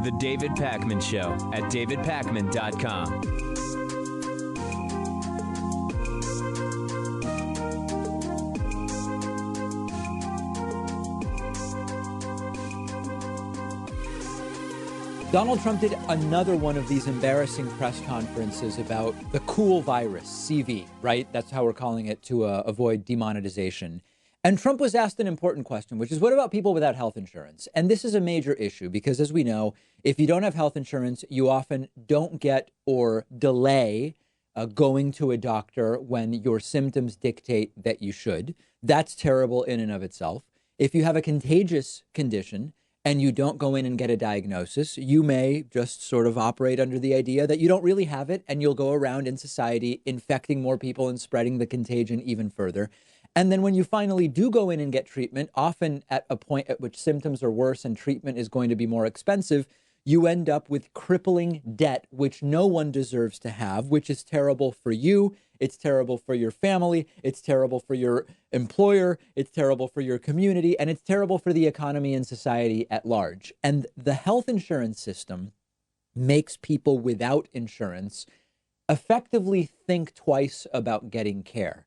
The David Pakman Show at davidpakman.com. Donald Trump did another one of these embarrassing press conferences about the cool virus, CV, right? That's how we're calling it to avoid demonetization. And Trump was asked an important question, which is, what about people without health insurance? And this is a major issue because, as we know, if you don't have health insurance, you often don't get or delay going to a doctor when your symptoms dictate that you should. That's terrible in and of itself. If you have a contagious condition and you don't go in and get a diagnosis, you may just sort of operate under the idea that you don't really have it, and you'll go around in society infecting more people and spreading the contagion even further. And then when you finally do go in and get treatment, often at a point at which symptoms are worse and treatment is going to be more expensive, you end up with crippling debt, which no one deserves to have, which is terrible for you. It's terrible for your family. It's terrible for your employer. It's terrible for your community. And it's terrible for the economy and society at large. And the health insurance system makes people without insurance effectively think twice about getting care.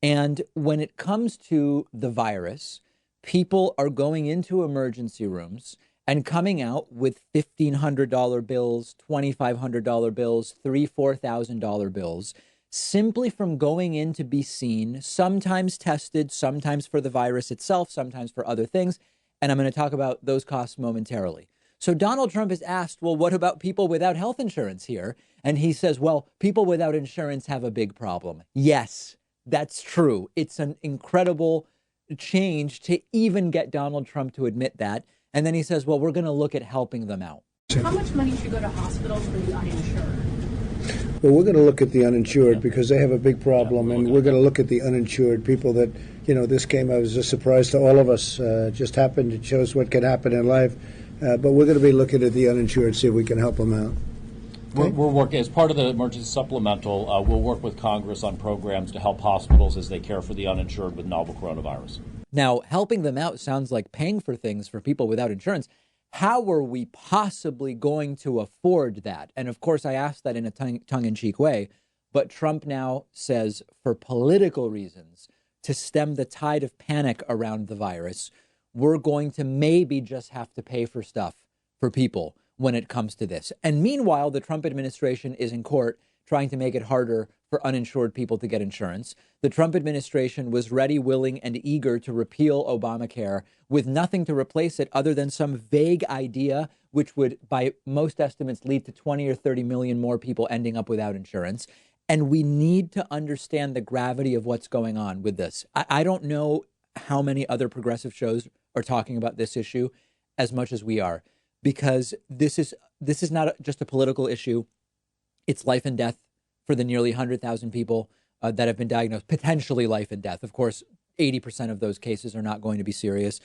And when it comes to the virus, people are going into emergency rooms and coming out with $1,500 bills, $2,500 bills, $3,000, $4,000 bills, simply from going in to be seen, sometimes tested, sometimes for the virus itself, sometimes for other things. And I'm going to talk about those costs momentarily. So Donald Trump is asked, well, what about people without health insurance here? And he says, well, people without insurance have a big problem. Yes, that's true. It's an incredible change to even get Donald Trump to admit that. And then he says, well, we're going to look at helping them out. How much money should go to hospitals for the uninsured? Well, we're going to look at the uninsured because they have a big problem, and we're going to look at the uninsured people that, this came as a surprise to all of us. Just happened. It shows what can happen in life. But we're going to be looking at the uninsured, see if we can help them out. We're working as part of the emergency supplemental. We'll work with Congress on programs to help hospitals as they care for the uninsured with novel coronavirus. Now, helping them out sounds like paying for things for people without insurance. How are we possibly going to afford that? And of course, I asked that in a tongue-in-cheek way. But Trump now says, for political reasons, to stem the tide of panic around the virus, we're going to maybe just have to pay for stuff for people when it comes to this. And meanwhile, the Trump administration is in court trying to make it harder for uninsured people to get insurance. The Trump administration was ready, willing, and eager to repeal Obamacare with nothing to replace it other than some vague idea, which would, by most estimates, lead to 20 or 30 million more people ending up without insurance. And we need to understand the gravity of what's going on with this. I don't know how many other progressive shows are talking about this issue as much as we are, because this is not just a political issue. It's life and death for the nearly 100,000 people that have been diagnosed, potentially life and death. Of course, 80% of those cases are not going to be serious.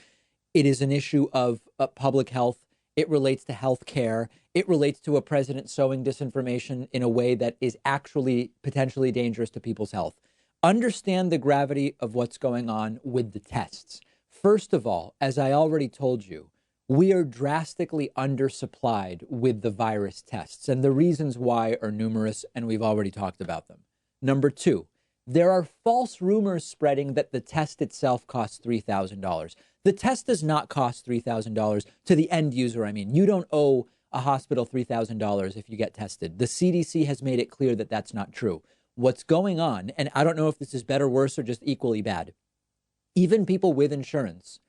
It is an issue of public health. It relates to health care. It relates to a president sowing disinformation in a way that is actually potentially dangerous to people's health. Understand the gravity of what's going on with the tests. First of all, as I already told you, we are drastically undersupplied with the virus tests, and the reasons why are numerous, and we've already talked about them. Number two, there are false rumors spreading that the test itself costs $3,000. The test does not cost $3,000 to the end user. I mean, you don't owe a hospital $3,000 if you get tested. The CDC has made it clear that that's not true. What's going on, and I don't know if this is better, worse, or just equally bad, even people with insurance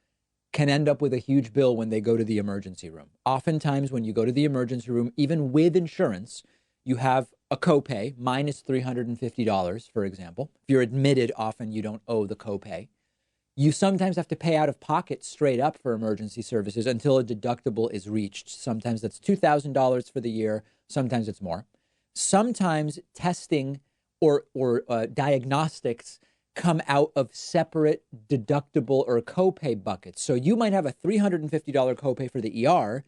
can end up with a huge bill when they go to the emergency room. Oftentimes, when you go to the emergency room, even with insurance, you have a copay, minus $350, for example. If you're admitted, often you don't owe the copay. You sometimes have to pay out of pocket straight up for emergency services until a deductible is reached. Sometimes that's $2,000 for the year. Sometimes it's more. Sometimes testing or diagnostics come out of separate deductible or copay buckets. So you might have a $350 copay for the ER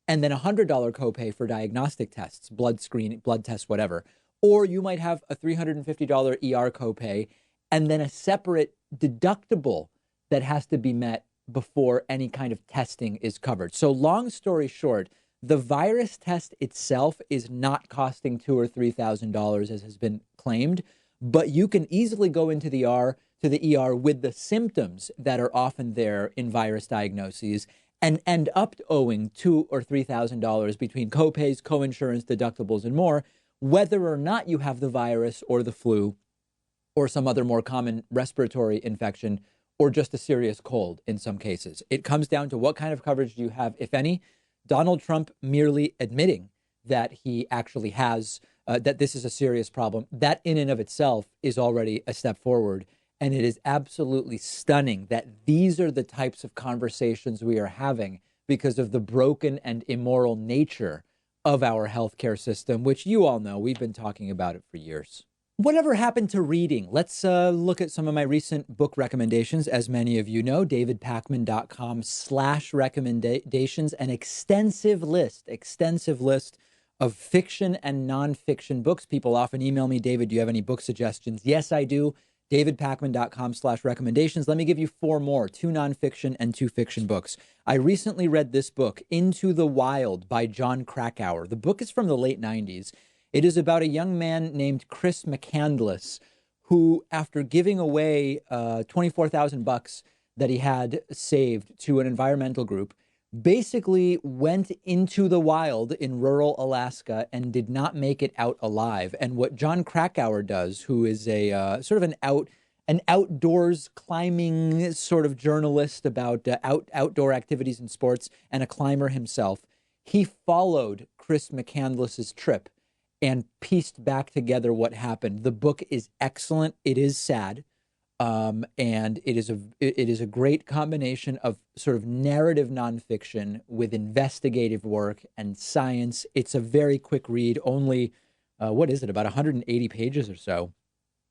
and then a $100 copay for diagnostic tests, blood screening, blood tests, whatever. Or you might have a $350 ER copay and then a separate deductible that has to be met before any kind of testing is covered. So long story short, The virus test itself is not costing $2,000 or $3,000 as has been claimed, but you can easily go into the ER with the symptoms that are often there in virus diagnoses and end up owing $2,000 or $3,000 between copays, coinsurance, deductibles, and more, whether or not you have the virus or the flu or some other more common respiratory infection or just a serious cold in some cases. It comes down to what kind of coverage do you have, if any. Donald Trump merely admitting that he actually has, that this is a serious problem, that in and of itself is already a step forward. And it is absolutely stunning that these are the types of conversations we are having because of the broken and immoral nature of our healthcare system, which you all know, we've been talking about it for years. Whatever happened to reading? Let's look at some of my recent book recommendations. As many of you know, davidpakman.com/recommendations, an extensive list of fiction and nonfiction books. People often email me, David, do you have any book suggestions? Yes, I do. davidpakman.com/recommendations. Let me give you 4 more, 2 nonfiction and 2 fiction books. I recently read this book, Into the Wild by Jon Krakauer. The book is from the late 90s. It is about a young man named Chris McCandless, who, after giving away $24,000 that he had saved to an environmental group, basically went into the wild in rural Alaska and did not make it out alive. And what Jon Krakauer does, who is a sort of an outdoors climbing sort of journalist about outdoor activities and sports, and a climber himself, he followed Chris McCandless's trip and pieced back together what happened. The book is excellent. It is sad. And it is a great combination of sort of narrative nonfiction with investigative work and science. It's a very quick read, only, about 180 pages or so.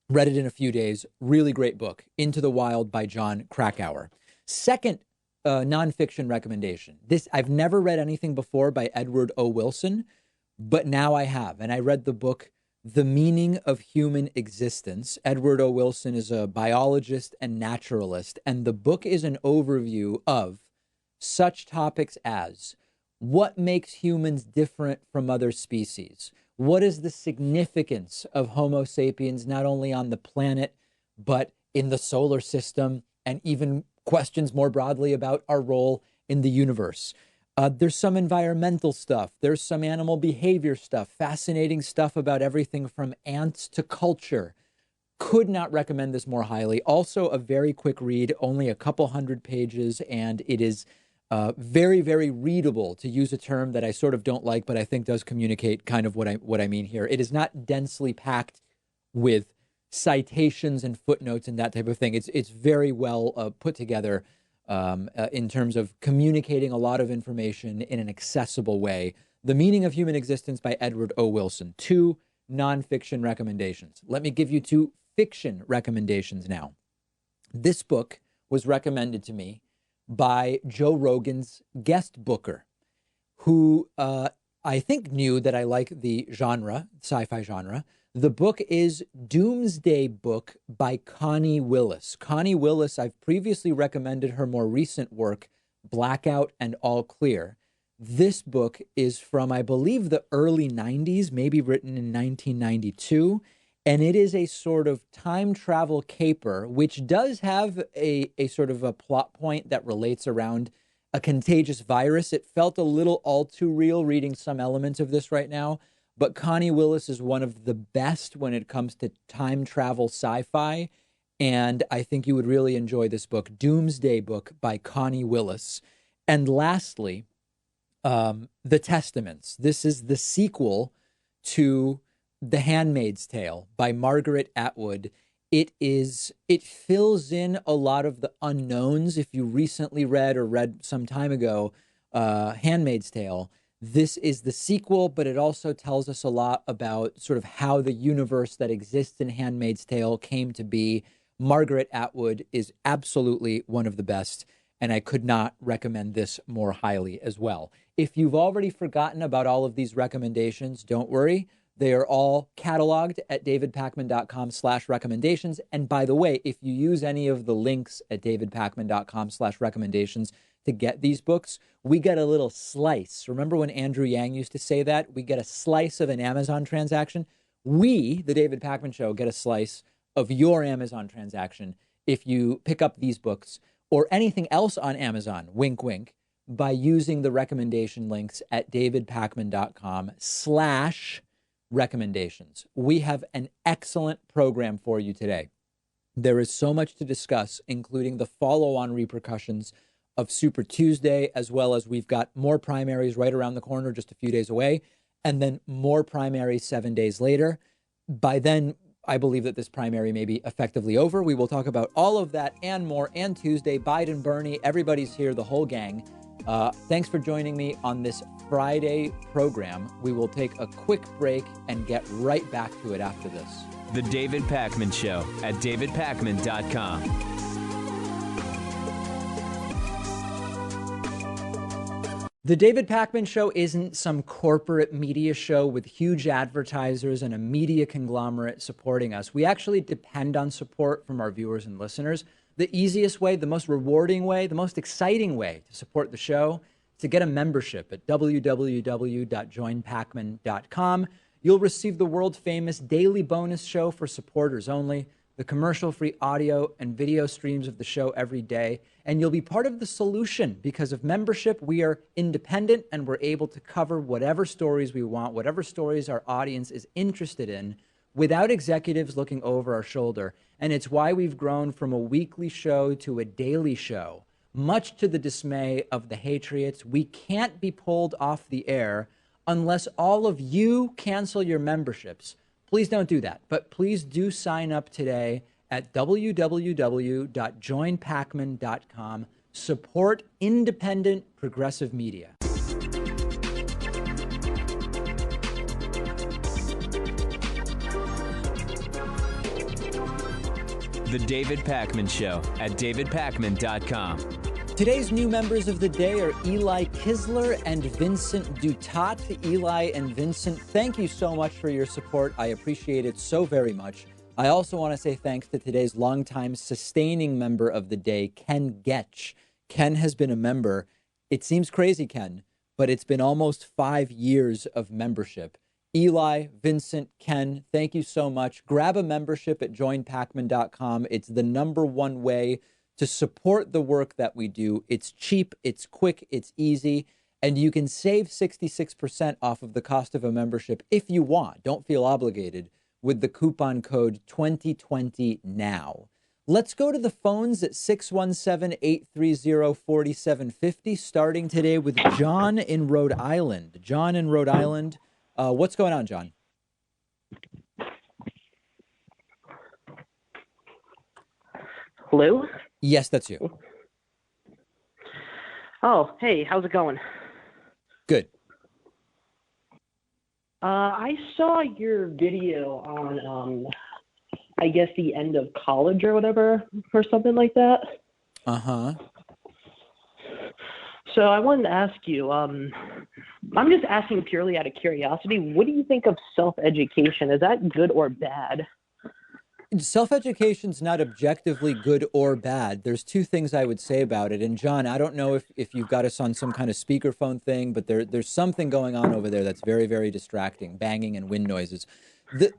Read it in a few days. Really great book, Into the Wild by Jon Krakauer. Second nonfiction recommendation. I've never read anything before by Edward O. Wilson, but now I have. And I read the book, The Meaning of Human Existence. Edward O. Wilson is a biologist and naturalist, and the book is an overview of such topics as what makes humans different from other species? What is the significance of Homo sapiens, not only on the planet, but in the solar system, and even questions more broadly about our role in the universe? There's some environmental stuff. There's some animal behavior stuff, fascinating stuff about everything from ants to culture. Could not recommend this more highly. Also a very quick read, only a couple hundred pages, and it is very, very readable, to use a term that I sort of don't like, but I think does communicate kind of what I mean here. It is not densely packed with citations and footnotes and that type of thing. It's very well put together. In terms of communicating a lot of information in an accessible way. The Meaning of Human Existence by Edward O. Wilson. 2 nonfiction recommendations. Let me give you 2 fiction recommendations now. This book was recommended to me by Joe Rogan's guest booker, who I think knew that I like the genre, sci-fi genre. The book is Doomsday Book by Connie Willis. Connie Willis, I've previously recommended her more recent work, Blackout and All Clear. This book is from, I believe, the early 90s, maybe written in 1992. And it is a sort of time travel caper, which does have a sort of a plot point that relates around a contagious virus. It felt a little all too real reading some elements of this right now. But Connie Willis is one of the best when it comes to time travel sci-fi. And I think you would really enjoy this book, Doomsday Book by Connie Willis. And lastly, The Testaments. This is the sequel to The Handmaid's Tale by Margaret Atwood. It fills in a lot of the unknowns. If you recently read some time ago, Handmaid's Tale, this is the sequel, but it also tells us a lot about sort of how the universe that exists in Handmaid's Tale came to be. Margaret Atwood is absolutely one of the best, and I could not recommend this more highly as well. If you've already forgotten about all of these recommendations, don't worry. They are all cataloged at davidpakman.com/recommendations. And by the way, if you use any of the links at davidpakman.com/recommendations to get these books, we get a little slice. Remember when Andrew Yang used to say that? We get a slice of an Amazon transaction. We, the David Pakman Show, get a slice of your Amazon transaction if you pick up these books or anything else on Amazon, wink, wink, by using the recommendation links at davidpakman.com/recommendations. We have an excellent program for you today. There is so much to discuss, including the follow-on repercussions of Super Tuesday, as well as we've got more primaries right around the corner, just a few days away, and then more primaries 7 days later. By then, I believe that this primary may be effectively over. We will talk about all of that and more. And Tuesday, Biden, Bernie, everybody's here, the whole gang. Thanks for joining me on this Friday program. We will take a quick break and get right back to it after this. The David Pakman Show at davidpakman.com. The David Pakman Show isn't some corporate media show with huge advertisers and a media conglomerate supporting us. We actually depend on support from our viewers and listeners. The easiest way, the most rewarding way, the most exciting way to support the show is to get a membership at www.joinpakman.com. You'll receive the world-famous daily bonus show for supporters only, the commercial-free audio and video streams of the show every day, and you'll be part of the solution. Because of membership, we are independent and we're able to cover whatever stories we want, whatever stories our audience is interested in, without executives looking over our shoulder. And it's why we've grown from a weekly show to a daily show. Much to the dismay of the Hatriots, we can't be pulled off the air unless all of you cancel your memberships. Please don't do that, but please do sign up today at www.joinpakman.com. Support independent progressive media. The David Pakman Show at davidpakman.com. Today's new members of the day are Eli Kisler and Vincent Dutat. Eli and Vincent, thank you so much for your support. I appreciate it so very much. I also want to say thanks to today's longtime sustaining member of the day, Ken Getch. Ken has been a member. It seems crazy, Ken, but it's been almost 5 years of membership. Eli, Vincent, Ken, thank you so much. Grab a membership at joinpakman.com. It's the #1 way to support the work that we do. It's cheap, it's quick, it's easy, and you can save 66% off of the cost of a membership if you want. Don't feel obligated with the coupon code 2020NOW. Let's go to the phones at 617-830-4750, starting today with John in Rhode Island. John in Rhode Island. What's going on, John? Hello? Yes, that's you. Oh, hey, how's it going? Good. I saw your video on, I guess, the end of college or whatever, or something like that. Uh-huh. So I wanted to ask you, I'm just asking purely out of curiosity, what do you think of self-education? Is that good or bad? Self-education's not objectively good or bad. There's two things I would say about it. And John, I don't know if you've got us on some kind of speakerphone thing, but there's something going on over there that's very, very distracting, banging and wind noises.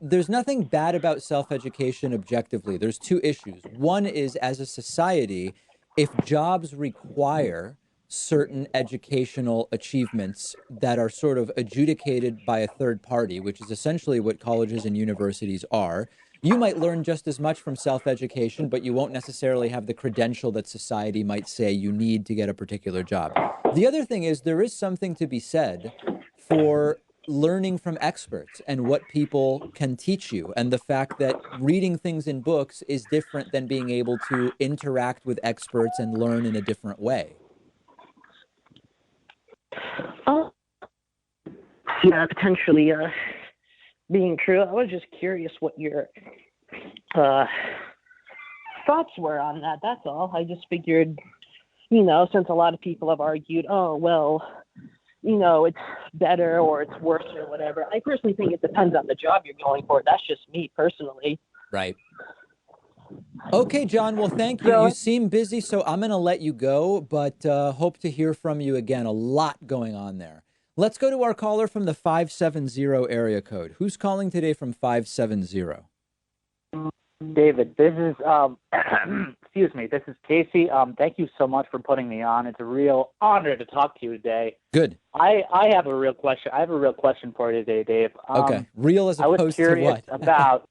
There's nothing bad about self-education objectively. There's two issues. One is, as a society, if jobs require certain educational achievements that are sort of adjudicated by a third party, which is essentially what colleges and universities are, you might learn just as much from self-education, but you won't necessarily have the credential that society might say you need to get a particular job. The other thing is there is something to be said for learning from experts and what people can teach you, and the fact that reading things in books is different than being able to interact with experts and learn in a different way. Yeah, potentially being true. I was just curious what your thoughts were on that. That's all. I just figured, since a lot of people have argued, oh, well, it's better or it's worse or whatever. I personally think it depends on the job you're going for. That's just me personally. Right. Okay, John. Well, thank you. So You seem busy, so I'm going to let you go, but hope to hear from you again. A lot going on there. Let's go to our caller from the 570 area code. Who's calling today from 570? David, this is excuse me, this is Casey. Thank you so much for putting me on. It's a real honor to talk to you today. Good. I have a real question. I have a real question for you today, Dave. Okay. Real as I was opposed to curious what? about.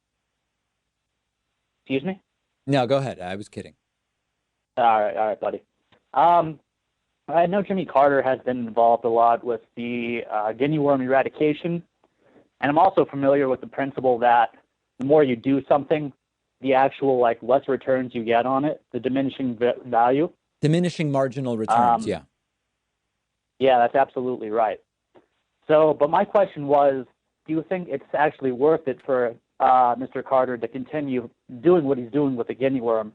Excuse me. No, go ahead. I was kidding. All right, buddy. I know Jimmy Carter has been involved a lot with the guinea worm eradication, and I'm also familiar with the principle that the more you do something, the actual less returns you get on it, the diminishing value. Diminishing marginal returns. Yeah. Yeah, that's absolutely right. So, but my question was, do you think it's actually worth it for Mr. Carter to continue doing what he's doing with the guinea worm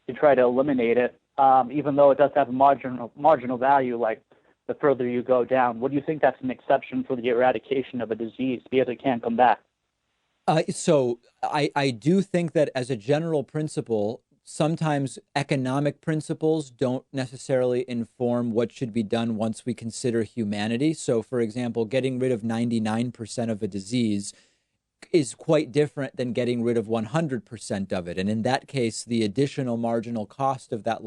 to try to eliminate it, even though it does have a marginal value, like the further you go down? What do you think that's an exception for the eradication of a disease because it can't come back? So I do think that as a general principle, sometimes economic principles don't necessarily inform what should be done once we consider humanity. So, for example, getting rid of 99% of a disease is quite different than getting rid of 100% of it. And in that case, the additional marginal cost of that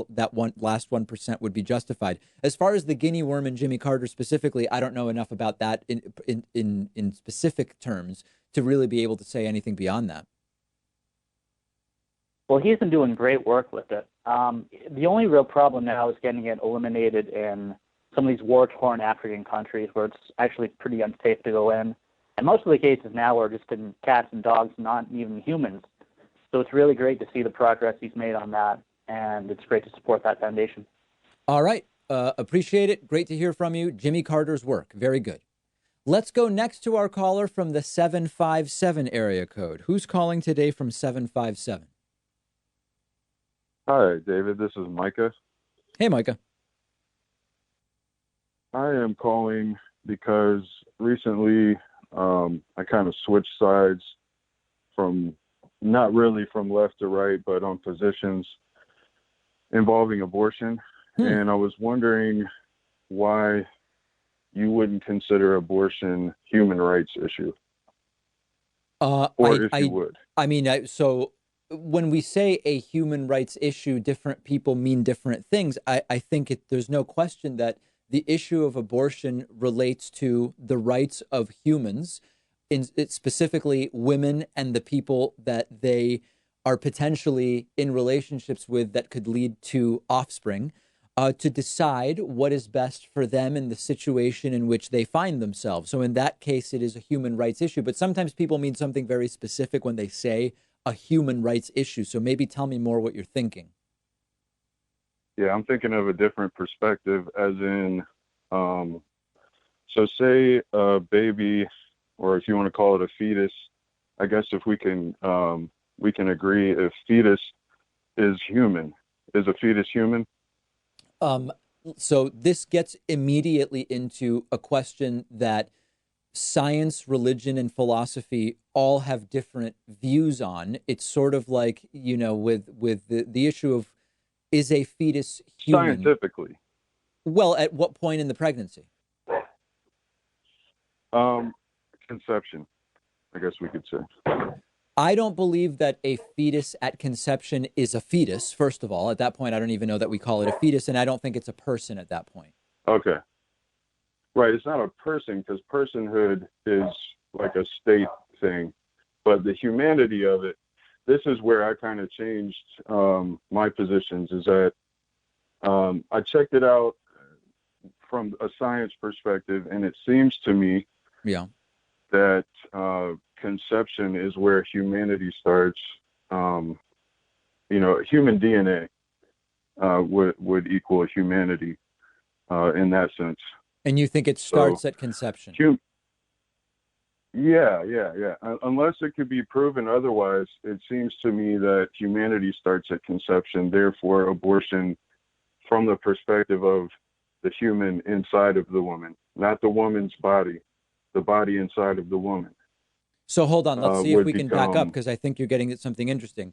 last 1% would be justified. As far as the guinea worm and Jimmy Carter specifically, I don't know enough about that in specific terms to really be able to say anything beyond that. Well, he's been doing great work with it. The only real problem now is getting it eliminated in some of these war-torn African countries where it's actually pretty unsafe to go in. And most of the cases now are just in cats and dogs, not even humans. So it's really great to see the progress he's made on that, and it's great to support that foundation. All right. Appreciate it. Great to hear from you. Jimmy Carter's work. Very good. Let's go next to our caller from the 757 area code. Who's calling today from 757? Hi, David. This is Micah. Hey, Micah. I am calling because recently I kind of switched sides from not really from left to right, but on positions involving abortion. And I was wondering why you wouldn't consider abortion human rights issue, or if you would. I mean, so when we say a human rights issue, different people mean different things. I think there's no question that the issue of abortion relates to the rights of humans, specifically women and the people that they are potentially in relationships with that could lead to offspring, to decide what is best for them in the situation in which they find themselves. So in that case, it is a human rights issue. But sometimes people mean something very specific when they say a human rights issue. So maybe tell me more what you're thinking. Yeah, I'm thinking of a different perspective, as in, so say a baby, or if you want to call it a fetus, I guess if we can agree if fetus is human. Is a fetus human? So this gets immediately into a question that science, religion, and philosophy all have different views on. It's sort of like, with the issue of, is a fetus human? Scientifically. Well, at what point in the pregnancy? Conception, I guess we could say. I don't believe that a fetus at conception is a fetus, first of all. At that point, I don't even know that we call it a fetus, and I don't think it's a person at that point. Okay. Right, it's not a person, because personhood is like a state thing. But the humanity of it, this is where I kind of changed my positions, is that I checked it out from a science perspective, and it seems to me that conception is where humanity starts. Human DNA would equal humanity in that sense. And you think it starts at conception? Yeah. Unless it could be proven otherwise, it seems to me that humanity starts at conception. Therefore, abortion, from the perspective of the human inside of the woman, not the woman's body, the body inside of the woman. So hold on, let's see if we can back up, because I think you're getting at something interesting.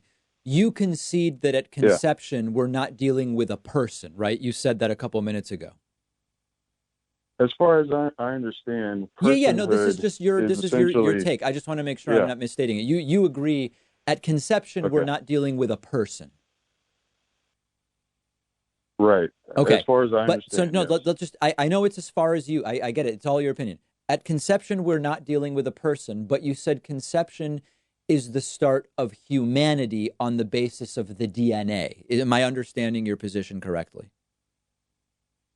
You concede that at Yeah. conception, we're not dealing with a person, right? You said that a couple minutes ago. As far as I understand, Yeah. No, this is personhood just your is this is your essentially, take. I just want to make sure I'm yeah, not misstating it. You agree at conception we're okay, not dealing with a person. right. As Okay. far as I But so understand, no, yes. let's just I know it's as far as you. I get it. It's all your opinion. At conception we're not dealing with a person, but you said conception is the start of humanity on the basis of the DNA. Am I understanding your position correctly?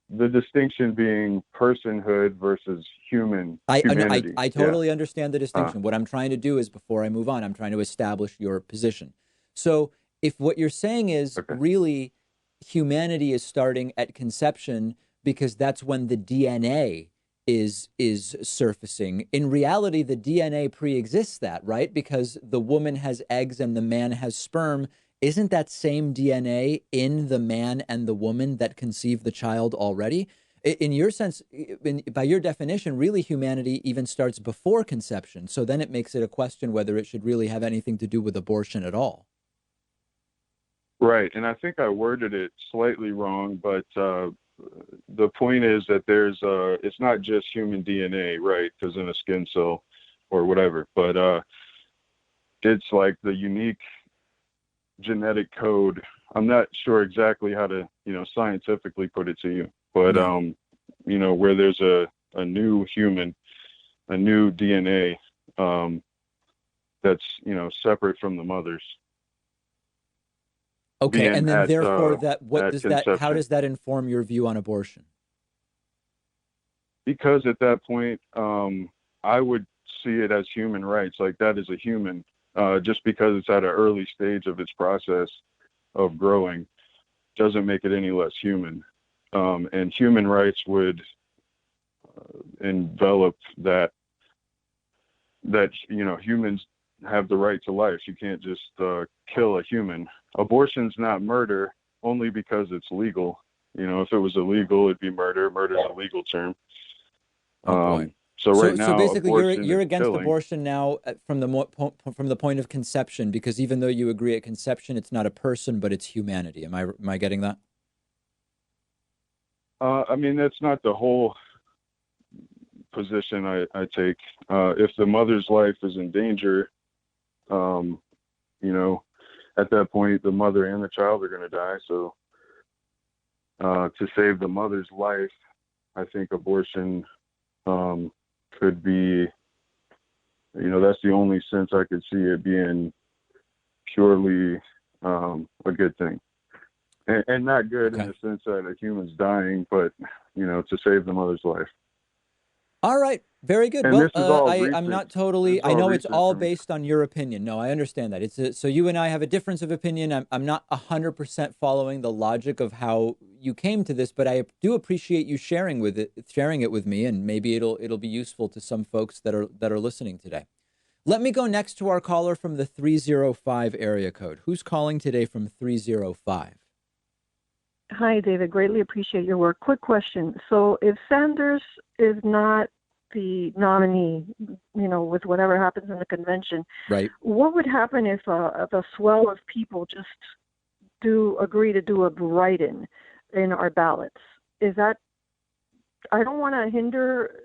The distinction being personhood versus No, humanity. I Yeah. totally understand the distinction. What I'm trying to do is, before I move on, I'm trying to establish your position. So if what you're saying is Okay. really humanity is starting at conception because that's when the DNA is surfacing, in reality the DNA pre-exists that, right? Because the woman has eggs and the man has sperm. Isn't that same DNA in the man and the woman that conceived the child already? In your sense, by your definition, really humanity even starts before conception. So then it makes it a question whether it should really have anything to do with abortion at all. Right. And I think I worded it slightly wrong, but the point is that it's not just human DNA, right? Because in a skin cell or whatever, but it's like the unique genetic code. I'm not sure exactly how to, scientifically put it to you, but, where there's a new human, a new DNA that's, separate from the mother's. Okay, and then therefore how conception. does that inform your view on abortion? Because at that point, I would see it as human rights, like that is a human, just because it's at an early stage of its process of growing doesn't make it any less human. And human rights would envelop that humans have the right to life. You can't just kill a human. Abortion's not murder only because it's legal. If it was illegal, it'd be murder. Murder's a legal term. Oh boy. So right now, basically, you're is against killing. abortion now from the point of conception, because even though you agree at conception, it's not a person, but it's humanity. Am I getting that? I mean, that's not the whole position I take. If the mother's life is in danger, at that point, the mother and the child are going to die. So to save the mother's life, I think abortion could be, that's the only sense I could see it being purely a good thing. And not good in the sense that a human's dying, but, to save the mother's life. All right. Very good. And Well, this is all I'm not totally, I know it's recent all from- based on your opinion. No, I understand that. So you and I have a difference of opinion. I'm not 100% following the logic of how you came to this, but I do appreciate you sharing it with me, and maybe it'll be useful to some folks that are listening today. Let me go next to our caller from the 305 area code. Who's calling today from 305? Hi, David. Greatly appreciate your work. Quick question. So if Sanders is not the nominee, with whatever happens in the convention, right? What would happen if a swell of people just agree to do a write-in in our ballots? Is that, I don't want to hinder,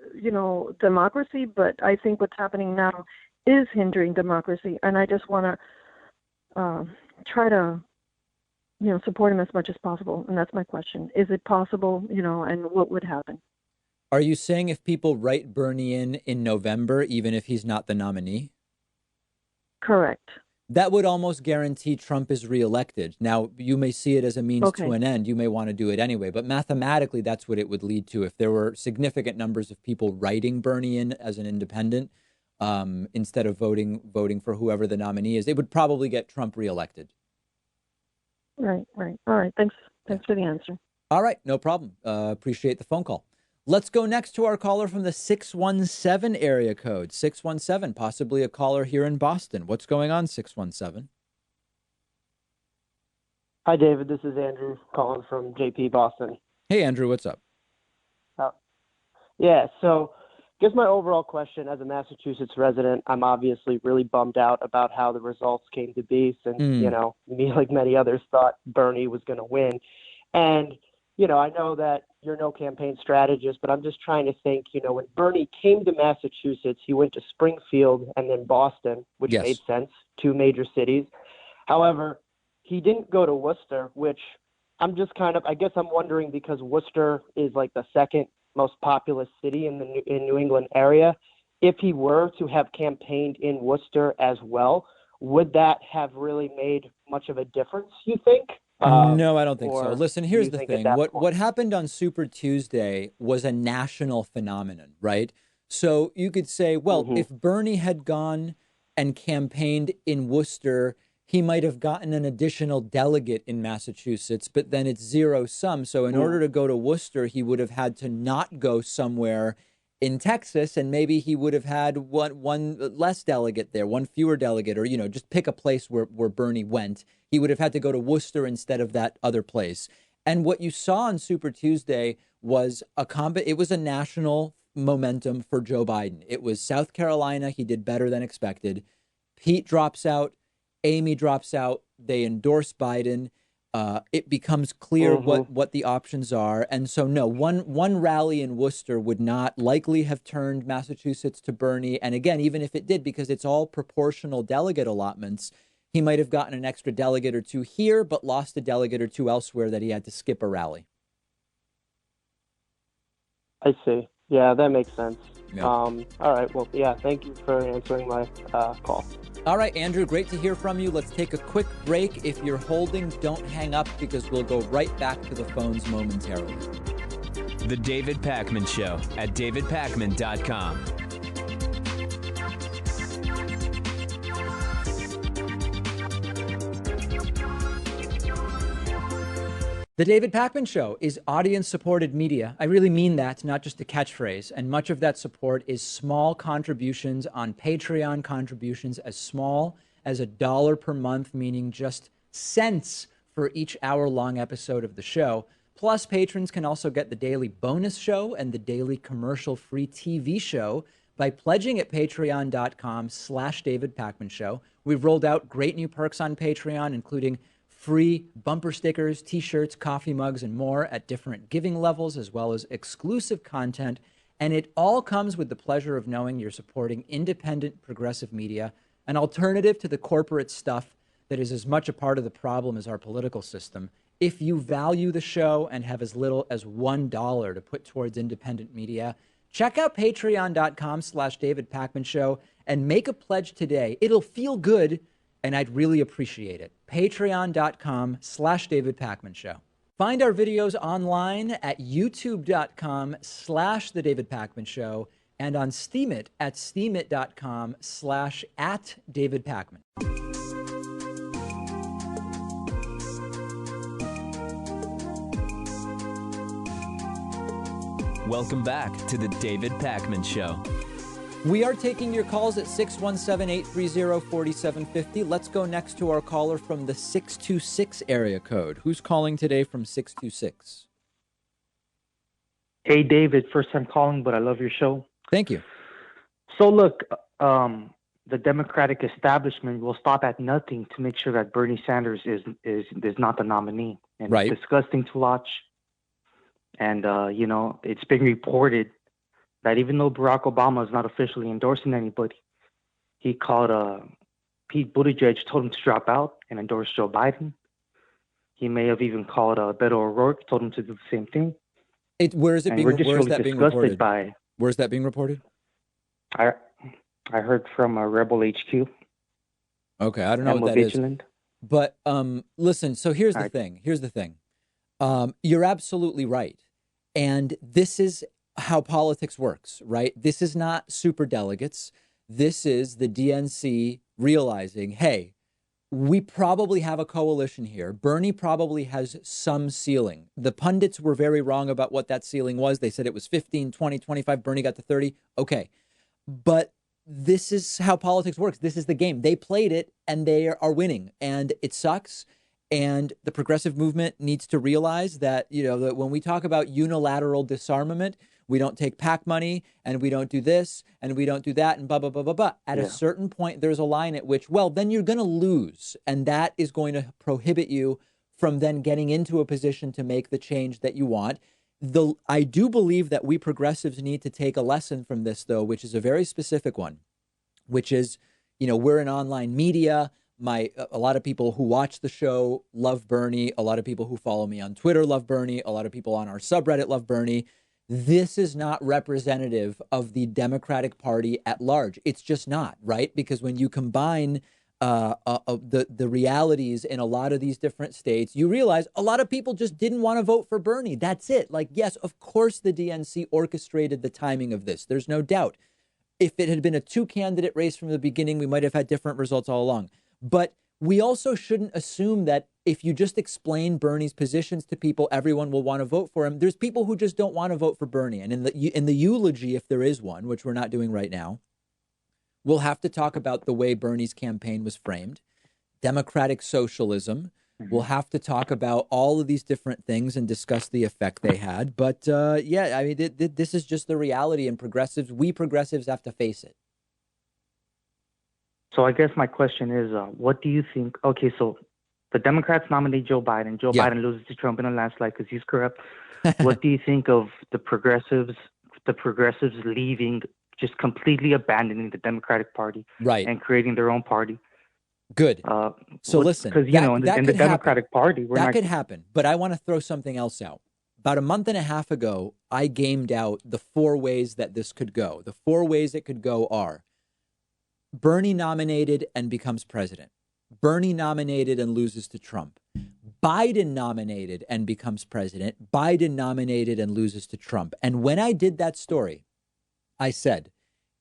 democracy, but I think what's happening now is hindering democracy, and I just want to try to support him as much as possible. And that's my question. Is it possible, and what would happen? Are you saying if people write Bernie in November, even if he's not the nominee? Correct. That would almost guarantee Trump is reelected. Now, you may see it as a means to an end. You may want to do it anyway. But mathematically, that's what it would lead to. If there were significant numbers of people writing Bernie in as an independent, instead of voting for whoever the nominee is, it would probably get Trump reelected. Right. All right. Thanks for the answer. All right. No problem. Appreciate the phone call. Let's go next to our caller from the 617 area code. 617, possibly a caller here in Boston. What's going on, 617? Hi, David. This is Andrew calling from JP Boston. Hey, Andrew. What's up? Yeah. So guess my overall question as a Massachusetts resident, I'm obviously really bummed out about how the results came to be since, me, like many others, thought Bernie was going to win. And, I know that you're no campaign strategist, but I'm just trying to think, when Bernie came to Massachusetts, he went to Springfield and then Boston, which made sense, 2 major cities. However, he didn't go to Worcester, which I'm just I guess I'm wondering, because Worcester is like the second most populous city in the New England area. If he were to have campaigned in Worcester as well, would that have really made much of a difference, you think? No, I don't think so. or Listen, do here's you the think at thing. that What point- happened on Super Tuesday was a national phenomenon, right? So you could say, well, if Bernie had gone and campaigned in Worcester, he might have gotten an additional delegate in Massachusetts, but then it's zero sum. So in order to go to Worcester, he would have had to not go somewhere in Texas, and maybe he would have had one less delegate there, one fewer delegate, or, just pick a place where Bernie went. He would have had to go to Worcester instead of that other place. And what you saw on Super Tuesday was it was a national momentum for Joe Biden. It was South Carolina. He did better than expected. Pete drops out. Amy drops out. They endorse Biden. It becomes clear what the options are. And so, no, one rally in Worcester would not likely have turned Massachusetts to Bernie. And again, even if it did, because it's all proportional delegate allotments, he might have gotten an extra delegate or two here, but lost a delegate or two elsewhere that he had to skip a rally. I see. Yeah, that makes sense. Yeah. All right. Well, yeah, thank you for answering my call. All right, Andrew, great to hear from you. Let's take a quick break. If you're holding, don't hang up, because we'll go right back to the phones momentarily. The David Pakman Show at davidpakman.com. The David Pakman Show is audience-supported media. I really mean that, not just a catchphrase. And much of that support is small contributions on Patreon, contributions as small as $1 per month, meaning just cents for each hour-long episode of the show. Plus, patrons can also get the daily bonus show and the daily commercial-free TV show by pledging at patreon.com/David Pakman Show. We've rolled out great new perks on Patreon, including free bumper stickers, T-shirts, coffee mugs, and more at different giving levels, as well as exclusive content. And it all comes with the pleasure of knowing you're supporting independent progressive media, an alternative to the corporate stuff that is as much a part of the problem as our political system. If you value the show and have as little as $1 to put towards independent media, check out patreon.com/David Pakman Show and make a pledge today. It'll feel good, and I'd really appreciate it. Patreon.com/David Pakman Show. Find our videos online at youtube.com/The David Pakman Show and on Steemit at steemit.com/@David Pakman. Welcome back to the David Pakman Show. We are taking your calls at 617-830-4750. Let's go next to our caller from the 626 area code. Who's calling today from 626? Hey, David, first time calling, but I love your show. Thank you. So look, the Democratic establishment will stop at nothing to make sure that Bernie Sanders is not the nominee. And right. It's disgusting to watch. And, it's been reported that even though Barack Obama is not officially endorsing anybody, he called Pete Buttigieg, told him to drop out and endorse Joe Biden. He may have even called Beto O'Rourke, told him to do the same thing. Where's that being reported? Where's that being reported? I heard from Rebel HQ. Okay, I don't know what that is. But listen, so here's the thing. You're absolutely right. And this is how politics works, right? This is not super delegates. This is the DNC realizing, hey, we probably have a coalition here. Bernie probably has some ceiling. The pundits were very wrong about what that ceiling was. They said it was 15, 20, 25. Bernie got to 30. Okay. But this is how politics works. This is the game. They played it and they are winning. And it sucks. And the progressive movement needs to realize that, that when we talk about unilateral disarmament, we don't take PAC money, and we don't do this, and we don't do that, and blah, blah, blah, blah, blah. At a certain point, there's a line at which, well, then you're going to lose. And that is going to prohibit you from then getting into a position to make the change that you want. I do believe that we progressives need to take a lesson from this, though, which is a very specific one, which is, we're in online media. A lot of people who watch the show love Bernie. A lot of people who follow me on Twitter love Bernie. A lot of people on our subreddit love Bernie. This is not representative of the Democratic Party at large. It's just not, right? Because when you combine the realities in a lot of these different states, you realize a lot of people just didn't want to vote for Bernie. That's it. Like, yes, of course the DNC orchestrated the timing of this. There's no doubt. If it had been a 2-candidate race from the beginning, we might have had different results all along. But we also shouldn't assume that if you just explain Bernie's positions to people, everyone will want to vote for him. There's people who just don't want to vote for Bernie. And in the eulogy, if there is one, which we're not doing right now, we'll have to talk about the way Bernie's campaign was framed, democratic socialism. We'll have to talk about all of these different things and discuss the effect they had. But this is just the reality, and we progressives have to face it. So I guess my question is, what do you think? Okay, so the Democrats nominate Joe Biden. Joe Biden loses to Trump in a landslide because he's corrupt. What do you think of the progressives leaving, just completely abandoning the Democratic Party, and creating their own party? Good. So listen, because in the Democratic Party, that could happen. But I want to throw something else out. About a month and a half ago, I gamed out the 4 ways that this could go. The 4 ways it could go are: Bernie nominated and becomes president. Bernie nominated and loses to Trump. Biden nominated and becomes president. Biden nominated and loses to Trump. And when I did that story, I said,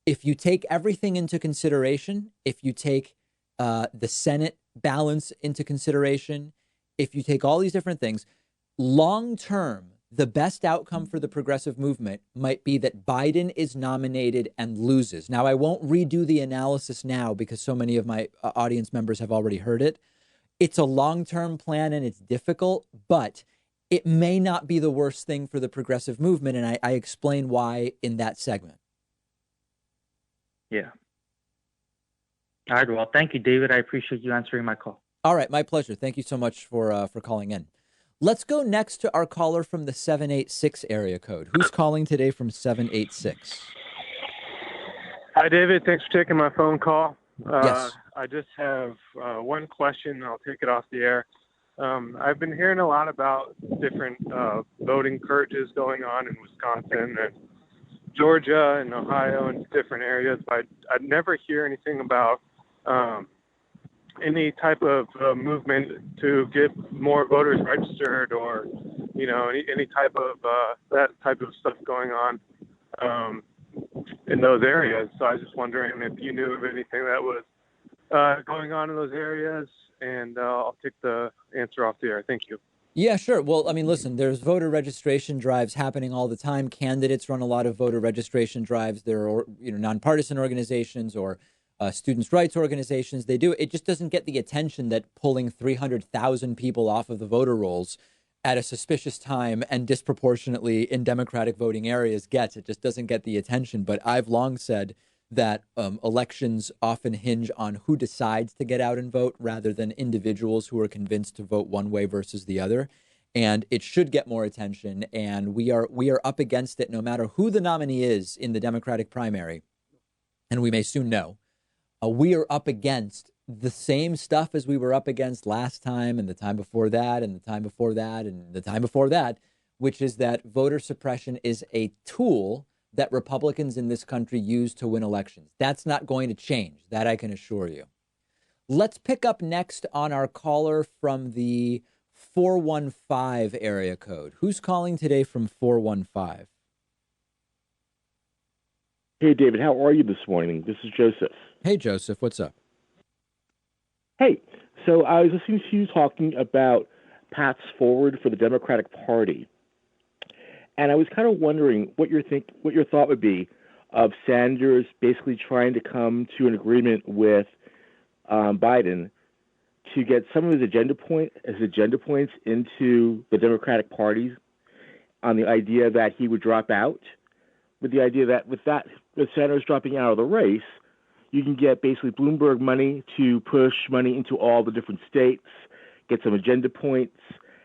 if you take everything into consideration, if you take the Senate balance into consideration, if you take all these different things, long term, the best outcome for the progressive movement might be that Biden is nominated and loses. Now, I won't redo the analysis now because so many of my audience members have already heard it. It's a long-term plan and it's difficult, but it may not be the worst thing for the progressive movement. And I explain why in that segment. Yeah. All right. Well, thank you, David. I appreciate you answering my call. All right. My pleasure. Thank you so much for calling in. Let's go next to our caller from the 786 area code. Who's calling today from 786? Hi, David. Thanks for taking my phone call. Yes. I just have one question. I'll take it off the air. I've been hearing a lot about different voting purges going on in Wisconsin and Georgia and Ohio and different areas, but I'd never hear anything about any type of movement to get more voters registered or, any type of that type of stuff going on in those areas. So I was just wondering if you knew of anything that was going on in those areas, and I'll take the answer off the air. Thank you. Yeah, sure. Well, I mean, listen, there's voter registration drives happening all the time. Candidates run a lot of voter registration drives. There are, nonpartisan organizations or students' rights organizations. They do. It just doesn't get the attention that pulling 300,000 people off of the voter rolls at a suspicious time and disproportionately in Democratic voting areas gets. It just doesn't get the attention. But I've long said that elections often hinge on who decides to get out and vote rather than individuals who are convinced to vote one way versus the other. And it should get more attention. And we are up against it no matter who the nominee is in the Democratic primary. And we may soon know. We are up against the same stuff as we were up against last time and the time before that and the time before that and the time before that, which is that voter suppression is a tool that Republicans in this country use to win elections. That's not going to change. That I can assure you. Let's pick up next on our caller from the 415 area code. Who's calling today from 415? Hey, David, how are you this morning? This is Joseph. Hey, Joseph, what's up? Hey, so I was listening to you talking about paths forward for the Democratic Party. And I was kind of wondering what your thought would be of Sanders basically trying to come to an agreement with Biden to get some of his agenda points into the Democratic Party on the idea that he would drop out with the idea that with Sanders dropping out of the race, you can get basically Bloomberg money to push money into all the different states, get some agenda points,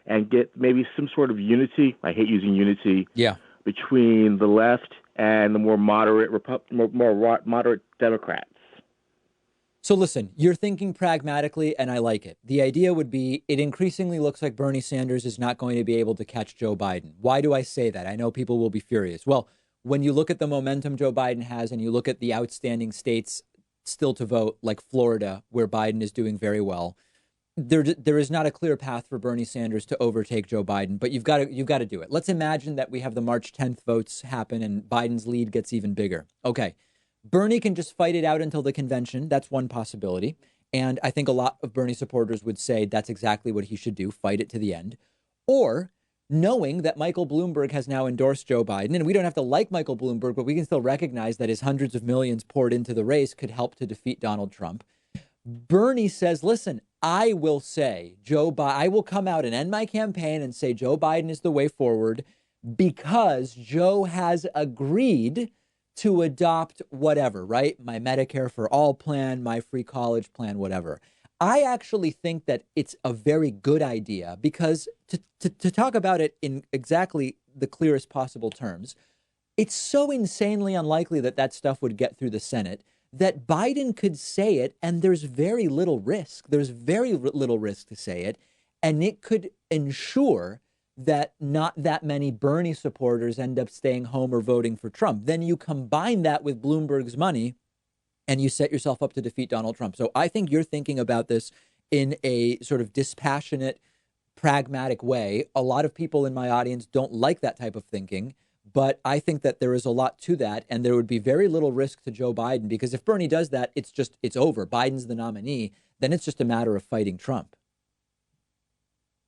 and get maybe some sort of unity. I hate using unity. Yeah. Between the left and the more moderate more moderate Democrats. So listen, you're thinking pragmatically, and I like it. The idea would be it increasingly looks like Bernie Sanders is not going to be able to catch Joe Biden. Why do I say that? I know people will be furious. Well, when you look at the momentum Joe Biden has and you look at the outstanding states still to vote, like Florida, where Biden is doing very well, there is not a clear path for Bernie Sanders to overtake Joe Biden, but you've got to do it. Let's imagine that we have the March 10th votes happen and Biden's lead gets even bigger. Okay. Bernie can just fight it out until the convention. That's one possibility. And I think a lot of Bernie supporters would say that's exactly what he should do, fight it to the end. Or knowing that Michael Bloomberg has now endorsed Joe Biden, and we don't have to like Michael Bloomberg, but we can still recognize that his hundreds of millions poured into the race could help to defeat Donald Trump. Bernie says, listen, I will say I will come out and end my campaign and say Joe Biden is the way forward because Joe has agreed to adopt whatever, right? My Medicare for all plan, my free college plan, whatever. I actually think that it's a very good idea because to talk about it in exactly the clearest possible terms, it's so insanely unlikely that that stuff would get through the Senate that Biden could say it and there's very little risk. There's very little risk to say it. And it could ensure that not that many Bernie supporters end up staying home or voting for Trump. Then you combine that with Bloomberg's money and you set yourself up to defeat Donald Trump. So I think you're thinking about this in a sort of dispassionate, pragmatic way. A lot of people in my audience don't like that type of thinking, but I think that there is a lot to that. And there would be very little risk to Joe Biden because if Bernie does that, it's over. Biden's the nominee. Then it's just a matter of fighting Trump.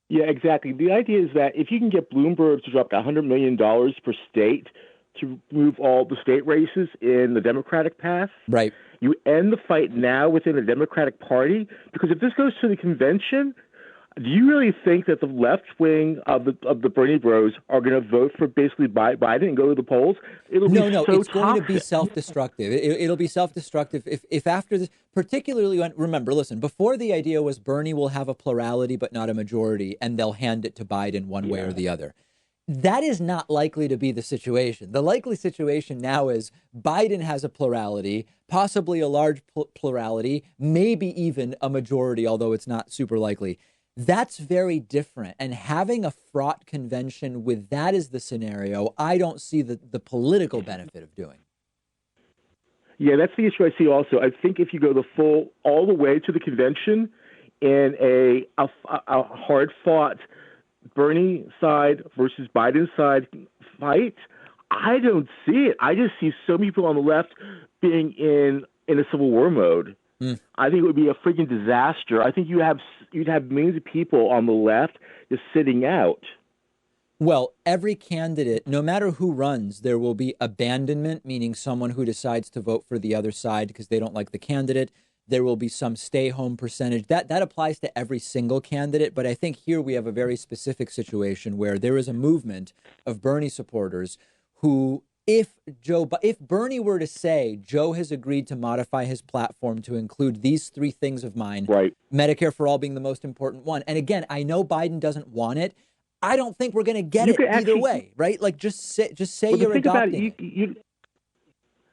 Yeah, exactly. The idea is that if you can get Bloomberg to drop $100 million per state to move all the state races in the Democratic path, right? You end the fight now within the Democratic Party because if this goes to the convention, do you really think that the left wing of the Bernie Bros are going to vote for basically Biden and go to the polls? No, it's going to be self-destructive. It'll be self-destructive if after this, particularly when, remember, listen, before the idea was Bernie will have a plurality but not a majority, and they'll hand it to Biden one way or the other. That is not likely to be the situation. The likely situation now is Biden has a plurality, possibly a large plurality, maybe even a majority, although it's not super likely. That's very different. And having a fraught convention with that as the scenario, I don't see the political benefit of doing. Yeah, that's the issue I see also. I think if you go all the way to the convention in a hard-fought Bernie side versus Biden side fight, I don't see it. I just see so many people on the left being in a civil war mode. I think it would be a freaking disaster. I think you'd have millions of people on the left just sitting out. Well, every candidate, no matter who runs, there will be abandonment, meaning someone who decides to vote for the other side because they don't like the candidate. There will be some stay home percentage. That applies to every single candidate. But I think here we have a very specific situation where there is a movement of Bernie supporters who, if Bernie were to say Joe has agreed to modify his platform to include these three things of mine, right? Medicare for all being the most important one. And again, I know Biden doesn't want it. I don't think we're going to get it either way, right? Like just say you're adopting it.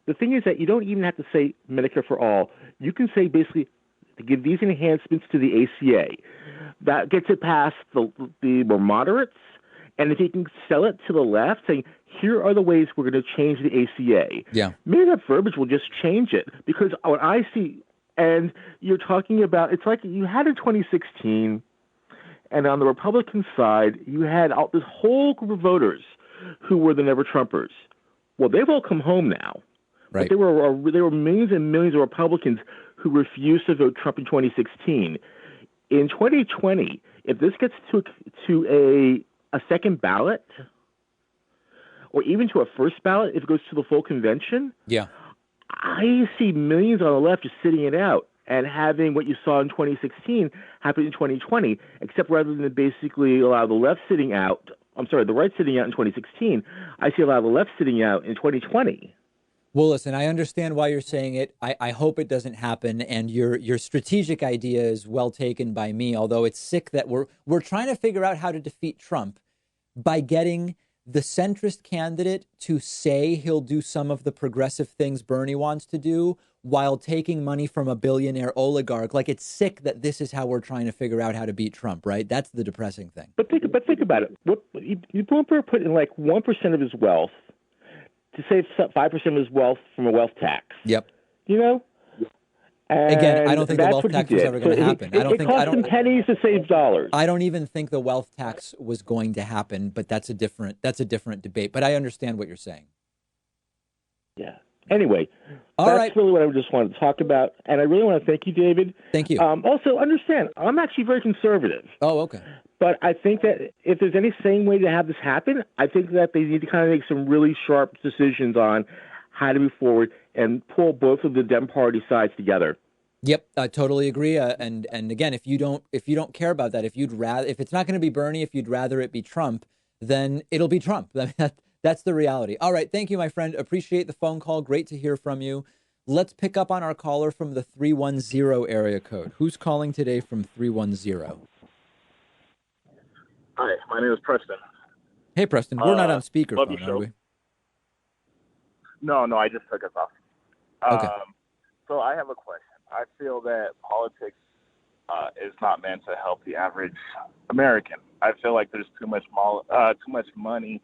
The thing is that you don't even have to say Medicare for all. You can say basically to give these enhancements to the ACA. That gets it past the more moderates. And if you can sell it to the left, saying, here are the ways we're going to change the ACA, maybe that verbiage will just change it. Because what I see, and you're talking about, it's like you had in 2016, and on the Republican side, you had this whole group of voters who were the never-Trumpers. Well, they've all come home now. Right. But there were millions and millions of Republicans who refused to vote Trump in 2016. In 2020, if this gets to a second ballot, or even to a first ballot, if it goes to the full convention, I see millions on the left just sitting it out and having what you saw in 2016 happen in 2020, except rather than basically allow the left sitting out the right sitting out in 2016. I see a lot of the left sitting out in 2020. Well, listen, I understand why you're saying it. I hope it doesn't happen. And your strategic idea is well taken by me, although it's sick that we're trying to figure out how to defeat Trump by getting the centrist candidate to say he'll do some of the progressive things Bernie wants to do while taking money from a billionaire oligarch. Like, it's sick that this is how we're trying to figure out how to beat Trump, right? That's the depressing thing. But think about it. What you put in like 1% of his wealth to save 5% of his wealth from a wealth tax. Yep. You know? And again, I don't think the wealth tax was ever going to happen. It cost him pennies to save dollars. I don't even think the wealth tax was going to happen, but that's a different debate. But I understand what you're saying. Yeah. Anyway, All that's right. really what I just wanted to talk about. And I really want to thank you, David. Thank you. Also, understand, I'm actually very conservative. Oh, okay. But I think that if there's any sane way to have this happen, I think that they need to kind of make some really sharp decisions on how to move forward and pull both of the Dem Party sides together. Yep, I totally agree. And again, if you don't care about that, if it's not going to be Bernie, if you'd rather it be Trump, then it'll be Trump. That's the reality. All right, thank you, my friend. Appreciate the phone call. Great to hear from you. Let's pick up on our caller from the 310 area code. Who's calling today from 310? Hi, my name is Preston. Hey, Preston. We're not on Love speakerphone, your show. are we? No, I just took us off. Okay. So I have a question. I feel that politics is not meant to help the average American. I feel like there's too much money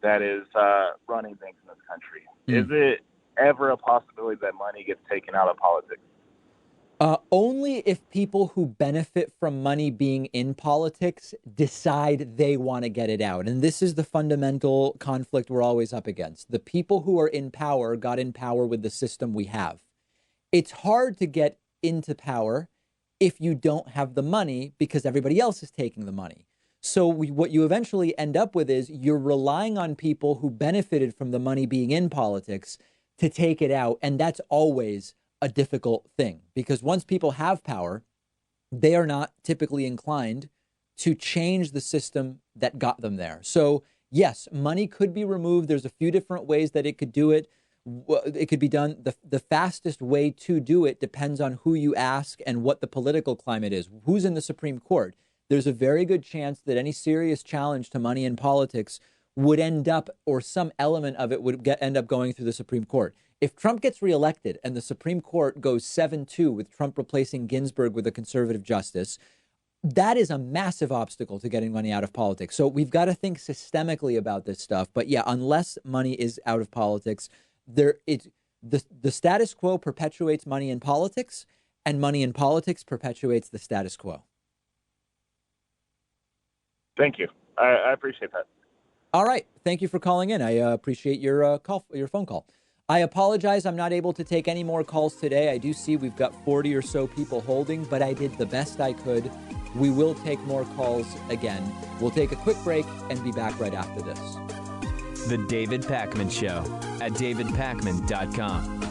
that is running things in this country. Is it ever a possibility that money gets taken out of politics? Only if people who benefit from money being in politics decide they want to get it out. And this is the fundamental conflict we're always up against. The people who are in power got in power with the system we have. It's hard to get into power if you don't have the money because everybody else is taking the money. So what you eventually end up with is you're relying on people who benefited from the money being in politics to take it out. And that's always a difficult thing because once people have power, they are not typically inclined to change the system that got them there. So yes, money could be removed. There's a few different ways that it could do it. It could be done. The fastest way to do it depends on who you ask and what the political climate is. Who's in the Supreme Court? There's a very good chance that any serious challenge to money in politics would end up, or some element of it would end up going through the Supreme Court. If Trump gets reelected and the Supreme Court goes 7-2 with Trump replacing Ginsburg with a conservative justice, that is a massive obstacle to getting money out of politics. So we've got to think systemically about this stuff. But yeah, unless money is out of politics, the status quo perpetuates money in politics, and money in politics perpetuates the status quo. Thank you. I appreciate that. All right. Thank you for calling in. I appreciate your phone call. I apologize. I'm not able to take any more calls today. I do see we've got 40 or so people holding, but I did the best I could. We will take more calls again. We'll take a quick break and be back right after this. The David Pakman Show at davidpakman.com.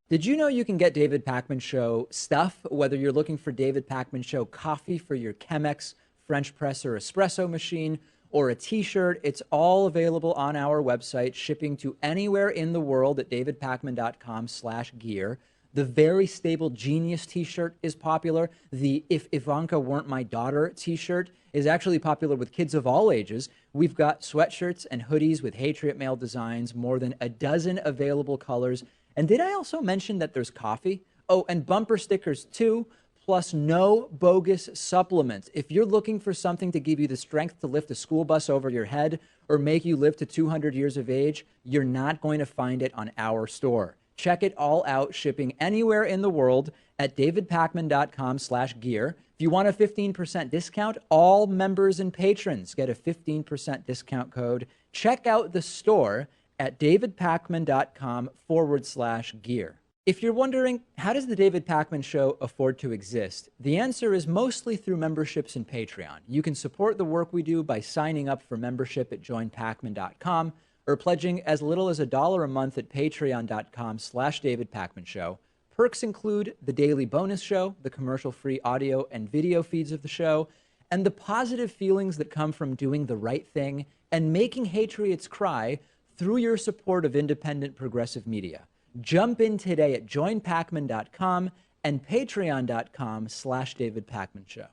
Did you know you can get David Pakman Show stuff, whether you're looking for David Pakman Show coffee for your Chemex, French press, or espresso machine, or a t-shirt? It's all available on our website, shipping to anywhere in the world at davidpakman.com/gear. The Very Stable Genius t-shirt is popular. The If Ivanka Weren't My Daughter t-shirt is actually popular with kids of all ages. We've got sweatshirts and hoodies with Hatriot Mail designs, more than a dozen available colors. And did I also mention that there's coffee? Oh, and bumper stickers too, plus no bogus supplements. If you're looking for something to give you the strength to lift a school bus over your head or make you live to 200 years of age, you're not going to find it on our store. Check it all out, shipping anywhere in the world at davidpakman.com/gear. If you want a 15% discount, all members and patrons get a 15% discount code. Check out the store at davidpakman.com/gear. If you're wondering, how does the David Pakman Show afford to exist? The answer is mostly through memberships and Patreon. You can support the work we do by signing up for membership at joinpakman.com or pledging as little as $1 a month at patreon.com/David Pakman Show. Perks include the daily bonus show, the commercial-free audio and video feeds of the show, and the positive feelings that come from doing the right thing and making Hatriots cry through your support of independent progressive media. Jump in today at joinpacman.com and patreon.com/David Pakman Show.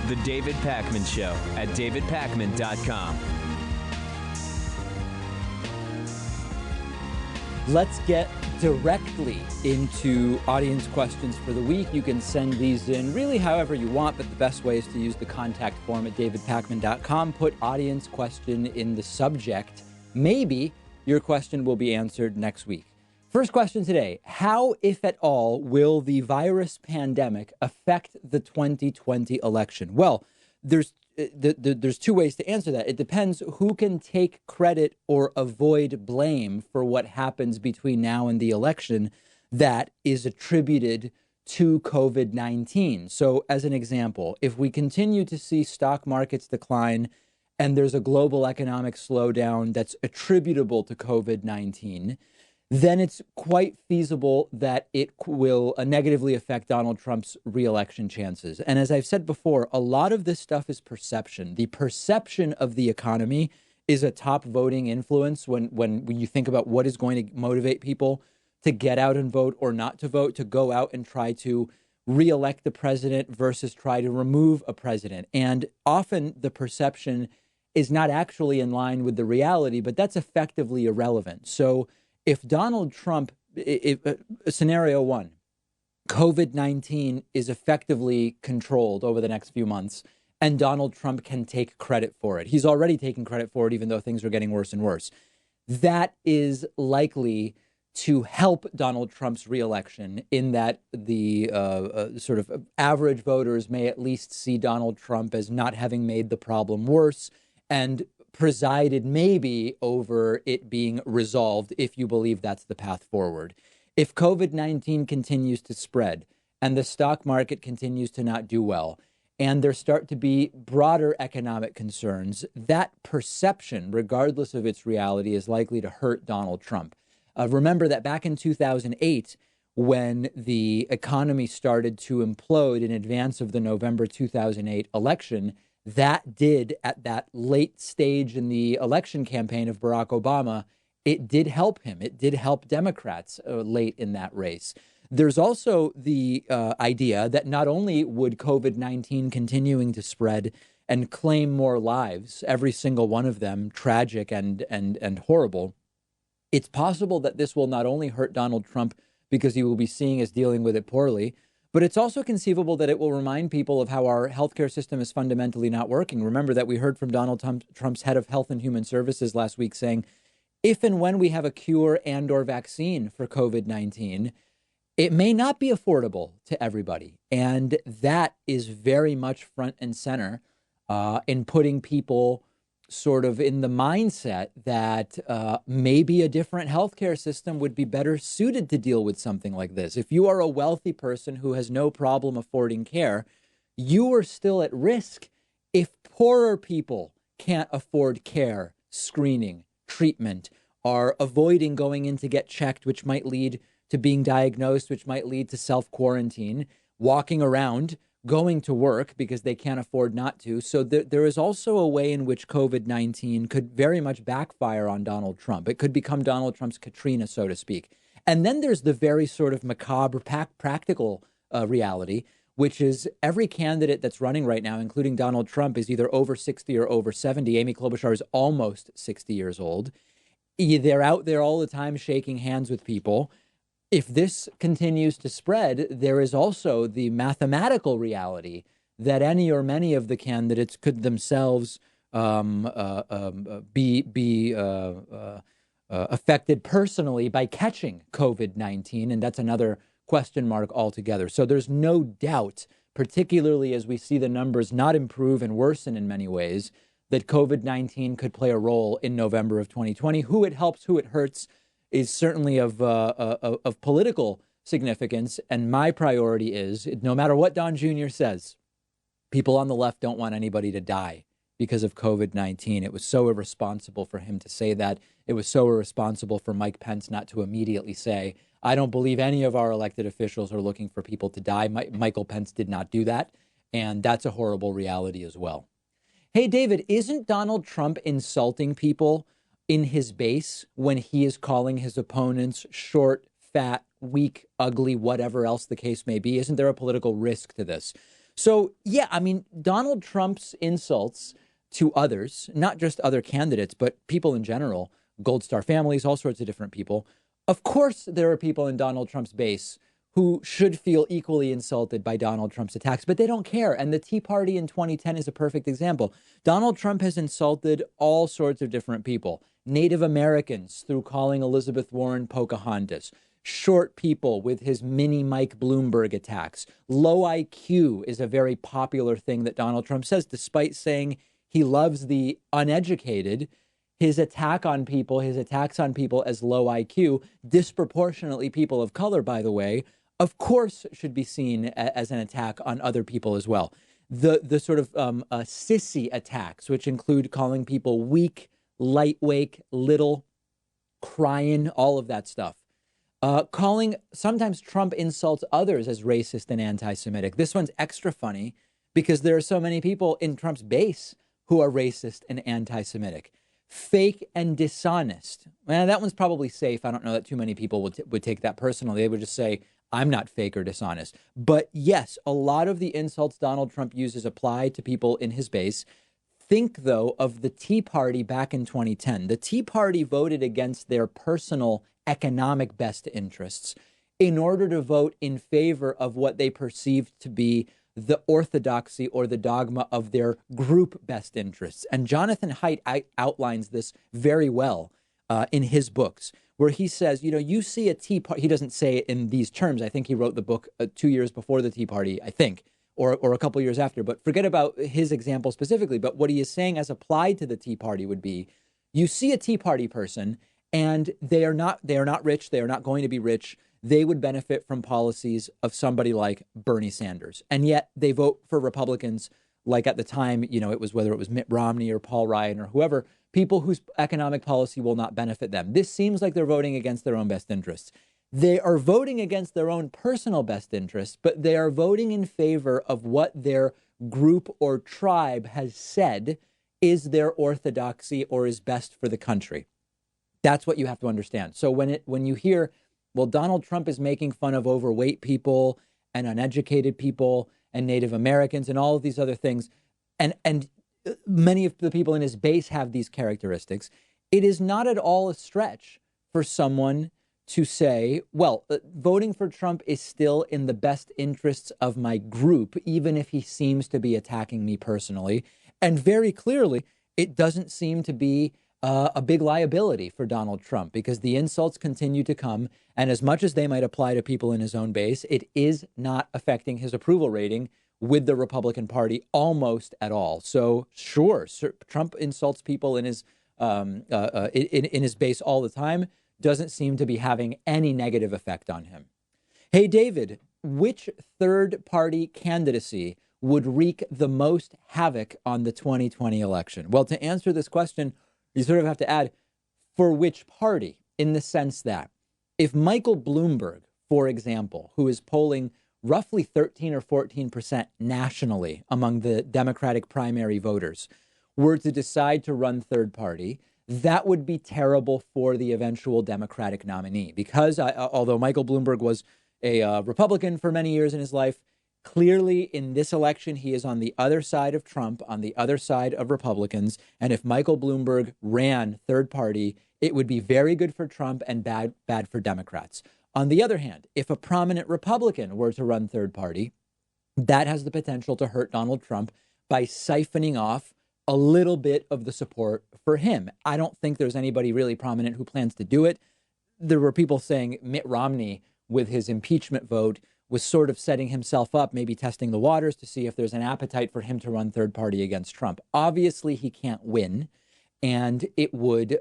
The David Pakman Show at davidpakman.com. Let's get directly into audience questions for the week. You can send these in really however you want, but the best way is to use the contact form at davidpakman.com. Put audience question in the subject. Maybe your question will be answered next week. First question today: how, if at all, will the virus pandemic affect the 2020 election? Well, there's two ways to answer that. It depends who can take credit or avoid blame for what happens between now and the election that is attributed to COVID-19. So as an example, if we continue to see stock markets decline and there's a global economic slowdown that's attributable to COVID-19, then it's quite feasible that it will negatively affect Donald Trump's reelection chances. And as I've said before, a lot of this stuff is perception. The perception of the economy is a top voting influence when you think about what is going to motivate people to get out and vote or not to vote, to go out and try to reelect the president versus try to remove a president. And often the perception is not actually in line with the reality, but that's effectively irrelevant. So if Donald Trump, scenario one, COVID-19 is effectively controlled over the next few months, and Donald Trump can take credit for it. He's already taking credit for it, even though things are getting worse and worse. That is likely to help Donald Trump's reelection in that the sort of average voters may at least see Donald Trump as not having made the problem worse and presided maybe over it being resolved, if you believe that's the path forward. If COVID-19 continues to spread and the stock market continues to not do well, and there start to be broader economic concerns, that perception, regardless of its reality, is likely to hurt Donald Trump. Remember that back in 2008, when the economy started to implode in advance of the November 2008 election, that did, at that late stage in the election campaign of Barack Obama, it did help him. It did help Democrats late in that race. There's also the idea that not only would COVID-19 continuing to spread and claim more lives, every single one of them tragic and horrible, it's possible that this will not only hurt Donald Trump because he will be seen as dealing with it poorly, but it's also conceivable that it will remind people of how our healthcare system is fundamentally not working. Remember that we heard from Donald Trump's head of Health and Human Services last week saying, if and when we have a cure and or vaccine for COVID-19, it may not be affordable to everybody. And that is very much front and center in putting people sort of in the mindset that maybe a different healthcare system would be better suited to deal with something like this. If you are a wealthy person who has no problem affording care, you are still at risk if poorer people can't afford care, screening, treatment, are avoiding going in to get checked, which might lead to being diagnosed, which might lead to self-quarantine, walking around, going to work because they can't afford not to. So there is also a way in which COVID-19 could very much backfire on Donald Trump. It could become Donald Trump's Katrina, so to speak. And then there's the very sort of macabre practical reality, which is every candidate that's running right now, including Donald Trump, is either over 60 or over 70. Amy Klobuchar is almost 60 years old. They're out there all the time shaking hands with people. If this continues to spread, there is also the mathematical reality that any or many of the candidates could themselves be affected personally by catching COVID-19. And that's another question mark altogether. So there's no doubt, particularly as we see the numbers not improve and worsen in many ways, that COVID-19 could play a role in November of 2020. Who it helps, who it hurts, is certainly of political significance. And my priority is, no matter what Don Jr. says, people on the left don't want anybody to die because of COVID-19. It was so irresponsible for him to say that. It was so irresponsible for Mike Pence not to immediately say, I don't believe any of our elected officials are looking for people to die. Michael Pence did not do that. And that's a horrible reality as well. Hey, David, isn't Donald Trump insulting people in his base when he is calling his opponents short, fat, weak, ugly, whatever else the case may be? Isn't there a political risk to this? So, yeah, I mean, Donald Trump's insults to others, not just other candidates, but people in general, Gold Star families, all sorts of different people. Of course, there are people in Donald Trump's base who should feel equally insulted by Donald Trump's attacks, but they don't care. And the Tea Party in 2010 is a perfect example. Donald Trump has insulted all sorts of different people. Native Americans through calling Elizabeth Warren Pocahontas. Short people with his mini Mike Bloomberg attacks. Low IQ is a very popular thing that Donald Trump says, despite saying he loves the uneducated. His attacks on people as low IQ, disproportionately people of color, by the way, of course, should be seen as an attack on other people as well. The sort of sissy attacks, which include calling people weak, lightweight, little, crying, all of that stuff. Sometimes Trump insults others as racist and anti-Semitic. This one's extra funny because there are so many people in Trump's base who are racist and anti-Semitic. Fake and dishonest. Well, that one's probably safe. I don't know that too many people would take that personally. They would just say, I'm not fake or dishonest. But yes, a lot of the insults Donald Trump uses apply to people in his base. Think, though, of the Tea Party back in 2010. The Tea Party voted against their personal economic best interests in order to vote in favor of what they perceived to be the orthodoxy or the dogma of their group best interests. And Jonathan Haidt outlines this very well in his books, where he says, you see a Tea Party. He doesn't say it in these terms. I think he wrote the book 2 years before the Tea Party, I think, or a couple years after. But forget about his example specifically. But what he is saying as applied to the Tea Party would be, you see a Tea Party person and they are not rich. They are not going to be rich. They would benefit from policies of somebody like Bernie Sanders. And yet they vote for Republicans like at the time, whether it was Mitt Romney or Paul Ryan or whoever, people whose economic policy will not benefit them. This seems like they're voting against their own best interests. They are voting against their own personal best interests, but they are voting in favor of what their group or tribe has said is their orthodoxy or is best for the country. That's what you have to understand. So when you hear, well, Donald Trump is making fun of overweight people and uneducated people and Native Americans and all of these other things, and many of the people in his base have these characteristics, it is not at all a stretch for someone to say, well, voting for Trump is still in the best interests of my group, even if he seems to be attacking me personally. And very clearly, it doesn't seem to be a big liability for Donald Trump because the insults continue to come. And as much as they might apply to people in his own base, it is not affecting his approval rating with the Republican Party almost at all. So sure, Trump insults people in his base all the time. Doesn't seem to be having any negative effect on him. Hey, David, which third party candidacy would wreak the most havoc on the 2020 election? Well, to answer this question, you sort of have to add for which party, in the sense that if Michael Bloomberg, for example, who is polling roughly 13 or 14% nationally among the Democratic primary voters, were to decide to run third party, that would be terrible for the eventual Democratic nominee. Because although Michael Bloomberg was a Republican for many years in his life, clearly in this election, he is on the other side of Trump, on the other side of Republicans. And if Michael Bloomberg ran third party, it would be very good for Trump and bad for Democrats. On the other hand, if a prominent Republican were to run third party, that has the potential to hurt Donald Trump by siphoning off a little bit of the support for him. I don't think there's anybody really prominent who plans to do it. There were people saying Mitt Romney, with his impeachment vote, was sort of setting himself up, maybe testing the waters to see if there's an appetite for him to run third party against Trump. Obviously, he can't win, and it would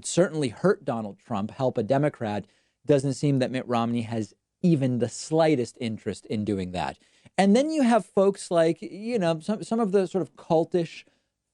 certainly hurt Donald Trump, help a Democrat. Doesn't seem that Mitt Romney has even the slightest interest in doing that. And then you have folks like, some of the sort of cultish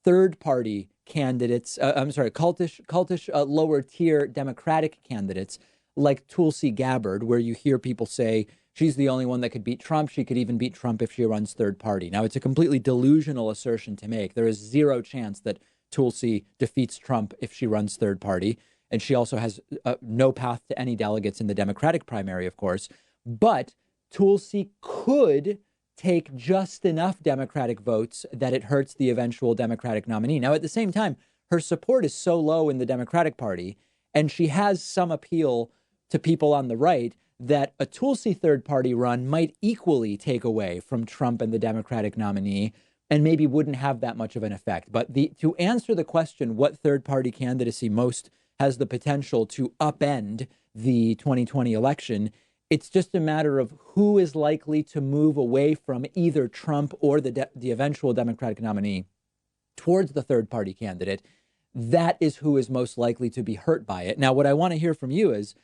third party candidates, cultish lower tier Democratic candidates like Tulsi Gabbard, where you hear people say she's the only one that could beat Trump. She could even beat Trump if she runs third party. Now, it's a completely delusional assertion to make. There is zero chance that Tulsi defeats Trump if she runs third party. And she also has no path to any delegates in the Democratic primary, of course. But Tulsi could take just enough Democratic votes that it hurts the eventual Democratic nominee. Now, at the same time, her support is so low in the Democratic Party, and she has some appeal to people on the right, that a Tulsi third party run might equally take away from Trump and the Democratic nominee and maybe wouldn't have that much of an effect. But to answer the question, what third party candidacy most has the potential to upend the 2020 election, it's just a matter of who is likely to move away from either Trump or the eventual Democratic nominee towards the third party candidate. That is who is most likely to be hurt by it. Now, what I want to hear from you is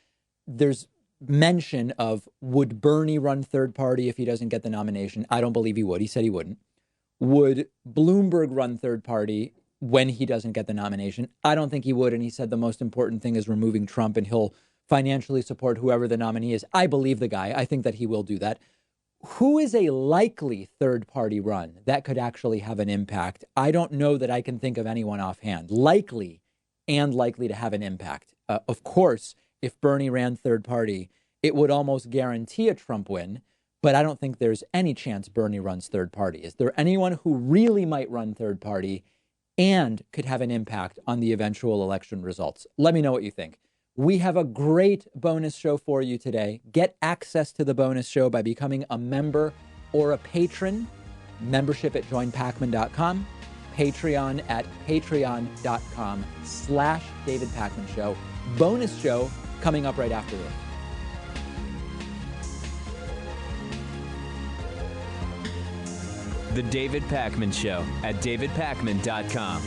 there's mention of, would Bernie run third party if he doesn't get the nomination? I don't believe he would. He said he wouldn't. Would Bloomberg run third party when he doesn't get the nomination? I don't think he would. And he said the most important thing is removing Trump, and he'll financially support whoever the nominee is. I believe the guy. I think that he will do that. Who is a likely third party run that could actually have an impact? I don't know that I can think of anyone offhand. Likely to have an impact. Of course, if Bernie ran third party, it would almost guarantee a Trump win. But I don't think there's any chance Bernie runs third party. Is there anyone who really might run third party and could have an impact on the eventual election results? Let me know what you think. We have a great bonus show for you today. Get access to the bonus show by becoming a member or a patron. Membership at joinpacman.com. Patreon at patreon.com/David Pakman Show. Bonus show coming up right after this. The David Pakman Show at davidpakman.com.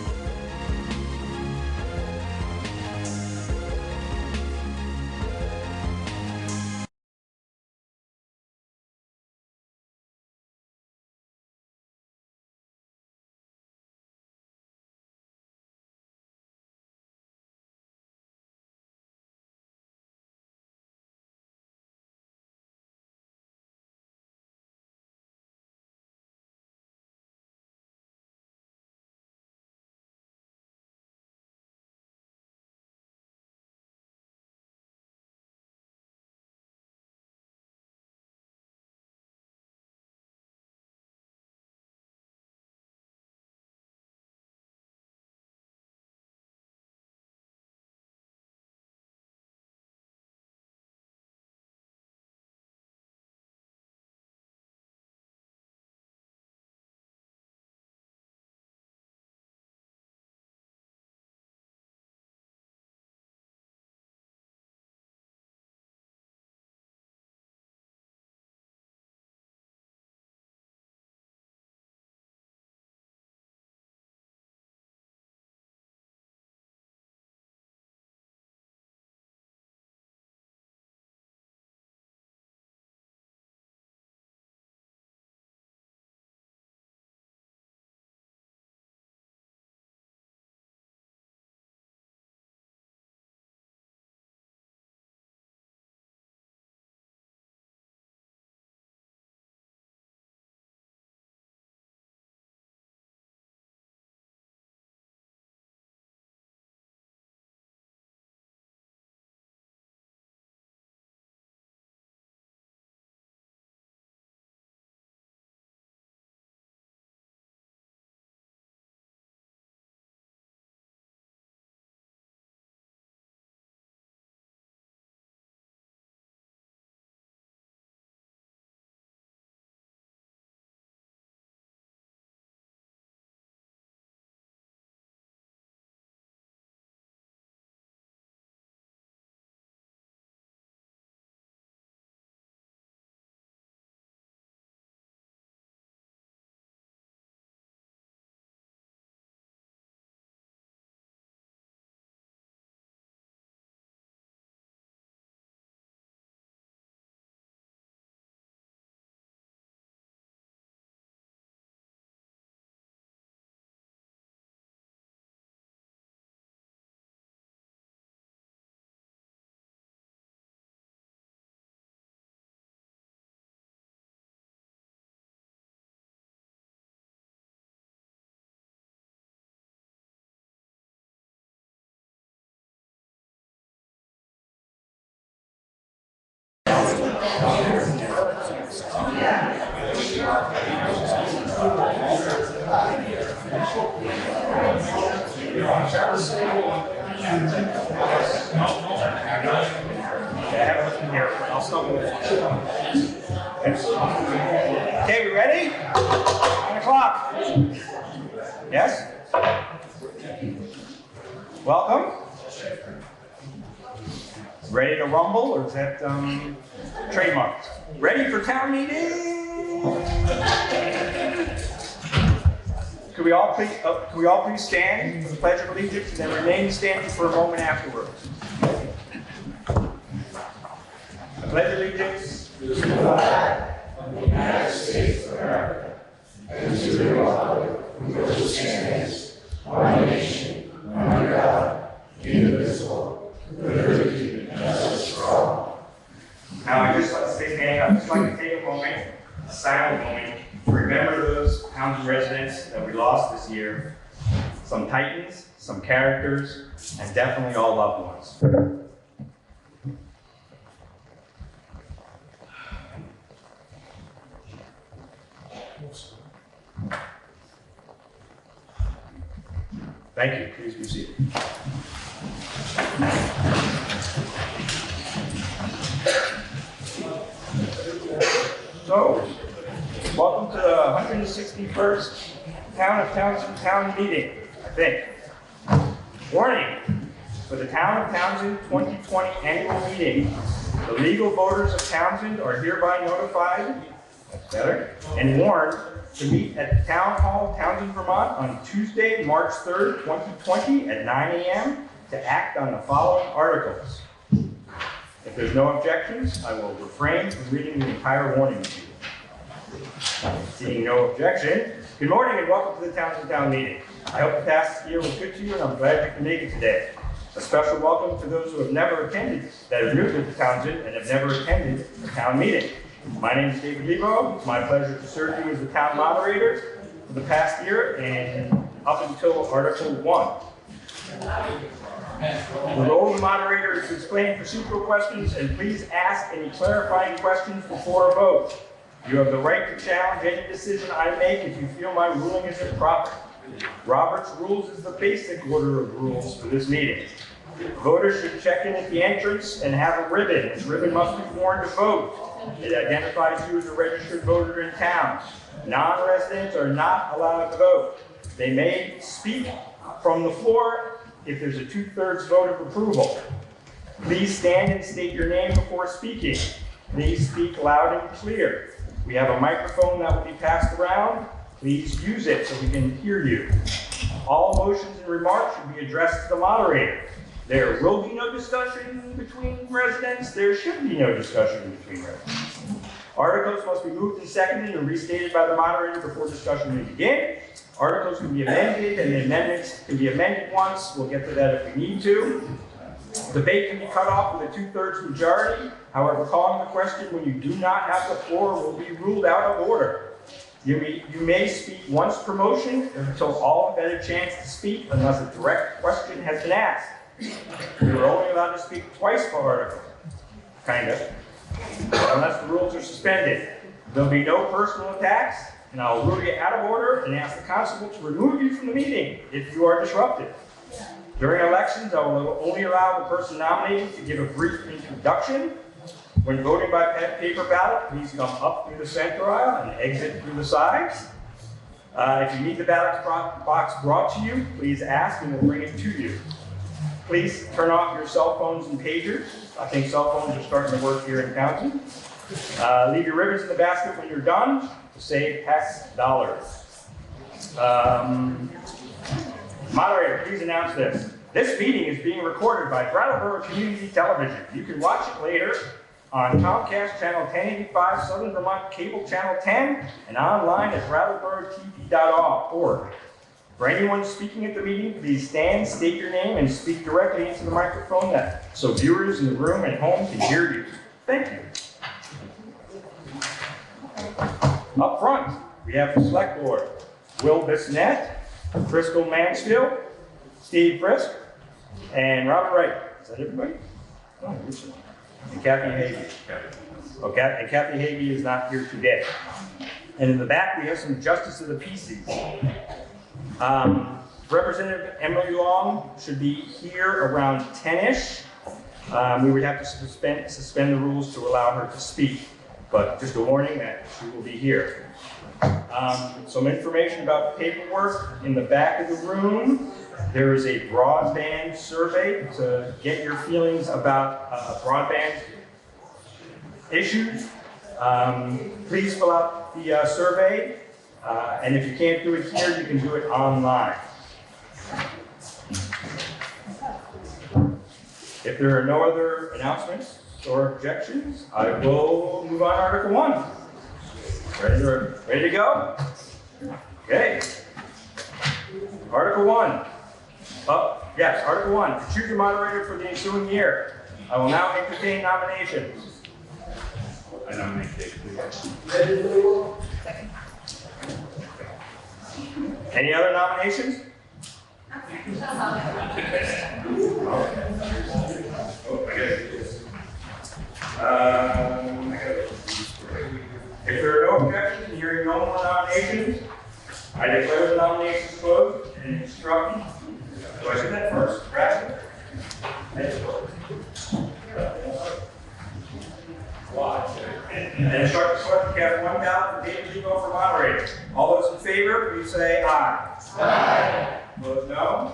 Okay, we ready? 9 o'clock. Yes? Welcome. Ready to rumble, or is that trademarked? Ready for town meeting? Could we all please stand for the Pledge of Allegiance and then remain standing for a moment afterwards? I pledge allegiance to the flag of the United States of America and to the republic for which it stands, one nation, under God, indivisible, with liberty and justice for all. Now, I just like to say, I'd just like to take a moment, a silent moment, to remember those Townsend residents that we lost this year. Some titans, some characters, and definitely all loved ones. Thank you. Please be seated. So, welcome to the 161st Town of Townsend Town Meeting, I think. Warning, for the Town of Townsend 2020 Annual Meeting, the legal voters of Townsend are hereby notified, that's better, and warned to meet at the Town Hall, Townsend, Vermont on Tuesday, March 3rd, 2020 at 9 a.m. to act on the following articles. If there's no objections, I will refrain from reading the entire warning to you. Seeing no objection, good morning and welcome to the Townsend Town Meeting. I hope the past year was good to you and I'm glad you can make it today. A special welcome to those who have never attended, that are new to Townsend and have never attended a town meeting. My name is David Lebo. It's my pleasure to serve you as the town moderator for the past year and up until Article 1. The role of the moderator is to explain procedural questions and please ask any clarifying questions before a vote. You have the right to challenge any decision I make if you feel my ruling is improper. Robert's Rules is the basic order of rules for this meeting. Voters should check in at the entrance and have a ribbon. This ribbon must be worn to vote. It identifies you as a registered voter in town. Non-residents are not allowed to vote. They may speak from the floor if there's a 2/3 vote of approval. Please stand and state your name before speaking. Please speak loud and clear. We have a microphone that will be passed around. Please use it so we can hear you. All motions and remarks should be addressed to the moderator. There will be no discussion between residents. There should be no discussion between residents. Articles must be moved and seconded and restated by the moderator before discussion may begin. Articles can be amended and the amendments can be amended once. We'll get to that if we need to. Debate can be cut off with a 2/3 majority. However, calling the question when you do not have the floor will be ruled out of order. You may speak once per motion until all have had a chance to speak unless a direct question has been asked. You are only allowed to speak twice per article, kind of, unless the rules are suspended. There'll be no personal attacks, and I'll rule you out of order and ask the constable to remove you from the meeting if you are disruptive. During elections, I will only allow the person nominated to give a brief introduction. When voting by paper ballot, please come up through the center aisle and exit through the sides. If you need the ballot box brought to you, please ask and we'll bring it to you. Please turn off your cell phones and pagers. I think cell phones are starting to work here in Townsend. Leave your ribbons in the basket when you're done to save tax dollars. Moderator, please announce this. This meeting is being recorded by Brattleboro Community Television. You can watch it later on Comcast Channel 1085, Southern Vermont Cable Channel 10, and online at brattleboro.tv.org. For anyone speaking at the meeting, please stand, state your name, and speak directly into the microphone so viewers in the room and home can hear you. Thank you. Up front, we have the Select Board. Will Bissonnette, Frisco Mansfield, Steve Frisk, and Robert Wright. Is that everybody? Oh, and Kathy Hague. Okay, and Kathy Hagee is not here today. And in the back, we have some justice of the peace. Representative Emily Long should be here around 10-ish. We would have to suspend the rules to allow her to speak, but just a warning that she will be here. Some information about paperwork in the back of the room. There is a broadband survey to get your feelings about broadband issues. Please fill out the survey, and if you can't do it here, you can do it online. If there are no other announcements or objections, I will move on to Article 1. Ready to go? Okay. Article 1. Yes, Article 1. To choose a moderator for the ensuing year. I will now entertain nominations. I nominate Dave. Second. Any other nominations? If there are no objections and hearing no more nominations, I declare the nominations closed and instruct. Do I say that first? Bratt? And instruct the clerk to cast one ballot for David Lugo for moderator. All those in favor, please say aye. Aye. Opposed, no?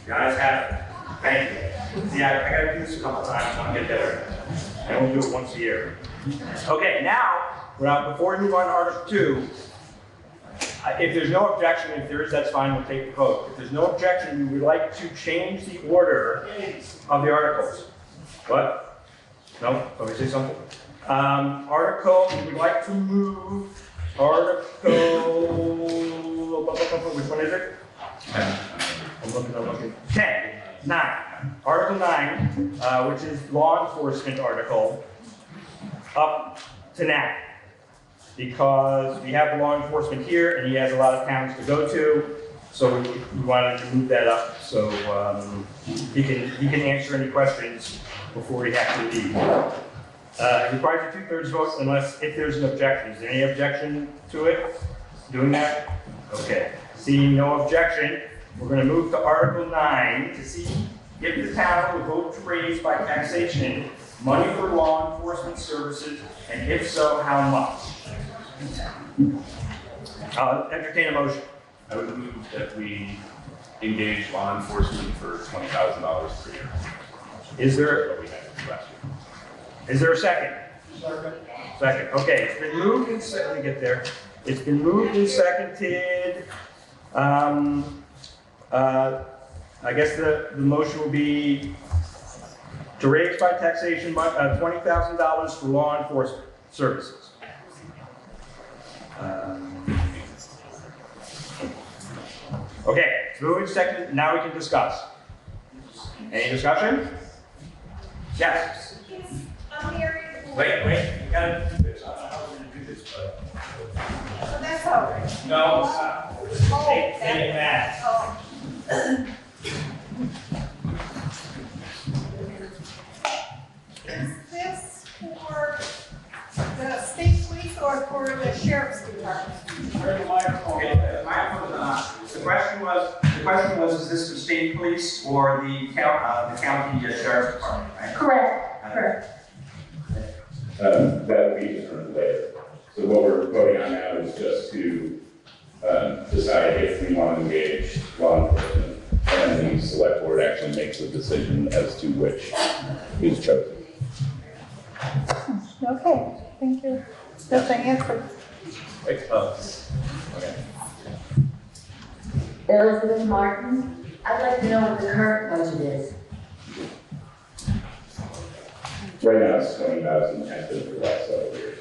The ayes have it. Thank you. See, I got to do this a couple times when I get better. I only do it once a year. Okay, now, before we move on to Article 2, if there's no objection, if there is, that's fine, we'll take the vote. If there's no objection, we would like to change the order of the articles. What? No? Let me say something. We would like to move Article, which one is it? I'm looking. 9. Article 9, which is law enforcement article, up to now. Because we have the law enforcement here and he has a lot of towns to go to, so we wanted to move that up so he can answer any questions before he has to leave. It requires a 2/3 vote if there's an objection. Is there any objection to it? Doing that? Okay. Seeing no objection, we're going to move to Article 9 to see if the town will vote to raise by taxation money for law enforcement services, and if so, how much? I'll entertain a motion. I would move that we engage law enforcement for $20,000 per year. Is there what we had last year. Is there a second? Second. Okay, it's been moved and seconded. Let me get there. It's been moved and seconded. I guess the motion will be to raise by taxation $20,000 for law enforcement services. Okay, it's moved and seconded. Now we can discuss. Any discussion? Yes. Wait, you gotta do this. I don't know how we're gonna do this, but. That's all right. No, it's not. Take it back. Is this for the state police or for the sheriff's department? The question was, is this the state police or the county sheriff's department, right? Correct. That will be determined later. So what we're voting on now is just to decide if we want to engage law enforcement, and the select board actually makes a decision as to which is chosen. Okay, thank you. That's the answer. Okay. Elizabeth Martin, I'd like to know what the current budget is. Right now it's 20,000, has been for the last several years.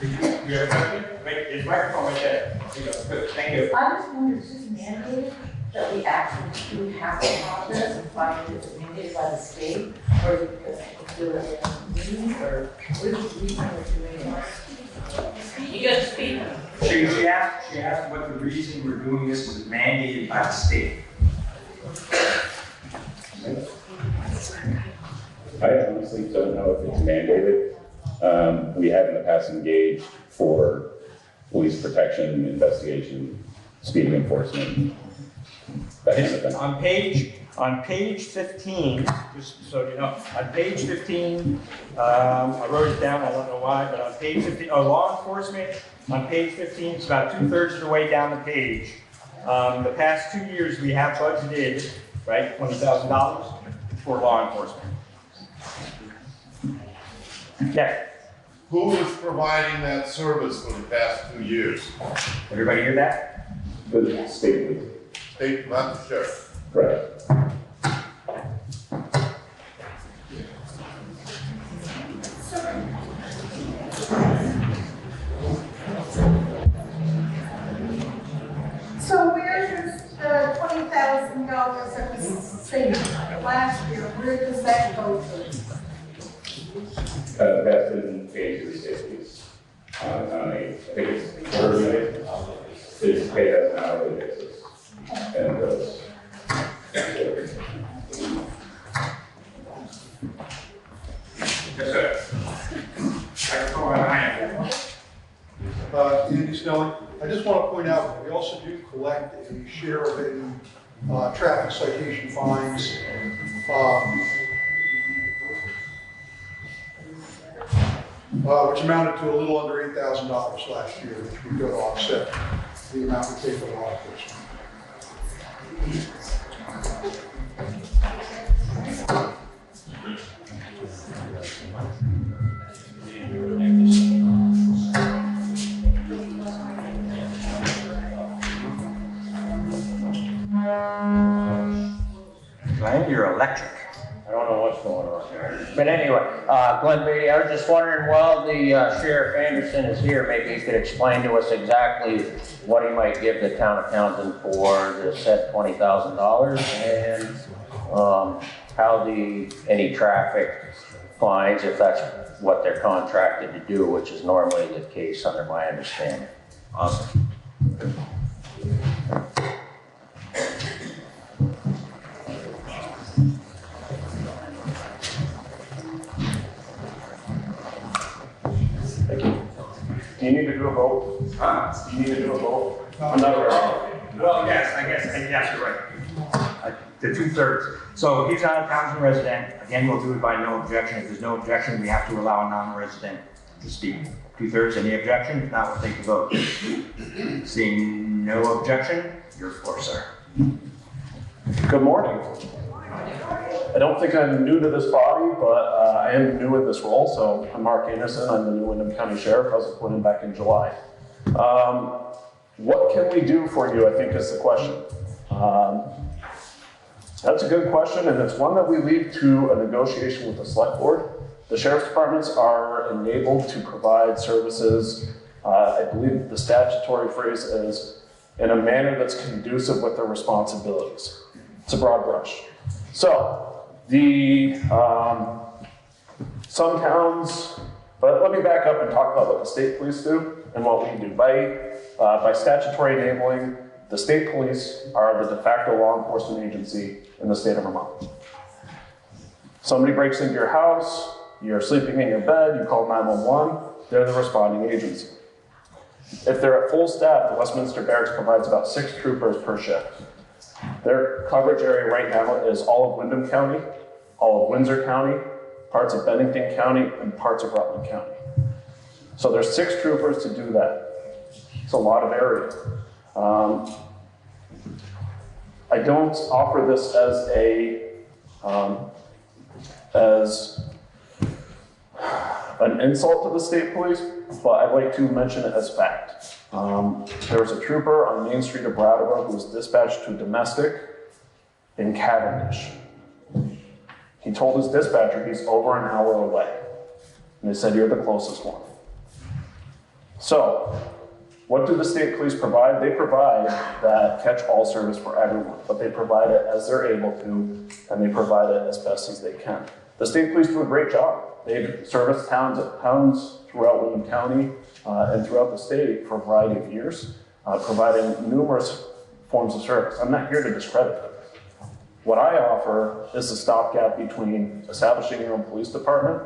You have a question? Wait, it's microphone right there. Good, thank you. I just wondered, is this mandated that we actually do have to process and find it mandated by the state, or is it because we do it in meetings, or what is the reason we're doing it? You got to speak. She asked what the reason we're doing this is mandated by the state. I honestly don't know if it's mandated. We have in the past engaged for police protection, investigation, speeding enforcement, that kind of thing. On page 15, just so you know, on page 15, I wrote it down, I don't know why, but on page 15, law enforcement, on page 15, it's about 2/3 of the way down the page. The past 2 years, we have budgeted, right, $20,000 for law enforcement. Yeah. Who is providing that service for the past 2 years? Everybody hear that? The state police. State, not the sheriff. Right. So where does the $20,000 that was saved last year, where does that go to? That's been paid to the state police. I think it's quarterly. It's paid as an hourly basis. And those. Andy Snelling. I just want to point out that we also do collect a share of any traffic citation fines. Which amounted to a little under $8,000 last year, which we go to offset the amount we pay for law enforcement. Glenn, you're electric. I don't know what's going on here. But anyway, Glenn Beatty, I was just wondering, while the Sheriff Anderson is here, maybe he could explain to us exactly what he might give the town accountant for the said $20,000 and how any traffic fines, if that's what they're contracted to do, which is normally the case under my understanding. Awesome. Do you need to do a vote? Do you need to do a vote? Another. Well, yes, I guess, yes, you're right. The 2/3. So he's not a township resident. Again, we'll do it by no objection. If there's no objection, we have to allow a non-resident to speak. 2/3, any objection? If not, we'll take the vote. Seeing no objection, your floor, sir. Good morning. I don't think I'm new to this body, but I am new in this role. So I'm Mark Anderson. I'm the new Windham County Sheriff. I was appointed back in July. What can we do for you, I think is the question. That's a good question, and it's one that we leave to a negotiation with the select board. The sheriff's departments are enabled to provide services, I believe the statutory phrase is, in a manner that's conducive with their responsibilities. It's a broad brush. So, some towns, but let me back up and talk about what the state police do and what we do. By statutory enabling, the state police are the de facto law enforcement agency in the state of Vermont. Somebody breaks into your house, you're sleeping in your bed, you call 911, they're the responding agency. If they're at full staff, the Westminster Barracks provides about 6 troopers per shift. Their coverage area right now is all of Windham County, all of Windsor County, parts of Bennington County, and parts of Rutland County. So there's 6 troopers to do that. It's a lot of area. I don't offer this as an insult to the state police, but I'd like to mention it as fact. There was a trooper on Main Street of Brattleboro who was dispatched to a domestic in Cavendish. He told his dispatcher he's over an hour away. And they said, you're the closest one. So, what do the state police provide? They provide that catch-all service for everyone, but they provide it as they're able to, and they provide it as best as they can. The state police do a great job. They've serviced towns throughout Windham County and throughout the state for a variety of years, providing numerous forms of service. I'm not here to discredit them. What I offer is a stopgap between establishing your own police department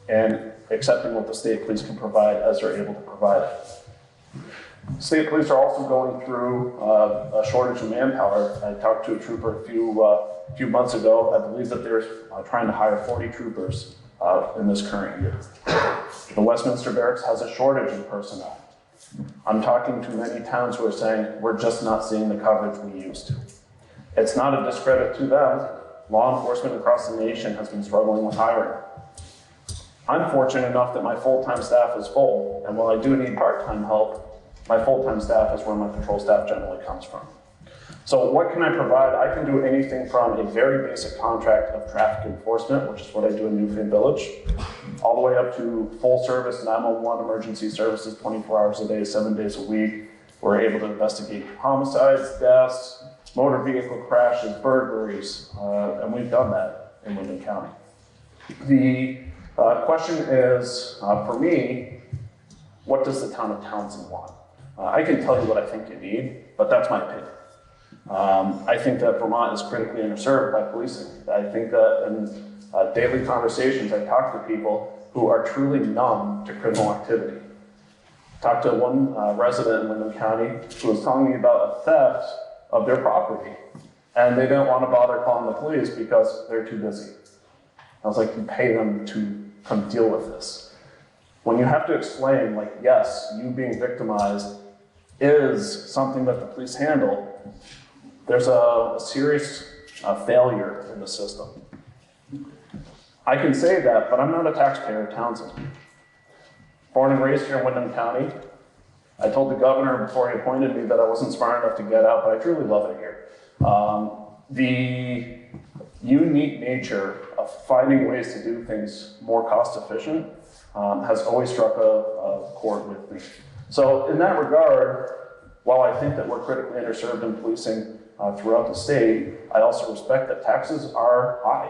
and accepting what the state police can provide as they're able to provide it. State police are also going through a shortage of manpower. I talked to a trooper a few months ago. I believe that they're trying to hire 40 troopers in this current year. The Westminster Barracks has a shortage of personnel. I'm talking to many towns who are saying, we're just not seeing the coverage we used to. It's not a discredit to them. Law enforcement across the nation has been struggling with hiring. I'm fortunate enough that my full-time staff is full, and while I do need part-time help, my full-time staff is where my patrol staff generally comes from. So what can I provide? I can do anything from a very basic contract of traffic enforcement, which is what I do in Newfane Village, all the way up to full service 911 emergency services 24 hours a day, 7 days a week. We're able to investigate homicides, deaths, motor vehicle crashes, burglaries, and we've done that in Wyndham County. The question is, for me, what does the town of Townsend want? I can tell you what I think you need, but that's my opinion. I think that Vermont is critically underserved by policing. I think that in daily conversations, I talk to people who are truly numb to criminal activity. Talked to one resident in Wyndham County who was telling me about a theft of their property, and they didn't want to bother calling the police because they're too busy. I was like, you pay them to come deal with this. When you have to explain, like, yes, you being victimized is something that the police handle, there's a serious failure in the system. I can say that, but I'm not a taxpayer of Townsend. Born and raised here in Wyndham County. I told the governor before he appointed me that I wasn't smart enough to get out, but I truly love it here. The unique nature of finding ways to do things more cost efficient has always struck a chord with me. So in that regard, while I think that we're critically underserved in policing throughout the state, I also respect that taxes are high.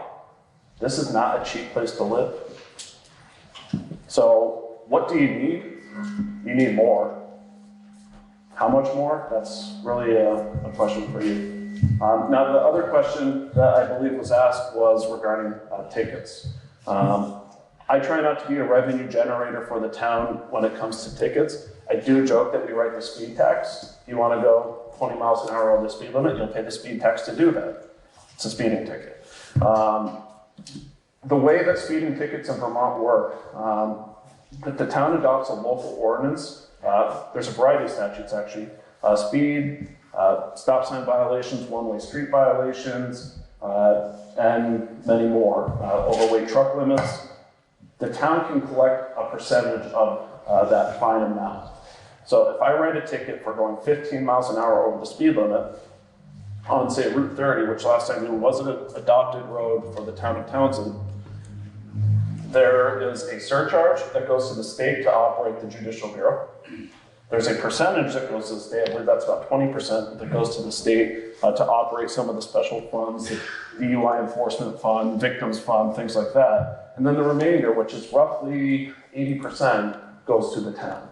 This is not a cheap place to live. So what do you need? You need more. How much more? That's really a question for you. Now, the other question that I believe was asked was regarding tickets. I try not to be a revenue generator for the town when it comes to tickets. I do joke that we write the speed tax. If you want to go 20 miles an hour over the speed limit, you'll pay the speed tax to do that. It's a speeding ticket. The way that speeding tickets in Vermont work, if the town adopts a local ordinance, there's a variety of statutes actually, speed, stop sign violations, one-way street violations, and many more, overweight truck limits. The town can collect a percentage of that fine amount. So if I write a ticket for going 15 miles an hour over the speed limit on, say, Route 30, which last I knew was an adopted road for the town of Townsend, there is a surcharge that goes to the state to operate the Judicial Bureau. There's a percentage that goes to the state, I believe that's about 20% that goes to the state to operate some of the special funds, the DUI Enforcement Fund, Victims Fund, things like that. And then the remainder, which is roughly 80%, goes to the town.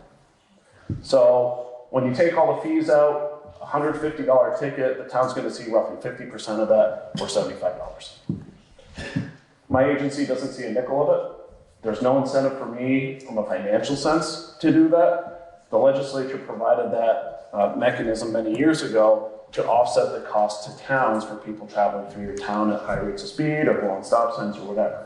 So when you take all the fees out, $150 ticket, the town's gonna see roughly 50% of that, or $75. My agency doesn't see a nickel of it. There's no incentive for me from a financial sense to do that. The legislature provided that mechanism many years ago to offset the cost to towns for people traveling through your town at high rates of speed or blowing stop signs or whatever.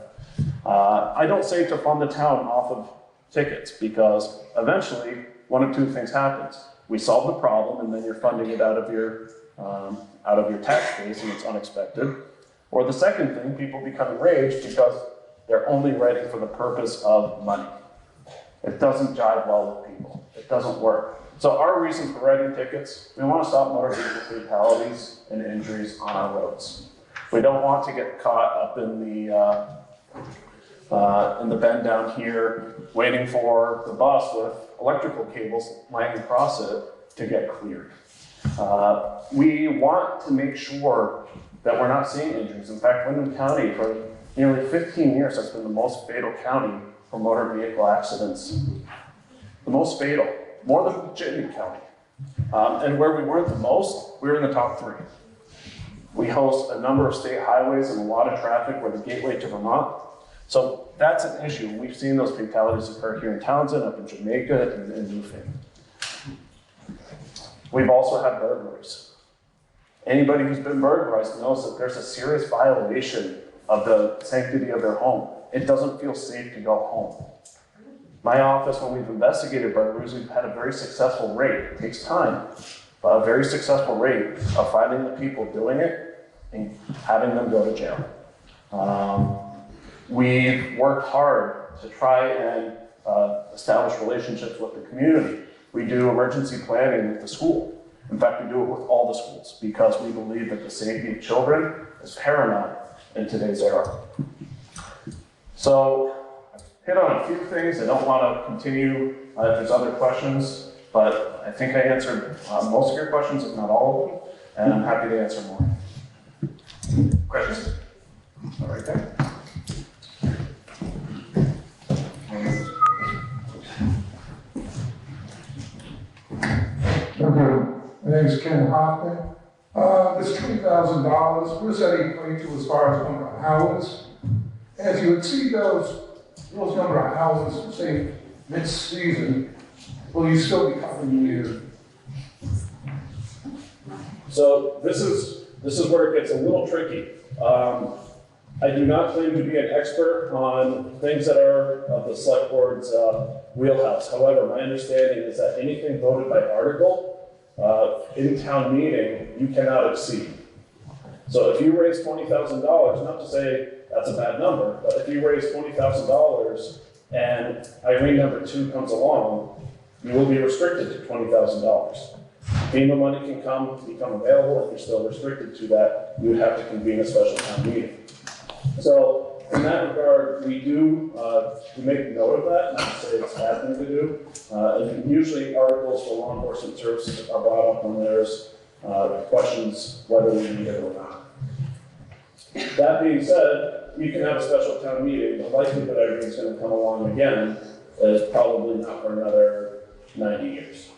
I don't say to fund the town off of tickets because eventually one of two things happens. We solve the problem and then you're funding it out of your tax base and it's unexpected. Or the second thing, people become enraged because they're only writing for the purpose of money. It doesn't jive well with people. It doesn't work. So our reason for writing tickets, we want to stop motor vehicle fatalities and injuries on our roads. We don't want to get caught up in the bend down here, waiting for the bus with electrical cables lying across it to get cleared. We want to make sure that we're not seeing injuries. In fact, Wyndham County for nearly 15 years has been the most fatal county for motor vehicle accidents. The most fatal, more than Virginia County. And where we weren't the most, we were in the top 3. We host a number of state highways and a lot of traffic. We're the gateway to Vermont. So that's an issue. We've seen those fatalities occur here in Townsend, up in Jamaica, and in Newfoundland. We've also had burglaries. Anybody who's been burglarized knows that there's a serious violation of the sanctity of their home. It doesn't feel safe to go home. My office, when we've investigated burglaries, we've had a very successful rate. It takes time, but a very successful rate of finding the people doing it and having them go to jail. We've worked hard to try and establish relationships with the community. We do emergency planning with the school. In fact, we do it with all the schools because we believe that the safety of children is paramount in today's era. So, I've hit on a few things. I don't want to continue if there's other questions, but I think I answered most of your questions, if not all of them, and I'm happy to answer more. Questions? All right there. My name is Ken Hoffman. This $20,000, what does that equate to as far as number of hours? And if you exceed those number of hours, say mid-season, will you still be covering the year? So this is where it gets a little tricky. I do not claim to be an expert on things that are of the select board's wheelhouse. However, my understanding is that anything voted by article in town meeting, you cannot exceed. So if you raise $20,000, not to say that's a bad number, but if you raise $20,000 and Irene number 2 comes along, you will be restricted to $20,000. FEMA money can become available. If you're still restricted to that, you would have to convene a special town meeting. So in that regard, we do make note of that, not to say it's a bad thing to do. And usually articles for law enforcement services are brought up when there's questions whether we need it or not. That being said, you can have a special town meeting. The likelihood everything's going to come along again is probably not for another 90 years.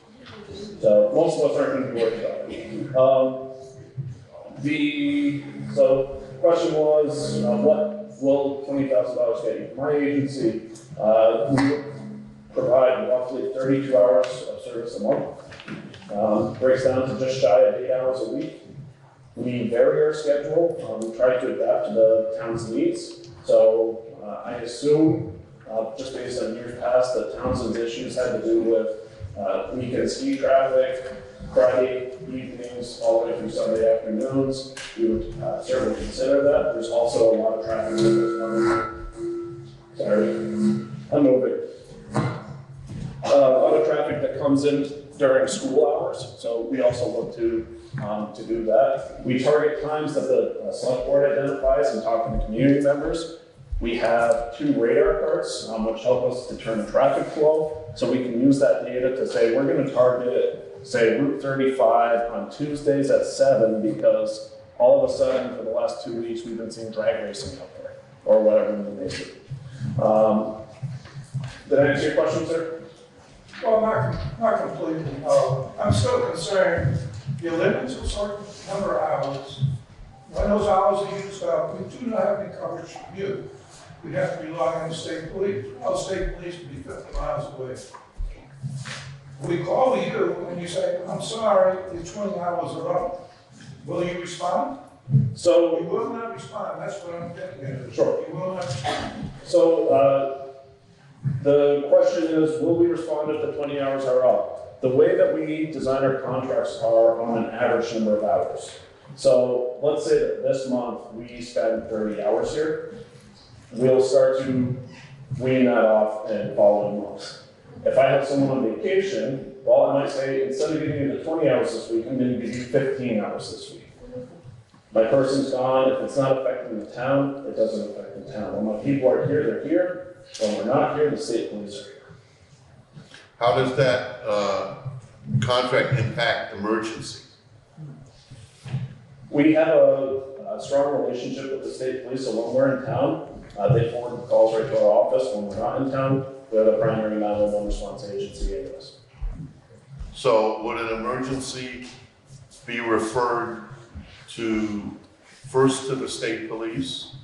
So most of us aren't going to be worried about it. So the question was, what will $20,000 get you? My agency, we provide roughly 32 hours of service a month. Breaks down to just shy of 8 hours a week. We vary our schedule. We try to adapt to the town's needs. So I assume, just based on years past, that Townsend's issues had to do with weekend ski traffic, Friday evenings, all the way through Sunday afternoons. We would certainly consider that. There's also a lot of traffic. Sorry, I'm moving. A lot of traffic that comes in during school hours, so we also look to do that. We target times that the select board identifies and talk to the community members. We have 2 radar carts, which help us determine traffic flow, so we can use that data to say we're going to target, say, Route 35 on Tuesdays at 7 because all of a sudden for the last 2 weeks we've been seeing drag racing out there, or whatever it may be. Did I answer your question, sir? Well, not completely. I'm still concerned. You're limited to a certain number of hours. When those hours are used up, we do not have any coverage from you. We have to rely on the state police. Our state police can be 50 miles away. We call you and you say, I'm sorry, your 20 hours are up. Will you respond? So you will not respond. That's what I'm getting at. Sure. You will not respond. So the question is, will we respond if the 20 hours are up? The way that we design our contracts are on an average number of hours. So let's say that this month we spend 30 hours here. We'll start to wean that off in following months. If I have someone on vacation, well, I might say, instead of giving you the 20 hours this week, I'm going to give you 15 hours this week. My person's gone. If it's not affecting the town, it doesn't affect the town. When my people are here, they're here. When we're not here, the state police are here. How does that contract impact emergency? We have a strong relationship with the state police, so when we're in town, they forward the calls right to our office. When we're not in town, we're the primary 911 response agency in this. So would an emergency be referred to first to the state police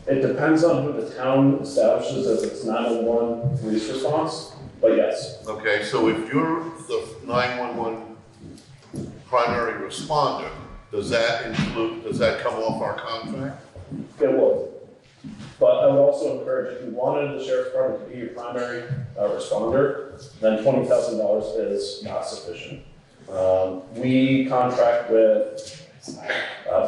It depends on who the town establishes as its 911 police response, but yes. Okay, so if you're the 911 primary responder, does that come off our contract? It will. But I would also encourage, if you wanted the sheriff's department to be your primary responder, then $20,000 is not sufficient. We contract with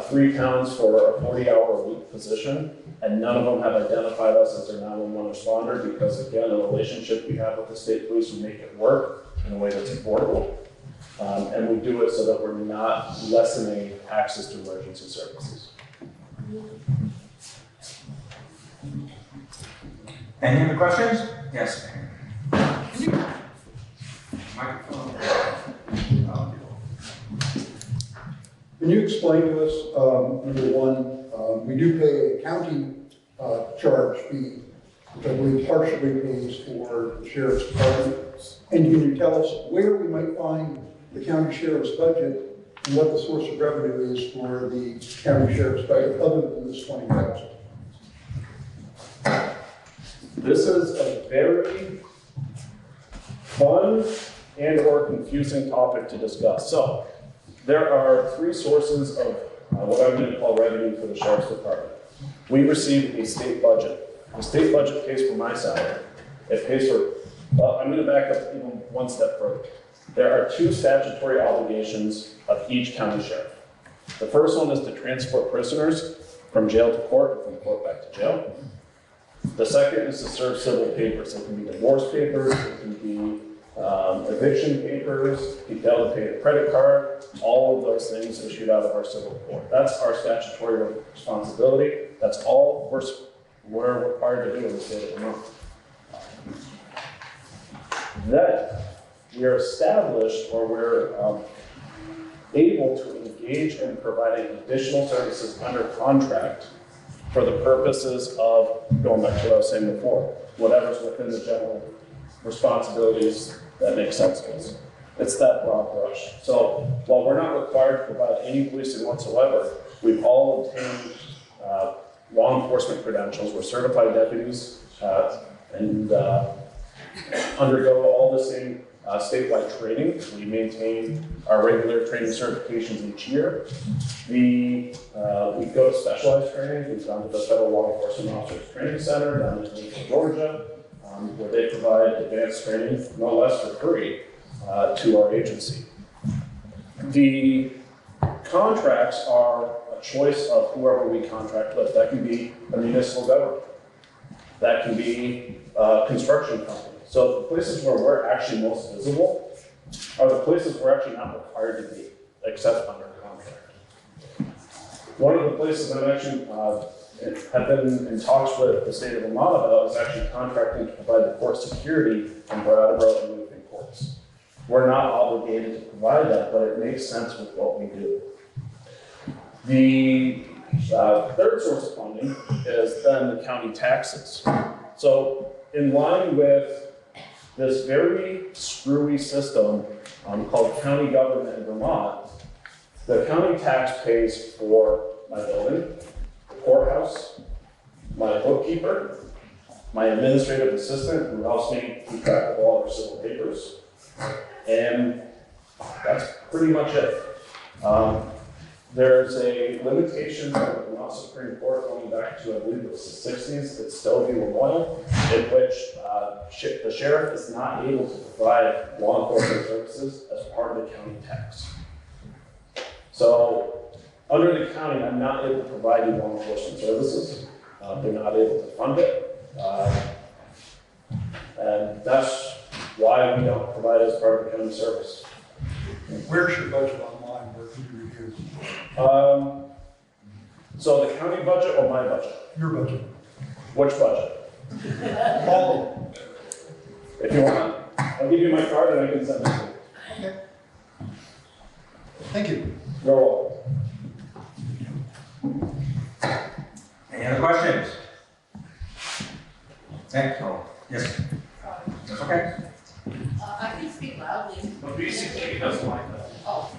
3 towns for a 40-hour-a-week position, and none of them have identified us as their 911 responder because, again, the relationship we have with the state police will make it work in a way that's affordable. And we do it so that we're not lessening access to emergency services. Any other questions? Yes. Microphone. Can you explain to us, number one, we do pay a county charge fee, which I believe partially pays for the sheriff's department. And can you tell us where we might find the county sheriff's budget and what the source of revenue is for the county sheriff's budget other than this $20,000? This is a very fun and or confusing topic to discuss. So there are 3 sources of what I'm going to call revenue for the sheriff's department. We receive a state budget. The state budget pays for my salary. It pays for, well, I'm going to back up even one step further. There are 2 statutory obligations of each county sheriff. The first one is to transport prisoners from jail to court, or from court back to jail. The second is to serve civil papers. It can be divorce papers, it can be eviction papers, detail to pay a credit card, all of those things issued out of our civil court. That's our statutory responsibility. That's all we're required to do in the state of Vermont. Then we are established, or we're able to engage in providing additional services under contract for the purposes of, going back to what I was saying before, whatever's within the general responsibilities that make sense to us. It's that broad brush. So while we're not required to provide any policing whatsoever, we've all obtained law enforcement credentials. We're certified deputies and undergo all the same statewide training. We maintain our regular training certifications each year. We go to specialized training. We've gone to the Federal Law Enforcement Officers Training Center down in Atlanta, Georgia, where they provide advanced training, no less for free, to our agency. The contracts are a choice of whoever we contract with. That can be a municipal government. That can be a construction company. So the places where we're actually most visible are the places we're actually not required to be, except under contract. One of the places I'm actually have been in talks with the state of Vermont about is actually contracting to provide the court security in Brattleboro and moving courts. We're not obligated to provide that, but it makes sense with what we do. The third source of funding is then the county taxes. So in line with this very screwy system called county government in Vermont, the county tax pays for my building, the courthouse, my bookkeeper, my administrative assistant who helps me keep track of all our civil papers, and that's pretty much it. There's a limitation from the Vermont Supreme Court going back to, I believe it was the 60s, it's Stoughville Memorial, in which the sheriff is not able to provide law enforcement services as part of the county tax. So, under the county, I'm not able to provide you law enforcement services. They're not able to fund it. And that's why we don't provide it as part of the county service. Where's your budget online? Where can you review? So the county budget or my budget? Your budget. Which budget? All of them. If you want, I'll give you my card and I can send it to you. Okay. Thank you. You're welcome. Any other questions? Thank you. Yes. That's okay. I can speak loudly. But basically, doesn't like that. Oh.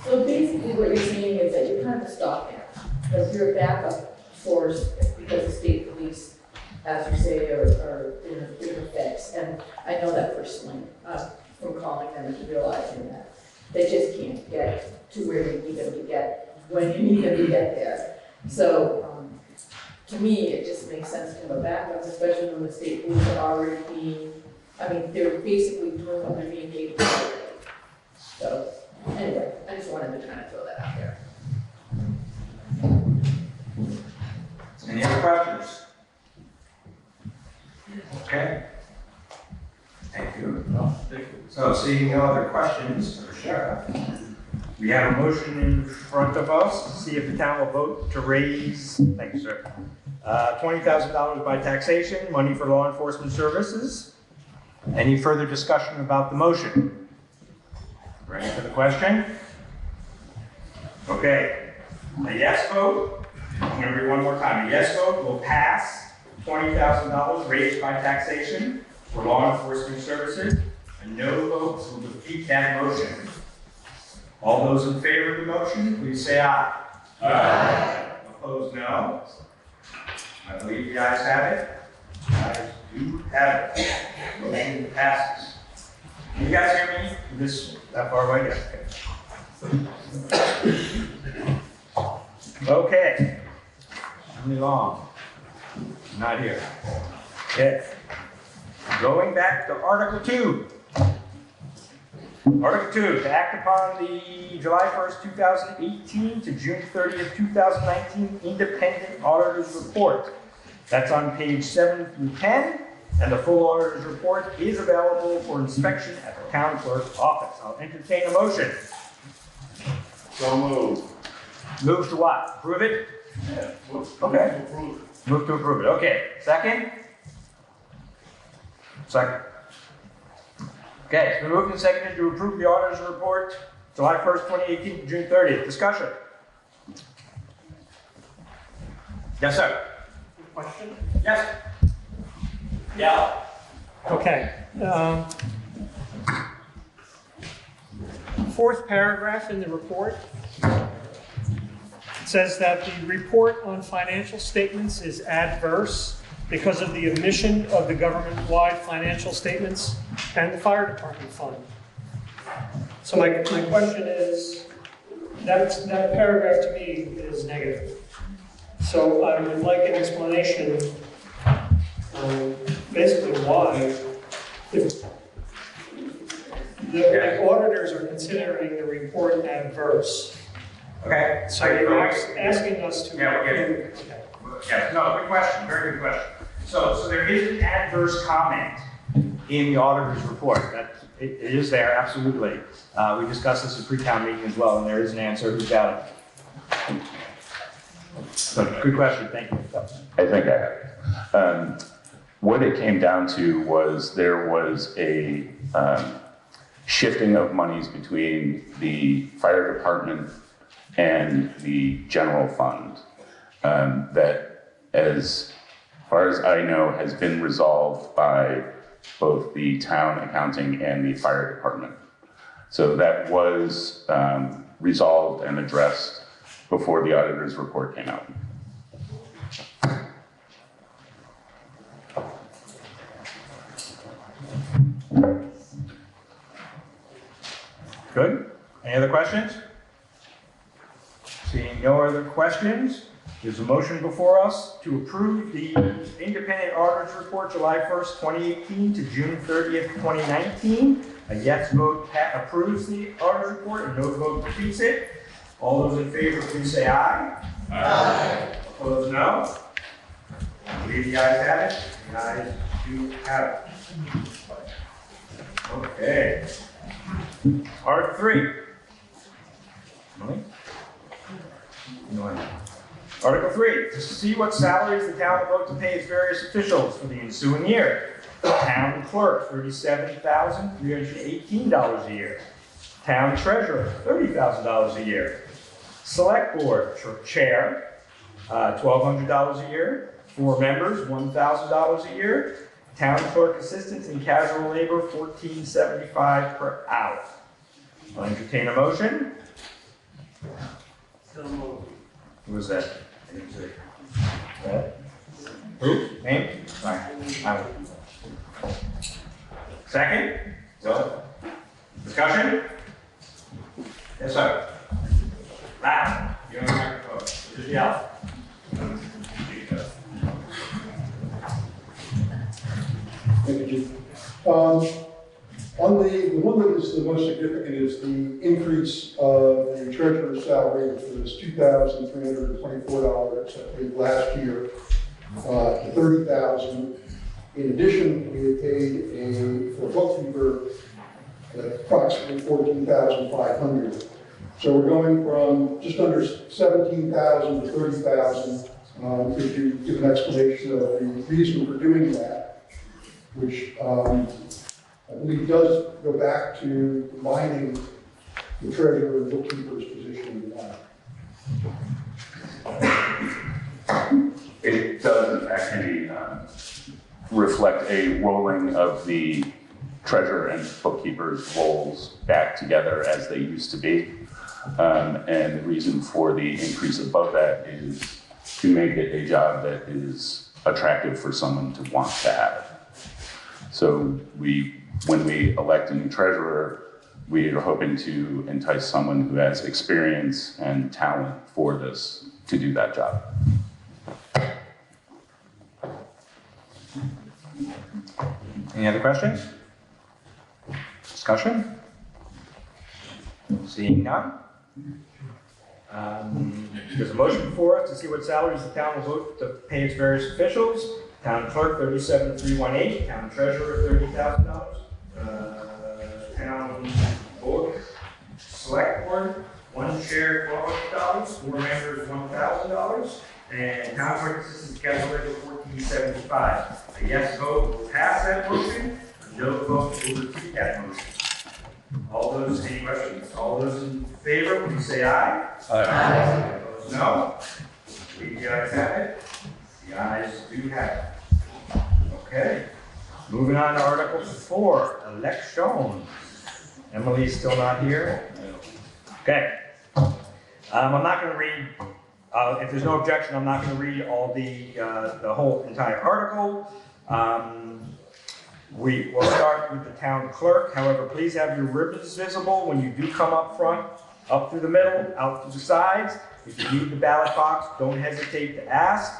So basically what you're saying is that you're kind of a stopgap. If you're a backup force, because the state police, as you say, are in effect, and I know that personally, from calling them and realizing that they just can't get to where you need them to get when you need them to get there. So to me, it just makes sense to have a backup, especially when the state police are already being, they're basically doing what they're being paid to do. So anyway, I just wanted to kind of throw that out there. Any other questions? Okay. Thank you. So seeing no other questions for the sheriff, we have a motion in front of us to see if the town will vote to raise, thank you, sir, $20,000 by taxation, money for law enforcement services. Any further discussion about the motion? Ready for the question? Okay. A yes vote, I'm going to read one more time. A yes vote will pass $20,000 raised by taxation for law enforcement services. A no vote will defeat that motion. All those in favor of the motion, please say aye. Aye. Opposed, no. I believe the ayes have it. The ayes do have it. Motion passes. Can you guys hear me? That far away? Okay. Moving along. Not here. Okay. Going back to Article 2. Article 2, to act upon the July 1st, 2018 to June 30th, 2019 Independent Auditor's Report. That's on page 7 through 10, and the full auditor's report is available for inspection at the town clerk's office. I'll entertain a motion. So moved. Move to what? Approve it? Yeah. Okay. Move to approve it. Okay. Second? Second. Okay, it's been moved and seconded to approve the auditor's report, July 1st, 2018 to June 30th. Discussion. Yes, sir. Question? Yes. Yeah. Okay. Fourth paragraph in the report. It says that the report on financial statements is adverse because of the omission of the government-wide financial statements and the fire department fund. So my question is, that paragraph to me is negative. So I would like an explanation, basically why, if the auditors are considering the report adverse. Okay. So you're asking us to. Yeah, okay. Yeah, no, good question, very good question. So there is an adverse comment in the auditor's report. It is there, absolutely. We discussed this at pre-town meeting as well, and there is an answer. Who's got it? So, good question, thank you. I think I have it. What it came down to was there was a shifting of monies between the fire department and the general fund that, as far as I know, has been resolved by both the town accounting and the fire department. So that was resolved and addressed before the auditor's report came out. Good. Any other questions? Seeing no other questions, there's a motion before us to approve the independent auditor's report July 1st, 2018 to June 30th, 2019. A yes vote approves the auditor's report, a no vote defeats it. All those in favor, please say aye. Aye. Opposed, no. I believe the ayes have it. The ayes do have it. Okay. Article 3. Article 3, to see what salaries the town will vote to pay its various officials for the ensuing year. Town clerk, $37,318 a year. Town treasurer, $30,000 a year. Select board chair, $1,200 a year. 4 members, $1,000 a year. Town clerk assistants and casual labor, $14.75 per hour. I'll entertain a motion. So moved. Who was that? I didn't see. Who? Name? Sorry. Second? Go. Discussion? Yes, sir. Loud. You don't have a microphone. Just yell. Thank you, Chief. On the one that is the most significant is the increase of the treasurer's salary, which was $2,324, I believe, last year, to $30,000. In addition, we had paid for a bookkeeper approximately $14,500. So we're going from just under $17,000 to $30,000. Could you give an explanation of the reason for doing that, which I believe does go back to combining the treasurer and bookkeeper's position in one. It does actually reflect a rolling of the treasurer and bookkeeper's roles back together as they used to be. And the reason for the increase above that is to make it a job that is attractive for someone to want to have it. So when we elect a new treasurer, we are hoping to entice someone who has experience and talent for this to do that job. Any other questions? Discussion? Seeing none? There's a motion before us to see what salaries the town will vote to pay its various officials. Town clerk, $37,318. Town treasurer, $30,000. Town board, select board, one chair, $1,200. Four members, $1,000. And town clerk assistant calculator, $1,475. A yes vote will pass that motion. A no vote will defeat that motion. All those, any questions? All those in favor, please say aye. Aye. Opposed, no. The ayes have it. The ayes do have it. Okay. Moving on to Article 4, elections. Emily's still not here? Okay. I'm not going to read, if there's no objection, I'm not going to read all the whole entire article. We will start with the town clerk. However, please have your ribbons visible when you do come up front, up through the middle, out through the sides. If you need the ballot box, don't hesitate to ask.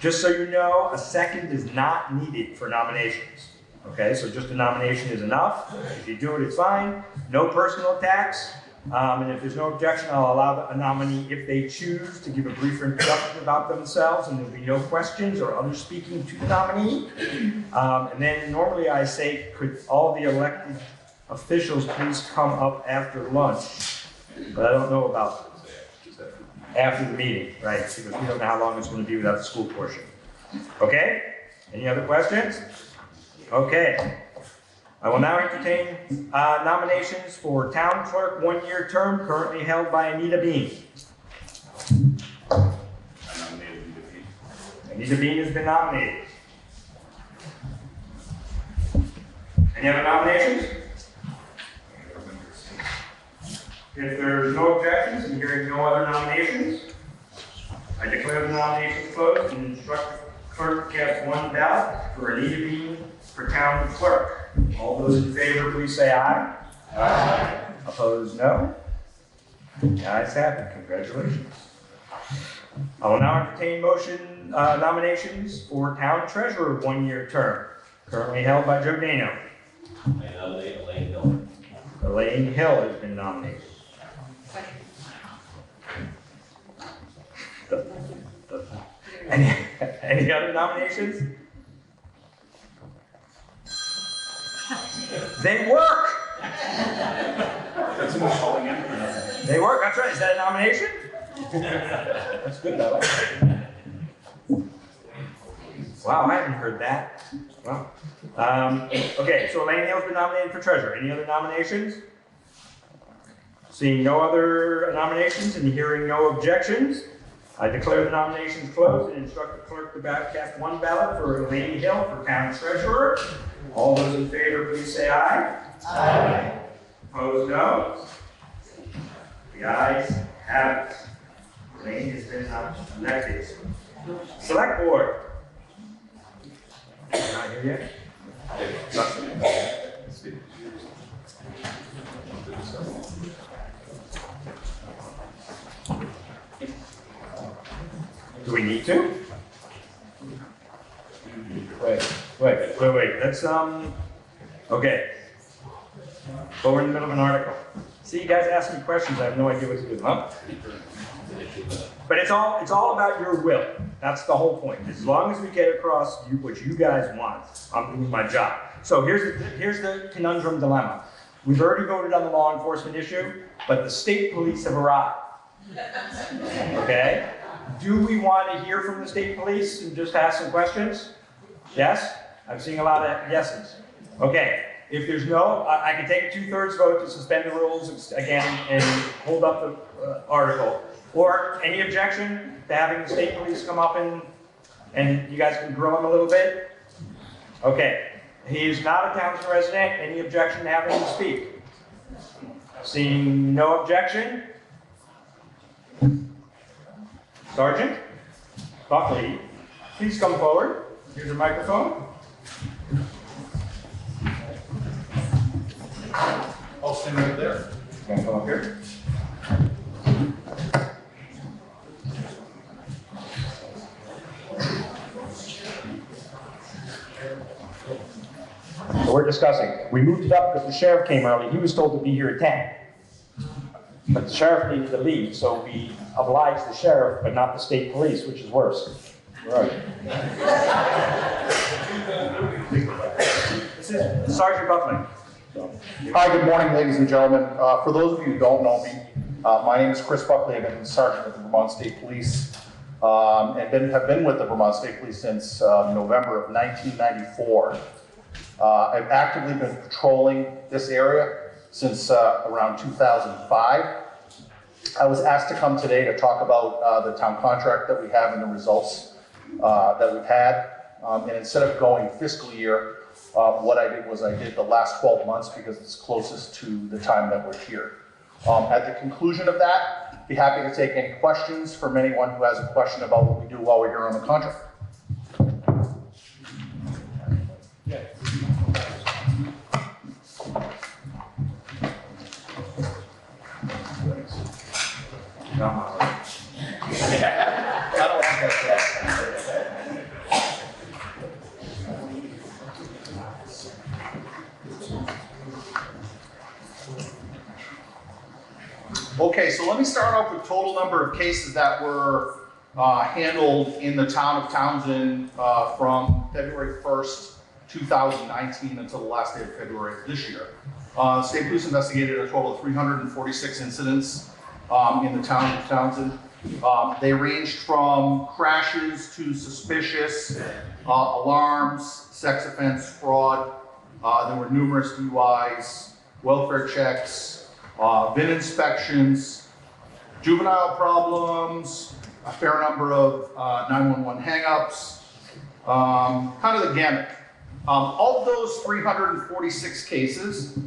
Just so you know, a second is not needed for nominations. Okay, so just a nomination is enough. If you do it, it's fine. No personal attacks. And if there's no objection, I'll allow a nominee, if they choose, to give a brief introduction about themselves, and there'll be no questions or others speaking to the nominee. And then normally I say, could all the elected officials please come up after lunch? But I don't know about after the meeting, right? Because we don't know how long it's going to be without the school portion. Okay? Any other questions? Okay. I will now entertain nominations for town clerk, one-year term, currently held by Anita Bean. Anita Bean has been nominated. Any other nominations? If there's no objections and hearing no other nominations, I declare the nominations closed and instruct the clerk to cast one ballot for Anita Bean for town clerk. All those in favor, please say aye. Aye. Opposed, no. The ayes have it. Congratulations. I will now entertain nominations for town treasurer, one-year term, currently held by Joe Dano. I nominate Elaine Hill. Elaine Hill has been nominated. Any other nominations? They work! That's who's calling in for nothing. They work, that's right. Is that a nomination? That's good, though. Wow, I haven't heard that. Wow. Okay, so Elaine Hill's been nominated for treasurer. Any other nominations? Seeing no other nominations and hearing no objections, I declare the nominations closed and instruct the clerk to cast one ballot for Elaine Hill for town treasurer. All those in favor, please say aye. Aye. Opposed, no. The ayes have it. in that case. Select board. Not here yet? Do we need to? Wait. Let's, okay. But we're in the middle of an article. See, you guys ask me questions, I have no idea what to do, huh? But it's all about your will. That's the whole point. As long as we get across what you guys want, I'm doing my job. So here's the conundrum dilemma. We've already voted on the law enforcement issue, but the state police have arrived. Okay? Do we want to hear from the state police and just ask some questions? Yes? I'm seeing a lot of yeses. Okay. If there's no, I can take a 2/3 vote to suspend the rules again and hold up the article. Or any objection to having the state police come up and you guys can grill him a little bit? Okay. He is not a Townsend resident. Any objection to having him speak? Seeing no objection? Sergeant Buckley, please come forward. Here's your microphone. I'll stand right there. Come up here. So we're discussing. We moved it up because the sheriff came early. He was told to be here at 10. But the sheriff needed to leave, so we obliged the sheriff, but not the state police, which is worse. Right. This is Sergeant Buckley. Hi, good morning, ladies and gentlemen. For those of you who don't know me, my name is Chris Buckley. I've been Sergeant with the Vermont State Police and have been with the Vermont State Police since November of 1994. I've actively been patrolling this area since around 2005. I was asked to come today to talk about the town contract that we have and the results that we've had. And instead of going fiscal year, what I did was I did the last 12 months because it's closest to the time that we're here. At the conclusion of that, be happy to take any questions from anyone who has a question about what we do while we're here on the contract. Okay, so let me start off with total number of cases that were handled in the town of Townsend from February 1st, 2019 until the last day of February of this year. The state police investigated a total of 346 incidents in the town of Townsend. They ranged from crashes to suspicious alarms, sex offense, fraud. There were numerous DUIs, welfare checks, VIN inspections, juvenile problems, a fair number of 911 hangups, kind of the gamut. Of those 346 cases,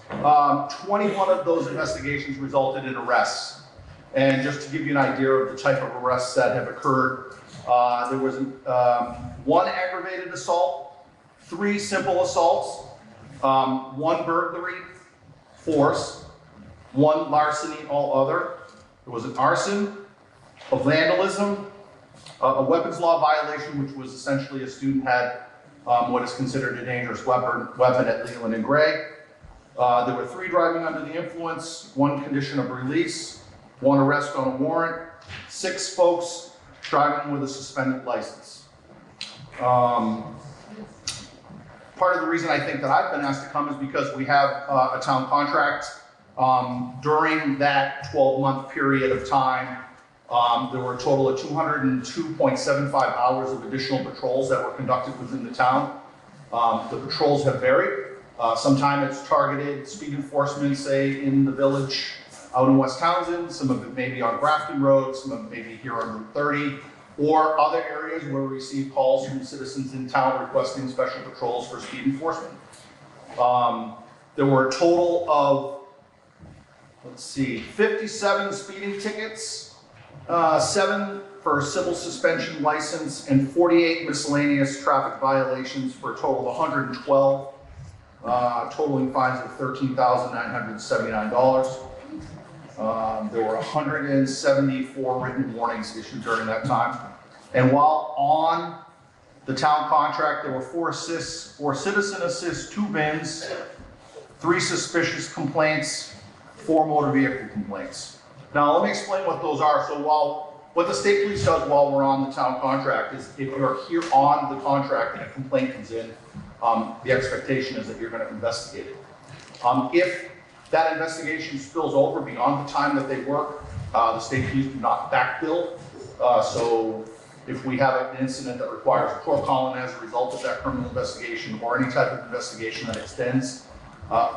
21 of those investigations resulted in arrests. And just to give you an idea of the type of arrests that have occurred, there was one aggravated assault, 3 simple assaults, 1 burglary, force, 1 larceny, all other. There was an arson, a vandalism, a weapons law violation, which was essentially a student had what is considered a dangerous weapon at Leland and Gray. There were 3 driving under the influence, 1 condition of release, 1 arrest on a warrant, 6 folks driving with a suspended license. Part of the reason I think that I've been asked to come is because we have a town contract. During that 12-month period of time, there were a total of 202.75 hours of additional patrols that were conducted within the town. The patrols have varied. Sometimes it's targeted speed enforcement, say in the village out in West Townsend. Some of it may be on Grafton Road, some of it may be here on Route 30, or other areas where we receive calls from citizens in town requesting special patrols for speed enforcement. There were a total of 57 speeding tickets, 7 for a civil suspension license and 48 miscellaneous traffic violations for a total of 112, totaling fines of $13,979. There were 174 written warnings issued during that time. And while on the town contract, there were 4 assists, 4 citizen assists, 2 bins, 3 suspicious complaints, 4 motor vehicle complaints. Now, let me explain what those are. So what the state police does while we're on the town contract is if you're here on the contract and a complaint comes in, the expectation is that you're going to investigate it. If that investigation spills over beyond the time that they work, the state police do not backbill. So if we have an incident that requires a court calling as a result of that criminal investigation or any type of investigation that extends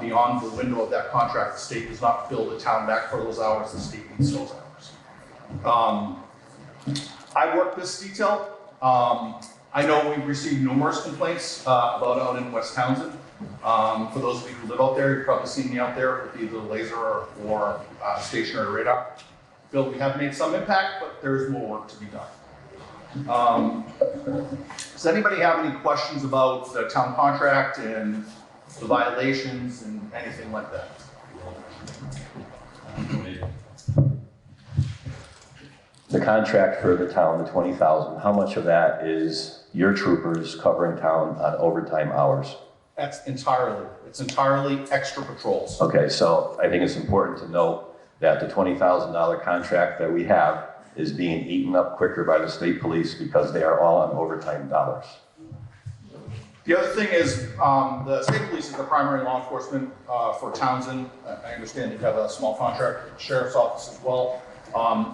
beyond the window of that contract, the state does not bill the town back for those hours, the state needs those hours. I work this detail. I know we've received numerous complaints about out in West Townsend. For those of you who live out there, you've probably seen me out there with either laser or stationary radar. Bill, we have made some impact, but there is more work to be done. Does anybody have any questions about the town contract and the violations and anything like that? The contract for the town, the 20,000, how much of that is your troopers covering town on overtime hours? It's entirely extra patrols. Okay, so I think it's important to note that the $20,000 contract that we have is being eaten up quicker by the state police because they are all on overtime dollars. The other thing is the state police is the primary law enforcement for Townsend. I understand you have a small contract with the sheriff's office as well.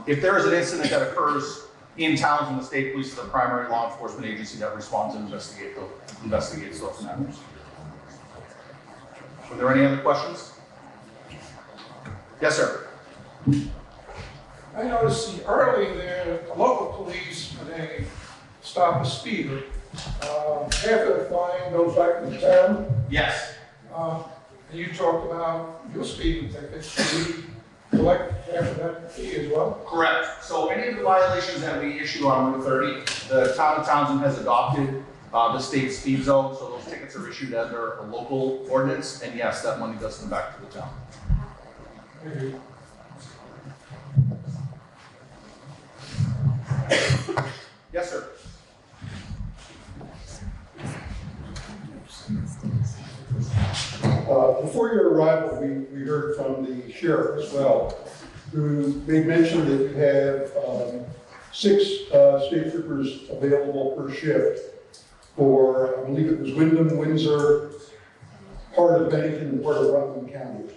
If there is an incident that occurs in Townsend, the state police is the primary law enforcement agency that responds and investigates those matters. Were there any other questions? Yes, sir. I noticed early there, the local police, when they stop a speeder, half of the fine goes back to the town. Yes. And you talked about your speeding tickets. Do we collect half of that fee as well? Correct. So any of the violations that we issue on Route 30, the town of Townsend has adopted the state speed zone, so those tickets are issued under a local ordinance, and yes, that money does come back to the town. Thank you. Yes, sir. Before your arrival, we heard from the sheriff as well, who made mention that you have 6 state troopers available per shift for, I believe it was Wyndham, Windsor, part of Bennington, and part of Rutland County.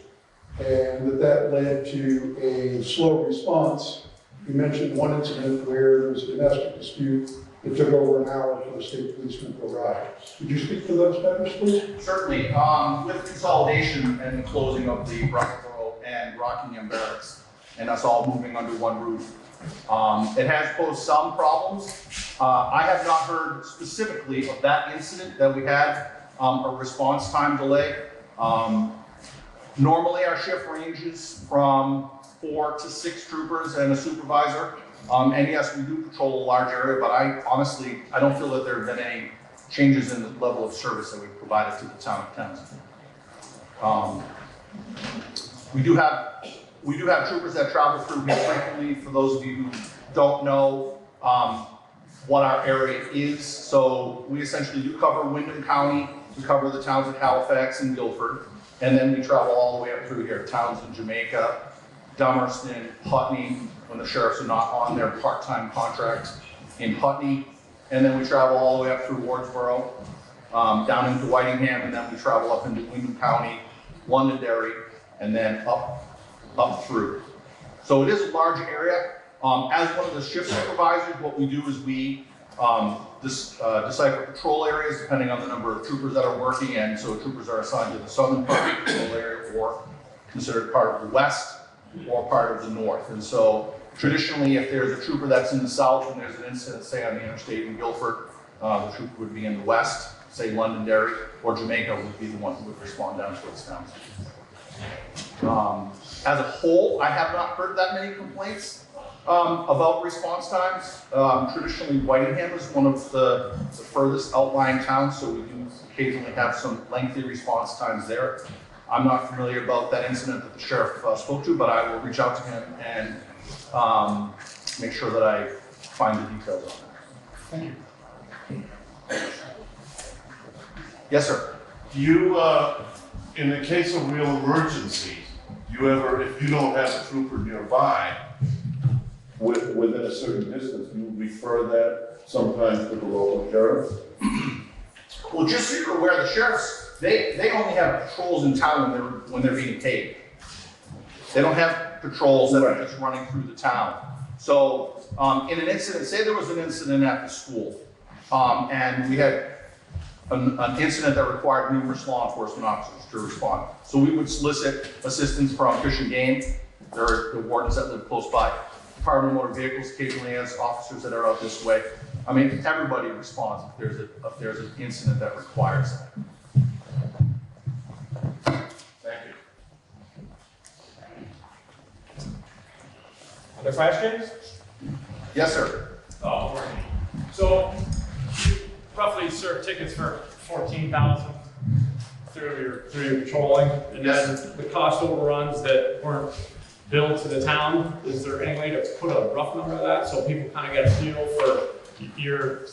And that led to a slow response. You mentioned one incident where there was a domestic dispute. It took over an hour for the state policeman to arrive. Could you speak to those matters, please? Certainly. With consolidation and the closing of the Brackboro and Rockingham barracks, and us all moving under one roof, it has posed some problems. I have not heard specifically of that incident that we had a response time delay. Normally our shift ranges from 4 to 6 troopers and a supervisor. And yes, we do patrol a large area, but I don't feel that there have been any changes in the level of service that we've provided to the town of Townsend. We do have troopers that travel through here frequently. For those of you who don't know what our area is, so we essentially do cover Wyndham County, we cover the towns of Halifax and Guilford, and then we travel all the way up through here, Townsend, Jamaica, Dummerston, Putney, when the sheriffs are not on their part-time contract in Putney, and then we travel all the way up through Wardsboro, down into Whitingham, and then we travel up into Wyndham County, Londonderry, and then up through. So it is a large area. As one of the shift supervisors, what we do is we decipher patrol areas depending on the number of troopers that are working, and so troopers are assigned to the southern part of the patrol area or considered part of the west or part of the north. And so traditionally, if there's a trooper that's in the south and there's an incident, say on the interstate in Guilford, the trooper would be in the west, say Londonderry, or Jamaica would be the one who would respond down towards Townsend. As a whole, I have not heard that many complaints. About response times, traditionally Whitingham is one of the furthest outlying towns, so we do occasionally have some lengthy response times there. I'm not familiar about that incident that the sheriff spoke to, but I will reach out to him and make sure that I find the details on that. Thank you. Yes, sir. Do you, in the case of real emergencies, you ever, if you don't have a trooper nearby, within a certain distance, you refer that sometimes to the local sheriff? Well, just so you're aware, the sheriffs, they only have patrols in town when they're being paid. They don't have patrols that are just running through the town. So in an incident, say there was an incident at the school, and we had an incident that required numerous law enforcement officers to respond. So we would solicit assistance from Fish and Game. There are the wardens that live close by. Department of Motor Vehicles occasionally has officers that are out this way. I mean, everybody responds if there's an incident that requires that. Thank you. Other questions? Yes, sir. Oh, morning. So you roughly serve tickets for $14,000 through your patrolling, and then the cost overruns that weren't billed to the town. Is there any way to put a rough number to that so people kind of get a feel for your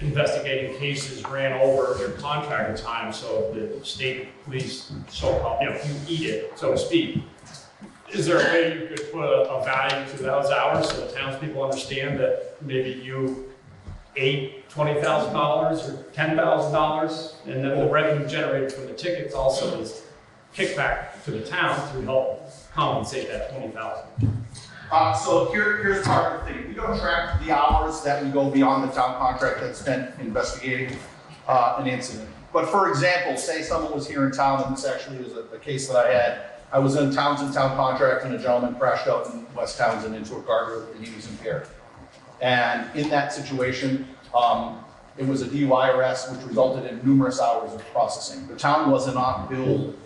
investigating cases ran over their contracted time, so the state police, you eat it, so to speak? Is there a way you could put a value to those hours so the townspeople understand that maybe you ate $20,000 or $10,000, and then the revenue generated from the tickets also is kickback to the town to help compensate that $20,000? So here's part of the thing. We don't track the hours that we go beyond the town contract that's spent investigating an incident. But for example, say someone was here in town, and this actually is a case that I had. I was in Townsend town contract, and a gentleman crashed out in West Townsend into a guardrail, and he was impaired. And in that situation, it was a DUI arrest, which resulted in numerous hours of processing. The town was not billed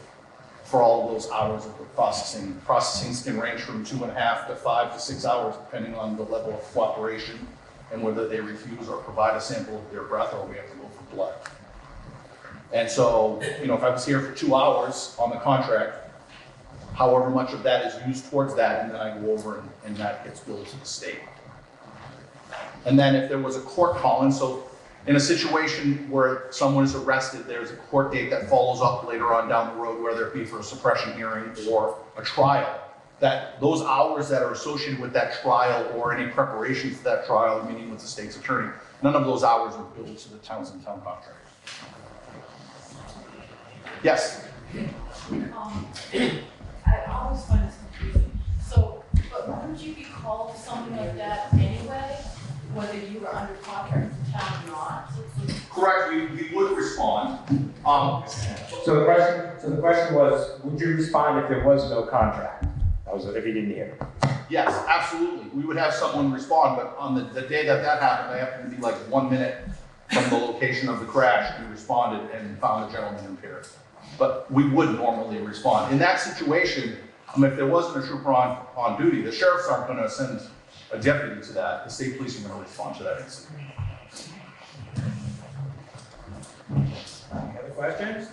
for all of those hours of the processing. Processings can range from 2.5 to 5 to 6 hours, depending on the level of cooperation and whether they refuse or provide a sample of their breath, or we have to go for blood. And so, if I was here for 2 hours on the contract, however much of that is used towards that, and then I go over and that gets billed to the state. And then if there was a court call-in, so in a situation where someone is arrested, there's a court date that follows up later on down the road, whether it be for a suppression hearing or a trial, that those hours that are associated with that trial or any preparation for that trial, meeting with the state's attorney, none of those hours are billed to the Townsend town contract. Yes? I always find this confusing. So, but wouldn't you be called something like that anyway, whether you were under contract with the town or not? Correct, we would respond. So the question was, would you respond if there was no contract? That was if you didn't hear. Yes, absolutely. We would have someone respond, but on the day that happened, I happened to be like 1 minute from the location of the crash, and we responded and found the gentleman impaired. But we would normally respond. In that situation, if there wasn't a trooper on duty, the sheriffs aren't going to send a deputy to that. The state police are going to respond to that incident. Any other questions?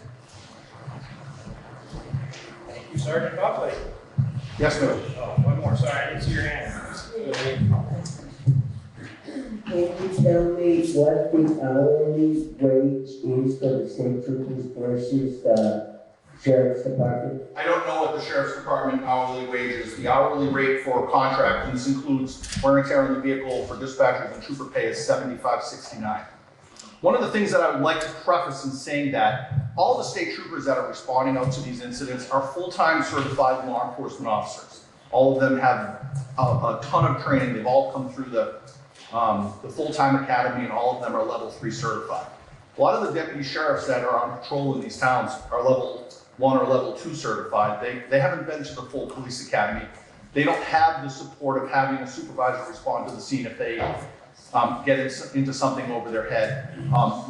Thank you, Sergeant Buckley. Yes, ma'am. Oh, one more. Sorry, I didn't see your hand. Can you tell me what the hourly wage is for the state troopers versus the sheriff's department? I don't know what the sheriff's department hourly wage is. The hourly rate for contract, and this includes wear and tear on the vehicle for dispatchers and trooper pay, is $75.69. One of the things that I would like to preface in saying that all the state troopers that are responding out to these incidents are full-time certified law enforcement officers. All of them have a ton of training. They've all come through the full-time academy, and all of them are level 3 certified. A lot of the deputy sheriffs that are on patrol in these towns are level 1 or level 2 certified. They haven't been to the full police academy. They don't have the support of having a supervisor respond to the scene if they get into something over their head.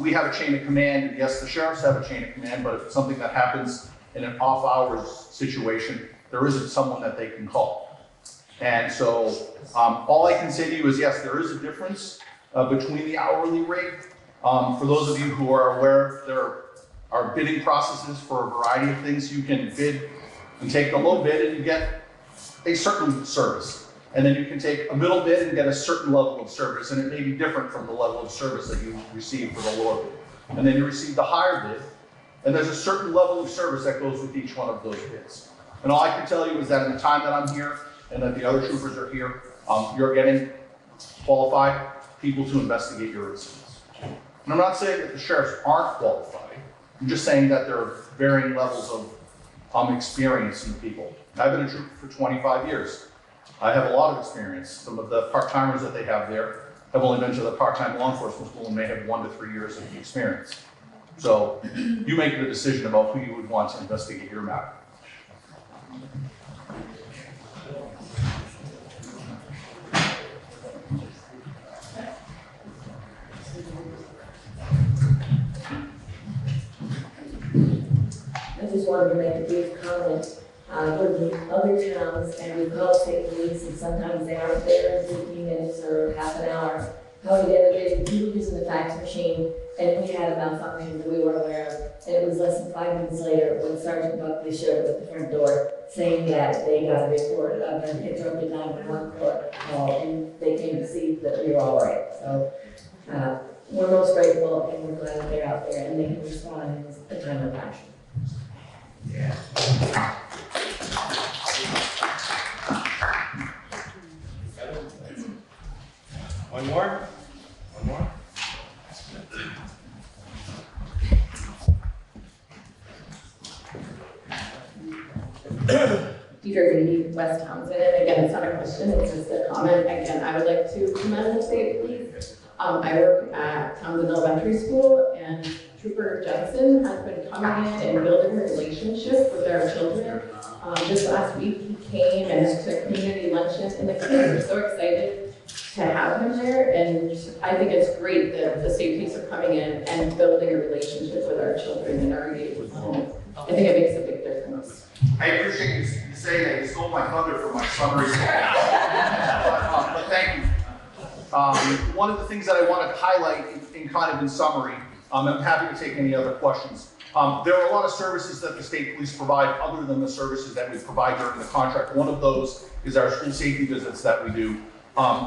We have a chain of command, and yes, the sheriffs have a chain of command, but if it's something that happens in an off-hours situation, there isn't someone that they can call. And so all I can say to you is, yes, there is a difference between the hourly rate. For those of you who are aware, there are bidding processes for a variety of things. You can bid and take the low bid and you get a certain service. And then you can take a middle bid and get a certain level of service, and it may be different from the level of service that you receive for the lower bid. And then you receive the higher bid, and there's a certain level of service that goes with each one of those bids. And all I can tell you is that in the time that I'm here and that the other troopers are here, you're getting qualified people to investigate your incidents. And I'm not saying that the sheriffs aren't qualified. I'm just saying that there are varying levels of experience in people. I've been a trooper for 25 years. I have a lot of experience. Some of the part-timers that they have there have only been to the part-time law enforcement school and may have 1 to 3 years of experience. So you make the decision about who you would want to investigate your matter. I just wanted to make a brief comment. With the other towns, and we call state police, and sometimes they aren't there in 15 minutes or half an hour. However, the other day, we were using the fax machine, and we had a malfunction that we were aware of. And it was less than 5 minutes later when Sergeant Buckley showed up at the front door saying that they got a report of an interrupted 911 call, and they came to see that we were all right. So we're most grateful, and we're glad that they're out there, and they can respond in a timely fashion. Yeah. One more? One more? Deidre Grady, West Townsend. Again, it's not a question, it's just a comment. Again, I would like to commend the state police. I work at Townsend Elementary School, and Trooper Jensen has been coming in and building a relationship with our children. Just last week, he came and took community luncheon, and the kids are so excited to have him there. And I think it's great that the state police are coming in and building a relationship with our children and our engaged. I think it makes a big difference. I appreciate you saying that. You stole my thunder from my summary. But thank you. One of the things that I wanted to highlight in kind of in summary, I'm happy to take any other questions. There are a lot of services that the state police provide other than the services that we provide during the contract. One of those is our school safety visits that we do,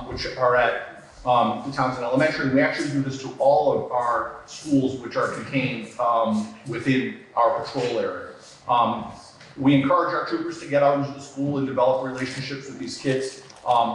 which are at the Townsend Elementary. We actually do this to all of our schools which are contained within our patrol area. We encourage our troopers to get out into the school and develop relationships with these kids.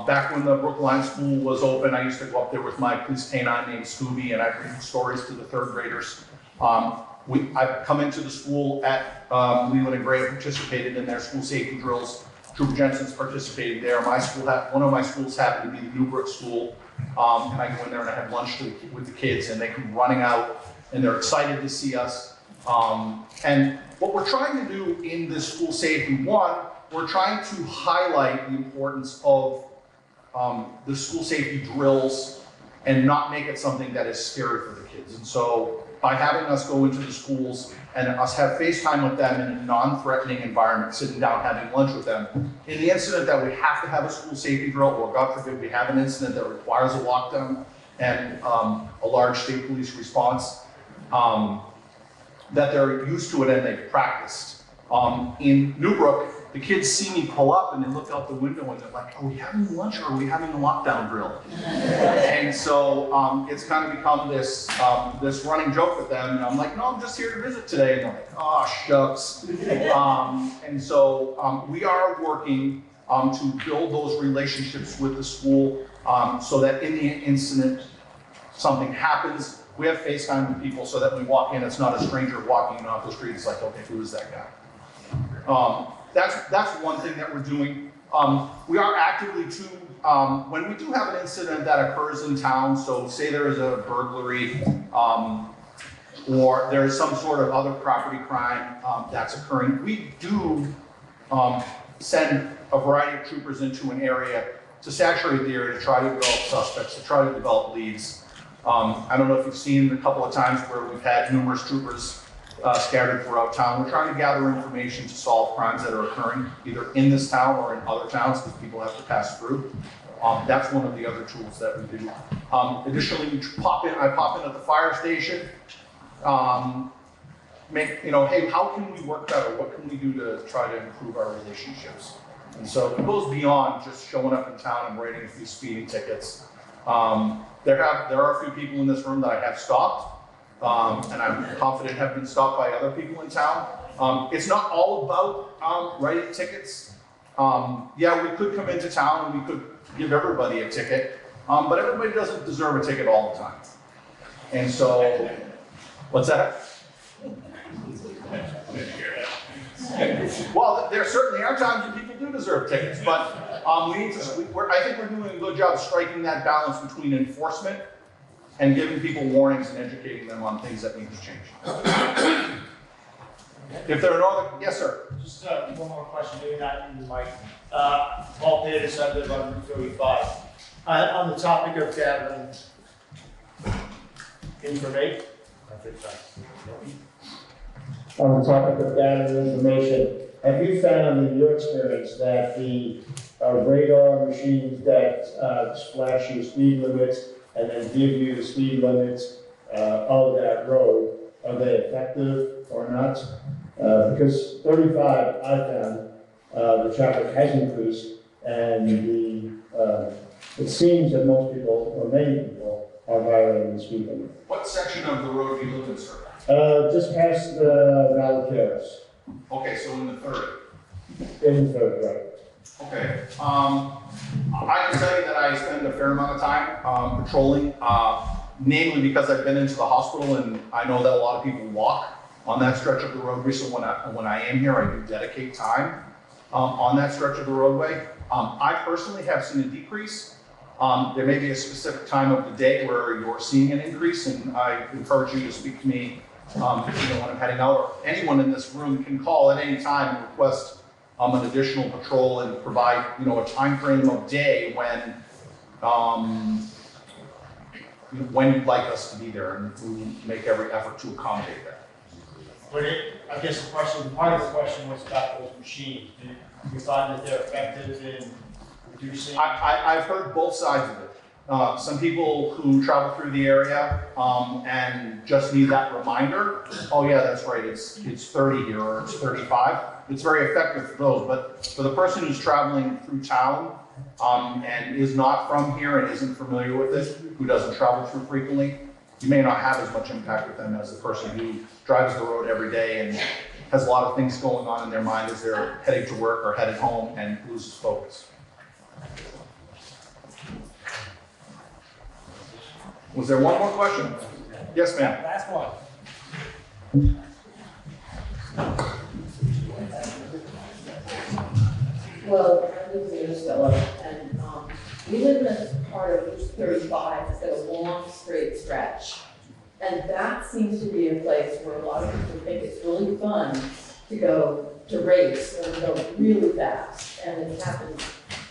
Back when the Brookline School was open, I used to go up there with my police canine named Scooby, and I'd read stories to the third graders. I've come into the school at Leland and Gray, participated in their school safety drills. Trooper Jensen's participated there. One of my schools happened to be the Newbrook School, and I go in there and I have lunch with the kids, and they come running out, and they're excited to see us. And what we're trying to do in this school safety, one, we're trying to highlight the importance of the school safety drills and not make it something that is scary for the kids. And so by having us go into the schools and us have FaceTime with them in a non-threatening environment, sitting down, having lunch with them, in the incident that we have to have a school safety drill, or God forbid we have an incident that requires a lockdown and a large state police response, that they're used to it and they've practiced. In Newbrook, the kids see me pull up and they look out the window and they're like, are we having lunch or are we having a lockdown drill? And so it's kind of become this running joke with them. And I'm like, no, I'm just here to visit today. And they're like, oh, shucks. And so we are working to build those relationships with the school so that in the incident something happens, we have FaceTime with people so that when we walk in, it's not a stranger walking in off the street. It's like, okay, who is that guy? That's one thing that we're doing. We are actively too, when we do have an incident that occurs in town, so say there is a burglary or there is some sort of other property crime that's occurring, we do send a variety of troopers into an area to saturate the area to try to develop suspects, to try to develop leads. I don't know if you've seen a couple of times where we've had numerous troopers scattered throughout town. We're trying to gather information to solve crimes that are occurring either in this town or in other towns because people have to pass through. That's one of the other tools that we do. Additionally, I pop in at the fire station, hey, how can we work better? What can we do to try to improve our relationships? And so it goes beyond just showing up in town and writing a few speeding tickets. There are a few people in this room that I have stopped, and I'm confident have been stopped by other people in town. It's not all about writing tickets. Yeah, we could come into town and we could give everybody a ticket, but everybody doesn't deserve a ticket all the time. And so, what's that? Well, there certainly are times when people do deserve tickets, but I think we're doing a good job striking that balance between enforcement and giving people warnings and educating them on things that need to change. If there are no other, yes, sir. Just one more question, maybe not in the mic. Paul Davis, I live on Route 35. On the topic of gathering information, on the topic of gathering information, have you found in your experience that the radar machines that flash you speed limits and then give you the speed limits of that road, are they effective or not? Because 35, I found the traffic has increased, and it seems that most people, or many people, are violating the speed limit. What section of the road do you live in, sir? Just past the Valaqueros. Okay, so in the third. In the third, right. Okay. I can tell you that I spend a fair amount of time patrolling, namely because I've been into the hospital and I know that a lot of people walk on that stretch of the roadway. So when I am here, I do dedicate time on that stretch of the roadway. I personally have seen a decrease. There may be a specific time of the day where you're seeing an increase, and I encourage you to speak to me when I'm heading out, or anyone in this room can call at any time and request an additional patrol and provide a time frame of day when you'd like us to be there, and we make every effort to accommodate that. But I guess part of the question was about those machines. Do you find that they're effective in reducing? I've heard both sides of it. Some people who travel through the area and just need that reminder, oh yeah, that's right, it's 30 here or it's 35. It's very effective for those, but for the person who's traveling through town and is not from here and isn't familiar with it, who doesn't travel through frequently, you may not have as much impact with them as the person who drives the road every day and has a lot of things going on in their mind as they're heading to work or headed home and loses focus. Was there one more question? Yes, ma'am. Last one. Well, I live in Minnesota, and we live in a part of Route 35 that's got a long, straight stretch. And that seems to be a place where a lot of people think it's really fun to go to race or to go really fast. And it happens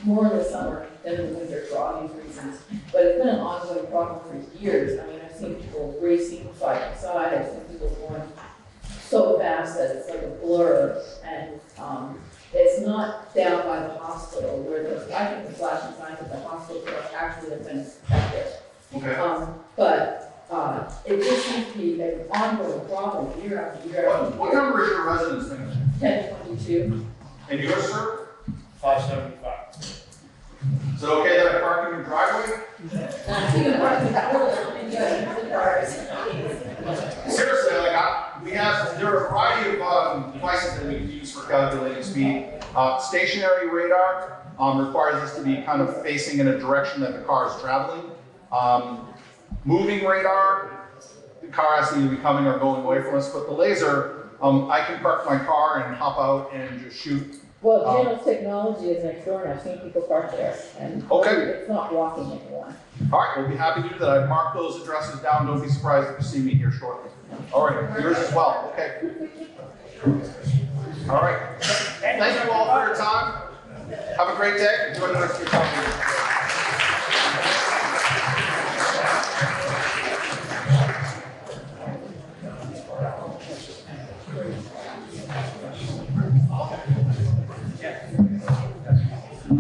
more in the summer than in the winter for obvious reasons. But it's been an ongoing problem for years. I mean, I've seen people racing side by side. I've seen people going so fast that it's like a blur. And it's not down by the hospital where I think the flashing signs at the hospital actually have been effective. Okay. But it just seems to be an ongoing problem year after year after year. What number is your residence name? 1022. And yours, sir? 575. Is it okay that I park in your driveway? You can park in the cars. Seriously, there are a variety of devices that we can use for calculating speed. Stationary radar requires us to be kind of facing in a direction that the car is traveling. Moving radar, the car has to either be coming or going away from us, but the laser, I can park my car and hop out and just shoot. Well, General Technology is next door, and I've seen people park there, and it's not blocking anyone. All right, we'll be happy to do that. I've marked those addresses down. Don't be surprised if you see me here shortly. All right, yours as well. Okay. All right. Thank you all for your time. Have a great day. Enjoy the rest of your time.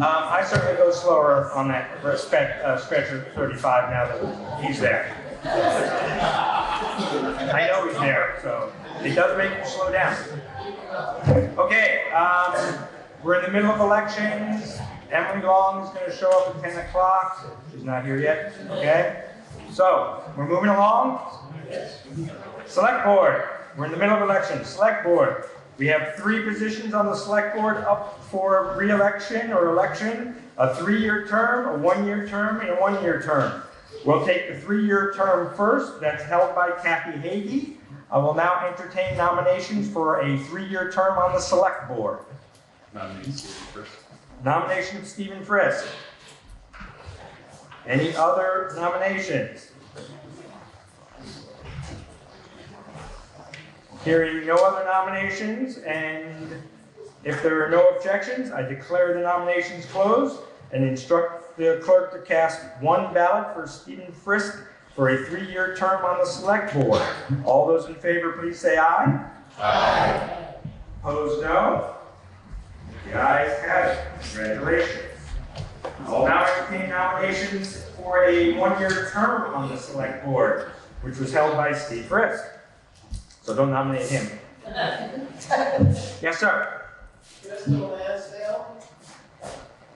I certainly go slower on that stretch of 35 now that he's there. I know he's there, so it does make you slow down. Okay, we're in the middle of elections. Emily Long is going to show up at 10 o'clock. She's not here yet, okay? So, we're moving along. Select Board. We're in the middle of elections. Select Board. We have 3 positions on the Select Board up for re-election or election. A 3-year term, a 1-year term, and a 1-year term. We'll take the 3-year term first. That's held by Kathy Hagee. I will now entertain nominations for a 3-year term on the Select Board. Nomination of Stephen Frisk. Any other nominations? Hearing no other nominations, and if there are no objections, I declare the nominations closed and instruct the clerk to cast 1 ballot for Stephen Frisk for a 3-year term on the Select Board. All those in favor, please say aye. Aye. Opposed, no. The ayes have it. Congratulations. I'll now entertain nominations for a 1-year term on the Select Board, which was held by Steve Frisk. So don't nominate him. Yes, sir. Crystal Mansfield.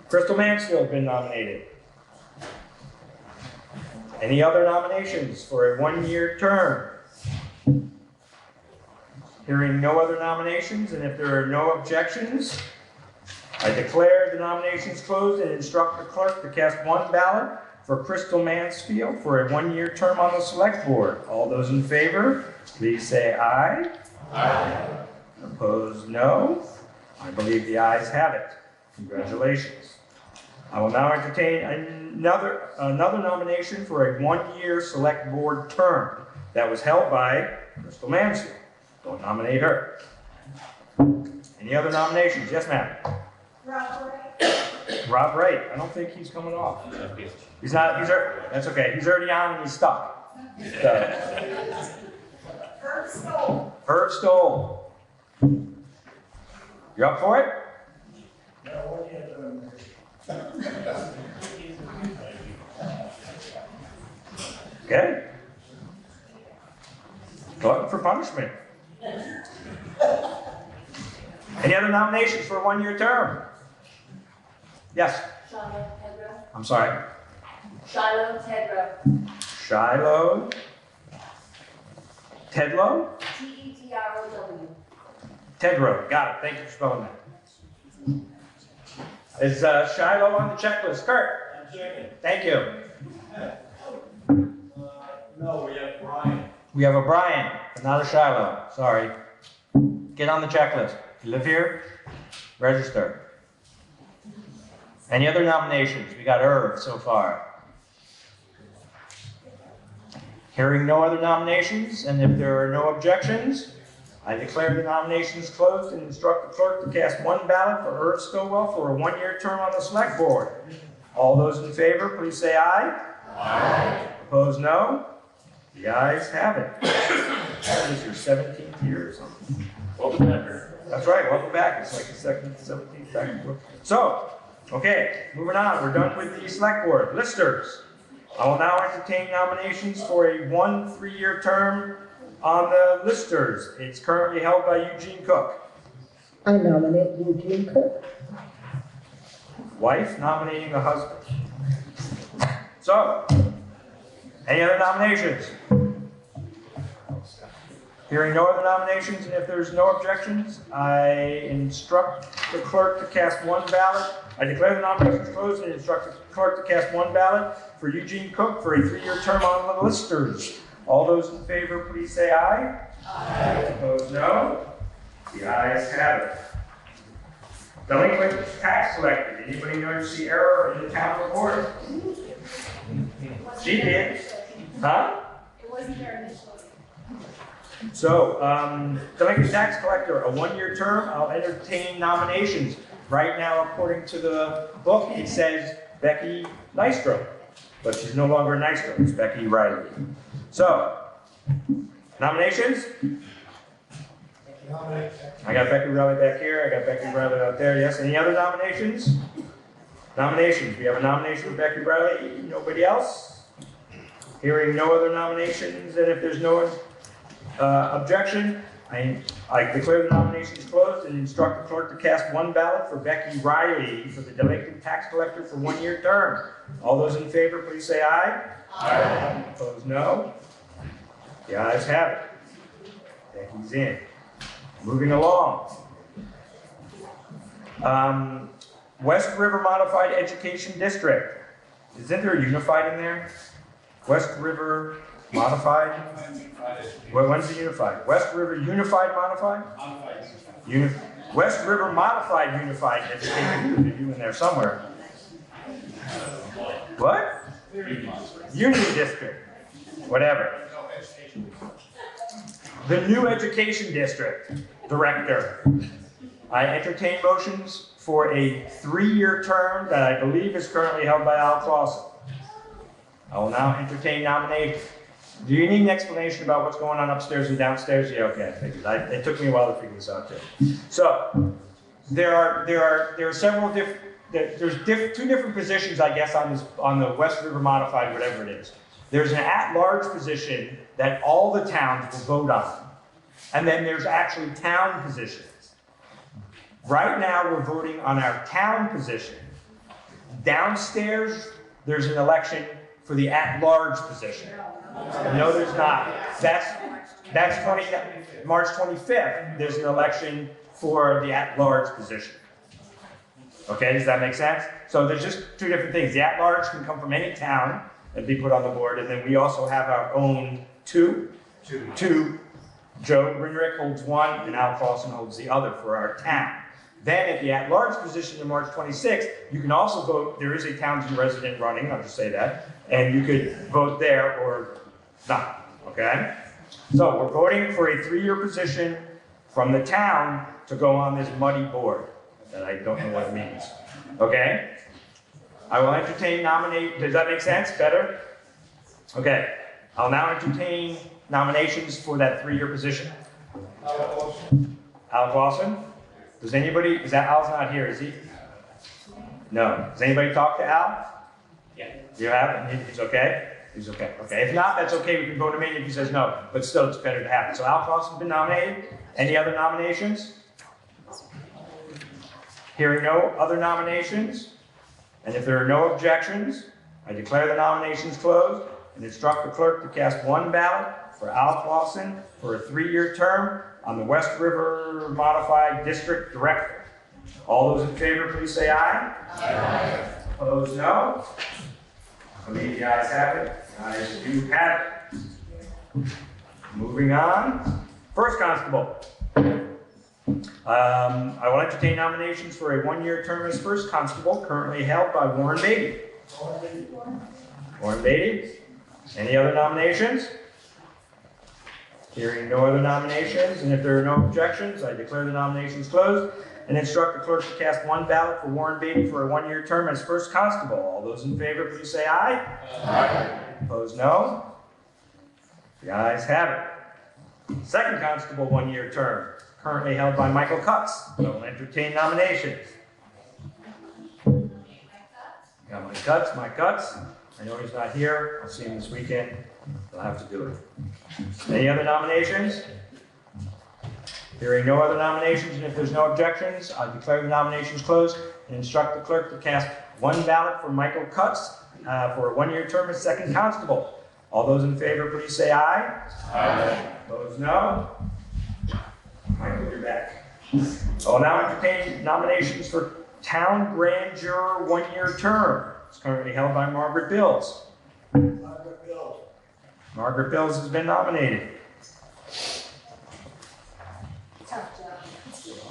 Crystal Mansfield has been nominated. Any other nominations for a 1-year term? Hearing no other nominations, and if there are no objections, I declare the nominations closed and instruct the clerk to cast 1 ballot for Crystal Mansfield for a 1-year term on the Select Board. All those in favor, please say aye. Aye. Opposed, no. I believe the ayes have it. Congratulations. I will now entertain another nomination for a 1-year Select Board term that was held by Crystal Mansfield. Don't nominate her. Any other nominations? Yes, ma'am. Rob Wright. Rob Wright. I don't think he's coming off. He's not. That's okay. He's already on and he's stuck. Herb Stoll. Herb Stoll. You up for it? Okay. Glutton for punishment. Any other nominations for a 1-year term? Yes. Shiloh Tedrow. I'm sorry. Shiloh Tedrow. Shiloh. Tedlow? T-E-D-R-O-W. Tedrow. Got it. Thank you for spelling that. Is Shiloh on the checklist? Kurt? I'm checking. Thank you. No, we have Brian. We have a Brian, but not a Shiloh. Sorry. Get on the checklist. You live here? Register. Any other nominations? We got Irv so far. Hearing no other nominations, and if there are no objections, I declare the nominations closed and instruct the clerk to cast 1 ballot for Irv Stowell for a 1-year term on the Select Board. All those in favor, please say aye. Aye. Opposed, no. The ayes have it. That is your 17th year or something. Welcome back. That's right, welcome back. It's like the 17th time. So, okay, moving on. We're done with the Select Board. Listers. I will now entertain nominations for a 3-year term on the Listers. It's currently held by Eugene Cook. I nominate Eugene Cook. Wife nominating the husband. So, any other nominations? Hearing no other nominations, and if there's no objections, I instruct the clerk to cast 1 ballot. I declare the nominations closed and instruct the clerk to cast 1 ballot for Eugene Cook for a 3-year term on the Listers. All those in favor, please say aye. Aye. Opposed, no. The ayes have it. Delinquent tax collector. Anybody notice the error in the town report? She did. Huh? It wasn't there initially. So, delinquent tax collector, a 1-year term. I'll entertain nominations. Right now, according to the book, it says Becky Nystrom, but she's no longer Nystrom. It's Becky Riley. So, nominations? I got Becky Riley back here. I got Becky Riley out there. Yes. Any other nominations? Nominations. We have a nomination for Becky Riley. Nobody else? Hearing no other nominations, and if there's no objection, I declare the nominations closed and instruct the clerk to cast one ballot for Becky Riley for the delinquent tax collector for 1-year term. All those in favor, please say aye. Aye. Opposed, no. The ayes have it. Becky's in. Moving along. West River Modified Education District. Isn't there a unified in there? West River Modified? When's the unified? West River Unified Modified? West River Modified Unified Education. There's a U in there somewhere. What? Union District. Whatever. The new Education District Director. I entertain motions for a 3-year term that I believe is currently held by Al Clausen. I will now entertain nominations. Do you need an explanation about what's going on upstairs and downstairs? Yeah, okay, I figured. It took me a while to figure this out too. So there are several different. There's 2 different positions, I guess, on the West River Modified, whatever it is. There's an at-large position that all the towns will vote on, and then there's actually town positions. Right now, we're voting on our town position. Downstairs, there's an election for the at-large position. No, there's not. That's March 25th. There's an election for the at-large position. Okay, does that make sense? So there's just 2 different things. The at-large can come from any town and be put on the board, and then we also have our own two. Joe Brinrick holds one, and Al Clausen holds the other for our town. Then at the at-large position on March 26th, you can also vote. There is a Townsend resident running, I'll just say that, and you could vote there or not, okay? So we're voting for a 3-year position from the town to go on this muddy board that I don't know what it means, okay? I will entertain does that make sense? Better? Okay, I'll now entertain nominations for that 3-year position. Al Clausen? Does anybody, Al's not here, is he? No. Does anybody talk to Al? Yeah. You have? He's okay? He's okay. Okay. If not, that's okay. We can vote him in if he says no. But still, it's better to have it. So Al Clausen's been nominated. Any other nominations? Hearing no other nominations, and if there are no objections, I declare the nominations closed and instruct the clerk to cast one ballot for Al Clausen for a 3-year term on the West River Modified District Director. All those in favor, please say aye. Aye. Opposed, no. I believe the ayes have it. Ayes do have it. Moving on. First Constable. I will entertain nominations for a 1-year term as First Constable, currently held by Warren Beatty. Warren Beatty. Any other nominations? Hearing no other nominations, and if there are no objections, I declare the nominations closed and instruct the clerk to cast one ballot for Warren Beatty for a 1-year term as First Constable. All those in favor, please say aye. Aye. Opposed, no. The ayes have it. Second Constable 1-year term, currently held by Michael Cutts. I will entertain nominations. Got Mike Cutts. I know he's not here. I'll see him this weekend. I'll have to do it. Any other nominations? Hearing no other nominations, and if there's no objections, I declare the nominations closed and instruct the clerk to cast one ballot for Michael Cutts for a 1-year term as Second Constable. All those in favor, please say aye. Aye. Opposed, no. Michael, you're back. I will now entertain nominations for Town Grand Juror 1-year term. It's currently held by Margaret Bills. Margaret Bills has been nominated.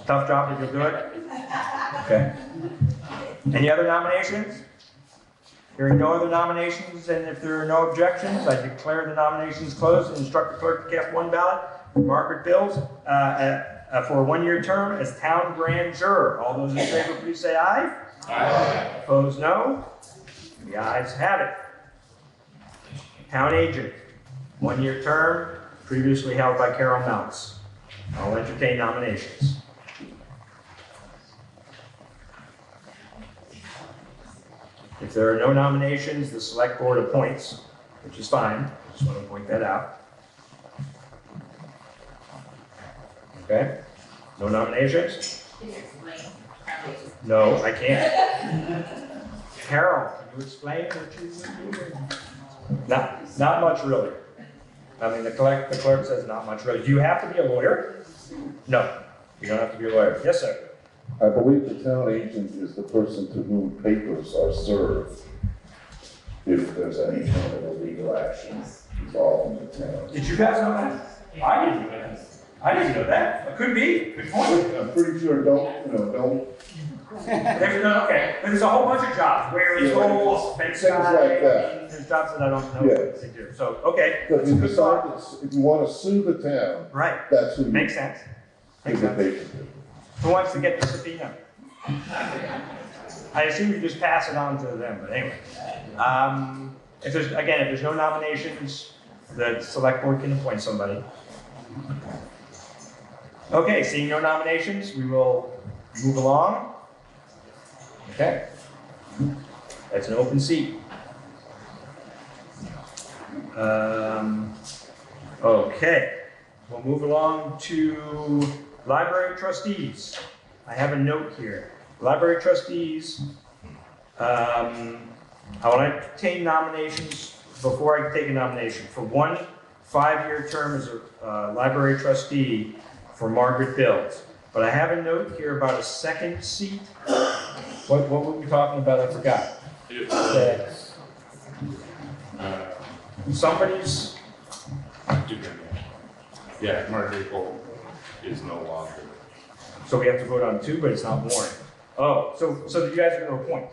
Tough job, but you'll do it? Okay. Any other nominations? Hearing no other nominations, and if there are no objections, I declare the nominations closed and instruct the clerk to cast one ballot for Margaret Bills for a 1-year term as Town Grand Juror. All those in favor, please say aye. Aye. Opposed, no. The ayes have it. Town Agent, 1-year term, previously held by Carol Mounts. I'll entertain nominations. If there are no nominations, the select board appoints, which is fine. Just want to point that out. Okay? No nominations? No, I can't. Carol, can you explain what you were doing? Not much really. I mean, the clerk says not much really. Do you have to be a lawyer? No, you don't have to be a lawyer. Yes, sir. I believe the town agent is the person to whom papers are served if there's any kind of illegal action involved in the town. Did you guys know that? I didn't know that. I didn't know that. It could be. Good point. I'm pretty sure don't. Okay, there's a whole bunch of jobs where it's all things like that. There's jobs that I don't know what they do. So, okay. If you decide if you want to sue the town, right? That's who you makes sense. Makes sense. Who wants to get the subpoena? I assume you just pass it on to them, but anyway. If there's no nominations, the select board can appoint somebody. Okay, seeing no nominations, we will move along. Okay. That's an open seat. Okay. We'll move along to library trustees. I have a note here. Library trustees, I will entertain nominations before I take a nomination for 1 5-year term as a library trustee for Margaret Bills. But I have a note here about a second seat. What were we talking about? I forgot. Somebody's. Yeah, Margaret Gold is no longer. So we have to vote on 2, but it's not warned. Oh, so you guys are going to appoint,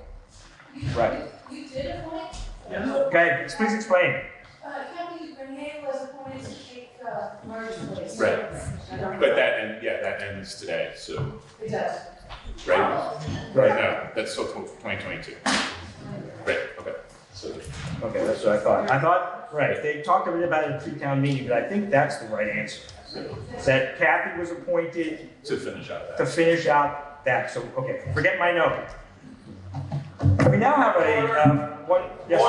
right? You did appoint? Yeah. Okay, please explain. Kathy Renee was appointed to take Margaret's place. Right. But that ends today, so. It does. Right? Right, no, that's still 2022. Right, okay. So. Okay, that's what I thought. I thought, right, they talked a bit about it at the pre-town meeting, but I think that's the right answer. That Kathy was appointed to finish out that. To finish out that. So, okay, forget my note. We now have a one. Yes.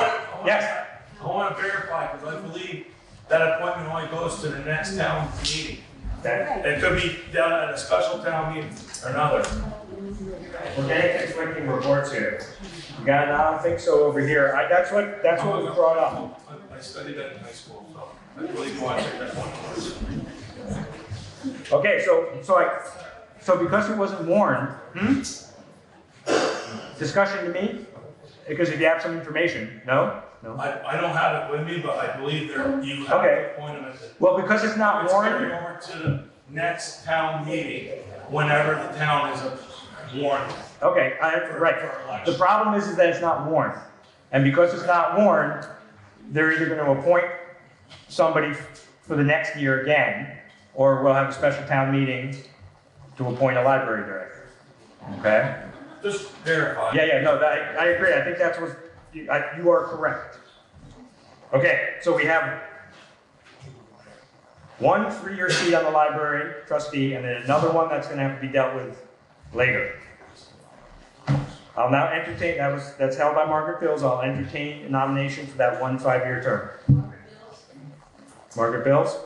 I want to verify because I believe that appointment only goes to the next town meeting. It could be done at a special town meeting or another. We're getting conflicting reports here. You got it? I don't think so over here. That's what was brought up. I studied that in high school, so I really want to take that one. Okay, so because it wasn't warned, discussion to me? Because if you have some information, no? I don't have it with me, but I believe you have to appoint them. Well, because it's not warned. Carry over to the next town meeting, whenever the town is warned. Okay, right. The problem is that it's not warned. And because it's not warned, they're either going to appoint somebody for the next year again, or we'll have a special town meeting to appoint a library director. Okay? Just verify. Yeah, no, I agree. I think that's what, you are correct. Okay, so we have 1 3-year seat on the library trustee, and then another one that's going to have to be dealt with later. I'll now entertain, that's held by Margaret Bills. I'll entertain a nomination for that 1 5-year term. Margaret Bills?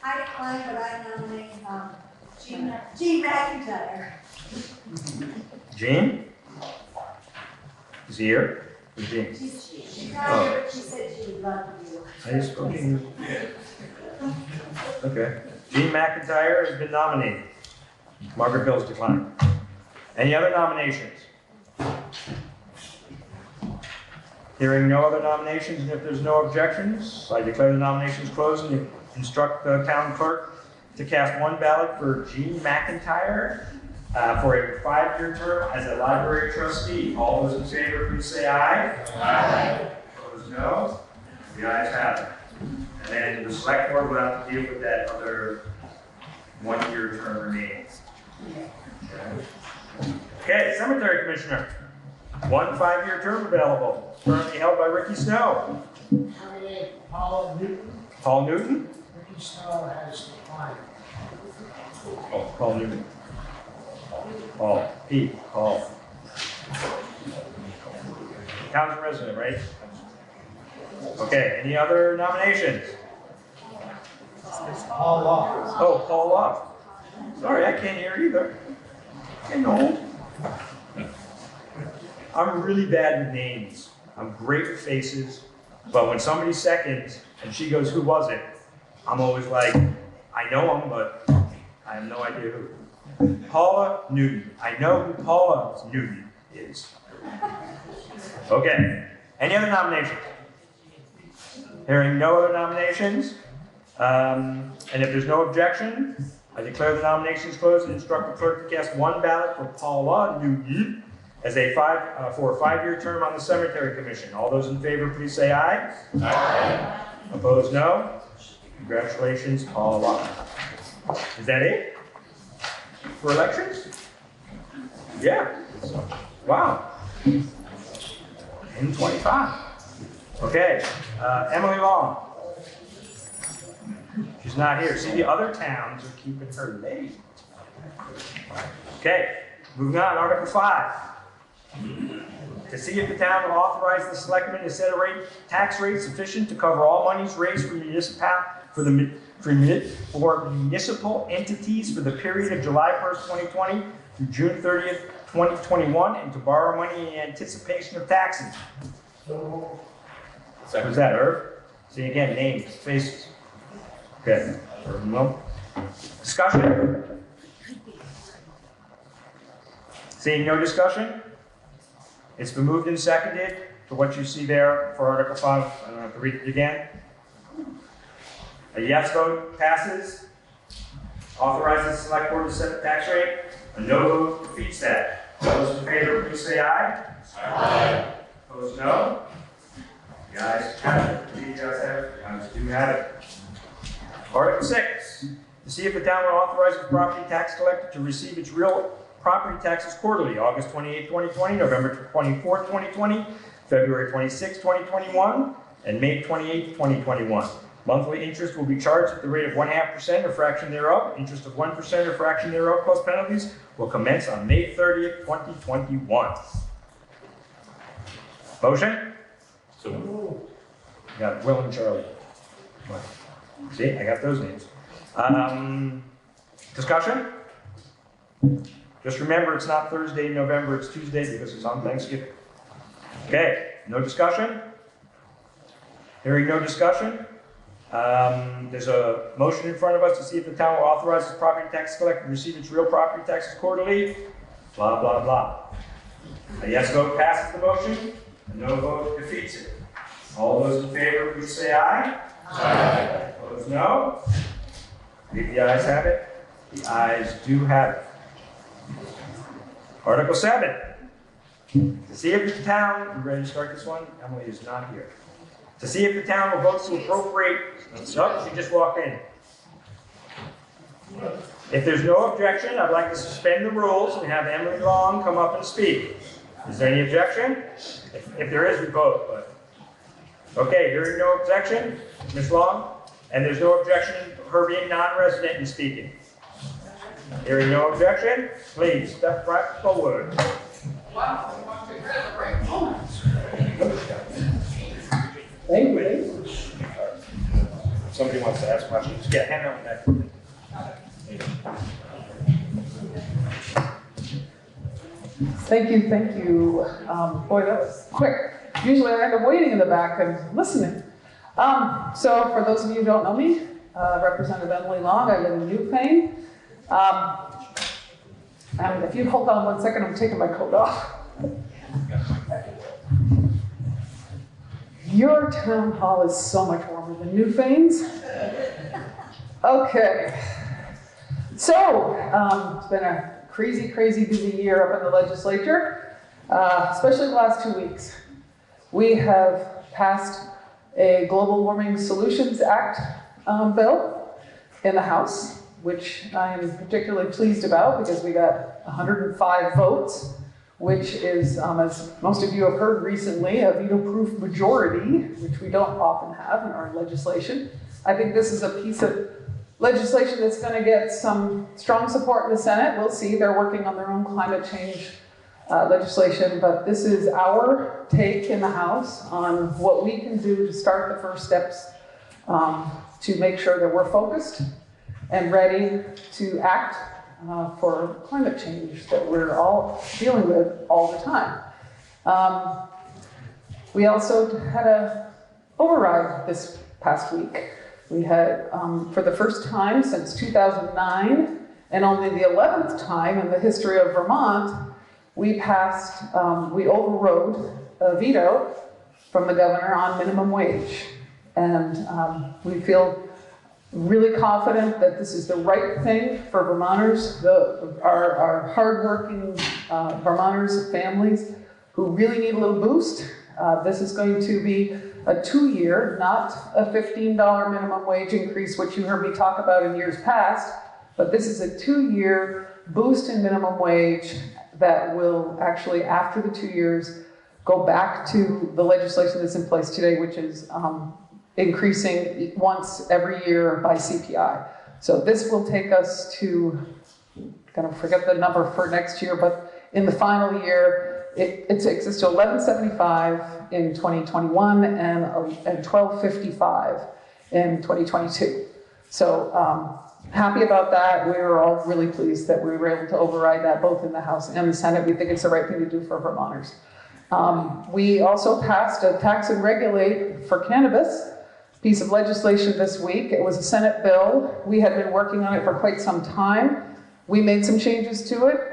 I decline, but I nominate Jean McIntyre. Jean? Is he here? Who's Jean? She's not here, but she said she would love you. I just spoke to you. Okay. Jean McIntyre has been nominated. Margaret Bills declined. Any other nominations? Hearing no other nominations, and if there's no objections, I declare the nominations closed and instruct the town clerk to cast 1 ballot for Jean McIntyre for a 5-year term as a library trustee. All those in favor, please say aye. Aye. Opposed, no. The ayes have it. And then the select board will have to deal with that other 1-year term remaining. Okay, cemetery commissioner. 1 5-year term available. Currently held by Ricky Snow. Paul Newton. Paul Newton? Ricky Snow has declined. Oh, Paul Newton. Paul. Pete. Paul. Townsend resident, right? Okay, any other nominations? Paul Law. Oh, Paul Law. Sorry, I can't hear either. I know. I'm really bad with names. I'm great with faces, but when somebody seconds and she goes, who was it? I'm always like, I know him, but I have no idea who. Paula Newton. I know who Paula Newton is. Okay. Any other nominations? Hearing no other nominations, and if there's no objection, I declare the nominations closed and instruct the clerk to cast one ballot for Paula Newton as for a 5-year term on the Cemetery Commission. All those in favor, please say aye. Aye. Opposed, no. Congratulations, Paula. Is that it for elections? Yeah. Wow. In 25. Okay. Emily Long. She's not here. See, the other towns are keeping her late. Okay. Moving on, Article 5. To see if the town will authorize the selectmen to set a tax rate sufficient to cover all monies raised for municipal entities for the period of July 1st, 2020 through June 30th, 2021, and to borrow money in anticipation of taxes. Who's that, Herb? See again, names, faces. Okay. No. Discussion? Seeing no discussion? It's been moved and seconded to what you see there for Article 5. I don't have to read it again. A yes vote passes. Authorizes the select board to set the tax rate. A no vote defeats that. Those in favor, please say aye. Aye. Opposed, no. The ayes have it. The ayes have it. The ayes do have it. Article 6. To see if the town will authorize the property tax collector to receive its real property taxes quarterly, August 28, 2020, November 24, 2020, February 26, 2021, and May 28, 2021. Monthly interest will be charged at the rate of 0.5% or fraction thereof. Interest of 1% or fraction thereof plus penalties will commence on May 30th, 2021. Motion? So got Will and Charlie. See, I got those names. Discussion? Just remember, it's not Thursday in November, it's Tuesday because it's on Thanksgiving. Okay, no discussion? Hearing no discussion? There's a motion in front of us to see if the town will authorize its property tax collector to receive its real property taxes quarterly. Blah, blah, blah. A yes vote passes the motion, a no vote defeats it. All those in favor, please say aye. Aye. Opposed, no. Believe the ayes have it. The ayes do have it. Article 7. To see if the town, you ready to start this one? Emily is not here. To see if the town will vote to appropriate, no, she just walked in. If there's no objection, I'd like to suspend the rules and have Emily Long come up and speak. Is there any objection? If there is, we vote, but. Okay, hearing no objection, Ms. Long, and there's no objection to her being non-resident and speaking. Hearing no objection, please step right forward. Thank you. Somebody wants to ask questions. Yeah, hand out that. Thank you, thank you. Boy, that was quick. Usually I end up waiting in the back and listening. So for those of you who don't know me, Representative Emily Long, I live in Newfane. And if you hold on 1 second, I'm taking my coat off. Your town hall is so much warmer than Newfane's. Okay. So, it's been a crazy, crazy busy year up in the legislature, especially the last 2 weeks. We have passed a Global Warming Solutions Act bill in the House, which I am particularly pleased about because we got 105 votes, which is, as most of you have heard recently, a veto-proof majority, which we don't often have in our legislation. I think this is a piece of legislation that's going to get some strong support in the Senate. We'll see. They're working on their own climate change legislation, but this is our take in the House on what we can do to start the first steps to make sure that we're focused and ready to act for climate change that we're all dealing with all the time. We also had a override this past week. We had, for the first time since 2009, and only the 11th time in the history of Vermont, we overrode a veto from the governor on minimum wage. And we feel really confident that this is the right thing for Vermonters, our hardworking Vermonters, families who really need a little boost. This is going to be a 2-year, not a $15 minimum wage increase, which you heard me talk about in years past, but this is a 2-year boost in minimum wage that will actually, after the 2 years, go back to the legislation that's in place today, which is increasing once every year by CPI. So this will take us to, I'm gonna forget the number for next year, but in the final year, it takes us to $11.75 in 2021 and $12.55 in 2022. So happy about that. We were all really pleased that we were able to override that both in the House and the Senate. We think it's the right thing to do for Vermonters. We also passed a tax and regulate for cannabis piece of legislation this week. It was a Senate bill. We had been working on it for quite some time. We made some changes to it.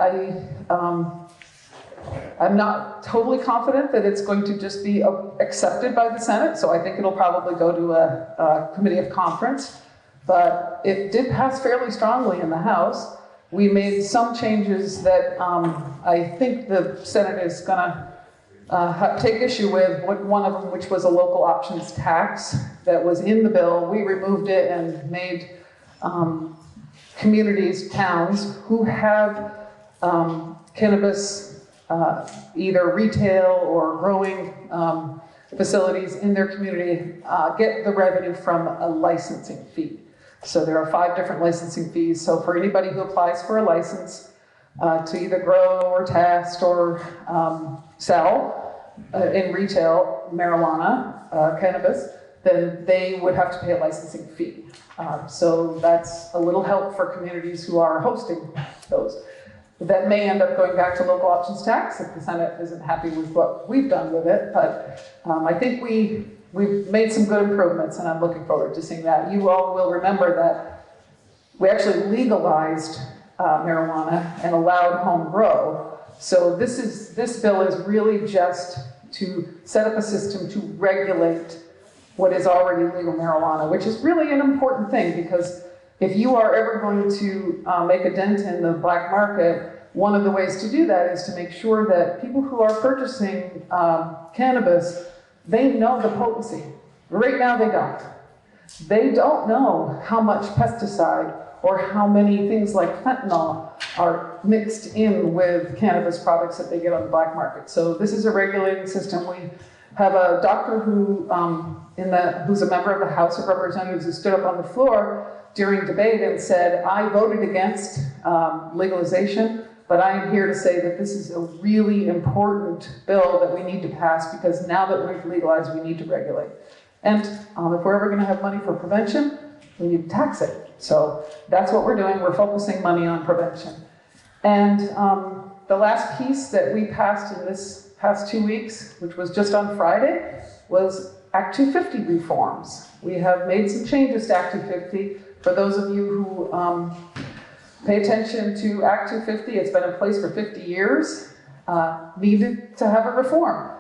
I'm not totally confident that it's going to just be accepted by the Senate, so I think it'll probably go to a committee of conference. But it did pass fairly strongly in the House. We made some changes that I think the Senate is gonna take issue with. One of them, which was a local options tax that was in the bill. We removed it and made communities, towns who have cannabis, either retail or growing facilities in their community, get the revenue from a licensing fee. So there are 5 different licensing fees. So for anybody who applies for a license to either grow or test or sell in retail marijuana, cannabis, then they would have to pay a licensing fee. So that's a little help for communities who are hosting those. That may end up going back to local options tax if the Senate isn't happy with what we've done with it, but I think we've made some good improvements, and I'm looking forward to seeing that. You all will remember that we actually legalized marijuana and allowed home grow. So this bill is really just to set up a system to regulate what is already legal marijuana, which is really an important thing, because if you are ever going to make a dent in the black market, one of the ways to do that is to make sure that people who are purchasing cannabis, they know the potency. Right now they don't. They don't know how much pesticide or how many things like fentanyl are mixed in with cannabis products that they get on the black market. So this is a regulating system. We have a doctor who, who's a member of the House of Representatives, who stood up on the floor during debate and said, I voted against legalization, but I am here to say that this is a really important bill that we need to pass, because now that we've legalized, we need to regulate. And if we're ever gonna have money for prevention, we need to tax it. So that's what we're doing. We're focusing money on prevention. And the last piece that we passed in this past 2 weeks, which was just on Friday, was Act 250 reforms. We have made some changes to Act 250. For those of you who pay attention to Act 250, it's been in place for 50 years, needed to have a reform,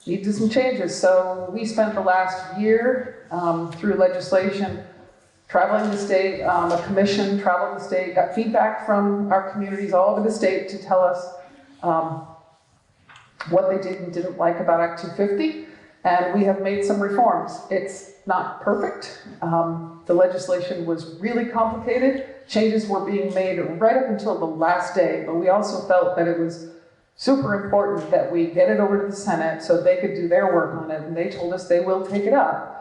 needed some changes. So we spent the last year through legislation traveling the state, a commission traveled the state, got feedback from our communities all over the state to tell us what they did and didn't like about Act 250. And we have made some reforms. It's not perfect. The legislation was really complicated. Changes were being made right up until the last day, but we also felt that it was super important that we get it over to the Senate so they could do their work on it, and they told us they will take it up.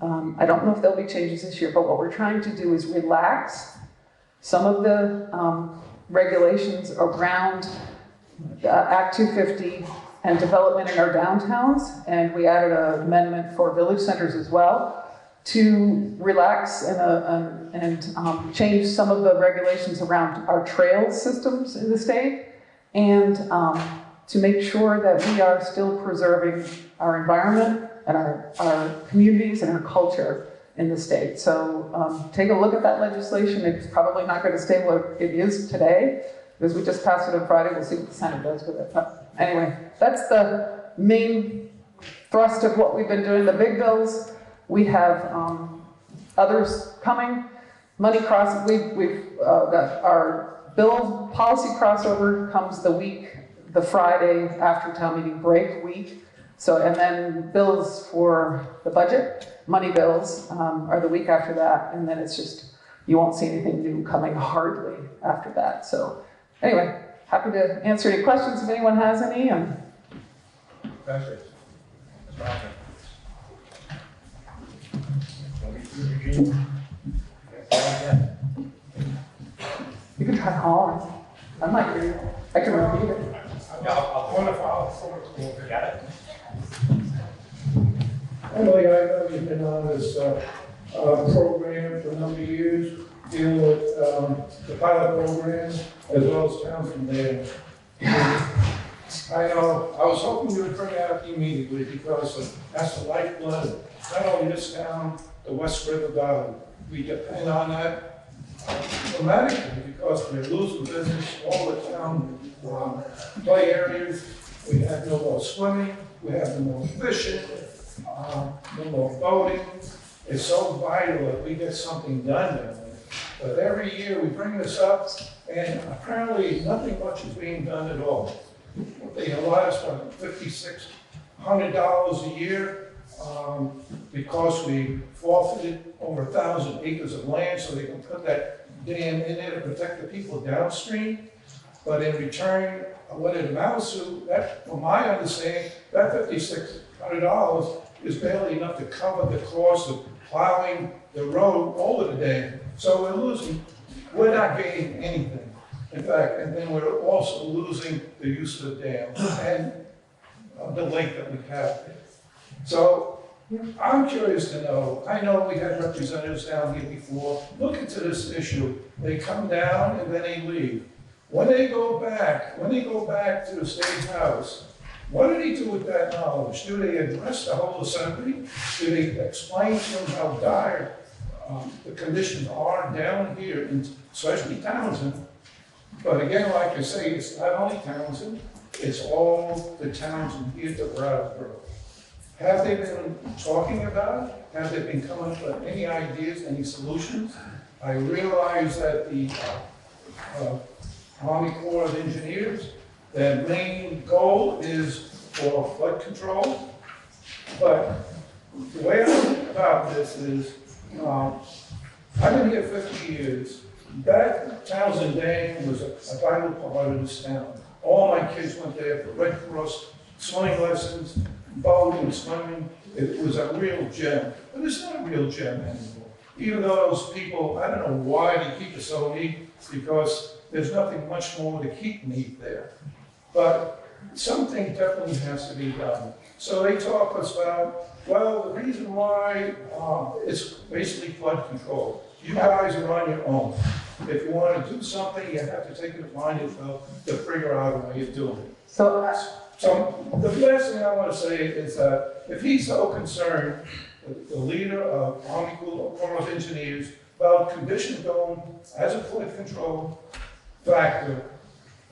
I don't know if there'll be changes this year, but what we're trying to do is relax some of the regulations around Act 250 and development in our downtowns, and we added an amendment for village centers as well to relax and change some of the regulations around our trail systems in the state, and to make sure that we are still preserving our environment and our communities and our culture in the state. So take a look at that legislation. It's probably not going to stay what it is today, because we just passed it on Friday. We'll see what the Senate does with it. But anyway, that's the main thrust of what we've been doing. The big bills, we have others coming. Money cross, we've got our bill policy crossover comes the Friday after town meeting break week. So, and then bills for the budget, money bills, are the week after that. And then it's just, you won't see anything new coming hardly after that. So anyway, happy to answer any questions if anyone has any. Perfect. You can try calling. I might hear you. I can repeat it. Got it. Emily, I know you've been on this program for a number of years, dealing with the pilot program as well as Townsend Dam. I know, I was hoping you would bring that up immediately because that's the lifeblood of not only this town, the West River Valley. We depend on that dramatically because we're losing business all the town play areas. We have no more swimming, we have no more fishing, no more boating. It's so vital that we get something done down there. But every year we bring this up, and apparently nothing much is being done at all. They allowed us for $5,600 a year because we forfeited over 1,000 acres of land so they can put that dam in there to protect the people downstream. But in return, what it amounts to, that, from my understanding, that $5,600 is barely enough to cover the cost of plowing the road over the dam. So we're losing, we're not gaining anything. In fact, and then we're also losing the use of the dam and the lake that we have there. So I'm curious to know, I know we had representatives down here before, look into this issue. They come down and then they leave. When they go back to the State House, what do they do with that knowledge? Do they address the whole assembly? Do they explain to them how dire the conditions are down here, especially Townsend? But again, like I say, it's not only Townsend, it's all the towns in here to Brattleboro. Have they been talking about it? Have they been coming up with any ideas, any solutions? I realize that the Army Corps of Engineers, their main goal is for flood control. But the way I think about this is, I've been here 50 years. That Townsend Dam was a vital part of this town. All my kids went there for Red Cross swimming lessons, boating, swimming. It was a real gem, but it's not a real gem anymore. Even though those people, I don't know why they keep it so neat, because there's nothing much more to keep neat there. But something definitely has to be done. So they talk us about, well, the reason why it's basically flood control. You guys are on your own. If you want to do something, you have to take it upon yourself to figure out a way of doing it. So the last thing I want to say is that if he's so concerned, the leader of Army Corps of Engineers, about condition dome as a flood control factor,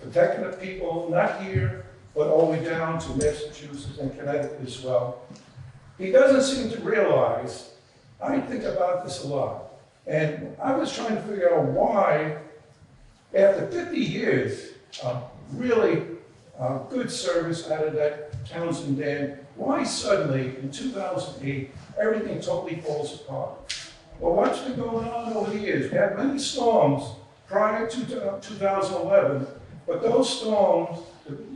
protecting the people, not here, but all the way down to Massachusetts and Connecticut as well. He doesn't seem to realize, I think about this a lot, and I was trying to figure out why, after 50 years of really good service out of that Townsend Dam, why suddenly in 2008, everything totally falls apart? Well, what's been going on over the years? We had many storms prior to 2011, but those storms,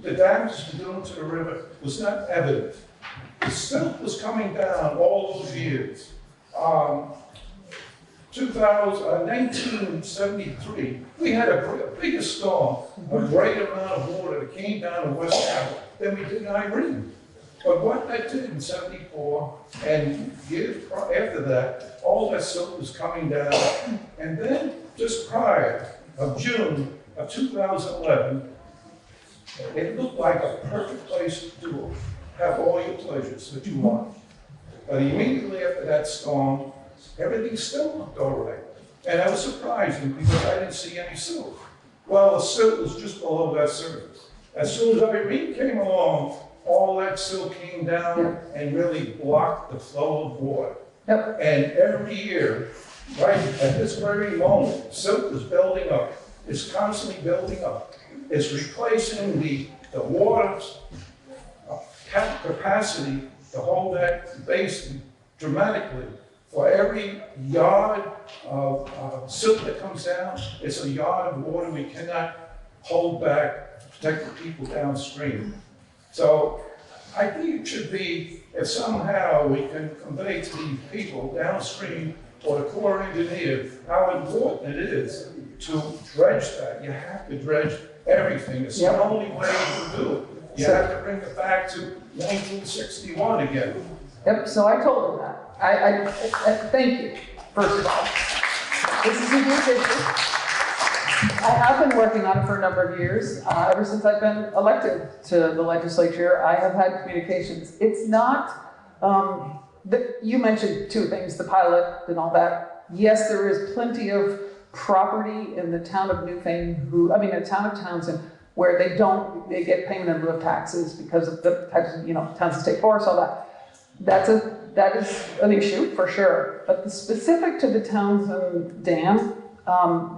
the damage done to the river was not evident. The silt was coming down all those years. 1973, we had a bigger storm, a great amount of water that came down the West Tower than we did in Irene. But what that did in 74 and years after that, all that silt was coming down. And then just prior of June of 2011, it looked like a perfect place to have all your pleasures that you want. But immediately after that storm, everything still looked all right. And that was surprising because I didn't see any silt. Well, the silt was just below that surface. As soon as Irene came along, all that silt came down and really blocked the flow of water. Yep. And every year, right at this very moment, silt is building up. It's constantly building up. It's replacing the water capacity to hold that basin dramatically. For every yard of silt that comes down, it's a yard of water we cannot hold back to protect the people downstream. So I think it should be, if somehow we can convey to the people downstream or the Corps of Engineers how important it is to dredge that. You have to dredge everything. It's the only way to do it. You have to bring it back to 1961 again. Yep, so I told them that. I thank you, first of all. This is a huge issue. I have been working on it for a number of years. Ever since I've been elected to the legislature, I have had communications. It's not, you mentioned two things, the pilot and all that. Yes, there is plenty of property in the town of Newfane, the town of Townsend, where they get payment in lieu of taxes because of the types of, Townsend State Forest, all that. That is an issue for sure. But the specific to the Townsend Dam,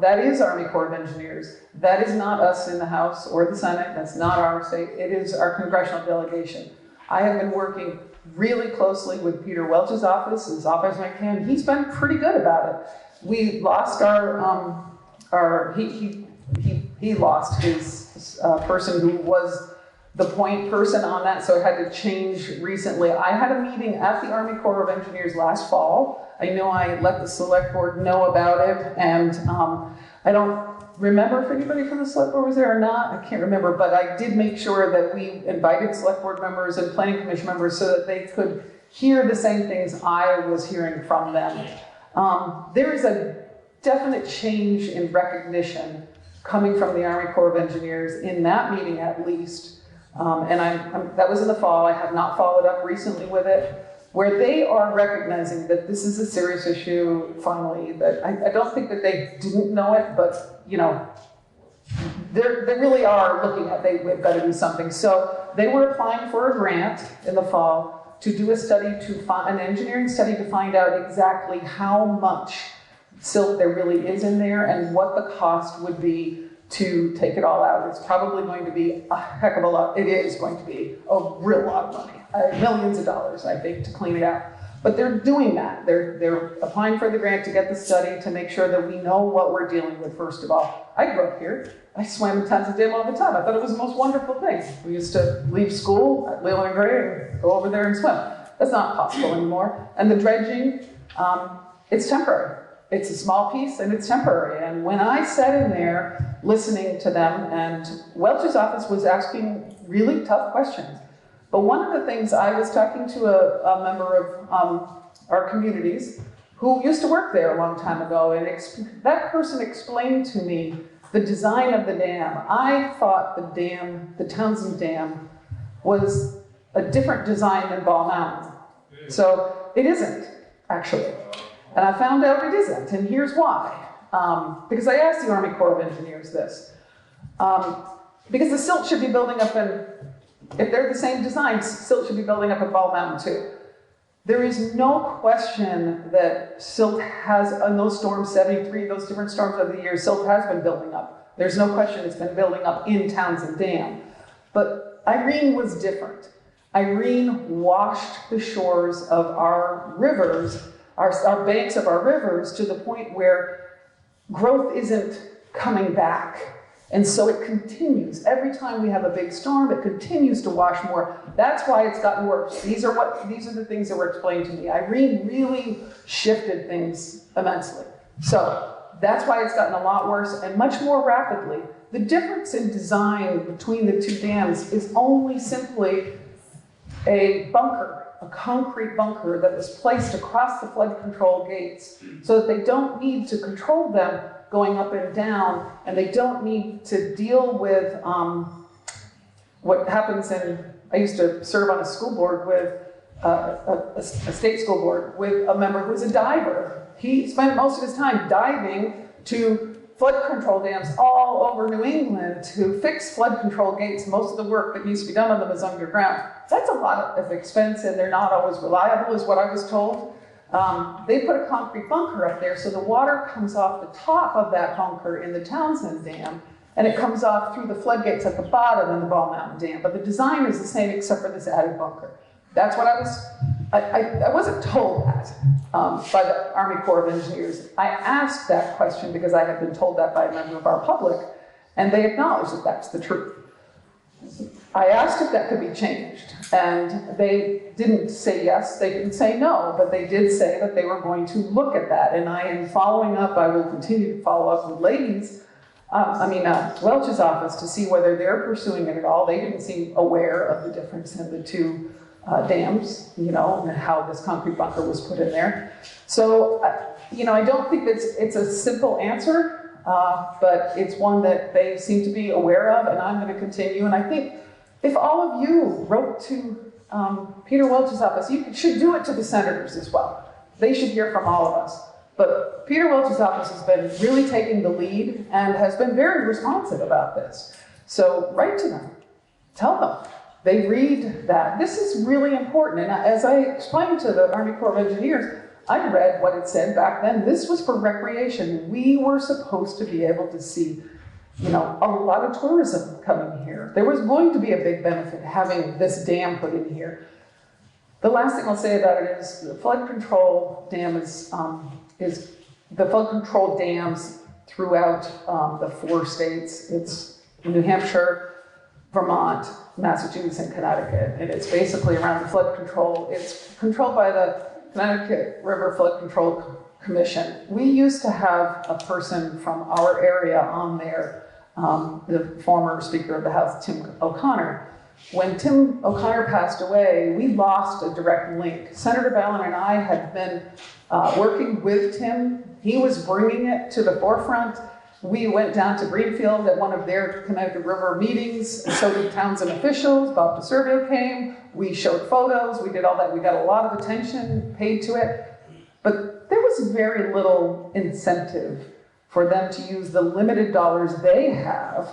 that is Army Corps of Engineers. That is not us in the House or the Senate. That's not our state. It is our congressional delegation. I have been working really closely with Peter Welch's office, as often as I can. He's been pretty good about it. We lost he lost his person who was the point person on that, so it had to change recently. I had a meeting at the Army Corps of Engineers last fall. I know I let the select board know about it, and I don't remember if anybody from the select board was there or not. I can't remember, but I did make sure that we invited select board members and planning commission members so that they could hear the same things I was hearing from them. There is a definite change in recognition coming from the Army Corps of Engineers in that meeting at least. And that was in the fall. I have not followed up recently with it, where they are recognizing that this is a serious issue finally. That I don't think that they didn't know it, but they really are looking at they've got to do something. So they were applying for a grant in the fall to do a study an engineering study to find out exactly how much silt there really is in there and what the cost would be to take it all out. It's probably going to be a heck of a lot. It is going to be a real lot of money, millions of dollars, I think, to clean it out. But they're doing that. They're applying for the grant to get the study to make sure that we know what we're dealing with, first of all. I grew up here. I swam in Townsend Dam all the time. I thought it was the most wonderful thing. We used to leave school at Leland and Gray and go over there and swim. That's not possible anymore. And the dredging, it's temporary. It's a small piece and it's temporary. And when I sat in there listening to them, and Welch's office was asking really tough questions. But one of the things, I was talking to a member of our communities who used to work there a long time ago, and that person explained to me the design of the dam. I thought the Townsend Dam, was a different design than Ball Mountain. So it isn't, actually. And I found out it isn't, and here's why. Because I asked the Army Corps of Engineers this. Because the silt should be building up if they're the same design, silt should be building up at Ball Mountain too. There is no question that silt has, on those storms, 73, those different storms over the years, silt has been building up. There's no question it's been building up in Townsend Dam. But Irene was different. Irene washed the shores of our rivers, our banks of our rivers, to the point where growth isn't coming back. And so it continues. Every time we have a big storm, it continues to wash more. That's why it's gotten worse. These are the things that were explained to me. Irene really shifted things immensely. So that's why it's gotten a lot worse and much more rapidly. The difference in design between the two dams is only simply a bunker, a concrete bunker that was placed across the flood control gates so that they don't need to control them going up and down, and they don't need to deal with what happens in, I used to serve on a school board with, a state school board with a member who was a diver. He spent most of his time diving to flood control dams all over New England to fix flood control gates. Most of the work that needs to be done on them is underground. That's a lot of expense, and they're not always reliable, is what I was told. They put a concrete bunker up there, so the water comes off the top of that bunker in the Townsend Dam, and it comes off through the floodgates at the bottom in the Ball Mountain Dam. But the design is the same except for this added bunker. That's what I wasn't told that by the Army Corps of Engineers. I asked that question because I had been told that by a member of our public, and they acknowledged that that's the truth. I asked if that could be changed, and they didn't say yes, they didn't say no, but they did say that they were going to look at that, and I am following up. I will continue to follow up with Welch's office to see whether they're pursuing it at all. They didn't seem aware of the difference in the two dams, and how this concrete bunker was put in there. So, I don't think it's a simple answer, but it's one that they seem to be aware of, and I'm going to continue. And I think if all of you wrote to Peter Welch's office, you should do it to the senators as well. They should hear from all of us. But Peter Welch's office has been really taking the lead and has been very responsive about this. So write to them, tell them. They read that. This is really important. And as I explained to the Army Corps of Engineers, I read what it said back then. This was for recreation. We were supposed to be able to see, a lot of tourism coming here. There was going to be a big benefit having this dam put in here. The last thing I'll say about it is the flood control dam is the flood control dams throughout the 4 states. It's New Hampshire, Vermont, Massachusetts, and Connecticut. And it's basically around the flood control. It's controlled by the Connecticut River Flood Control Commission. We used to have a person from our area on there, the former Speaker of the House, Tim O'Connor. When Tim O'Connor passed away, we lost a direct link. Senator Ballin and I had been working with Tim. He was bringing it to the forefront. We went down to Greenfield at one of their Connecticut River meetings, so did Townsend officials. Bob DeServio came. We showed photos. We did all that. We got a lot of attention paid to it. But there was very little incentive for them to use the limited dollars they have,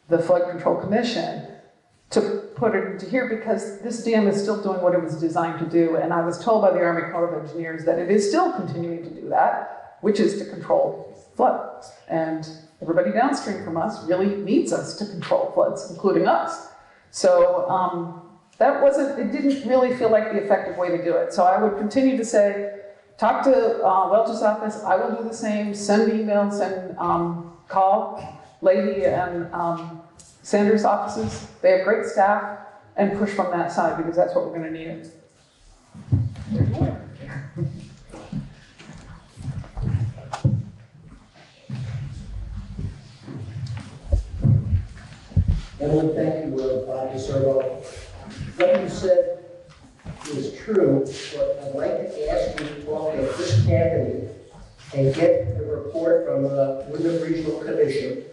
the Flood Control Commission, to put it into here, because this dam is still doing what it was designed to do. And I was told by the Army Corps of Engineers that it is still continuing to do that, which is to control floods. And everybody downstream from us really needs us to control floods, including us. So it didn't really feel like the effective way to do it. So I would continue to say, talk to Welch's office. I will do the same. Send emails and call Leahy and Sanders' offices. They have great staff, and push from that side, because that's what we're going to need. Emily, thank you, Bob DeServo. What you said is true, but I'd like to ask you to talk to Chris Campany and get the report from the Wyndham Regional Commission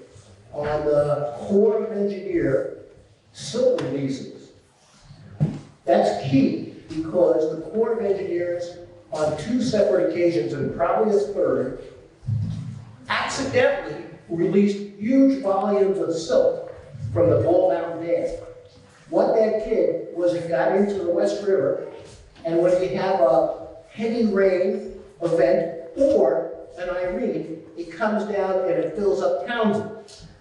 on the Corps of Engineer silt releases. That's key, because the Corps of Engineers, on 2 separate occasions, and probably a third, accidentally released huge volumes of silt from the Ball Mountain Dam. What that did was it got into the West River, and when you have a heavy rain event or an Irene, it comes down and it fills up Townsend.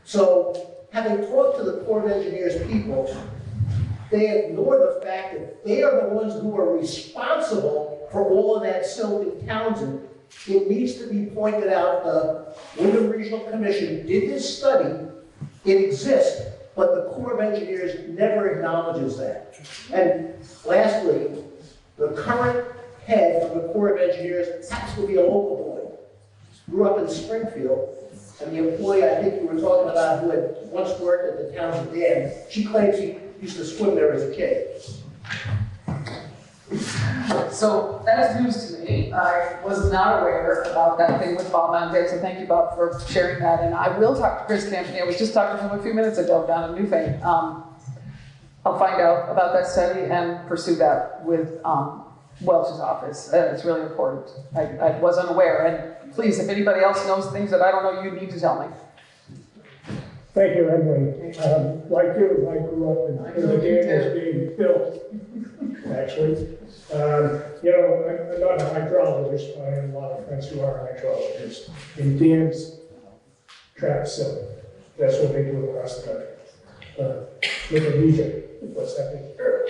So, having talked to the Corps of Engineers people, they ignore the fact that they are the ones who are responsible for all of that silt in Townsend. It needs to be pointed out, the Wyndham Regional Commission did this study, it exists, but the Corps of Engineers never acknowledges that. And lastly, the current head of the Corps of Engineers happens to be a local boy. grew up in Springfield, and the employee I think you were talking about who had once worked at the Townsend Dam, she claims she used to swim there as a kid. So that is news to me. I was not aware about that thing with Bob Mountain, so thank you, Bob, for sharing that. And I will talk to Chris Campany. I was just talking to him a few minutes ago down in Newfane. I'll find out about that study and pursue that with Welch's office. It's really important. I was unaware. And please, if anybody else knows things that I don't know, you need to tell me. Thank you, Emily. Like you, I grew up in the dam was being built, actually. I'm not a hydrologist, but I have a lot of friends who are hydrologists. And dams trap silt. That's what they do across the country. Look at Egypt, what's happening there.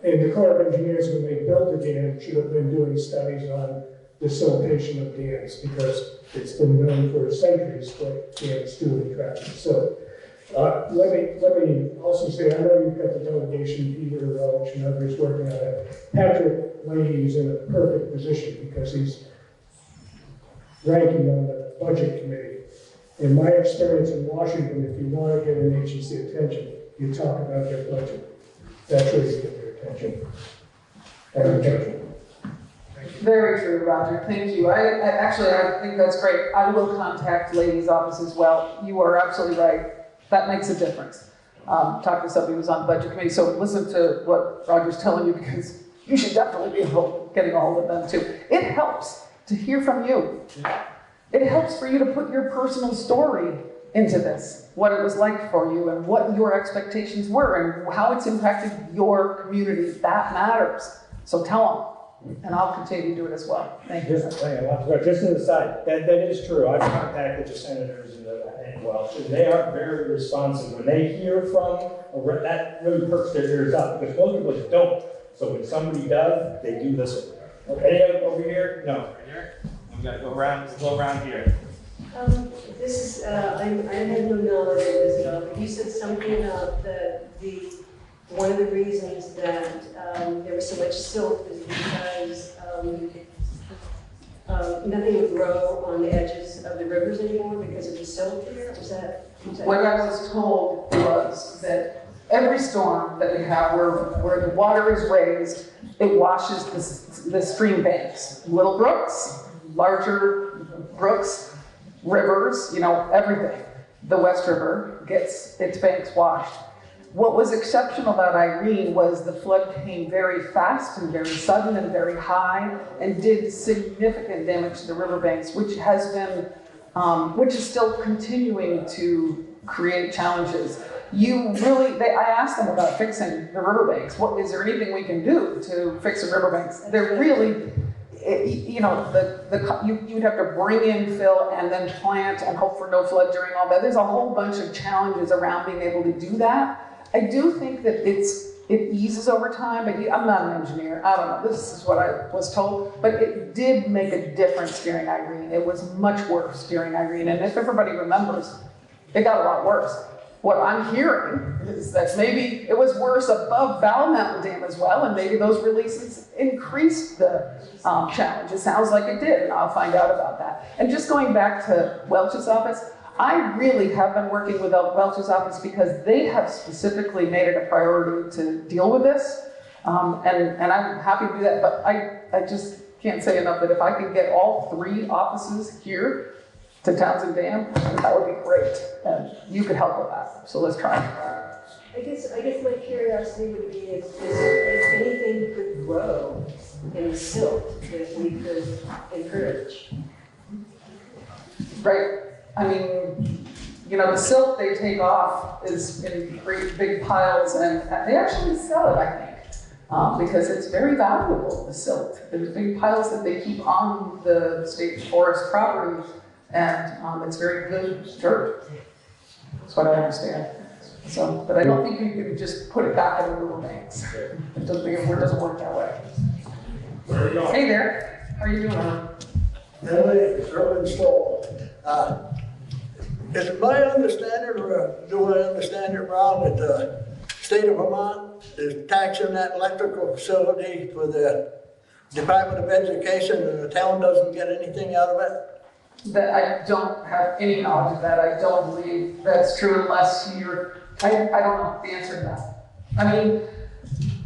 And the Corps of Engineers, when they built the dam, should have been doing studies on the siltation of dams, because it's been known for centuries what dams do in trapping silt. Let me also say, I know you've got the delegation, Peter Welch and others working on it. Patrick Leahy is in a perfect position because he's ranking on the budget committee. In my experience in Washington, if you want to get an agency attention, you talk about their budget. That's where you get their attention. Very true, Roger. Thank you. I think that's great. I will contact Leahy's office as well. You are absolutely right. That makes a difference. Talk to somebody who's on the budget committee. So listen to what Roger's telling you, because you should definitely be getting a hold of them too. It helps to hear from you. It helps for you to put your personal story into this, what it was like for you and what your expectations were and how it's impacted your community. That matters. So tell them, and I'll continue to do it as well. Thank you. Just an aside, that is true. I've contacted the senators and Welch, and they are very responsive. When they hear from, that really perks their ears up, because most people just don't. So when somebody does, they do listen. Okay, any over here? No. Right here? We've got to go around here. This is, I had no knowledge of this at all, but you said something about one of the reasons that there was so much silt is because nothing would grow on the edges of the rivers anymore because of the silt there? Was that what I was told was that every storm that we have where the water is raised, it washes the stream banks. Little brooks, larger brooks, rivers, everything. The West River gets its banks washed. What was exceptional about Irene was the flood came very fast and very sudden and very high and did significant damage to the riverbanks, which has been, which is still continuing to create challenges. I asked them about fixing the riverbanks. Is there anything we can do to fix the riverbanks? They're really, you'd have to bring in fill and then plant and hope for no flood during all that. There's a whole bunch of challenges around being able to do that. I do think that it eases over time, but I'm not an engineer. I don't know. This is what I was told, but it did make a difference during Irene. It was much worse during Irene, and if everybody remembers, it got a lot worse. What I'm hearing is that maybe it was worse above Battle Mountain Dam as well, and maybe those releases increased the challenge. It sounds like it did, and I'll find out about that. And just going back to Welch's office, I really have been working with Welch's office because they have specifically made it a priority to deal with this, and I'm happy to do that, but I just can't say enough that if I could get all 3 offices here to Townsend Dam, that would be great, and you could help with that, so let's try. I guess my curiosity would be if anything could grow in the silt that we could encourage. Right. I mean, the silt they take off is in great big piles, and they actually sell it, I think, because it's very valuable, the silt. There's big piles that they keep on the state forest property, and it's very good dirt. That's what I understand. So, but I don't think you can just put it back in the riverbanks. It doesn't work that way. Hey there, how are you doing? Early Stoll. Is it my understanding, or do I understand it wrong, that the state of Vermont is taxing that electrical facility for the Department of Education and the town doesn't get anything out of it? That I don't have any knowledge of that. I don't believe that's true unless you're, I don't know the answer to that. I mean,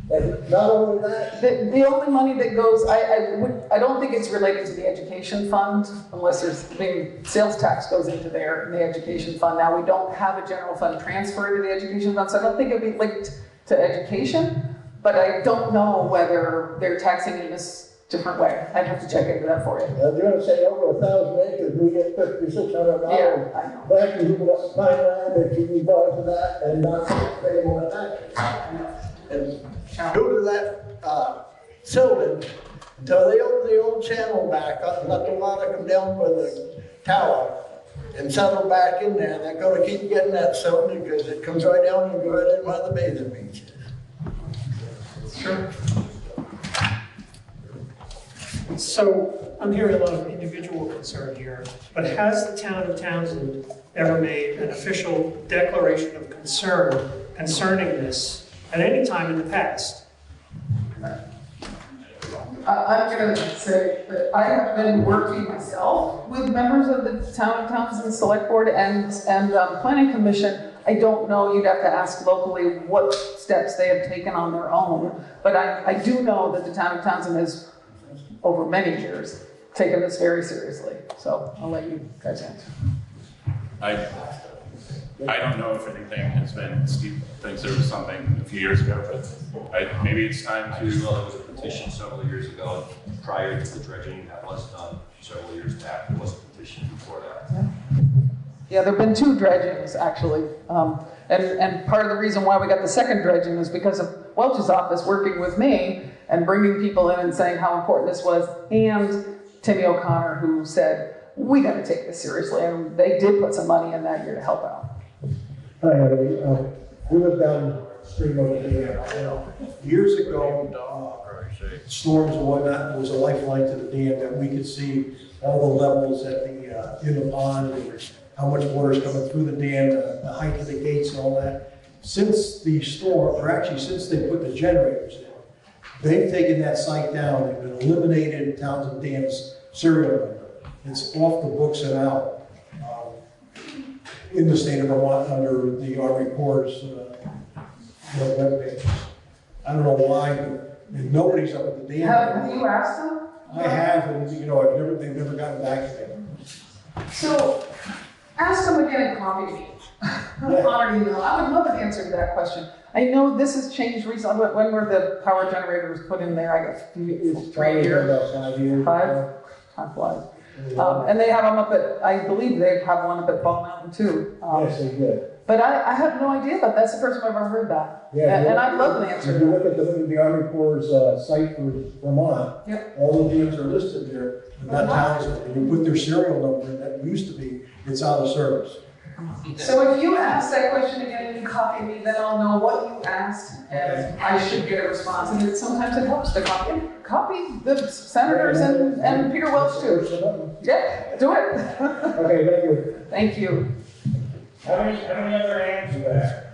And not only that, the only money that goes, I don't think it's related to the education fund unless there's, I mean, sales tax goes into there in the education fund. Now we don't have a general fund transfer to the education fund, so I don't think it'd be linked to education, but I don't know whether they're taxing it in this different way. I'd have to check into that for you. they're gonna say over 1,000 acres, we get $5,600 Yeah, I know. back and you can find land that you can buy for that and not pay more taxes. And due to that, Sylvan, until they open the old channel back up and let the water come down by the tower and settle back in there, they're gonna keep getting that Sylvan because it comes right down and goes right in by the bathing beaches. Sure. So I'm hearing a lot of individual concern here, but has the town of Townsend ever made an official declaration of concern concerning this at any time in the past? I'm going to say that I have been working myself with members of the Town of Townsend Select Board and Planning Commission. I don't know, you'd have to ask locally what steps they have taken on their own, but I do know that the Town of Townsend has, over many years, taken this very seriously. So I'll let you guys answer. I don't know if anything has been, Steve thinks there was something a few years ago, but maybe it's time I to. just know there was a petition several years ago prior to the dredging that was done several years back. There was a petition before that. Yeah, there have been 2 dredgings, actually. And part of the reason why we got the second dredging is because of Welch's office working with me and bringing people in and saying how important this was, and Timmy O'Connor, who said, we got to take this seriously. And they did put some money in that year to help out. Hi, Emily. We live downstream of the dam. Years ago, storms and whatnot was a lifeline to the dam that we could see all the levels at the in the pond and how much water is coming through the dam, the height of the gates and all that. Since the storm, or actually since they put the generators in, they've taken that site down and eliminated Townsend Dam's serial number. It's off the books and out. In the state of Vermont under the Army Corps' webpage. I don't know why, but nobody's up at the dam. Have you asked them? I have, and they've never gotten back to me. So ask them again and copy me on an email. I would love an answer to that question. I know this has changed recently. When were the power generators put in there? I guess 3 years. About 5 years. 5? Time flies. And they have them up at, I believe they have one up at Ball Mountain too. Yes, they did. But I have no idea, but that's the first time I've ever heard that. Yeah, And I'd love an answer. If you look at the Army Corps' site for Vermont, Yep. all the dams are listed there, but not Townsend. And you put their serial number in that used to be, it's out of service. So if you ask that question again and you copy me, then I'll know what you asked and I should get a response. And sometimes it helps to copy the senators and Peter Welch too. Yeah, do it. Okay, thank you. Thank you. How many other hands are there?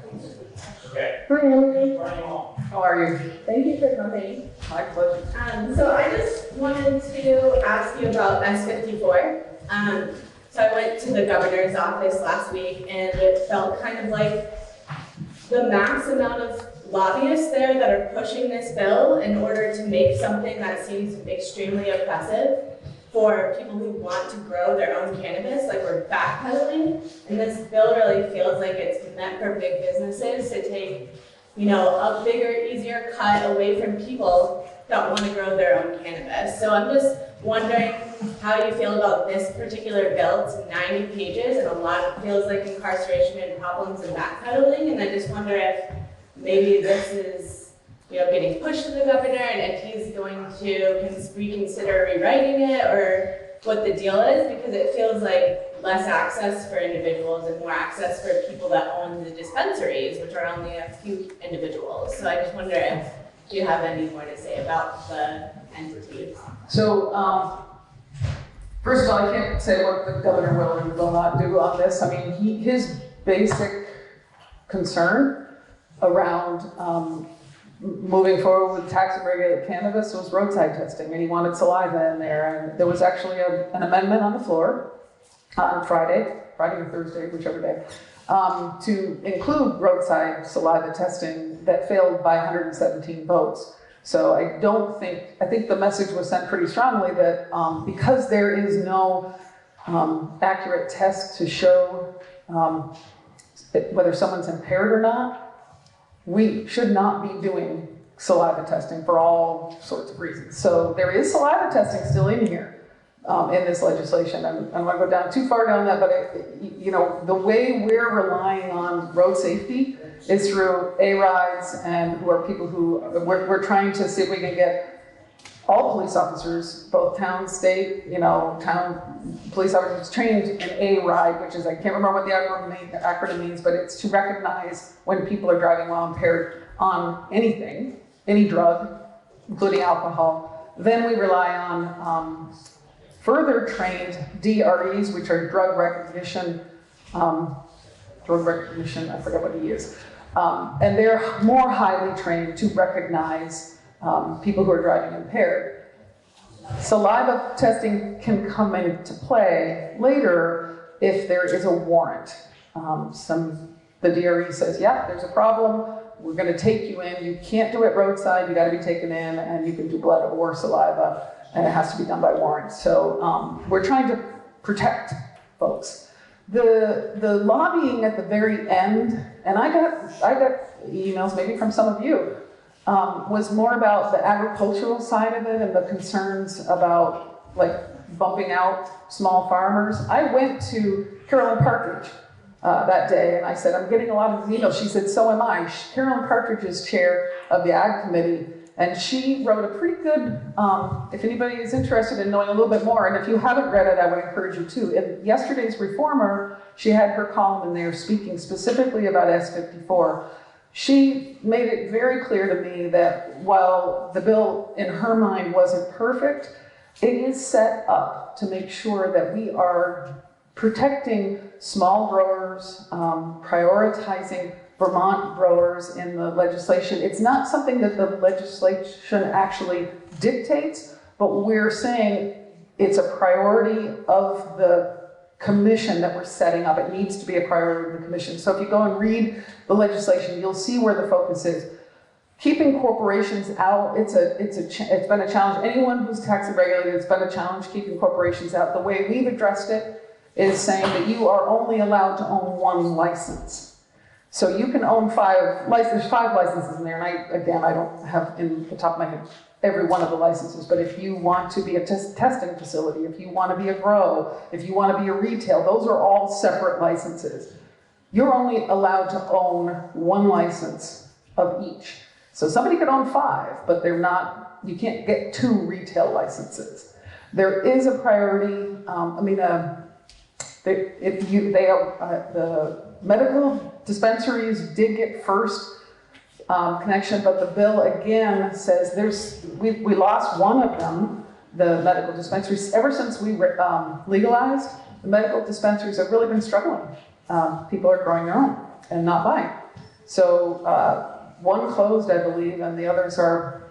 Okay. Hi, Emily. How are you? Thank you for coming. My pleasure. So I just wanted to ask you about S54. So I went to the governor's office last week and it felt kind of like the max amount of lobbyists there that are pushing this bill in order to make something that seems extremely oppressive for people who want to grow their own cannabis, like we're backpedaling. And this bill really feels like it's meant for big businesses to take, a bigger, easier cut away from people that want to grow their own cannabis. So I'm just wondering how you feel about this particular bill. It's 90 pages and a lot feels like incarceration and problems and backpedaling. And I just wonder if maybe this is getting pushed to the governor and if he's going to reconsider rewriting it or what the deal is, because it feels like less access for individuals and more access for people that own the dispensaries, which are only a few individuals. So I just wonder if you have any more to say about the entities. So, first of all, I can't say what the governor will or will not do on this. I mean, his basic concern around moving forward with tax and regulated cannabis was roadside testing, and he wanted saliva in there. And there was actually an amendment on the floor on Friday or Thursday, whichever day, to include roadside saliva testing that failed by 117 votes. So I think the message was sent pretty strongly that because there is no accurate test to show whether someone's impaired or not, we should not be doing saliva testing for all sorts of reasons. So there is saliva testing still in here in this legislation. I don't want to go down too far down that, but the way we're relying on road safety is through A-rides and who are people who, we're trying to see if we can get all police officers, both town, state, town police officers trained in A-ride, which is, I can't remember what the acronym means, but it's to recognize when people are driving while impaired on anything, any drug, including alcohol. Then we rely on further trained DREs, which are drug recognition, I forget what he is. And they're more highly trained to recognize people who are driving impaired. Saliva testing can come into play later if there is a warrant. The DRE says, yeah, there's a problem, we're gonna take you in, you can't do it roadside, you gotta be taken in, and you can do blood or saliva, and it has to be done by warrant. So we're trying to protect folks. The lobbying at the very end, and I got emails maybe from some of you, was more about the agricultural side of it and the concerns about like bumping out small farmers. I went to Carolyn Partridge that day and I said, I'm getting a lot of these emails. She said, so am I. Carolyn Partridge is chair of the Ag Committee, and she wrote a pretty good, if anybody is interested in knowing a little bit more, and if you haven't read it, I would encourage you to. In yesterday's Reformer, she had her column in there speaking specifically about S54. She made it very clear to me that while the bill in her mind wasn't perfect, it is set up to make sure that we are protecting small growers, prioritizing Vermont growers in the legislation. It's not something that the legislation actually dictates, but we're saying it's a priority of the commission that we're setting up. It needs to be a priority of the commission. So if you go and read the legislation, you'll see where the focus is. Keeping corporations out, it's been a challenge. Anyone who's tax and regulated, it's been a challenge keeping corporations out. The way we've addressed it is saying that you are only allowed to own one license. So you can own there's 5 licenses in there, and I don't have in the top of my head every one of the licenses, but if you want to be a testing facility, if you want to be a grow, if you want to be a retail, those are all separate licenses. You're only allowed to own 1 license of each. So somebody could own 5, but you can't get 2 retail licenses. There is a priority, the medical dispensaries did get first connection, but the bill again says we lost one of them, the medical dispensaries. Ever since we legalized, the medical dispensaries have really been struggling. People are growing their own and not buying. So one closed, I believe, and the others are,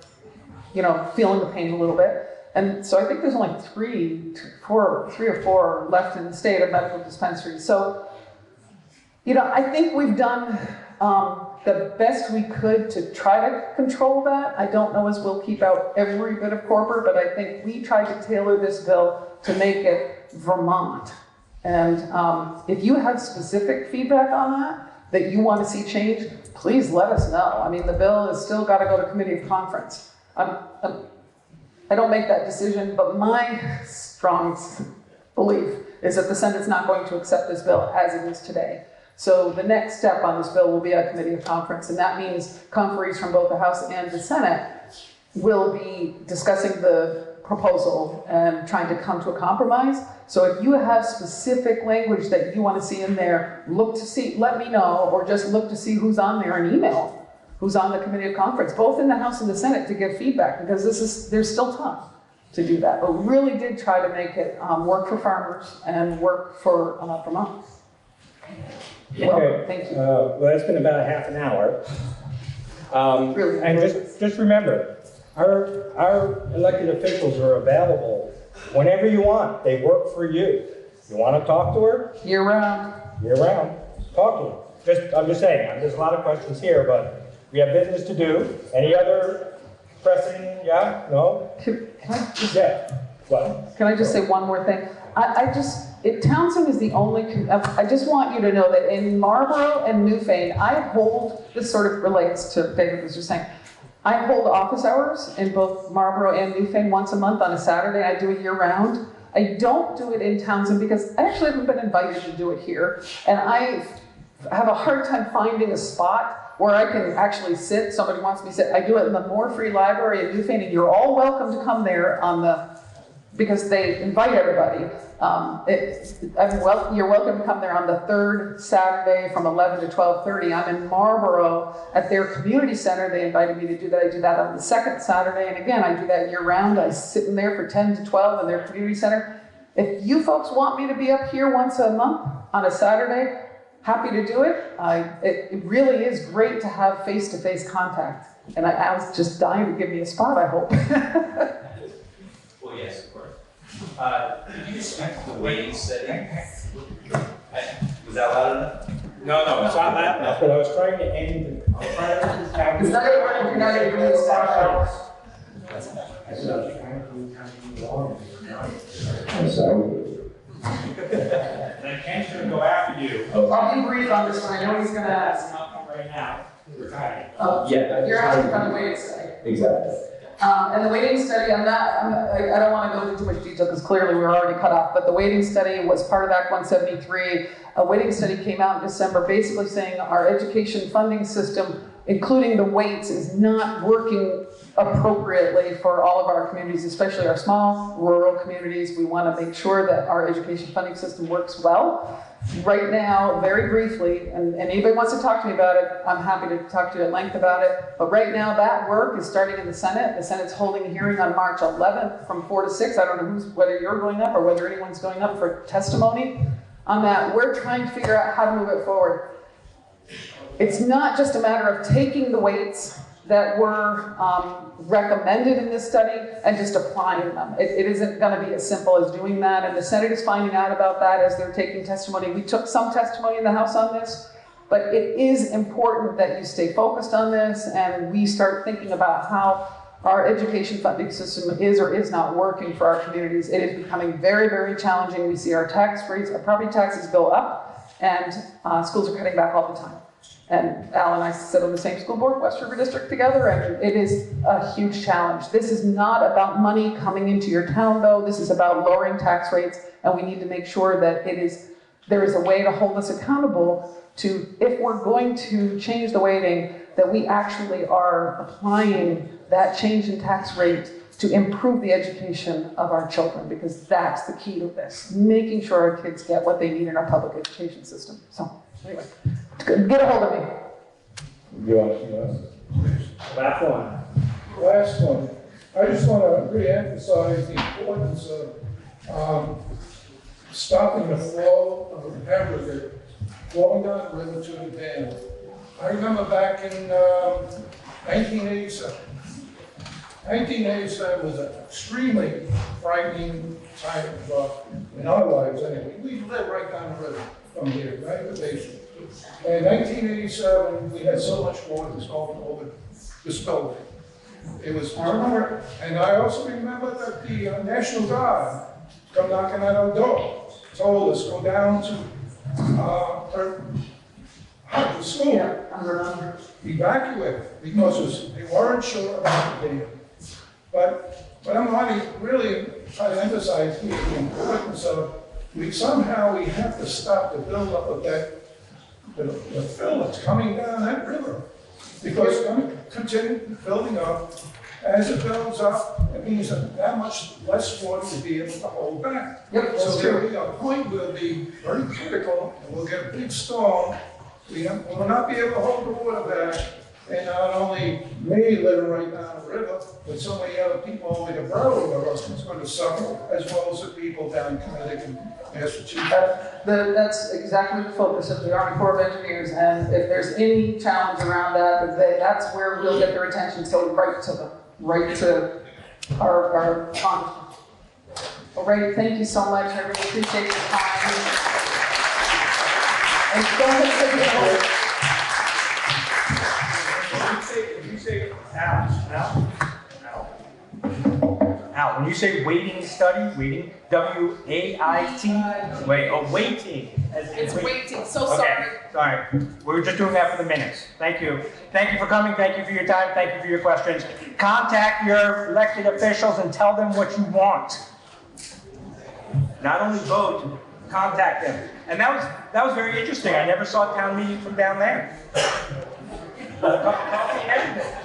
feeling the pain a little bit. And so I think there's only 3 or 4 left in the state of medical dispensaries. So, I think we've done the best we could to try to control that. I don't know as we'll keep out every bit of corporate, but I think we tried to tailor this bill to make it Vermont. And if you have specific feedback on that you want to see change, please let us know. I mean, the bill has still got to go to committee of conference. I don't make that decision, but my strong belief is that the Senate's not going to accept this bill as it is today. So the next step on this bill will be a committee of conference, and that means conferees from both the House and the Senate will be discussing the proposal and trying to come to a compromise. So if you have specific language that you want to see in there, let me know, or just look to see who's on there and email who's on the committee of conference, both in the House and the Senate, to give feedback, because there's still time to do that. But we really did try to make it work for farmers and work for Vermont. Okay, thank you. Well, it's been about half an hour. And just remember, our elected officials are available whenever you want. They work for you. You wanna talk to her? Year round. Year round, talk to her. I'm just saying, there's a lot of questions here, but we have business to do. Any other pressing, yeah, no? Can I just, Yeah, what? can I just say one more thing? Townsend is the only, I just want you to know that in Marlborough and Newfane, I hold, this sort of relates to David was just saying, I hold office hours in both Marlborough and Newfane once a month on a Saturday. I do it year round. I don't do it in Townsend because I actually haven't been invited to do it here. And I have a hard time finding a spot where I can actually sit. Somebody wants me to sit. I do it in the Moore Free Library at Newfane, and you're all welcome to come there because they invite everybody. You're welcome to come there on the third Saturday from 11 to 12:30. I'm in Marlborough at their community center. They invited me to do that. I do that on the second Saturday. And again, I do that year round. I sit in there for 10 to 12 in their community center. If you folks want me to be up here once a month on a Saturday, happy to do it. It really is great to have face-to-face contact. And I was just dying to give me a spot, I hope. Well, yes, of course. Did you discuss the waiting study? Was that loud enough? No, it's not loud enough, but I was trying to end the. Is that it? You're not going to do this hours? I'm sorry. And I can't sure go after you. I'll be brief on this one. I know he's going to ask. Right now, we're trying. Yeah. You're asking for the waiting study. Exactly. And the waiting study, I don't want to go into too much detail because clearly we're already cut off, but the waiting study was part of Act 173. A waiting study came out in December basically saying our education funding system, including the weights, is not working appropriately for all of our communities, especially our small rural communities. We want to make sure that our education funding system works well. Right now, very briefly, and anybody wants to talk to me about it, I'm happy to talk to you at length about it, but right now that work is starting in the Senate. The Senate's holding a hearing on March 11th from 4 to 6. I don't know whether you're going up or whether anyone's going up for testimony on that. We're trying to figure out how to move it forward. It's not just a matter of taking the weights that were recommended in this study and just applying them. It isn't going to be as simple as doing that, and the Senate is finding out about that as they're taking testimony. We took some testimony in the House on this, but it is important that you stay focused on this and we start thinking about how our education funding system is or is not working for our communities. It is becoming very, very challenging. We see our tax rates, our property taxes go up, and schools are cutting back all the time. And Al and I sit on the same school board, West River District, together, and it is a huge challenge. This is not about money coming into your town, though. This is about lowering tax rates, and we need to make sure that there is a way to hold us accountable to, if we're going to change the weighting, that we actually are applying that change in tax rate to improve the education of our children, because that's the key to this, making sure our kids get what they need in our public education system. So, anyway. Get a hold of me. Last one. Last one. I just want to re-emphasize the importance of stopping the flow of aggregate flowing down the river to the dam. I remember back in 1987. 1987 was an extremely frightening time in our lives anyway. We lived right down the river from here, right at the basin. In 1987, we had so much water that was going over this building. It was, I remember, and I also remember that the National Guard come knocking at our door, told us go down to the school, evacuate, because they weren't sure about the dam. But I'm really trying to emphasize here the importance of we have to stop the buildup of that. The fill that's coming down that river, because it's going to continue building up. As it builds up, it means that much less water to be able to hold back. Yep, so the point will be very critical, and we'll get a big storm. We will not be able to hold the water back, and not only me living right down the river, but so many other people over the Broward are going to suffer, as well as the people down in Connecticut. That's exactly the focus of the Army Corps of Engineers, and if there's any challenge around that, that's where we'll get their attention. So right to our Congressman. Alrighty, thank you so much. I really appreciate your time. And don't hesitate to Al, when you say waiting study, waiting, W-A-I-T, waiting. It's waiting, so Okay, sorry. We were just doing that for the minutes. Thank you. Thank you for coming, thank you for your time, thank you for your questions. Contact your elected officials and tell them what you want. Not only vote, contact them. And that was very interesting. I never saw town meeting from down there. A cup of coffee and everything.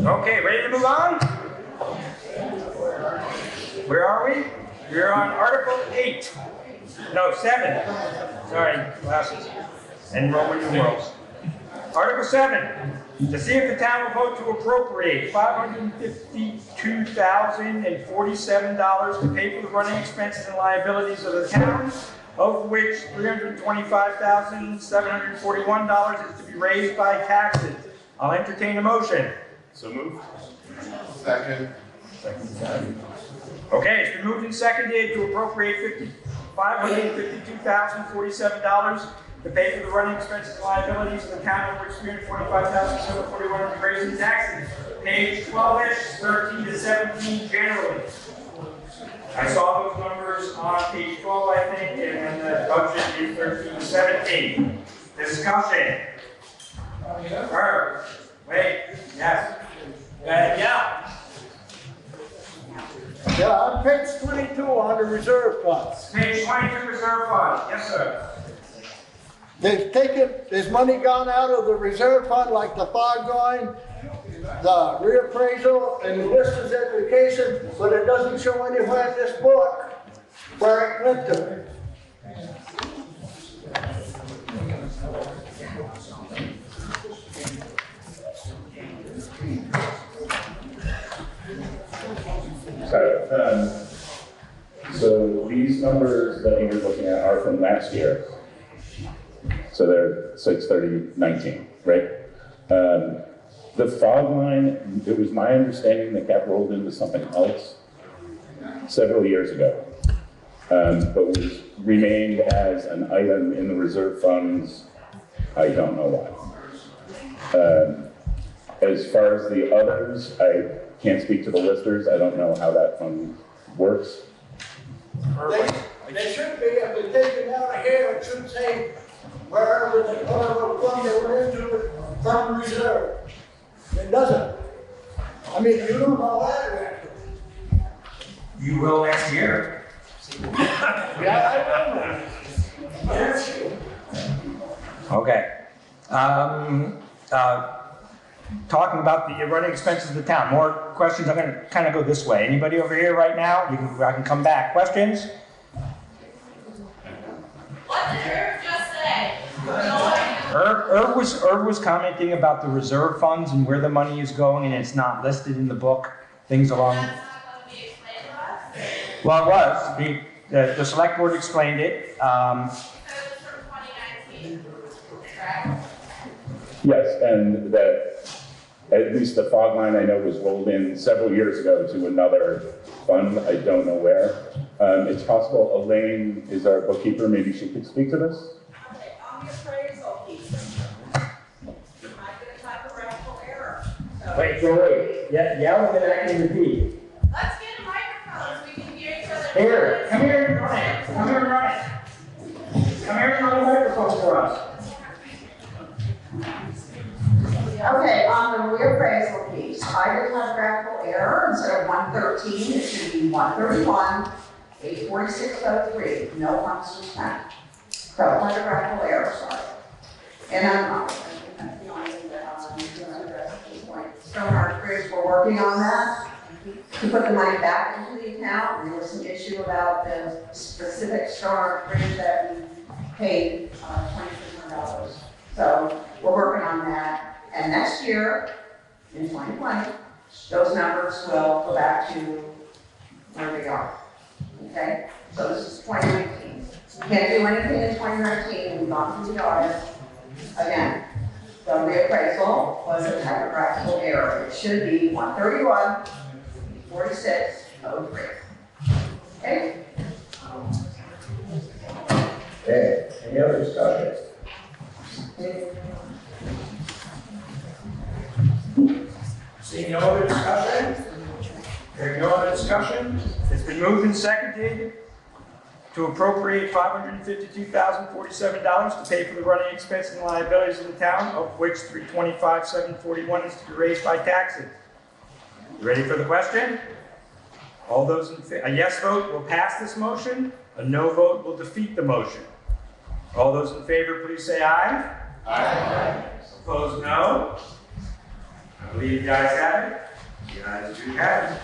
Okay, ready to move on? Where are we? We're on Article 8. No, 7. Sorry, glasses. And Roman numerals. Article 7. To see if the town will vote to appropriate $552,047 to pay for the running expenses and liabilities of the town, of which $325,741 is to be raised by taxes. I'll entertain a motion. So moved. Second. Okay, it's been moved and seconded to appropriate $552,047 to pay for the running expenses and liabilities of the town, of which $325,741 is raised in taxes. Page 12-ish, 13 to 17 generally. I saw those numbers on page 12, I think, and then the budget is 13 to 17. Discussion. Herb, wait, yes. Yeah. Yeah, on page 22 on the reserve funds. Page 22 reserve fund, yes, sir. There's money gone out of the reserve fund like the fog line, the reappraisal, and the distance education, but it doesn't show anywhere in this book where it went to. So these numbers that you're looking at are from last year. So they're 6/30/19, right? The fog line, it was my understanding that got rolled into something else several years ago, but was remained as an item in the reserve funds. I don't know why. As far as the others, I can't speak to the listers. I don't know how that fund works. They should be, if they take it out of here, it should say wherever the fund they went into it from reserve. It doesn't. I mean, you don't know that. You will next year. Yeah, I know. Okay. Talking about the running expenses of the town. More questions? I'm going to kind of go this way. Anybody over here right now? I can come back. Questions? What did Herb just say? Herb was commenting about the reserve funds and where the money is going, and it's not listed in the book. Things along. That's not going to be explained to us? Well, it was. The select board explained it. So it was from 2019, correct? Yes, and that at least the fog line I know was rolled in several years ago to another fund. I don't know where. It's possible Elaine is our bookkeeper. Maybe she could speak to this. Okay, on the appraisal piece, I get a typographical error. So Wait. Yell and then I can repeat. let's get a microphone so we can hear each other. Here, come here and run it. Come here and run it. Come here and run the microphone for us. Okay, on the reappraisal piece, I did a typographical error. Instead of 113, it should be 131, 84603. No funds were spent. So typographical error, sorry. And I'm not, that's the only thing that I'm going to address at this point. Stonehart Bridge, we're working on that to put the money back into the account. There was some issue about the specific Stonehart Bridge that we paid $2,600. So we're working on that. And next year, in 2020, those numbers will go back to where they are. Okay? So this is 2019. We can't do anything in 2019. We've gone through the audit again. The reappraisal was a typographical error. It should be 131, 4603. Okay? Okay, any other discussion? Seeing no other discussion? Hearing no other discussion? It's been moved and seconded to appropriate $552,047 to pay for the running expenses and liabilities of the town, of which $325,741 is to be raised by taxes. You ready for the question? All those in favor, a yes vote will pass this motion, a no vote will defeat the motion. All those in favor, please say aye. Aye. Opposed, no. I believe the ayes have it. The ayes do have it.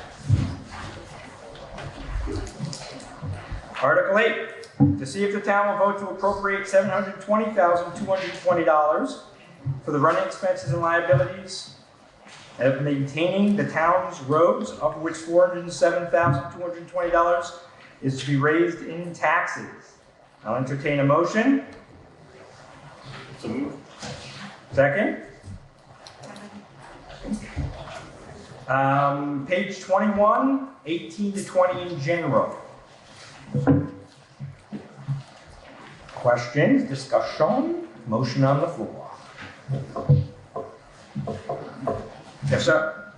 Article 8, to see if the town will vote to appropriate $720,220 for the running expenses and liabilities of maintaining the town's roads, of which $407,220 is to be raised in taxes. I'll entertain a motion. So moved. Second. Page 21, 18 to 20 in general. Questions, discussion, motion on the floor. Yes, sir.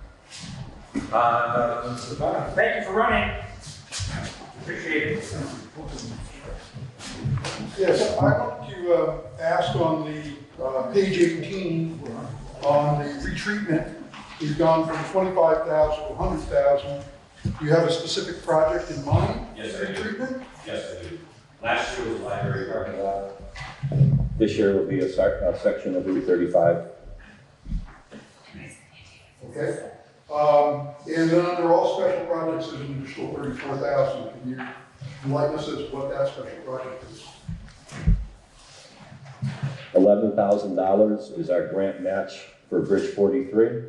Thank you for running. Appreciate it. Yes, I want to ask on the page 18 on the retreatment. We've gone from 25,000 to 100,000. Do you have a specific project in mind? Yes, for I do. retreatment? Yes, I do. Last year was the library parking lot. This year will be a section of Route 35. Okay. And then under all special projects, there's an additional 34,000. Can you enlighten us as to what that special project is? $11,000 is our grant match for Bridge 43.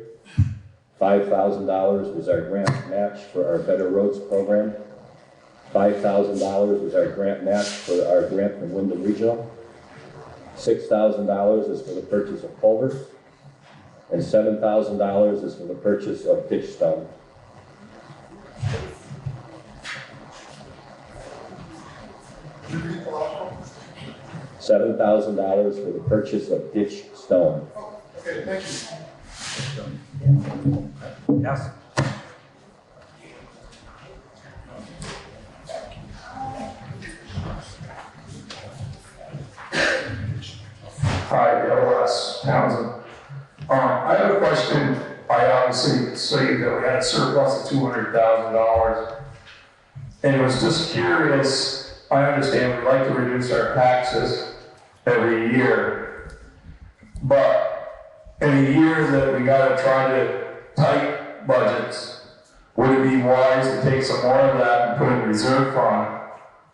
$5,000 is our grant match for our Better Roads program. $5,000 is our grant match for our grant from Wyndham Regional. $6,000 is for the purchase of culverts. And $7,000 is for the purchase of ditch stone. $7,000 for the purchase of ditch stone. Okay, thank you. Yes. Hi, L.S. Townsend. I have a question. I obviously say that we had a surplus of $200,000. And was just curious, I understand we like to reduce our taxes every year. But in a year that we gotta try to tight budgets, would it be wise to take some more of that and put it in reserve fund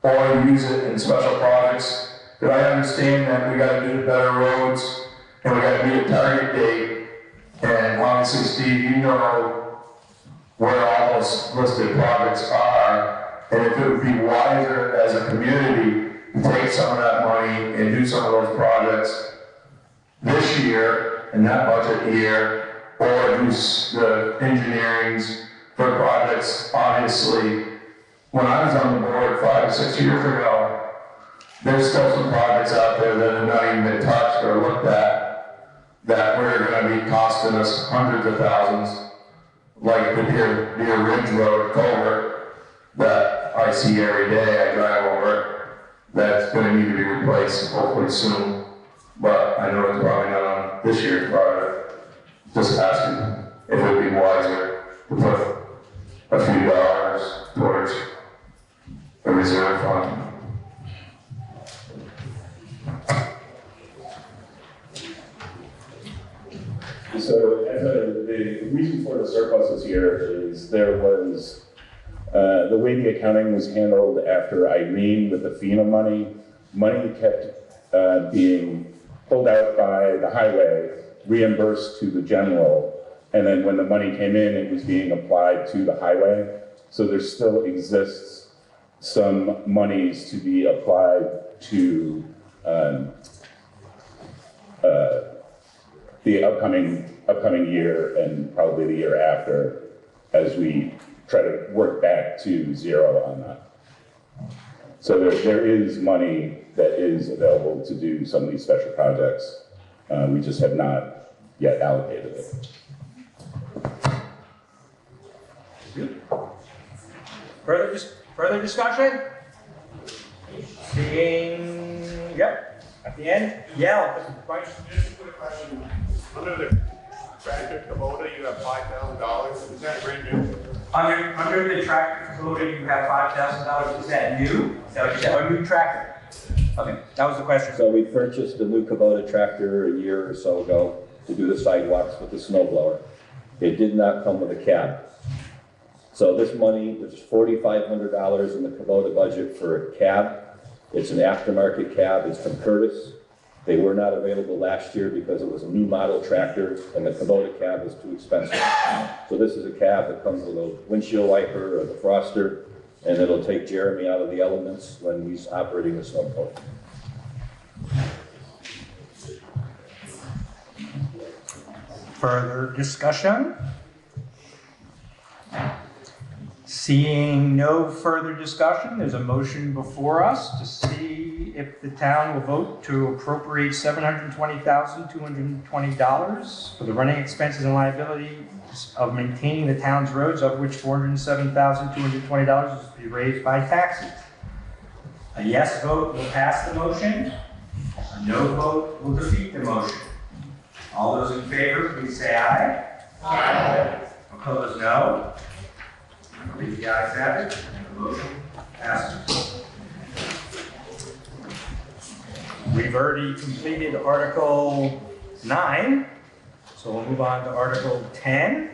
or use it in special projects? Because I understand that we gotta do the better roads and we gotta meet a target date. And obviously, Steve, you know where all those listed projects are. And if it would be wiser as a community to take some of that money and do some of those projects this year, in that budget year, or do the engineerings for projects. Obviously, when I was on the board 5 or 6 years ago, there's still some projects out there that have not even been touched or looked at that were going to be costing us hundreds of thousands, like the Deer Ridge Road culvert that I see every day. I drive over it. That's going to need to be replaced hopefully soon. But I know it's probably not on this year's project. Just asking if it would be wiser to put a few dollars towards a reserve fund. So the reason for the surplus this year is there was, the way the accounting was handled after Irene with the FEMA money kept being pulled out by the highway, reimbursed to the general, and then when the money came in, it was being applied to the highway. So there still exists some monies to be applied to the upcoming year and probably the year after, as we try to work back to zero on that. So there is money that is available to do some of these special projects. We just have not yet allocated it. Further discussion? Seeing, yep, at the end, yeah. Just a quick question. Under the tractor Kubota, you have $5,000. Is that brand new? Under the tractor Kubota, you have $5,000. Is that new? Is that what you said? Or new tractor? Okay, that was the question. So we purchased a new Kubota tractor a year or so ago to do the sidewalks with the snow blower. It did not come with a cab. So this money, there's $4,500 in the Kubota budget for a cab. It's an aftermarket cab, it's from Curtis. They were not available last year because it was a new model tractor and the Kubota cab was too expensive. So this is a cab that comes with a windshield wiper or the froster, and it'll take Jeremy out of the elements when he's operating the snowboard. Further discussion? Seeing no further discussion, there's a motion before us to see if the town will vote to appropriate $720,220 for the running expenses and liabilities of maintaining the town's roads, of which $407,220 is to be raised by taxes. A yes vote will pass the motion. A no vote will defeat the motion. All those in favor, please say aye. Aye. Opposed, no. I believe the ayes have it, and the motion passes. We've already completed Article 9, so we'll move on to Article 10.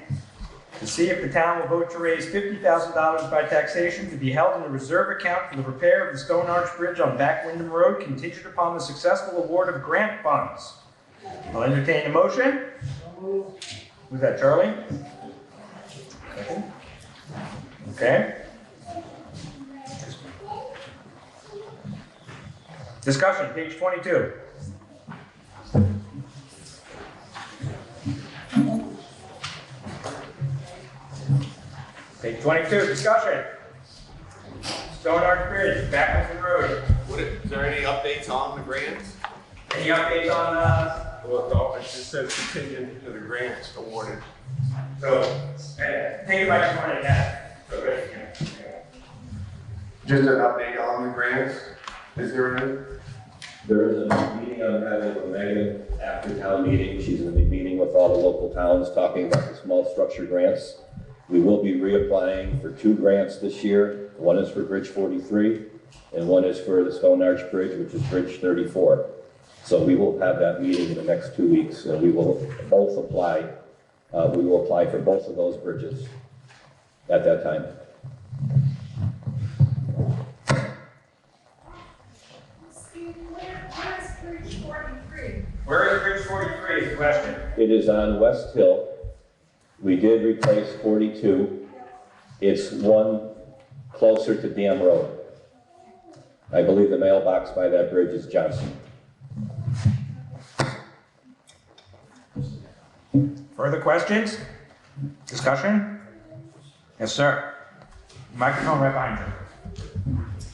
To see if the town will vote to raise $50,000 by taxation to be held in the reserve account for the repair of the Stone Arch Bridge on Back Wyndham Road, contingent upon the successful award of grant funds. I'll entertain a motion. Who's that, Charlie? Second. Okay. Discussion, page 22. Page 22, discussion. Stone Arch Bridge, Back Wyndham Road. Is there any updates on the grants? Any updates on Well, no, it just says contingent to the grants awarded. So, think about your money now. Just an update on the grants? Is there any? There is a meeting I'm having with Megan after town meeting. She's going to be meeting with all the local towns, talking about the small structure grants. We will be reapplying for 2 grants this year. One is for Bridge 43, and one is for the Stone Arch Bridge, which is Bridge 34. So we will have that meeting in the next 2 weeks, and we will both apply. We will apply for both of those bridges at that time. Where is Bridge 43 is the question. It is on West Hill. We did replace 42. It's one closer to Dam Road. I believe the mailbox by that bridge is Johnson. Further questions? Discussion? Yes, sir. Microphone right behind you.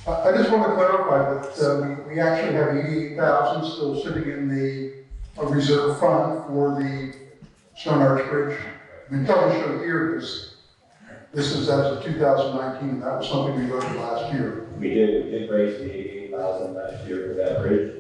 I just want to clarify that we actually have 88,000 still sitting in the reserve fund for the Stone Arch Bridge. I mean, probably show here because this is as of 2019, and that was something we voted last year. We did raise the 88,000 last year for that bridge.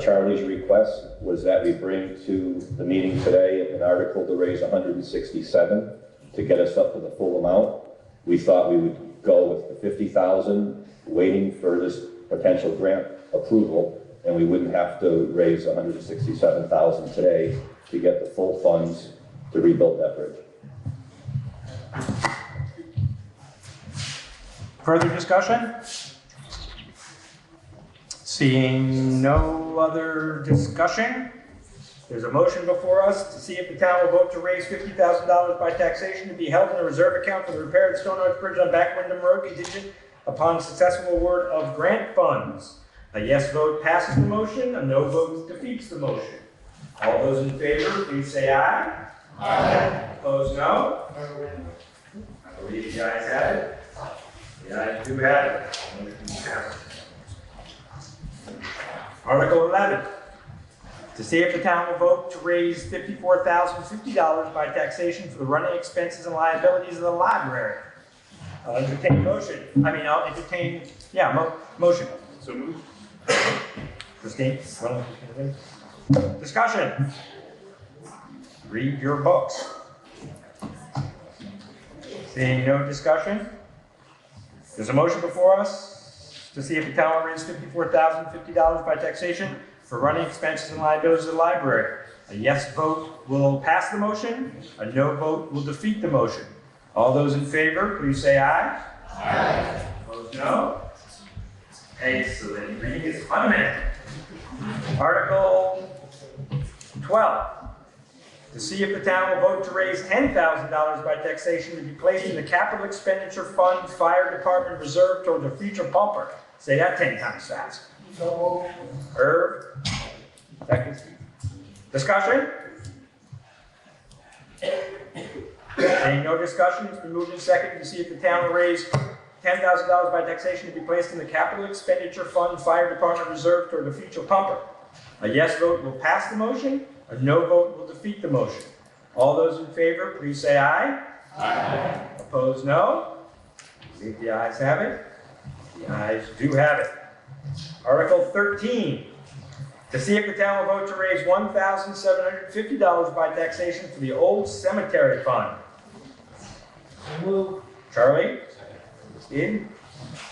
Charlie's request was that we bring to the meeting today an article to raise 167 to get us up to the full amount. We thought we would go with the 50,000, waiting for this potential grant approval, and we wouldn't have to raise 167,000 today to get the full funds to rebuild that bridge. Further discussion? Seeing no other discussion, there's a motion before us to see if the town will vote to raise $50,000 by taxation to be held in a reserve account for the repair of the Stone Arch Bridge on Back Wyndham Road, contingent upon successful award of grant funds. A yes vote passes the motion, a no vote defeats the motion. All those in favor, please say aye. Aye. Opposed, no? I believe the ayes have it. The ayes do have it. Motion passes. Article 11, to see if the town will vote to raise $54,050 by taxation for the running expenses and liabilities of the library. I'll entertain a motion. I'll entertain, motion. So moved. Christine? Discussion. Read your books. Seeing no discussion, there's a motion before us to see if the town will raise $54,050 by taxation for running expenses and liabilities of the library. A yes vote will pass the motion. A no vote will defeat the motion. All those in favor, please say aye. Aye. Opposed, no. Okay, so then reading is fundamental. Article 12. To see if the town will vote to raise $10,000 by taxation to be placed in the capital expenditure fund, fire department reserve towards a future pumper. Say that 10 times fast. Irv. Second. Discussion? Seeing no discussion, it's been moved and seconded to see if the town will raise $10,000 by taxation to be placed in the capital expenditure fund, fire department reserve toward a future pumper. A yes vote will pass the motion. A no vote will defeat the motion. All those in favor, please say aye. Aye. Opposed, no. I believe the ayes have it. The ayes do have it. Article 13. To see if the town will vote to raise $1,750 by taxation for the old cemetery fund. Charlie? Steve?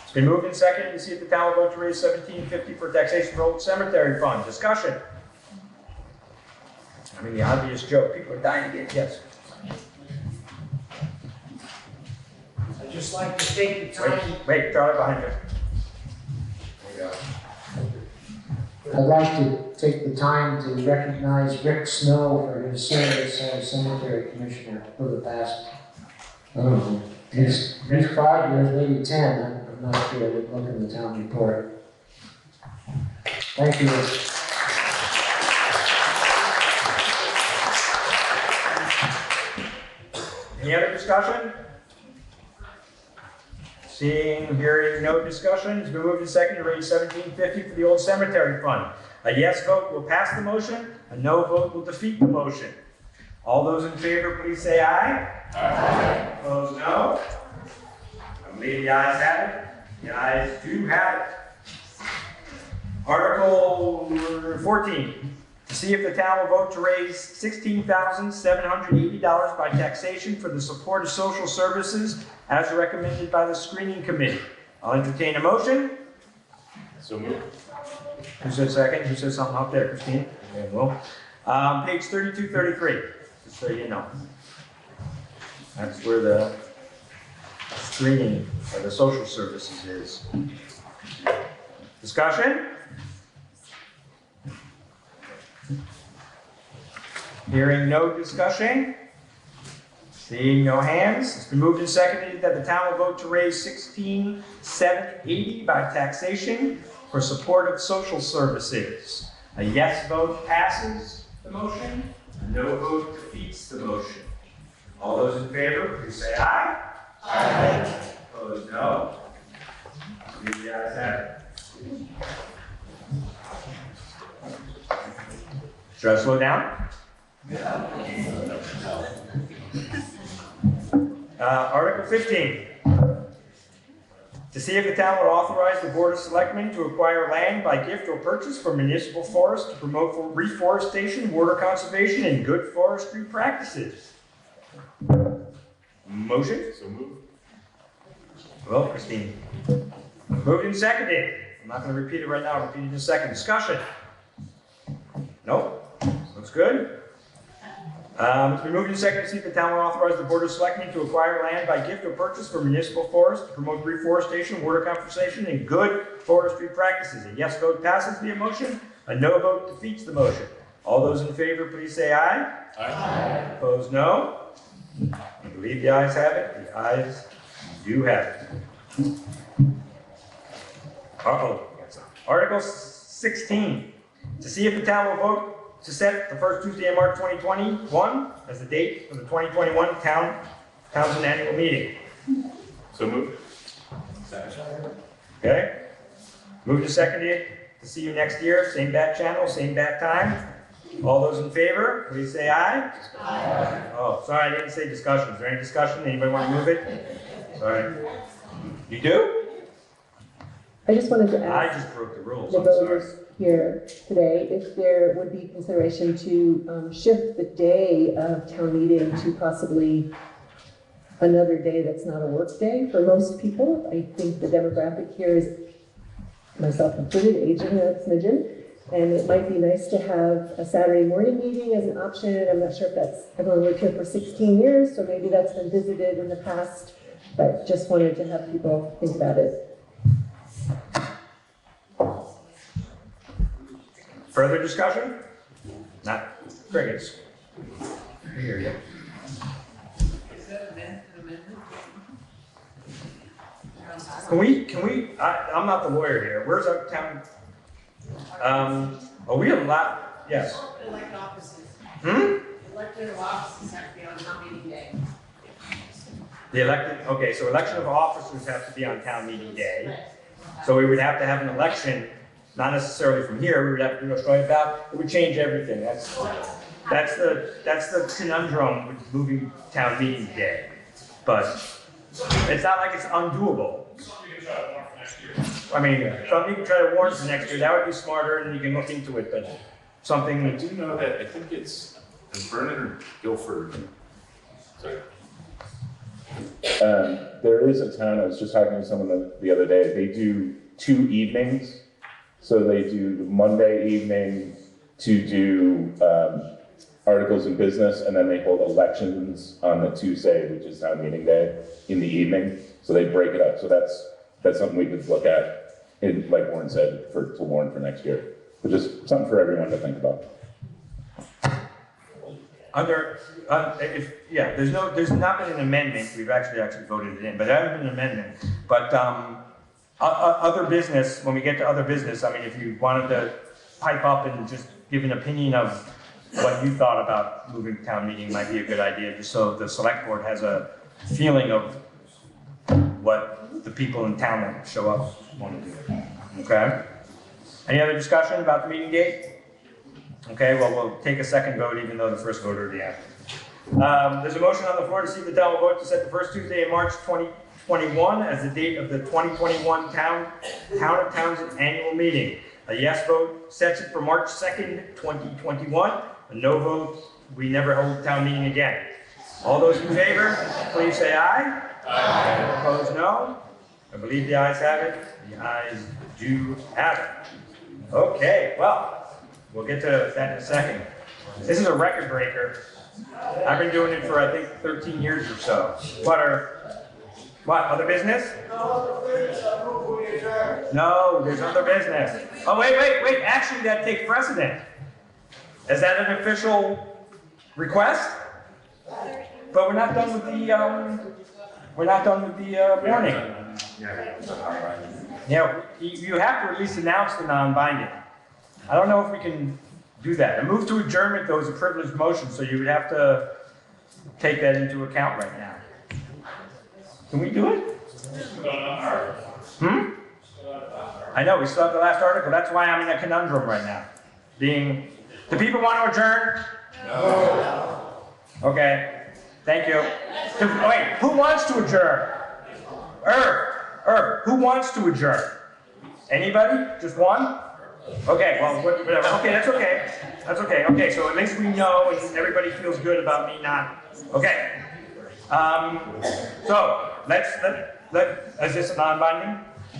It's been moved and seconded to see if the town will vote to raise $1,750 for taxation for old cemetery fund. Discussion. The obvious joke. People are dying to get yes. I'd just like to take the time. Wait, Charlie, behind you. There you go. I'd like to take the time to recognize Rick Snow for his service as cemetery commissioner for the past, he's 5 years, maybe 10, I'm not sure, I didn't look in the town report. Thank you. Any other discussion? Seeing, hearing no discussion, it's been moved and seconded to raise $1,750 for the old cemetery fund. A yes vote will pass the motion. A no vote will defeat the motion. All those in favor, please say aye. Aye. Opposed, no. I believe the ayes have it. The ayes do have it. Article 14. To see if the town will vote to raise $16,780 by taxation for the support of social services as recommended by the screening committee. I'll entertain a motion. So moved. Who said second? Who said something out there, Christine? Okay, well. Page 3233, just so you know. That's where the screening of the social services is. Discussion? Hearing no discussion, seeing no hands, it's been moved and seconded that the town will vote to raise $16,780 by taxation for support of social services. A yes vote passes the motion, a no vote defeats the motion. All those in favor, please say aye. Aye. Opposed, no. The ayes have it. Should I slow down? Article 15. To see if the town will authorize the Board of Selectmen to acquire land by gift or purchase from municipal forests to promote reforestation, water conservation, and good forestry practices. Motion? So moved. Well, Christine. Moved and seconded. I'm not going to repeat it right now. I'll repeat it in a second. Discussion? Nope. Looks good. It's been moved and seconded to see if the town will authorize the Board of Selectmen to acquire land by gift or purchase from municipal forests to promote reforestation, water conservation, and good forestry practices. A yes vote passes the motion. A no vote defeats the motion. All those in favor, please say aye. Aye. Opposed, no. I believe the ayes have it. The ayes do have it. Article 16. To see if the town will vote to set the first Tuesday in March 2021 as the date for the 2021 Townsend Annual Meeting. So moved. Okay? Move to second it to see you next year, same bat channel, same bat time. All those in favor, please say aye. Aye. Oh, sorry, I didn't say discussion. Is there any discussion? Anybody want to move it? Sorry. You do? I just wanted to I ask just broke the rules, the I'm sorry. voters here today if there would be consideration to shift the day of town meeting to possibly another day that's not a work day for most people. I think the demographic here is, myself included, aging a smidgen, and it might be nice to have a Saturday morning meeting as an option. I'm not sure if that's, I've only lived here for 16 years, so maybe that's been visited in the past, but just wanted to have people think about it. Further discussion? Not crickets. I hear you. Can we, I'm not the lawyer here. Where's our town? We have a lot, yes. Elected offices. Elected offices have to be on town meeting day. The elected, okay, so election of officers have to be on town meeting day. So we would have to have an election, not necessarily from here, we would have to do a joint ballot. It would change everything. That's the conundrum with moving town meeting day. But it's not like it's undoable. I mean, something you can try to warn for next year, that would be smarter and you can look into it, but something. I do know that, I think it's Vernon or Guilford. Sorry. There is a town, I was just talking to someone the other day, they do 2 evenings. So they do the Monday evening to do articles in business, and then they hold elections on the Tuesday, which is town meeting day, in the evening. So they break it up. So that's something we could look at, like Warren said, to warn for next year. But just something for everyone to think about. There's not been an amendment. We've actually voted it in, but there hasn't been an amendment. But other business, when we get to other business, I mean, if you wanted to pipe up and just give an opinion of what you thought about moving town meeting might be a good idea, just so the select board has a feeling of what the people in town that show up want to do. Okay? Any other discussion about the meeting date? Okay, well, we'll take a second vote, even though the first vote already happened. There's a motion on the floor to see if the town will vote to set the first Tuesday in March 2021 as the date of the 2021 Town of Townsend Annual Meeting. A yes vote sets it for March 2nd, 2021. A no vote, we never hold town meeting again. All those in favor, please say aye. Aye. Opposed, no. I believe the ayes have it. The ayes do have it. Okay, well, we'll get to that in a second. This is a record breaker. I've been doing it for, I think, 13 years or so. What, other business? No, there's other business. Oh, wait, actually that takes precedent. Is that an official request? But we're not done with the, warning. Yeah, you have to at least announce the non-binding. I don't know if we can do that. A move to adjournment, though, is a privileged motion, so you would have to take that into account right now. Can we do it? I know, we still have the last article. That's why I'm in a conundrum right now. Do people want to adjourn? No. Okay, thank you. Wait, who wants to adjourn? Who wants to adjourn? Anybody? Just one? Okay, well, whatever. Okay, that's okay. That's okay. Okay, so at least we know and everybody feels good about me not. Okay. So is this non-binding?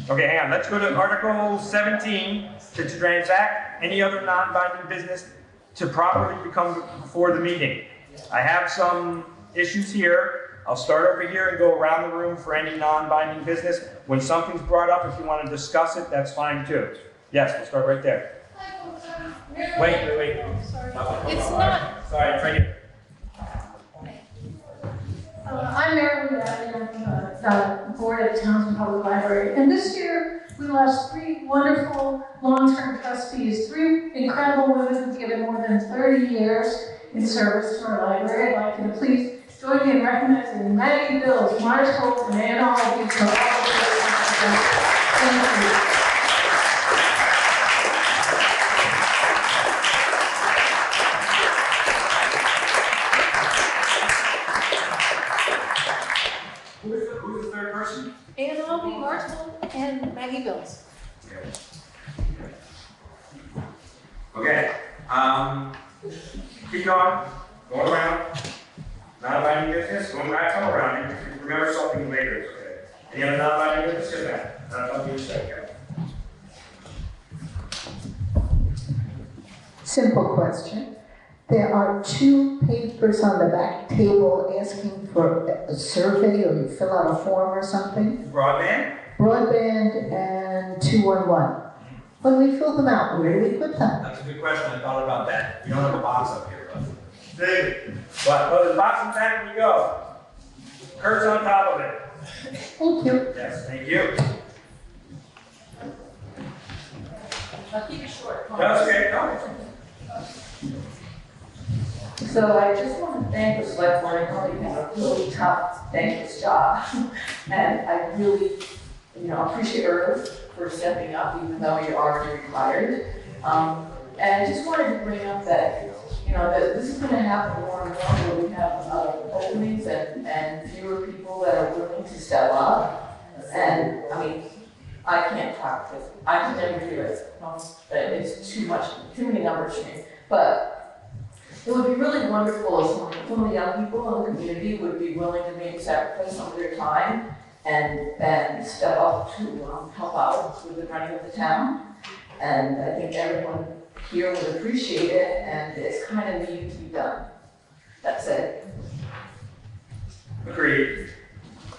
Okay, hang on. Let's go to Article 17 to transact any other non-binding business to properly become before the meeting. I have some issues here. I'll start over here and go around the room for any non-binding business. When something's brought up, if you want to discuss it, that's fine too. Yes, we'll start right there. Wait. It's not. Sorry, try to. I'm Marilyn Bratt, and I'm the board of Townsend Public Library. And this year, We lost 3 wonderful long-term trustees, 3 incredible women who've given more than 30 years in service to our library. I'd like you to please join me in recognizing Maggie Bills, Mars Holt, and Ann Albee for all of their contributions. Thank you. Who's the third person? Ann Albee, Mars Holt, and Maggie Bills. Okay, keep going, going around. Non-binding business, going back, come around. If you remember something later, it's okay. Any other non-binding business? Sit back. Not you say, Simple question. There are 2 papers on the back table asking for a survey or you fill out a form or something. Broadband? Broadband and 211. When we fill them out, where do we put them? That's a good question. I thought about that. We don't have a box up here, but. David. What? Oh, the box in back when you go. Kurt's on top of it. Thank you. Yes, thank you. I'll keep it short. That's okay. No. So I just want to thank the select board. I know you have a really tough, thankless job. And I really, appreciate Earth for stepping up, even though you're already retired. And I just wanted to bring up that, that this is going to happen more and more where we have openings and fewer people that are willing to step up. And I mean, I can't talk because I can never do it. It's too many numbers for me. But it would be really wonderful if some of the young people in the community would be willing to maybe sacrifice some of their time and step up to help out with the running of the town. And I think everyone here would appreciate it, and it's kind of needed to be done. That's it. Agreed.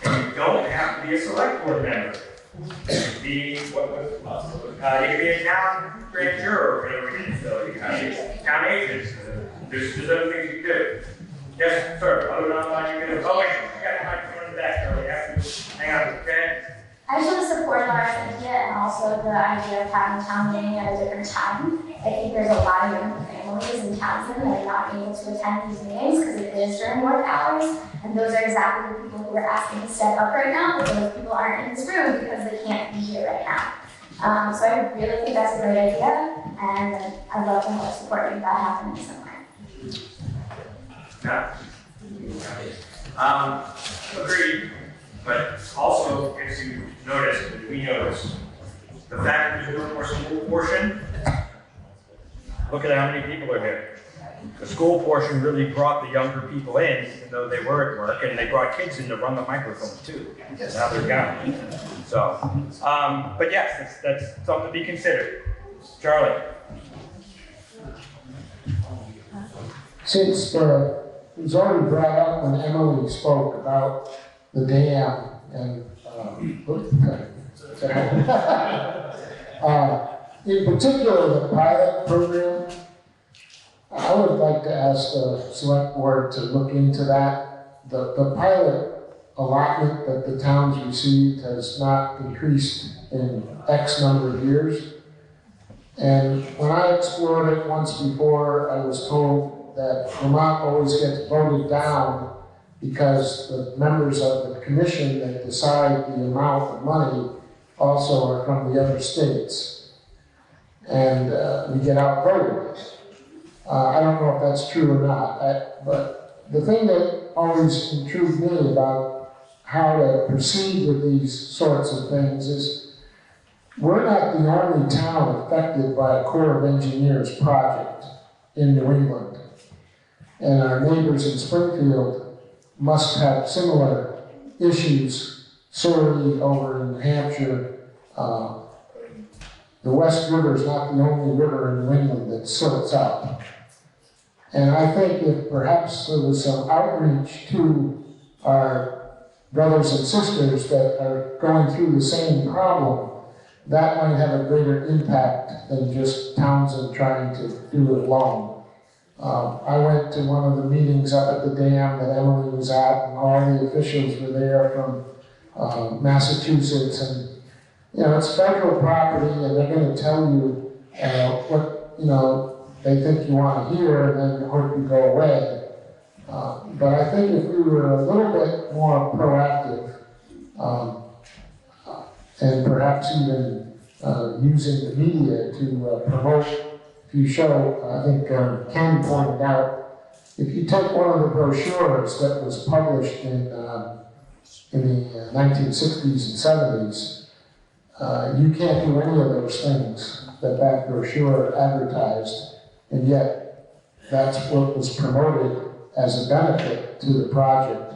And you don't have to be a select board member. You can be you can be a town grand juror or whatever it is. So you can be a town agent. There's other things you can do. Yes, sir. Other non-binding business. Oh wait, you got the microphone in the back, Charlie. Hang on, okay? I just want to support Laura's idea and also the idea of having town meeting at a different time. I think there's a lot of young families in Townsend that are not able to attend these meetings because it is during work hours. And those are exactly the people who are asking to step up right now, but those people aren't in this room because they can't be here right now. So I really think that's a great idea, and I'd love to help support make that happen in some way. Yeah. Agreed. But also, as you noticed, we noticed, the fact that there's no more school portion, look at how many people are here. The school portion really brought the younger people in, even though they were at work, and they brought kids in to run the microphone too. Now they're gone. So, but yes, that's something to be considered. Charlie. Since it was already brought up when Emily spoke about the dam and in particular the pilot program, I would like to ask the select board to look into that. The pilot allotment that the town's received has not increased in X number of years. And when I explored it once before, I was told that Vermont always gets voted down because the members of the commission that decide the amount of money also are from the other states. And we get outvoted. I don't know if that's true or not, but the thing that always intrigued me about how to proceed with these sorts of things is we're not the only town affected by a Corps of Engineers project in New England. And our neighbors in Springfield must have similar issues. Surrey over in New Hampshire, the West River is not the only river in New England that silts up. And I think if perhaps there was some outreach to our brothers and sisters that are going through the same problem, that might have a greater impact than just Townsend trying to do it alone. I went to one of the meetings up at the dam that Emily was at, and all the officials were there from Massachusetts, and it's federal property and they're gonna tell you, what, they think you wanna hear and then hope you go away. But I think if we were a little bit more proactive, and perhaps even using the media to promote, if you show, I think Ken pointed out, if you take one of the brochures that was published in the 1960s and 70s, you can't do any of those things that brochure advertised, and yet that's what was promoted as a benefit to the project.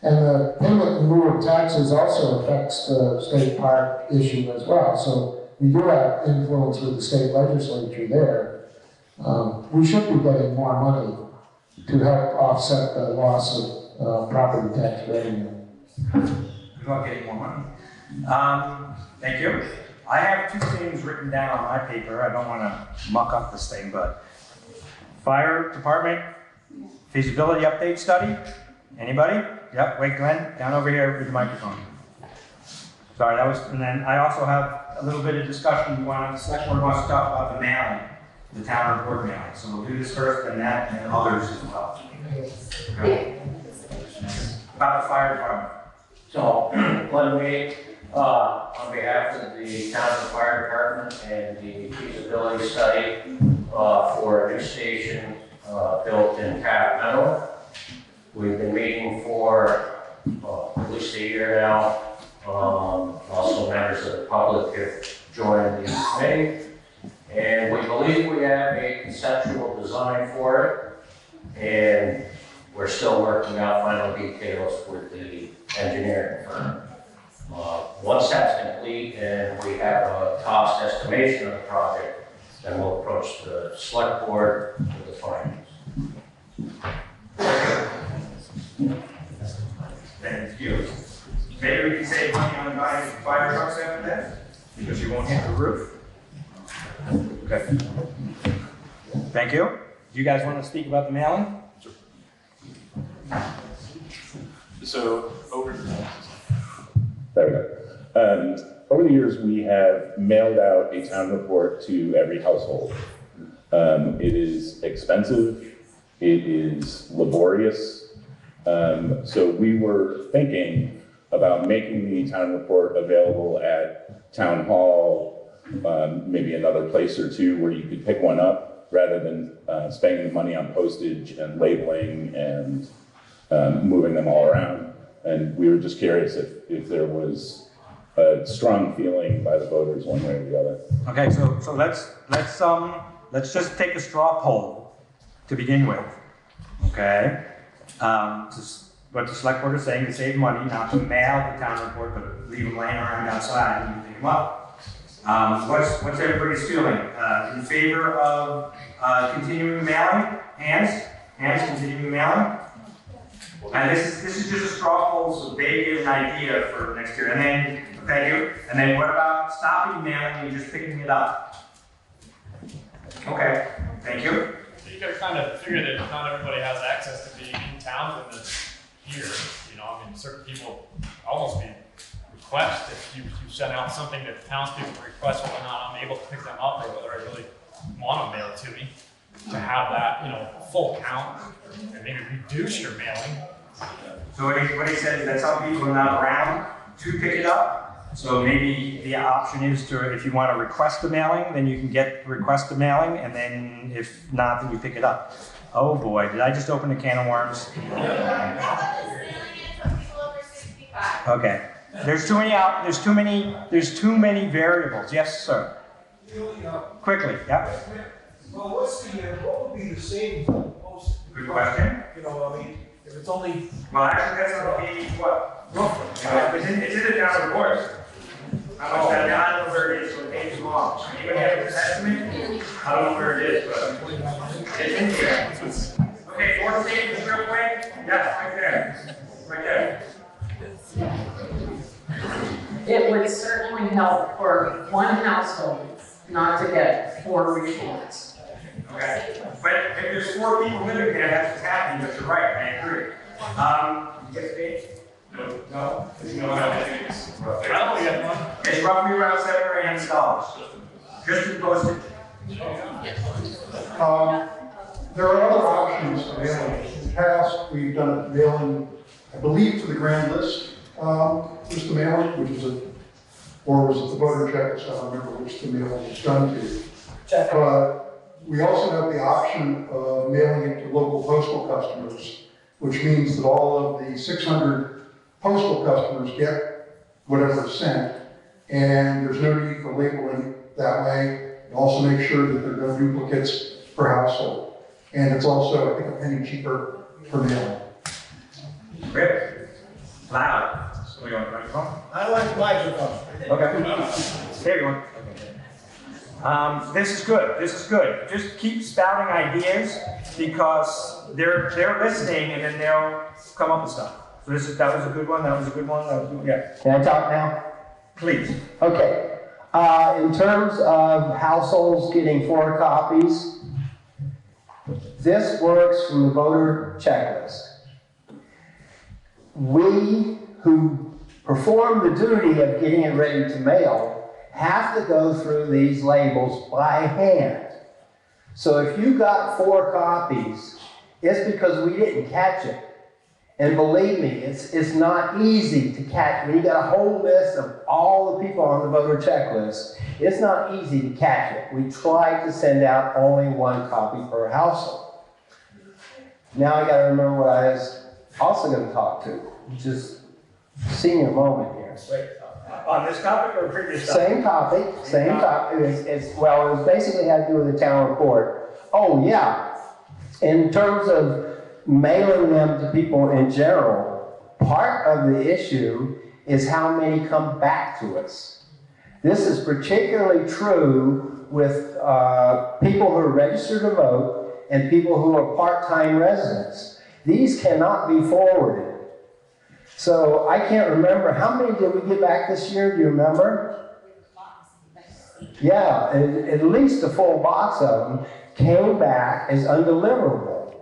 And the payment in lieu of taxes also affects the state park issue as well. So we do have influence with the state legislature there. We should be getting more money to help offset the loss of property tax revenue. We're not getting more money. Thank you. I have 2 things written down on my paper. I don't want to muck up this thing, but fire department feasibility update study. Anybody? Yep, wait, Glenn, down over here with the microphone. Sorry, that was, and then I also have a little bit of discussion. The select board wants to talk about the mailing, the town report mailing. So we'll do this first, and that, and others as well. Okay. About the fire department. So, let me, on behalf of the town fire department and the feasibility study for a new station built in Taft Meadow. We've been meeting for at least a year now. Also members of the public have joined the committee. And we believe we have a conceptual design for it. And we're still working out final details with the engineering firm. Once that's complete and we have a cost estimation of the project, then we'll approach the select board with the findings. Thank you. Maybe we can save money on buying fire trucks after that, because you won't hit the roof. Okay. Thank you. Do you guys want to speak about the mailing? So, there we go. Over the years, we have mailed out a town report to every household. It is expensive. It is laborious. So we were thinking about making the town report available at town hall, maybe another place or two where you could pick one up rather than spending the money on postage and labeling and moving them all around. And we were just curious if there was a strong feeling by the voters one way or the other. Okay, so let's just take a straw poll to begin with. Okay. What the select board is saying, to save money, not to mail the town report, but leave them laying around outside and you pick them up. What's everybody's feeling? In favor of continuing mailing? Hands? Hands continuing mailing? And this is just a straw poll, so they get an idea for next year. And then, thank you. And then what about stopping mailing and just picking it up? Okay, thank you. You gotta kind of figure that not everybody has access to being in town and that's here. I mean, certain people almost be request if you send out something that townspeople request whether or not I'm able to pick them up or whether I really want to mail it to me. To have that, full count and maybe reduce your mailing. So what he said is that some people are not around to pick it up. So maybe the option is to, if you want to request a mailing, then you can request a mailing, and then if not, then you pick it up. Oh boy, did I just open a can of worms? Okay. There's too many variables. Yes, sir. Quickly, yeah. Well, what would be the savings on the post? Good question. If it's only. Well, actually, that's going to be what? Roughly. It's in the town report. How much that, I don't know where it is, so page long. Anybody have an estimate? I don't know where it is, but it's in here. Okay, fourth page, real quick. Yes, right there. Right there. It would certainly help for one household not to get 4 reports. Okay, but if there's 4 people living there, that's what's happening, but you're right, I agree. Yes, Dave? No? I think it's roughly. I don't get one. It's roughly around $700 or $800. Just in postage. There are other options to mailing. In the past, we've done mailing, I believe, to the grand list, just the mailing, which is or was it the voter checklist? I don't remember which the mailing was done to. We also have the option of mailing it to local postal customers, which means that all of the 600 postal customers get whatever is sent, and there's no need for labeling that way. It also makes sure that there are no duplicates per household. And it's also, I think, a penny cheaper for mailing. Great. Loud. So you want the microphone? I like the microphone. Okay. Here you go. This is good. This is good. Just keep spouting ideas because they're listening and then they'll come up with stuff. So that was a good one. That was a good one. That was a good one. Yeah. Can I talk now? Please. Okay. In terms of households getting 4 copies, this works from the voter checklist. We who perform the duty of getting it ready to mail have to go through these labels by hand. So if you got 4 copies, it's because we didn't catch it. And believe me, it's not easy to catch. When you got a whole list of all the people on the voter checklist, it's not easy to catch it. We try to send out only 1 copy per household. Now I gotta remember what I was also gonna talk to. Just senior moment here. Wait, on this topic or previous topic? Same topic, same topic. It was basically had to do with the town report. Oh yeah, in terms of mailing them to people in general, part of the issue is how many come back to us. This is particularly true with people who are registered to vote and people who are part-time residents. These cannot be forwarded. So I can't remember, how many did we get back this year? Do you remember? Yeah, at least a full box of them came back as undeliverable.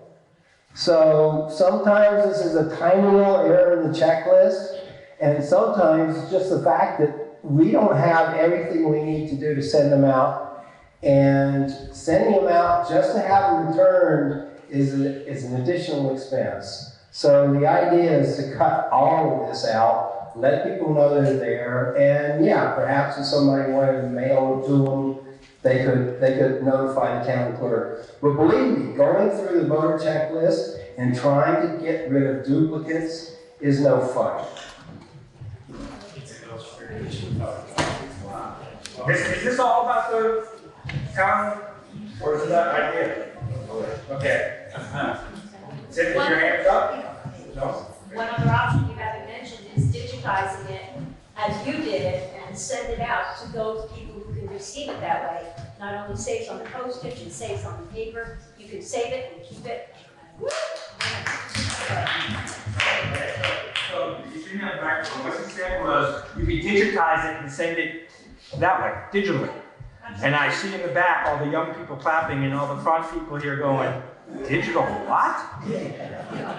So sometimes this is a tiny little error in the checklist, and sometimes it's just the fact that we don't have everything we need to do to send them out, and sending them out just to have them returned is an additional expense. So the idea is to cut all of this out, let people know they're there, and yeah, perhaps if somebody wanted to mail it to them, they could notify the town clerk. But believe me, going through the voter checklist and trying to get rid of duplicates is no fun. Is this all about the town, or is it that idea? Okay. Sit with your hands up. No? One other option you haven't mentioned is digitizing it as you did it and send it out to those people who can receive it that way. Not only saves on the postage, it saves on the paper. You can save it and keep it. So you shouldn't have back. What he said was you could digitize it and send it that way, digitally. And I see in the back all the young people clapping and all the front people here going, digital what?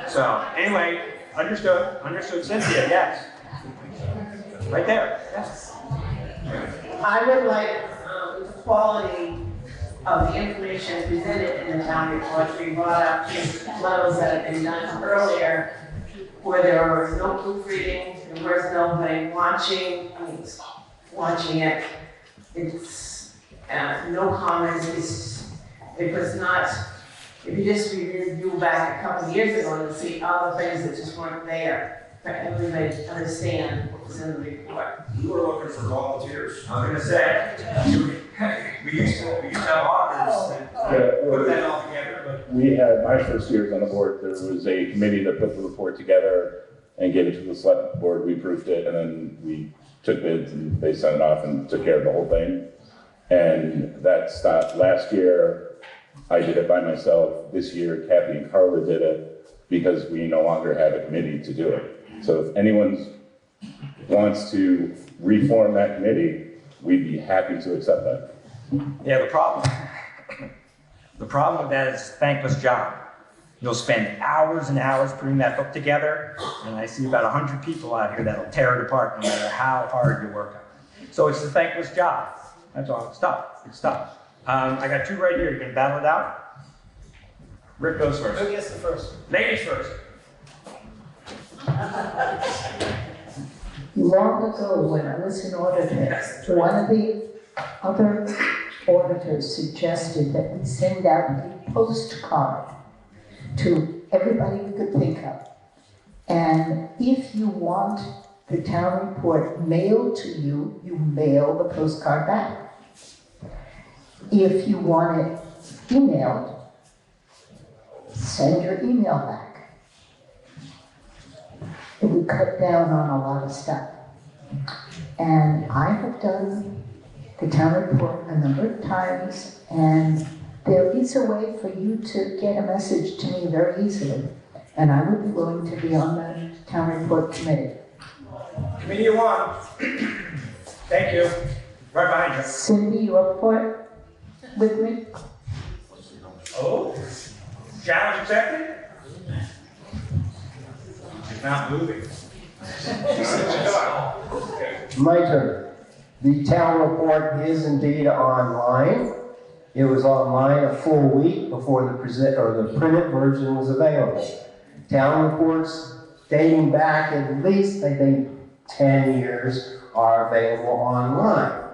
So anyway, understood, Cynthia, yes. Right there, yes. I would like the quality of the information presented in the town report to be brought up to levels that have been done earlier, where there was no proofreading, there was nobody watching it. It's no comments. It was not. If you just review back a couple of years ago, you'll see all the things that just weren't there for everybody to understand what was in the report. You were looking for volunteers. I was going to say, we used to have auditors that put that all together. But We had, my first years on the board, there was a committee that put the report together and gave it to the select board. We proofed it, and then we took bids and they sent it off and took care of the whole thing. And that stopped last year. I did it by myself. This year, Kathy and Carla did it because we no longer have a committee to do it. So if anyone wants to reform that committee, we'd be happy to accept that. yeah, the problem with that is thankless job. You'll spend hours and hours putting that book together, and I see about 100 people out here that'll tear it apart no matter how hard you work on it. So it's a thankless job. That's all. It's tough. It's tough. I got two right here. You can battle it out. Rick goes first. Who gets the first? Ladies first. Long ago, when I was an auditor, one of the other auditors suggested that we send out a postcard to everybody we could think of. And if you want the town report mailed to you, you mail the postcard back. If you want it emailed, send your email back. It would cut down on a lot of stuff. And I have done the town report a number of times, and there is a way for you to get a message to me very easily. And I would be willing to be on the town report committee. Committee you want. Thank you. Right behind you. Cindy, you up for it with me? Oh, challenge accepted? It's not moving. My turn. The town report is indeed online. It was online a full week before the printed version was available. Town reports dating back at least, I think, 10 years are available online.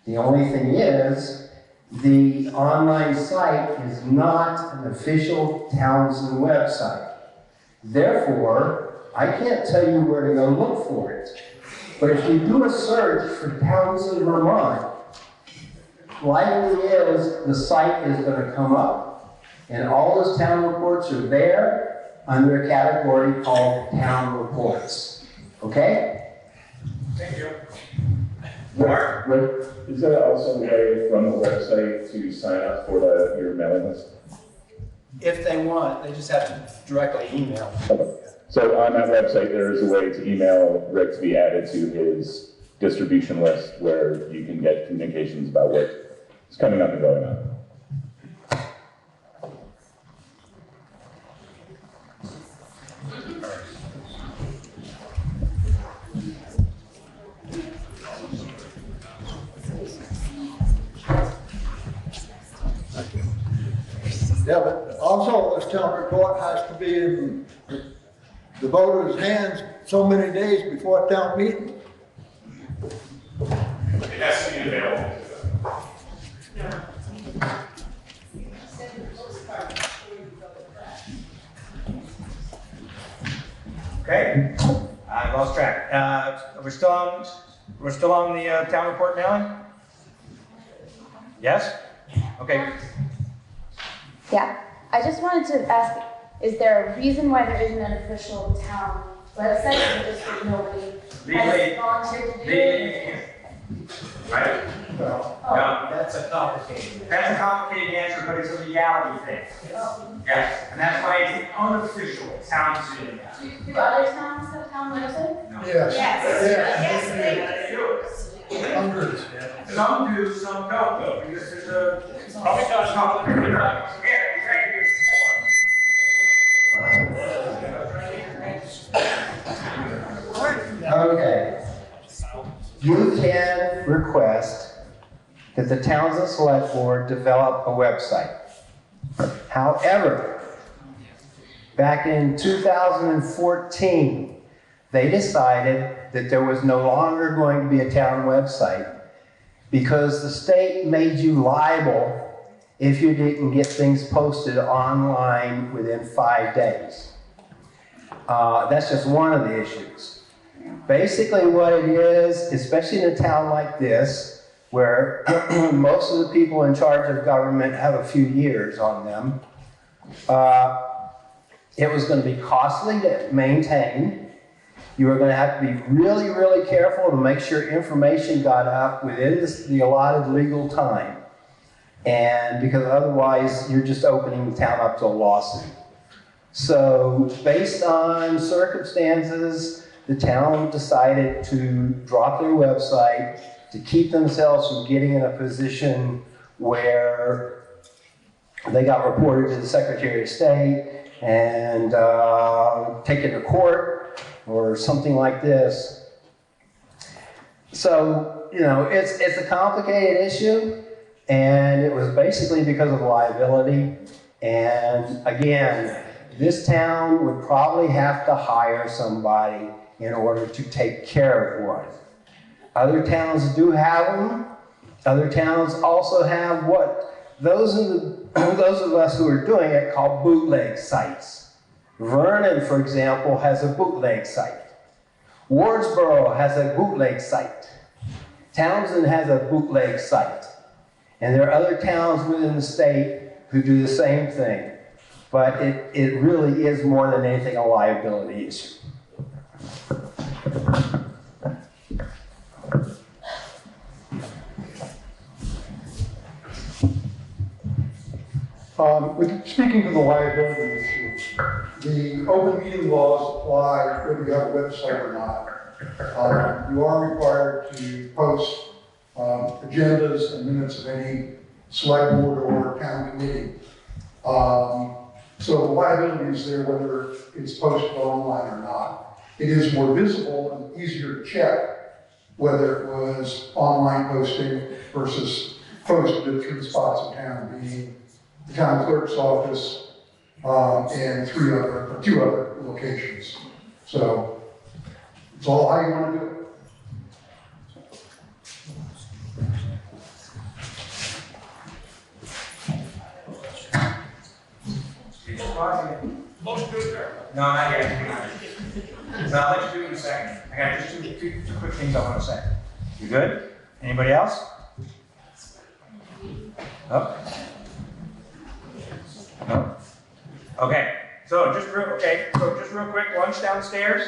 The only thing is, the online site is not an official Townsend website. Therefore, I can't tell you where to go look for it. But if you do a search for Townsend, Vermont, likely is the site is going to come up, and all those town reports are there under a category called Town Reports. Okay? Thank you. Mark? Is there also a way from the website to sign up for your mailing list? If they want, they just have to directly email. Okay. So on that website, there is a way to email Rick to be added to his distribution list where you can get communications about what's coming up and going on. Yeah, but also this town report has to be in the voters' hands so many days before town meeting. It has to be available. Okay, I lost track. We're still on the town report mailing? Yes? Okay. Yeah, I just wanted to ask, is there a reason why there isn't an official town website, or just that nobody has volunteered to do it? Right? No, that's a complicated. That's a complicated answer, but it's a reality thing. Yes, and that's why it's an unofficial town city. Do other towns have town websites? No. Yes. Yes, they do. Hundreds. Some do, some don't though, because there's a. Probably not complicated. Okay. You can request that the Townsend Select Board develop a website. However, back in 2014, they decided that there was no longer going to be a town website because the state made you liable if you didn't get things posted online within 5 days. That's just one of the issues. Basically what it is, especially in a town like this, where most of the people in charge of government have a few years on them, it was going to be costly to maintain. You were going to have to be really, really careful to make sure information got out within the allotted legal time. And because otherwise, you're just opening the town up to a lawsuit. So based on circumstances, the town decided to drop their website to keep themselves from getting in a position where they got reported to the Secretary of State and taken to court or something like this. So, you know, it's a complicated issue, and it was basically because of liability. And again, this town would probably have to hire somebody in order to take care of one. Other towns do have them. Other towns also have what those of us who are doing it call bootleg sites. Vernon, for example, has a bootleg site. Wardsboro has a bootleg site. Townsend has a bootleg site. And there are other towns within the state who do the same thing. But it really is more than anything a liability issue. Speaking to the liability issue, the open meeting laws apply whether you have a website or not. You are required to post agendas and minutes of any select board or town committee. So the liability is there whether it's posted online or not. It is more visible and easier to check whether it was online posting versus posted at 3 spots in town, being the town clerk's office and 2 other locations. So it's all how you want to do it. Motion to adjourn. No, not yet. So I'll let you do it in a second. I got just two quick things I want to say. You good? Anybody else? No? No? Okay. So just real quick, lunch downstairs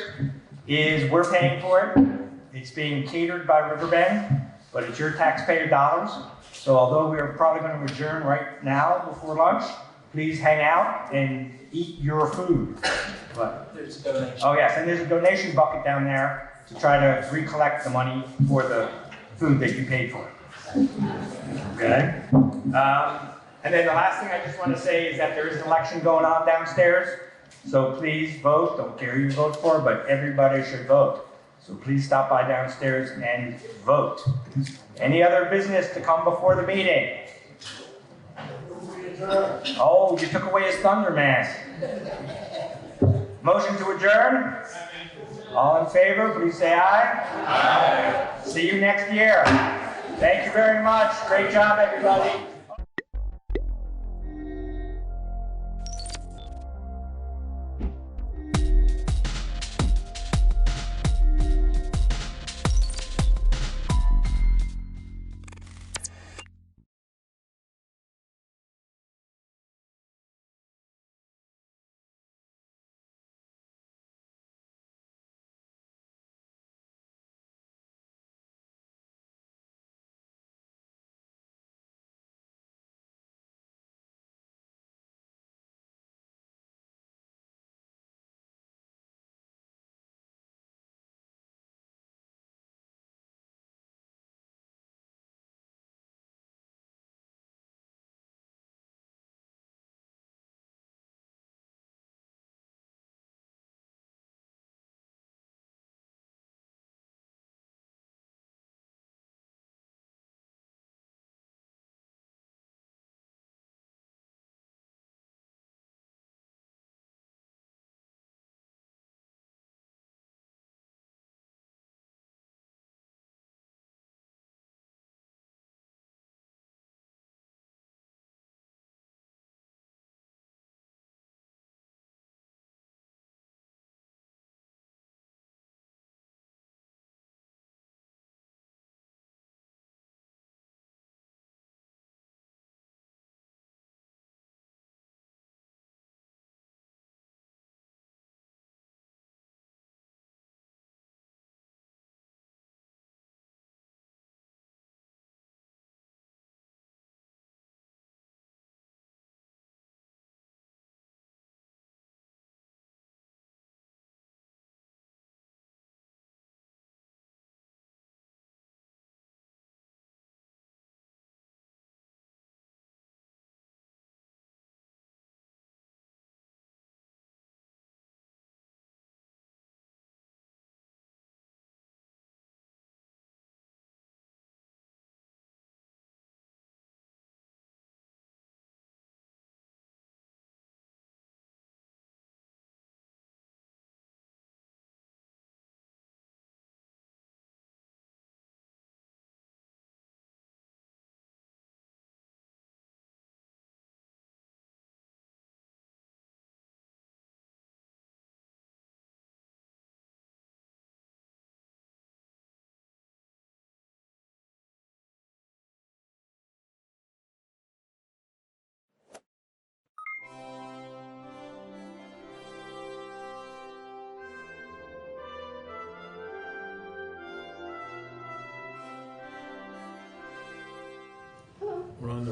we're paying for it. It's being catered by Riverbend, but it's your taxpayer dollars. So although we're probably going to adjourn right now before lunch, please hang out and eat your food. What? There's a donation. Oh yes, and there's a donation bucket down there to try to recollect the money for the food that you paid for. Okay? And then the last thing I just want to say is that there is an election going on downstairs. So please vote. Don't care who you vote for, but everybody should vote. So please stop by downstairs and vote. Any other business to come before the meeting? Oh, you took away his thunder, man. Motion to adjourn? All in favor, please say aye. Aye. See you next year. Thank you very much. Great job, everybody.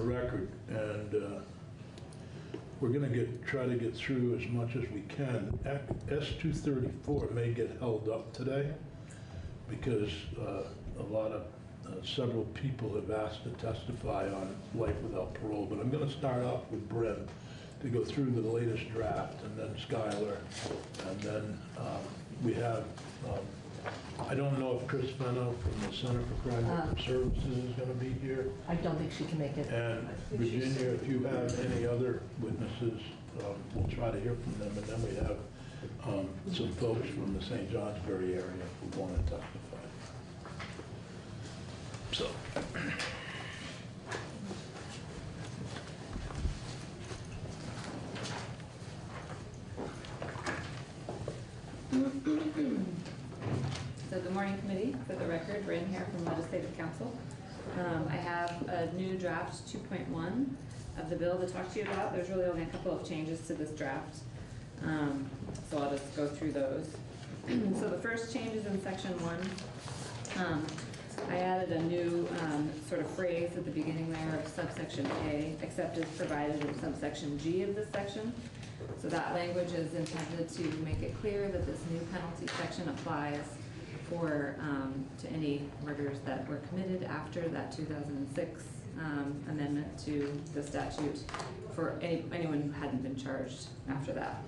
record, and we're gonna try to get through as much as we can. S-234 may get held up today because several people have asked to testify on life without parole, but I'm gonna start off with Bryn to go through the latest draft, and then Skylar, and then we have, I don't know if Chris Fenno from the Center for Crime Victim Services is gonna be here. I don't think she can make it. And Virginia, if you have any other witnesses, we'll try to hear from them, and then we have some folks from the St. Johnsbury area who want to testify. So. So good morning, committee. For the record, Bryn here from Legislative Council. I have a new draft 2.1 of the bill to talk to you about. There's really only a couple of changes to this draft, so I'll just go through those. So the first change is in section 1. I added a new sort of phrase at the beginning there of subsection A, except as provided in subsection G of this section. So that language is intended to make it clear that this new penalty section applies to any murders that were committed after that 2006 amendment to the statute for anyone who hadn't been charged after that.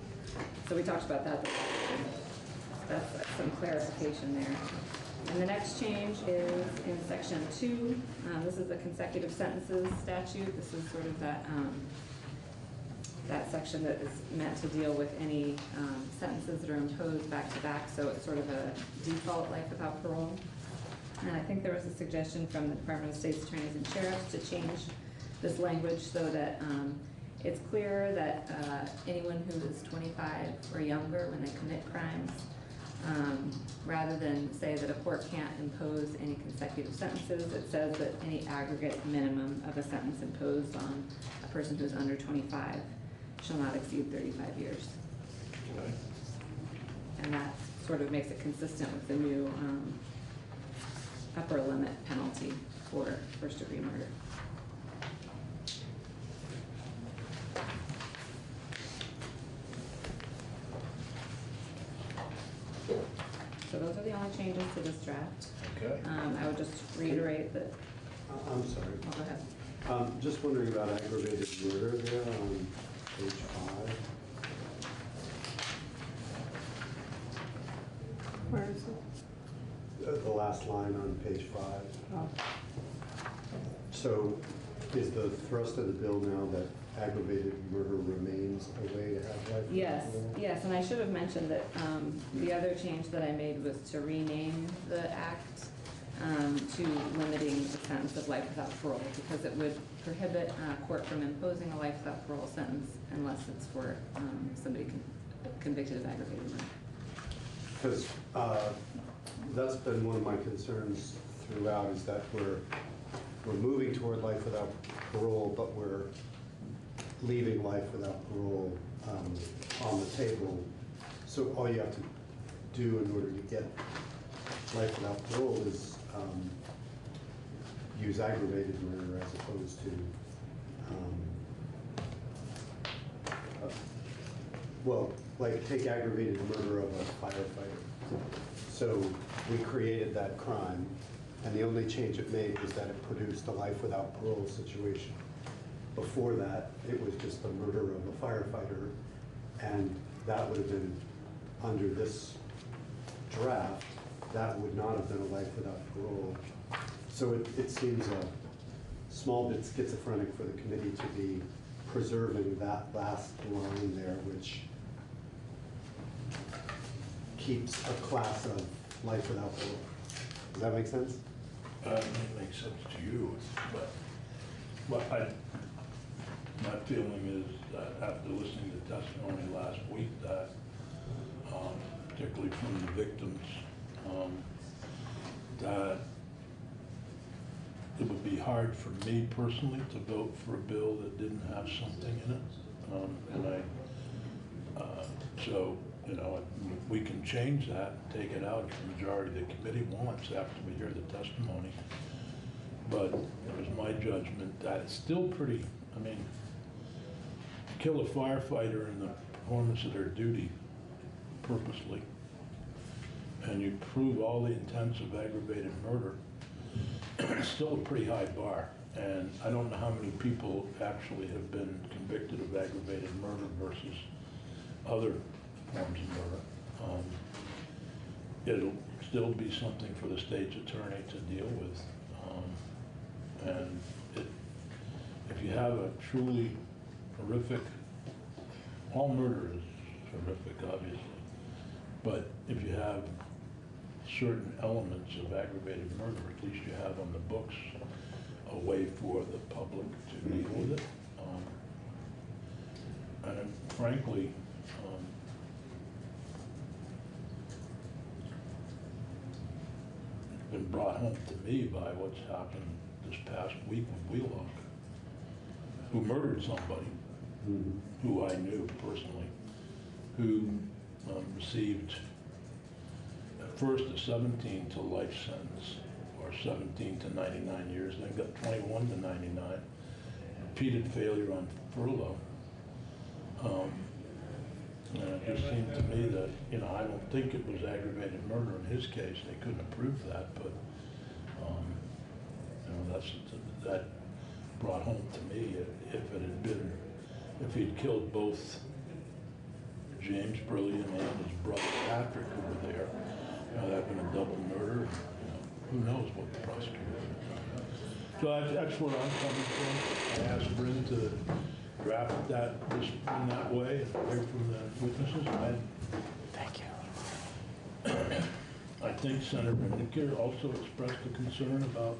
So we talked about that. That's some clarification there. And the next change is in section 2. This is the consecutive sentences statute. This is sort of that section that is meant to deal with any sentences that are imposed back to back. So it's sort of a default life without parole. And I think there was a suggestion from the Department of State's Attorneys and Sheriffs to change this language so that it's clear that anyone who is 25 or younger when they commit crimes, rather than say that a court can't impose any consecutive sentences, it says that any aggregate minimum of a sentence imposed on a person who's under 25 shall not exceed 35 years. Okay. And that sort of makes it consistent with the new upper limit penalty for first-degree murder. So those are the only changes to this draft. Okay. I would just reiterate that. I'm sorry. Oh, go ahead. Just wondering about aggravated murder there on page 5. Where is it? The last line on page 5. Oh. So is the thrust of the bill now that aggravated murder remains a way to have life? Yes, yes, and I should have mentioned that the other change that I made was to rename the act to limiting the sentence of life without parole, because it would prohibit a court from imposing a life without parole sentence unless it's for somebody convicted of aggravated murder. Because that's been one of my concerns throughout, is that we're moving toward life without parole, but we're leaving life without parole on the table. So all you have to do in order to get life without parole is use aggravated murder as opposed to, well, like take aggravated murder of a firefighter. So we created that crime, and the only change it made was that it produced a life without parole situation. Before that, it was just the murder of a firefighter, and that would have been, under this draft, that would not have been a life without parole. So it seems a small bit schizophrenic for the committee to be preserving that last line there, which keeps a class of life without parole. Does that make sense? It may make sense to you, but my feeling is that after listening to testimony last week, that particularly from the victims, that it would be hard for me personally to vote for a bill that didn't have something in it. So, you know, we can change that, take it out if the majority of the committee wants after we hear the testimony. But it was my judgment that it's still pretty, I mean, kill a firefighter in the performance of their duty purposely, and you prove all the intents of aggravated murder, it's still a pretty high bar. And I don't know how many people actually have been convicted of aggravated murder versus other forms of murder. It'll still be something for the state's attorney to deal with. And if you have a truly horrific, all murder is horrific, obviously, but if you have certain elements of aggravated murder, at least you have on the books a way for the public to deal with it. And frankly, it's been brought home to me by what's happened this past week with Wheelock, who murdered somebody who I knew personally, who received at first a 17 to life sentence, or 17 to 99 years, then got 21 to 99, repeated failure on furlough. And it just seemed to me that, you know, I don't think it was aggravated murder in his case. They couldn't have proved that, but, you know, that brought home to me if he'd killed both James Brilliant and his brother Patrick who were there, you know, that'd been a double murder. You know, who knows what the prosecutor did. So that's where I'm coming from. I asked Bryn to draft that in that way and hear from the witnesses. Thank you. I think Senator Nicker also expressed a concern about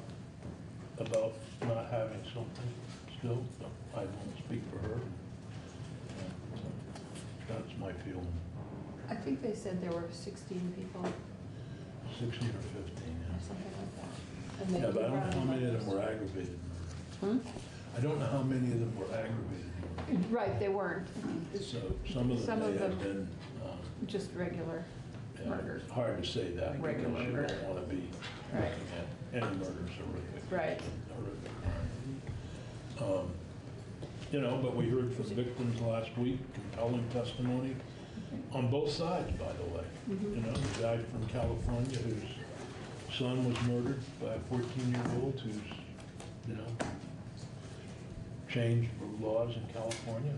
not having something still. I won't speak for her. So that's my feeling. I think they said there were 16 people. 16 or 15, yeah. Something like that. And they Yeah, but I don't know keep how many of them running were aggravated murder. I don't know how many of them were aggravated murder. Right, they weren't. So some of them may have been just regular murders. It's hard to say that because Regular you murder. don't want to be Right. looking at any murders horrific. Right. Horrific crime. You know, but we heard from victims last week, compelling testimony on both sides, by the way. Mhm. You know, the guy from California whose son was murdered by a 14-year-old who's, you know, changed the laws in California.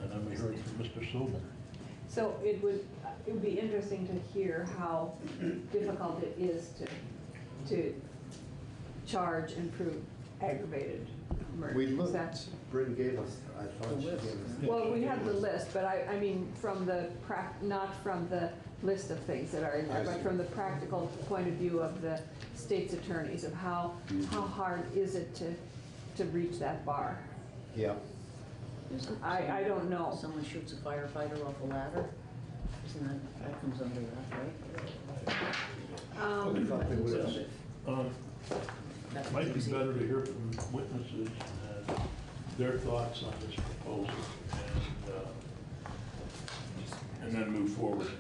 And then we heard from Mr. Sobel. So it would be interesting to hear how difficult it is to charge and prove aggravated murder. We looked, Bryn gave us, I thought she gave us. Well, we have the list, but I mean from the not from the list of things that are in there, but from the practical point of view of the state's attorneys of how hard is it to reach that bar. Yeah. I don't know. Someone shoots a firefighter off a ladder, isn't that comes under that, right? Might be better to hear from witnesses and their thoughts on this proposal and then move forward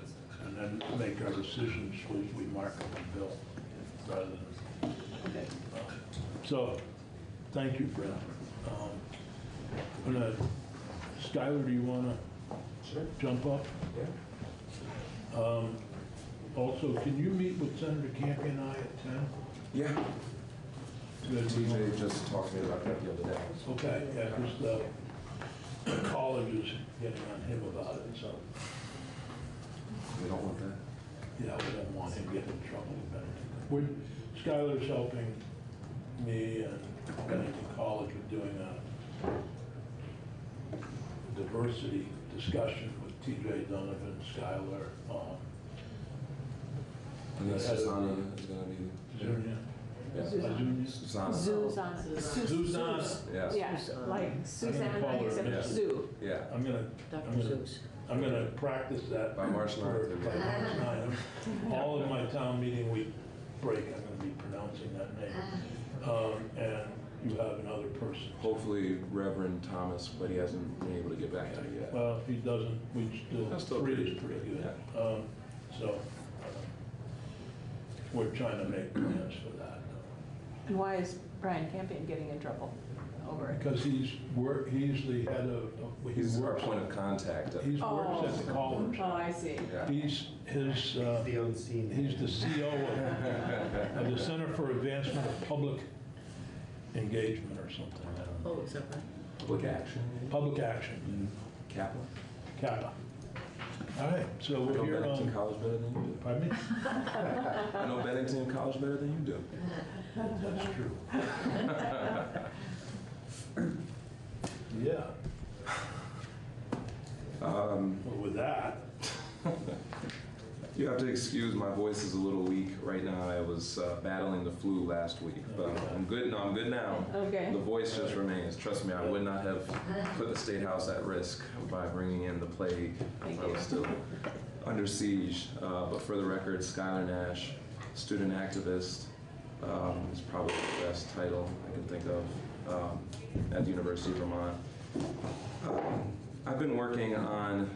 and then make our decisions as we mark up the bill rather than. So, thank you, Brent. Skylar, do you want to jump up? Yeah. Also, can you meet with Senator Campy and I at 10? Yeah. Good. TJ just talked to me about that the other day. Okay, yeah, because the college is getting on him about it, so. We don't want that? Yeah, we don't want him getting in trouble with anything. Skylar's helping me and Bennington College with doing a diversity discussion with TJ Donovan, Skylar. And then Susanna is going to be Zunia. Yeah. Susanna. Susanna. Yeah. Yeah, like Susanna except Sue. Yeah. I'm gonna practice that by March 9th. By March 9th. All of my town meeting week break, I'm gonna be pronouncing that name. And you have another person. Hopefully Reverend Thomas, but he hasn't been able to get back to me yet. Well, if he doesn't, we still, That's still three pretty is pretty good. Yeah. So, we're trying to make plans for that. And why is Brian Campion getting in trouble over it? Because he's the head of, He's our point of contact. He works at the college. Oh, I see. Yeah. He's the unseen. He's the CO of the Center for Advancement of Public Engagement or something. I don't know. Oh, is that right? Public action. Public action. Kappa. Kappa. All right, so I we're know here Bennington on. College better than you do. Pardon me? I know Bennington College better than you do. That's true. Yeah. Well, with that. You have to excuse my voice is a little weak right now. I was battling the flu last week, but I'm good. No, I'm good now. Okay. The voice just remains. Trust me, I would not have put the State House at risk by bringing in the plague. I was still under siege. But for the record, Skylar Nash, student activist, is probably the best title I can think of at the University of Vermont. I've been working on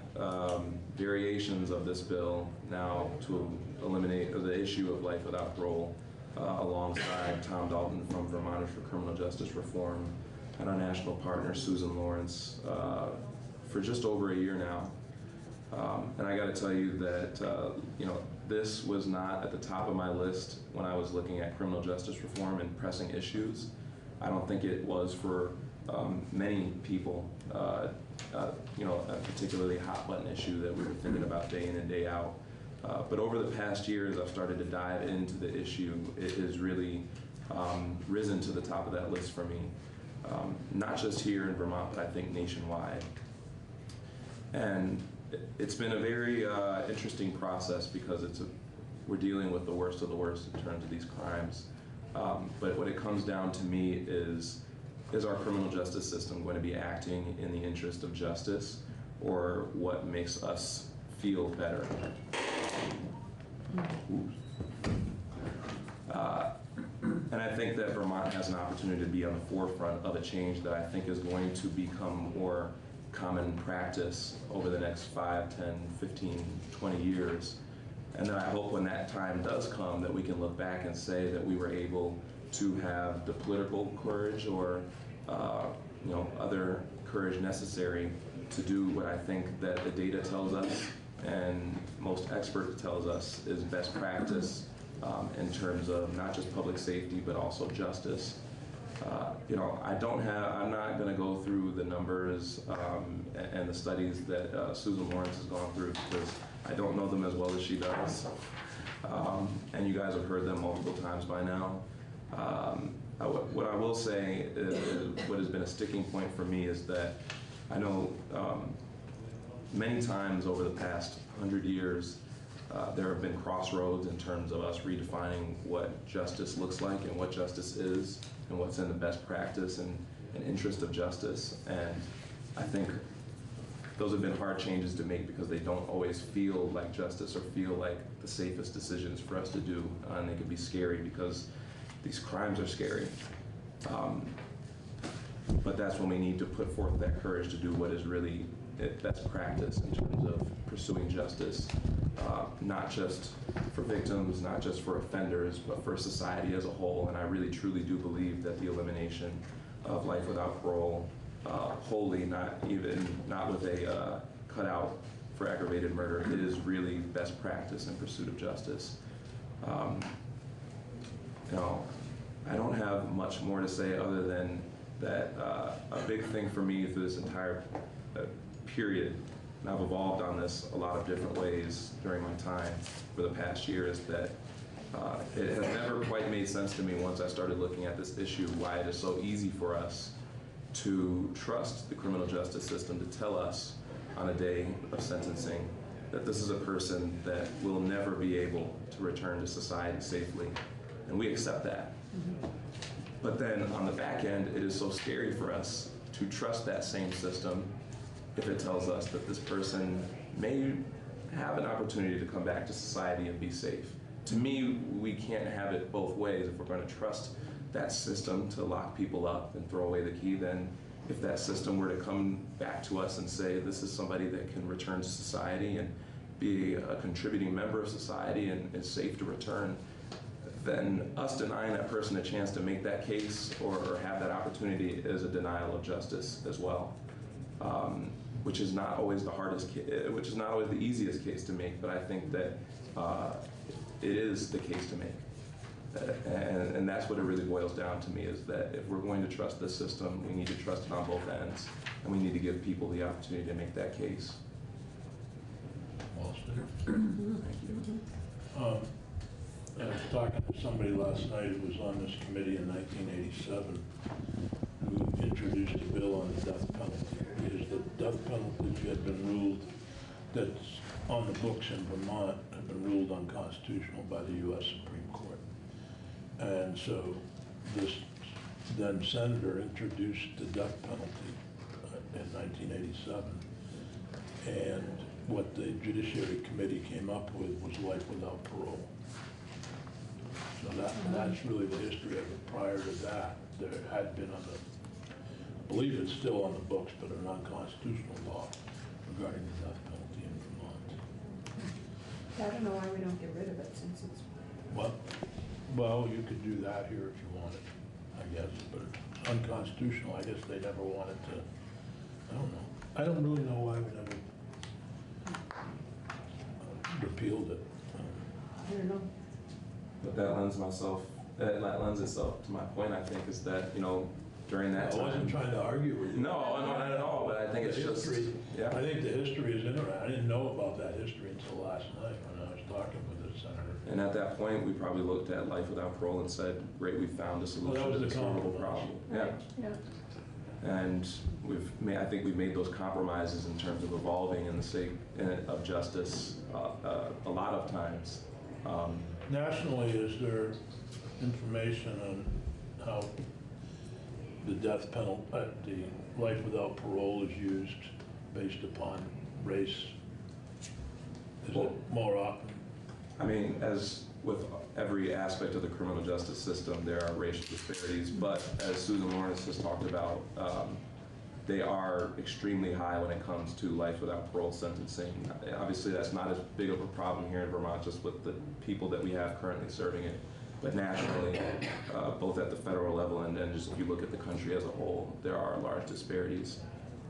variations of this bill now to eliminate the issue of life without parole alongside Tom Dalton from Vermonters for Criminal Justice Reform and our national partner Susan Lawrence for just over a year now. And I got to tell you that this was not at the top of my list when I was looking at criminal justice reform and pressing issues. I don't think it was for many people, a particularly hot button issue that we were thinking about day in and day out. But over the past years, I've started to dive into the issue. It has really risen to the top of that list for me, not just here in Vermont, but I think nationwide. And it's been a very interesting process because we're dealing with the worst of the worst in terms of these crimes. But what it comes down to me is our criminal justice system going to be acting in the interest of justice, or what makes us feel better? And I think that Vermont has an opportunity to be on the forefront of a change that I think is going to become more common practice over the next 5, 10, 15, 20 years. And then I hope when that time does come that we can look back and say that we were able to have the political courage or other courage necessary to do what I think that the data tells us and most experts tells us is best practice in terms of not just public safety but also justice. I'm not going to go through the numbers and the studies that Susan Lawrence has gone through because I don't know them as well as she does. And you guys have heard them multiple times by now. What I will say is what has been a sticking point for me is that I know many times over the past 100 years there have been crossroads in terms of us redefining what justice looks like and what justice is and what's in the best practice and interest of justice. And I think those have been hard changes to make because they don't always feel like justice or feel like the safest decisions for us to do. And they can be scary because these crimes are scary. But that's when we need to put forth that courage to do what is really best practice in terms of pursuing justice, not just for victims, not just for offenders, but for society as a whole. And I really truly do believe that the elimination of life without parole, wholly, not with a cutout for aggravated murder, it is really best practice in pursuit of justice. I don't have much more to say other than that a big thing for me through this entire period, and I've evolved on this a lot of different ways during my time for the past year, is that it has never quite made sense to me once I started looking at this issue why it is so easy for us to trust the criminal justice system to tell us on a day of sentencing that this is a person that will never be able to return to society safely. And we accept that. But then on the back end, it is so scary for us to trust that same system if it tells us that this person may have an opportunity to come back to society and be safe. To me, we can't have it both ways. If we're going to trust that system to lock people up and throw away the key, then if that system were to come back to us and say this is somebody that can return to society and be a contributing member of society and is safe to return, then us denying that person a chance to make that case or have that opportunity is a denial of justice as well, which is not always the hardest, which is not always the easiest case to make, but I think that it is the case to make. And that's what it really boils down to me, is that if we're going to trust this system, we need to trust it on both ends, and we need to give people the opportunity to make that case. Well stated. Thank you. I was talking to somebody last night who was on this committee in 1987 who introduced a bill on the death penalty. Because the death penalty had been ruled, that's on the books in Vermont, had been ruled unconstitutional by the U.S. Supreme Court. And so this then senator introduced the death penalty in 1987. And what the Judiciary Committee came up with was life without parole. So that's really the history of it. Prior to that, there had been I believe it's still on the books, but an unconstitutional law regarding the death penalty in Vermont. I don't know why we don't get rid of it since it's. Well, you could do that here if you wanted, I guess, but it's unconstitutional. I guess they never wanted to, I don't know. I don't really know why we never repealed it. I don't know. But that lends itself to my point, I think, is that, you know, during that time. I wasn't trying to argue with you. No, not at all, but I think it's just, yeah. I think the history is interesting. I didn't know about that history until last night when I was talking with the senator. And at that point, we probably looked at life without parole and said, great, we found a solution to this horrible problem. Yeah. And I think we've made those compromises in terms of evolving in the sake of justice a lot of times. Nationally, is there information on how the death penalty, the life without parole is used based upon race? Is it more often? I mean, as with every aspect of the criminal justice system, there are racial disparities, but as Susan Lawrence has talked about, they are extremely high when it comes to life without parole sentencing. Obviously, that's not as big of a problem here in Vermont, just with the people that we have currently serving it. But nationally, both at the federal level and then just if you look at the country as a whole, there are large disparities.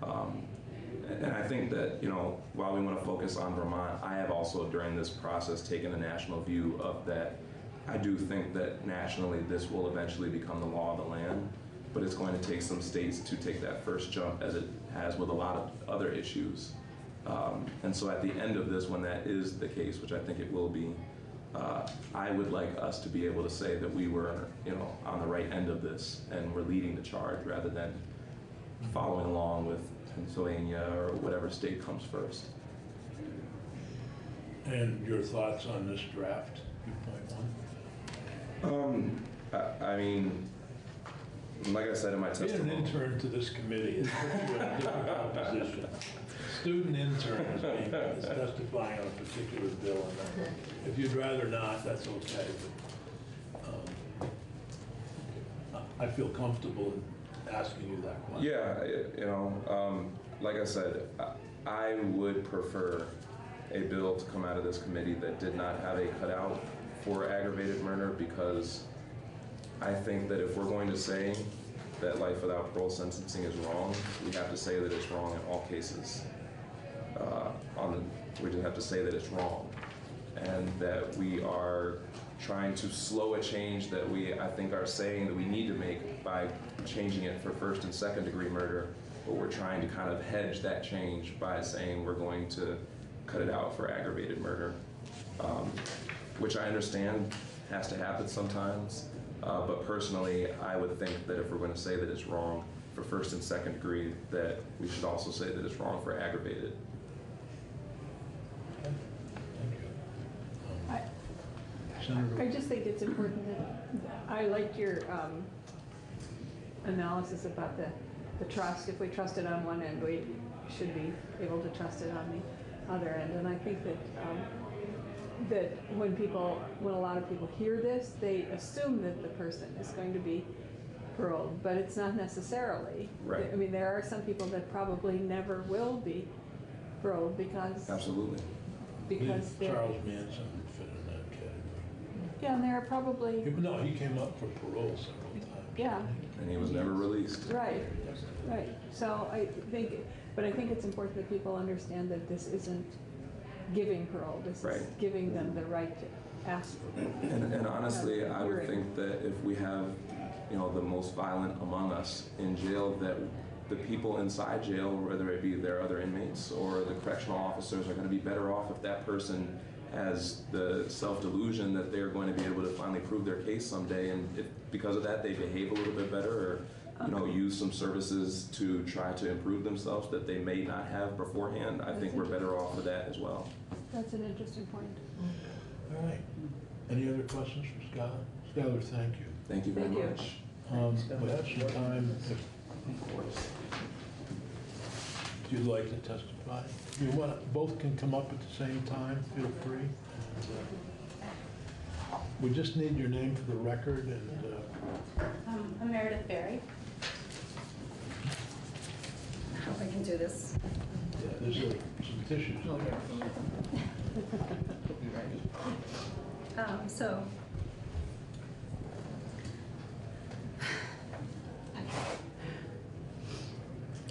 And I think that, you know, while we want to focus on Vermont, I have also during this process taken a national view of that. I do think that nationally this will eventually become the law of the land, but it's going to take some states to take that first jump, as it has with a lot of other issues. And so at the end of this, when that is the case, which I think it will be, I would like us to be able to say that we were, you know, on the right end of this and we're leading the charge rather than following along with Pennsylvania or whatever state comes first. And your thoughts on this draft 2.1? I mean, like I said in my testimony, being an intern to this committee is puts you in a difficult position. Student intern is testifying on a particular bill, and if you'd rather not, that's okay. But I feel comfortable in asking you that question. Yeah, you know, like I said, I would prefer a bill to come out of this committee that did not have a cutout for aggravated murder, because I think that if we're going to say that life without parole sentencing is wrong, we have to say that it's wrong in all cases. We just have to say that it's wrong, and that we are trying to slow a change that I think are saying that we need to make by changing it for first and second degree murder, but we're trying to kind of hedge that change by saying we're going to cut it out for aggravated murder, which I understand has to happen sometimes. But personally, I would think that if we're going to say that it's wrong for first and second degree, that we should also say that it's wrong for aggravated. I just think it's important that, I like your analysis about the trust. If we trust it on one end, we should be able to trust it on the other end. And I think that that when a lot of people hear this, they assume that the person is going to be paroled, but it's not necessarily. Right. I mean, there are some people that probably never will be paroled because. Absolutely. Because Charles Manson would fit in that category. Yeah, and there are probably, No, he came up for parole several times. yeah, And he was never released. right, right. So I think it's important that people understand that this isn't giving parole, this is Right. giving them the right to ask for it. And honestly, Have a I would hearing. think that if we have, the most violent among us in jail, that the people inside jail, whether it be their other inmates or the correctional officers, are going to be better off if that person has the self-delusion that they're going to be able to finally prove their case someday, and if because of that they behave a little bit better, or use some services to try to improve themselves that they may not have beforehand. I think we're better off with that as well. That's an interesting point. All right. Any other questions for Skylar? Skylar, thank you. Thank you very Thank you. much. We have some time if you'd like to testify. You want, both can come up at the same time, feel free. We just need your name for the record and, I'm Meredith Berry. I hope I can do this. yeah, there's some tissues. So,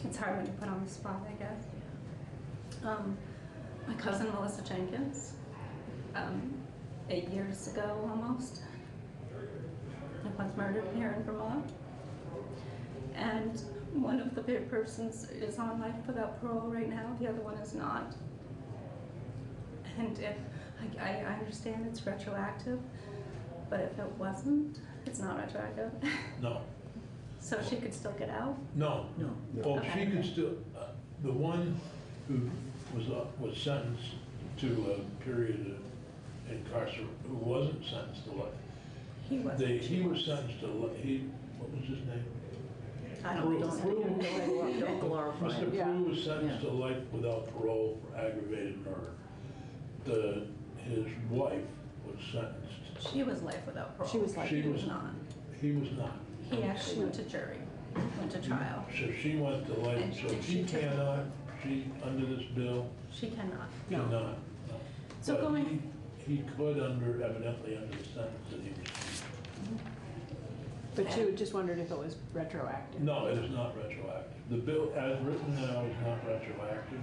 it's hard when you put on the spot, I guess. My cousin Melissa Jenkins, 8 years ago almost, was murdered here in Vermont. And one of the persons is on life without parole right now, the other one is not. And if, I understand it's retroactive, but if it wasn't, it's not retroactive. No. So she could still get out? No. No. Oh, she could still, the one who was sentenced to a period of incarceration, who wasn't sentenced to life. He wasn't. He was sentenced to life. What was his name? I don't Prue. glorify Mr. it. Prue was sentenced to life without parole for aggravated murder. His wife was sentenced. She was life without parole. She was life. She He was was not. He was not. He actually went to jury, went to trial. So she went to life, And so did she she take- cannot, under this bill, She cannot. cannot. No. So But going- He could evidently under the sentence that he received. But you just wondered if it was retroactive. No, it is not retroactive. The bill as written now is not retroactive.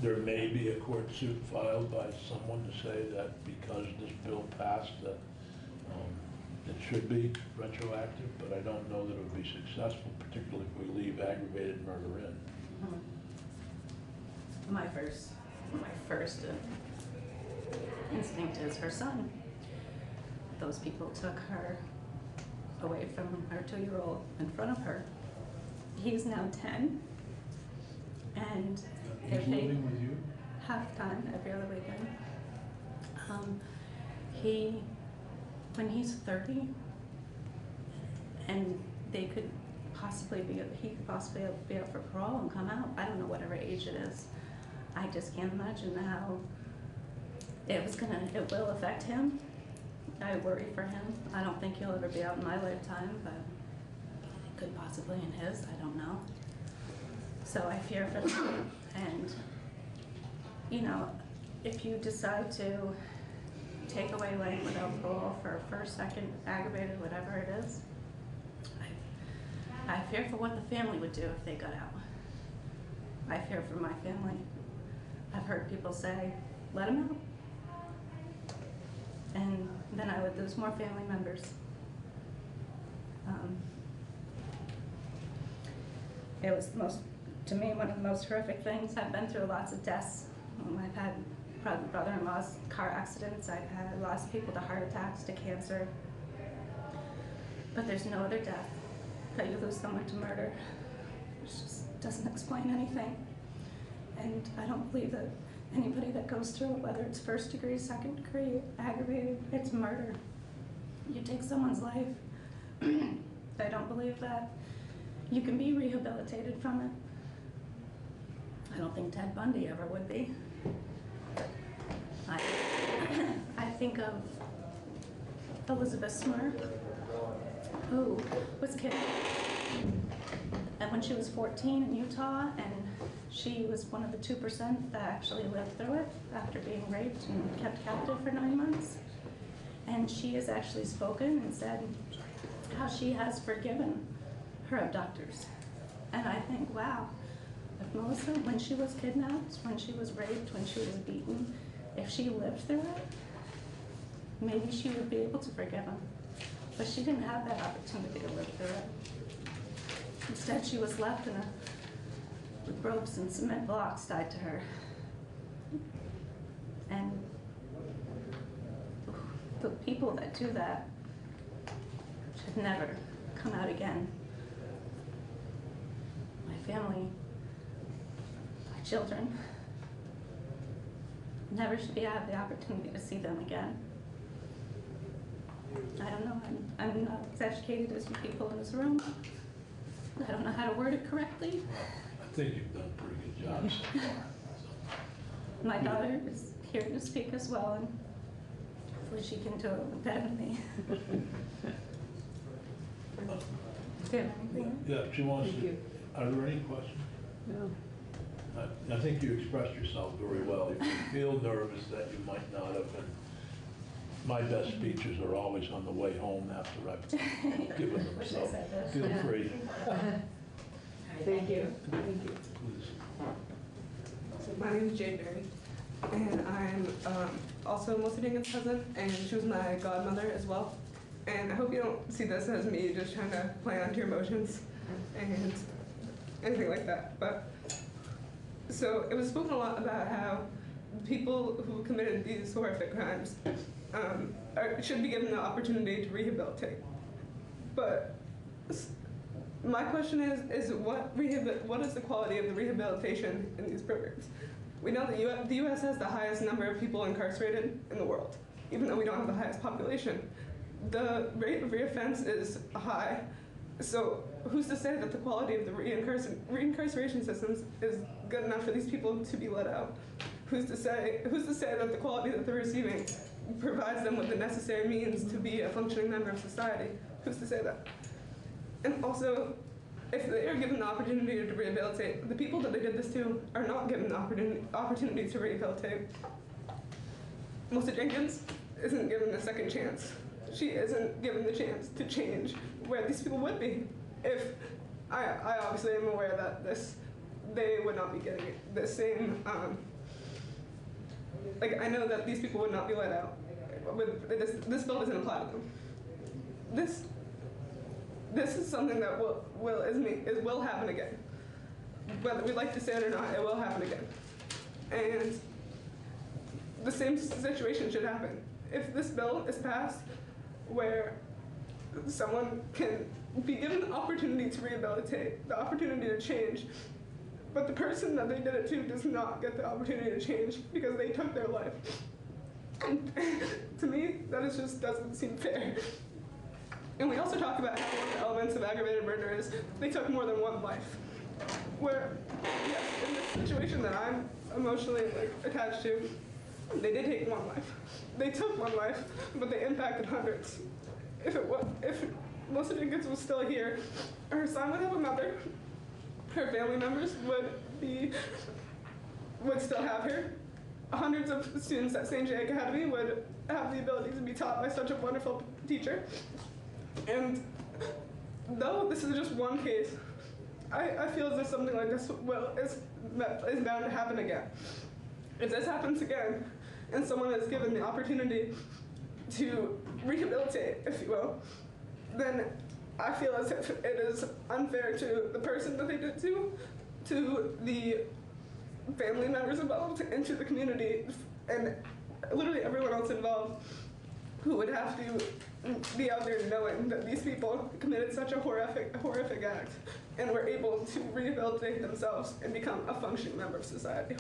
There may be a court suit filed by someone to say that because this bill passed that it should be retroactive, but I don't know that it would be successful, particularly if we leave aggravated murder in. My first instinct is her son. Those people took her away from her 2-year-old in front of her. He's now 10, and He's if they living with you? half-time every other weekend. When he's 30, and he could possibly be up for parole and come out. I don't know whatever age it is. I just can't imagine how it will affect him. I worry for him. I don't think he'll ever be out in my lifetime, but it could possibly in his, I don't know. So I fear for them. And, if you decide to take away life without parole for first, second, aggravated, whatever it is, I fear for what the family would do if they got out. I fear for my family. I've heard people say, let him out. And then I would lose more family members. It was to me, one of the most horrific things. I've been through lots of deaths. I've had brother-in-law's car accidents. I've lost people to heart attacks, to cancer. But there's no other death that you lose someone to murder. It just doesn't explain anything. And I don't believe that anybody that goes through it, whether it's first degree, second degree, aggravated, it's murder. You take someone's life. I don't believe that you can be rehabilitated from it. I don't think Ted Bundy ever would be. I think of Elizabeth Smart, who was kidnapped, and when she was 14 in Utah, and She was one of the 2% that actually lived through it after being raped and kept captive for 9 months. And she has actually spoken and said how she has forgiven her abductors. And I think, wow, if Melissa, when she was kidnapped, when she was raped, when she was beaten, if she lived through it, maybe she would be able to forgive him. But she didn't have that opportunity to live through it. Instead, she was left with ropes and cement blocks tied to her. And the people that do that should never come out again. My family, my children, never should have the opportunity to see them again. I don't know, I'm not as educated as you people in this room. I don't know how to word it correctly. I think you've done a pretty good job so far. My daughter is here to speak as well, and hopefully she can do it better than me. Good. Yeah, she wants Thank to. you. Are there any questions? No. I think you expressed yourself very well. If you feel nervous that you might not have been, my best speeches are always on the way home after I've given them, so feel free. Thank you. Thank you. Please. So my name is Jade Berry, and I'm also Melissa Dingan's cousin, and she was my godmother as well. And I hope you don't see this as me just trying to play onto your emotions and anything like that. But so it was spoken a lot about how people who committed these horrific crimes should be given the opportunity to rehabilitate. But my question is what is the quality of the rehabilitation in these programs? We know that the U.S. has the highest number of people incarcerated in the world, even though we don't have the highest population. The rate of reoffense is high, so who's to say that the quality of the reincarceration systems is good enough for these people to be let out? Who's to say that the quality that they're receiving provides them with the necessary means to be a functioning member of society? Who's to say that? And also, if they are given the opportunity to rehabilitate, the people that they did this to are not given the opportunity to rehabilitate. Melissa Jenkins isn't given a second chance. She isn't given the chance to change where these people would be. If I obviously am aware that they would not be getting the same. I know that these people would not be let out. This bill doesn't apply to them. This is something that will happen again. Whether we'd like to say it or not, it will happen again. And the same situation should happen. If this bill is passed, where someone can be given the opportunity to rehabilitate, the opportunity to change, but the person that they did it to does not get the opportunity to change because they took their life. And to me, that just doesn't seem fair. And we also talk about how one of the elements of aggravated murder is they took more than one life. Where, yes, in this situation that I'm emotionally attached to, they did take one life. They took one life, but they impacted hundreds. If Melissa Jenkins was still here, her son would have a mother, her family members would still have her. Hundreds of students at St. J. Academy would have the ability to be taught by such a wonderful teacher. And though this is just one case, I feel as if something like this is bound to happen again. If this happens again, and someone is given the opportunity to rehabilitate, if you will, then I feel as if it is unfair to the person that they did to the family members involved, and to the community, and literally everyone else involved who would have to be out there knowing that these people committed such a horrific act and were able to rehabilitate themselves and become a functioning member of society.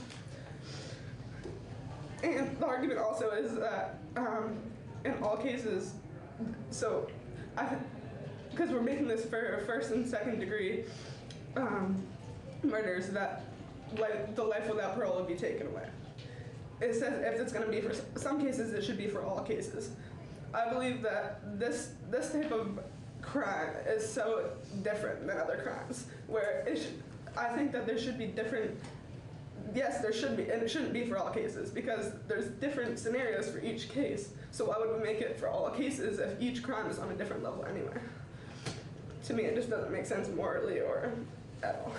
And the argument also is that in all cases, because we're making this for first and second degree murders, that the life without parole would be taken away. It says if it's going to be for some cases, it should be for all cases. I believe that this type of crime is so different than other crimes, where I think that there should be different yes, there should be, and it shouldn't be for all cases because there's different scenarios for each case. So why would we make it for all cases if each crime is on a different level anyway? To me, it just doesn't make sense morally or at all.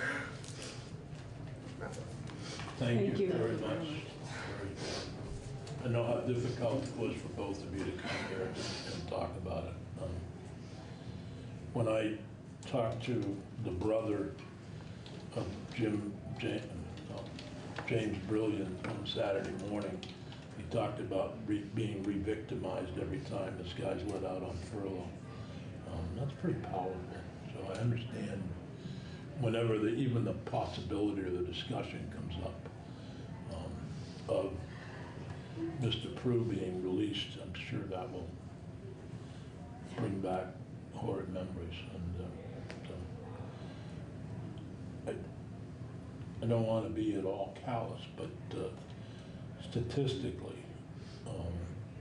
Thank you very much. I know how difficult it was for both of you to come here and talk about it. When I talked to the brother of James Brilliant on Saturday morning, he talked about being re-victimized every time this guy's let out on furlough. That's pretty powerful. So I understand whenever even the possibility or the discussion comes up of Mr. Prue being released, I'm sure that will bring back horrid memories. And I don't want to be at all callous, but statistically,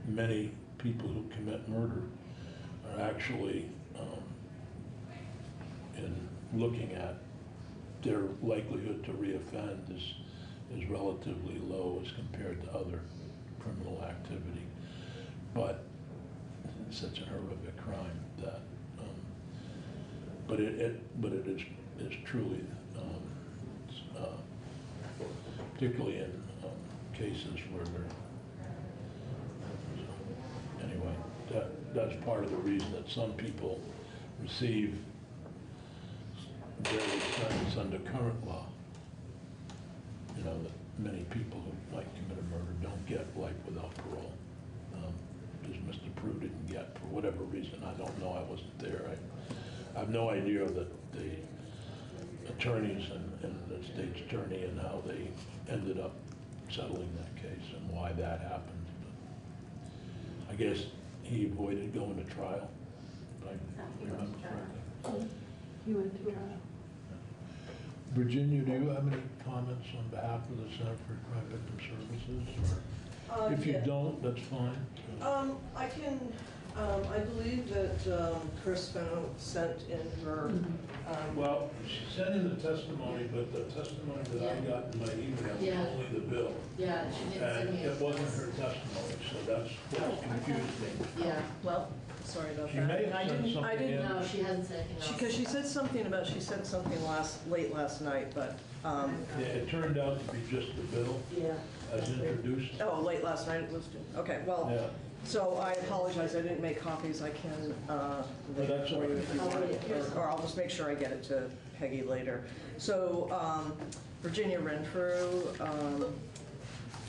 many people who commit murder are actually in looking at their likelihood to reoffend is relatively low as compared to other criminal activity. But it's such a horrific crime that, but it is truly, particularly in cases where anyway, that's part of the reason that some people receive various sentences under current law. You know, that many people who might commit a murder don't get life without parole. Because Mr. Prue didn't get, for whatever reason, I don't know, I wasn't there. I have no idea that the attorneys and the state's attorney and how they ended up settling that case and why that happened. But I guess he avoided going to trial. Right? You went to trial. Virginia, do you have any comments on behalf of the Center for Crime Victim Services? Or if you Yeah. don't, that's fine. I can, I believe that Chris sent in her. Well, she sent in the testimony, but the testimony that I got in my email was only the bill. Yeah, she didn't send And me. it wasn't her testimony, so that's confused me. Yeah, well, sorry about She that. may have I sent didn't, something in. No, she hasn't said anything else. Because she said something late last night, but. Yeah, it turned out to be just the bill as introduced. Oh, late last night it was due. Okay, well, Yeah. so I apologize, I didn't make copies, I can, But that's for you okay. if you want it, or I'll just make sure I get it to Peggy later. So, Virginia Renfrew,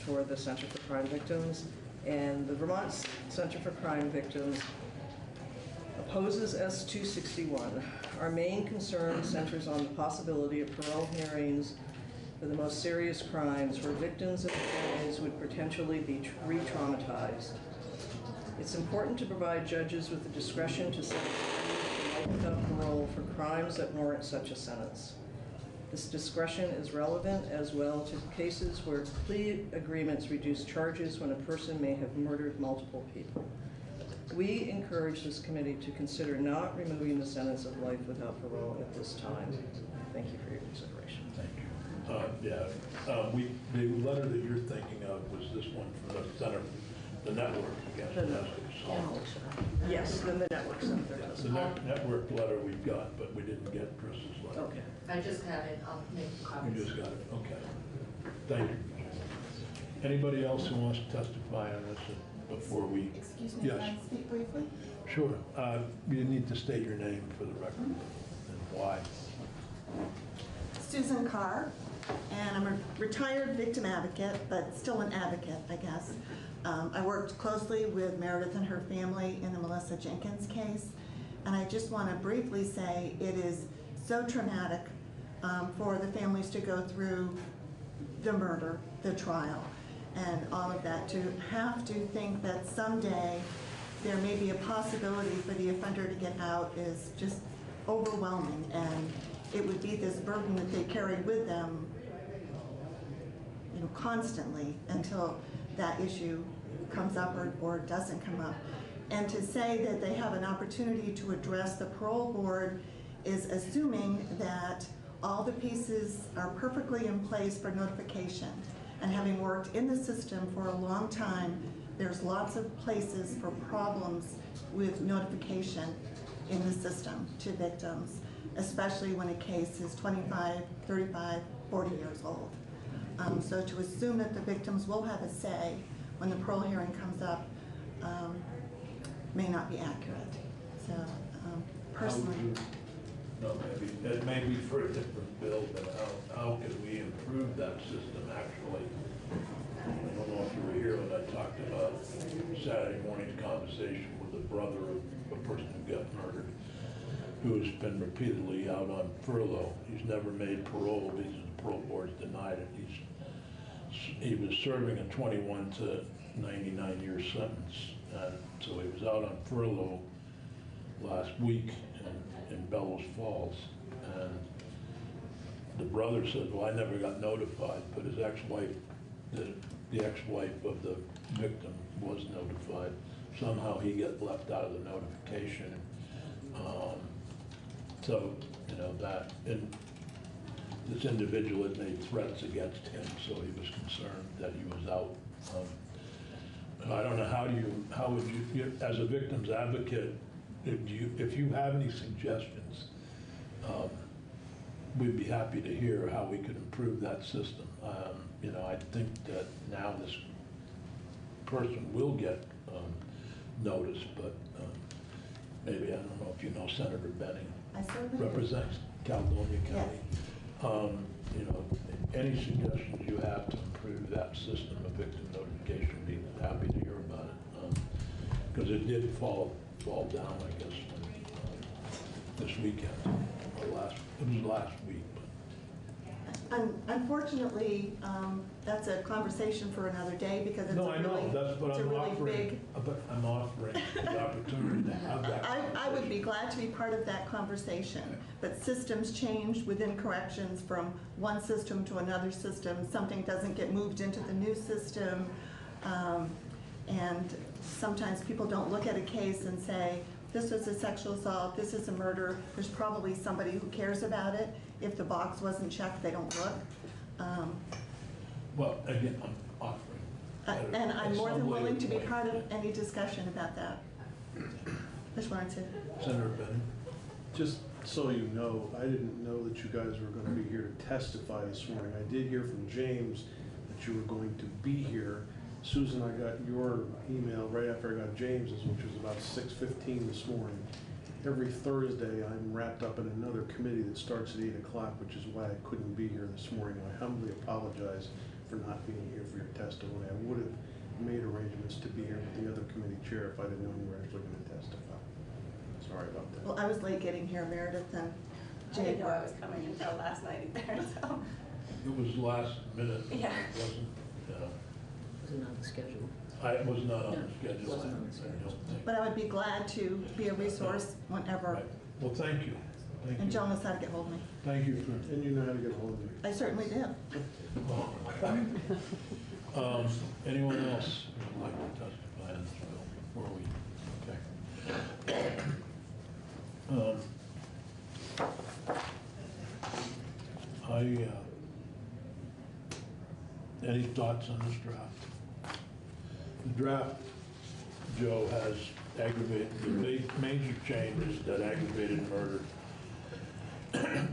for the Center for Crime Victims, and the Vermont Center for Crime Victims opposes S-261. Our main concern centers on the possibility of parole hearings for the most serious crimes where victims and families would potentially be re-traumatized. It's important to provide judges with the discretion to sentence life without parole for crimes that warrant such a sentence. This discretion is relevant as well to cases where plea agreements reduce charges when a person may have murdered multiple people. We encourage this committee to consider not removing the sentence of life without parole at this time. Thank you for your consideration. Thank you. The letter that you're thinking of was this one from the Center, the network against domestic assault. Yes, then the network center. The network letter we've got, but we didn't get Chris's letter. Okay. I just have it, I'll make copies. You just got it, okay. Thank you. Anybody else who wants to testify on this before we? Excuse me, Yes. can I speak briefly? Sure. You need to state your name for the record and why. Susan Carr, and I'm a retired victim advocate, but still an advocate, I guess. I worked closely with Meredith and her family in the Melissa Jenkins case, and I just want to briefly say it is so traumatic for the families to go through the murder, the trial, and all of that, to have to think that someday there may be a possibility for the offender to get out is just overwhelming, and it would be this burden that they carry with them, you know, constantly until that issue comes up or doesn't come up. And to say that they have an opportunity to address the parole board is assuming that all the pieces are perfectly in place for notification. And having worked in the system for a long time, there's lots of places for problems with notification in the system to victims, especially when a case is 25, 35, 40 years old. So to assume that the victims will have a say when the parole hearing comes up may not be accurate. So personally. No, maybe, it may be for a different bill, but how can we improve that system actually? I don't know if you were here when I talked about Saturday morning's conversation with the brother of a person who got murdered, who's been repeatedly out on furlough. He's never made parole because the parole board's denied it. He was serving a 21 to 99 year sentence, and so he was out on furlough last week in Bellows Falls, and the brother said, well, I never got notified, but his ex-wife, the ex-wife of the victim was notified. Somehow he got left out of the notification. So, you know, that, and this individual had made threats against him, so he was concerned that he was out. I don't know, how would you, as a victim's advocate, if you have any suggestions, we'd be happy to hear how we could improve that system. You know, I think that now this person will get notice, but maybe, I don't know if you know Senator Benning. I certainly do. Represents Caledonia County. Yes. You know, any suggestions you have to improve that system of victim notification, we'd be happy to hear about it. Because it did fall down, I guess, this weekend, or it was last week. Unfortunately, that's a conversation for another day because it's No, I know, that's what it's a I'm really offering. big. But I'm offering the opportunity to have that. I would be glad to be part of that conversation, but systems change within corrections from one system to another system. Something doesn't get moved into the new system, and sometimes people don't look at a case and say, this was a sexual assault, this is a murder, there's probably somebody who cares about it. If the box wasn't checked, they don't look. Well, again, I'm offering. And I'm more than willing to be part of any discussion about that. Ms. Warrenton. Senator Benning. Just so you know, I didn't know that you guys were going to be here to testify this morning. I did hear from James that you were going to be here. Susan, I got your email right after I got James's, which was about 6:15 this morning. Every Thursday, I'm wrapped up in another committee that starts at 8 o'clock, which is why I couldn't be here this morning. I humbly apologize for not being here for your testimony. I would have made arrangements to be here with the other committee chair if I'd have known you were actually going to testify. Sorry about that. Well, I was late getting here, Meredith, and I Jay. didn't know I was coming until last night either, so. It was last minute. Yeah. It wasn't, Wasn't on the schedule. it was not on the schedule. Wasn't on the schedule. But I would be glad to be a resource whenever. Right. Well, thank you. Thank And you. Joe knows how to get hold of me. Thank you for. And you know how to get a hold of me. I certainly do. Anyone else would like to testify in this bill before we, any thoughts on this draft? The draft, Joe, has aggravated, the major changes that aggravated murder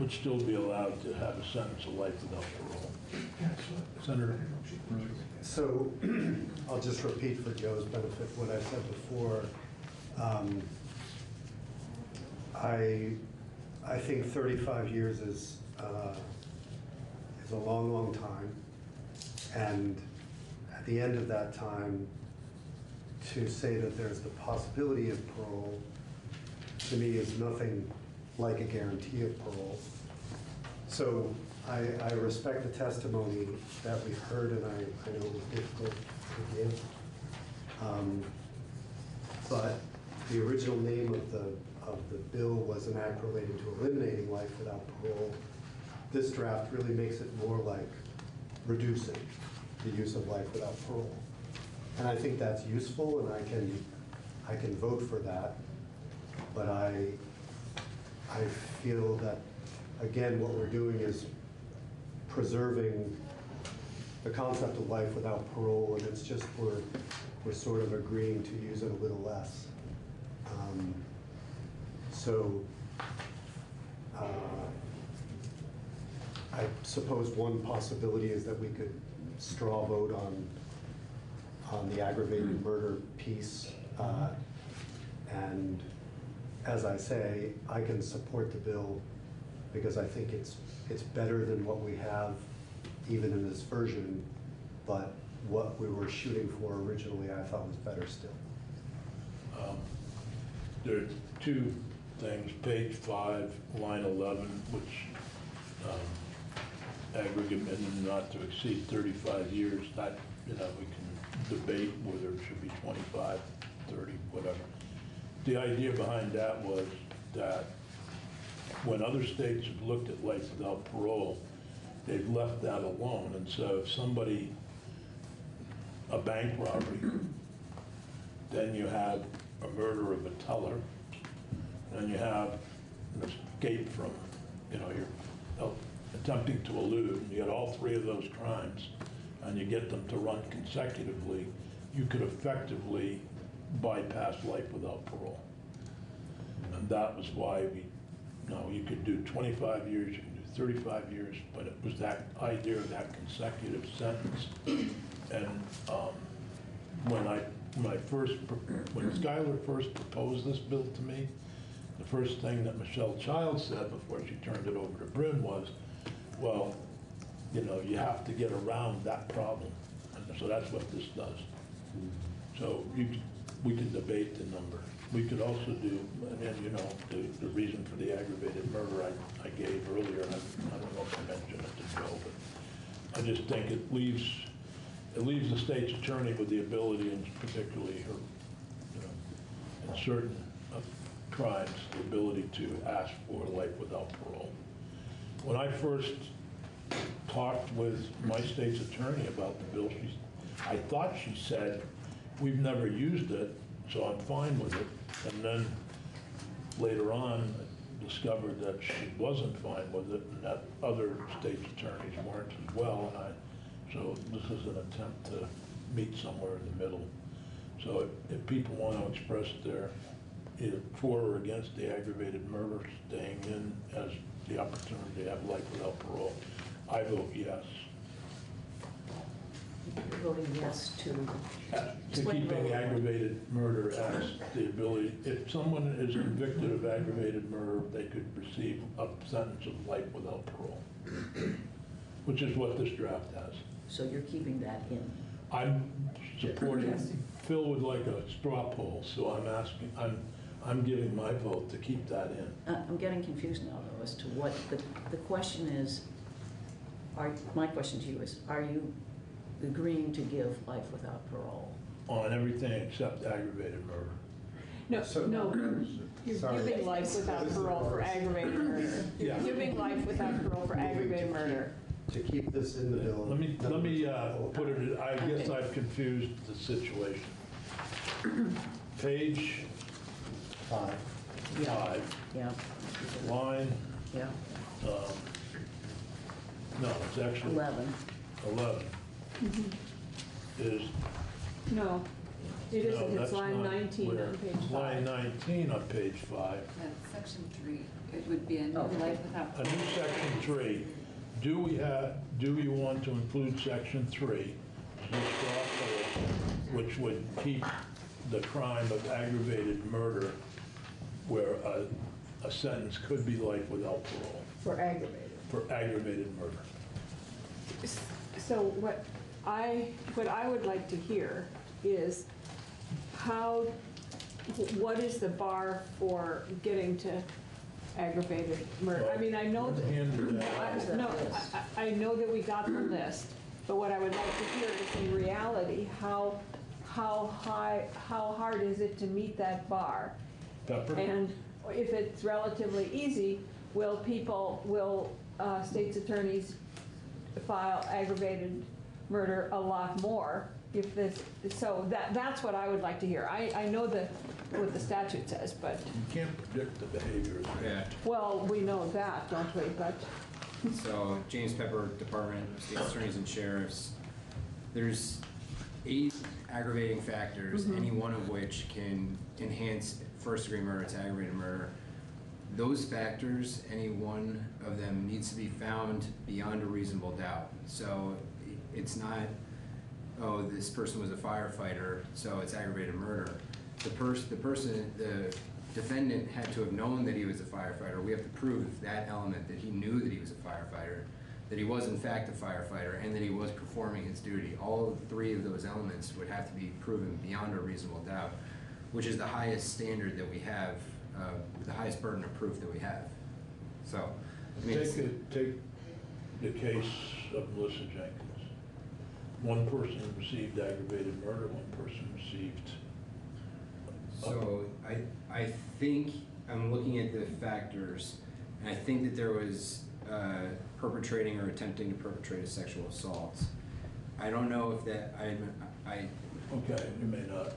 would still be allowed to have a sentence of life without parole. Senator? So I'll just repeat for Joe's benefit what I said before. I think 35 years is a long, long time. And at the end of that time, to say that there's the possibility of parole, to me, is nothing like a guarantee of parole. So I respect the testimony that we've heard, and I know it was difficult to give. But the original name of the bill was an act relating to eliminating life without parole. This draft really makes it more like reducing the use of life without parole. And I think that's useful, and I can vote for that. But I feel that again, what we're doing is preserving the concept of life without parole, and it's just we're sort of agreeing to use it a little less. So I suppose one possibility is that we could straw vote on the aggravated murder piece. And as I say, I can support the bill because I think it's better than what we have even in this version, but what we were shooting for originally I thought was better still. There are two things, page 5, line 11, which aggregate minimum not to exceed 35 years. That, we can debate whether it should be 25, 30, whatever. The idea behind that was that when other states have looked at life without parole, they've left that alone. And so if somebody, a bank robbery, then you have a murder of a teller, and you have an escape from, you're attempting to elude, and you get all three of those crimes, and you get them to run consecutively, you could effectively bypass life without parole. And that was why you could do 25 years, you can do 35 years, but it was that idea of that consecutive sentence. And when Skylar first proposed this bill to me, the first thing that Michelle Childs said before she turned it over to Bryn was, well, you have to get around that problem. And so that's what this does. So we could debate the number. We could also do, and the reason for the aggravated murder I gave earlier, and I don't know if I mentioned it to Joe, but I just think it leaves the state's attorney with the ability, and particularly her, in certain crimes, the ability to ask for life without parole. When I first talked with my state's attorney about the bill, I thought she said, we've never used it, so I'm fine with it. And then later on, I discovered that she wasn't fine with it, and that other state's attorneys weren't as well. So this is an attempt to meet somewhere in the middle. So if people want to express their either for or against the aggravated murder staying in as the opportunity to have life without parole, I vote yes. You're voting yes to Keeping aggravated murder as the ability, if someone is convicted of aggravated murder, they could receive a sentence of life without parole, which is what this draft has. So you're keeping that in? I'm supporting, Phil would like a straw poll, so I'm giving my vote to keep that in. I'm getting confused now, though, as to what the question is. My question to you is, are you agreeing to give life without parole? On everything except aggravated murder. No, you're giving life without parole for aggravated murder. You're giving life without parole for aggravated murder. To keep this in the bill. Let me put it, I guess I've confused the situation. Page 5. 5. Yeah. Line. Yeah. No, it's actually 11. 11. Is No, it isn't. no, It's that's line not 19 where- on page 5. Line 19 on page 5. Section 3, it would be a new life without A new section 3. Do you want to include section 3, which would keep the crime of aggravated murder where a sentence could be life without parole? For aggravated. For aggravated murder. So what I would like to hear is what is the bar for getting to aggravated murder? I mean, I know I know that we got the list, but what I would like to hear is in reality, how hard is it to meet that bar? Pepper? And if it's relatively easy, will state's attorneys file aggravated murder a lot more if this, so that's what I would like to hear. I know what the statute says, but, You can't predict the behavior of the Yeah. well, we know that, don't we? But, So James Pepper, Department of State Attorneys and Sheriffs, there's 8 aggravating factors, Mhm. any one of which can enhance first-degree murder to aggravated murder. Those factors, any one of them needs to be found beyond a reasonable doubt. So it's not, oh, this person was a firefighter, so it's aggravated murder. The defendant had to have known that he was a firefighter. We have to prove that element, that he knew that he was a firefighter, that he was in fact a firefighter, and that he was performing his duty. All 3 of those elements would have to be proven beyond a reasonable doubt, which is the highest standard that we have, the highest burden of proof that we have. So, I mean, Take the case of Melissa Jenkins. One person received aggravated murder, one person received. so I think, I'm looking at the factors, and I think that there was perpetrating or attempting to perpetrate a sexual assault. I don't know if that, I Okay, you may not.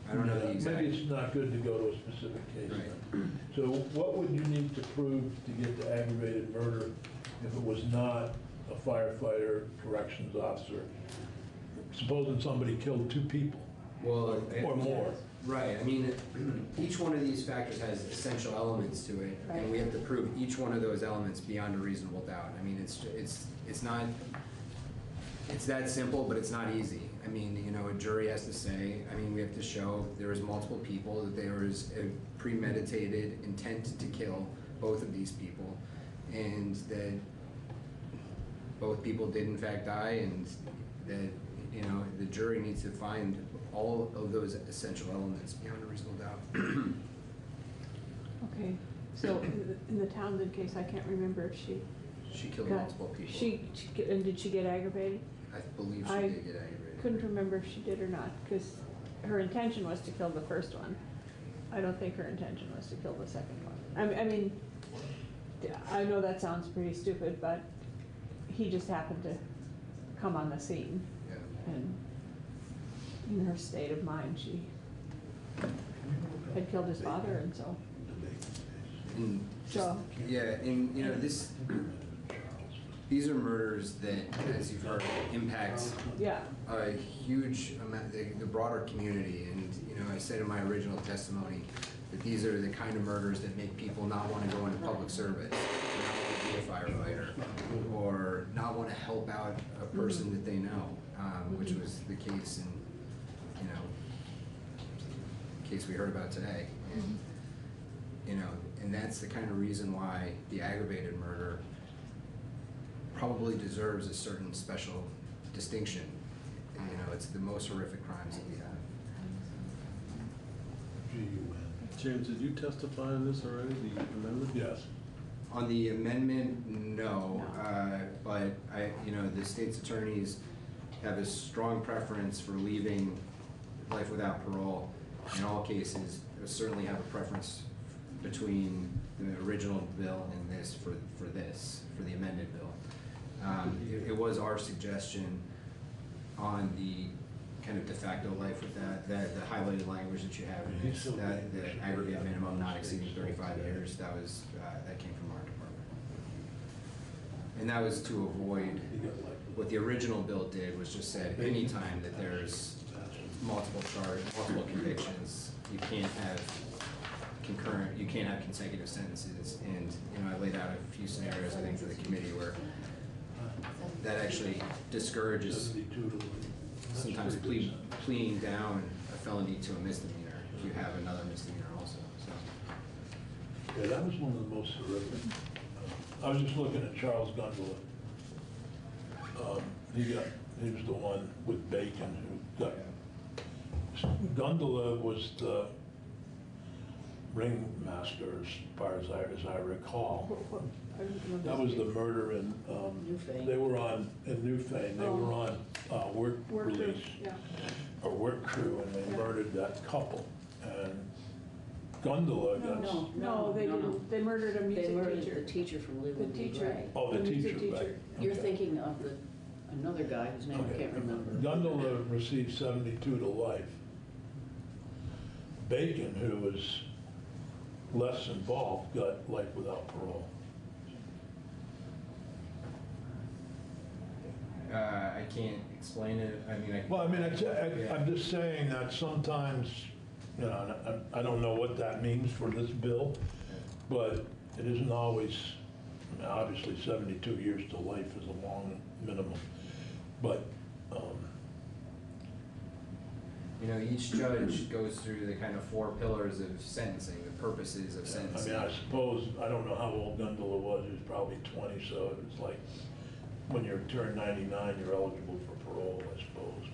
I don't know the exact. Maybe it's not good to go to a specific case. Right. So what would you need to prove to get to aggravated murder if it was not a firefighter, corrections officer? Supposing somebody killed 2 people Well, or more. Right, I mean, each one of these factors has essential elements to it, and we have to prove each one of those elements beyond a reasonable doubt. I mean, it's not, it's that simple, but it's not easy. I mean, you know, a jury has to say, I mean, we have to show there was multiple people, that there was a premeditated intent to kill both of these people, and that both people did in fact die, and that, you know, the jury needs to find all of those essential elements beyond a reasonable doubt. okay, so in the Townsend case, I can't remember if she She killed got- multiple people. And did she get aggravated? I believe she I did get aggravated. couldn't remember if she did or not, because her intention was to kill the first one. I don't think her intention was to kill the second one. I mean, I know that sounds pretty stupid, but he just happened to come on the scene. Yeah. And in her state of mind, she had killed his father, and so. And just, So- yeah, and you know, these are murders that, as you've heard, impact Yeah. a huge amount, the broader community. And you know, I said in my original testimony that these are the kind of murders that make people not want to go into public service, not want to be a firefighter, or not want to help out a person that they know, which was the case in, you know, case we heard about today. And, you know, and that's the kind of reason why the aggravated murder probably deserves a certain special distinction. And, you know, it's the most horrific crimes that we have. James, did you testify on this already, the amendment? Yes. On the amendment, no, but you know, the state's attorneys have a strong preference for leaving life without parole in all cases. They certainly have a preference between the original bill and this for the amended bill. It was our suggestion on the kind of de facto life with that the highlighted language that you have in this, that the aggregate minimum not exceeding 35 years, that came from our department. And that was to avoid, what the original bill did was just said anytime that there's multiple convictions, you can't have consecutive sentences. And you know, I laid out a few scenarios, I think, for the committee where that actually discourages sometimes pleading down a felony to a misdemeanor if you have another misdemeanor also. So. Yeah, that was one of the most horrific. I was just looking at Charles Gundula. He was the one with Bacon who got. Gundula was the ringmaster, as far as I recall. That was the murder in, they were on, in Newfane, they were on work release, or work crew, and they murdered that couple. And Gundula got... No, they didn't. They murdered a music teacher. They murdered the teacher from Liberty. The teacher. Right. Oh, the teacher, right. You're thinking of the another guy whose name I can't remember. Gundula received 72 to life. Bacon, who was less involved, got life without parole. I can't explain it, I mean, Well, I mean, I'm just saying that sometimes, you know, I don't know what that means for this bill, but it isn't always, I mean, obviously 72 years to life is a long minimum, but, you know, each judge goes through the kind of 4 pillars of sentencing, the purposes of I sentencing. mean, I suppose, I don't know how old Gundula was, he was probably 20, so it's like, when you turn 99, you're eligible for parole, I suppose.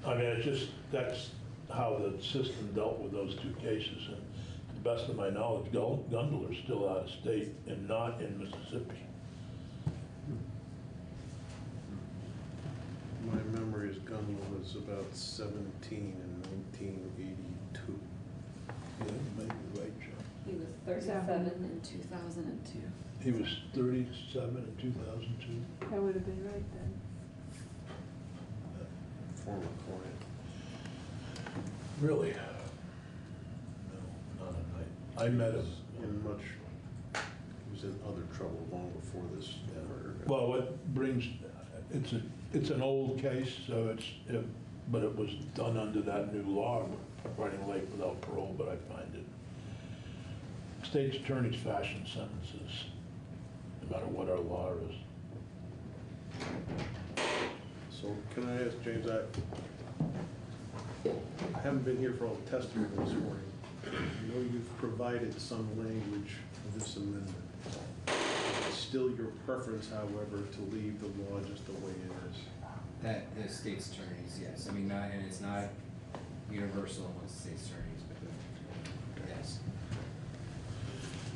I mean, it's just, that's how the system dealt with those 2 cases, and to the best of my knowledge, Gundula's still out of state and not in Mississippi. My memory is Gundula was about 17 in 1982. Yeah, you might be right, John. He was 37 in 2002. He was 37 in 2002. That would have been right then. Former client. Really? No, not a night. I met him. In much, he was in other trouble long before this murder. Well, what brings, it's an old case, so but it was done under that new law, writing life without parole, but I find it. State's attorneys fashion sentences, no matter what our law is. So can I ask James, I haven't been here for all the testimony this morning. I know you've provided some language for this amendment. It's still your preference, however, to leave the law just the way it is. That, the state's attorneys, yes, I mean, not, and it's not universal amongst the state's attorneys, but yes.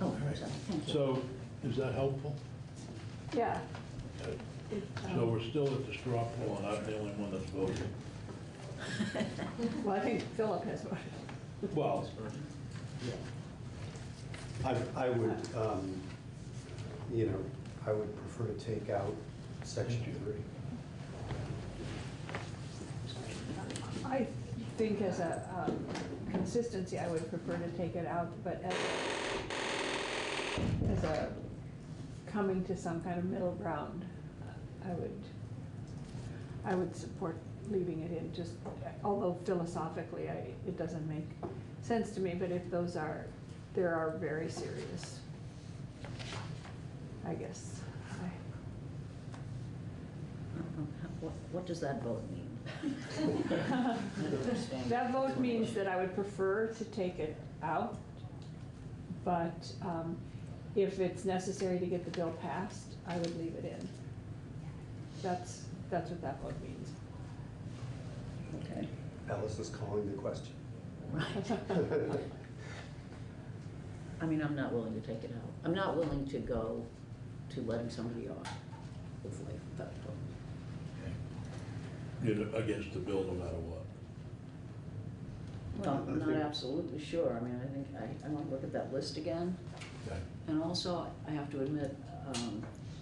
Oh, thank you. So, is that helpful? Yeah. So we're still at the straw poll, and I'm the only one that's voting. Well, I think Philip has voted. Well, I would, you know, I would prefer to take out section 3. I think as a consistency, I would prefer to take it out, but as a coming to some kind of middle ground, I would support leaving it in, just, although philosophically, it doesn't make sense to me, but if there are very serious, I guess. What does that vote mean? I don't understand. That vote means that I would prefer to take it out, but if it's necessary to get the bill passed, I would leave it in. That's what that vote means. Okay. Alice is calling the question. I mean, I'm not willing to take it out. I'm not willing to go to letting somebody off with life without parole. you're against the bill no matter what. Well, I'm not absolutely sure. I mean, I think I want to look at that list again. Okay. And also, I have to admit,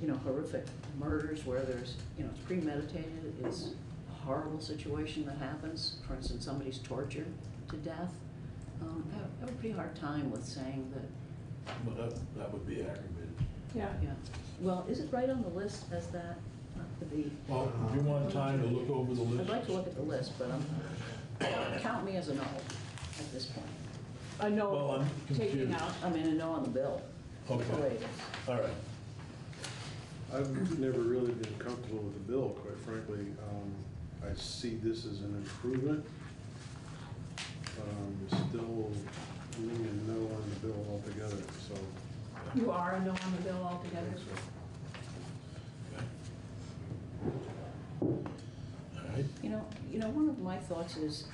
you know, horrific murders where there's, you know, it's premeditated, it's a horrible situation that happens. For instance, somebody's tortured to death. I have a pretty hard time with saying that. Well, that would be aggravated. Yeah. Yeah. Well, is it right on the list as that? Not to be. Well, if you want time to look over the list. I'd like to look at the list, but count me as a no at this point. A no, Well, I'm taking confused. out. I mean, a no on the bill. Okay. The way it is. All right. I've never really been comfortable with the bill, quite frankly. I see this as an improvement, but I'm still leaning no on the bill altogether, so. You are a no on the bill altogether. All right. You know, one of my thoughts is,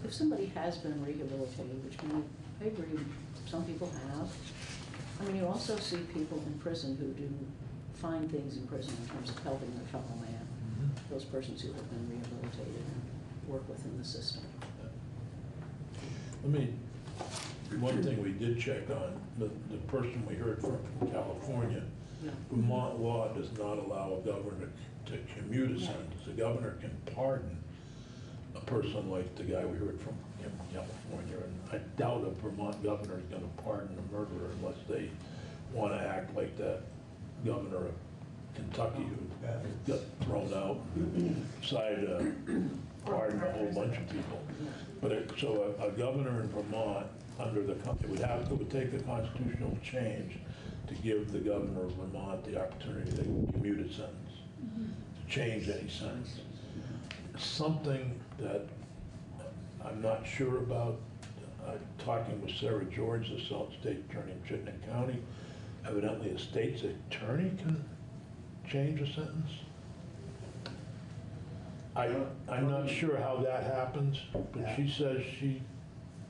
if somebody has been rehabilitated, which I agree, some people have. I mean, you also see people in prison who do fine things in prison in terms of helping their fellow man. Those persons who have been rehabilitated and work within the system. I mean, one thing we did check on, the person we heard from California, Vermont law does not allow a governor to commute a sentence. The governor can pardon a person like the guy we heard from in California, and I doubt a Vermont governor is gonna pardon a murderer unless they wanna act like that governor of Kentucky who got thrown out, decided to pardon a whole bunch of people. But so a governor in Vermont under it would take a constitutional change to give the governor of Vermont the opportunity to commute a sentence, to change any sentence. Something that I'm not sure about, talking with Sarah George, the state attorney in Chittenden County, evidently a state's attorney can change a sentence. I'm not sure how that happens, but she says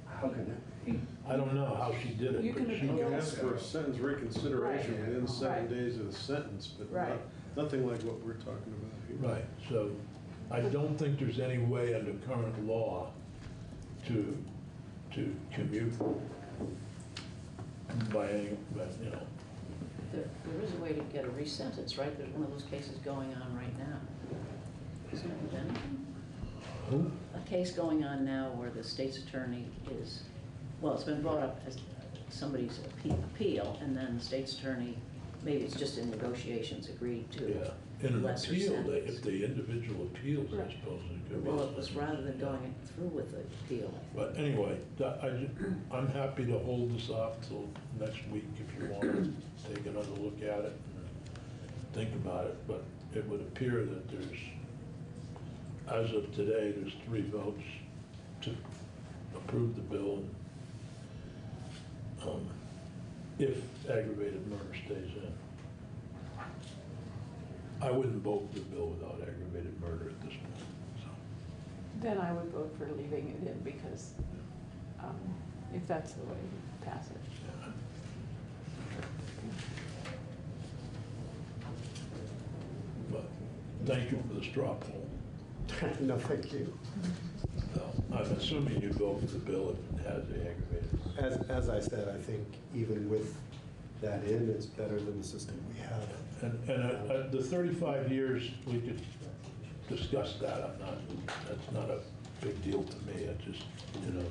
How can that be? I don't know how she did it, You but can she appeal. Ask for a sentence reconsideration Right. within 7 Right. days of the sentence, but Right. nothing like what we're talking about here. Right, so I don't think there's any way under current law to commute by any, There is a way to get a resentence, right? There's one of those cases going on right now. Isn't it Bennington? Who? A case going on now where the state's attorney is, well, it's been brought up as somebody's appeal, and then the state's attorney, maybe it's just in negotiations, agreed to Yeah, in an lesser appeal, sentence. if the individual appeals, I suppose it could be. Well, it was rather than going through with the appeal. But anyway, I'm happy to hold this off till next week if you want to take another look at it and think about it. But it would appear that as of today, there's 3 votes to approve the bill if aggravated murder stays in. I wouldn't vote for the bill without aggravated murder at this point. So. Then I would vote for leaving it in because if that's the way we pass it. But thank you for the straw poll. No, thank you. So, I'm assuming you vote for the bill if it has the aggravated. As I said, I think even with that in, it's better than the system we have. And the 35 years, we could discuss that. That's not a big deal to me. I just,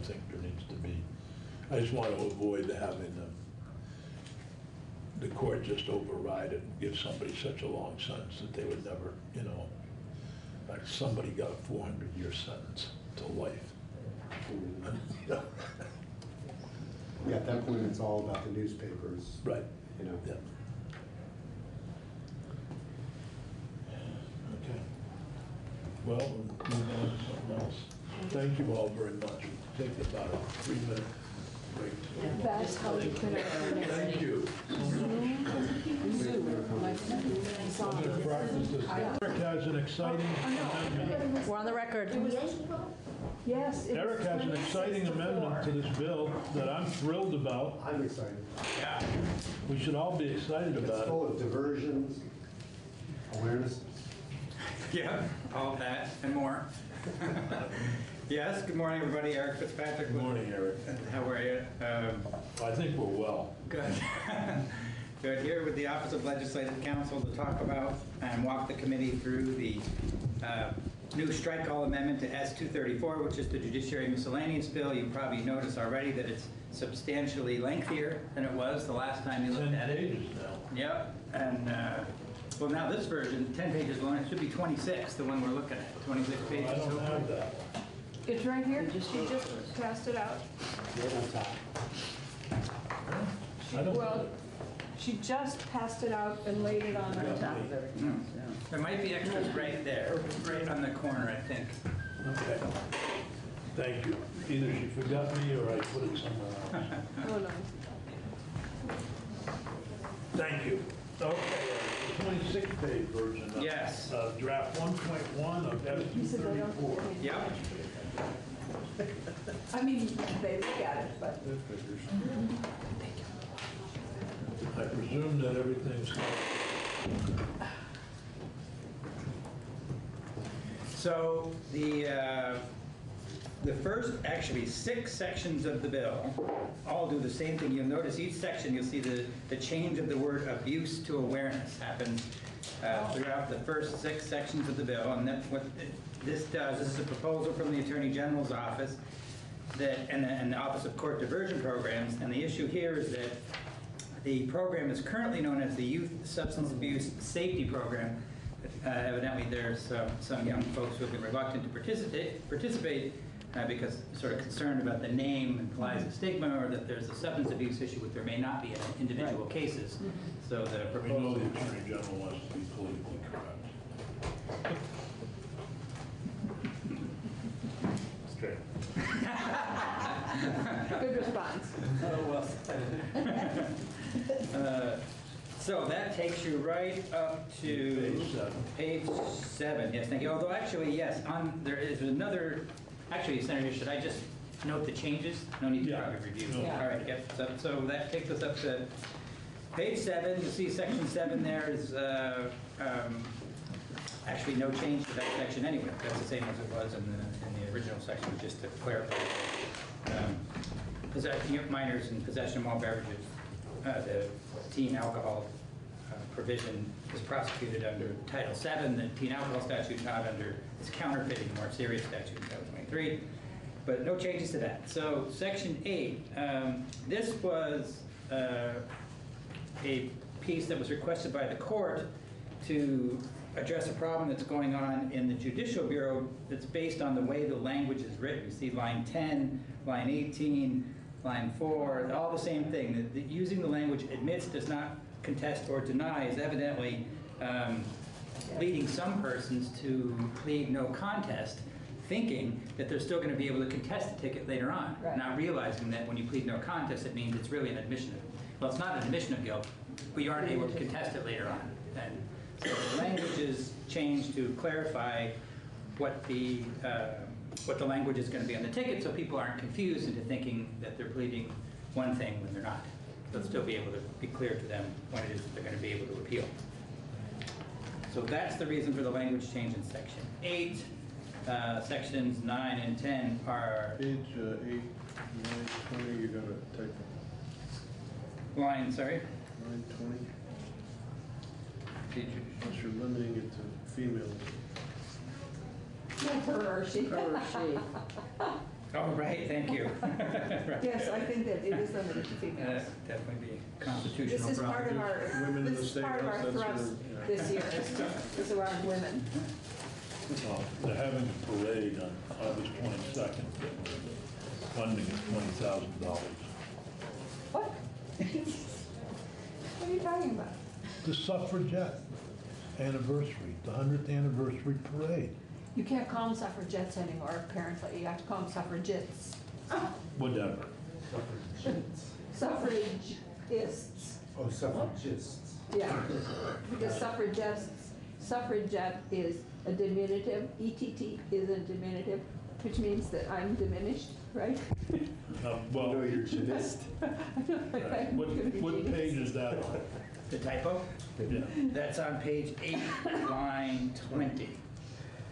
think there needs to be, I just want to avoid having the court just override it and give somebody such a long sentence that they would never, like somebody got a 400-year sentence to life. Yeah, at that point, it's all about the newspapers. Right. Yeah. Okay. Well, we'll move on to something else. Thank you all very much. Take about a 3-minute break. That's how we put it. Thank you. Zoom, like I'm going to practice this. Eric has an exciting amendment. We're on the record. Yes. Eric has an exciting amendment to this bill that I'm thrilled about. I'm excited. Yeah. We should all be excited It's about it. full of diversions, awareness. Yeah, all of that and more. Yes, good morning, everybody. Eric Fitzpatrick. Good morning, Eric. How are you? I think we're well. Good. Good. Here with the Office of Legislative Counsel to talk about and walk the committee through the new strike-all amendment to S-234, which is the Judiciary Miscellaneous Bill. You probably noticed already that it's substantially lengthier than it was the last time you looked at it. 10 pages now. Yep. And well, now this version, 10 pages long, it should be 26, the one we're looking at, 26 pages. I don't have that. It's right here. She just passed it out. Right on top. Well, she just passed it out and laid it on our top. There might be extras right there, right on the corner, I think. Okay. Thank you. Either she forgot me or I put it somewhere else. Oh, no. Thank you. Okay, the 26-page version of Yes. Draft 1.1 of S-234. Yep. I mean, they look at it, but. I presume that everything's... So the The first, actually, 6 sections of the bill all do the same thing. You'll notice each section, you'll see the change of the word abuse to awareness happens throughout the first 6 sections of the bill. And that's what this does. This is a proposal from the Attorney General's office and the Office of Court Diversion Programs. And the issue here is that the program is currently known as the Youth Substance Abuse Safety Program. Evidently, there's some young folks who have been reluctant to participate because they're sort of concerned about the name implies a stigma, or that there's a substance abuse issue, which there may not be in individual cases. So the We proposal. know the Attorney General wants to be politically correct. Straight. Good response. Oh, well. So that takes you right up to page 7. Yes, thank you. Although actually, yes, there is another. Actually, Senator, should I just note the changes? No need to probably review. Yeah. All right. Yep. So that takes us up to page 7. You'll see section 7 there is actually no change to that section anyway. That's the same as it was in the original section, just to clarify. Minors in possession of malt beverages. The teen alcohol provision is prosecuted under Title VII, the teen alcohol statute, not under this counterfeiting, more serious statute in Title 23. But no changes to that. So Section 8, this was a piece that was requested by the court to address a problem that's going on in the Judicial Bureau that's based on the way the language is written. You see line 10, line 18, line 4, all the same thing. Using the language admits, does not contest, or deny is evidently leading some persons to plead no contest, thinking that they're still going to be able to contest the ticket later on, not realizing that when you plead no contest, it means it's really an admission of, well, it's not an admission of guilt, but you aren't able to contest it later on. And so the language is changed to clarify what the language is going to be on the ticket, so people aren't confused into thinking that they're pleading one thing when they're not. They'll still be able to be clear to them when it is that they're going to be able to appeal. So that's the reason for the language change in Section 8. Sections 9 and 10 are... Page 8, 9, 20, you got a typo. Line, sorry? Line 20. Unless you're limiting it to females. Her or she. Her or she. Oh, right, thank you. Right. Yes, I think that it is limited to females. Definitely be a constitutional This is problem. part of our, Women in this the is state part of house, our that's thrust your- this year, is around women. Well, they're having a parade on August 22nd. Funding is $20,000. What? What are you talking about? The suffragette anniversary, the 100th anniversary parade. You can't call them suffragettes anymore, apparently. You have to call them suffragettes. Whatever. Suffragists. Oh, suffragists. Yeah, because suffragette is a diminutive, ETT is a diminutive, which means that I'm diminished, right? Well, No, you're gymnast. what page is that on? The typo? Yeah. That's on page 8, line 20.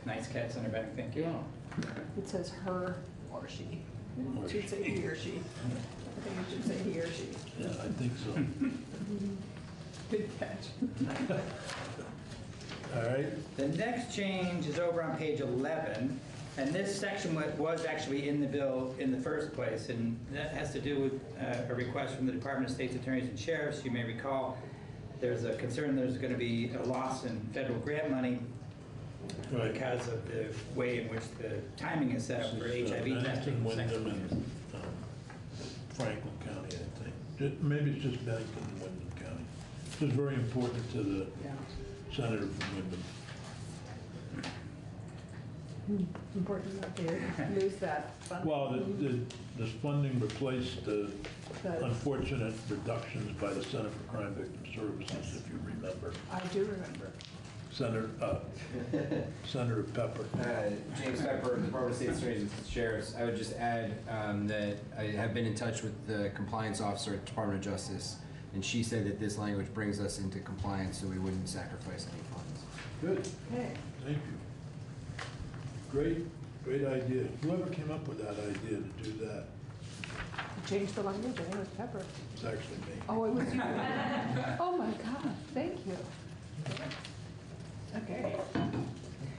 Nice catch, Senator Benning, thank you. It says her or she. It should say he or she. I think it should say he or she. Yeah, I think so. Good catch. All right. The next change is over on page 11, and this section was actually in the bill in the first place, and that has to do with a request from the Department of State's Attorneys and Sheriffs. You may recall there's a concern there's going to be a loss in federal grant money because of the way in which the timing is set up for HIV testing. Wyndham and Franklin County, I think. Maybe it's just Bennington and Wyndham County. This is very important to the senator from Wyndham. Important not to lose that funding. Well, this funding replaced the unfortunate reductions by the Center for Crime Victim Services, if you remember. I do remember. Senator Pepper. James Pepper, Department of State Attorneys and Sheriffs. I would just add that I have been in touch with the compliance officer at the Department of Justice, and she said that this language brings us into compliance so we wouldn't sacrifice any funds. Good. Okay. Thank you. Great. Great idea. Whoever came up with that idea to do that, Change the language, I think it was Pepper. it's actually me. Oh, it was you. Oh, my God, thank you. Okay.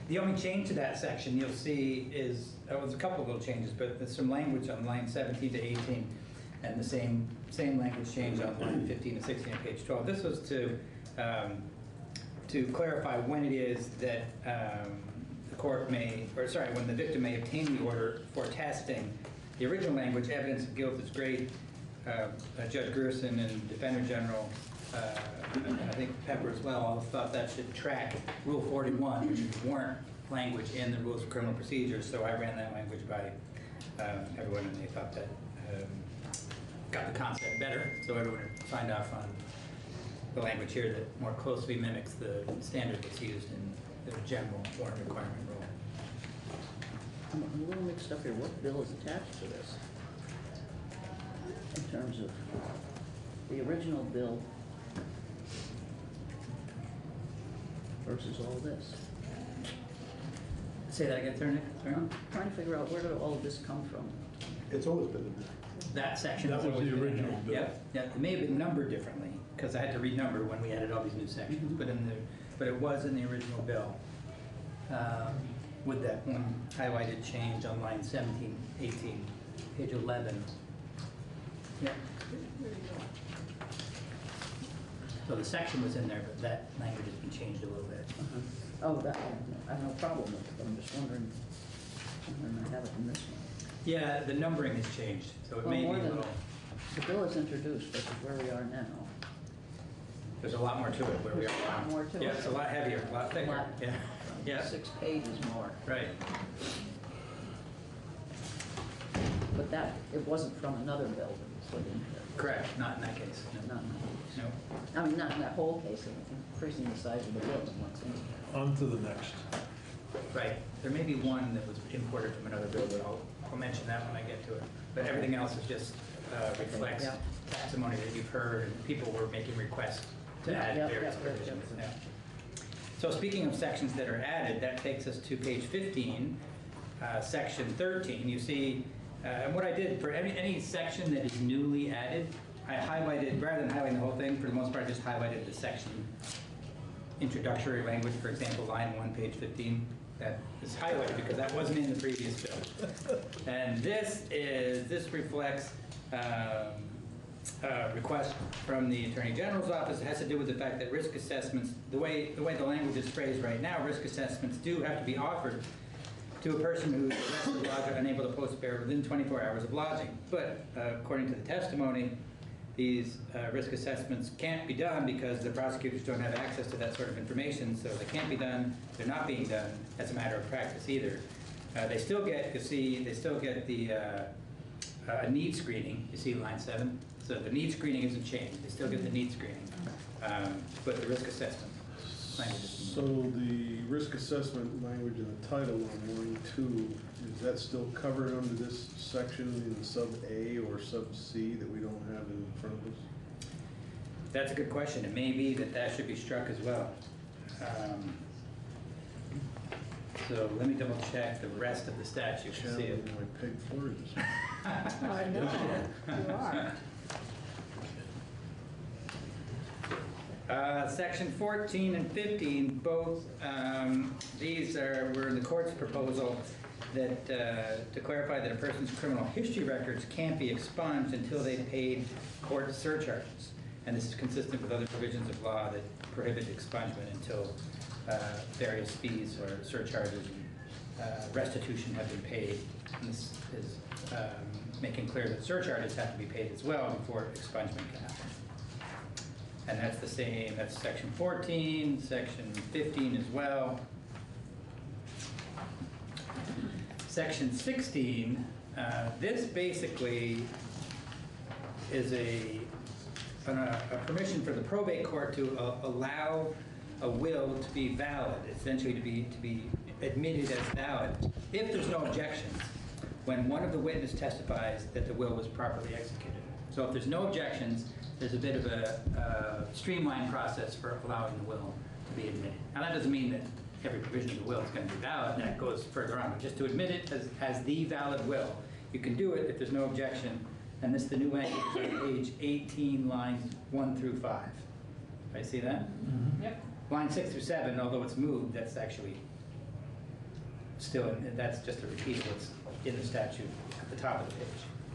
The only change to that section you'll see is, there's a couple of little changes, but there's some language on line 17 to 18, and the same language change on line 15 to 16 on page 12. This was to clarify when it is that the court may, or sorry, when the victim may obtain the order for testing. The original language, evidence of guilt, is great. Judge Gerson and Defender General, and I think Pepper as well, all thought that should track Rule 41, which is warrant language in the Rules of Criminal Procedure. So I ran that language by everyone, and they thought that got the concept better. So everyone signed off on the language here that more closely mimics the standard that's used in the general warrant requirement rule. I'm a little mixed up here. What bill is attached to this? In terms of the original bill versus all this? Say that again, sir, Nick? Sorry. I'm trying to figure out where did all of this come from? It's always been in there. That section. That was always the been in original there. bill. Yep, yep. It may have been numbered differently, because I had to renumber when we added all these new sections, but it was in the original bill. With that one highlighted change on line 17, 18, page 11. Yeah. So the section was in there, but that language has been changed a little bit. Oh, that, I have no problem with it, but I'm just wondering when I have it in this one. Yeah, the numbering has changed, so it Well, may be more a than little, the bill is introduced versus where we are now. there's a lot more to it where we are There's a lot now. more to it. Yeah, it's a lot heavier, a lot thicker. Lot- Yeah, yeah, 6 pages more. right. But that, it wasn't from another bill that was put in here. Correct, not in that case. No. Not in that case. No. I mean, not in that whole case, increasing the size of the bill and what's in it. On to the next. Right. There may be one that was imported from another bill, but I'll mention that when I get to it. But everything else is just reflects Yeah. testimony that you've heard, and people were making requests to add Yeah, various yeah, provisions. yeah. Yeah. So speaking of sections that are added, that takes us to page 15, section 13. You see, and what I did for any section that is newly added, I highlighted, rather than highlighting the whole thing, for the most part, I just highlighted the section introductory language, for example, line 1, page 15. That is highlighted because that wasn't in the previous bill. And this reflects request from the Attorney General's office. It has to do with the fact that risk assessments, the way the language is phrased right now, risk assessments do have to be offered to a person who is arrested, lodged, or unable to post bail within 24 hours of lodging. But according to the testimony, these risk assessments can't be done because the prosecutors don't have access to that sort of information, so they can't be done, they're not being done as a matter of practice either. They still get, you see, they still get the need screening, you see line 7? So the need screening isn't changed, they still get the need screening, but the risk assessment language is. So the risk assessment language in the title on line 2, is that still covered under this section in sub A or sub C that we don't have in front of us? That's a good question. It may be that should be struck as well. So let me double check the rest of the statute to see it. Challenging my pig Floridas. I know, you are. Section 14 and 15, both, these were in the court's proposal that, to clarify that a person's criminal history records can't be expunged until they've paid court surcharges. And this is consistent with other provisions of law that prohibit expungement until various fees or surcharges and restitution have been paid. And this is making clear that surcharges have to be paid as well before expungement can happen. And that's the same, that's section 14, section 15 as well. Section 16, this basically is a permission for the probate court to allow a will to be valid, essentially to be admitted as valid, if there's no objections, when one of the witnesses testifies that the will was properly executed. So if there's no objections, there's a bit of a streamlined process for allowing the will to be admitted. Now that doesn't mean that every provision of the will is going to be valid, that goes further on. But just to admit it as the valid will, you can do it if there's no objection. And this, the new language is on page 18, lines 1 through 5. I see that? Yep. Line 6 through 7, although it's moved, that's actually still, that's just a repeat of what's in the statute at the top of the page.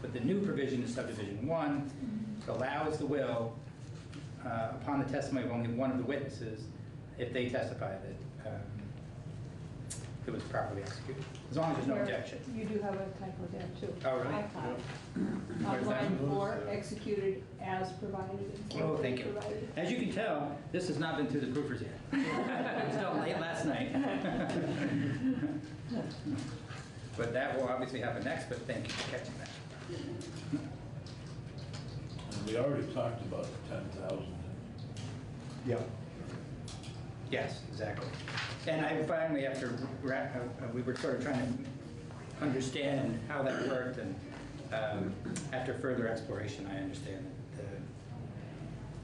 But the new provision is subdivision 1, allows the will, upon the testimony of only one of the witnesses, if they testify that it was properly executed, as long as there's no objection. You do have a typo there too. Oh, really? I thought. Where's On that? line 4, executed as provided. instead Oh, of thank you. provided. As you can tell, this has not been through the proofers yet. It was done late last night. But that will obviously happen next, but thank you for catching that. And we already talked about the 10,000. Yeah. Yes, exactly. And I finally, after we were sort of trying to understand how that worked, and after further exploration, I understand that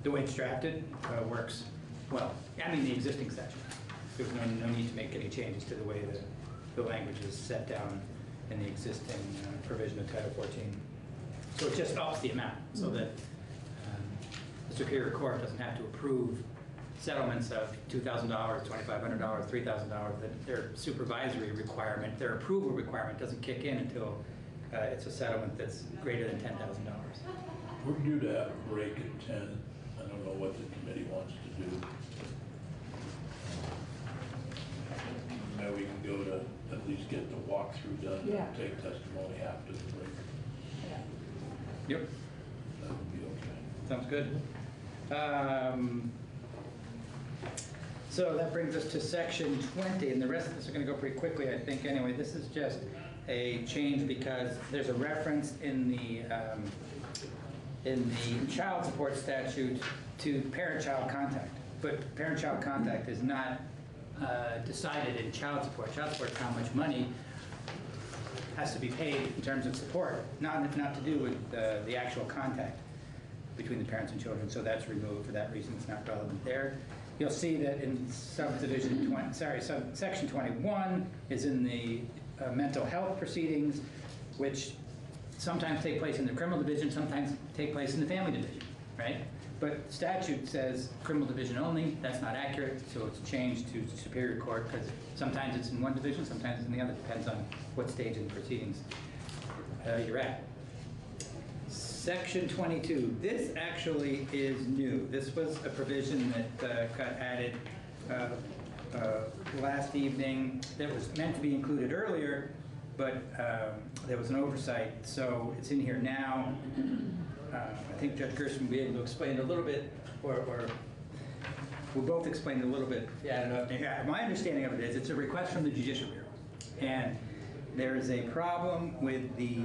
the way it's drafted works well. I mean, the existing section. There's no need to make any changes to the way the language is set down in the existing provision of Title 14. So it just ups the amount so that the Superior Court doesn't have to approve settlements of $2,000, $2,500, $3,000. That their supervisory requirement, their approval requirement doesn't kick in until it's a settlement that's greater than $10,000. We're due to have a break at 10. I don't know what the committee wants to do. Now we can go to at least get the walkthrough done Yeah. and take testimony after the break. Yep. That would be okay. Sounds good. So that brings us to section 20, and the rest of this are going to go pretty quickly, I think. Anyway, this is just a change because there's a reference in the child support statute to parent-child contact, but parent-child contact is not decided in child support. Child support is how much money has to be paid in terms of support, not to do with the actual contact between the parents and children. So that's removed. For that reason, it's not relevant there. You'll see that in section 21 is in the mental health proceedings, which sometimes take place in the criminal division, sometimes take place in the family division, right? But statute says criminal division only. That's not accurate, so it's changed to Superior Court because sometimes it's in one division, sometimes it's in the other. Depends on what stage in the proceedings you're at. Section 22. This actually is new. This was a provision that got added last evening. That was meant to be included earlier, but there was an oversight, so it's in here now. I think Judge Gershman will be able to explain a little bit, or we'll both explain a little bit. Yeah, my understanding of it is it's a request from the Judicial Bureau, and there is a problem with the.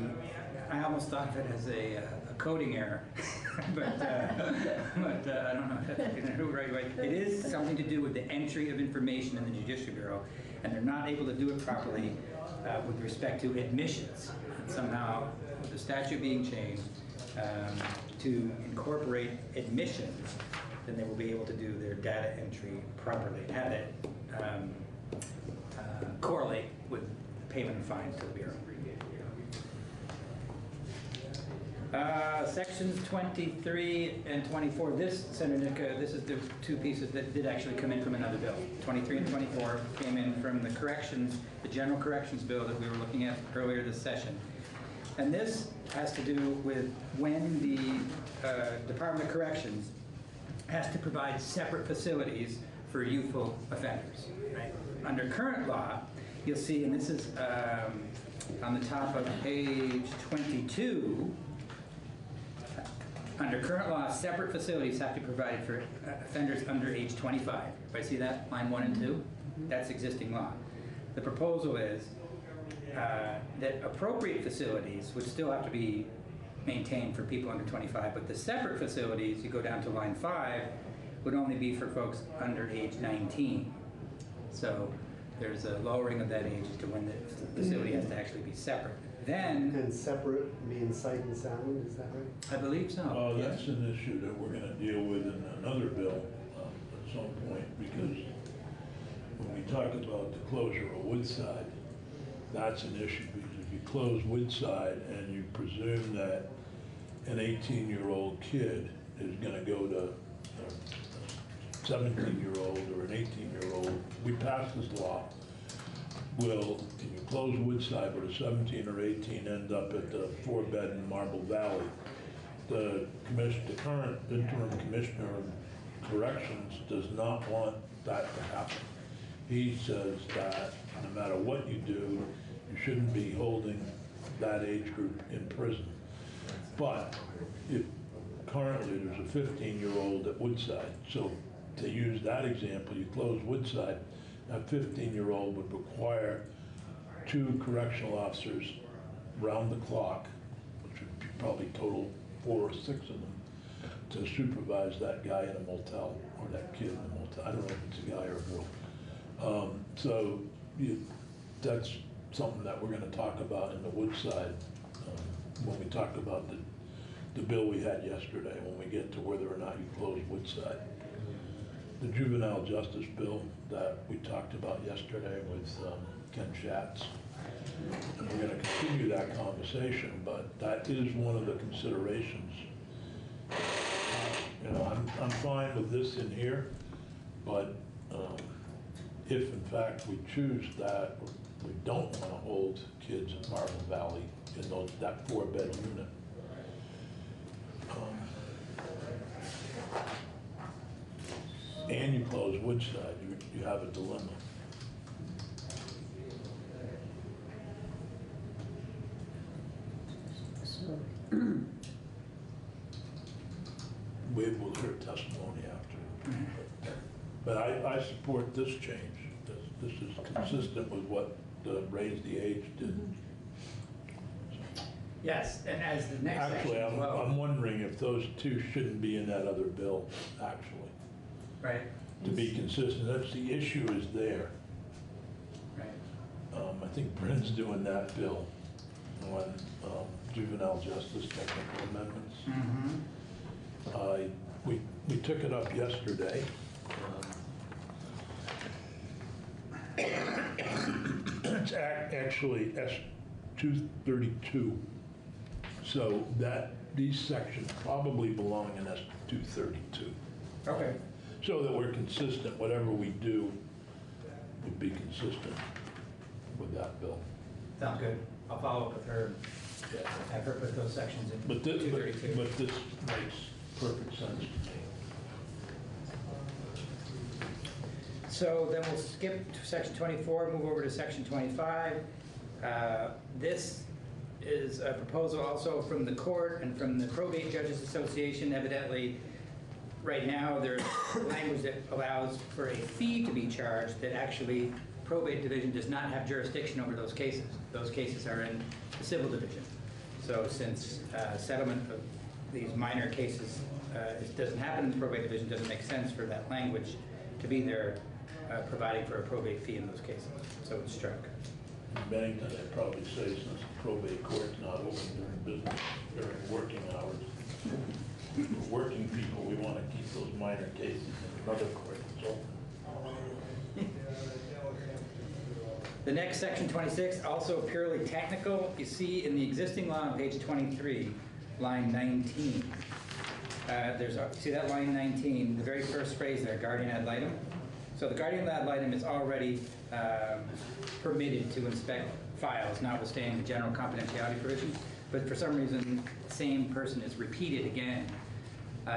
I almost thought of it as a coding error, but I don't know if that's the right way. It is something to do with the entry of information in the Judicial Bureau, and they're not able to do it properly with respect to admissions. And somehow, with the statute being changed to incorporate admissions, then they will be able to do their data entry properly and have it correlate with payment of fines to the Bureau. Sections 23 and 24, Senator Nika, this is the two pieces that did actually come in from another bill. 23 and 24 came in from the corrections, the general corrections bill that we were looking at earlier this session. And this has to do with when the Department of Corrections has to provide separate facilities for youthful offenders. Right? Under current law, you'll see, and this is on the top of page 22, under current law, separate facilities have to be provided for offenders under age 25. Everybody see that? Line 1 and 2? That's existing law. The proposal is that appropriate facilities would still have to be maintained for people under 25, but the separate facilities, you go down to line 5, would only be for folks under age 19. So there's a lowering of that age as to when the facility has to actually be separate. Then, and separate means sight and sound, is that right? I believe so. Oh, that's an issue that we're going to deal with in another bill at some point, because when we talk about the closure of Woodside, that's an issue, because if you close Woodside and you presume that an 18-year-old kid is gonna go to a 17-year-old or an 18-year-old, we passed this law, will, if you close Woodside, but a 17 or 18 end up at the 4-bed in Marble Valley, the current interim commissioner of corrections does not want that to happen. He says that no matter what you do, you shouldn't be holding that age group in prison. But if currently there's a 15-year-old at Woodside, so to use that example, you close Woodside, that 15-year-old would require 2 correctional officers round the clock, which would be probably total 4 or 6 of them, to supervise that guy in a motel, or that kid in a motel. I don't know if it's a guy or a girl. So that's something that we're gonna talk about in the Woodside when we talk about the bill we had yesterday, when we get to whether or not you close Woodside. The juvenile justice bill that we talked about yesterday with Ken Schatz, and we're gonna continue that conversation, but that is one of the considerations. You know, I'm fine with this in here, but if in fact we choose that we don't want to hold kids at Marble Valley in that 4-bed unit, and you close Woodside, you have a dilemma. We will hear testimony after. But I support this change. This is consistent with what the raise the age did. Yes, and as the next section Actually, as well. I'm wondering if those 2 shouldn't be in that other bill, actually. Right. To be consistent, that's the issue is there. Right. I think Bryn's doing that bill on juvenile justice technical amendments. We took it up yesterday. It's actually S-232. So these sections probably belong in S-232. Okay. So that we're consistent, whatever we do would be consistent with that bill. Sounds good. I'll follow up with her. Have her put those sections in But this 232. makes perfect sense to me. So then we'll skip to section 24, move over to section 25. This is a proposal also from the court and from the Probate Judges Association. Evidently, right now, there's language that allows for a fee to be charged that actually probate division does not have jurisdiction over those cases. Those cases are in the civil division. So since settlement of these minor cases it doesn't happen in the probate division, doesn't make sense for that language to be there providing for a probate fee in those cases. So it's struck. In Bennington, they'd probably say since the probate court's not open during business, during working hours, for working people, we want to keep those minor cases in another court that's open. The next section 26, also purely technical. You see in the existing law on page 23, line 19. See that line 19, the very first phrase there, guardian ad litem. So the guardian ad litem is already permitted to inspect files, notwithstanding the general confidentiality provision. But for some reason, the same person is repeated again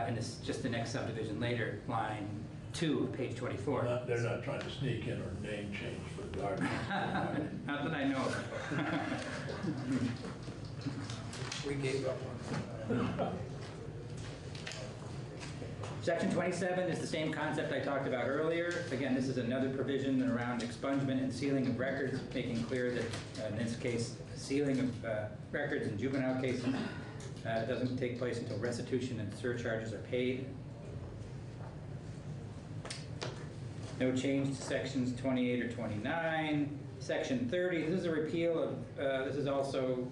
in just the next subdivision later, line 2 of page 24. They're not trying to sneak in or name change for the guardian. Not that I know of. We gave up on Section 27 is the same concept I talked about earlier. Again, this is another provision around expungement and sealing of records, making clear that in this case, sealing of records in juvenile cases doesn't take place until restitution and surcharges are paid. No change to sections 28 or 29. Section 30, this is a repeal of, this is also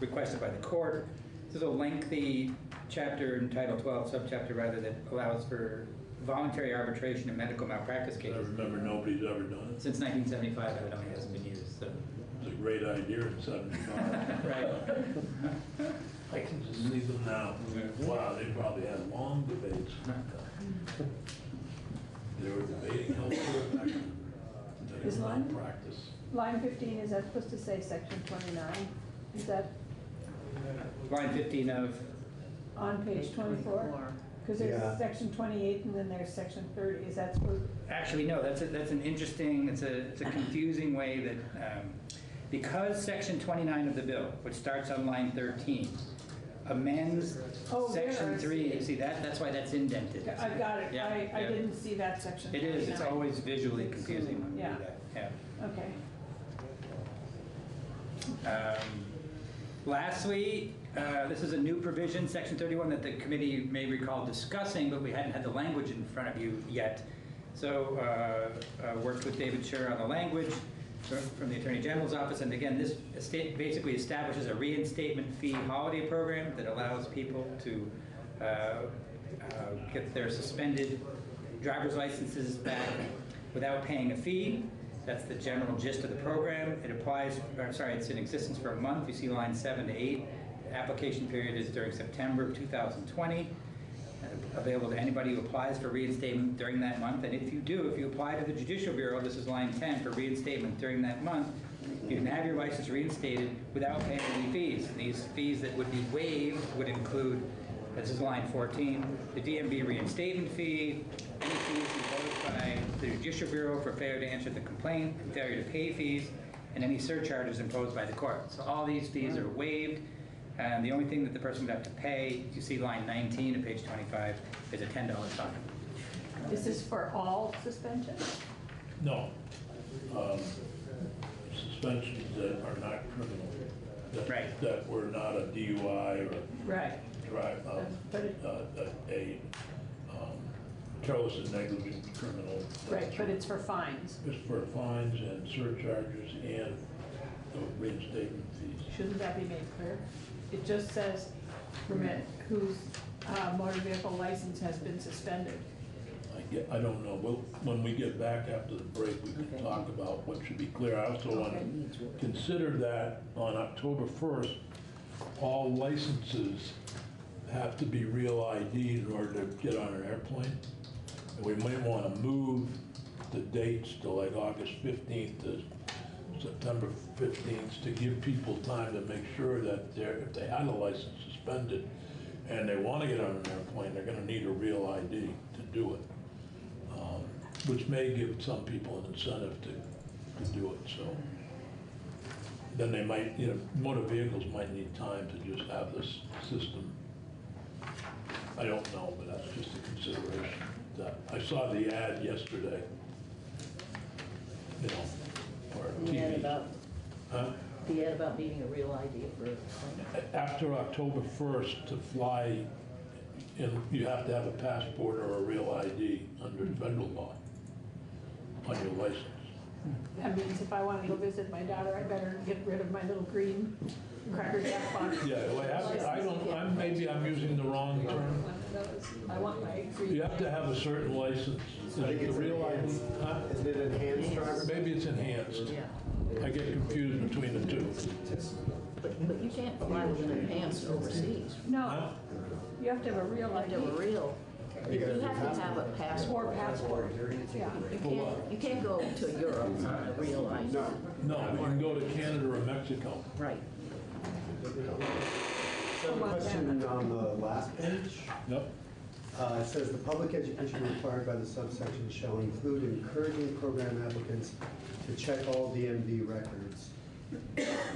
requested by the court. This is a lengthy chapter in Title 12, subchapter rather, that allows for voluntary arbitration in medical malpractice I cases. remember nobody's ever done it. Since 1975, it only hasn't been used, so. It's a great idea in 75. Right. I can just see them now. Wow, they probably had long debates. They were debating healthcare back Is in line- practice. Line 15, is that supposed to say section 29? Is that Line 15 of, on page 24? Because there's Yeah. section 28 and then there's section 30. Is that supposed? actually, no, that's an interesting, it's a confusing way that, because section 29 of the bill, which starts on line 13, amends Oh, there, section I 3, see. see that's why that's indented. I got it. Yeah, I yeah. didn't see that section. It is, it's 29. always visually confusing when we Yeah. do that, yeah. Okay. Lastly, this is a new provision, section 31, that the committee may recall discussing, but we hadn't had the language in front of you yet. So worked with David Scher on the language from the Attorney General's office, and again, this basically establishes a reinstatement fee holiday program that allows people to get their suspended driver's licenses back without paying a fee. That's the general gist of the program. It applies, it's in existence for a month. You see lines 7 to 8. The application period is during September of 2020. Available to anybody who applies for reinstatement during that month. And if you apply to the Judicial Bureau, this is line 10, for reinstatement during that month, you can have your license reinstated without paying any fees. And these fees that would be waived would include, this is line 14, the DMV reinstatement fee, any fees imposed by the Judicial Bureau for failure to answer the complaint, and failure to pay fees, and any surcharges imposed by the court. So all these fees are waived, and the only thing that the person would have to pay, you see line 19 of page 25, is a $10 fine. Is this for all suspensions? No. Suspensions that are not criminal. Right. That were not a DUI or Right. But it- careless and negligent criminal. Right, but it's for fines. It's for fines and surcharges and the reinstatement fees. Shouldn't that be made clear? It just says permit whose motor vehicle license has been suspended. I don't know. Well, when we get back after the break, we can talk about what should be clear. I also want to consider that on October 1st, all licenses have to be real ID in order to get on an airplane. And we might want to move the dates to like August 15th to September 15th to give people time to make sure that if they had a license suspended and they want to get on an airplane, they're going to need a real ID to do it, which may give some people an incentive to do it. So then they might, motor vehicles might need time to just have this system. I don't know, but that's just a consideration. I saw the ad yesterday, for The ad TV. about, Huh? the ad about needing a real ID for a plane. After October 1st, to fly, you have to have a passport or a real ID under federal law on your license. That means if I want to go visit my daughter, I better get rid of my little green Cracker Jack box. Yeah, well, maybe I'm using the wrong term. I want my green. You have to have a certain license. Is I think it the it's real ID? enhanced. Huh? Isn't it enhanced driver? Maybe it's enhanced. Yeah. I get confused between the two. But you can't fly with an enhanced overseas. No, you have to have a real You have ID. to have a real, you have to have a passport. Or passport, yeah. You can't go to Europe on a real ID. No, you can go to Canada or Mexico. Right. So a question on the last page. Yep. It says the public education required by the subsection shall include encouraging program applicants to check all DMV records.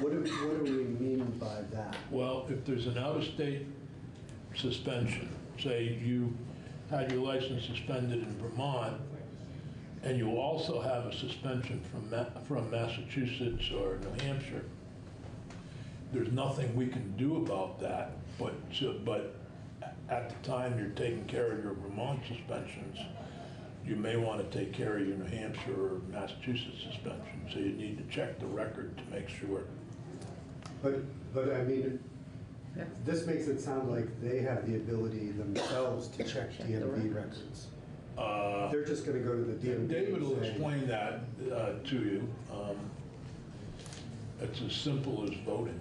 What do we mean by that? Well, if there's an out-of-state suspension, say you had your license suspended in Vermont, and you also have a suspension from Massachusetts or New Hampshire, there's nothing we can do about that, but at the time you're taking care of your Vermont suspensions, you may want to take care of your New Hampshire or Massachusetts suspension, so you need to check the record to make sure. But I mean, this makes it sound like they have the ability themselves to check DMV records. They're just gonna go to the DMV. David will and say- explain that to you. It's as simple as voting.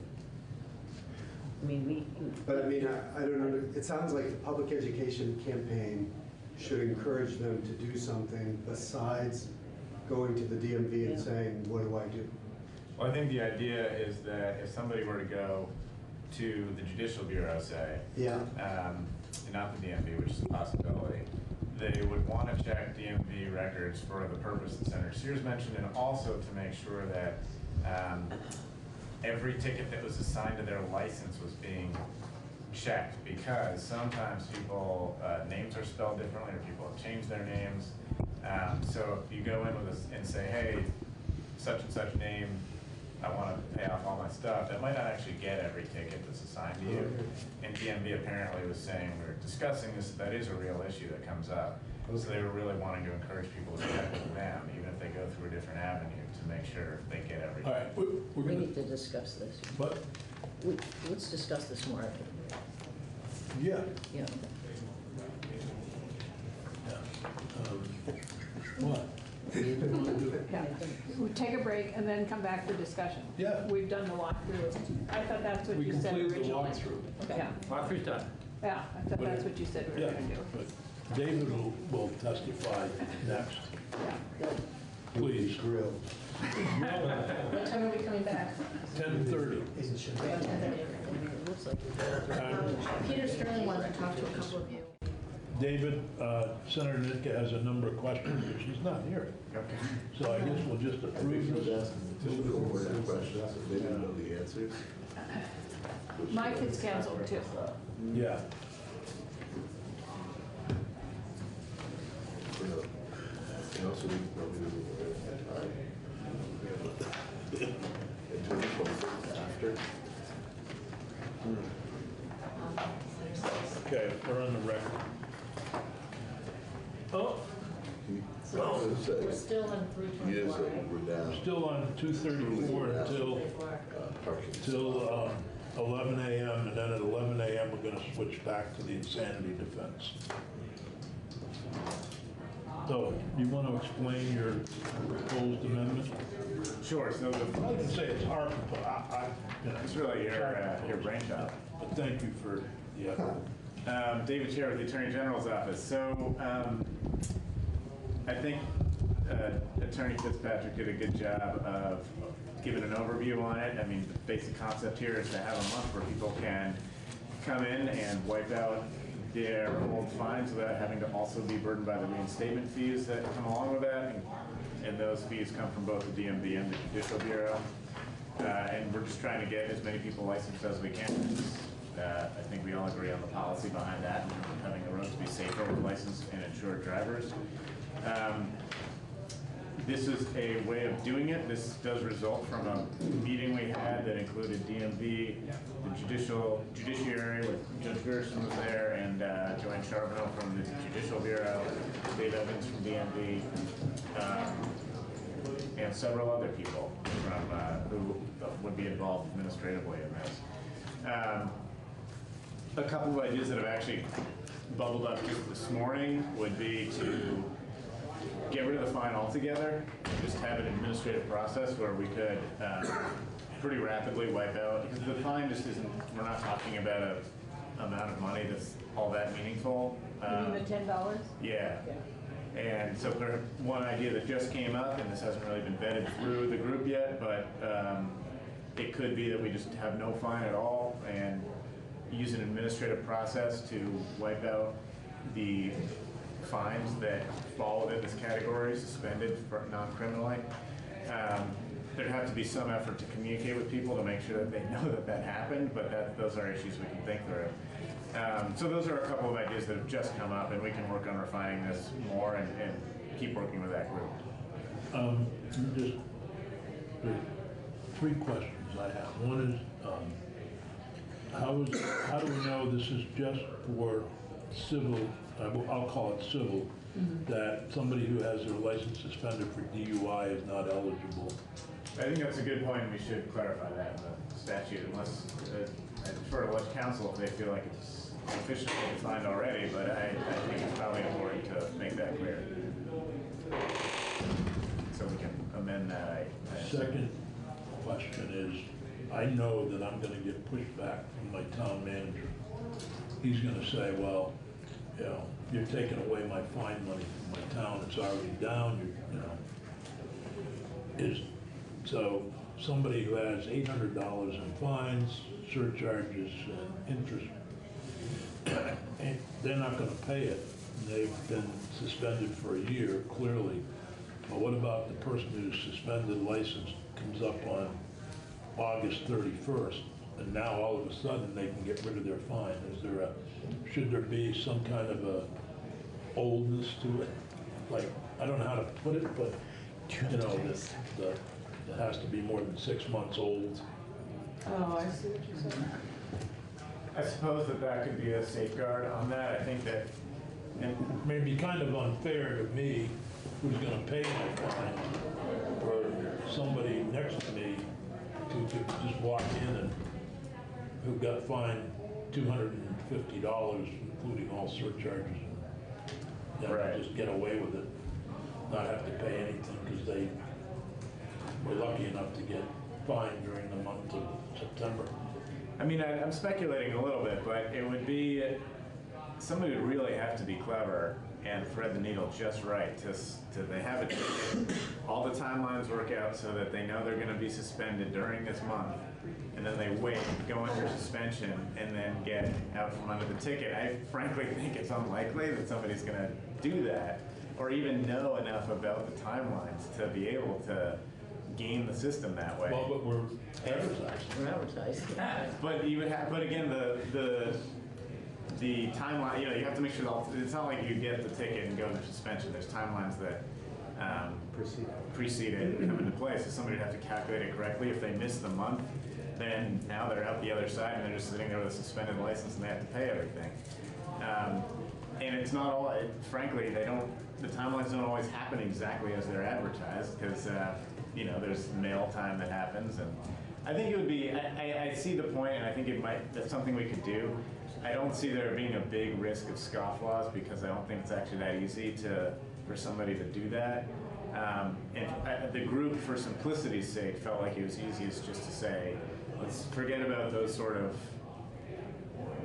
I mean, But I mean, I don't know, it sounds like the public education campaign should encourage them to do something besides going to the DMV and saying, what do I do? Well, I think the idea is that if somebody were to go to the Judicial Bureau, say, and not the DMV, which is a possibility, they would want to check DMV records for the purpose that Senator Sears mentioned, and also to make sure that every ticket that was assigned to their license was being checked, because sometimes people, names are spelled differently, or people have changed their names. So if you go in with and say, hey, such and such name, I want to pay off all my stuff, that might not actually get every ticket that's assigned to you. And DMV apparently was saying, we're discussing this, that is a real issue that comes up. So they were really wanting to encourage people to check with them, even if they go through a different avenue, to make sure they get everything. All right, we need to discuss this. But Let's discuss this more. yeah. Yeah. What? Yeah. We'll take a break and then come back for discussion. Yeah. We've done the walkthrough. I thought that's what We you said completed the originally. walkthrough. Yeah. Walkthrough's done. Yeah, I thought that's what you said we were Yeah, gonna do. but David will testify next. Please. Grill. What time are we coming back? 10:30. Looks like Peter Sterling wanted to talk to a couple of you. David, Senator Nitka has a number of questions, but she's not here. So I guess we'll just approve this. They didn't know the answers. Mike is canceled too. Yeah. And also, we probably after. Okay, we're on the record. Oh. We're still on 324, right? We're down. Still on 234 until 11 a.m. and then at 11 a.m. we're going to switch back to the insanity defense. So, you want to explain your proposed amendment? Sure. So I can say it's hard, but it's really your brainchild. But thank you for the effort. David Chair with the Attorney General's office. So I think Attorney Fitzpatrick did a good job of giving an overview on it. I mean, the basic concept here is to have a month where people can come in and wipe out their old fines without having to also be burdened by the reinstatement fees that come along with that. And those fees come from both the DMV and the Judicial Bureau. And we're just trying to get as many people licensed as we can. I think we all agree on the policy behind that, in terms of having the roads be safer with licensed and insured drivers. This is a way of doing it. This does result from a meeting we had that included DMV, the Judiciary, with Judge Gerson was there, and Joanne Charbonneau from the Judicial Bureau, Dave Evans from DMV, and several other people from who would be involved administratively in this. A couple of ideas that have actually bubbled up just this morning would be to get rid of the fine altogether, just have an administrative process where we could pretty rapidly wipe out, because the fine just isn't, we're not talking about an amount of money that's all that meaningful. You mean the $10? Yeah. And so one idea that just came up, and this hasn't really been vetted through the group yet, but it could be that we just have no fine at all and use an administrative process to wipe out the fines that fall within this category, suspended for non-criminally. There'd have to be some effort to communicate with people to make sure that they know that that happened, but those are issues we can think through. So those are a couple of ideas that have just come up, and we can work on refining this more and keep working with that group. Just three questions I have. One is, how do we know this is just for civil, I'll call it civil, that somebody who has their license suspended for DUI is not eligible? I think that's a good point, and we should clarify that in the statute, unless I defer to counsel if they feel like it's officially defined already, but I think it's probably important to make that clear. So we can amend that. Second question is, I know that I'm gonna get pushback from my town manager. He's gonna say, well, you know, you're taking away my fine money from my town, it's already down, so somebody who has $800 in fines, surcharges, and interest, and they're not gonna pay it. They've been suspended for a year, clearly. But what about the person whose suspended license comes up on August 31st, and now all of a sudden they can get rid of their fine? Should there be some kind of a oldness to it? Like, I don't know how to put it, but, you know, it has to be more than 6 months old. Oh, I see what you're saying. I suppose that could be a safeguard on that. I think that It may be kind of unfair to me, who's gonna pay my fine, for somebody next to me who could just walk in and who got fined $250, including all surcharges, and just get away with it, not have to pay anything because they were lucky enough to get fined during the month of September. I mean, I'm speculating a little bit, but it would be, somebody would really have to be clever and thread the needle just right to they have it, all the timelines work out so that they know they're going to be suspended during this month, and then they wait, go under suspension, and then get out from under the ticket. I frankly think it's unlikely that somebody's going to do that, or even know enough about the timelines to be able to game the system that way. Well, but we're advertising. We're advertising. But you would have, but again, the timeline, you know, you have to make sure that it's not like you get the ticket and go into suspension. There's timelines that precede it and come into play. So somebody would have to calculate it correctly. If they miss the month, then now they're out the other side and they're just sitting there with a suspended license and they have to pay everything. And it's not all, frankly, the timelines don't always happen exactly as they're advertised because, you know, there's mail time that happens. And I think it would be, I see the point, and I think that's something we could do. I don't see there being a big risk of scofflaws because I don't think it's actually that easy for somebody to do that. And the group, for simplicity's sake, felt like it was easiest just to say, let's forget about those sort of,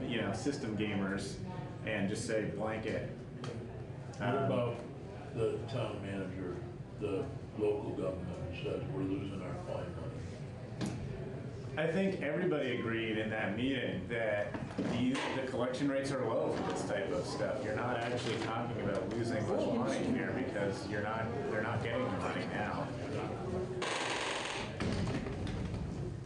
you know, system gamers and just say blanket. What about the town manager, the local government says we're losing our fine money? I think everybody agreed in that meeting that the collection rates are low for this type of stuff. You're not actually talking about losing much money here because they're not getting the money now.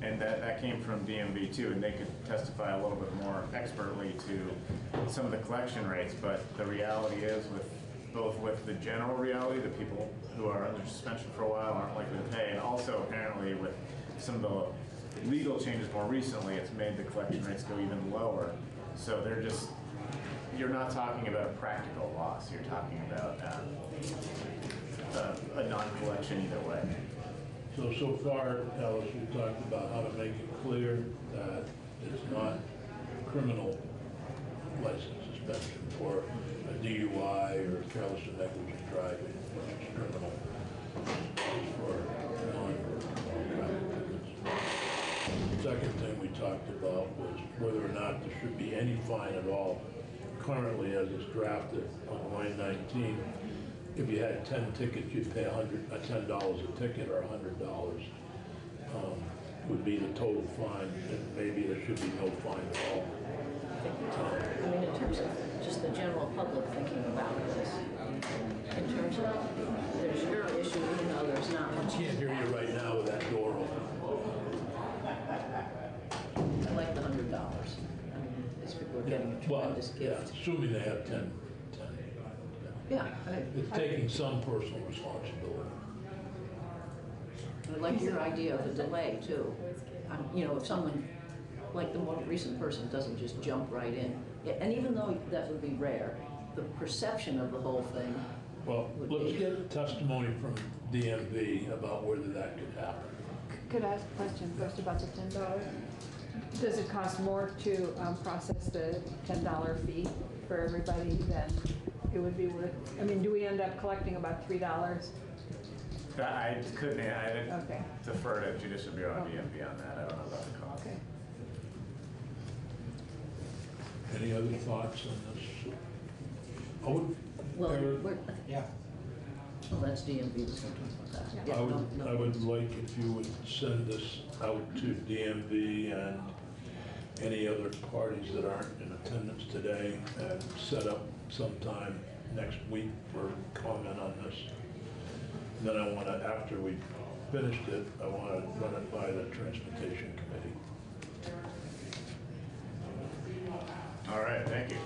And that came from DMV too, and they could testify a little bit more expertly to some of the collection rates. But the reality is, with the general reality that people who are under suspension for a while aren't likely to pay, and also apparently with some of the legal changes more recently, it's made the collection rates go even lower. So you're not talking about a practical loss. You're talking about a non-collection either way. So far, Alice, we talked about how to make it clear that it's not criminal license suspension for a DUI or careless or negligent driving, which is criminal. It's for non-traffic tickets. The second thing we talked about was whether or not there should be any fine at all. Currently, as it's drafted on line 19, if you had 10 tickets, you'd pay $10 a ticket, or $100 would be the total fine, and maybe there should be no fine at all. I mean, in terms of just the general public thinking about this, in terms of there's your issue, even though there's not I much. can't hear you right now with that door open. I like the $100. I mean, these people are getting a tremendous gift. Yeah, assuming they have 10. Yeah. It's taking some personal responsibility. I like your idea of a delay too. You know, if someone, like the more recent person, doesn't just jump right in. And even though that would be rare, the perception of the whole thing. Well, let's get testimony from DMV about whether that could happen. Could I ask a question first about the $10? Does it cost more to process the $10 fee for everybody than it would be worth? I mean, do we end up collecting about $3? I couldn't, I Okay. defer to Judicial Bureau and DMV on that. I don't know about the cost. Okay. Any other thoughts on this? I would, Well, Eric, Yeah. well, that's DMV that's going to talk about that. I would like if you would send this out to DMV and any other parties that aren't in attendance today and set up sometime next week for comment on this. And then I want to, after we finished it, I want to run it by the Transportation Committee. All right, thank you.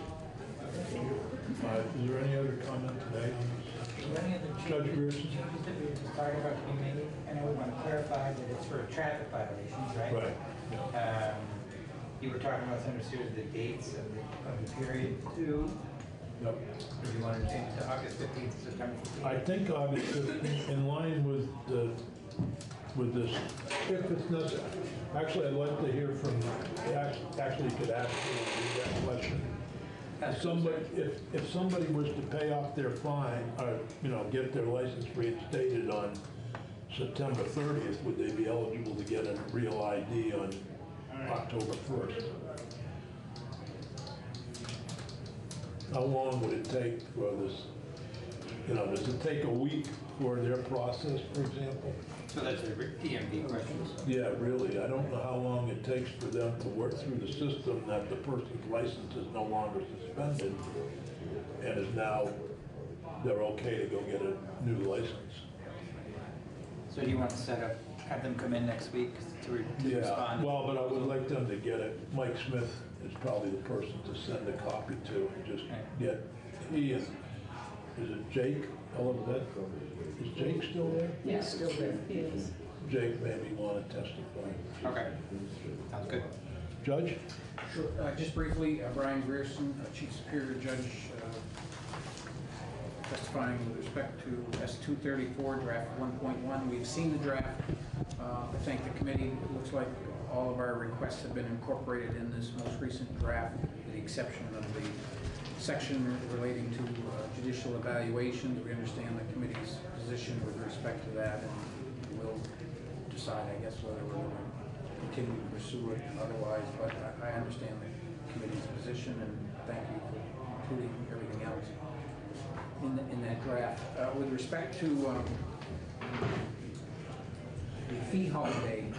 Is there any other comment today on this? Any of the Judge Grierson? changes that we were just talking about to be made? I know we want to clarify that it's for traffic violations, right? Right. You were talking about some of the dates of the period too. Yep. Or do you want to change it to August 15th, September 15th? I think obviously in line with this, if it's necessary, actually I'd like to hear from, actually you could ask that question. If somebody was to pay off their fine, or, get their license reinstated on September 30th, would they be eligible to get a real ID on October 1st? How long would it take for this, does it take a week for their process, for example? So that's a DMV question. Yeah, really, I don't know how long it takes for them to work through the system that the person's license is no longer suspended and is now, they're okay to go get a new license. So do you want to have them come in next week to Yeah, respond? well, but I would like them to get it. Mike Smith is probably the person to send a copy to and just get, is it Jake? Is Jake still there? Yeah, still there. He is. Jake maybe want to testify. Okay, sounds good. Judge? Sure. Just briefly, Brian Grierson, Chief Superior Judge, testifying with respect to S-234, draft 1.1. We've seen the draft. I thank the committee. It looks like all of our requests have been incorporated in this most recent draft, with the exception of the section relating to judicial evaluations. We understand the committee's position with respect to that, and we'll decide, I guess, whether we're going to continue to pursue it otherwise, but I understand the committee's position, and thank you for including everything else in that draft. With respect to the fee holiday,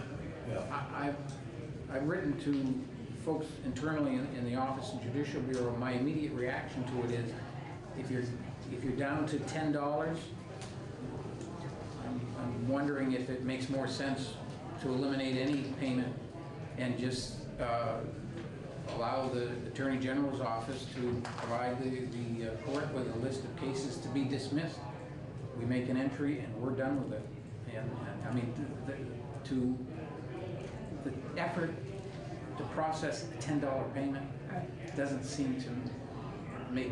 I've written to folks internally in the Office of Judicial Bureau. My immediate reaction to it is, if you're down to $10, I'm wondering if it makes more sense to eliminate any payment and just allow the Attorney General's office to provide the court with a list of cases to be dismissed. We make an entry and we're done with it. And I mean, the effort to process a $10 payment doesn't seem to make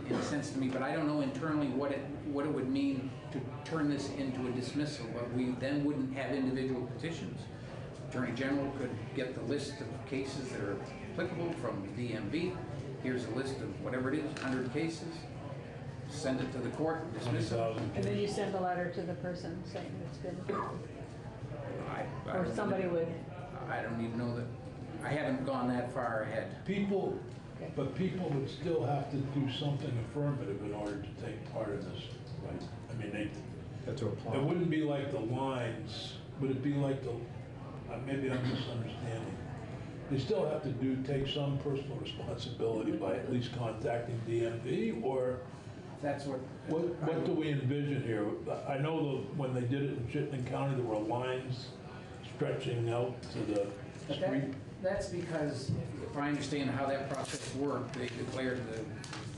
any sense to me, but I don't know internally what it would mean to turn this into a dismissal, but we then wouldn't have individual petitions. Attorney General could get the list of cases that are applicable from the DMV. Here's a list of whatever it is, 100 cases. Send it to the court, dismiss it. And then you send a letter to the person saying it's been, or somebody would. I don't even know that. I haven't gone that far ahead. But people would still have to do something affirmative in order to take part in this, right? I mean, it wouldn't be like the lines, would it be like maybe I'm misunderstanding. They still have to take some personal responsibility by at least contacting DMV, or that's what do we envision here? I know when they did it in Chittenden County, there were lines stretching out to the street. That's because, if I understand how that process worked, they declared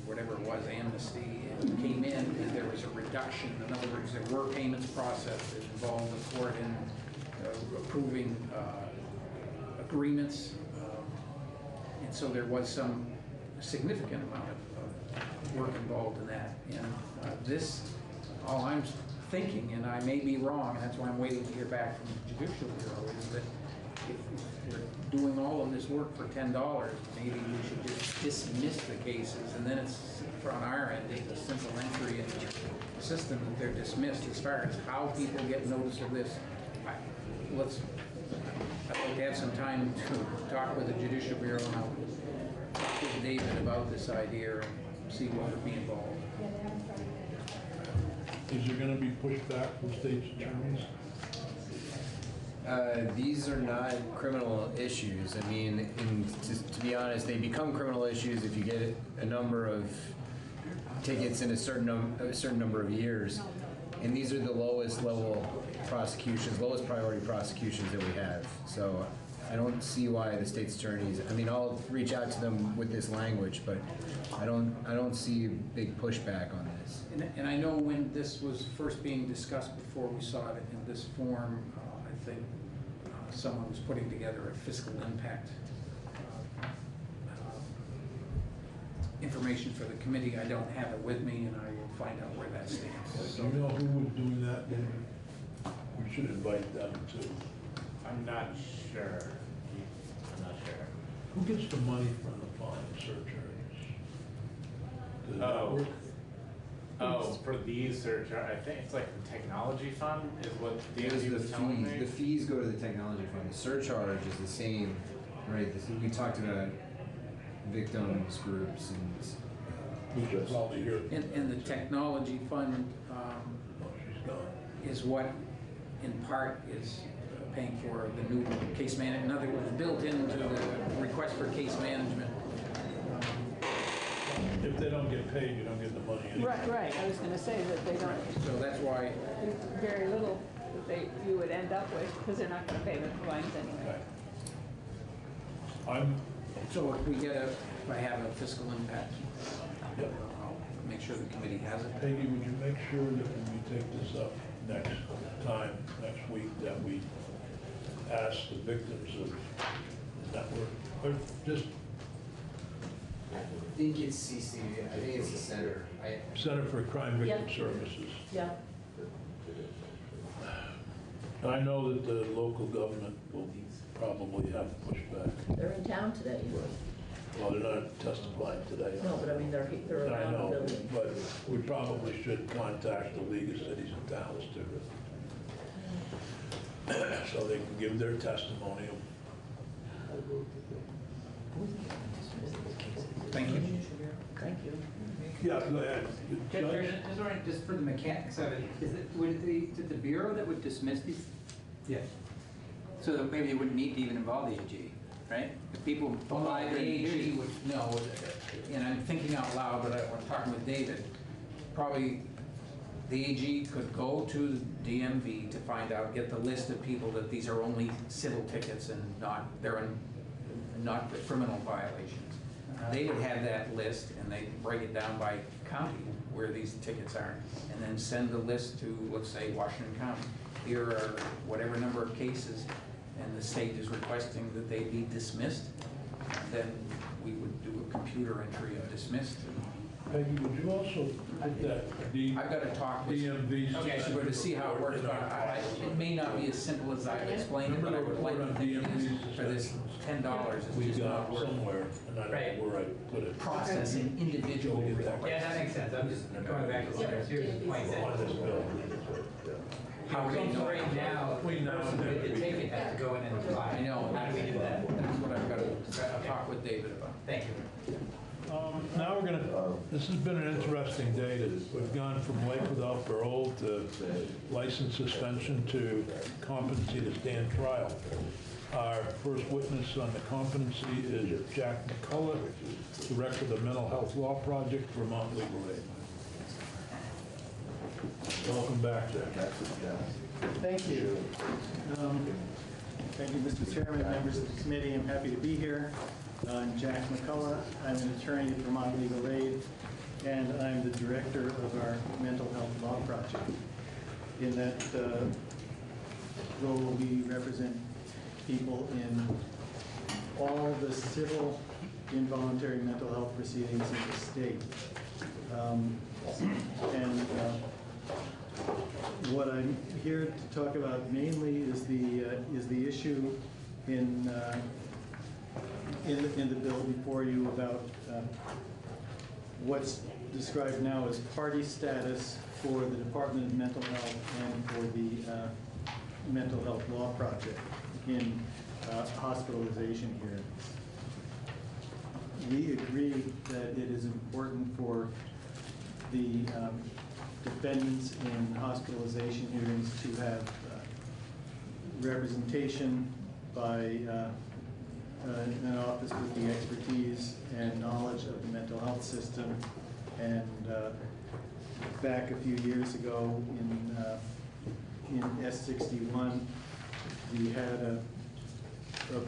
whatever it was, amnesty, and came in, and there was a reduction. In other words, there were payments processed that involved the court in approving agreements, and so there was some significant amount of work involved in that. And all I'm thinking, and I may be wrong, and that's why I'm waiting to hear back from the Judicial Bureau, is that if we're doing all of this work for $10, maybe we should just dismiss the cases, and then it's on our end, it's a simple entry in the system that they're dismissed. As far as how people get notice of this, I'd like to have some time to talk with the Judicial Bureau, and I'll talk with David about this idea and see what would be involved. Is there gonna be pushback from state's attorneys? These are not criminal issues. I mean, to be honest, they become criminal issues if you get a number of tickets in a certain number of years. And these are the lowest level prosecutions, lowest priority prosecutions that we have. So I don't see why the state's attorneys, I mean, I'll reach out to them with this language, but I don't see a big pushback on this. And I know when this was first being discussed before we saw it in this form, I think someone was putting together a fiscal impact information for the committee. I don't have it with me, and I will find out where that stands. Do you know who was doing that, David? We should invite them too. I'm not sure. Who gets the money from the fine surcharges? Does that work? Oh, for these surcharges, I think it's like the technology fund is what DMV was telling me. The fees go to the technology fund. The surcharge is the same, right? We talked about victims groups and the technology fund is what, in part, is paying for the new case management. In other words, built into the request for case management. If they don't get paid, you don't get the money anyway. Right, I was gonna say that they don't. So that's why. There's very little that you would end up with, because they're not gonna pay the fines anyway. So if I have a fiscal impact, I'll make sure the committee has it. Peggy, would you make sure that when we take this up next week, that we ask the victims of the network, or just... I think it's CC, I think it's the Center. Center for Crime Victim Services. Yeah. I know that the local government will probably have pushback. They're in town today. Well, they're not testifying today. No, but I mean, they're I around the know, building. but we probably should contact the League of Cities and Towns too. So they can give their testimonial. Thank you. Thank you. Yeah, go ahead. Just for the mechanics of it, is the Bureau that would dismiss these? Yeah. So that maybe they wouldn't need to even involve the AG, right? If people apply, The AG would know, and I'm thinking out loud, but I'm talking with David, probably the AG could go to DMV to find out, get the list of people that these are only civil tickets and not the criminal violations. They would have that list, and they break it down by county where these tickets are, and then send the list to, let's say, Washington County. Here are whatever number of cases, and the state is requesting that they be dismissed. Then we would do a computer entry of dismissed. Peggy, would you also put that I've got to talk with DMV? Okay, so to see how it works. It may not be as simple as I've explained it, but I would like to think it is for this $10. We It's just got not worth somewhere, and I don't know where I put it. processing individual requests. Yeah, that makes sense. I'm just going back to what your point On this bill. How we know right now, the ticket has to go in and apply. I know. How do we do that? That's what I've got to talk with David about. Thank you. Now we're this has been an interesting day. We've gone from life without parole to license suspension to competency to stand trial. Our first witness on the competency is Jack McCullough, Director of the Mental Health Law Project, Vermont Legal Aid. Welcome back, Jack. Thank you. Thank you, Mr. Chairman, members of the committee. I'm happy to be here. I'm Jack McCullough. I'm an attorney at Vermont Legal Aid, and I'm the director of our Mental Health Law Project. In that role, we represent people in all the civil involuntary mental health proceedings in the state. What I'm here to talk about mainly is the issue in in the bill before you about what's described now as party status for the Department of Mental Health and for the Mental Health Law Project in hospitalization hearings. We agree that it is important for the defendants in hospitalization hearings to have representation by an office with the expertise and knowledge of the mental health system. And back a few years ago in S61, we had a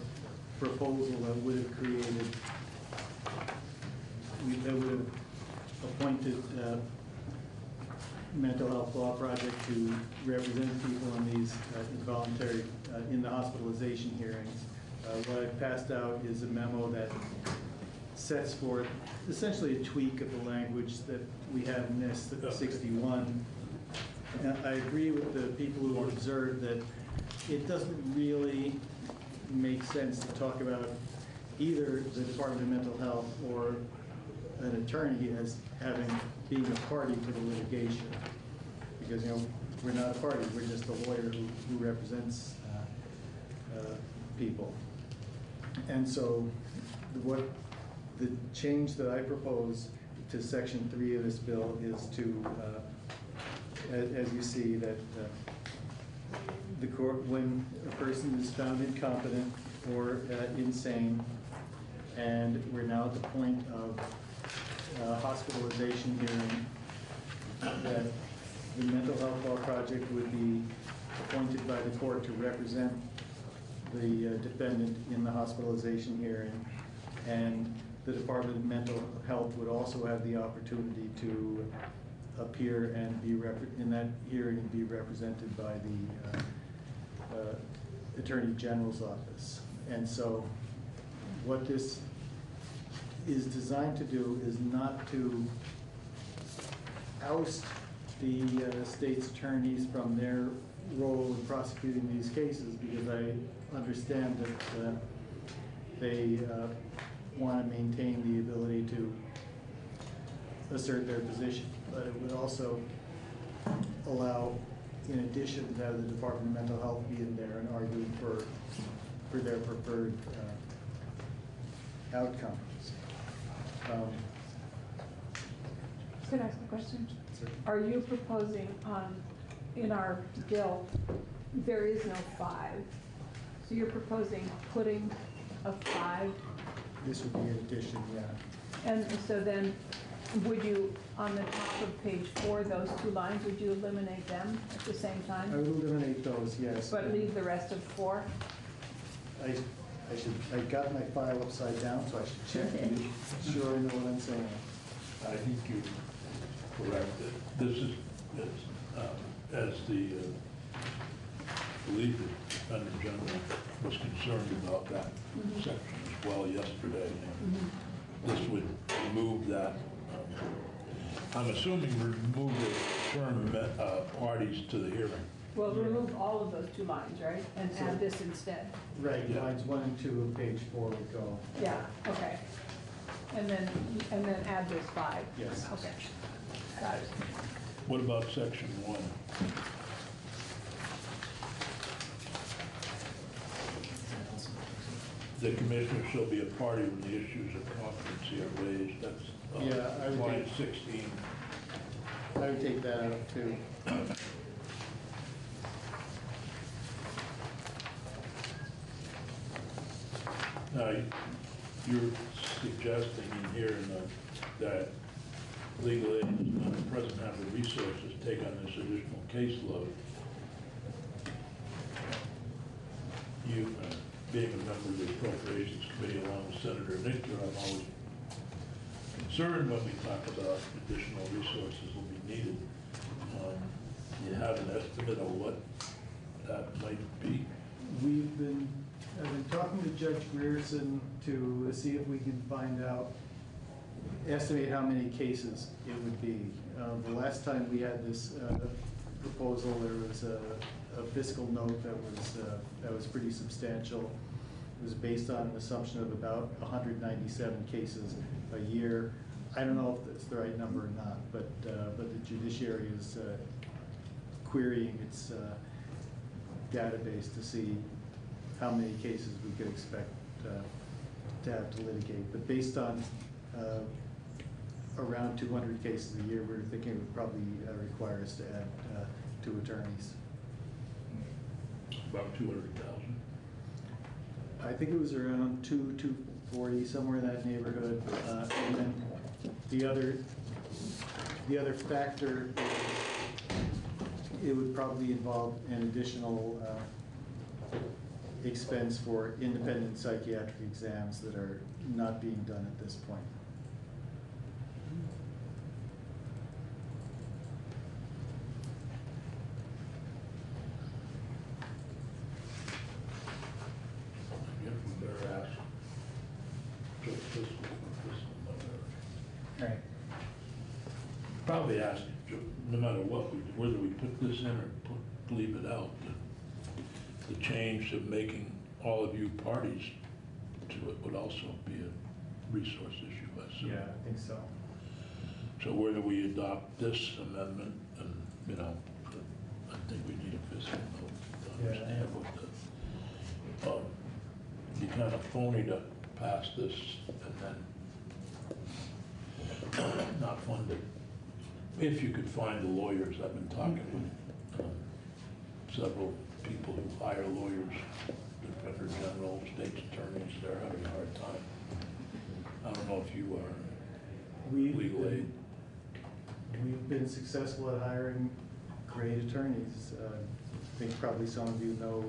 proposal that would have created, that would have appointed Mental Health Law Project to represent people in these involuntary, in the hospitalization hearings. What I've passed out is a memo that sets forth essentially a tweak of the language that we have in S61. And I agree with the people who observed that it doesn't really make sense to talk about either the Department of Mental Health or an attorney as being a party to the litigation, because we're not a party, we're just a lawyer who represents people. And so what the change that I propose to Section 3 of this bill is to, as you see, that the court, when a person is found incompetent or insane, and we're now at the point of hospitalization hearing, that the Mental Health Law Project would be appointed by the court to represent the defendant in the hospitalization hearing, and the Department of Mental Health would also have the opportunity to appear and be in that hearing and be represented by the Attorney General's office. And so what this is designed to do is not to oust the state's attorneys from their role in prosecuting these cases, because I understand that they want to maintain the ability to assert their position, but it would also allow, in addition, to have the Department of Mental Health be in there and arguing for their preferred outcomes. Can I ask a question? Are you proposing in our bill, there is no 5, so you're proposing putting a 5? This would be an addition, yeah. And so then, would you, on the top of page 4, those 2 lines, would you eliminate them at the same time? I would eliminate those, yes. But leave the rest of 4? I got my file upside down, so I should check and be sure I know what I'm saying. I think you're correct. This is, as the lead defendant general was concerned about that section as well yesterday. This would remove that. I'm assuming remove the term parties to the hearing. Well, remove all of those 2 lines, right? And add this instead. Right, Yeah. lines 1 and 2 of page 4 would go. Yeah, okay. And then add this 5? Yes. Okay, got it. What about section 1? The commissioner shall be a party when the issues of competency are raised. That's Yeah, I would line take- 16. I would take that out too. Now, you're suggesting in here that legal aid does not at present have the resources to take on this additional caseload. You, being a member of the Appropriations Committee along with Senator Nichter, I'm always concerned when we talk about additional resources will be needed. You have an estimate of what that might be? I've been talking to Judge Grierson to see if we can find out, estimate how many cases it would be. The last time we had this proposal, there was a fiscal note that was pretty substantial, was based on an assumption of about 197 cases a year. I don't know if that's the right number or not, but the judiciary is querying its database to see how many cases we could expect to have to litigate. But based on around 200 cases a year, we're thinking it would probably require us to add 2 attorneys. About 200,000. I think it was around 240, somewhere in that neighborhood. And then the other factor is it would probably involve an additional expense for independent psychiatric exams that are not being done at this point. Right. Probably ask, no matter what, whether we put this in or leave it out, the change of making all of you parties to it would also be a resource issue, I assume. Yeah, I think so. So whether we adopt this amendment, and, you know, I think we need a fiscal note to understand what the, it'd be kind of phony to pass this and then not fund it. If you could find the lawyers, I've been talking with several people who hire lawyers, Defender General, state's attorneys, they're having a hard time. I don't know if you are legal aid. We've been successful at hiring great attorneys. I think probably some of you know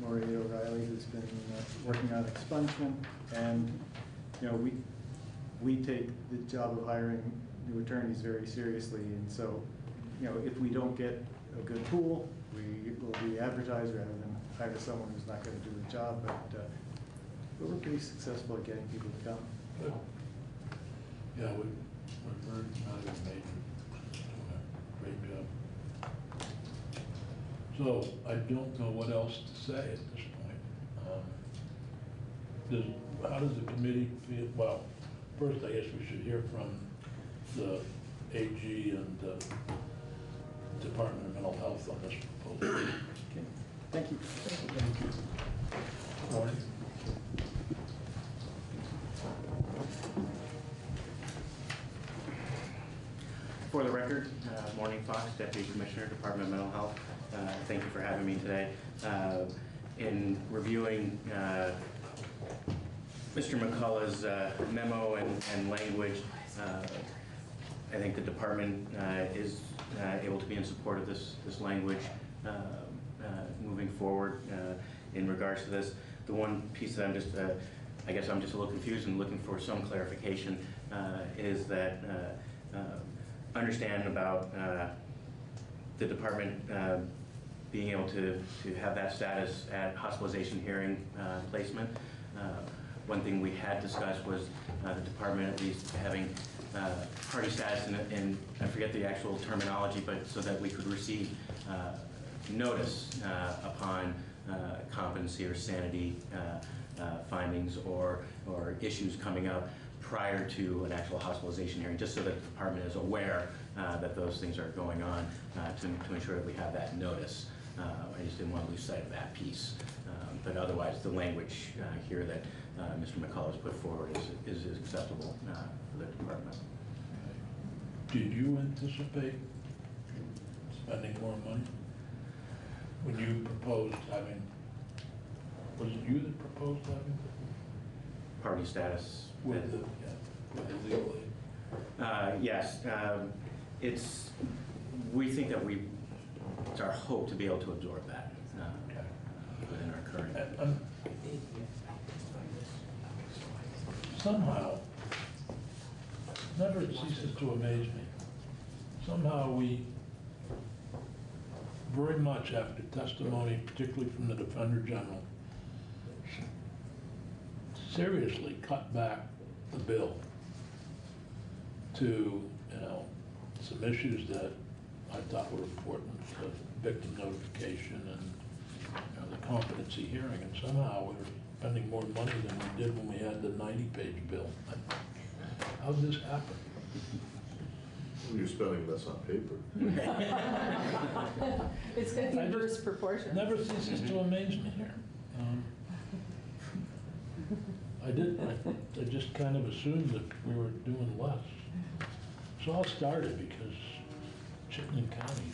Maria O'Reilly, who's been working on expungement, and you know we take the job of hiring new attorneys very seriously, and so you know if we don't get a good pool, we will re-advertise rather than hire someone who's not going to do the job. But we're pretty successful at getting people to come. Good. Yeah, we're very major. Doing a great job. So I don't know what else to say at this point. How does the committee feel? Well, first I guess we should hear from the AG and the Department of Mental Health on this proposal. Okay. Thank you. Thank you. Morning. For the record, Morning Fox, Deputy Commissioner, Department of Mental Health. Thank you for having me today. In reviewing Mr. McCullough's memo and language, I think the department is able to be in support of this language moving forward in regards to this. The one piece that I'm just, I guess I'm just a little confused and looking for some clarification is that understand about the department being able to have that status at hospitalization hearing placement. One thing we had discussed was the department at least having party status in, I forget the actual terminology, but so that we could receive notice upon competency or sanity findings or issues coming up prior to an actual hospitalization hearing, just so that the department is aware that those things are going on to ensure that we have that notice. I just didn't want to lose sight of that piece. But otherwise, the language here that Mr. McCullough has put forward is acceptable for the department. Did you anticipate spending more money when you proposed having, was it you that proposed having? Party status. With the legal aid? Yes. We think that it's our hope to be able to absorb that within our current. Somehow, never ceases to amaze me, somehow we very much after testimony, particularly from the Defender General, seriously cut back the bill to, some issues that I thought were important, the victim notification and the competency hearing, and somehow we're spending more money than we did when we had the 90-page bill. How'd this happen? You're spending less on paper. It's got inverse proportion. Never ceases to amaze me here. I just kind of assumed that we were doing less. So all started because Chittenden County,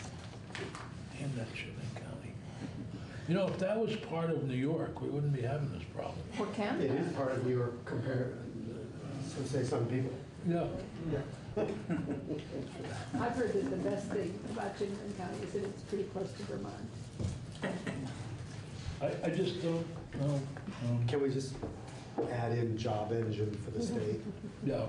damn that Chittenden County. You know, if that was part of New York, we wouldn't be having this problem. Or Canada. It is part of New York compared, so say some people. Yeah. I've heard that the best thing about Chittenden County is that it's pretty close to Vermont. I just don't know. Can we just add in job engine for the state? Yeah.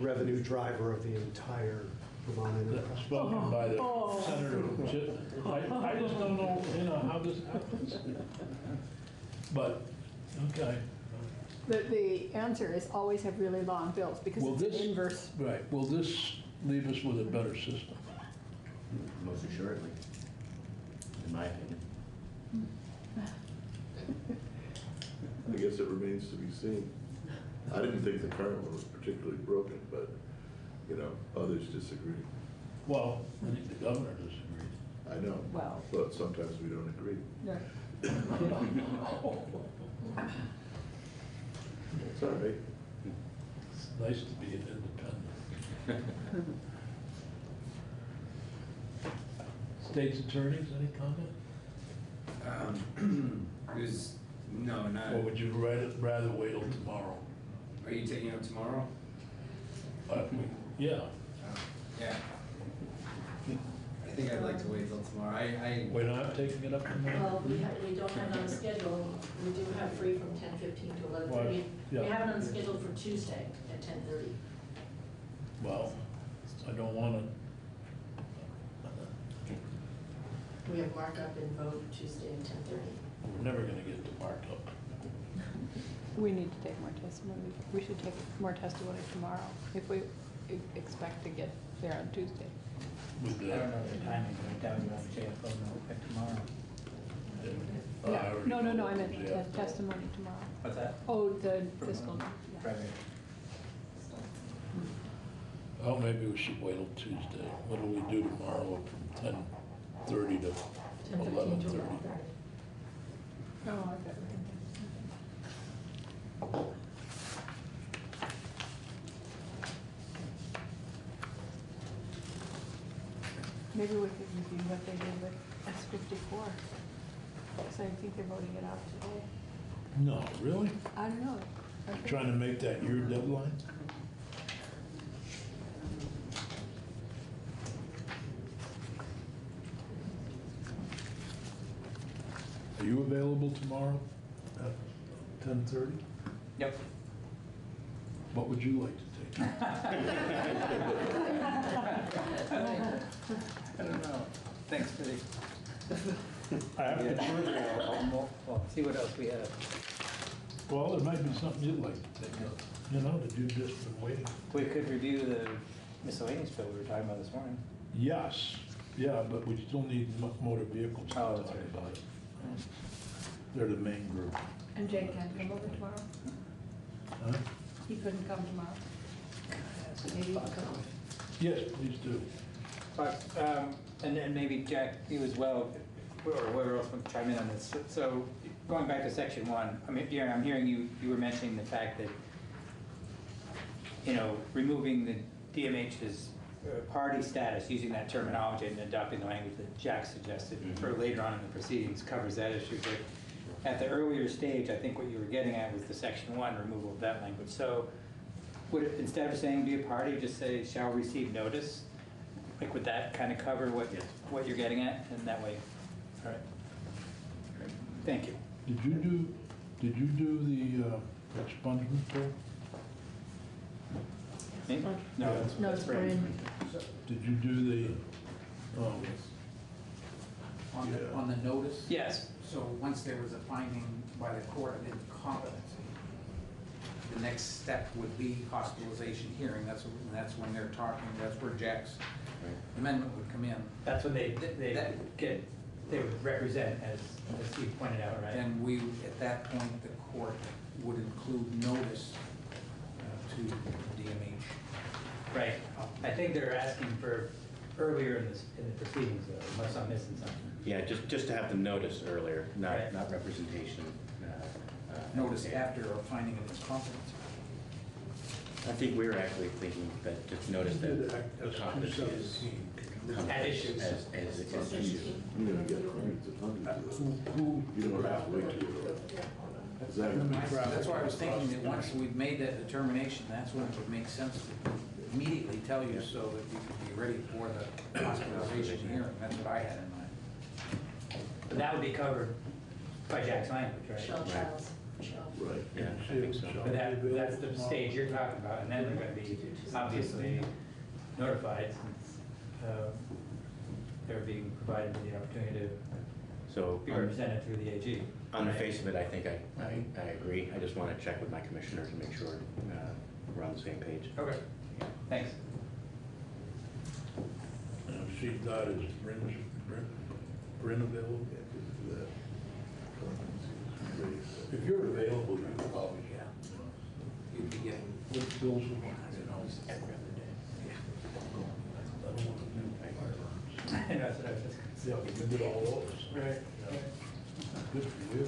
Revenue driver of the entire Vermont enterprise. Spoken by the Senator from Chittenden. I just don't know, how this happens. But, okay. The answer is always have really long bills because Will it's this- an inverse. Right, will this leave us with a better system? Most assuredly, in my opinion. I guess it remains to be seen. I didn't think the current one was particularly broken, but, others disagree. Well, I think the governor disagreed. I know, Well. but sometimes we don't agree. It's all right. It's nice to be an independent. State's attorneys, any comment? No, not. Or would you rather wait till tomorrow? Are you taking up tomorrow? Yeah. Yeah. I think I'd like to wait till tomorrow. We're not taking it up tomorrow? Well, we don't have it on the schedule. We do have free from 10:15 to 11:30. We Yeah. have it on the schedule for Tuesday at 10:30. Well, I don't want to. We have markup and vote Tuesday at 10:30. We're never going to get to markup. We need to take more testimony. We should take more testimony tomorrow if we expect to get there on Tuesday. I don't know the timing, but I doubt you won't say a phone by tomorrow. Yeah. No, I meant testimony tomorrow. What's that? Oh, the fiscal. Yeah. Right. Oh, maybe we should wait till Tuesday. What do we do tomorrow from 10:30 to 11:30? Oh, okay. Maybe we could review what they did with S54. So I think they're voting it out today. No, really? I don't know. Okay. Trying to make that your deadline? Are you available tomorrow at 10:30? Yep. What would you like to take? I don't know. Thanks for the. I have to Well, see what else we have. Well, there might be something you'd like to take up, that you've just been waiting. We could review the miscellaneous bill we were talking about this morning. Yes, yeah, but we still need motor vehicles to Oh, talk that's right. about it. They're the main group. And Jake can't come over tomorrow? Huh? He couldn't come tomorrow? Maybe he can come. Yes, please do. But, and then maybe Jack, you as well, or whoever else wants to chime in on this. So going back to section 1, I mean, Darren, I'm hearing you were mentioning the fact that, removing the DMH's party status, using that terminology and adopting the language that Jack suggested for later on in the proceedings covers that issue. But at the earlier stage, I think what you were getting at was the section 1 removal of that language. So would it, instead of saying be a party, just say shall receive notice? Like, would that kind of cover what you're getting at? And that way, all right. Great. Thank you. Did you do the expungement bill? Me? No, that's Brandon. Did you do the, On the notice? Yes. So once there was a finding by the court of incompetency, the next step would be hospitalization hearing. That's when they're talking, that's where Jack's amendment would come in. That's when they get they would represent, as Steve pointed out, right? And we, at that point, the court would include notice to DMH. Right. I think they're asking for earlier in the proceedings, though, unless I'm missing something. Yeah, just to have the notice earlier, not, Right. not representation. Notice yeah. after a finding of incompetency. I think we were actually thinking that just notice that That's competency is 217. At issues. as issues. You're gonna get hundreds of hundreds of those. You don't have to wait till you're. Is that? That's why I was thinking that once we've made that determination, that's when it would make sense to immediately tell you so that you could be ready for the hospitalization hearing. That's what I had in mind. But that would be covered by Jack's language, right? Shell trials. Right. Yeah, I think so. But that's the stage you're talking about, and then they're gonna be obviously notified since they're being provided with the opportunity to So be represented through the AG. on the right? face of it, I think I agree. I just want to check with my commissioner to make sure we're on the same page. Okay, thanks. She thought is Bryn available? If you're available, you can probably, You'd be getting what bills are on, Every other day. I don't want to do I know, that's what I was just Yeah, we did all those. Right. Good for you.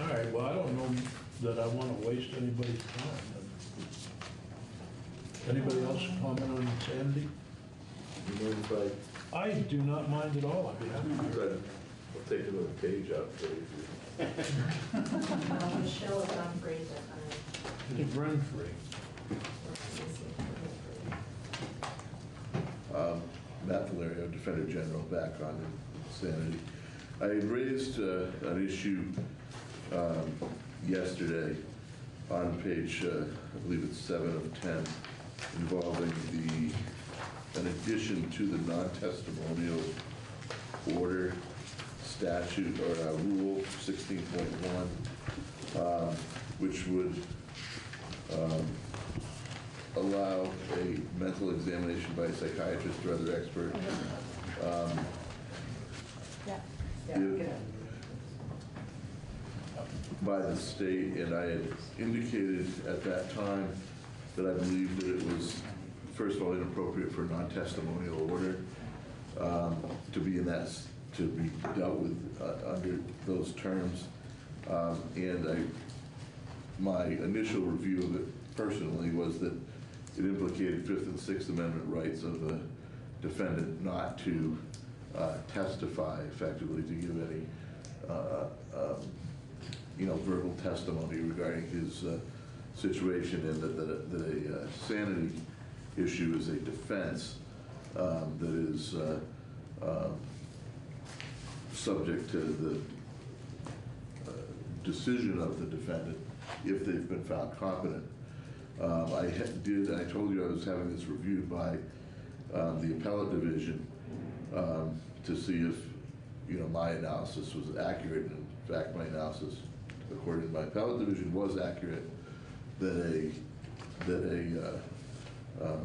All right, well, I don't know that I want to waste anybody's time. Anybody else comment on Sandy? You know, if I do not mind at all, I'd be happy to. I'll take another page out for you. Michelle is on break that time. It's rent free. Matt Valerio, Defender General, back on Sanity. I had raised an issue yesterday on page, I believe it's 7 of 10, involving an addition to the non-testimonial order statute or rule 16.1, which would allow a mental examination by a psychiatrist or other expert. By the state, and I had indicated at that time that I believed that it was, first of all, inappropriate for a non-testimonial order to be in that, to be dealt with under those terms. And my initial review of it personally was that it implicated Fifth and Sixth Amendment rights of the defendant not to testify effectively, to give any verbal testimony regarding his situation, and that a sanity issue is a defense that is subject to the decision of the defendant if they've been found competent. I told you I was having this reviewed by the appellate division to see if my analysis was accurate. And in fact, my analysis, according to my appellate division, was accurate. That a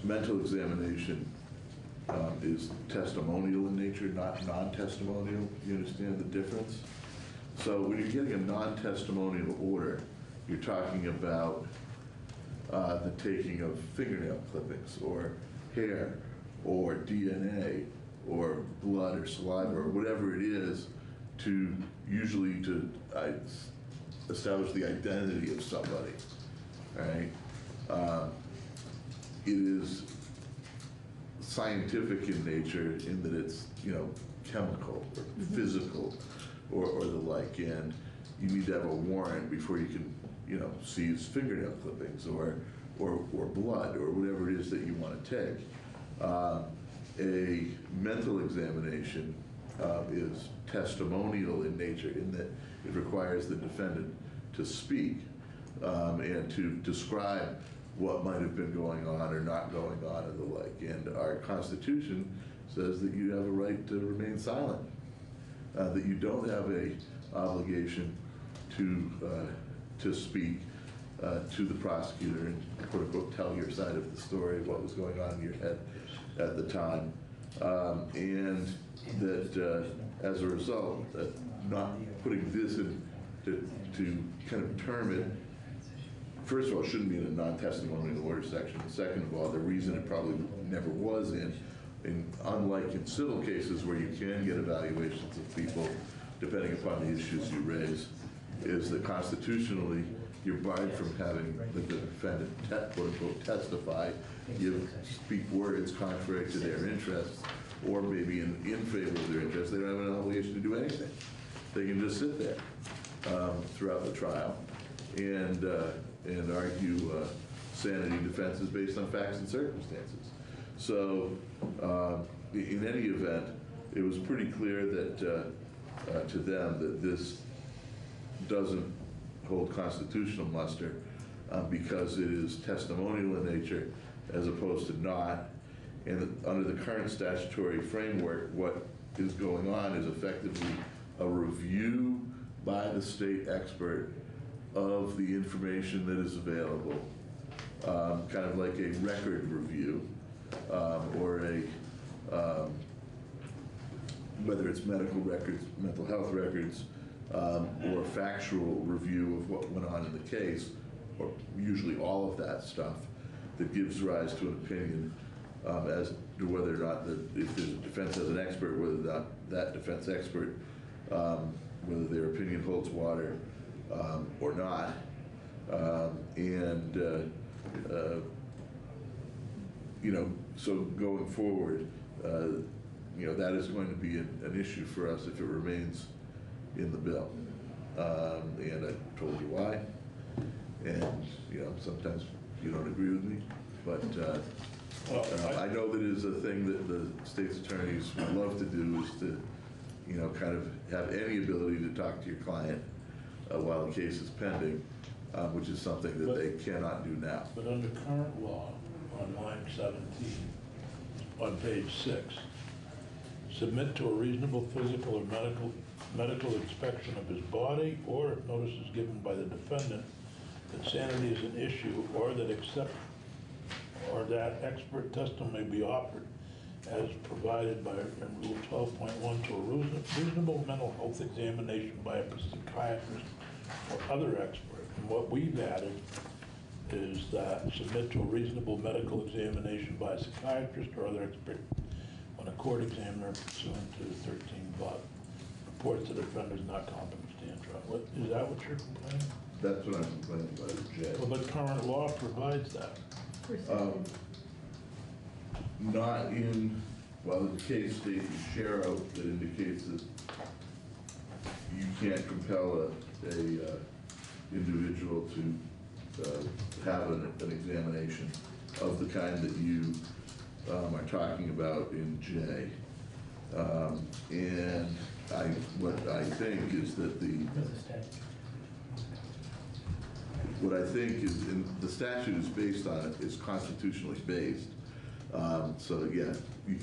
mental examination is testimonial in nature, not non-testimonial. You understand the difference? So when you're getting a non-testimonial order, you're talking about the taking of fingernail clippings or hair or DNA or blood or saliva or whatever it is, usually to establish the identity of somebody, right? It is scientific in nature in that it's, chemical or physical or the like, and you need to have a warrant before you can, seize fingernail clippings or blood or whatever it is that you want to take. A mental examination is testimonial in nature in that it requires the defendant to speak and to describe what might have been going on or not going on and the like. And our Constitution says that you have a right to remain silent, that you don't have a obligation to speak to the prosecutor and quote unquote tell your side of the story of what was going on in your head at the time. And that as a result, not putting this in to kind of term it, first of all, it shouldn't be in a non-testimonial order section. And second of all, the reason it probably never was in unlike in civil cases where you can get evaluations of people depending upon the issues you raise, is that constitutionally you're barred from having the defendant quote unquote testify, you speak words contrary to their interests, or maybe in favor of their interests. They don't have an obligation to do anything. They can just sit there throughout the trial and argue sanity defenses based on facts and circumstances. So in any event, it was pretty clear that to them that this doesn't hold constitutional muster because it is testimonial in nature as opposed to not. And under the current statutory framework, what is going on is effectively a review by the state expert of the information that is available, kind of like a record review, or a, whether it's medical records, mental health records, or factual review of what went on in the case, or usually all of that stuff that gives rise to an opinion as to whether or not, if there's a defense as an expert, whether that defense expert, whether their opinion holds water or not. You know, so going forward, you know, that is going to be an issue for us if it remains in the bill. And I told you why. And, you know, sometimes you don't agree with me, but I know that it is a thing that the state's attorneys would love to do, is to, you know, kind of have any ability to talk to your client while the case is pending, which is something that they cannot do now. But under current law, on line 17, on page 6, submit to a reasonable physical or medical inspection of his body, or if notice is given by the defendant that sanity is an issue, or that expert testimony may be offered as provided by Rule 12.1 to a reasonable mental health examination by a psychiatrist or other expert. And what we've added is that submit to a reasonable medical examination by a psychiatrist or other expert when a court examiner pursuant to 13 Buck reports the defendant is not competent to stand trial. Is that what you're complaining? That's what I'm complaining about, Jay. Well, but current law provides that. Not in, well, the case states Shero that indicates that you can't compel a individual to have an examination of the kind that you are talking about in J. And what I think is that what I think is, the statute is based on it, is constitutionally based. So again, you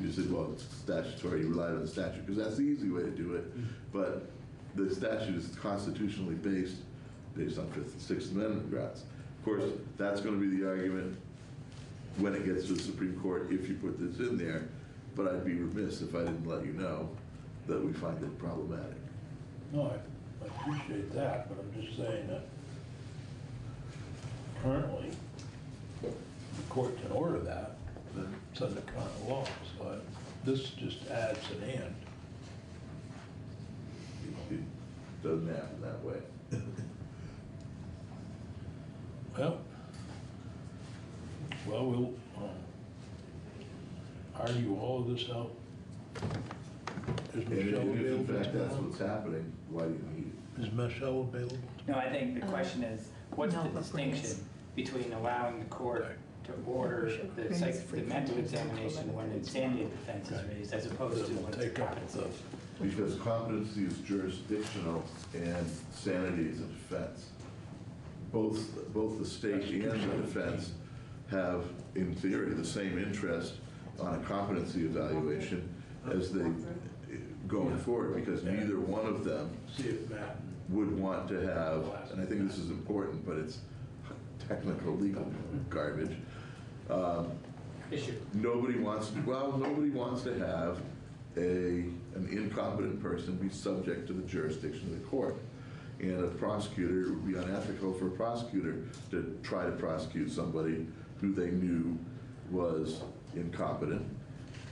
just said, well, it's statutory, you relied on the statute, because that's the easy way to do it. But the statute is constitutionally based on Fifth and Sixth Amendment grounds. Of course, that's going to be the argument when it gets to the Supreme Court if you put this in there, but I'd be remiss if I didn't let you know that we find it problematic. No, I appreciate that, but I'm just saying that currently the court can order that. It's under current law, so this just adds an and. It doesn't happen that way. Well, we'll argue all of this out. Is Michelle available? In fact, that's what's happening, why do you need it? Is Michelle available? No, I think the question is, what's the distinction between allowing the court to order the mental examination when insanity defense is raised, as opposed to when it's competency? Because competency is jurisdictional and sanity is a defense. Both the state and the defense have, in theory, the same interest on a competency evaluation as they going forward, because neither one of them. See if Matt would want to have, and I think this is important, but it's technical legal garbage. Nobody wants to have an incompetent person be subject to the jurisdiction of the court. And a prosecutor, it would be unethical for a prosecutor to try to prosecute somebody who they knew was incompetent.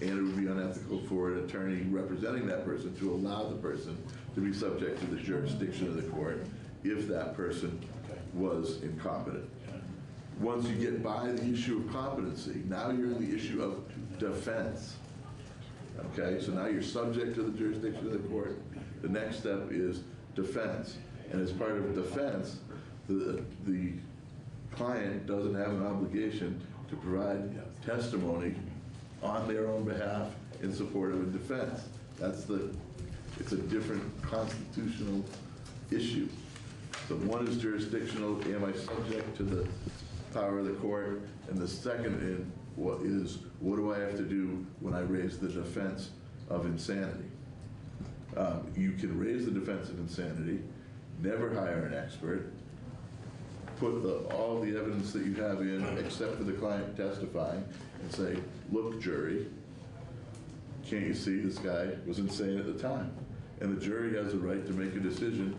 And it would be unethical for an attorney representing that person to allow the person to be subject to the jurisdiction of the court if that person was incompetent. Once you get by the issue of competency, now you're in the issue of defense. Okay, so now you're subject to the jurisdiction of the court. The next step is defense. And as part of defense, the client doesn't have an obligation to provide testimony on their own behalf in support of a defense. It's a different constitutional issue. So one is jurisdictional, am I subject to the power of the court? And the second what do I have to do when I raise the defense of insanity? You can raise the defense of insanity, never hire an expert, put all the evidence that you have in, except for the client testifying, and say, look, jury, can't you see this guy was insane at the time? And the jury has a right to make a decision,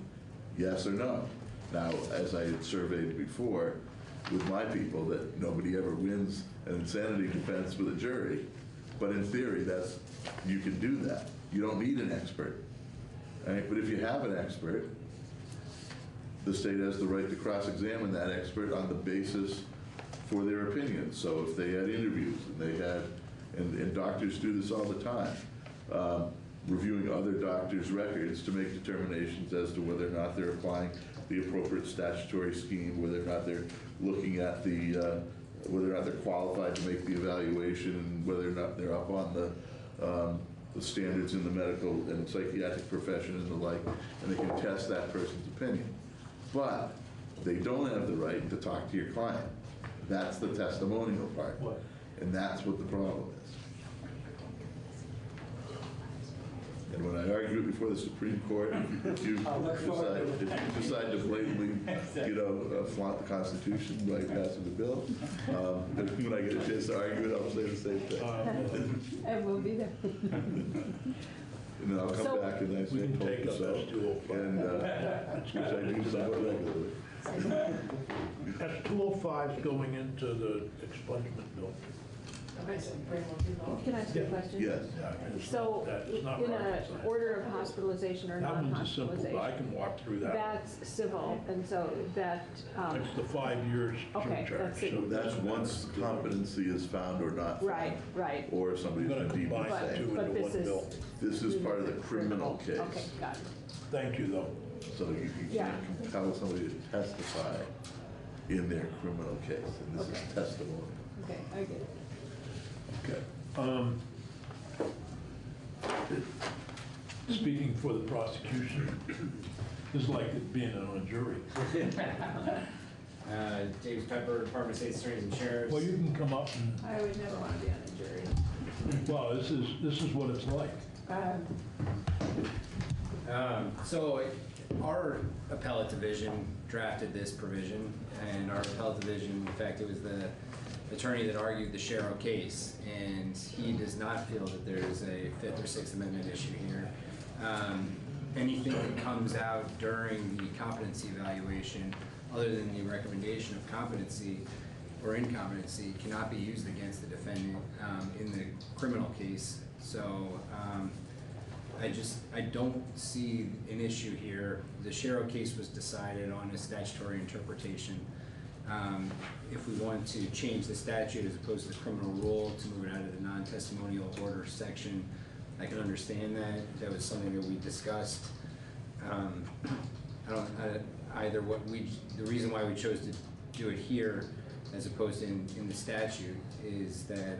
yes or no. Now, as I had surveyed before with my people, that nobody ever wins an insanity defense with a jury, but in theory, you can do that. You don't need an expert. Right? But if you have an expert, the state has the right to cross-examine that expert on the basis for their opinion. So if they had interviews and doctors do this all the time, reviewing other doctors' records to make determinations as to whether or not they're applying the appropriate statutory scheme, whether or not they're looking at whether or not they're qualified to make the evaluation, whether or not they're up on the standards in the medical and psychiatric profession and the like, and they can test that person's opinion. But they don't have the right to talk to your client. That's the testimonial part. And that's what the problem is. And when I argue it before the Supreme Court, if you decide to blatantly, flaunt the Constitution by passing the bill, when I get a chance to argue it, I'll say the same thing. And we'll be there. And then I'll come back and I say, We can take up so, and which I do somewhat regularly. S-205 is going into the expungement bill. Can I ask you a question? Yes. So, in an order of hospitalization or That one's a simple, non-hospitalization, I can walk through that. that's civil, and so that, That's the 5 years okay, surcharge. that's it. So that's once competency is found or not found. Right. Or somebody's We're been gonna deemed combine the insane. two But into this one is- bill. This is part of the criminal case. Okay, got it. Thank you, though. So you Yeah. can't compel somebody to testify in their criminal case, and this is testimony. Okay, I get it. Okay. Speaking for the prosecution, this is like it being on a jury. James Pepper, Department of State Attorneys and Sheriffs. Well, you can come up and, I would never want to be on a jury. well, this is what it's like. So our appellate division drafted this provision, and our appellate division, in fact, it was the attorney that argued the Sharrow case, and he does not feel that there is a Fifth or Sixth Amendment issue here. Anything that comes out during the competency evaluation, other than the recommendation of competency or incompetency, cannot be used against the defendant in the criminal case. So I don't see an issue here. The Sharrow case was decided on a statutory interpretation. If we want to change the statute as opposed to the criminal rule to move it out of the non-testimonial order section, I can understand that. That was something that we discussed. The reason why we chose to do it here as opposed to in the statute is that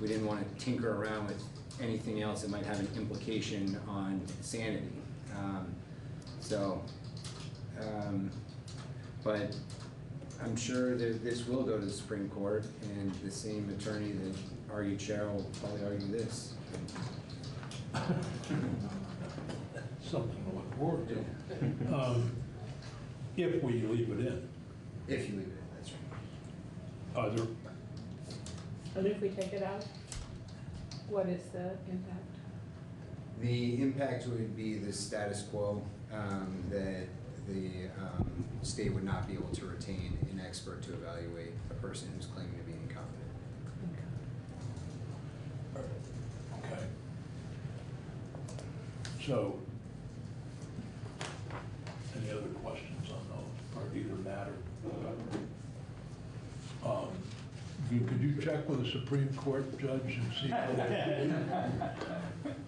we didn't want to tinker around with anything else that might have an implication on sanity. But I'm sure that this will go to the Supreme Court, and the same attorney that argued Sharrow will probably argue this. something to look forward to. If we leave it in. If you leave it in, that's right. Are there, And if we take it out, what is the impact? The impact would be the status quo, that the state would not be able to retain an expert to evaluate a person who's claiming to be incompetent. okay. So, any other questions on those, or either matter? Could you check with the Supreme Court judge and see how they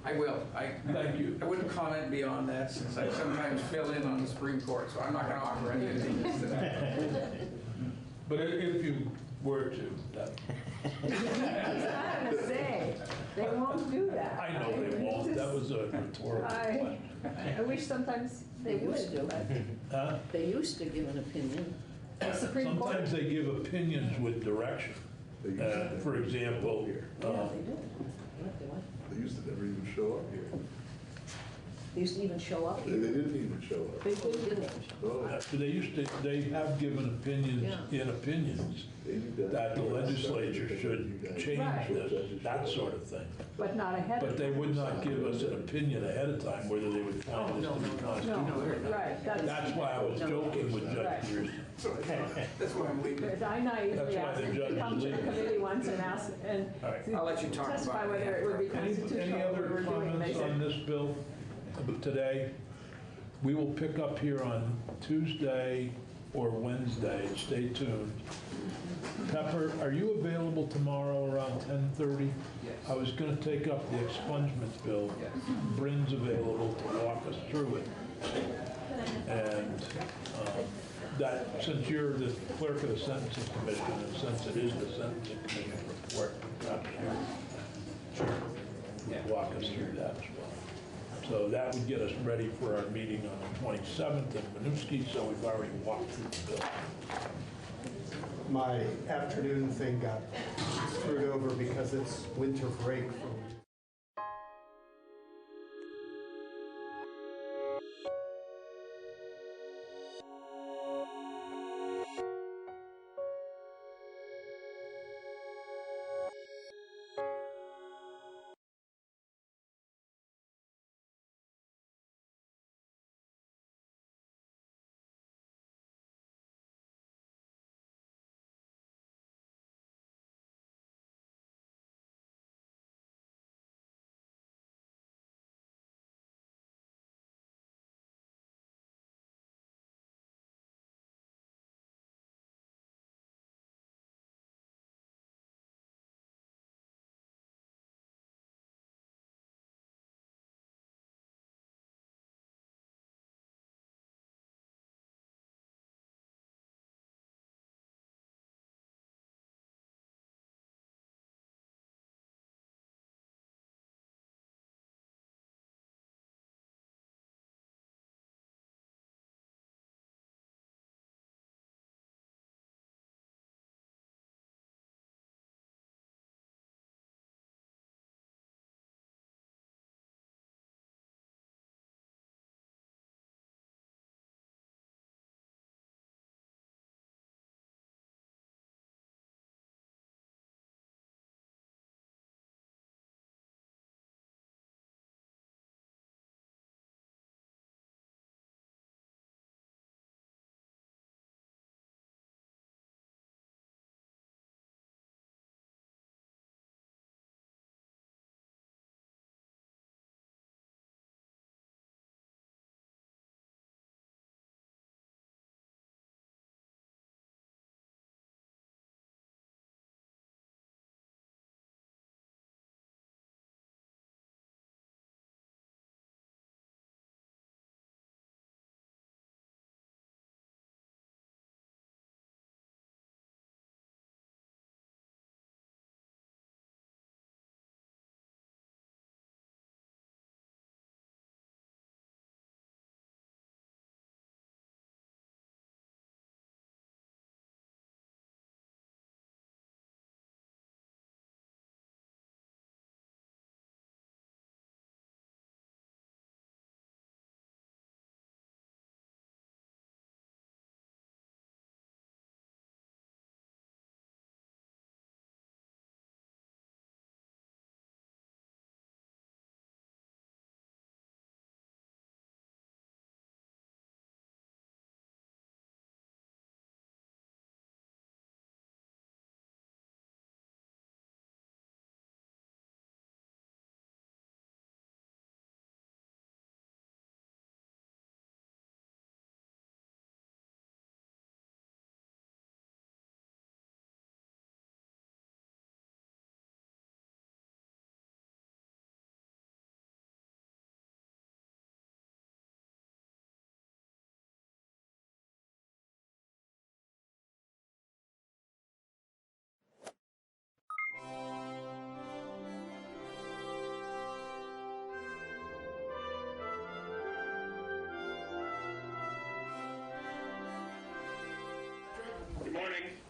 I will. Thank you. I wouldn't comment beyond that since I sometimes fill in on the Supreme Court, so I'm not going to offer anything today. But if you were to, that, He's not gonna say, they won't do that. I know they won't, that was a rhetorical question. I wish sometimes they would do it. Huh? They used to give an opinion. The Supreme Court, Sometimes they give opinions with direction. For example, Yeah, they did. What, they what? They used to never even show up here. They used to even show up They here. didn't even show up. they Oh, they did, didn't. Oh, they have given opinions Yeah. in opinions they need to- that the legislature should change Right. this, that sort of thing. but not ahead of But they would not give us an opinion ahead of time whether they would find this to be constitutional. No, right, That's why I was joking with Judge Right. Pearson. That's why I'm leaving. But I naively That's why asked the them judge to is come to the leaving. committee once and ask, and All right. I'll let you talk testify about it. whether it would be Any constitutional what we other were doing. And they comments said, on this bill today? We will pick up here on Tuesday or Wednesday. Stay tuned. Pepper, are you available tomorrow around 10:30? Yes. I was going to take up the expungement bill. Yes. Bryn's available to walk us through it. And that, since you're the clerk of the Sentencing Commission, and since it is the Sentencing Commission report, perhaps you could walk us through that as well. So that would get us ready for our meeting on the 27th in Winooski, so we've already walked through the bill. My afternoon thing got screwed over because it's winter break from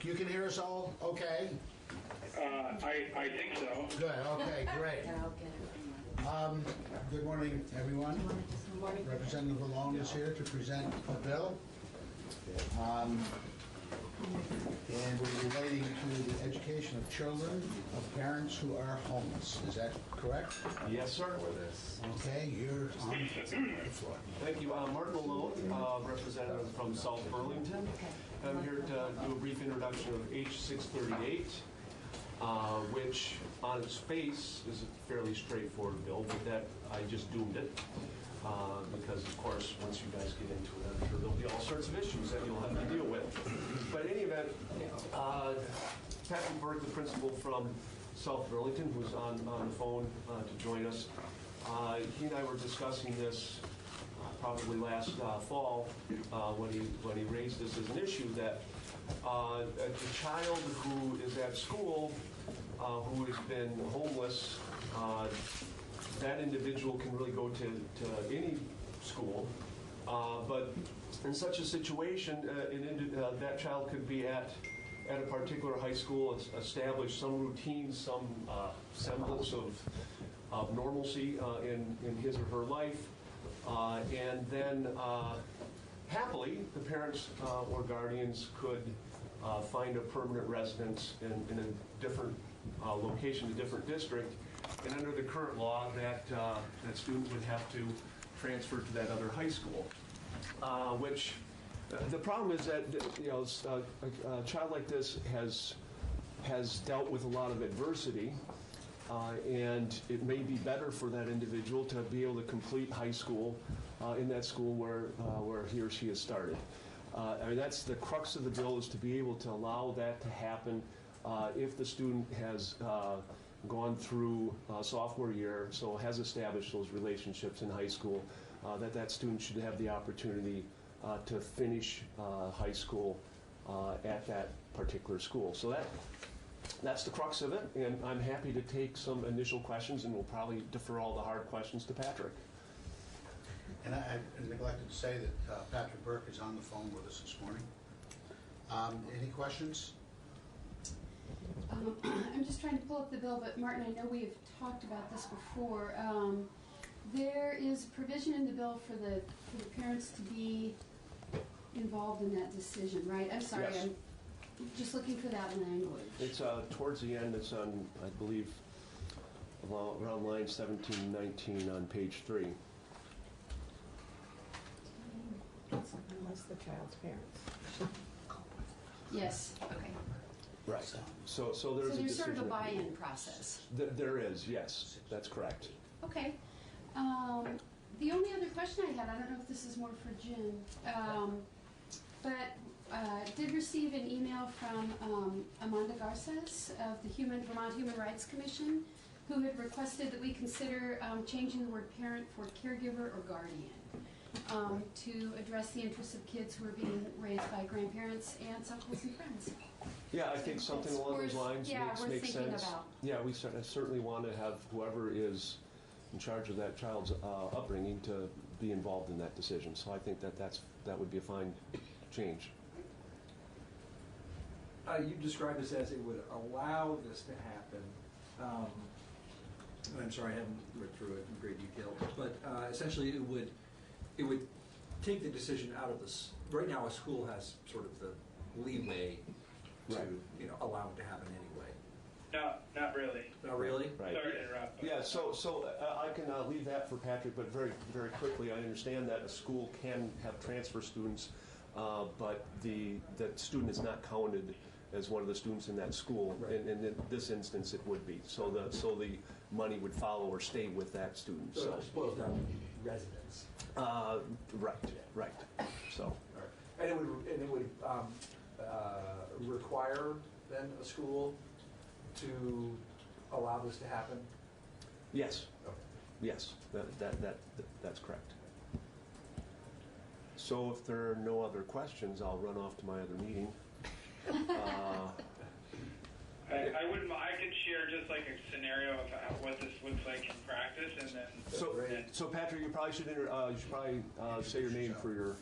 You can hear us all okay? I think so. Good, okay, great. Good morning, everyone. Representative Malone is here to present the bill. And we're relating to the education of children of parents who are homeless. Is that correct? Yes, sir. Okay, you're on the floor. Thank you. Martin Malone, representative from South Burlington. I'm here to do a brief introduction of H638, which on its face is a fairly straightforward bill, but that I just doomed it. Because, of course, once you guys get into it, I'm sure there'll be all sorts of issues that you'll have to deal with. But in any event, Patrick Burke, the principal from South Burlington, who's on the phone to join us, he and I were discussing this probably last fall when he raised this as an issue, that a child who is at school who has been homeless, that individual can really go to any school, but in such a situation, that child could be at a particular high school, establish some routine, some semblance of normalcy in his or her life, and then happily the parents or guardians could find a permanent residence in a different location, a different district. And under the current law, that student would have to transfer to that other high school. Which the problem is that a child like this has dealt with a lot of adversity, and it may be better for that individual to be able to complete high school in that school where he or she has started. I mean, that's the crux of the bill, is to be able to allow that to happen if the student has gone through sophomore year, so has established those relationships in high school, that student should have the opportunity to finish high school at that particular school. So that's the crux of it, and I'm happy to take some initial questions, and we'll probably defer all the hard questions to Patrick. And I neglected to say that Patrick Burke is on the phone with us this morning. Any questions? I'm just trying to pull up the bill, but Martin, I know we have talked about this before. There is provision in the bill for the parents to be involved in that decision, right? I'm sorry, Yes. I'm just looking for that language. It's towards the end. It's on, I believe, around line 17 and 19 on page 3. Unless the child's parents. Yes, okay. Right. So there's So a there's decision. sort of a buy-in process. There is, yes. That's correct. Okay. The only other question I had, I don't know if this is more for Jim, but did receive an email from Amanda Garces of the Vermont Human Rights Commission, who had requested that we consider changing the word parent for caregiver or guardian to address the interests of kids who are being raised by grandparents, aunts, uncles, and friends. Yeah, I think something along those lines makes sense. About. Yeah, we certainly want to have whoever is in charge of that child's upbringing to be involved in that decision. So I think that would be a fine change. You described this as it would allow this to happen. I'm sorry, I haven't read through it in great detail, but essentially it would take the decision out of this. Right now, a school has sort of the leeway to allow it to happen anyway. No, not really. Not really? Right. Sorry to interrupt. Yeah, so I can leave that for Patrick, but very, very quickly, I understand that a school can have transfer students, but that student is not counted as one of the students in that school. Right. And in this instance, it would be. So the money would follow or stay with that student. So it boils down to residence. Right. So. All right. And it would require then a school to allow this to happen? Yes. Okay. Yes, that's correct. So if there are no other questions, I'll run off to my other meeting. I could share just like a scenario of what this looks like in practice, and then. So Patrick, you probably should say your name for your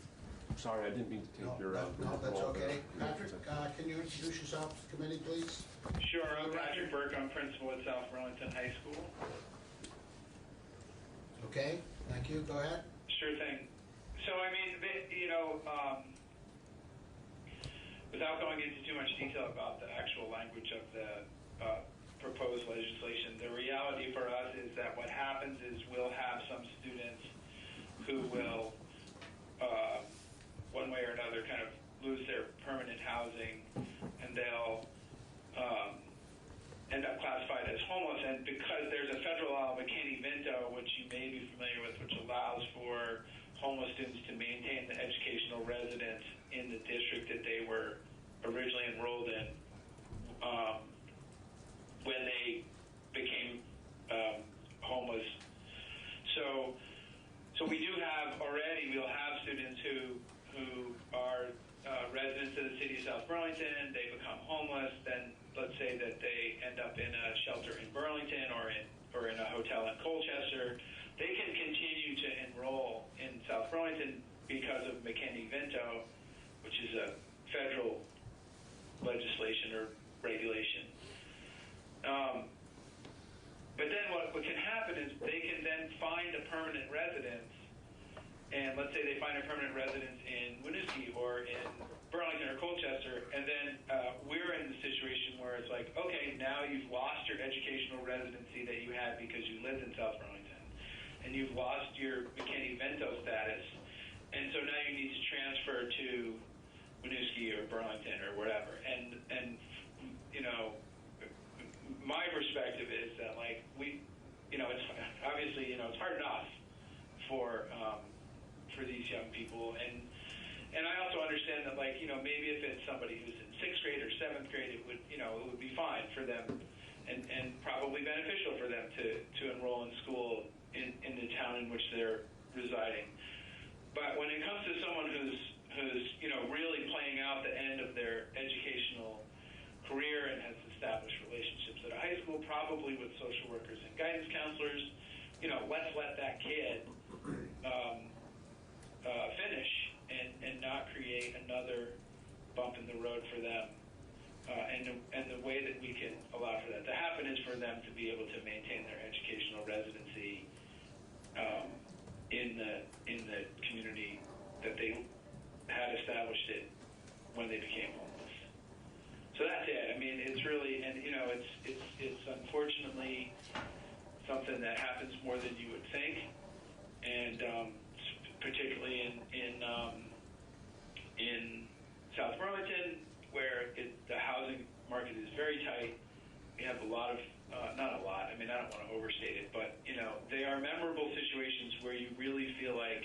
Sorry, I didn't mean to take No, your... no, that's role okay. there. Patrick, can you introduce yourself to the committee, please? Sure, I'm Patrick Burke. I'm principal at South Burlington High School. Okay, thank you. Go ahead. Sure thing. So, I mean, without going into too much detail about the actual language of the proposed legislation, the reality for us is that what happens is we'll have some students who will, one way or another, kind of lose their permanent housing, and they'll end up classified as homeless. And because there's a federal law, McKinney-Vento, which you may be familiar with, which allows for homeless students to maintain the educational residence in the district that they were originally enrolled in when they became homeless. So we do have already, we'll have students who are residents of the city of South Burlington, they become homeless, then let's say that they end up in a shelter in Burlington or in a hotel in Colchester. They can continue to enroll in South Burlington because of McKinney-Vento, which is a federal legislation or regulation. But then what can happen is they can then find a permanent residence, and let's say they find a permanent residence in Winooski or in Burlington or Colchester, and then we're in the situation where it's like, okay, now you've lost your educational residency that you had because you lived in South Burlington, and you've lost your McKinney-Vento status, and so now you need to transfer to Winooski or Burlington or whatever. And you know, my perspective is that, like, it's obviously, it's hard enough for these young people, and I also understand that, like, maybe if it's somebody who's in 6th grade or 7th grade, it would be fine for them and probably beneficial for them to enroll in school in the town in which they're residing. But when it comes to someone who's really playing out the end of their educational career and has established relationships at a high school, probably with social workers and guidance counselors, let's let that kid finish and not create another bump in the road for them. And the way that we can allow for that to happen is for them to be able to maintain their educational residency in the community that they had established it when they became homeless. So that's it. I mean, it's really, and it's unfortunately something that happens more than you would think, and particularly in South Burlington, where the housing market is very tight. We have a lot of, not a lot, I mean, I don't want to overstate it, but, they are memorable situations where you really feel like,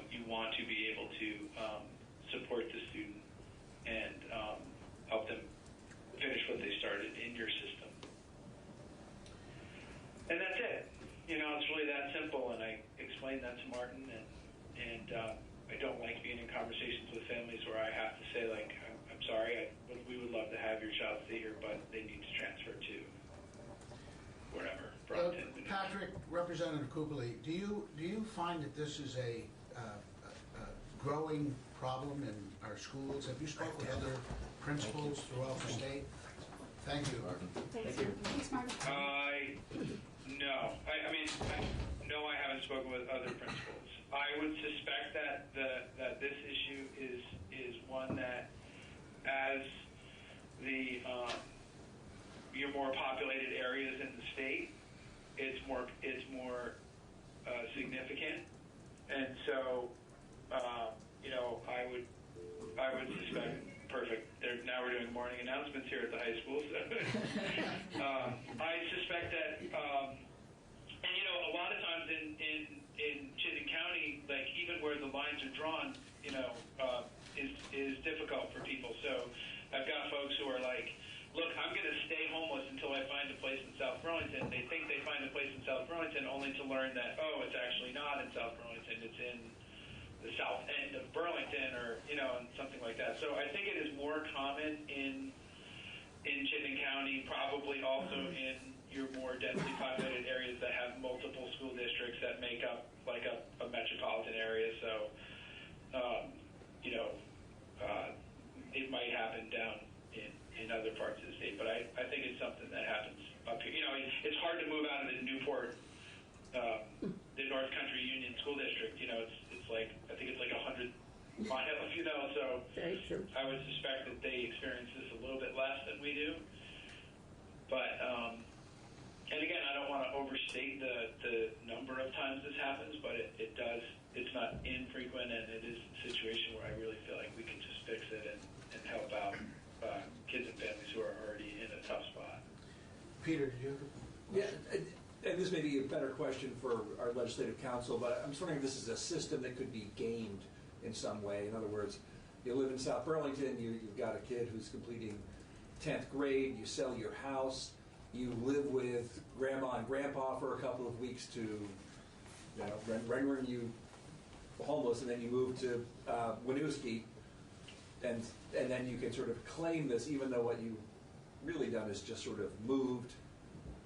you want to be able to support the student and help them finish what they started in your system. And that's it. It's really that simple, and I explained that to Martin, and I don't like being in conversations with families where I have to say, like, I'm sorry, we would love to have your child stay here, but they need to transfer to wherever. Patrick, Representative Coopeley, do you find that this is a growing problem in our schools? Have you spoken with other principals throughout the state? Thank you. Thank you. Thanks, Martin. No. No, I haven't spoken with other principals. I would suspect that this issue is one that, as your more populated areas in the state, it's more significant, and so I would suspect. Perfect. Now we're doing morning announcements here at the high school. So I suspect that, and a lot of times in Chittenden County, like, even where the lines are drawn, is difficult for people. So I've got folks who are like, look, I'm going to stay homeless until I find a place in South Burlington. They think they find a place in South Burlington only to learn that, it's actually not in South Burlington. It's in the south end of Burlington, or and something like that. So I think it is more common in Chittenden County, probably also in your more densely populated areas that have multiple school districts that that make up like a metropolitan area. So, it might happen down in other parts of the state, but I think it's something that happens up here. It's hard to move out of the Newport, the North Country Union School District. It's like, I think it's like 100 miles, so Very true. I would suspect that they experience this a little bit less than we do. But, and again, I don't want to overstate the number of times this happens, but it does. It's not infrequent, and it is a situation where I really feel like we can just fix it and help out kids and families who are already in a tough spot. Peter, did you have Yeah, and this may be a better question for our legislative council, but I'm just wondering if this is a system that could be gamed in some way. In other words, you live in South Burlington, you've got a kid who's completing 10th grade, you sell your house, you live with grandma and grandpa for a couple of weeks to, rendering you homeless, and then you move to Winooski, and then you can sort of claim this, even though what you've really done is just sort of moved,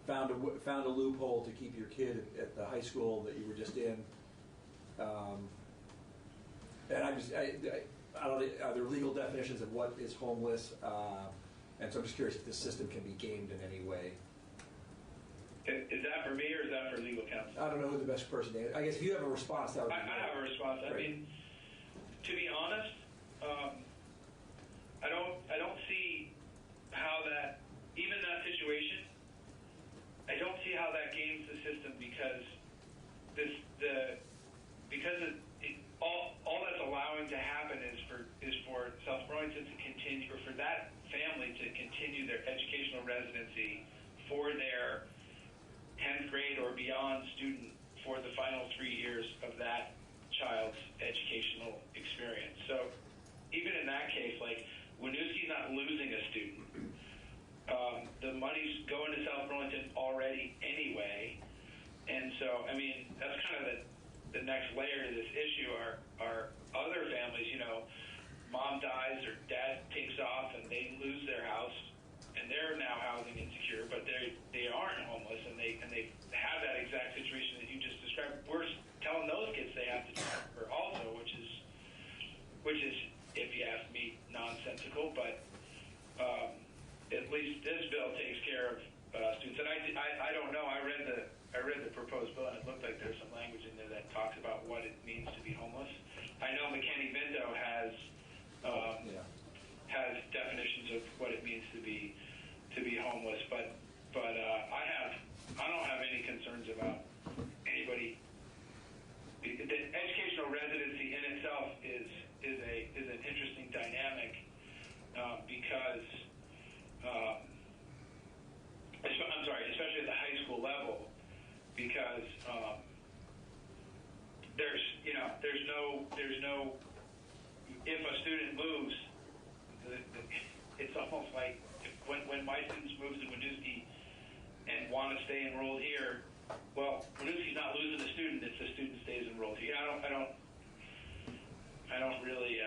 found a loophole to keep your kid at the high school that you were just in. And I don't know, are there legal definitions of what is homeless? And so I'm just curious if this system can be gamed in any way. Is that for me or is that for legal counsel? I don't know who the best person is. I guess if you have a response, that would be I have a response. Great. I mean, to be honest, I don't see how that, even that situation, I don't see how that games the system because all that's allowing to happen is for South Burlington to continue, or for that family to continue their educational residency for their 10th grade or beyond student for the final 3 years of that child's educational experience. So even in that case, like, Winooski's not losing a student. The money's going to South Burlington already anyway. And so, I mean, that's kind of the next layer to this issue are other families, mom dies or dad takes off and they lose their house and they're now housing insecure, but they aren't homeless and they have that exact situation that you just described. We're telling those kids they have to transfer also, which is, if you ask me, nonsensical, but at least this bill takes care of students. And I don't know. I read the proposed bill, and it looked like there's some language in there that talks about what it means to be homeless. I know McKinney-Vento has definitions of what it means to be homeless, but I don't have any concerns about anybody. The educational residency in itself is an interesting dynamic because. Especially at the high school level, because there's no. If a student moves, it's almost like when my students move to Winooski and want to stay enrolled here. Well, Winooski's not losing a student if the student stays enrolled here. I don't really.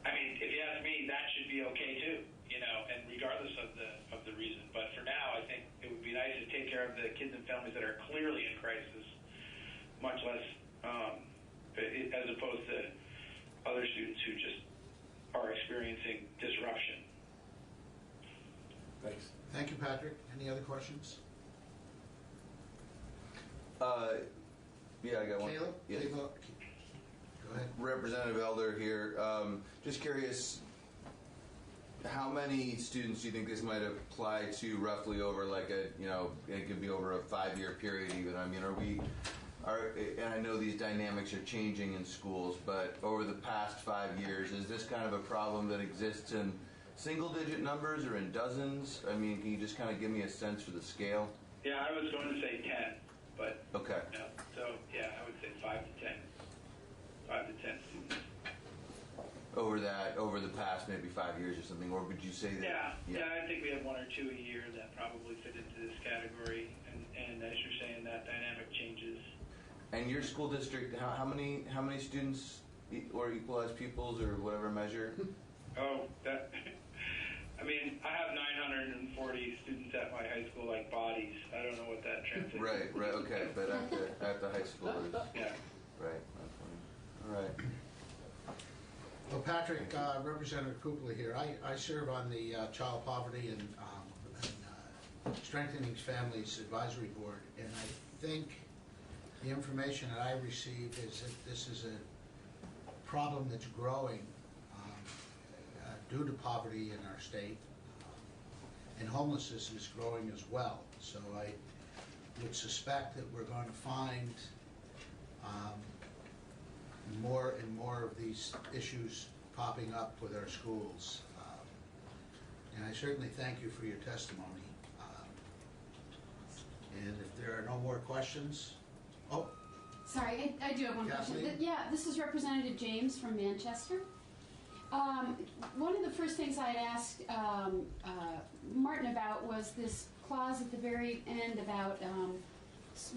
I mean, if you ask me, that should be okay too, and regardless of the reason. But for now, I think it would be nice to take care of the kids and families that are clearly in crisis, much less as opposed to other students who just are experiencing disruption. Thanks. Thank you, Patrick. Any other questions? Yeah, I got one. Caleb? Yeah. Caleb? Go ahead. Representative Elder here. Just curious, how many students do you think this might apply to roughly over like it could be over a 5-year period even? I mean, and I know these dynamics are changing in schools, but over the past 5 years, is this kind of a problem that exists in single-digit numbers or in dozens? I mean, can you just kind of give me a sense for the scale? Yeah, I was going to say 10, but okay. So yeah, I would say 5 to 10 students. Over the past maybe 5 years or something, or would you say that? Yeah, I think we have 1 or 2 a year that probably fit into this category, and as you're saying, that dynamic changes. And your school district, how many students or equalized pupils or whatever measure? I mean, I have 940 students at my high school, like bodies. I don't know what that transit. Right, okay, but at the high school is, Yeah. right, all right. Well, Patrick, Representative Kupla here. I serve on the Child Poverty and Strengthening Families Advisory Board, and I think the information that I received is that this is a problem that's growing due to poverty in our state, and homelessness is growing as well. So I would suspect that we're going to find more and more of these issues popping up with our schools. And I certainly thank you for your testimony. And if there are no more questions, Sorry, I do have one question. Kathleen? Yeah, this is Representative James from Manchester. One of the first things I had asked Martin about was this clause at the very end about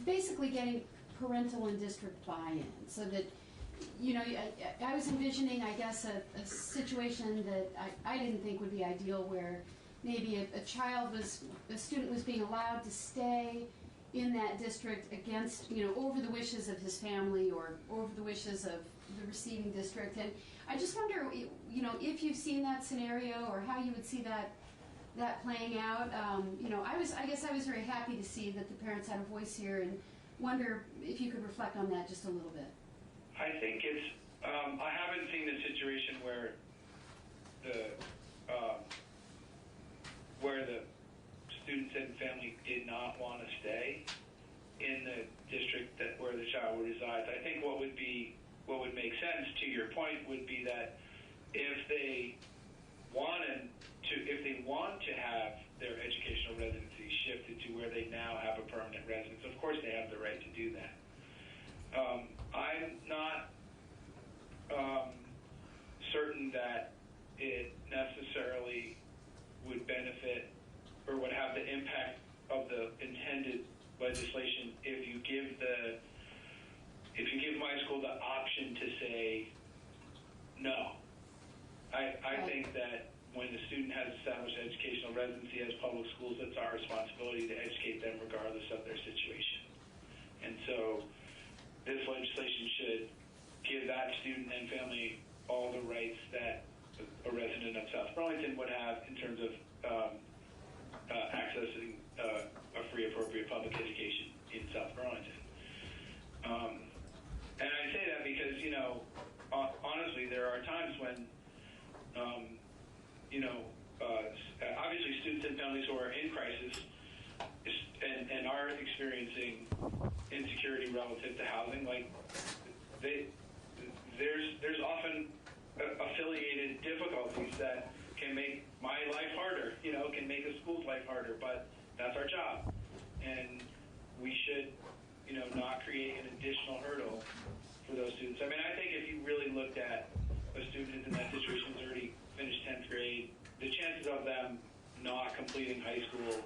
basically getting parental and district buy-in, so that, you know, I was envisioning, I guess, a situation that I didn't think would be ideal, where maybe a student was being allowed to stay in that district against, you know, over the wishes of his family or over the wishes of the receiving district. And I just wonder, you know, if you've seen that scenario or how you would see that playing out. You know, I guess I was very happy to see that the parents had a voice here, and wonder if you could reflect on that just a little bit. I think it's, I haven't seen a situation where the students and family did not want to stay in the district where the child resides. I think what would make sense, to your point, would be that if they want to have their educational residency shifted to where they now have a permanent residence, of course they have the right to do that. I'm not certain that it necessarily would benefit or would have the impact of the intended legislation if you give my school the option to say no. I think that when a student has established educational residency as public schools, it's our responsibility to educate them regardless of their situation. And so this legislation should give that student and family all the rights that a resident of South Burlington would have in terms of accessing a free, appropriate public education in South Burlington. And I say that because, you know, honestly, there are times when, you know, obviously students and families who are in crisis and are experiencing insecurity relative to housing, like there's often affiliated difficulties that can make my life harder, you know, can make a school's life harder, but that's our job. And we should, you know, not create an additional hurdle for those students. I mean, I think if you really looked at a student in that situation who's already finished 10th grade, the chances of them not completing high school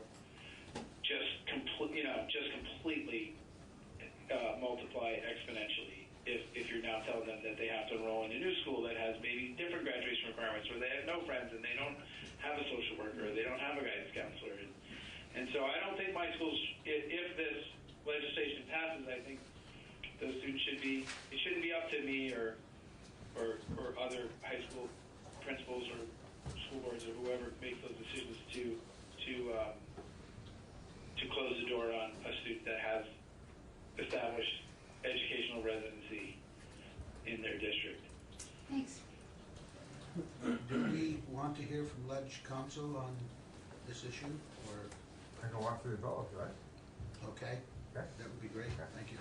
just completely multiply exponentially if you're now telling them that they have to enroll in a new school that has maybe different graduation requirements, where they have no friends and they don't have a social worker, or they don't have a guidance counselor. And so I don't think my schools, if this legislation passes, I think those students it shouldn't be up to me or other high school principals or school boards or whoever makes those decisions to close the door on a student that has established educational residency in their district. Thanks. Do we want to hear from Ledge Council on this issue, or? I can walk through the vote, right? Okay. Okay. That would be great. Thank you.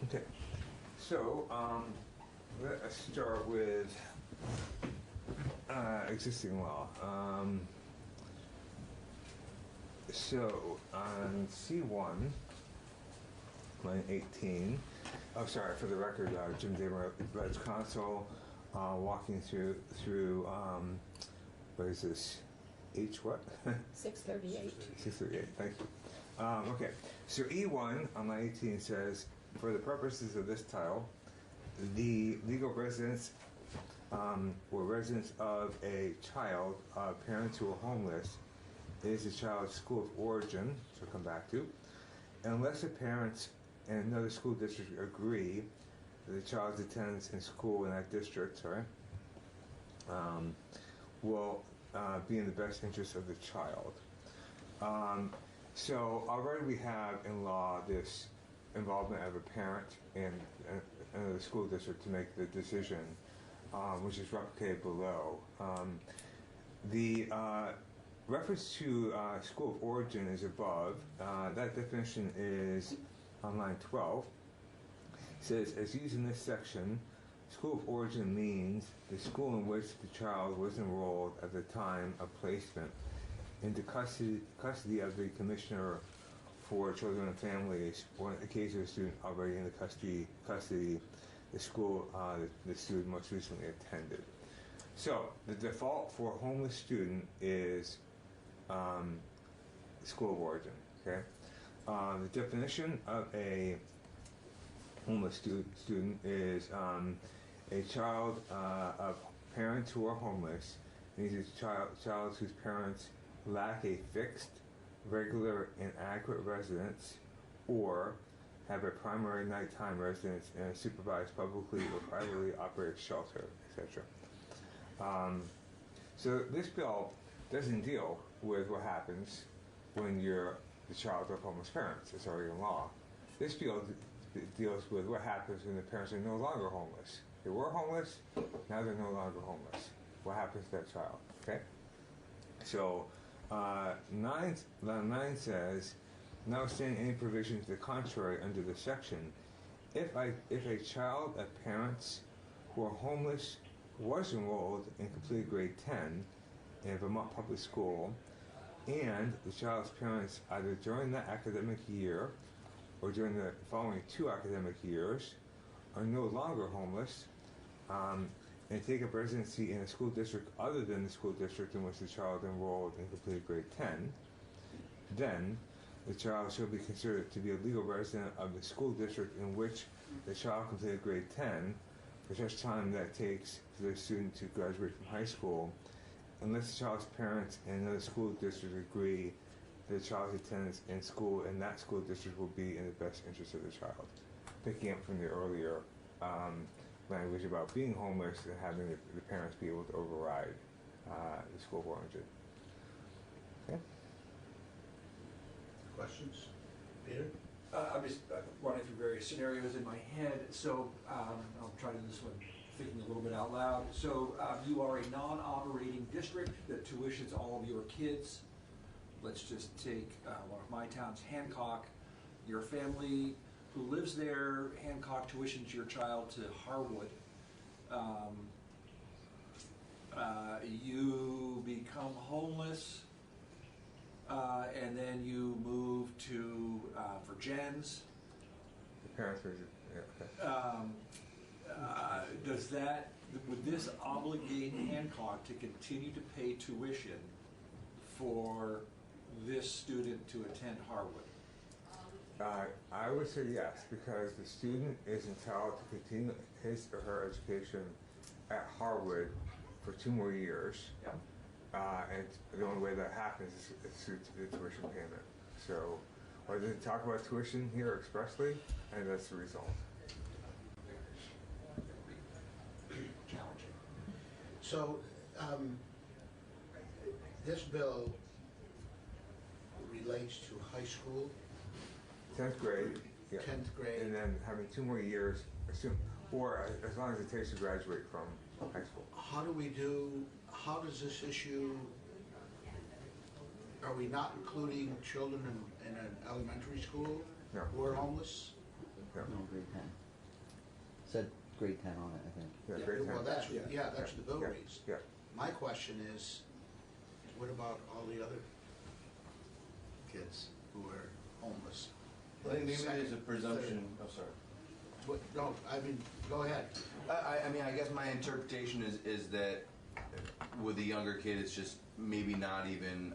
Okay. So, let us start with existing law. So, on C1, line 18, oh, sorry, for the record, Jim Damer, Ledge Council, walking through what is this? H what? 638. 638, thank you. Okay, so E1 on line 18 says, for the purposes of this title, the legal residence or residence of a child, parents who are homeless, is the child's school of origin, which we'll come back to, unless the parents and another school district agree that the child's attendance in school in that district, will be in the best interest of the child. So already we have in law this involvement of a parent in the school district to make the decision, which is replicated below. The reference to school of origin is above. That definition is on line 12. It says, as used in this section, school of origin means the school in which the child was enrolled at the time of placement into custody of the Commissioner for Children and Families, or in the case of a student already in the custody the school the student most recently attended. So the default for a homeless student is school of origin. Okay, the definition of a homeless student is a child of parents who are homeless. Means it's child whose parents lack a fixed, regular, and adequate residence, or have a primary nighttime residence in a supervised publicly or privately operated shelter, etc. So this bill doesn't deal with what happens when you're the child of homeless parents. It's already in law. This bill deals with what happens when the parents are no longer homeless. They were homeless, now they're no longer homeless. What happens to that child? Okay? So, 9 says, notwithstanding any provisions to the contrary under this section, if a child of parents who are homeless was enrolled in completed grade 10 in Vermont Public School, and the child's parents either during that academic year or during the following 2 academic years are no longer homeless, and take up residency in a school district other than the school district in which the child enrolled in completed grade 10, then the child shall be considered to be a legal resident of the school district in which the child completed grade 10 for such time that it takes for the student to graduate from high school, unless the child's parents and another school district agree that the child's attendance in school in that school district will be in the best interest of the child. Picking up from the earlier language about being homeless and having the parents be able to override the school of origin. Okay. Questions? Peter? I'm just running through various scenarios in my head, so I'll try to do this one thinking a little bit out loud. So you are a non-operating district that tuitions all of your kids. Let's just take one of my towns, Hancock. Your family who lives there, Hancock tuitions your child to Harwood. You become homeless, and then you move to Virgins. The parents are, yeah, okay. Would this obligate Hancock to continue to pay tuition for this student to attend Harwood? I would say yes, because the student is entitled to continue his or her education at Harwood for 2 more years. Yeah. And the only way that happens is through the tuition payment. So, I didn't talk about tuition here expressly, and that's the result. Challenging. So, this bill relates to high school. 10th grade. Yeah. 10th grade. And then having 2 more years, or as long as it takes to graduate from high school. How does this issue, are we not including children in an elementary school who are homeless? No, grade 10. Said grade 10 on it, I think. Yeah, grade 10. Well, that's what the bill reads. Yeah. My question is, what about all the other kids who are homeless? I think maybe there's a presumption. Oh, sorry. No, I mean, go ahead. I mean, I guess my interpretation is that with a younger kid, it's just maybe not even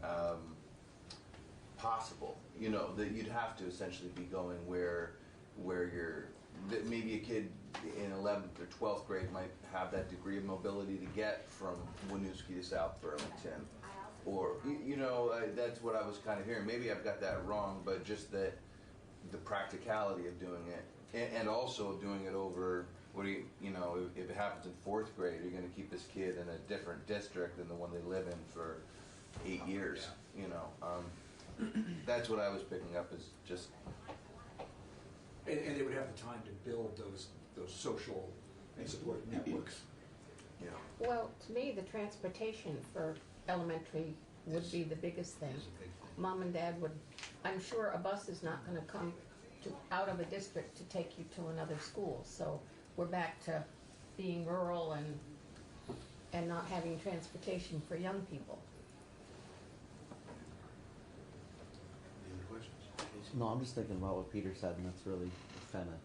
possible. You know, that you'd have to essentially be going where you're. That maybe a kid in 11th or 12th grade might have that degree of mobility to get from Winooski to South Burlington. Or, that's what I was kind of hearing. Maybe I've got that wrong, but just that the practicality of doing it. And also doing it over, if it happens in 4th grade, you're going to keep this kid in a different district than the one they live in for 8 years, That's what I was picking up is just... And they would have the time to build those social and support networks. Yeah. Well, to me, the transportation for elementary would be the biggest thing. Mom and Dad would, I'm sure a bus is not going to come out of a district to take you to another school. So we're back to being rural and not having transportation for young people. Any other questions? No, I'm just thinking about what Peter said, and that's really kind of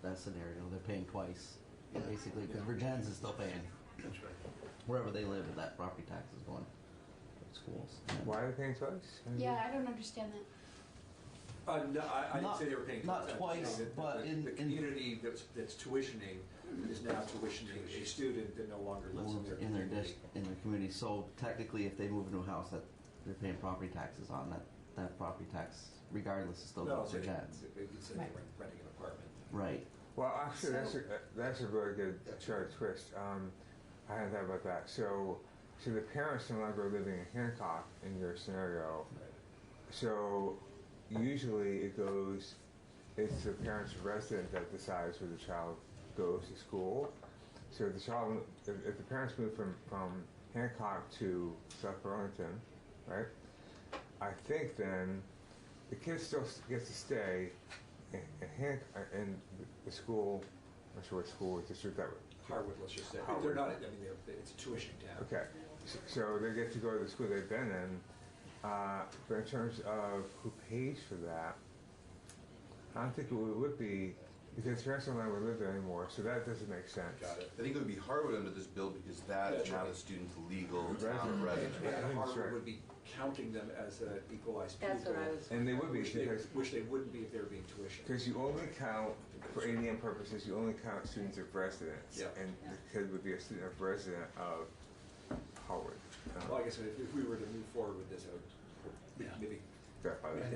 that scenario. They're paying twice, basically, because Virginians is still paying. That's right. Wherever they live, and that property tax is going to schools. Why are they paying twice? Yeah, I don't understand that. No, I didn't say they were paying not twice. twice, That but the community that's tuitioning is now tuitioning a student that no longer lives in their community. In their community. So technically, if they move into a house that they're paying property taxes on, that property tax, regardless, is still going to Virginians. They could say they're renting an apartment. Right. Well, actually, that's a really good twist. I hadn't thought about that. So the parents no longer living in Hancock in your scenario. So usually it's the parent's resident that decides where the child goes to school. So if the parents move from Hancock to South Burlington, right? I think then the kid still gets to stay in the school. I'm not sure what school district that would. Harwood, let's just say. Harwood. They're not. I mean, it's a tuition town. Okay, so they get to go to the school they've been in. But in terms of who pays for that, I don't think it would be, because parents don't want to live there anymore, so that doesn't make sense. Got it. I think it would be Harwood under this bill because that is now the student's legal town resident. And Harwood would be counting them as an equalized pupil. That's what I was. And they would be, which they wouldn't be if they were being tuitioned. Because you only count, for ADM purposes, you only count students of residence. Yeah. And the kid would be a student of resident of Harwood. Well, I guess if we were to move forward with this, I would maybe clarify that.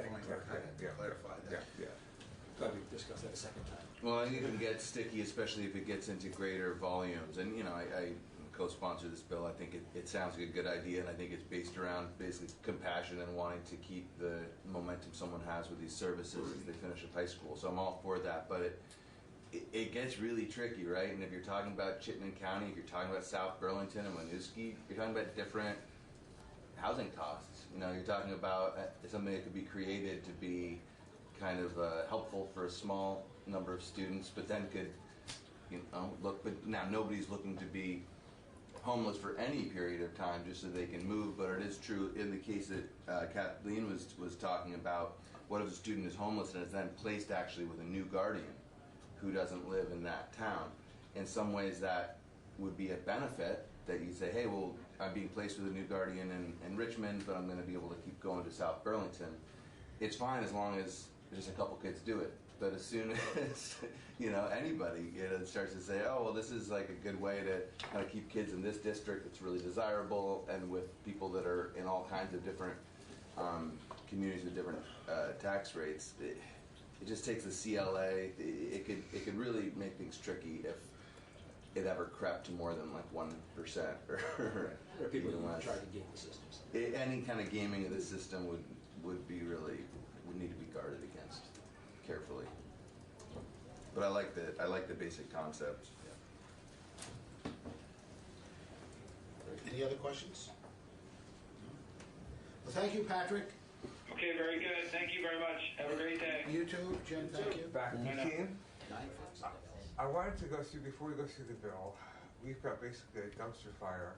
Yeah. Glad we discussed that a second time. Well, I think it can get sticky, especially if it gets into greater volumes. And, I co-sponsor this bill. I think it sounds like a good idea, and I think it's based around basically compassion and wanting to keep the momentum someone has with these services as they finish up high school. So I'm all for that, but it gets really tricky, right? And if you're talking about Chittenden County, if you're talking about South Burlington and Winooski, you're talking about different housing costs. You're talking about something that could be created to be kind of helpful for a small number of students, but then could, but now nobody's looking to be homeless for any period of time just so they can move. But it is true in the case that Kathleen was talking about, what if a student is homeless and is then placed actually with a new guardian who doesn't live in that town? In some ways that would be a benefit, that you say, hey, well, I'm being placed with a new guardian in Richmond, but I'm going to be able to keep going to South Burlington. It's fine as long as just a couple kids do it. But as soon as anybody starts to say, oh well, this is like a good way to kind of keep kids in this district that's really desirable, and with people that are in all kinds of different communities with different tax rates, it just takes the CLA. It could really make things tricky if it ever crept to more than like 1% or people even who less. try to game the systems. Any kind of gaming of the system would be really would need to be guarded against carefully. But I like the basic concept. Any other questions? Well, thank you, Patrick. Okay, very good. Thank you very much. Have a great day. You too, Jim. Thank you. Back to the team. I wanted to go through, before we go through the bill, we've got basically a dumpster fire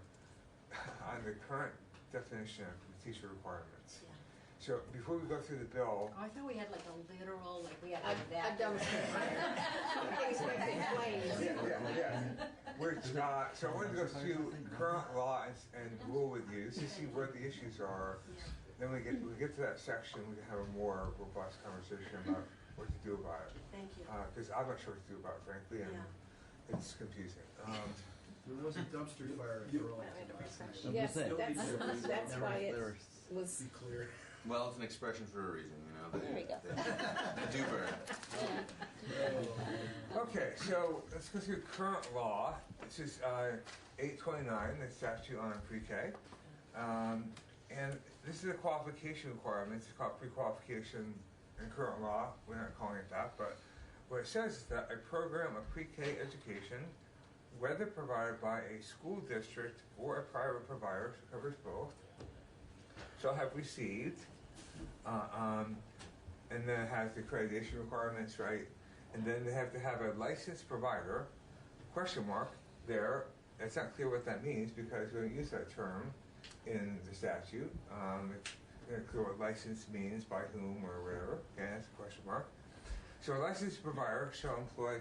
on the current definition of teacher requirements. Yeah. So before we go through the bill, Oh, I thought we had like a literal, like we had like that. A dumpster fire. Things like big flames. yeah. Which, so I wanted to go through current law and rule with you to see what the issues are. Then we get to that section, we can have a more robust conversation about what to do about it. Thank you. Because I'm not sure what to do about it, frankly. it's confusing. There was a dumpster fire at Burlington last night. Yes, that's why it was. Be clear. Well, it's an expression for a reason, you know. There we go. They do burn. Okay, so let's go through current law. This is 829, the statute on pre-K. And this is a qualification requirement. It's called pre-qualification in current law. We're not calling it that, but what it says is that a program of pre-K education, whether provided by a school district or a private provider, so covers both, shall have received, and then it has the accreditation requirements, right? And then they have to have a licensed provider, question mark, there. It's not clear what that means because we don't use that term in the statute. It's not clear what license means, by whom or whatever. Okay, that's a question mark. So a licensed provider shall employ,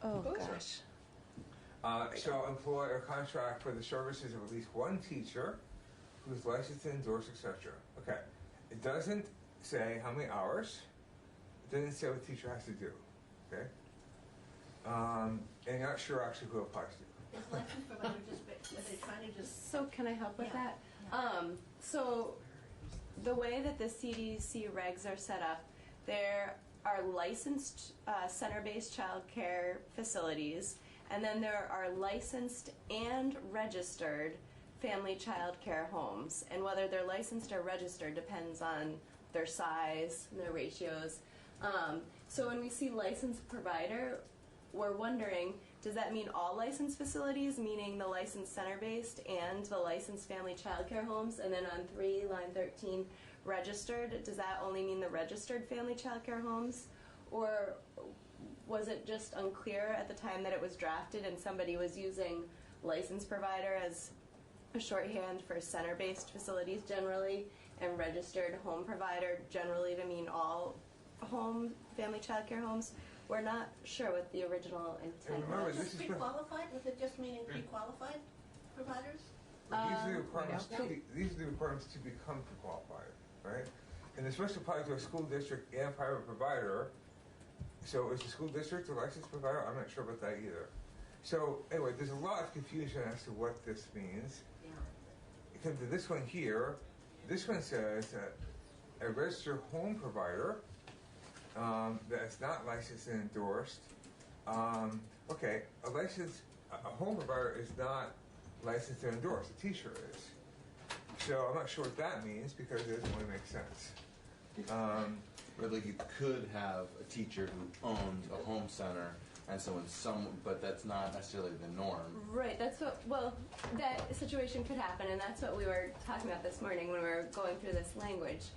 Oh gosh. shall employ or contract for the services of at least one teacher who is licensed and endorsed, etc. Okay, it doesn't say how many hours. It doesn't say what the teacher has to do. Okay, and you're not sure actually who it applies to. Is licensed provider just, are they trying to just? So can I help with Yeah. that? So the way that the CDC regs are set up, there are licensed center-based child care facilities, and then there are licensed and registered family child care homes. And whether they're licensed or registered depends on their size and their ratios. So when we see licensed provider, we're wondering, does that mean all licensed facilities, meaning the licensed center-based and the licensed family child care homes? And then on 3, line 13, registered, does that only mean the registered family child care homes? Or was it just unclear at the time that it was drafted and somebody was using licensed provider as a shorthand for center-based facilities generally, and registered home provider generally to mean all home family child care homes? We're not sure what the original intent was. Was it pre-qualified? Was it just meaning pre-qualified providers? These are the requirements to become qualified, right? And this must apply to a school district and private provider. So is the school district a licensed provider? I'm not sure about that either. So anyway, there's a lot of confusion as to what this means. Yeah. It comes to this one here. This one says that a registered home provider that's not licensed and endorsed. Okay, a home provider is not licensed and endorsed. A teacher is. So I'm not sure what that means because it doesn't really make sense. But like you could have a teacher who owns a home center, and so in some, but that's not necessarily the norm. Right, that's what, well, that situation could happen, and that's what we were talking about this morning when we were going through this language.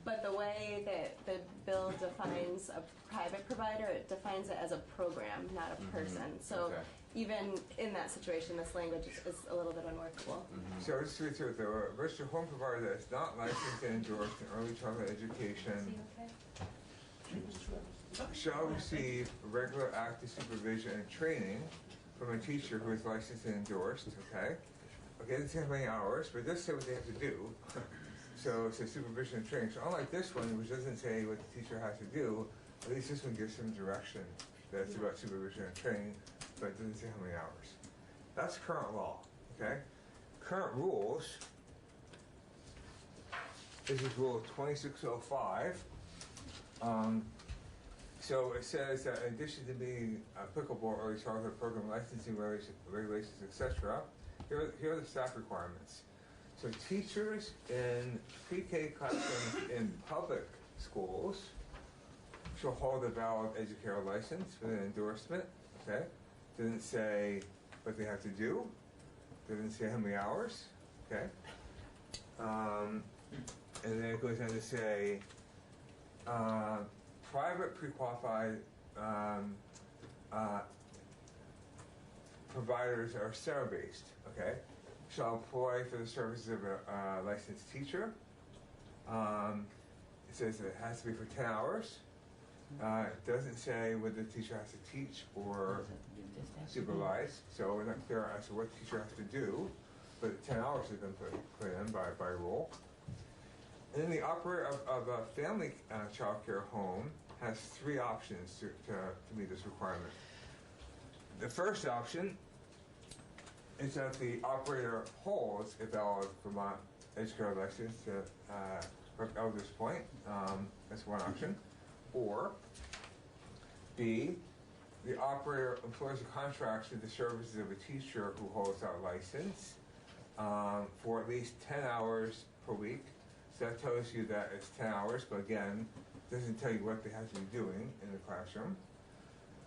But the way that the bill defines a private provider, it defines it as a program, not a person. So even in that situation, this language is a little bit unworkable. So let's read through it though. A registered home provider that is not licensed and endorsed in early childhood education shall receive regular active supervision and training from a teacher who is licensed and endorsed. Okay, it doesn't say how many hours, but it does say what they have to do. So it says supervision and training. So unlike this one, which doesn't say what the teacher has to do, at least this one gives some direction that it's about supervision and training, but it doesn't say how many hours. That's current law, okay? Current rules, this is rule 2605. So it says that in addition to being applicable early childhood program licensing regulations, etc., here are the staff requirements. So teachers in pre-K classrooms in public schools shall hold a valid educator license with an endorsement. Okay, doesn't say what they have to do. Doesn't say how many hours. Okay, and then it goes on to say private pre-qualified providers are center-based. Okay. Shall employ for the services of a licensed teacher. It says that it has to be for 10 hours. It doesn't say whether the teacher has to teach or supervise, so we're not clear as to what the teacher has to do, but 10 hours has been put in by rule. And then the operator of a family child care home has three options to meet this requirement. The first option is that the operator holds a valid Vermont educator license to up to this point. That's one option. Or B, the operator employs a contract to the services of a teacher who holds that license for at least 10 hours per week. So that tells you that it's 10 hours, but again, doesn't tell you what they have to be doing in the classroom.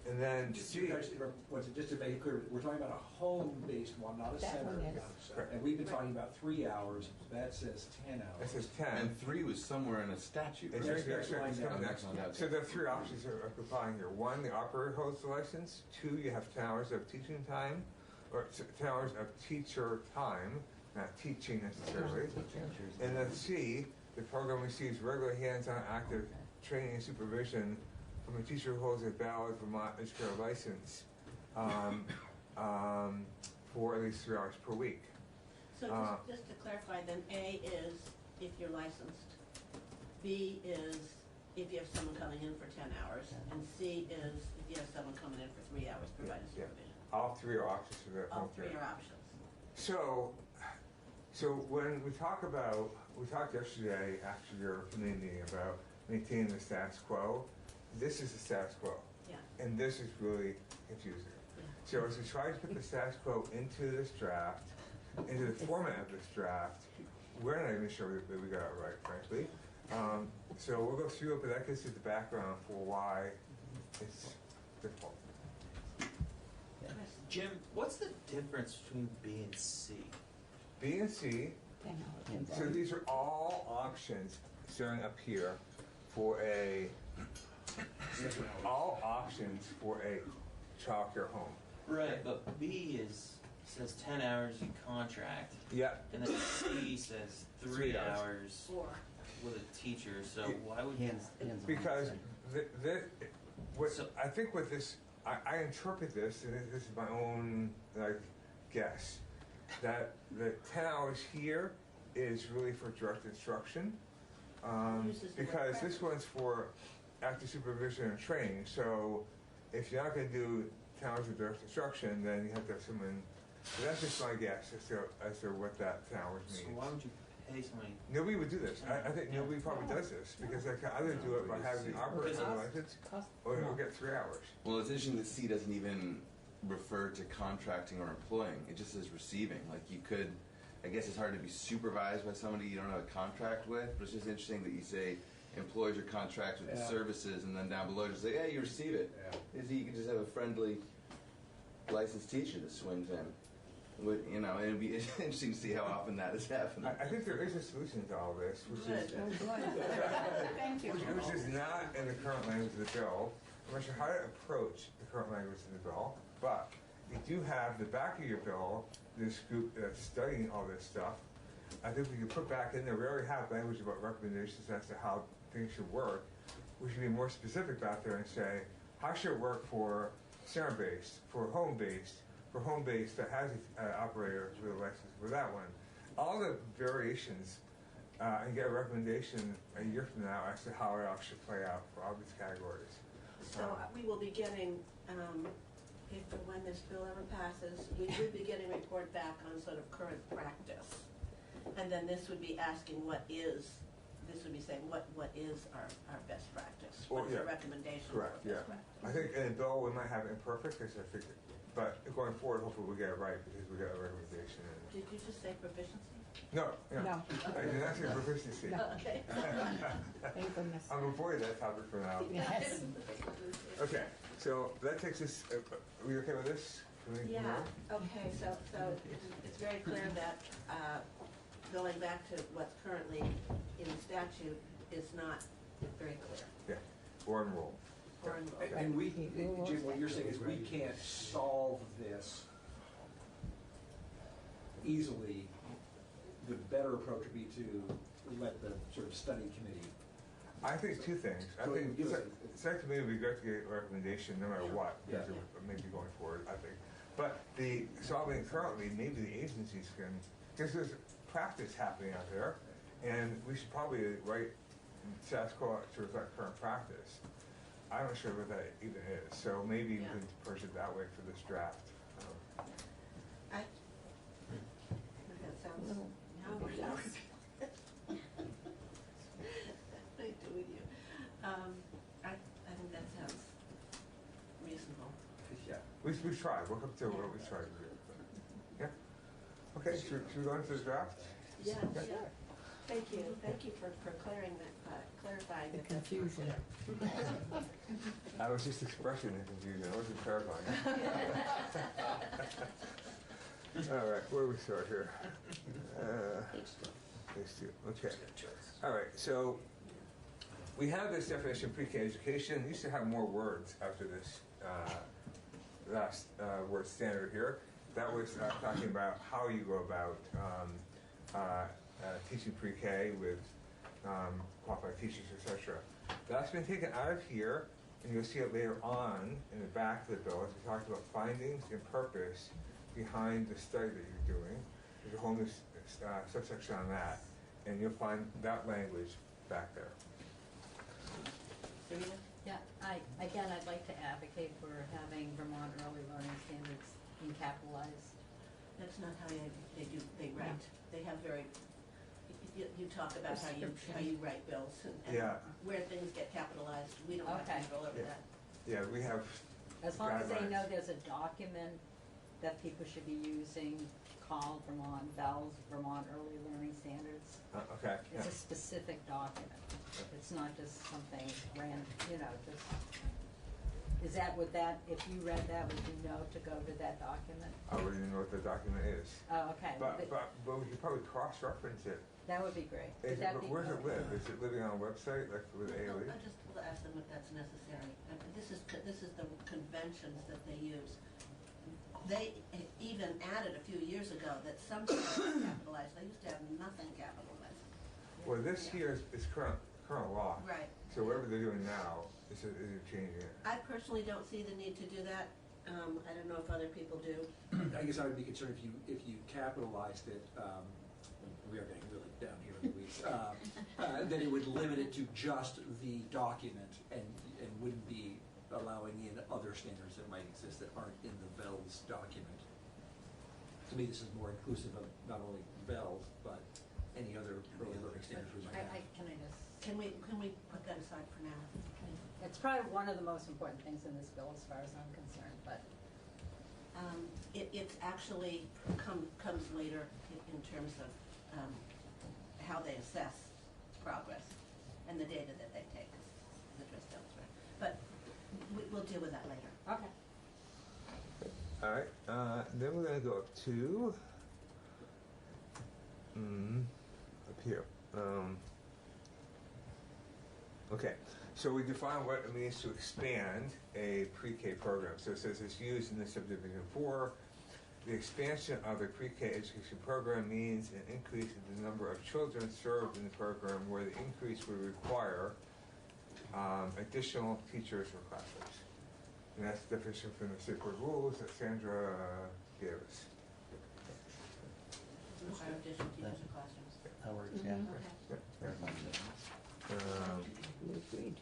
And then Just C. to make it clear, we're talking about a home-based one, not a That center. one is. And we've been talking about 3 hours, that says 10 hours. It says 10. And 3 was somewhere in a statute. It's right? right there, it's coming down. next. So the three options are complying here. One, the operator holds the license. 2, you have 10 hours of teaching time, or 10 hours of teacher time, not teaching necessarily. And then C, the program receives regular hands-on active training and supervision from a teacher who holds a valid Vermont educator license for at least 3 hours per week. So just to clarify, then A is if you're licensed, B is if you have someone coming in for 10 hours, and C is if you have someone coming in for 3 hours providing supervision. All three are options for that. All three are options. So when we talked yesterday after your committee meeting about maintaining the status quo. This is the status quo. Yeah. And this is really confusing. Yeah. So as we try to put the status quo into this draft, into the format of this draft, we're not even sure that we got it right, frankly. So we'll go through it, but that gives you the background for why it's difficult. Jim, what's the difference between B and C? B and C, so these are all options showing up here for all options for a child care home. Right, but B says 10 hours in contract. Yeah. And then C says 3 hours with a teacher. So why would because I think with this, I interpret this, and this is my own guess, that the 10 hours here is really for direct instruction, because this one's for active supervision and training. So if you're not going to do 10 hours of direct instruction, then you have to have someone. So that's just my guess as to what that 10 hours means. So why would you pay somebody? Nobody would do this. I think nobody probably does this because they can either do it by having the operator on the license or get 3 hours. Well, it's interesting that C doesn't even refer to contracting or employing. It just says receiving. Like you could, I guess it's hard to be supervised by somebody you don't have a contract with, but it's just interesting that you say employs or contracts with the services, and then down below just say, hey, you receive it. You could just have a friendly licensed teacher that swings in. You know, it'd be interesting to see how often that is happening. I think there is a solution to all this, which is Thank you. which is not in the current language of the bill. I'm not sure how to approach the current language of the bill, but you do have the back of your bill, this group that's studying all this stuff. I think we can put back in there, we already have language about recommendations as to how things should work. We should be more specific back there and say, how should it work for center-based, for home-based that has an operator with a license for that one. All the variations, and get a recommendation a year from now as to how it all should play out for all these categories. So we will be getting, if and when this bill ever passes, we would be getting a report back on sort of current practice. And then this would be asking this would be saying what is our best practice? What's the recommendation for best practice? I think in the bill we might have imperfect, but going forward, hopefully we get it right because we got a recommendation. Did you just say proficiency? No. I did not say proficiency. No. Okay. Thank goodness. I'm avoiding that topic for now. Yes. Okay, so that takes us. Are we okay with this? Yeah. Okay. So it's very clear that going back to what's currently in statute is not very clear. Yeah. Or enroll. And we, Jim, what you're saying is we can't solve this easily. The better approach would be to let the sort of study committee. I think two things. I think study committee would be great to get a recommendation no matter what, maybe going forward, I think. But the solving currently, maybe the agencies can, because there's practice happening out there, and we should probably write status quo to reflect current practice. I'm not sure what that even is, so maybe we Yeah. can push it that way for this draft. That sounds, now we're down. I do with you. I think that sounds reasonable. Yeah, we've tried, we'll come to what we've tried to do. Yeah? Okay, should we go into the draft? Yeah, Okay. sure. Thank you for clarifying that. The confusion. I was just expressing the confusion, I wasn't clarifying. All right, where do we start here? Page 2, okay. All right, so we have this definition of pre-K education. We used to have more words after this last word standard here. That was talking about how you go about teaching pre-K with qualified teachers, etc. That's been taken out of here, and you'll see it later on in the back of the bill as we talked about findings and purpose behind the study that you're doing. There's a whole new subsection on that, and you'll find that language back there. Yeah, I'd like to advocate for having Vermont Early Learning Standards being capitalized. That's not how they write. They have very, you talk about how you write bills and Yeah. where things get capitalized. We don't have control over that. Yeah, we have As long as they guidelines. know there's a document that people should be using called Vermont Early Learning Standards. Okay. It's Yeah. a specific document. It's not just something random, just, is that, if you read that, would you know to go to that document? I wouldn't even know what the document is. Oh, okay. But we could probably cross-reference it. That would be great. Where does it live? Is it living on a website like with AOE? I'll just ask them if that's necessary. This is the conventions that they use. They even added a few years ago that some things were capitalized. They used to have nothing capitalized. Well, this here is current law. Right. So whatever they're doing now is changing it. I personally don't see the need to do that. I don't know if other people do. I guess I would be concerned if you capitalized it, we are getting really down here in the weeds, then it would limit it to just the document and wouldn't be allowing in other standards that might exist that aren't in the VELS document. To me, this is more inclusive of not only VELS, but any other early learning standards we might have. Can we put that aside for now? It's probably one of the most important things in this bill as far as I'm concerned, but. It's actually comes later in terms of how they assess progress and the data that they take is addressed elsewhere. But we'll deal with that later. Okay. All right. Then we're going to go up to up here. Okay. So we define what it means to expand a pre-K program. So it says it's used in the subdivision 4. The expansion of a pre-K education program means an increase in the number of children served in the program, where the increase would require additional teachers or classrooms. And that's the definition from the state board rules that Sandra gave us. Require additional teachers and classrooms. That works, yeah. Okay. Very much. Agreed.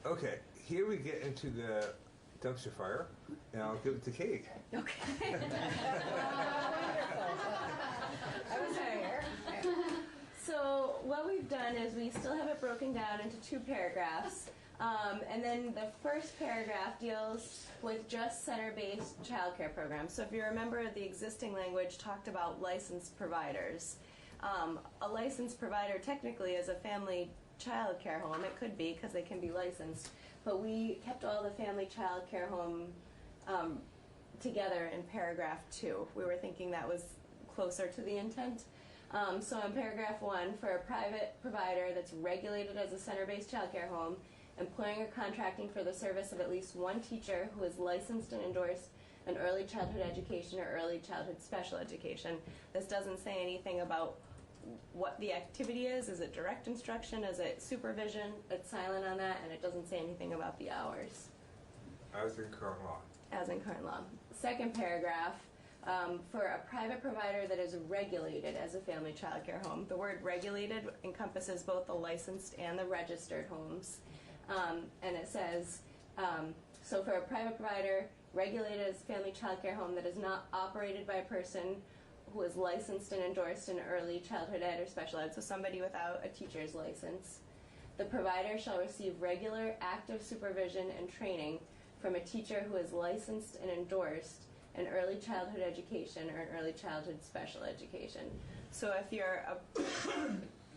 Okay, here we get into the dumpster fire, and I'll give it to Kate. Okay. So what we've done is we still have it broken down into 2 paragraphs. And then the first paragraph deals with just center-based childcare programs. So if you remember, the existing language talked about licensed providers. A licensed provider technically is a family child care home. It could be because they can be licensed. But we kept all the family child care home together in paragraph 2. We were thinking that was closer to the intent. So in paragraph 1, for a private provider that's regulated as a center-based child care home, employing or contracting for the service of at least one teacher who is licensed and endorsed in early childhood education or early childhood special education. This doesn't say anything about what the activity is. Is it direct instruction? Is it supervision? It's silent on that, and it doesn't say anything about the hours. As in current law. As in current law. Second paragraph, For a private provider that is regulated as a family child care home, the word regulated encompasses both the licensed and the registered homes. And it says, so for a private provider regulated as a family child care home that is not operated by a person who is licensed and endorsed in early childhood ed or special ed, so somebody without a teacher's license, the provider shall receive regular active supervision and training from a teacher who is licensed and endorsed in early childhood education or in early childhood special education. So if you're a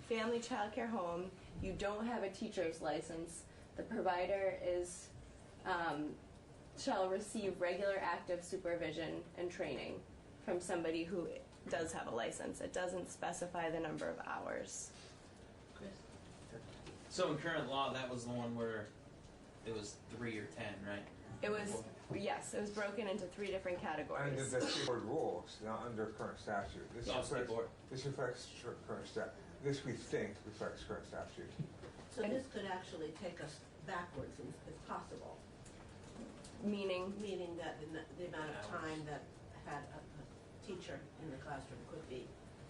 family child care home, you don't have a teacher's license, the provider is shall receive regular active supervision and training from somebody who does have a license. It doesn't specify the number of hours. Chris? So in current law, that was the one where it was 3 or 10, right? It was, yes, it was broken into 3 different categories. Under the state board rules, not under current statute. This reflects current statute. This, we think, reflects current statute. So this could actually take us backwards if possible. Meaning? Meaning that the amount of time that had a teacher in the classroom could be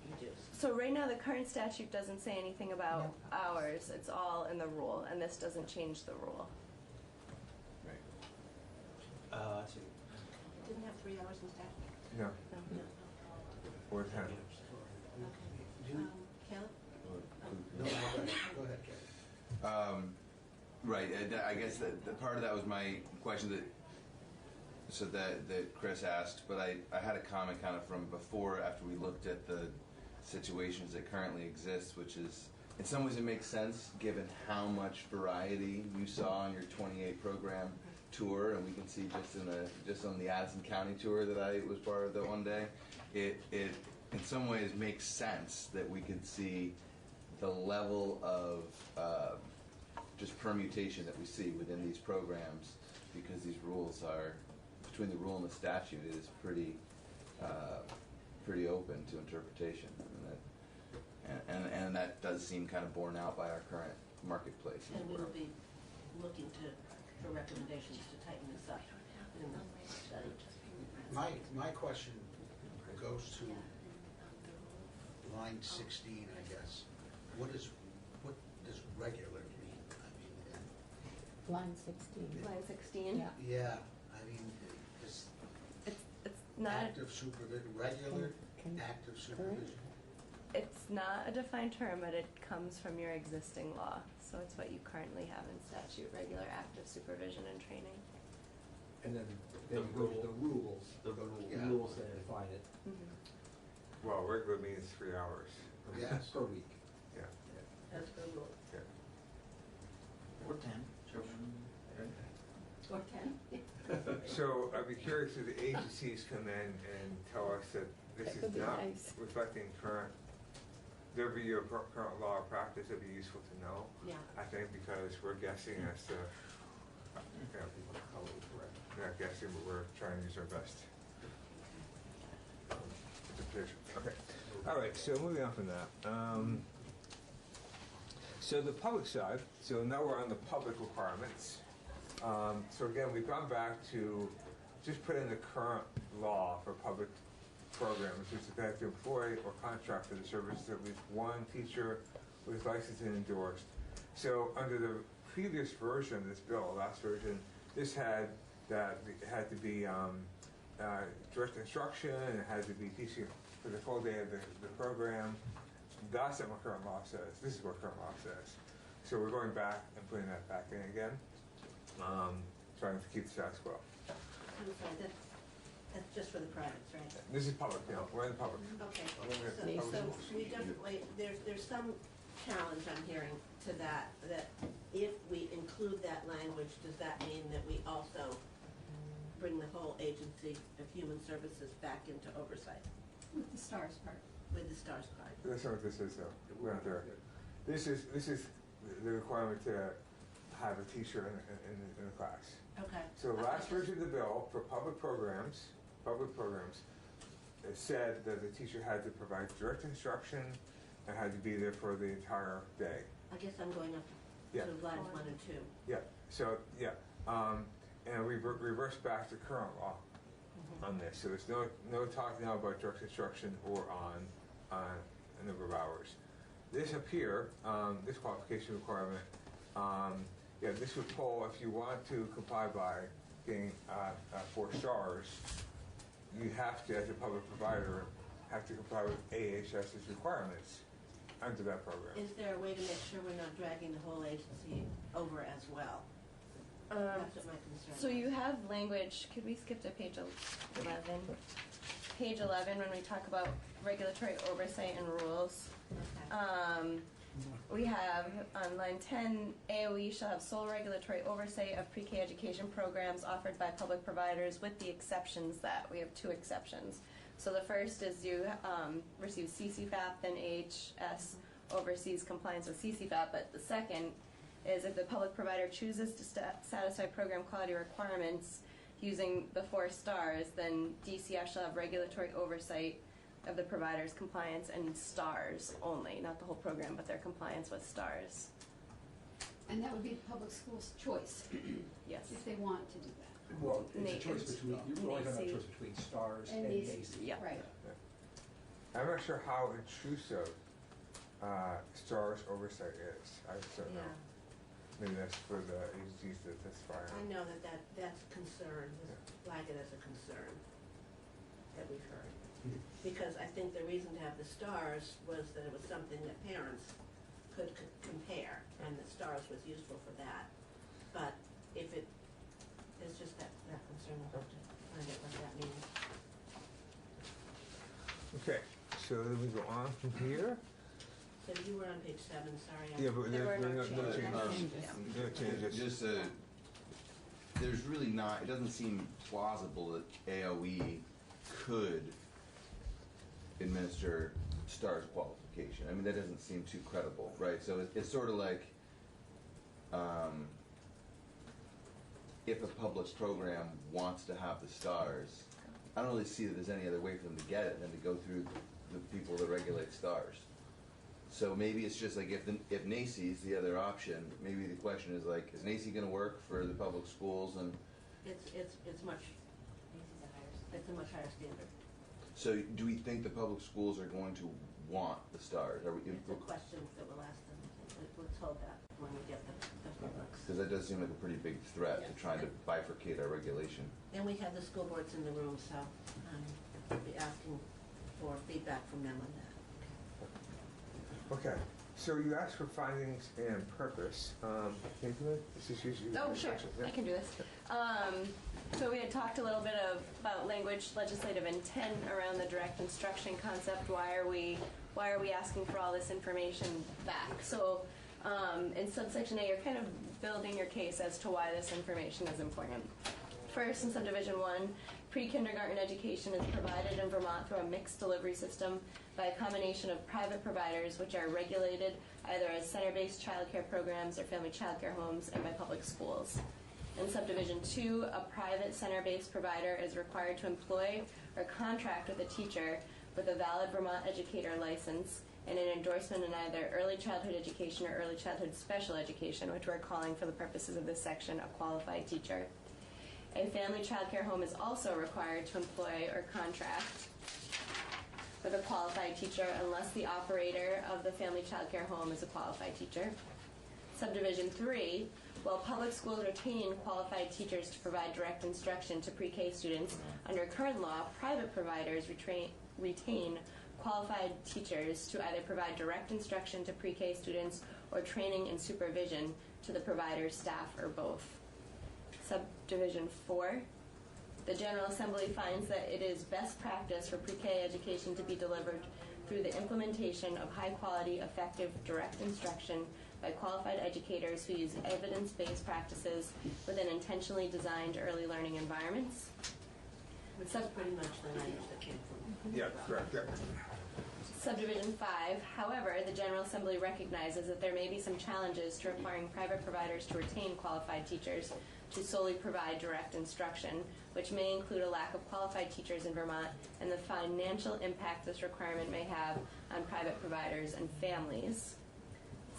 reduced. So right now the current statute doesn't say anything about hours. It's all in the rule, and this doesn't change the rule. Right. I see. Didn't have 3 hours in statute? No. No. Or 10. Okay. Caleb? No, go ahead, Caleb. Right. I guess that part of that was my question that Chris asked, but I had a comment kind of from before after we looked at the situations that currently exist, which is in some ways it makes sense given how much variety you saw on your 28 program tour, and we can see just on the Addison County tour that I was part of that one day, it in some ways makes sense that we could see the level of just permutation that we see within these programs, because these rules are, between the rule and the statute, it is pretty open to interpretation, and that does seem kind of borne out by our current marketplace. And we'll be looking for recommendations to tighten this up in the study. My question goes to line 16, I guess. What does regular mean? Line 16. Line 16? Yeah. Yeah, I mean, is It's not. active supervision, regular active supervision? It's not a defined term, but it comes from your existing law. So it's what you currently have in statute, regular active supervision and training. And then goes the rules. The rules that define it. Mm-hmm. Well, regular means 3 hours. Yes. Per week. Yeah. That's the rule. Yeah. Or 10. Sure. Or 10? So I'd be curious if the agencies come in and tell us that this That would is be not nice. reflecting current, their view of current law or practice. It'd be useful to know. Yeah. I think because we're guessing as to, we're not guessing, but we're trying to use our best interpretation. Okay. All right. So moving on from that. So the public side. So now we're on the public requirements. So again, we've gone back to just put in the current law for public programs, which is that to employ or contract for the services of at least one teacher who is licensed and endorsed. So under the previous version of this bill, last version, this had that it had to be direct instruction, and it had to be teaching for the full day of the program. That's not what current law says. This is what current law says. So we're going back and putting that back in again, trying to keep the status quo. I'm sorry, that's just for the privates, right? This is public, you know, we're in the public. Okay, Public so schools. we definitely, there's some challenge I'm hearing to that if we include that language, does that mean that we also bring the whole agency of human services back into oversight? With the STARS part. With the STARS part. That's not what this is, though. We're not there. This is the requirement to have a teacher in the class. Okay. So last version of the bill for public programs, it said that the teacher had to provide direct instruction and had to be there for the entire day. I guess I'm going up Yeah. to lines 1 and 2. Yeah. So yeah, and we reverse back to current law. on this. So there's no talk now about direct instruction or on a number of hours. This up here, this qualification requirement, this would pull, if you want to comply by getting 4 stars, you have to, as a public provider, have to comply with AHS's requirements under that program. Is there a way to make sure we're not dragging the whole agency over as well? That's what my concern is. So you have language, could we skip to page 11? Page 11, when we talk about regulatory oversight and rules. We have on line 10, AOE shall have sole regulatory oversight of pre-K education programs offered by public providers with the exceptions that we have 2 exceptions. So the first is you receive CCFAP, then AHS oversees compliance with CCFAP, but the second is if the public provider chooses to satisfy program quality requirements using the 4 stars, then DCF shall have regulatory oversight of the provider's compliance and stars only, not the whole program, but their compliance with stars. And that would be the public school's choice. Yes. If they want to do that. Well, it's a choice between, you're only talking about a choice between stars and NACE. Yeah. Right. I'm not sure how intrusive stars oversight is. I just don't know. Maybe that's for the agencies that testify on. I know that's a concern, flag it as a concern that we've heard. Because I think the reason to have the stars was that it was something that parents could compare, and the stars was useful for that. But if it's just that concern, we'll have to find out what that means. Okay, so then we go on from here. So you were on page 7, sorry. Yeah, but there were no changes. No changes. Just there's really not, it doesn't seem plausible that AOE could administer STARS qualification. I mean, that doesn't seem too credible, right? So it's sort of like if a public program wants to have the STARS, I don't really see that there's any other way for them to get it than to go through the people that regulate STARS. So maybe it's just like if NACE is the other option, maybe the question is like, is NACE going to work for the public schools? And it's a much higher standard. So do we think the public schools are going to want the STARS? It's a question that we'll ask them. We'll told that when we get the books. Because that does seem like a pretty big threat to trying to bifurcate our regulation. And we have the school boards in the room, so we'll be asking for feedback from them on that. Okay, so you asked for findings and purpose. Can you do it? This is usually Oh, sure. I can do this. So we had talked a little bit about language, legislative intent around the direct instruction concept. Why are we asking for all this information back? So in subsection A, you're kind of building your case as to why this information is important. First, in subdivision 1, pre-kindergarten education is provided in Vermont through a mixed delivery system by a combination of private providers, which are regulated either as center-based childcare programs or family childcare homes, and by public schools. In subdivision 2, a private center-based provider is required to employ or contract with a teacher with a valid Vermont educator license and an endorsement in either early childhood education or early childhood special education, which we're calling for the purposes of this section a qualified teacher. A family childcare home is also required to employ or contract with a qualified teacher unless the operator of the family childcare home is a qualified teacher. Subdivision 3, while public schools retain qualified teachers to provide direct instruction to pre-K students, under current law, private providers retain qualified teachers to either provide direct instruction to pre-K students or training and supervision to the provider's staff or both. Subdivision 4, the General Assembly finds that it is best practice for pre-K education to be delivered through the implementation of high-quality, effective, direct instruction by qualified educators who use evidence-based practices within intentionally designed early learning environments. Which is pretty much the language that came from. Yeah, correct. Yeah. Subdivision 5, however, the General Assembly recognizes that there may be some challenges to requiring private providers to retain qualified teachers to solely provide direct instruction, which may include a lack of qualified teachers in Vermont and the financial impact this requirement may have on private providers and families.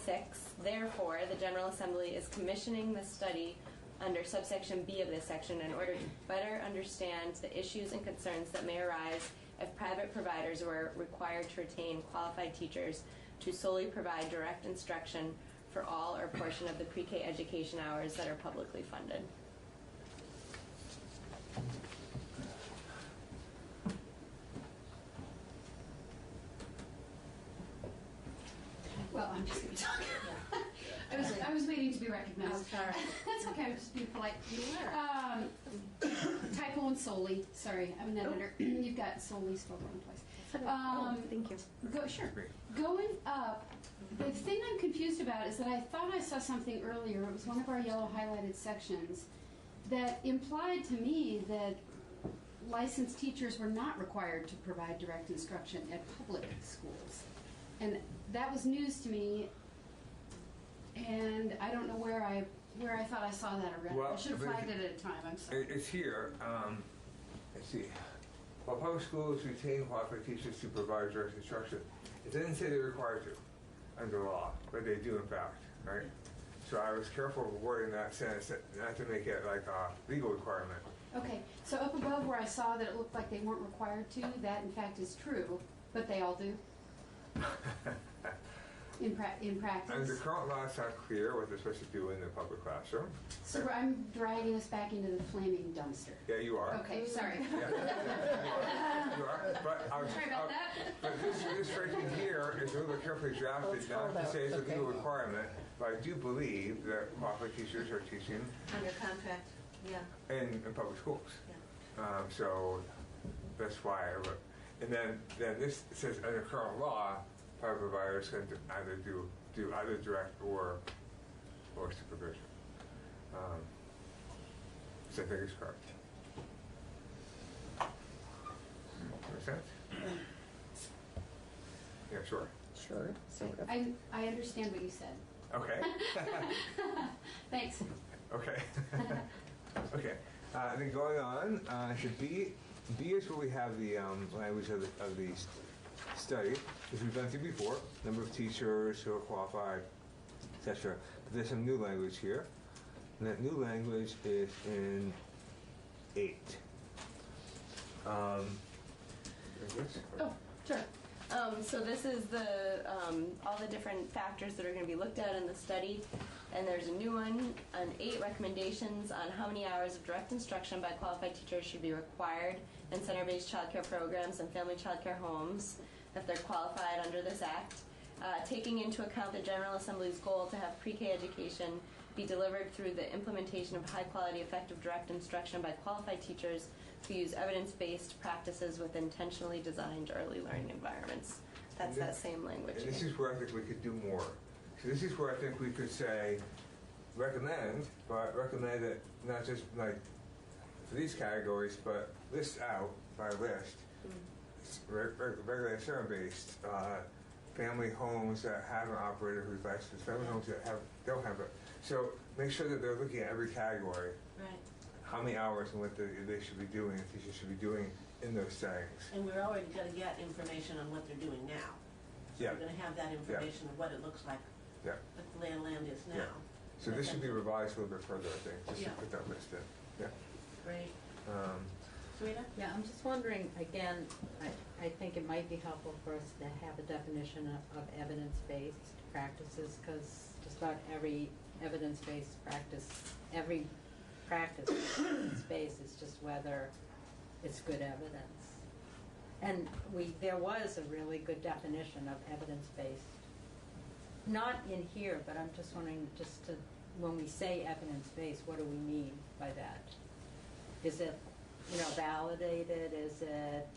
6, therefore, the General Assembly is commissioning the study under subsection B of this section in order to better understand the issues and concerns that may arise if private providers were required to retain qualified teachers to solely provide direct instruction for all or portion of the pre-K education hours that are publicly funded. Well, I'm just going to talk. I was waiting to be recognized. That's okay. I'm just being polite. Typo and solely. Sorry, I'm an editor. You've got solely spelled wrong twice. Thank you. Sure. Going up, the thing I'm confused about is that I thought I saw something earlier. It was one of our yellow highlighted sections that implied to me that licensed teachers were not required to provide direct instruction at public schools. And that was news to me, and I don't know where I thought I saw that already. Well, I should have flagged it at a time. I'm sorry. It's here. Let's see. While public schools retain qualified teachers to provide direct instruction, it doesn't say they're required to under law, but they do in fact, right? So I was careful of wording that sentence, not to make it like a legal requirement. Okay, so up above where I saw that it looked like they weren't required to, that in fact is true, but they all do. In practice. Under current law, it's not clear what they're supposed to do in the public classroom. So I'm dragging us back into the flaming dumpster. Yeah, you are. Okay, sorry. Yeah, you are. But Sorry about that. But this phrasing here is a little carefully drafted, not to say it's a legal requirement, but I do believe that qualified teachers are teaching Under contract, yeah. in public schools. Yeah. So that's why I wrote. And then this says under current law, private providers can either do either direct or supervision. So I think it's correct. Makes sense? Yeah, sure. Sure. I understand what you said. Okay. Thanks. Okay. Okay. Then going on to B. B is where we have the language of the study, which we've been through before. Number of teachers who are qualified, etc. But there's some new language here, and that new language is in 8. Oh, sure. So this is the all the different factors that are going to be looked at in the study, and there's a new one on 8 recommendations on how many hours of direct instruction by qualified teachers should be required in center-based childcare programs and family childcare homes if they're qualified under this act, taking into account the General Assembly's goal to have pre-K education be delivered through the implementation of high-quality, effective direct instruction by qualified teachers who use evidence-based practices with intentionally designed early learning environments. That's that same language. And this is where I think we could do more. So this is where I think we could say, recommend, but recommend it not just like for these categories, but list out by list. Regular center-based family homes that have an operator who's licensed, family homes that don't have it. So make sure that they're looking at every category. Right. How many hours and what they should be doing, and teachers should be doing in those settings. And we're already going to get information on what they're doing now. So Yeah. we're going to have that information of what it looks like, Yeah. what the lay of land is now. Yeah. So this should be revised a little bit further, I think, just Yeah. to put that list in. Yeah. Great. Sarita? Yeah, I'm just wondering, again, I think it might be helpful for us to have a definition of evidence-based practices, because just about every evidence-based practice, every practice is evidence-based, it's just whether it's good evidence. And there was a really good definition of evidence-based. Not in here, but I'm just wondering, when we say evidence-based, what do we mean by that? Is it, validated? Is it?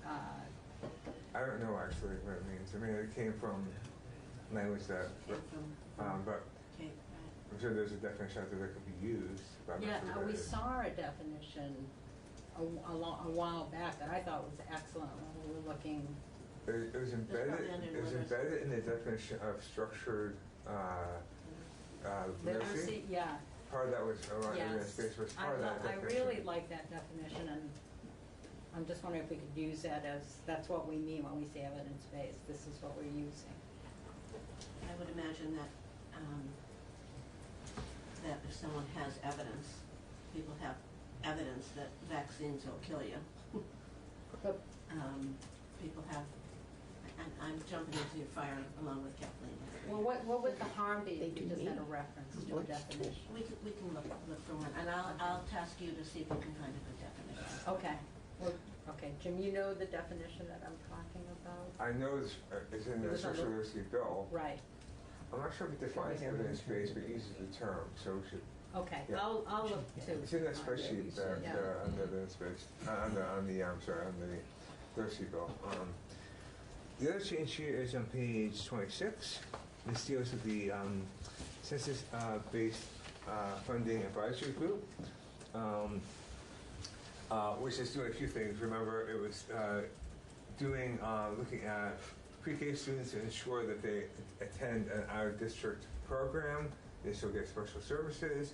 I don't know actually what it means. I mean, it came from language that, but I'm sure there's a definition out there that could be used. But I'm not sure what we it is. saw a definition a while back that I thought was excellent when we were looking. It was embedded in the definition of structured literacy. Yeah. Part of that was around Yes. evidence-based, was part of that I definition. really like that definition, and I'm just wondering if we could use that that's what we mean when we say evidence-based. This is what we're using. I would imagine that that if someone has evidence, people have evidence that vaccines will kill you. People have, and I'm jumping into your fire along with Kathleen. Well, what would the harm be if you just had a reference to a definition? We can look for one, and I'll task you to see if you can find a good definition. Okay. Well, okay, Jim, you know the definition that I'm talking about? I know it's in the social literacy bill. Right. I'm not sure if it defines evidence-based, but it uses the term, so we should. Okay, Yeah. I'll look too. It's in that spreadsheet there, Yeah. on the evidence-based, on the literacy bill. The other change here is on page 26. This deals with the census-based funding advisory group, which is doing a few things. Remember, it was looking at pre-K students to ensure that they attend an out-of-district program. They still get special services.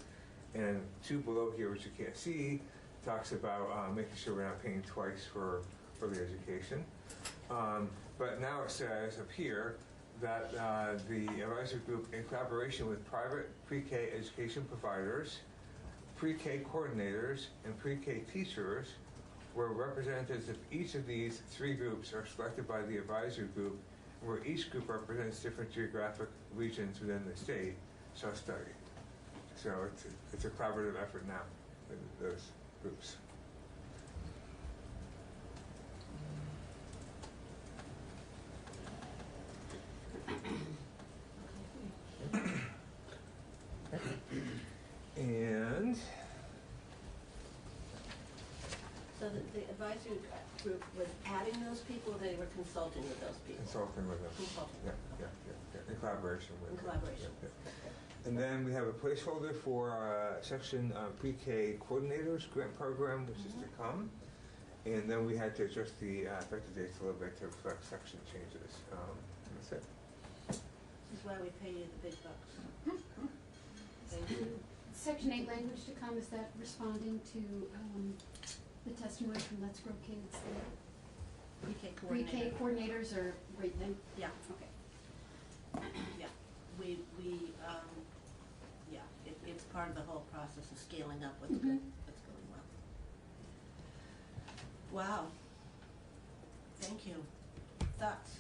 And 2 below here, which you can't see, talks about making sure we're not paying twice for the education. But now it says up here that the advisory group, in collaboration with private pre-K education providers, pre-K coordinators, and pre-K teachers, where representatives of each of these 3 groups are selected by the advisory group, where each group represents different geographic regions within the state, shall study. So it's a collaborative effort now with those groups. And So the advisory group was adding those people, or they were consulting with those people? consulting with them. Consulting. Yeah. In collaboration with them. In collaboration. Yeah. And then we have a placeholder for section pre-K coordinators grant program, which is to come. And then we had to adjust the effective dates a little bit to reflect section changes. That's it. This is why we pay you the big bucks. Thank you. Section 8 language to come, is that responding to the testimony from Let's Grow Kids? Pre-K coordinators are great then? Yeah. Okay. Yeah. It's part of the whole process of scaling up what's going well. Wow. Thank you. Thoughts?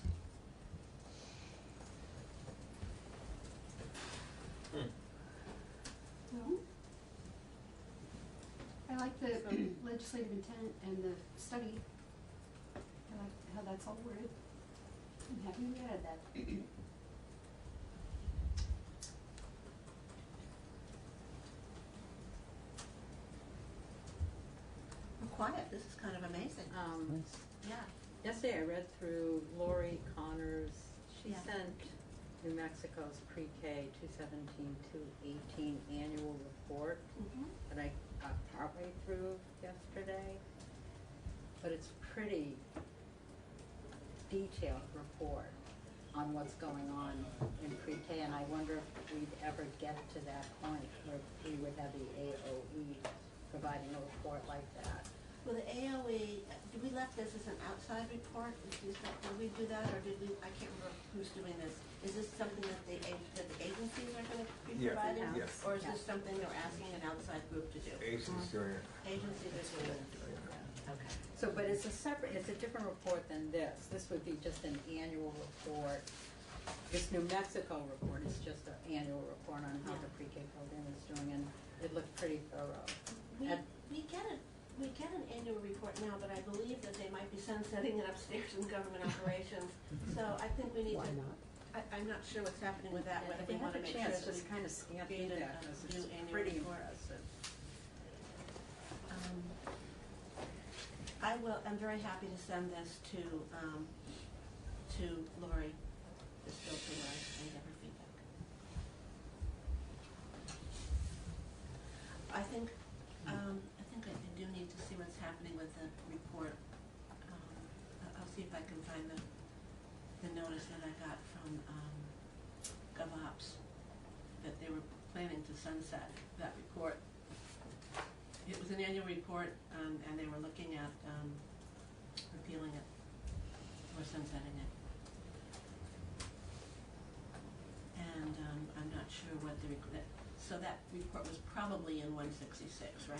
Well, I like the legislative intent and the study. I like how that's all worded. I'm happy we added that. I'm quiet. This is kind of amazing. Yeah. Yesterday I read through Lori Connor's, she Yeah. sent New Mexico's pre-K 217-218 annual report that I got partway through yesterday. But it's pretty detailed report on what's going on in pre-K, and I wonder if we'd ever get to that point where we would have the AOE providing a report like that. Well, the AOE, did we left this as an outside report? Did we do that, or did we? I can't remember who's doing this. Is this something that the agencies are going to be providing, yes. or is this something they're asking an outside group to do? Agencies doing it. Agencies are doing it. Okay. So, but it's a different report than this. This would be just an annual report. This New Mexico report is just an annual report on how the pre-K program is doing, and it looked pretty thorough. We get an annual report now, but I believe that they might be sunsetting it upstairs in government operations. So I think we need to. I'm not sure what's happening with that. Whether we want to make sure that just kind of scan through that, because new it's annual pretty report. impressive. I'm very happy to send this to Lori, this bill to Lori, and get her feedback. I think I do need to see what's happening with the report. I'll see if I can find the notice that I got from GovOps that they were planning to sunset that report. It was an annual report, and they were looking at repealing it or sunsetting it. And I'm not sure what So that report was probably in 166, right?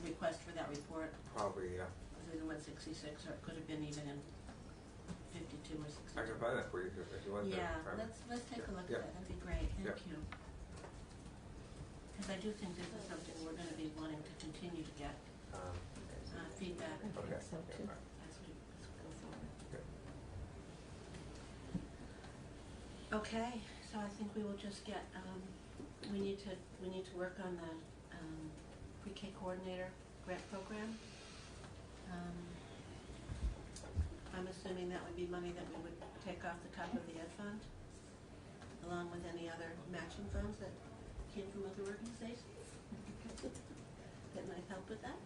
The request for that report Probably, yeah. was in 166, or it could have been even in 52 or 62. I can find that for you if you want. Yeah, to. let's take a look Yeah. at that. That'd be great. Thank Yeah. you. Because I do think this is something we're going to be wanting to continue to get feedback. Okay. So too. As we go forward. Okay, so I think we will just get. We need to work on the pre-K coordinator grant program. I'm assuming that would be money that we would take off the top of the ed fund, along with any other matching funds that came from other organizations that might help with that.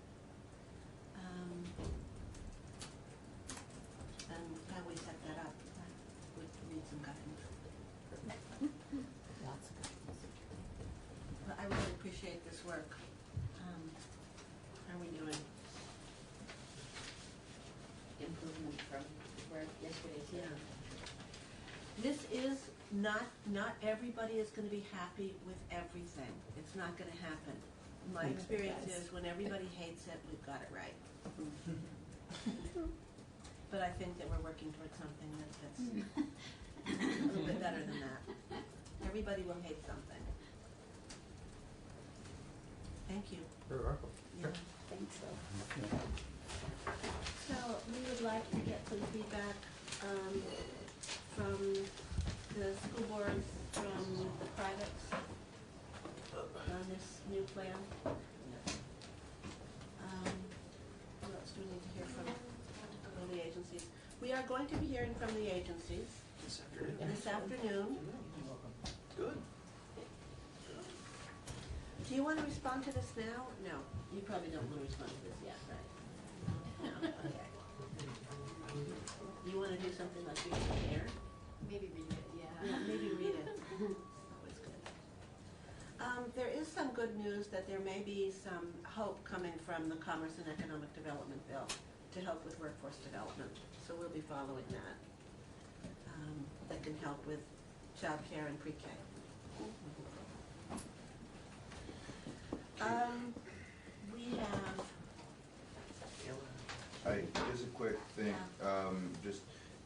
And how we set that up, we need some guidance. Lots of guidance. But I really appreciate this work. How are we doing? Improvement from where yesterday's. Yeah. This is not everybody is going to be happy with everything. It's not going to happen. My experience is when everybody hates it, we've got it right. But I think that we're working towards something that's a little bit better than that. Everybody will hate something. Thank you. You're welcome. Yeah, Think so. so we would like to get some feedback from the school boards, from the privates on this new plan. What else do we need to hear from the agencies? We are going to be hearing from the agencies this afternoon. Good. Do you want to respond to this now? No, you probably don't want to respond to this yet, right? No, okay. You want to do something like you prepare? Maybe read it, Yeah, maybe read it. Always good. There is some good news that there may be some hope coming from the Commerce and Economic Development Bill to help with workforce development. So we'll be following that. That can help with child care and pre-K. We have. Just a quick thing, just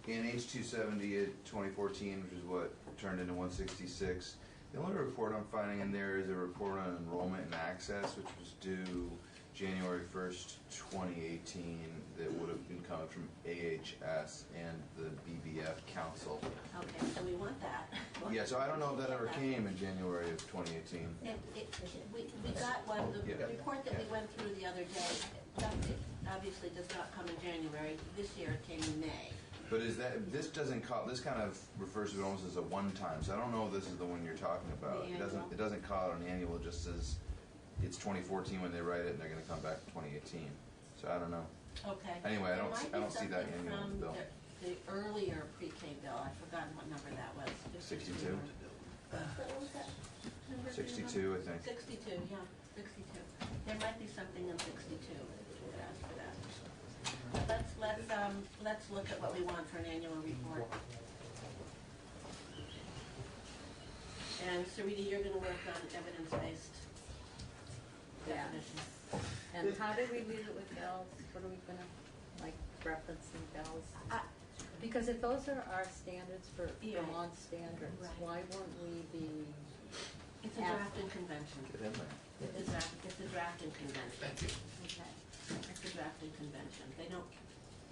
in H270 at 2014, which is what turned into 166, the only report I'm finding in there is a report on enrollment and access, which was due January 1st, 2018, that would have been coming from AHS and the BBF Council. Okay, so we want that. Yeah, so I don't know if that ever came in January of 2018. We got one, the report that we went through the other day, it obviously does not come in January. This year it came in May. But is that, this doesn't call, this kind of refers to it almost as a one-time, so I don't know if this is the one you're talking about. It doesn't call it an annual, it just says it's 2014 when they write it and they're gonna come back in 2018. So I don't know. Okay. Anyway, I There don't might I be don't see that something annual from bill. The earlier pre-K bill, I've forgotten what number that was. 62? What was that number? 62, I think. 62, yeah, 62. There might be something in 62. We would ask for that. Let's look at what we want for an annual report. And Sarita, you're going to work on evidence-based definitions. And how do we leave it with bells? What are we gonna, like, referencing bells? Because if those are our standards for Vermont standards, why wouldn't we be? It's a drafting convention. Get in there. It's a drafting convention. Thank you. Okay. It's a drafting convention. They don't,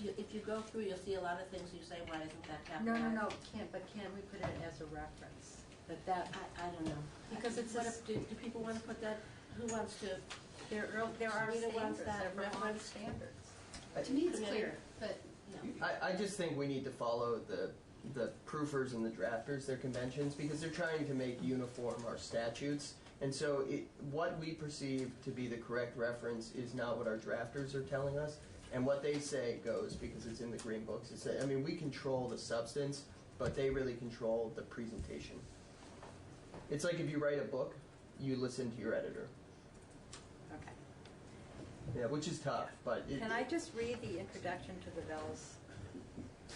if you go through, you'll see a lot of things you say, why isn't that capitalized? No, can't we put it as a reference? I don't know. Because it's What if, do people want to put that, who wants to, there are standards, wants that they're Vermont reference. standards. To me, it's Committee. clear, but I just think we need to follow the proofers and the drafters, their conventions, because they're trying to make uniform our statutes. And so what we perceive to be the correct reference is not what our drafters are telling us. And what they say goes, because it's in the green books. I mean, we control the substance, but they really control the presentation. It's like if you write a book, you listen to your editor. Okay. Yeah, which is tough, but Can I just read the introduction to the Bell's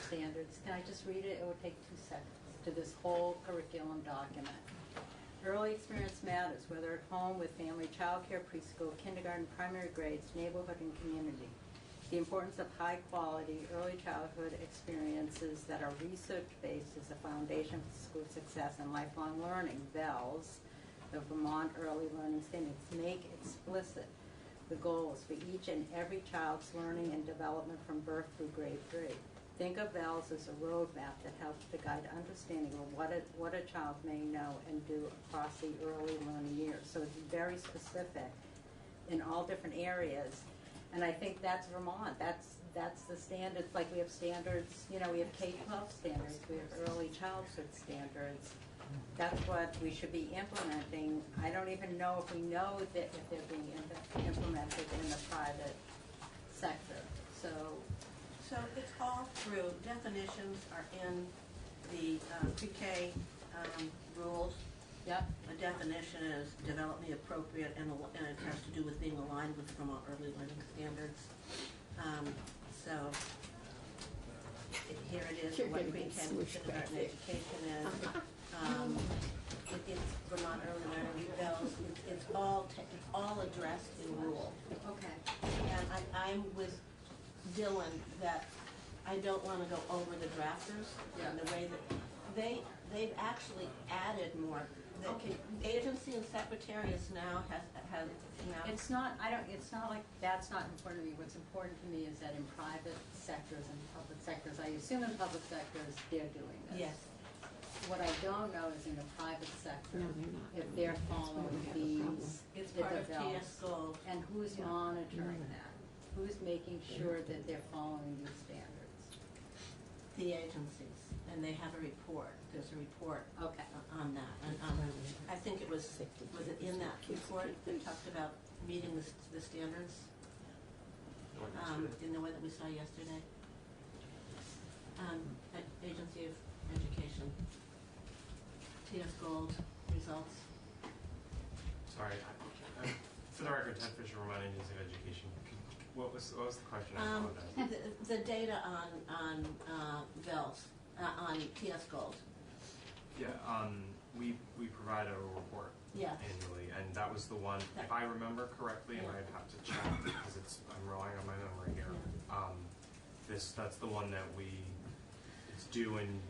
standards? Can I just read it? It would take 2 seconds to this whole curriculum document. Early experience matters, whether at home, with family, childcare, preschool, kindergarten, primary grades, neighborhood, and community. The importance of high-quality early childhood experiences that are research-based is a foundation for school success and lifelong learning. VELS, the Vermont Early Learning Standards, make explicit the goals for each and every child's learning and development from birth through grade 3. Think of VELS as a roadmap that helps to guide understanding of what a child may know and do across the early learning years. So it's very specific in all different areas. And I think that's Vermont. That's the standards. Like we have standards, we have K-12 standards, we have early childhood standards. That's what we should be implementing. I don't even know if we know that if they're being implemented in the private sector. So it's all through. Definitions are in the pre-K rules. Yep. A definition is developmentally appropriate, and it has to do with being aligned with Vermont Early Learning Standards. So here it is, what pre-K kindergarten education is. It's Vermont Early Learning Bills. It's all addressed in rule. Okay. And I'm with Dylan that I don't want to go over the drafters in the way that they've actually added more. The agency and secretariats now has now. It's not like that's not important to me. What's important to me is that in private sectors and public sectors, I assume in public sectors they're doing this. Yes. What I don't know is in the private sector, if they're following these. It's part of TS Gold. And who's monitoring that? Who's making sure that they're following these standards? The agencies, and they have a report. There's a report on that. And I think it was it in that report that talked about meeting the standards in the way that we saw yesterday? Agency of Education, TS Gold results. Sorry, for the record, Ted Fisher, Vermont Agency of Education. What was the question? I apologize. The data on VELS, on TS Gold. Yeah, we provide a report annually, and that was the one, if I remember correctly, and I'd have to check because I'm relying on my memory here. That's the one that it's due in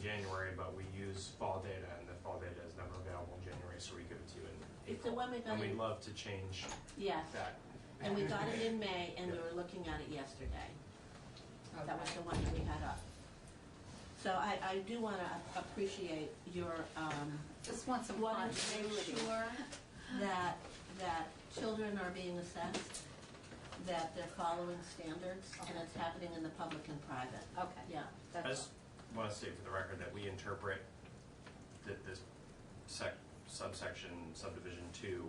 January, but we use fall data, and the fall data is never available in January, so we give it to you in April. It's the one we got. And we'd love to change that. And we got it in May, and we were looking at it yesterday. Okay. That was the one that we had up. So I do want to appreciate your just want some wanting to make sure that children are being assessed, that they're following standards, and it's happening in the public and private. Okay. Yeah. I just want to state for the record that we interpret this subdivision 2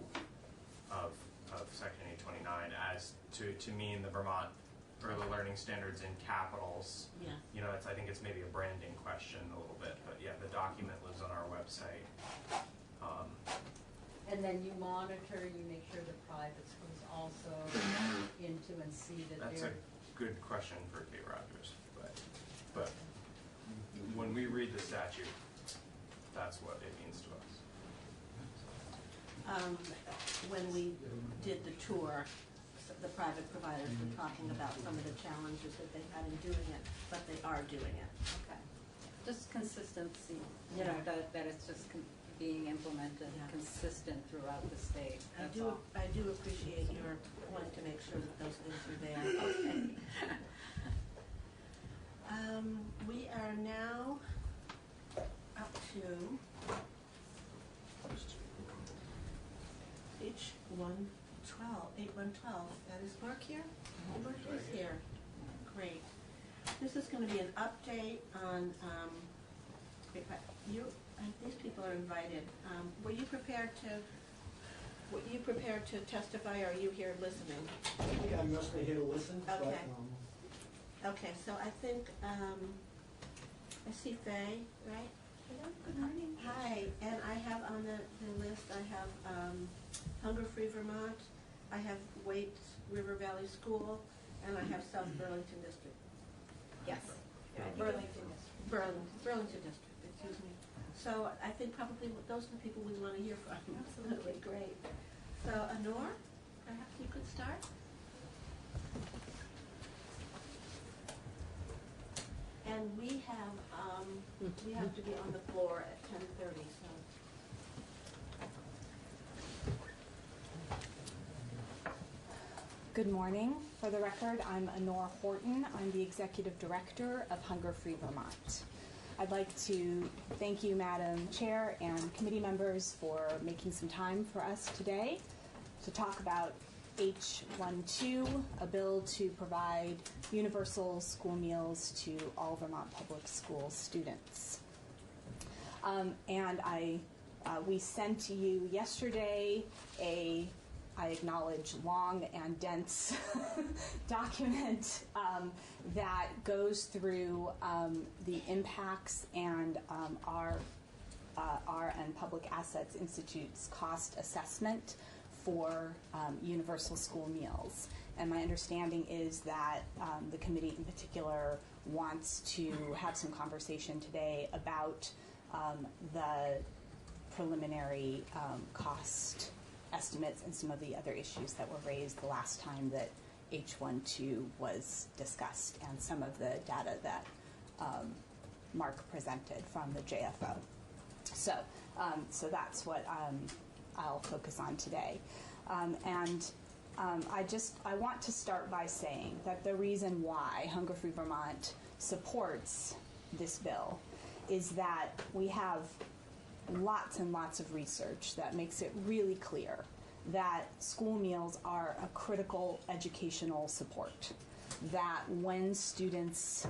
of Section 829 as to mean the Vermont Early Learning Standards in capitals. Yeah. I think it's maybe a branding question a little bit, but yeah, the document lives on our website. And then you monitor, you make sure the private schools also into and see that That's they're. a good question for Kate Rogers, but when we read the statute, that's what it means to us. When we did the tour, the private providers were talking about some of the challenges that they had in doing it, but they are doing it. Okay. Just consistency, that it's just being implemented consistent throughout the state. I do appreciate your wanting to make sure that those things are there. Okay. We are now up to page 812. That is Mark here? Mark is here. Great. This is going to be an update on, these people are invited. Were you prepared to testify, or are you here listening? Yeah, I'm mostly here to listen. Okay. But, Okay, so I think, I see Faye, right? Hello, good morning. Hi, and I have on the list, I have Hunger Free Vermont, I have Waite River Valley School, and I have South Burlington District. Yes. Burlington District, excuse me. So I think probably those are the people we want to hear from. Absolutely, great. So Anor, perhaps you could start? And we have to be on the floor at 10:30, so. Good morning. For the record, I'm Honora Horton. I'm the Executive Director of Hunger Free Vermont. I'd like to thank you, Madam Chair and committee members, for making some time for us today to talk about H12, a bill to provide universal school meals to all Vermont public school students. We sent to you yesterday I acknowledge, long and dense document that goes through the impacts and our and Public Assets Institute's cost assessment for universal school meals. And my understanding is that the committee in particular wants to have some conversation today about the preliminary cost estimates and some of the other issues that were raised the last time that H12 was discussed, and some of the data that Mark presented from the JFO. So that's what I'll focus on today. I want to start by saying that the reason why Hunger Free Vermont supports this bill is that we have lots and lots of research that makes it really clear that school meals are a critical educational support. That when students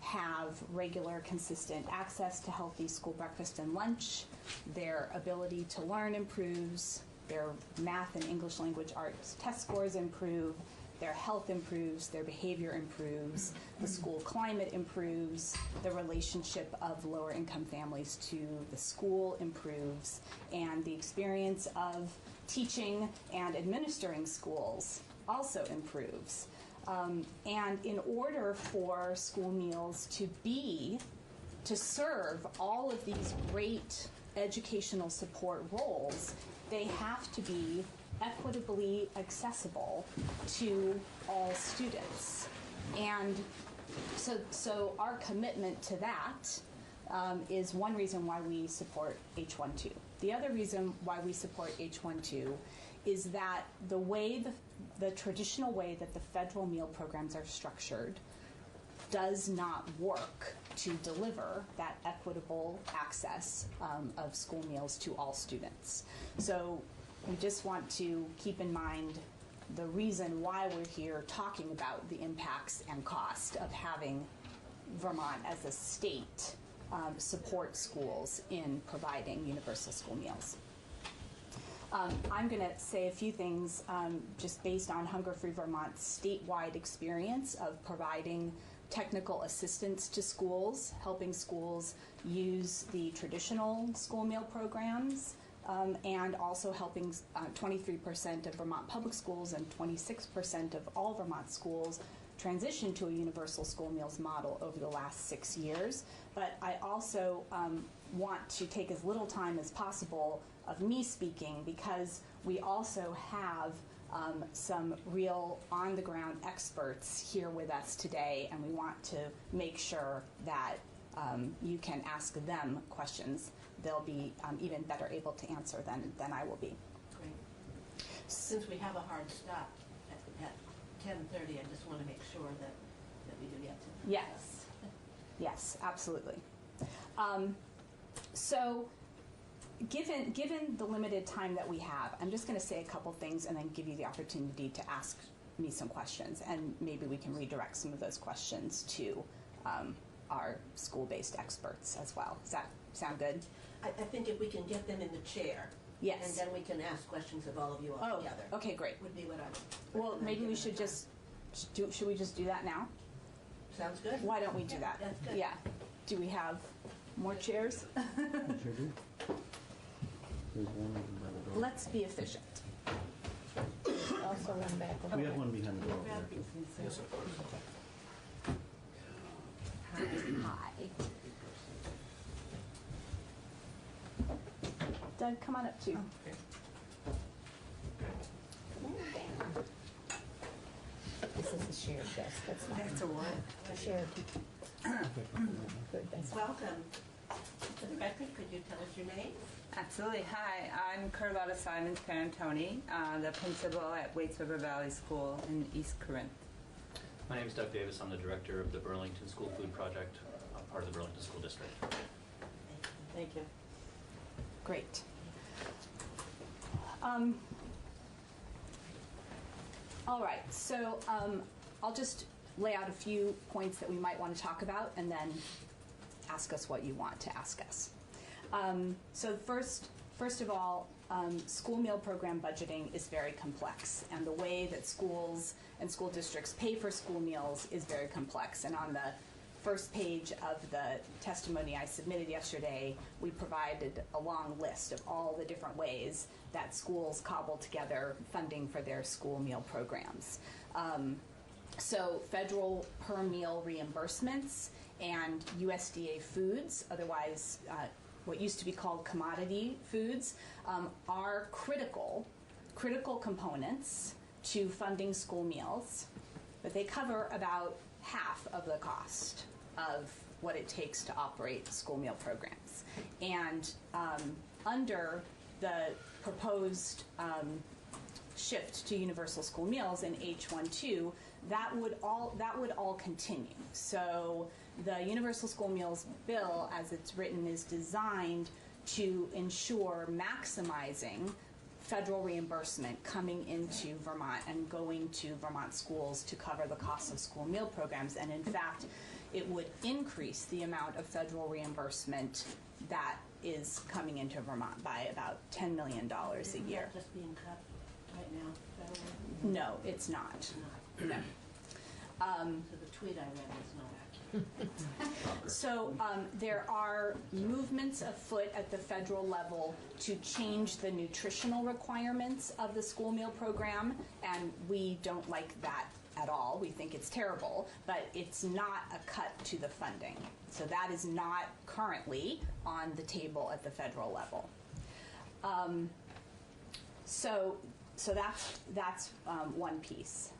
have regular, consistent access to healthy school breakfast and lunch, their ability to learn improves, their math and English language arts test scores improve, their health improves, their behavior improves, the school climate improves, the relationship of lower income families to the school improves, and the experience of teaching and administering schools also improves. And in order for school meals to serve all of these great educational support roles, they have to be equitably accessible to all students. And so our commitment to that is one reason why we support H12. The other reason why we support H12 is that the traditional way that the federal meal programs are structured does not work to deliver that equitable access of school meals to all students. So we just want to keep in mind the reason why we're here talking about the impacts and cost of having Vermont as a state support schools in providing universal school meals. I'm going to say a few things just based on Hunger Free Vermont's statewide experience of providing technical assistance to schools, helping schools use the traditional school meal programs, and also helping 23% of Vermont public schools and 26% of all Vermont schools transition to a universal school meals model over the last 6 years. But I also want to take as little time as possible of me speaking, because we also have some real on-the-ground experts here with us today, and we want to make sure that you can ask them questions. They'll be even better able to answer than I will be. Great. Since we have a hard stop at 10:30, I just want to make sure that we do get to that. Yes. Yes, absolutely. So given the limited time that we have, I'm just going to say a couple things and then give you the opportunity to ask me some questions, and maybe we can redirect some of those questions to our school-based experts as well. Does that sound good? I think if we can get them in the chair, yes, and then we can ask questions of all of you all together. Okay, great. Would be what I would. Well, maybe we should just should we just do that now? Sounds good. Why don't we do that? That's good. Yeah. Do we have more chairs? Sure do. Let's be efficient. Also one back. We have one behind the door. Yes, sir. Hi. to come on up too? Okay. This is a shared desk. That's not. That's a what? A shared. Good, thanks. Welcome. For the record, could you tell us your name? Absolutely. Hi, I'm Carlotta Simons Parentoni, the principal at Waits River Valley School in East Corinth. My name is Doug Davis. I'm the director of the Burlington School Food Project, part of the Burlington School District. Thank you. Great. All right, so I'll just lay out a few points that we might want to talk about and then ask us what you want to ask us. So first of all, school meal program budgeting is very complex, and the way that schools and school districts pay for school meals is very complex. And on the first page of the testimony I submitted yesterday, we provided a long list of all the different ways that schools cobble together funding for their school meal programs. So federal per meal reimbursements and USDA foods, otherwise what used to be called commodity foods, are critical components to funding school meals, but they cover about half of the cost of what it takes to operate school meal programs. And under the proposed shift to universal school meals in H1-2, that would all continue. So the universal school meals bill, as it's written, is designed to ensure maximizing federal reimbursement coming into Vermont and going to Vermont schools to cover the cost of school meal programs. And in fact, it would increase the amount of federal reimbursement that is coming into Vermont by about $10 million a year. Is that just being cut right now? Federally? No, it's not. No. So the tweet I read was not accurate. So there are movements afoot at the federal level to change the nutritional requirements of the school meal program, and we don't like that at all. We think it's terrible, but it's not a cut to the funding. So that is not currently on the table at the federal level. So that's one piece.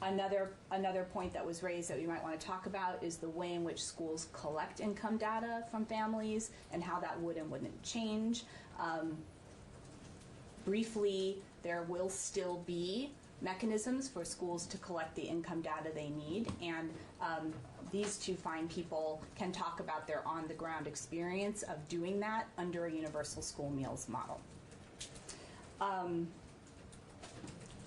Another point that was raised that we might want to talk about is the way in which schools collect income data from families and how that would and wouldn't change. Briefly, there will still be mechanisms for schools to collect the income data they need, and these two fine people can talk about their on-the-ground experience of doing that under a universal school meals model.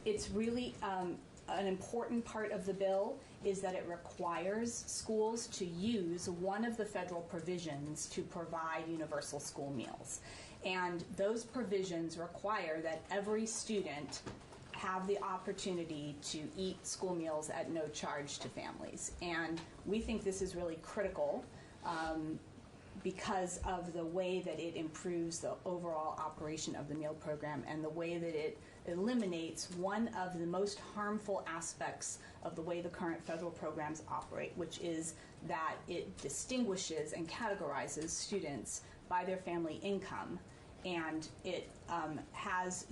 It's really an important part of the bill is that it requires schools to use one of the federal provisions to provide universal school meals. And those provisions require that every student have the opportunity to eat school meals at no charge to families. And we think this is really critical because of the way that it improves the overall operation of the meal program and the way that it eliminates one of the most harmful aspects of the way the current federal programs operate, which is that it distinguishes and categorizes students by their family income, and it has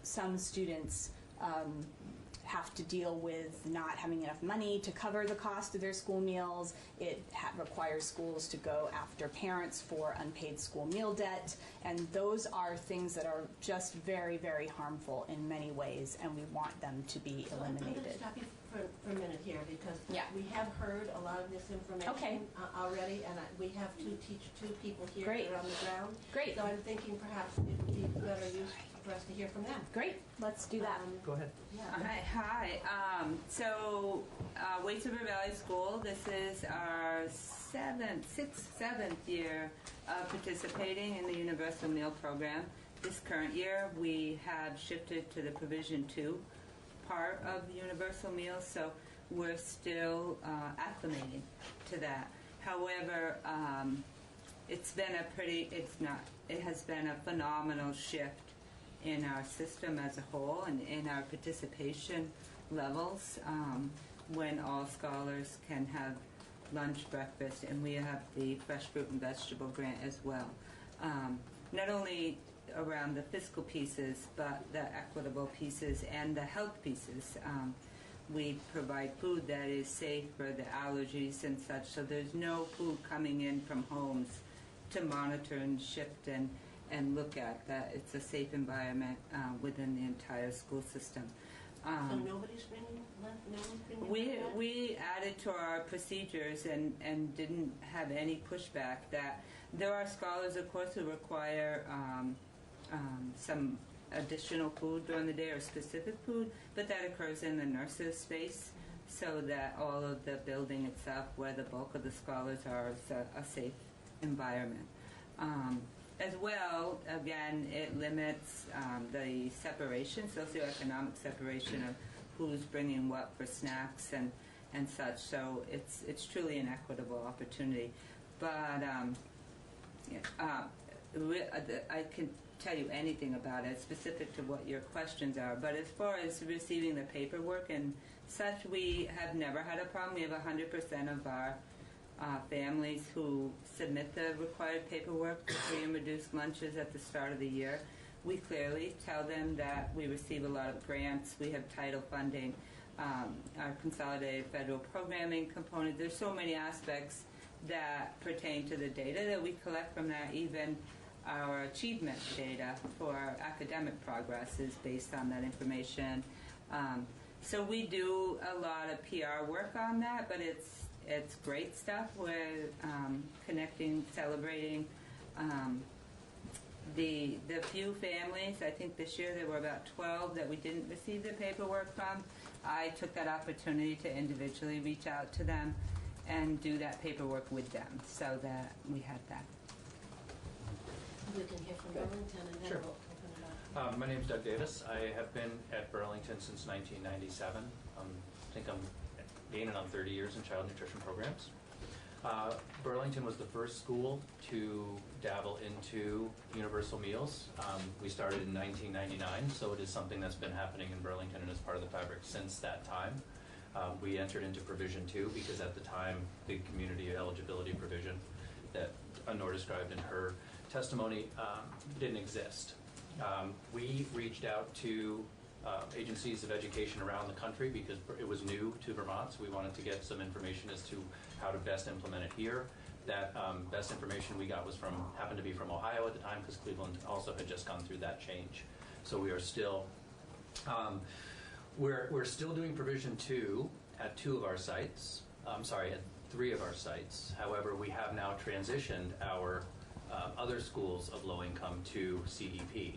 some students have to deal with not having enough money to cover the cost of their school meals. It requires schools to go after parents for unpaid school meal debt, and those are things that are just very, very harmful in many ways, and we want them to be eliminated. I'm going to stop you for a minute here because we have heard a lot of this information already, and we have two people here that are on the ground. Great. So I'm thinking perhaps it would be better use for us to hear from them. Great. Let's do that. Go ahead. Yeah. Hi. So Waits River Valley School, this is our seventh year of participating in the Universal Meal Program. This current year, we have shifted to the Provision 2 part of the Universal Meal, so we're still acclimating to that. However, it has been a phenomenal shift in our system as a whole and in our participation levels when all scholars can have lunch, breakfast, and we have the fresh fruit and vegetable grant as well. not only around the fiscal pieces, but the equitable pieces and the health pieces. We provide food that is safe for the allergies and such, so there's no food coming in from homes to monitor and shift and look at, that it's a safe environment within the entire school system. So nobody's bringing that? We added to our procedures and didn't have any pushback that there are scholars, of course, who require some additional food during the day or specific food, but that occurs in the nurses' space, so that all of the building itself, where the bulk of the scholars are, is a safe environment. As well, again, it limits the separation, socioeconomic separation of who's bringing what for snacks and such. So it's truly an equitable opportunity. But I can tell you anything about it, specific to what your questions are. But as far as receiving the paperwork and such, we have never had a problem. We have 100% of our families who submit the required paperwork for free and reduced lunches at the start of the year. We clearly tell them that we receive a lot of grants. We have title funding, our consolidated federal programming component. There's so many aspects that pertain to the data that we collect from that. Even our achievement data for our academic progress is based on that information. So we do a lot of PR work on that, but it's great stuff. We're connecting, celebrating the few families. I think this year there were about 12 that we didn't receive the paperwork from. I took that opportunity to individually reach out to them and do that paperwork with them, so that we had that. We can hear from Burlington, and then Sure. we'll open it up. My name's Doug Davis. I have been at Burlington since 1997. I think I'm gaining on 30 years in child nutrition programs. Burlington was the first school to dabble into universal meals. We started in 1999, so it is something that's been happening in Burlington and is part of the fabric since that time. We entered into Provision 2 because at the time the community eligibility provision that Honor described in her testimony didn't exist. We reached out to agencies of education around the country because it was new to Vermont, so we wanted to get some information as to how to best implement it here. That best information we got happened to be from Ohio at the time, because Cleveland also had just gone through that change. So we are still we're still doing Provision 2 at 2 of our sites. At 3 of our sites. However, we have now transitioned our other schools of low income to CEP.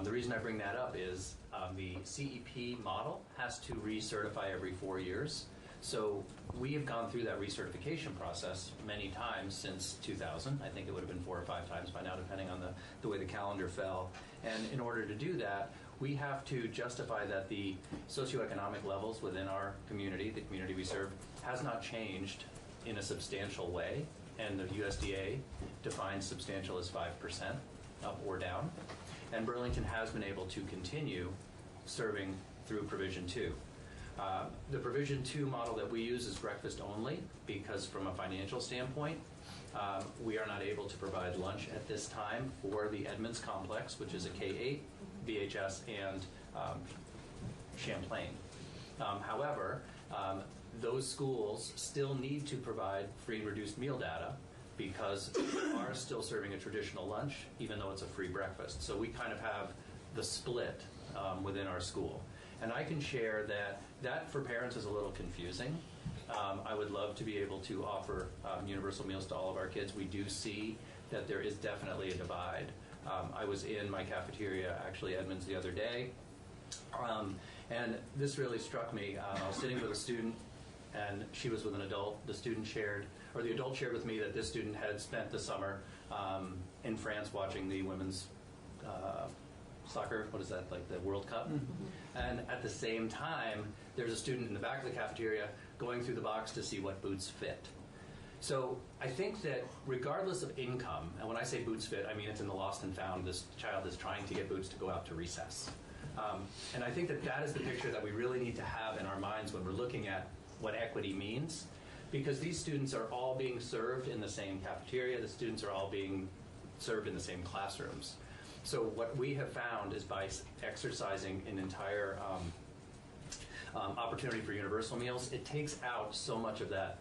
The reason I bring that up is the CEP model has to recertify every 4 years. So we have gone through that recertification process many times since 2000. I think it would have been 4 or 5 times by now, depending on the way the calendar fell. And in order to do that, we have to justify that the socioeconomic levels within our community, the community we serve, has not changed in a substantial way. And the USDA defines substantial as 5% up or down. And Burlington has been able to continue serving through Provision 2. The Provision 2 model that we use is breakfast only because from a financial standpoint, we are not able to provide lunch at this time for the Edmonds complex, which is a K-8, VHS, and Champlain. However, those schools still need to provide free and reduced meal data because we are still serving a traditional lunch, even though it's a free breakfast. So we kind of have the split within our school. And I can share that for parents is a little confusing. I would love to be able to offer universal meals to all of our kids. We do see that there is definitely a divide. I was in my cafeteria, actually Edmonds, the other day, and this really struck me. I was sitting with a student, and she was with an adult. The adult shared with me that this student had spent the summer in France watching the women's soccer, what is that, like the World Cup? Mm-hmm. And at the same time, there's a student in the back of the cafeteria going through the box to see what boots fit. So I think that regardless of income, and when I say boots fit, I mean it's in the lost and found. This child is trying to get boots to go out to recess. And I think that is the picture that we really need to have in our minds when we're looking at what equity means, because these students are all being served in the same cafeteria. The students are all being served in the same classrooms. So what we have found is by exercising an entire opportunity for universal meals, it takes out so much of that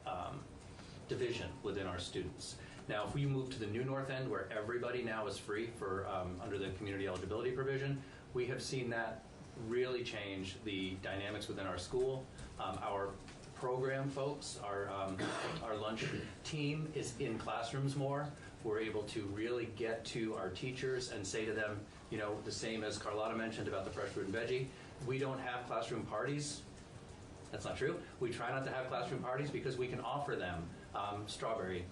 division within our students. Now, if we move to the new North End, where everybody now is free for under the community eligibility provision, we have seen that really change the dynamics within our school. Our program folks, our lunch team is in classrooms more. We're able to really get to our teachers and say to them, you know, the same as Carlotta mentioned about the fresh fruit and veggie, we don't have classroom parties. That's not true. We try not to have classroom parties because we can offer them strawberry,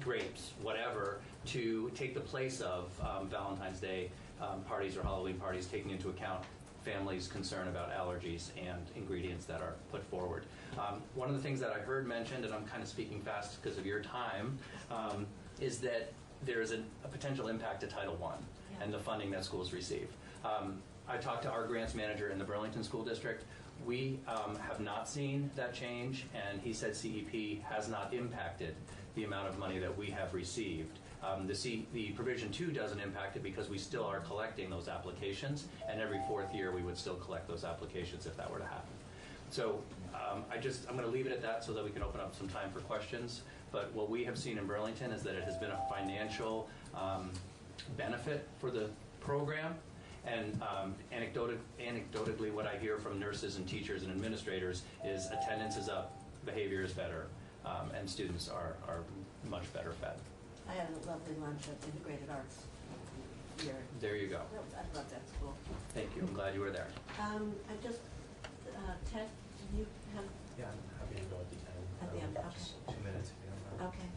grapes, whatever, to take the place of Valentine's Day parties or Halloween parties, taking into account families' concern about allergies and ingredients that are put forward. One of the things that I heard mentioned, and I'm kind of speaking fast because of your time, is that there is a potential impact to Title I and the funding that schools receive. I talked to our grants manager in the Burlington School District. We have not seen that change, and he said CEP has not impacted the amount of money that we have received. The Provision 2 doesn't impact it because we still are collecting those applications, and every fourth year we would still collect those applications if that were to happen. So I'm going to leave it at that so that we can open up some time for questions. But what we have seen in Burlington is that it has been a financial benefit for the program. And anecdotally, what I hear from nurses and teachers and administrators is attendance is up, behavior is better, and students are much better fed. I had a lovely lunch at Integrated Arts here. There you go. I love that school. Thank you. I'm glad you were there. I just, Ted, do you have? Yeah, I'm happy to go at the end. At the end, okay. Just 2 minutes if you don't mind. Okay.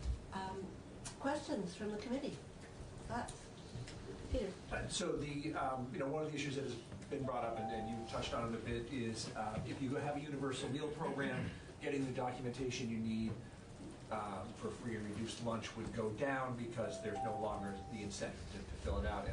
Questions from the committee? Thoughts? Peter. So the one of the issues that has been brought up, and you touched on it a bit, is if you have a universal meal program, getting the documentation you need for free and reduced lunch would go down because there's no longer the incentive to fill it out.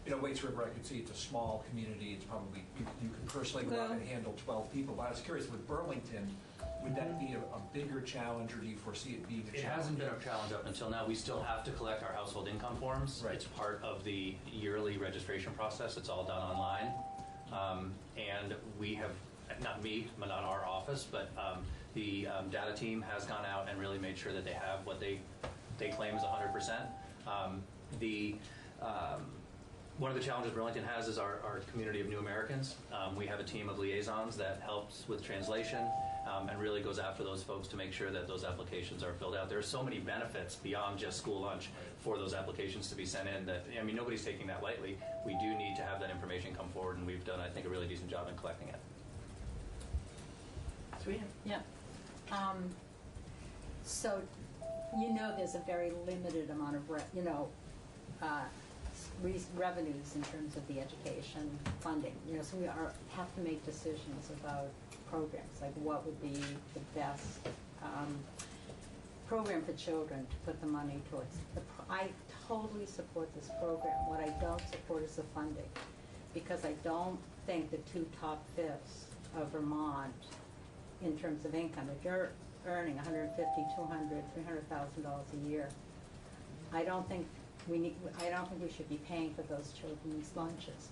And Waits River, I could see it's a small community. It's probably you could personally go out and handle 12 people. But I was curious with Burlington. Would that be a bigger challenge, or do you foresee it being a challenge? It hasn't been a challenge up until now. We still have to collect our household income forms. Right. It's part of the yearly registration process. It's all done online. And we have, not me, not our office, but the data team has gone out and really made sure that they have what they claim is 100%. One of the challenges Burlington has is our community of new Americans. We have a team of liaisons that helps with translation and really goes after those folks to make sure that those applications are filled out. There are so many benefits beyond just school lunch for those applications to be sent in that, I mean, nobody's taking that lightly. We do need to have that information come forward, and we've done, I think, a really decent job in collecting it. Serena? Yeah. So, there's a very limited amount of, revenues in terms of the education funding. So we have to make decisions about programs, like what would be the best program for children to put the money towards. I totally support this program. What I don't support is the funding, because I don't think the two top fifths of Vermont, in terms of income, if you're earning $150,000, $200,000, $300,000 a year, I don't think we should be paying for those children's lunches.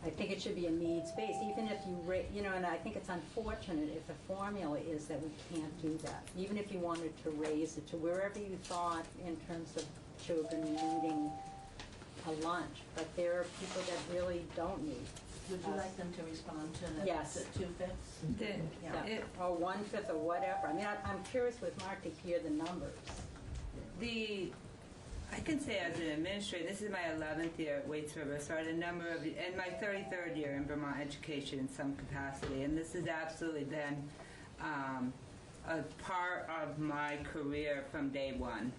I think it should be a needs-based, even if and I think it's unfortunate if the formula is that we can't do that. Even if you wanted to raise it to wherever you thought in terms of children needing a lunch, but there are people that really don't need. Would you like them to respond to the yes. 2/5? Or 1/5 or whatever. I mean, I'm curious with Mark to hear the numbers. I can say as an administrator, this is my 11th year at Waits River, so I had and my 33rd year in Vermont education in some capacity, and this has absolutely been a part of my career from day one,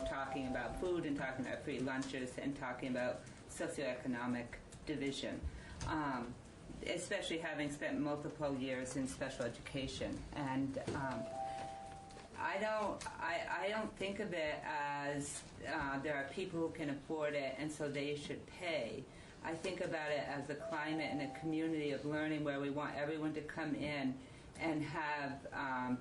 talking about food and talking about free lunches and talking about socioeconomic division, especially having spent multiple years in special education. And I don't think of it as there are people who can afford it and so they should pay. I think about it as a climate and a community of learning where we want everyone to come in and have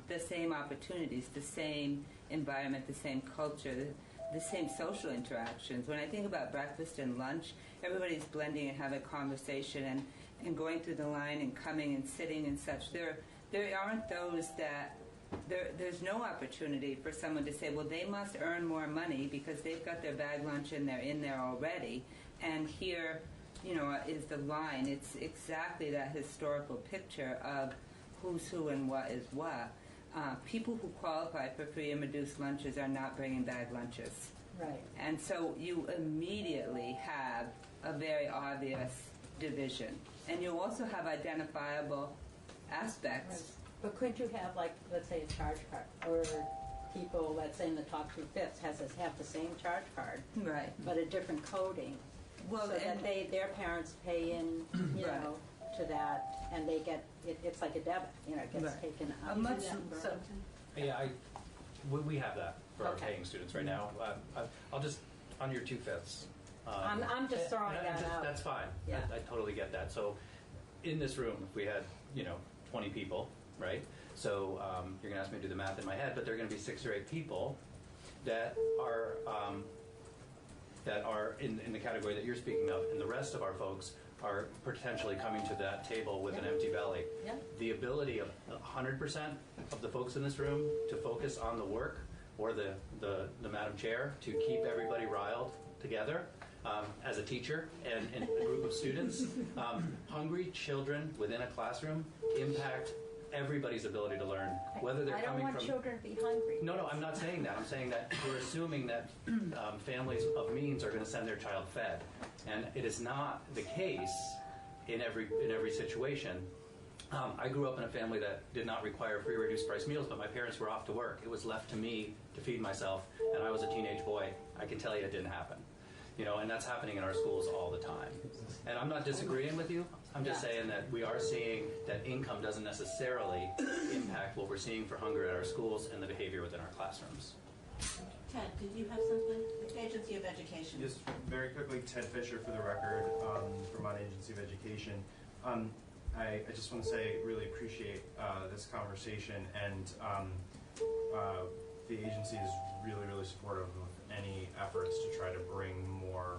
the same opportunities, the same environment, the same culture, the same social interactions. When I think about breakfast and lunch, everybody's blending and having a conversation and going through the line and coming and sitting and such. There aren't those that there's no opportunity for someone to say, well, they must earn more money because they've got their bag lunch and they're in there already. And here, is the line. It's exactly that historical picture of who's who and what is what. People who qualify for free and reduced lunches are not bringing bag lunches. Right. And so you immediately have a very obvious division. And you also have identifiable aspects. Right. But couldn't you have, like, let's say a charge card, or people, let's say in the top 2/5 have the same charge card, right, but a different coding, well, so that their parents pay in, you right, know, to that, and they get it's like a debit, it gets right, taken out. Yeah, we have that for our Okay. paying students right now. I'll just on your 2/5. I'm just throwing that out. That's fine. Yeah. I totally get that. So, in this room, if we had 20 people, right? So you're going to ask me to do the math in my head, but there are going to be 6 or 8 people that are in the category that you're speaking of, and the rest of our folks are potentially coming to that table with an empty belly. Yeah. The ability of 100% of the folks in this room to focus on the work, or the Madam Chair to keep everybody riled together as a teacher and a group of students. Hungry children within a classroom impact everybody's ability to learn, whether they're coming from... I don't want children to be hungry. No, I'm not saying that. I'm saying that we're assuming that families of means are going to send their child fed. And it is not the case in every situation. I grew up in a family that did not require free reduced price meals, but my parents were off to work. It was left to me to feed myself, and I was a teenage boy. I can tell you it didn't happen. And that's happening in our schools all the time. And I'm not disagreeing with you. I'm just saying that we are seeing that income doesn't necessarily impact what we're seeing for hunger at our schools and the behavior within our classrooms. Ted, did you have something? Agency of Education. Just very quickly, Ted Fisher for the record, Vermont Agency of Education. I just want to say, really appreciate this conversation, and the agency is really, really supportive of any efforts to try to bring more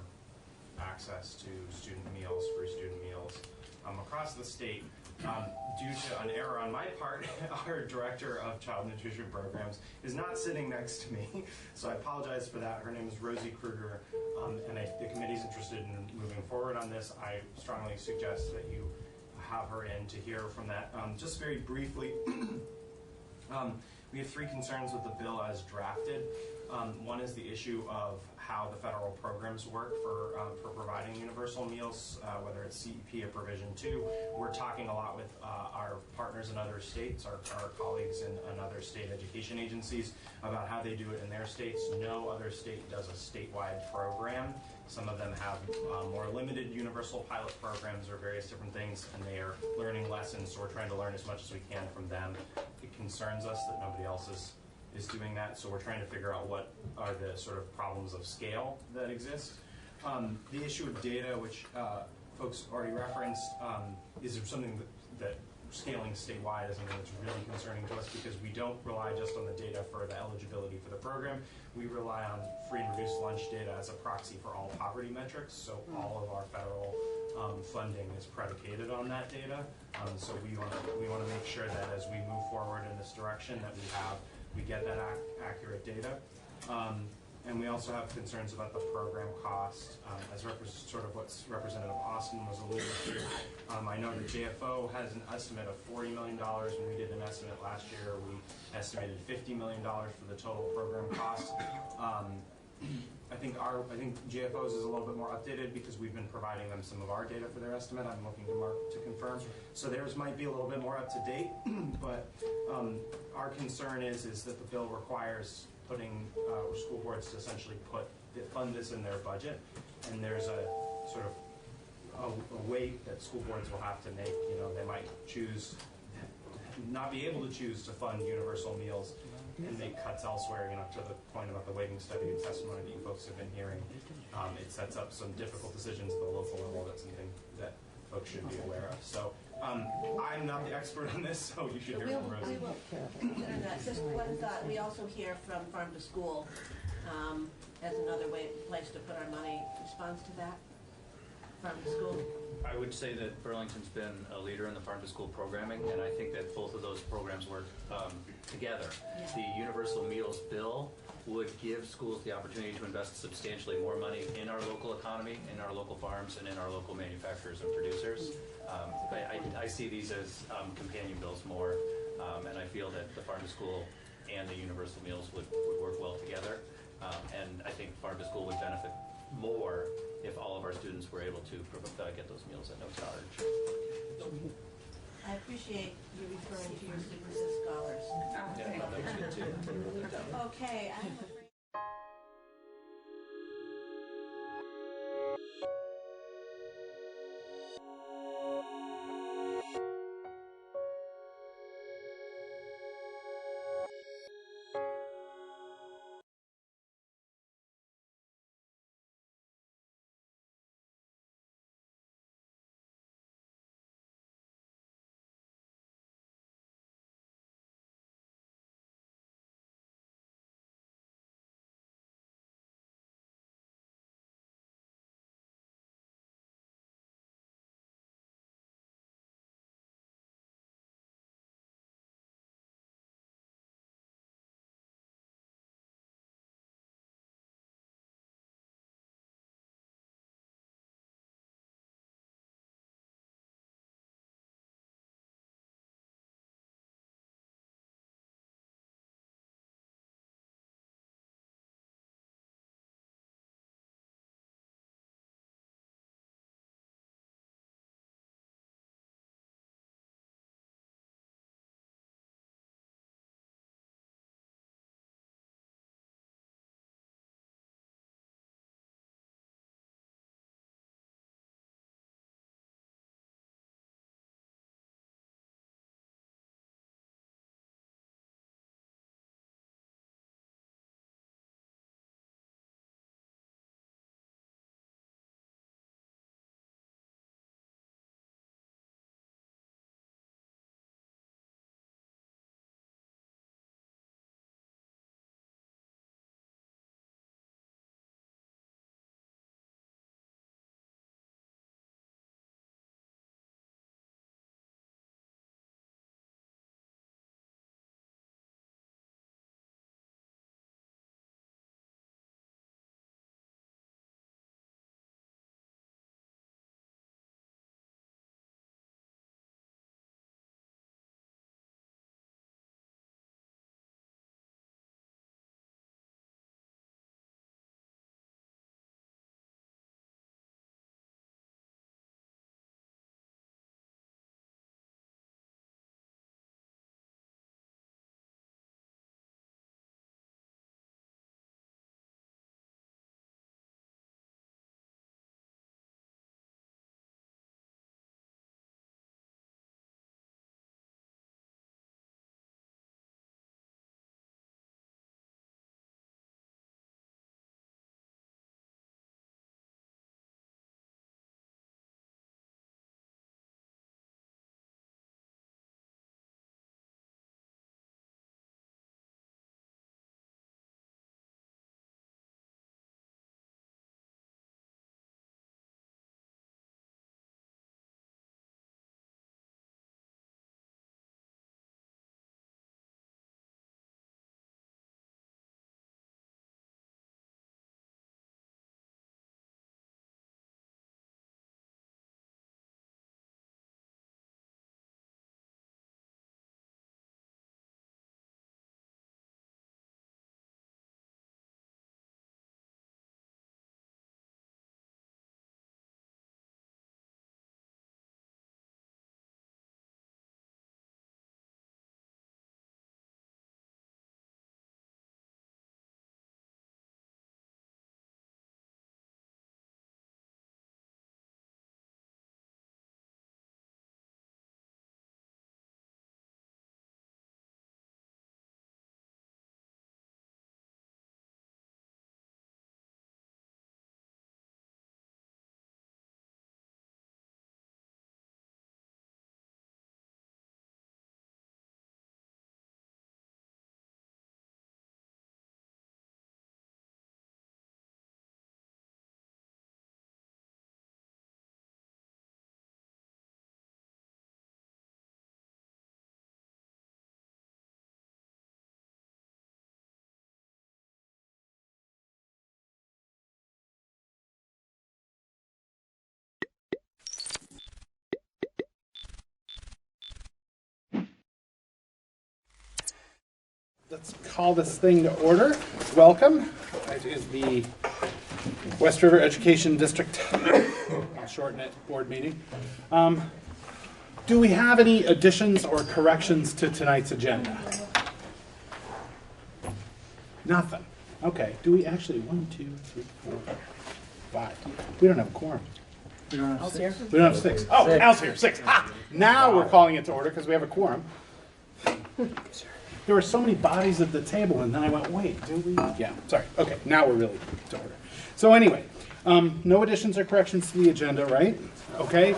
access to student meals, free student meals across the state. Due to an error on my part, our Director of Child Nutrition Programs is not sitting next to me, so I apologize for that. Her name is Rosie Kruger, and the committee's interested in moving forward on this. I strongly suggest that you have her in to hear from that. Just very briefly, we have 3 concerns with the bill as drafted. One is the issue of how the federal programs work for providing universal meals, whether it's CEP or Provision 2. We're talking a lot with our partners in other states, our colleagues in other state education agencies, about how they do it in their states. No other state does a statewide program. Some of them have more limited universal pilot programs or various different things, and they are learning lessons, so we're trying to learn as much as we can from them. It concerns us that nobody else is doing that, so we're trying to figure out what are the sort of problems of scale that exist. The issue of data, which folks already referenced, is something that scaling statewide is something that's really concerning to us, because we don't rely just on the data for the eligibility for the program. We rely on free and reduced lunch data as a proxy for all poverty metrics, so all of our federal funding is predicated on that data. So we want to make sure that as we move forward in this direction that we get that accurate data. And we also have concerns about the program cost, as sort of what Representative Austin was alluding to. I know the JFO has an estimate of $40 million. When we did an estimate last year, we estimated $50 million for the total program cost. I think JFO's is a little bit more updated because we've been providing them some of our data for their estimate. I'm looking to Mark to confirm. So theirs might be a little bit more up to date, but our concern is that the bill requires putting school boards to essentially fund this in their budget, and there's a sort of a weight that school boards will have to make. They might not be able to choose to fund universal meals and make cuts elsewhere, to the point about the weighting study and testimony that you folks have been hearing. It sets up some difficult decisions at the local level. That's something that folks should be aware of. So I'm not the expert on this, so you should hear from Rosie. We will consider that. Just one thought, we also hear from Farm to School as another place to put our money responds to that from the school? I would say that Burlington's been a leader in the farm to school programming, and I think that both of those programs work together. Yeah. The Universal Meals Bill would give schools the opportunity to invest substantially more money in our local economy, in our local farms, and in our local manufacturers and producers. But I see these as companion bills more, and I feel that the farm to school and the universal meals would work well together. And I think farm to school would benefit more if all of our students were able to get those meals at no charge. I appreciate you referring to your Super scholars. Yeah, that was good too. Okay, I'm afraid Let's call this thing to order. Welcome. It is the West River Education District, I'll shorten it, board meeting. Do we have any additions or corrections to tonight's agenda? Nothing. Okay. Do we actually? 1, 2, 3, 4, 5. We don't have a quorum. We don't have 6. We don't have 6. Oh, Al's here. 6. Ha! Now we're calling it to order because we have a quorum. There were so many bodies at the table, and then I went, wait, do we? Yeah, sorry. Okay, now we're really to order. So anyway, no additions or corrections to the agenda, right? Okay.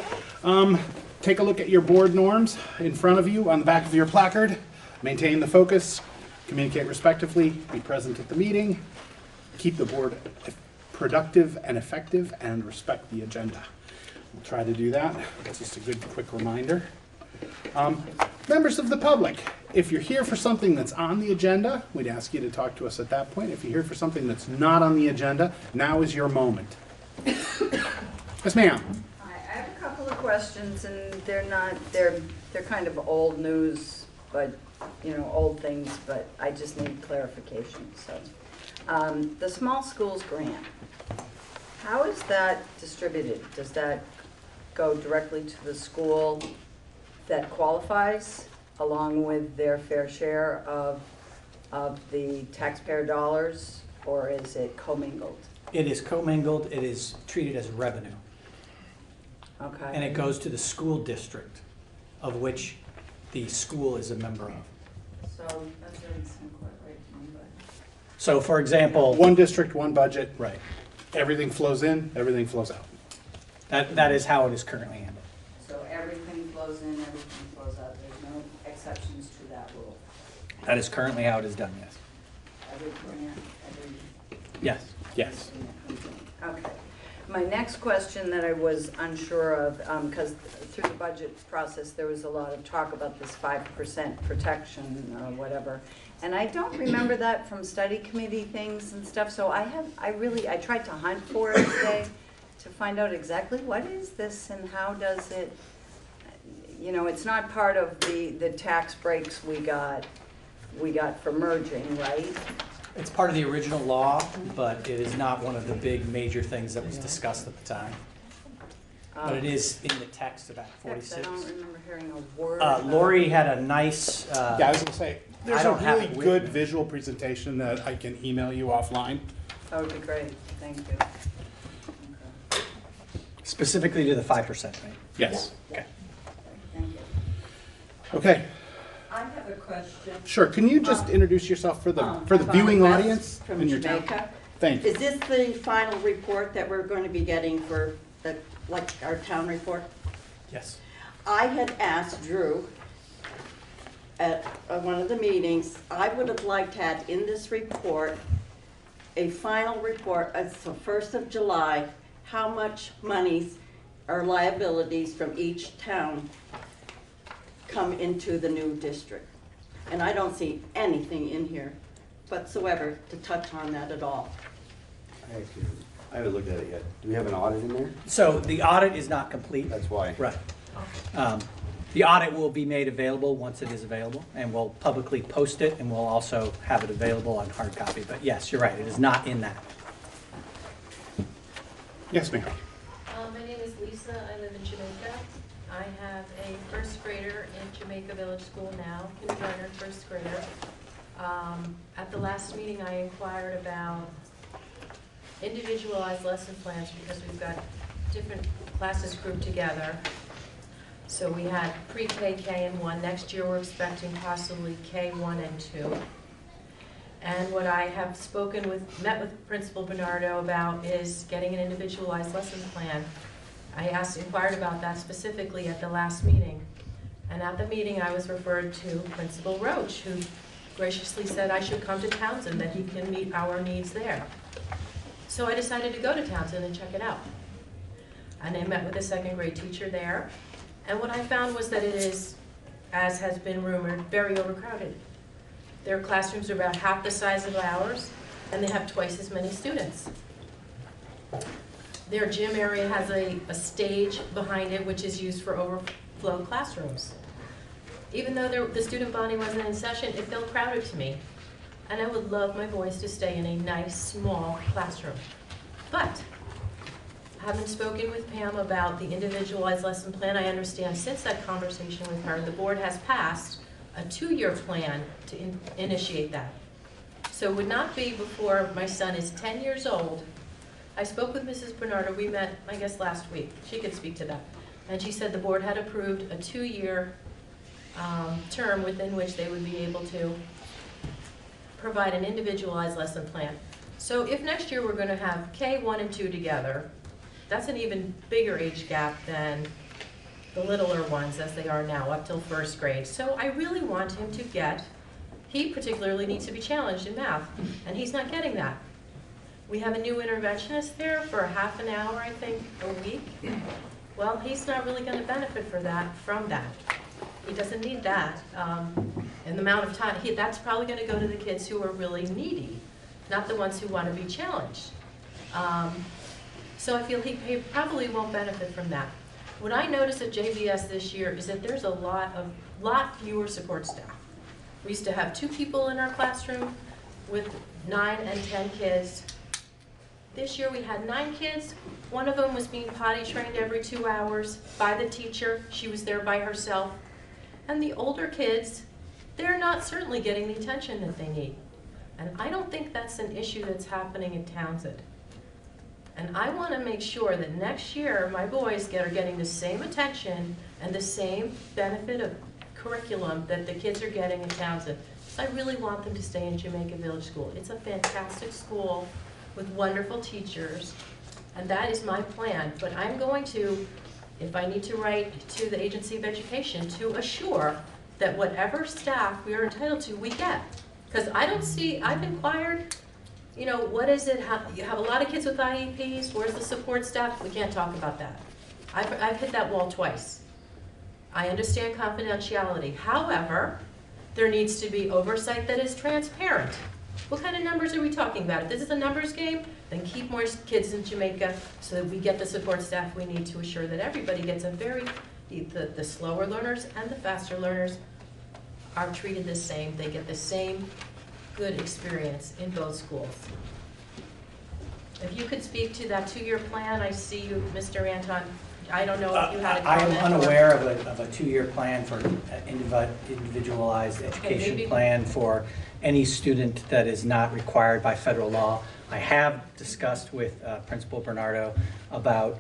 Take a look at your board norms in front of you on the back of your placard. Maintain the focus, communicate respectively, be present at the meeting, keep the board productive and effective, and respect the agenda. We'll try to do that. That's just a good quick reminder. Members of the public, if you're here for something that's on the agenda, we'd ask you to talk to us at that point. If you're here for something that's not on the agenda, now is your moment. Yes, ma'am. Hi, I have a couple of questions, and they're kind of old news, but old things, but I just need clarification. So, the small schools grant, how is that distributed? Does that go directly to the school that qualifies, along with their fair share of the taxpayer dollars, or is it commingled? It is commingled. It is treated as revenue. Okay. And it goes to the school district, of which the school is a member of. So that doesn't seem quite right to me, but. So, for example, one district, one budget. Right. Everything flows in, everything flows out. That is how it is currently handled. So everything flows in, everything flows out. There's no exceptions to that rule. That is currently how it is done, yes. Every grant, every. Yes. Yes. Okay. My next question that I was unsure of, because through the budget process there was a lot of talk about this 5% protection, whatever, and I don't remember that from study committee things and stuff. So I tried to hunt for it today to find out exactly what is this and how does it. It's not part of the tax breaks we got for merging, right? It's part of the original law, but it is not one of the big major things that was discussed at the time. But it is in the text of Act 46. I don't remember hearing a word. Lori had a nice. Yeah, I was going to say, there's a really good visual presentation that I can email you offline. That would be great. Thank you. Okay. Specifically to the 5%, right? Yes. Yeah. Okay. Thank you. Okay. I have a question. Sure. Can you just introduce yourself for the viewing audience from in your town? Jamaica. Thank you. Is this the final report that we're going to be getting for our town report? Yes. I had asked Drew at one of the meetings, I would have liked to have in this report a final report as the 1st of July, how much monies or liabilities from each town come into the new district. And I don't see anything in here whatsoever to touch on that at all. I haven't looked at it yet. Do we have an audit in there? So the audit is not complete. That's why. Right. The audit will be made available once it is available, and we'll publicly post it, and we'll also have it available on hard copy. But yes, you're right, it is not in that. Yes, ma'am. My name is Lisa. I live in Jamaica. I have a first grader in Jamaica Village School now, kindergarten, first grader. At the last meeting, I inquired about individualized lesson plans because we've got different classes grouped together. So we had pre-K, K, and 1. Next year, we're expecting possibly K, 1, and 2. And what I have met with Principal Bernardo about is getting an individualized lesson plan. I inquired about that specifically at the last meeting. And at the meeting, I was referred to Principal Roach, who graciously said I should come to Townsend, that he can meet our needs there. So I decided to go to Townsend and check it out. And I met with a second grade teacher there. And what I found was that it is, as has been rumored, very overcrowded. Their classrooms are about half the size of ours, and they have twice as many students. Their gym area has a stage behind it, which is used for overflow classrooms. Even though the student body wasn't in session, it felt crowded to me. and I would love my boys to stay in a nice, small classroom. But, having spoken with Pam about the individualized lesson plan, I understand since that conversation with her, the board has passed a 2-year plan to initiate that. So it would not be before my son is 10 years old. I spoke with Mrs. Bernardo, we met, I guess, last week. She could speak to that. And she said the board had approved a 2-year term within which they would be able to provide an individualized lesson plan. So if next year we're going to have K1 and 2 together, that's an even bigger age gap than the littler ones as they are now, up till 1st grade. So I really want him to get, he particularly needs to be challenged in math, and he's not getting that. We have a new interventionist there for a half an hour, I think, a week. Well, he's not really going to benefit from that. He doesn't need that. And the amount of time, that's probably going to go to the kids who are really needy, not the ones who want to be challenged. So I feel he probably won't benefit from that. What I noticed at JVS this year is that there's a lot fewer support staff. We used to have 2 people in our classroom with 9 and 10 kids. This year we had 9 kids. One of them was being potty trained every 2 hours by the teacher. She was there by herself. And the older kids, they're not certainly getting the attention that they need. And I don't think that's an issue that's happening in Townsend. And I want to make sure that next year my boys are getting the same attention and the same benefit of curriculum that the kids are getting in Townsend. So I really want them to stay in Jamaica Village School. It's a fantastic school with wonderful teachers, and that is my plan. But I'm going to, if I need to write to the Agency of Education to assure that whatever staff we are entitled to, we get. Because I don't see, I've inquired, you know, what is it, you have a lot of kids with IEPs, where's the support staff? We can't talk about that. I've hit that wall twice. I understand confidentiality. However, there needs to be oversight that is transparent. What kind of numbers are we talking about? If this is a numbers game, then keep more kids in Jamaica so that we get the support staff we need to assure that everybody gets a the slower learners and the faster learners are treated the same. They get the same good experience in both schools. If you could speak to that 2-year plan, I see you, Mr. Anton. I don't know if you had a I comment. am unaware of a 2-year plan for individualized education plan for any student that is not required by federal law. I have discussed with Principal Bernardo about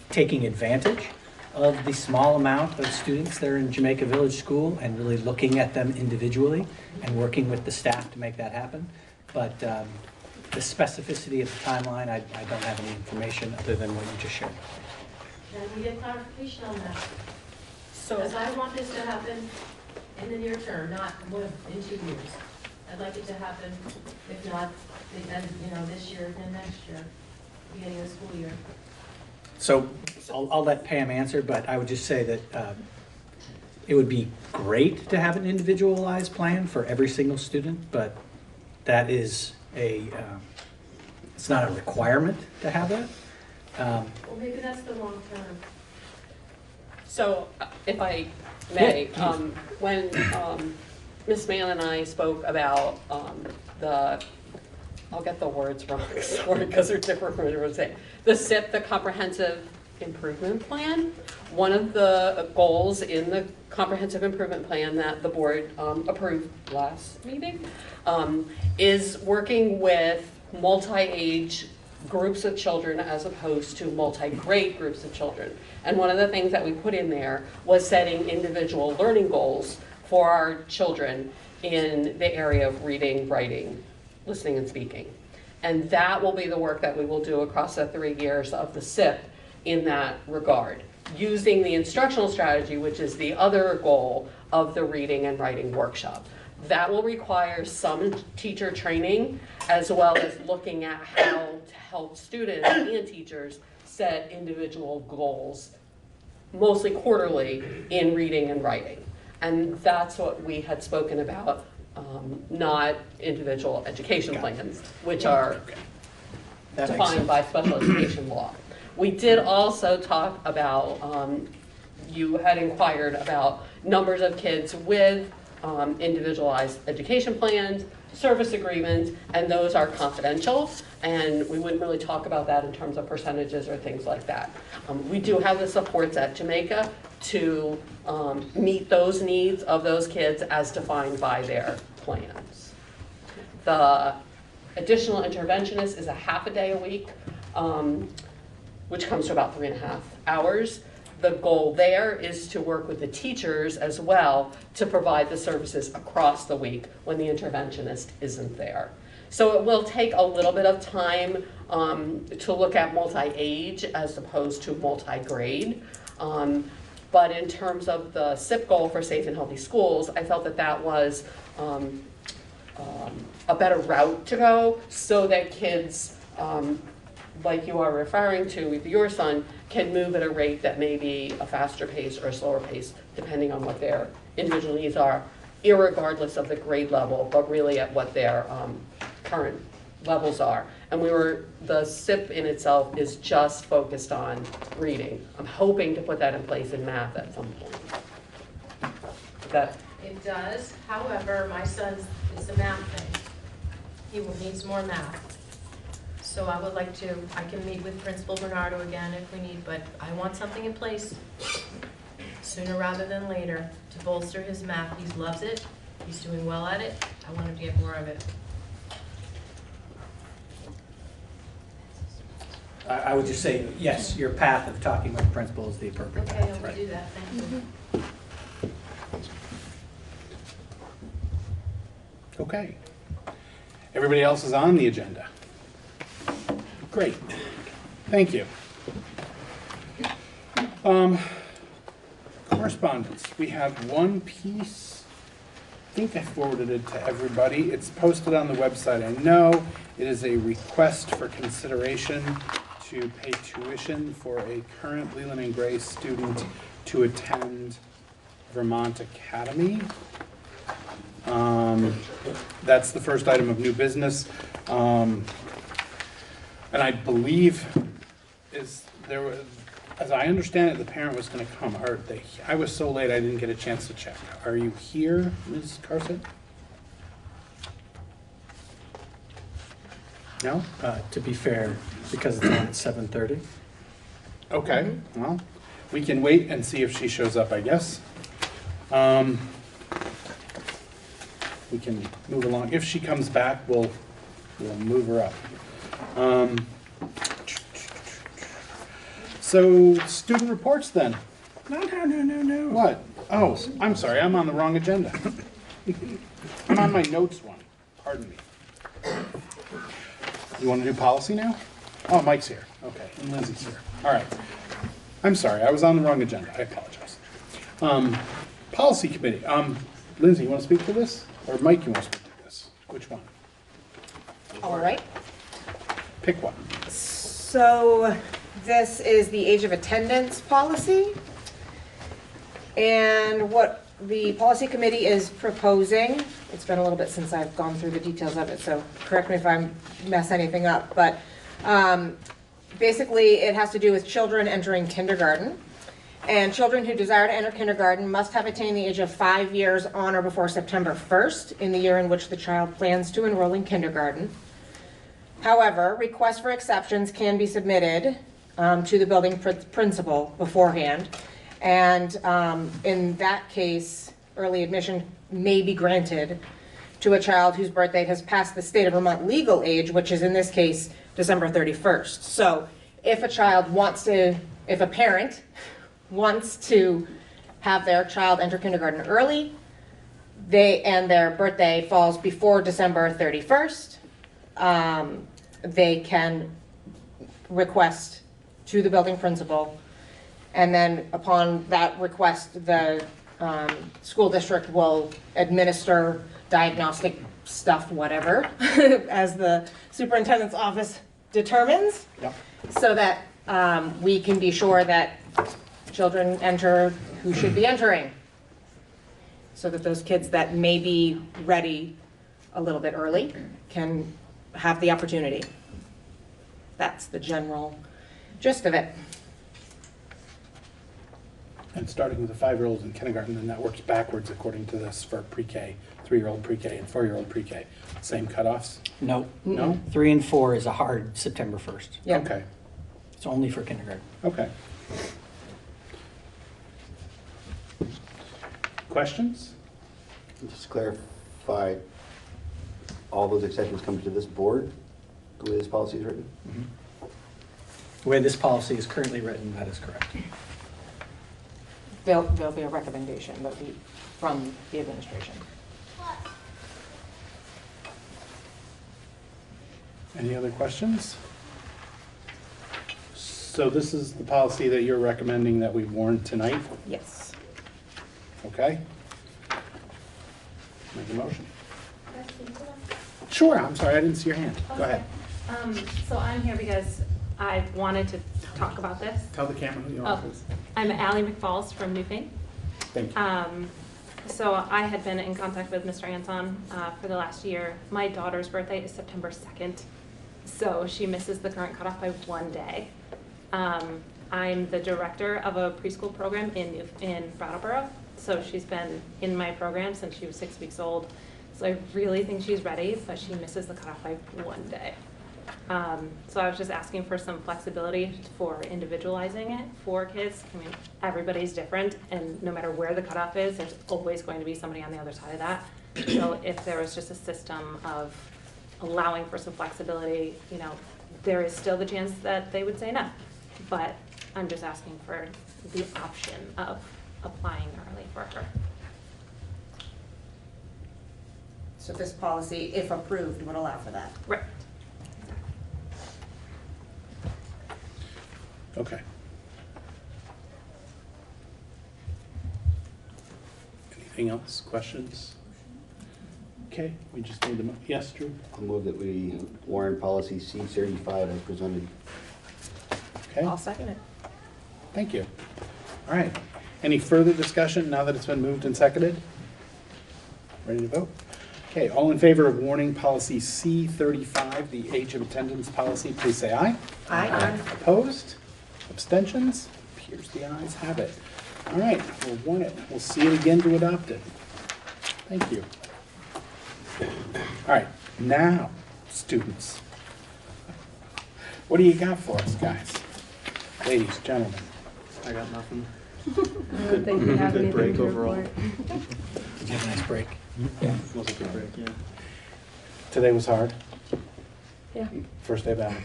taking advantage of the small amount of students that are in Jamaica Village School and really looking at them individually and working with the staff to make that happen. But the specificity of the timeline, I don't have any information other than what you just shared. Can we get clarification on that? Because I want this to happen in the near term, not in 2 years. I'd like it to happen, if not, this year, then next year, beginning of the school year. So I'll let Pam answer, but I would just say that it would be great to have an individualized plan for every single student, but that is it's not a requirement to have that. Well, maybe that's the long term. So, if I may, Yeah, when Ms. Mann and I spoke about I'll get the words wrong, sorry, because they're different from what everyone say. The SIP, the Comprehensive Improvement Plan. One of the goals in the Comprehensive Improvement Plan that the board approved last meeting is working with multi-age groups of children as opposed to multi-grade groups of children. And one of the things that we put in there was setting individual learning goals for our children in the area of reading, writing, listening, and speaking. And that will be the work that we will do across the 3 years of the SIP in that regard, using the instructional strategy, which is the other goal of the reading and writing workshop. That will require some teacher training, as well as looking at how to help students and teachers set individual goals, mostly quarterly, in reading and writing. And that's what we had spoken about, not individual education plans, which are defined by special education law. We did also talk about, you had inquired about numbers of kids with individualized education plans, service agreements, and those are confidential, and we wouldn't really talk about that in terms of percentages or things like that. We do have the supports at Jamaica to meet those needs of those kids as defined by their plans. The additional interventionist is a half a day a week, which comes to about 3.5 hours. The goal there is to work with the teachers as well to provide the services across the week when the interventionist isn't there. So it will take a little bit of time to look at multi-age as opposed to multi-grade. But in terms of the SIP goal for safe and healthy schools, I felt that that was a better route to go so that kids, like you are referring to with your son, can move at a rate that may be a faster pace or a slower pace, depending on what their individual needs are, irregardless of the grade level, but really at what their current levels are. And the SIP in itself is just focused on reading. I'm hoping to put that in place in math at some point. It does, however, my son's, it's a math thing. He needs more math. So I would like to, I can meet with Principal Bernardo again if we need, but I want something in place sooner rather than later to bolster his math. He loves it. He's doing well at it. I want him to get more of it. I would just say, yes, your path of talking with the principal is the appropriate Okay, path. I'll do that. Thank you. Okay. Everybody else is on the agenda. Great. Thank you. Correspondence. We have one piece. I think I forwarded it to everybody. It's posted on the website. I know it is a request for consideration to pay tuition for a current Leland and Gray student to attend Vermont Academy. That's the first item of new business. And I believe as I understand it, the parent was going to come. I was so late I didn't get a chance to check. Are you here, Ms. Carson? No? To be fair, because it's on at 7:30. Okay, well, we can wait and see if she shows up, I guess. We can move along. If she comes back, we'll move her up. So, student reports then. No. What? Oh, I'm sorry, I'm on the wrong agenda. I'm on my notes one. Pardon me. You want to do policy now? Oh, Mike's here. Okay, and Lindsay's here. All right. I'm sorry, I was on the wrong agenda. I apologize. Policy committee. Lindsay, you want to speak to this? Or Mike, you want to speak to this? Which one? All right. Pick one. So this is the age of attendance policy. And what the policy committee is proposing, it's been a little bit since I've gone through the details of it, so correct me if I mess anything up, but basically it has to do with children entering kindergarten. And children who desire to enter kindergarten must have attained the age of 5 years on or before September 1st in the year in which the child plans to enroll in kindergarten. However, requests for exceptions can be submitted to the building principal beforehand. And in that case, early admission may be granted to a child whose birth date has passed the state of Vermont legal age, which is in this case, December 31st. So if a parent wants to have their child enter kindergarten early, and their birthday falls before December 31st, they can request to the building principal, and then upon that request, the school district will administer diagnostic stuff, whatever, as the superintendent's office determines, so that we can be sure that children enter who should be entering, so that those kids that may be ready a little bit early can have the opportunity. That's the general gist of it. And starting with the 5-year-olds in kindergarten, then that works backwards according to this for pre-K, 3-year-old pre-K and 4-year-old pre-K. Same cutoffs? No. No? 3 and 4 is a hard September 1st. Yep. Okay. It's only for kindergarten. Okay. Questions? Just to clarify, all those exceptions come to this board, the way this policy is written? The way this policy is currently written, that is correct. There'll be a recommendation that'll be from the administration. Any other questions? So this is the policy that you're recommending that we warn tonight? Yes. Okay? Make a motion. Sure, I'm sorry, I didn't see your hand. Go ahead. So I'm here because I wanted to talk about this. Tell the camera who you are, please. I'm Allie McFalls from Newfane. Thank you. So I had been in contact with Mr. Anton for the last year. My daughter's birthday is September 2nd, so she misses the current cutoff by 1 day. I'm the director of a preschool program in Brattleboro, so she's been in my program since she was 6 weeks old. So I really think she's ready, but she misses the cutoff by 1 day. So I was just asking for some flexibility for individualizing it for kids. I mean, everybody's different, and no matter where the cutoff is, there's always going to be somebody on the other side of that. So if there was just a system of allowing for some flexibility, you know, there is still the chance that they would say no. But I'm just asking for the option of applying early for her. So this policy, if approved, would allow for that. Right. Okay. Anything else? Questions? Okay, we just need to, yes, Drew? I'll move that we warn policy C35 as presented. Okay. I'll second it. Thank you. All right. Any further discussion now that it's been moved and seconded? Ready to vote? Okay, all in favor of warning policy C35, the age of attendance policy, please say aye. Aye. Opposed? Abstentions? Appears the ayes have it. All right, we'll warn it. We'll see it again to adopt it. Thank you. All right, now, students. What do you got for us, guys? Ladies, gentlemen. I got nothing. I don't think we have Good anything break to overall. report. Did you have a nice break? Yeah. Was a good break, yeah. Today was hard. Yeah. First day back.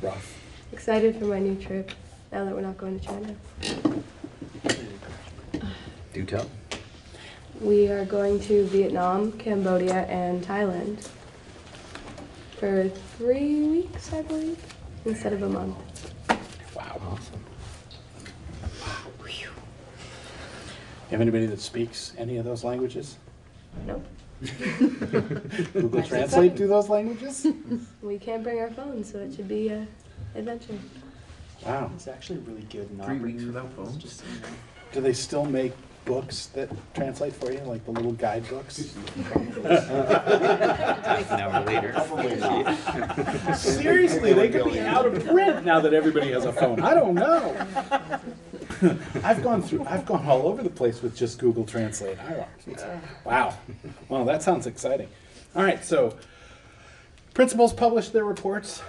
Rough. Excited for my new trip now that we're not going to China. Do tell. We are going to Vietnam, Cambodia, and Thailand for 3 weeks, I believe, instead of a month. Wow. Awesome. Have anybody that speaks any of those languages? Nope. Google Translate do those languages? We can't bring our phones, so it should be an adventure. Wow. It's actually really good not 3 bringing weeks your without phones, phones? just so you know. Do they still make books that translate for you, like the little guidebooks? An hour later. Probably not. Seriously, they could be out of print now that everybody has a phone. I don't know. I've gone all over the place with just Google Translate. Wow. Well, that sounds exciting. All right, so principals publish their reports.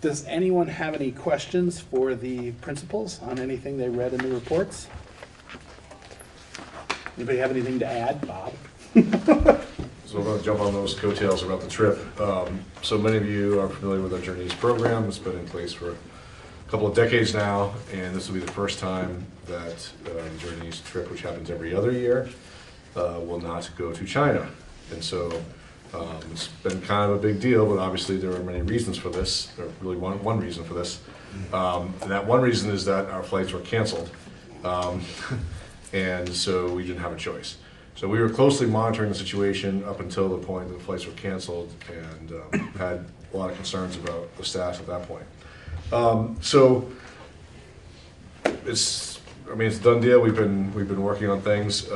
Does anyone have any questions for the principals on anything they read in the reports? Anybody have anything to add, Bob? So I'm going to jump on those coattails about the trip. So many of you are familiar with our Journeys program. It's been in place for a couple of decades now, and this will be the first time that Journeys trip, which happens every other year, will not go to China. And so it's been kind of a big deal, but obviously there are many reasons for this, or really one reason for this. And that one reason is that our flights were canceled. And so we didn't have a choice. So we were closely monitoring the situation up until the point that the flights were canceled, and had a lot of concerns about the status at that point. So it's a done deal. We've been working on things,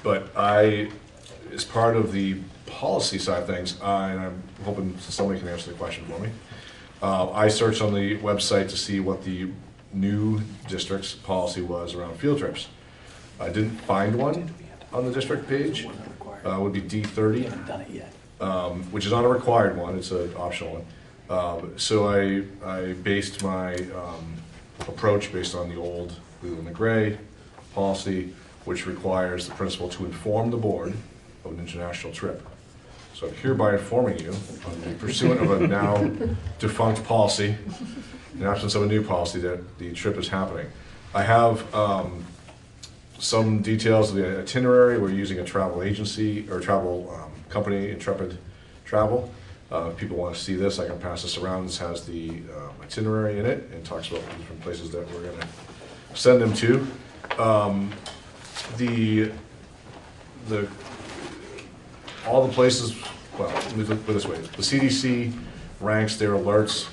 but as part of the policy side of things, and I'm hoping somebody can answer the question for me. I searched on the website to see what the new district's policy was around field trips. I didn't find one on the district page. It would be D30, which is not a required one, it's an optional one. So I based my approach based on the old Leland and Gray policy, which requires the principal to inform the board of an international trip. So I'm hereby informing you, on the pursuant of a now defunct policy, in absence of a new policy, that the trip is happening. I have some details of the itinerary. We're using a travel agency or travel company, Intrepid Travel. If people want to see this, I can pass this around. This has the itinerary in it and talks about the different places that we're going to send them to. All the places, well, let me put it this way. The CDC ranks their alerts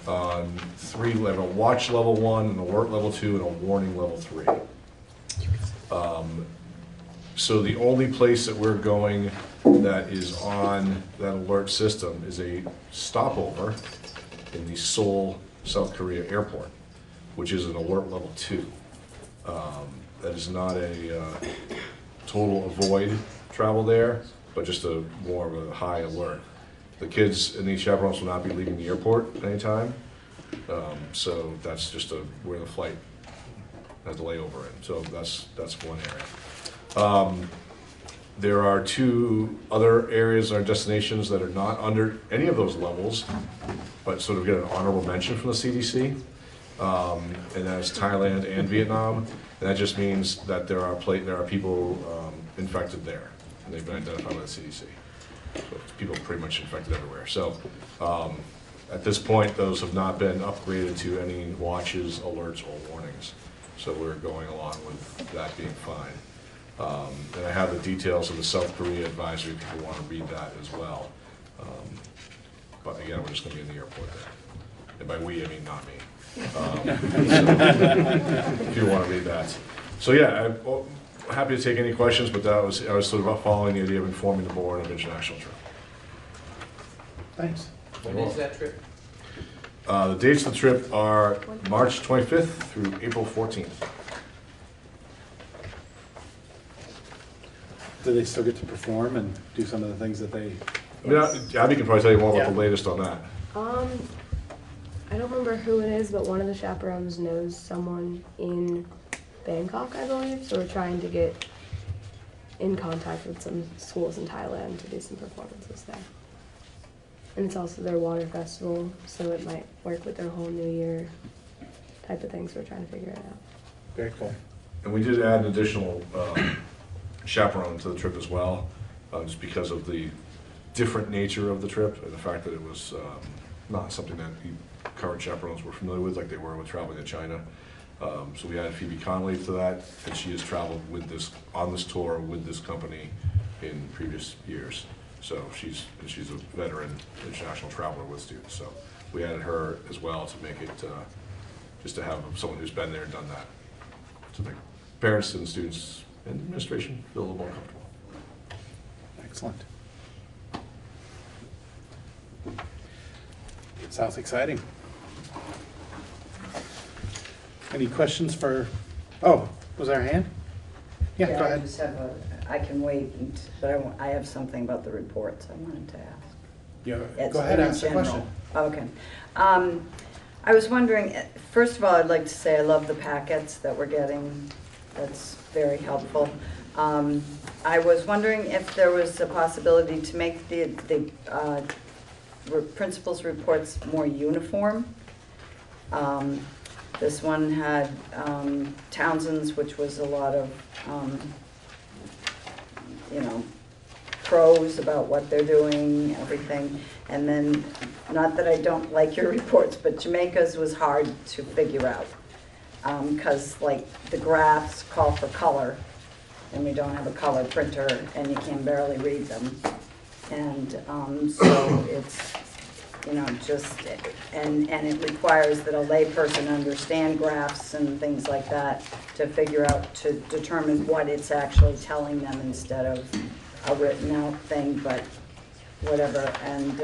on 3 levels: watch level 1, an alert level 2, and a warning level 3. So the only place that we're going that is on that alert system is a stopover in the Seoul, South Korea airport, which is an alert level 2. That is not a total avoid travel there, but just a more of a high alert. The kids and these chaperones will not be leaving the airport at any time, so that's just where the flight has the layover in. So that's one area. There are 2 other areas or destinations that are not under any of those levels, but sort of get an honorable mention from the CDC, and that's Thailand and Vietnam. And that just means that there are people infected there, and they've been identified by the CDC. So people pretty much infected everywhere. So at this point, those have not been upgraded to any watches, alerts, or warnings. So we're going along with that being fine. And I have the details of the South Korea advisory if people want to read that as well. But again, we're just going to be in the airport there. And by we, I mean not me. If you want to read that. So yeah, I'm happy to take any questions, but I was sort of following the idea of informing the board of international trip. Thanks. When is that trip? The dates of the trip are March 25th through April 14th. Do they still get to perform and do some of the things that they... Abby can probably tell you more about the latest on that. I don't remember who it is, but one of the chaperones knows someone in Bangkok, I believe, so we're trying to get in contact with some schools in Thailand to do some performances there. And it's also their water festival, so it might work with their whole New Year type of thing, so we're trying to figure it out. Very cool. And we did add an additional chaperone to the trip as well, just because of the different nature of the trip and the fact that it was not something that the current chaperones were familiar with, like they were with traveling to China. So we added Phoebe Conley to that, and she has traveled on this tour with this company in previous years. So she's a veteran international traveler with students. So we added her as well to make it, just to have someone who's been there and done that, to make parents and students and administration feel a little more comfortable. Excellent. Sounds exciting. Any questions for, was there a hand? Yeah, go ahead. I just have I can wait, but I have something about the reports I wanted to ask. Yeah, go ahead, ask the question. Okay. I was wondering, first of all, I'd like to say I love the packets that we're getting. That's very helpful. I was wondering if there was a possibility to make the principals' reports more uniform. This one had Townsend's, which was a lot of, pros about what they're doing, everything. And then, not that I don't like your reports, but Jamaica's was hard to figure out. Because like the graphs call for color, and we don't have a color printer, and you can barely read them. And so it's, and it requires that a layperson understand graphs and things like that to figure out, to determine what it's actually telling them instead of a written out thing, but whatever. And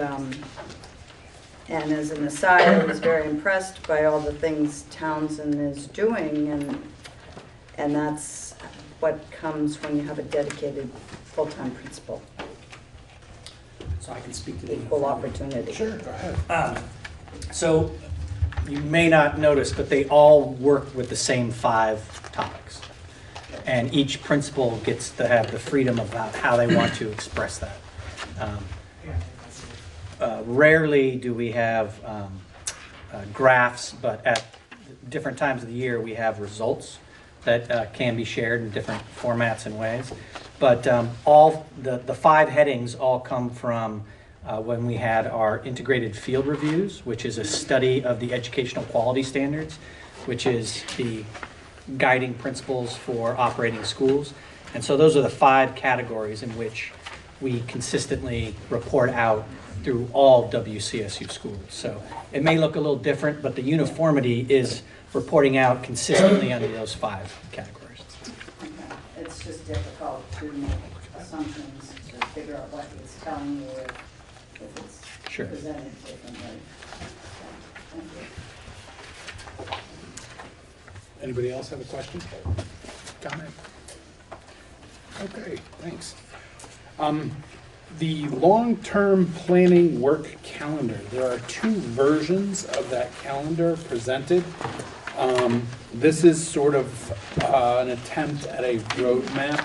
And as an aside, I was very impressed by all the things Townsend is doing, and that's what comes when you have a dedicated full-time principal. So I can speak to the equal opportunity. Sure, go ahead. So you may not notice, but they all work with the same 5 topics. And each principal gets to have the freedom about how they want to express that. Rarely do we have graphs, but at different times of the year we have results that can be shared in different formats and ways. But all the 5 headings all come from when we had our integrated field reviews, which is a study of the educational quality standards, which is the guiding principles for operating schools. And so those are the 5 categories in which we consistently report out through all WCSU schools. So it may look a little different, but the uniformity is reporting out consistently under those 5 categories. It's just difficult to make assumptions to figure out what it's telling you if it's Sure. presented differently. Thank you. Anybody else have a question? Comment? Okay, thanks. The long-term planning work calendar, there are 2 versions of that calendar presented. This is sort of an attempt at a roadmap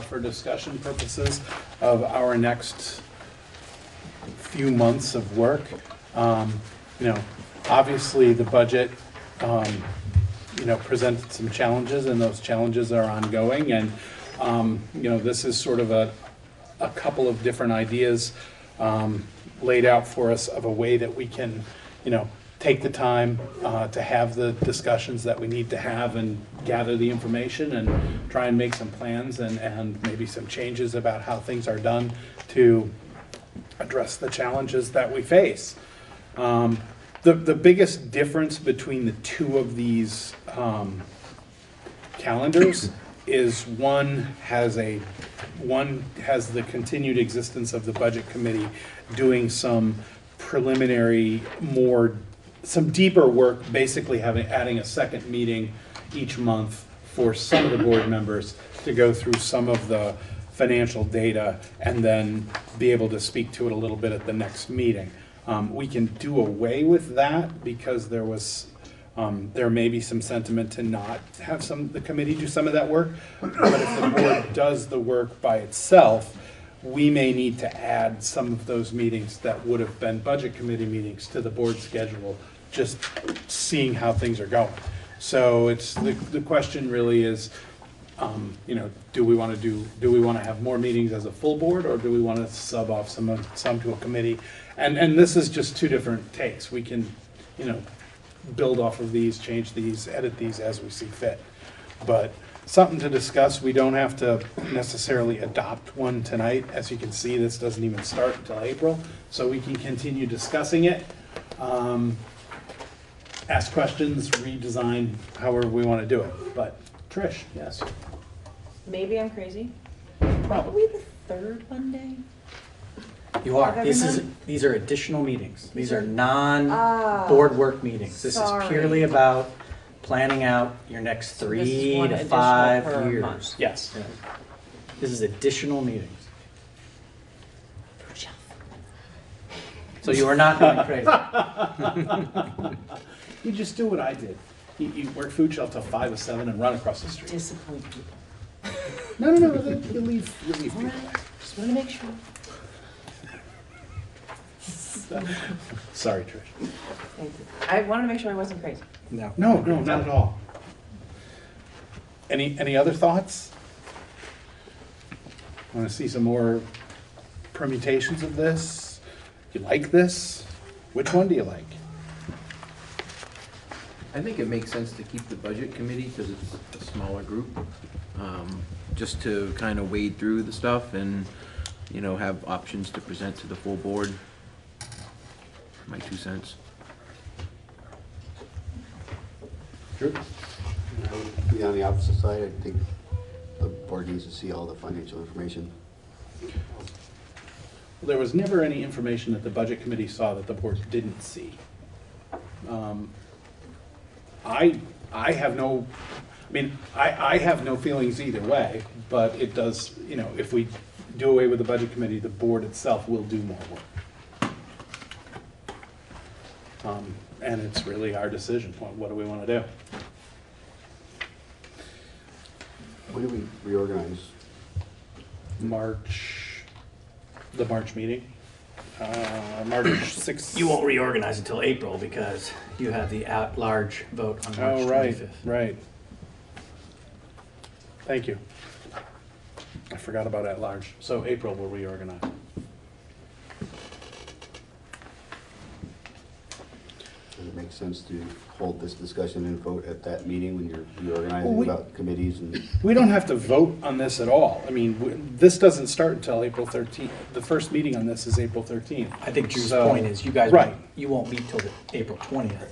for discussion purposes of our next few months of work. Obviously the budget presented some challenges, and those challenges are ongoing, and this is sort of a couple of different ideas laid out for us of a way that we can take the time to have the discussions that we need to have and gather the information and try and make some plans and maybe some changes about how things are done to address the challenges that we face. The biggest difference between the 2 of these calendars is one has the continued existence of the budget committee doing some preliminary, some deeper work, basically adding a second meeting each month for some of the board members to go through some of the financial data and then be able to speak to it a little bit at the next meeting. We can do away with that because there may be some sentiment to not have the committee do some of that work, but if the board does the work by itself, we may need to add some of those meetings that would have been budget committee meetings to the board schedule, just seeing how things are going. So it's the question really is, do we want to have more meetings as a full board, or do we want to sub off some to a committee? And this is just 2 different takes. We can, build off of these, change these, edit these as we see fit. But something to discuss. We don't have to necessarily adopt one tonight. As you can see, this doesn't even start until April, so we can continue discussing it, ask questions, redesign, however we want to do it. But Trish, yes. Maybe I'm crazy. Probably the 3rd Monday. You are. These are additional meetings. These are non-board work meetings. This is purely about planning out your next 3 to 5 years. Yes. Yeah. This is additional meetings. So you are not going crazy. You just do what I did. You work food shelf till 5 to 7 and run across the street. Disappoint people. No. You leave people. Right. Just want to make sure. Sorry, Trish. Thank you. I wanted to make sure I wasn't crazy. No, not at all. Any other thoughts? Want to see some more permutations of this? You like this? Which one do you like? I think it makes sense to keep the budget committee because it's a smaller group, just to kind of wade through the stuff and, have options to present to the full board. My 2 cents. Sure. I would be on the opposite side. I think the board needs to see all the financial information. there was never any information that the budget committee saw that the board didn't see. I have no, I have no feelings either way, but it does, if we do away with the budget committee, the board itself will do more work. And it's really our decision. What do we want to do? When do we reorganize? The March meeting. March 6th. You won't reorganize until April because you have the at-large vote on March 25th. Right. Thank you. I forgot about at-large. So April we'll reorganize. Does it make sense to hold this discussion and vote at that meeting when you're reorganizing about committees and? We don't have to vote on this at all. I mean, this doesn't start until April 13th. The first meeting on this is April 13th. I think Drew's point is you guys you won't meet till April 20th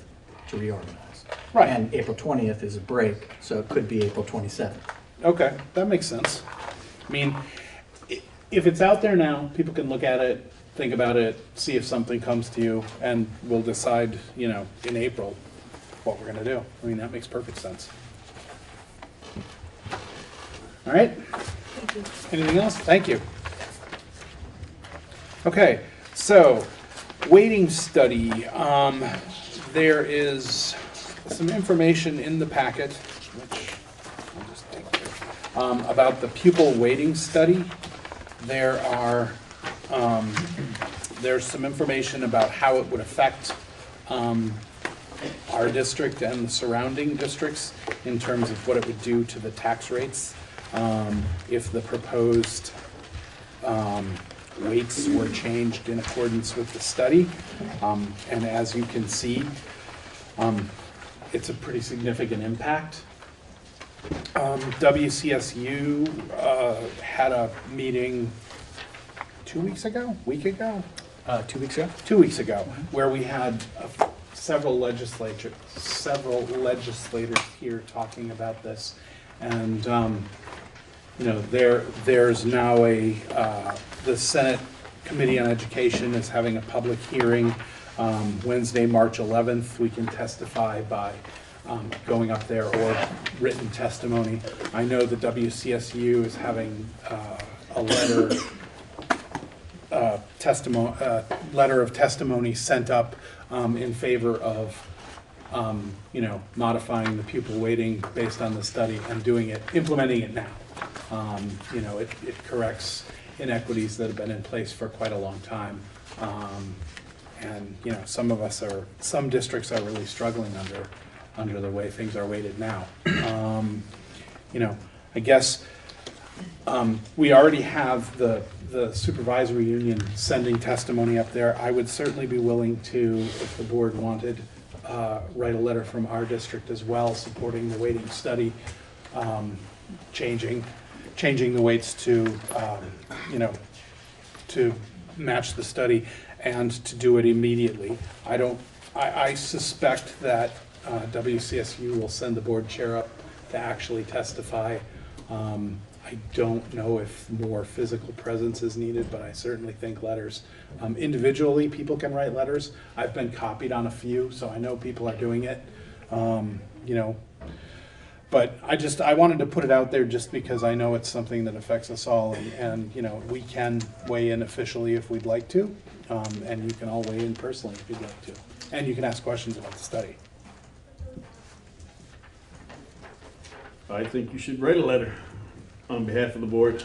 to reorganize. Right. And April 20th is a break, so it could be April 27th. Okay, that makes sense. I mean, if it's out there now, people can look at it, think about it, see if something comes to you, and we'll decide, in April what we're going to do. I mean, that makes perfect sense. All right? Thank you. Anything else? Thank you. Okay, so weighting study. There is some information in the packet, which I'll just take here, about the pupil weighting study. There's some information about how it would affect our district and the surrounding districts in terms of what it would do to the tax rates if the proposed weights were changed in accordance with the study. And as you can see, it's a pretty significant impact. WCSU had a meeting 2 weeks ago, week ago? 2 weeks ago? 2 weeks ago, where we had several legislators here talking about this. And, there's now the Senate Committee on Education is having a public hearing Wednesday, March 11th. We can testify by going up there or written testimony. I know the WCSU is having a letter of testimony sent up in favor of modifying the pupil weighting based on the study and implementing it now. It corrects inequities that have been in place for quite a long time. And some districts are really struggling under the way things are weighted now. I guess we already have the supervisory union sending testimony up there. I would certainly be willing to, if the board wanted, write a letter from our district as well, supporting the weighting study, changing the weights to match the study and to do it immediately. I suspect that WCSU will send the board chair up to actually testify. I don't know if more physical presence is needed, but I certainly think letters. Individually, people can write letters. I've been copied on a few, so I know people are doing it. But I wanted to put it out there just because I know it's something that affects us all, and we can weigh in officially if we'd like to, and you can all weigh in personally if you'd like to, and you can ask questions about the study. I think you should write a letter on behalf of the board.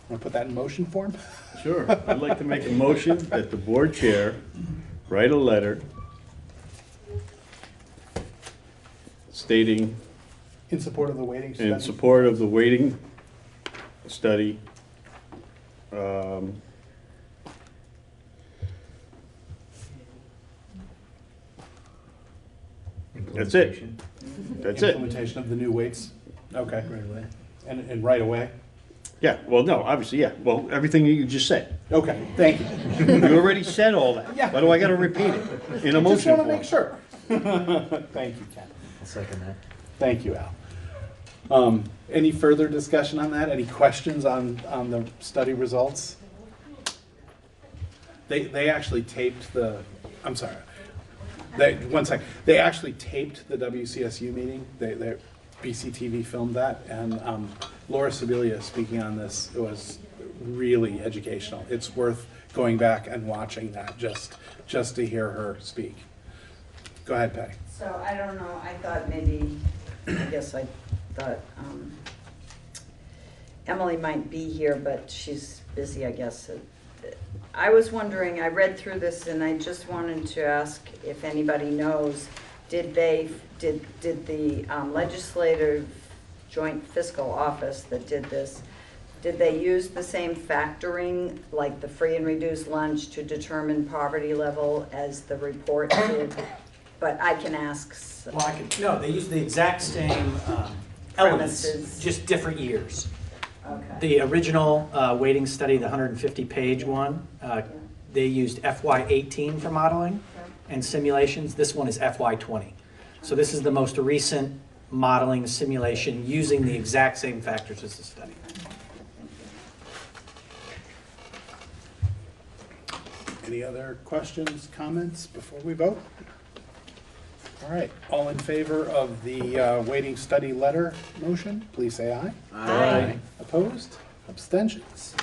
Want to put that in motion form? Sure. I'd like to make a motion that the board chair write a letter stating in support of the weighting study. In support of the weighting study. That's it. That's it. Implementation of the new weights. Okay. Right away. And right away? Yeah, well, no, obviously, yeah. Well, everything you just said. Okay, thank you. You already said all that. Yeah. Why do I got to repeat it in a motion? I just want to make sure. Thank you, Ken. I'll second that. Thank you, Al. Any further discussion on that? Any questions on the study results? They actually taped the, I'm sorry, one sec. They actually taped the WCSU meeting. BCTV filmed that, and Laura Sibilia speaking on this, it was really educational. It's worth going back and watching that just to hear her speak. Go ahead, Patty. So I don't know, I thought maybe, I thought Emily might be here, but she's busy, I guess. I was wondering, I read through this and I just wanted to ask if anybody knows, did the legislative joint fiscal office that did this, did they use the same factoring, like the free and reduced lunch, to determine poverty level as the report did? But I can ask. Well, no, they used the exact same elements, just different years. Okay. The original weighting study, the 150-page one, they used FY18 for modeling and simulations. This one is FY20. So this is the most recent modeling simulation using the exact same factors as the study. Any other questions, comments before we vote? All right, all in favor of the weighting study letter motion, please say aye. Aye. Opposed? Abstentions?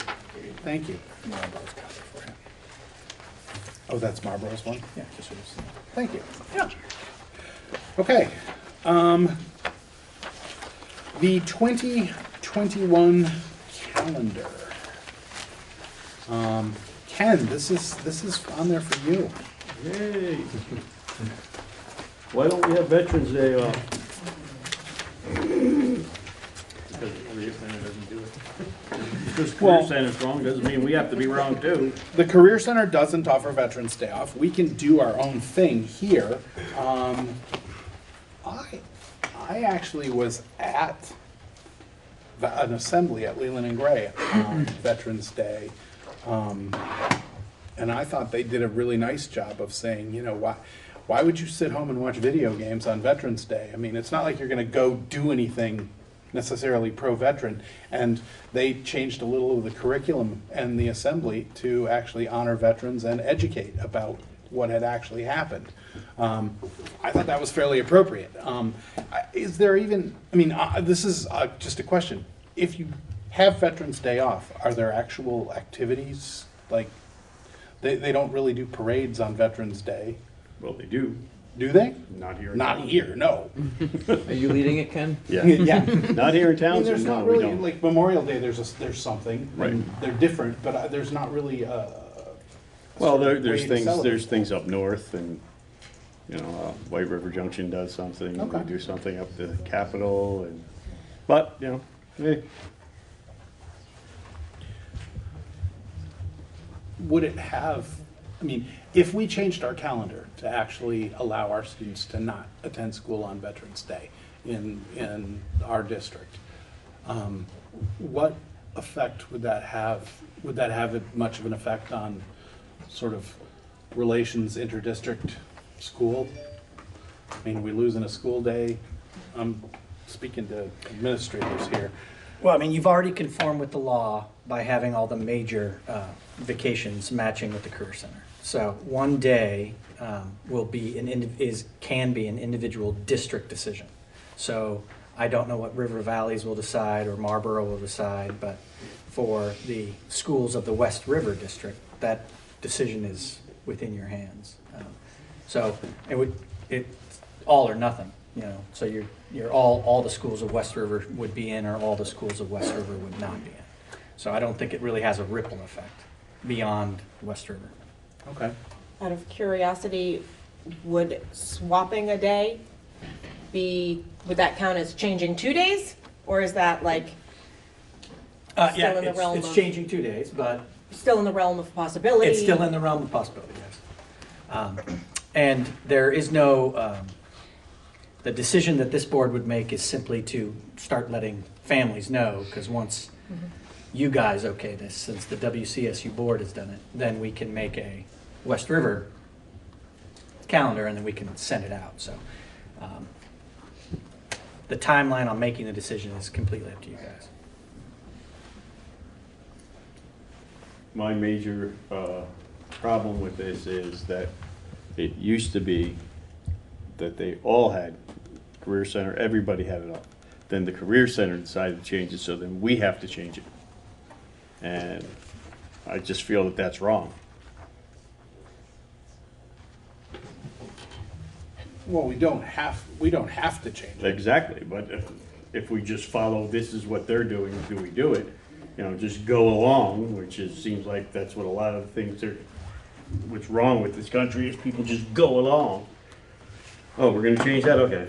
Thank you. Oh, that's Marlboro's one? Yeah, just what you're saying. Thank you. Yeah. Okay. The 2021 calendar. Ken, this is on there for you. Yay. Why don't we have Veterans Day off? Because the Career Center doesn't do it. Because Career Center's wrong doesn't mean we have to be wrong too. The Career Center doesn't offer Veterans Day off. We can do our own thing here. I actually was at an assembly at Leland and Gray on Veterans Day. And I thought they did a really nice job of saying, you know, why would you sit home and watch video games on Veterans Day? I mean, it's not like you're going to go do anything necessarily pro-veteran. And they changed a little of the curriculum and the assembly to actually honor veterans and educate about what had actually happened. I thought that was fairly appropriate. Is there even, I mean, this is just a question. If you have Veterans Day off, are there actual activities? Like, they don't really do parades on Veterans Day. Well, they do. Do they? Not here. Not here, no. Are you leading it, Ken? Yeah. Yeah. Not here in I mean, Townsend, there's no, not we really, don't. like Memorial Day, there's something. Right. And they're different, but there's not really Well, sort of there's way to things, celebrate. there's things up north, and, you know, White River Junction does something, Okay. we do something up the Capitol, and, but, you know, hey. Would it have, I mean, if we changed our calendar to actually allow our students to not attend school on Veterans Day in our district, what effect would that have? Would that have much of an effect on sort of relations interdistrict school? I mean, we losing a school day? I'm speaking to administrators here. Well, I mean, you've already conformed with the law by having all the major vacations matching with the Career Center. So one day will be can be an individual district decision. So I don't know what River Valleys will decide or Marlboro will decide, but for the schools of the West River District, that decision is within your hands. So it's all or nothing, you know. So you're all the schools of West River would be in, or all the schools of West River would not be in. So I don't think it really has a ripple effect beyond West River. Okay. Out of curiosity, would swapping a day would that count as changing 2 days? Or is that like still in the realm it's of... changing 2 days, but... Still in the realm of possibility? It's still in the realm of possibility, yes. And there is no... the decision that this board would make is simply to start letting families know, because once you guys okay this, since the WCSU board has done it, then we can make a West River calendar and then we can send it out. So the timeline on making the decision is completely up to you guys. My major problem with this is that it used to be that they all had Career Center, everybody had it all. Then the Career Center decided to change it, so then we have to change it. And I just feel that that's wrong. Well, we don't have to change it. Exactly, but if we just follow, this is what they're doing, do we do it? You know, just go along, which is, seems like that's what a lot of things are, what's wrong with this country is people just go along. Oh, we're gonna change that, okay.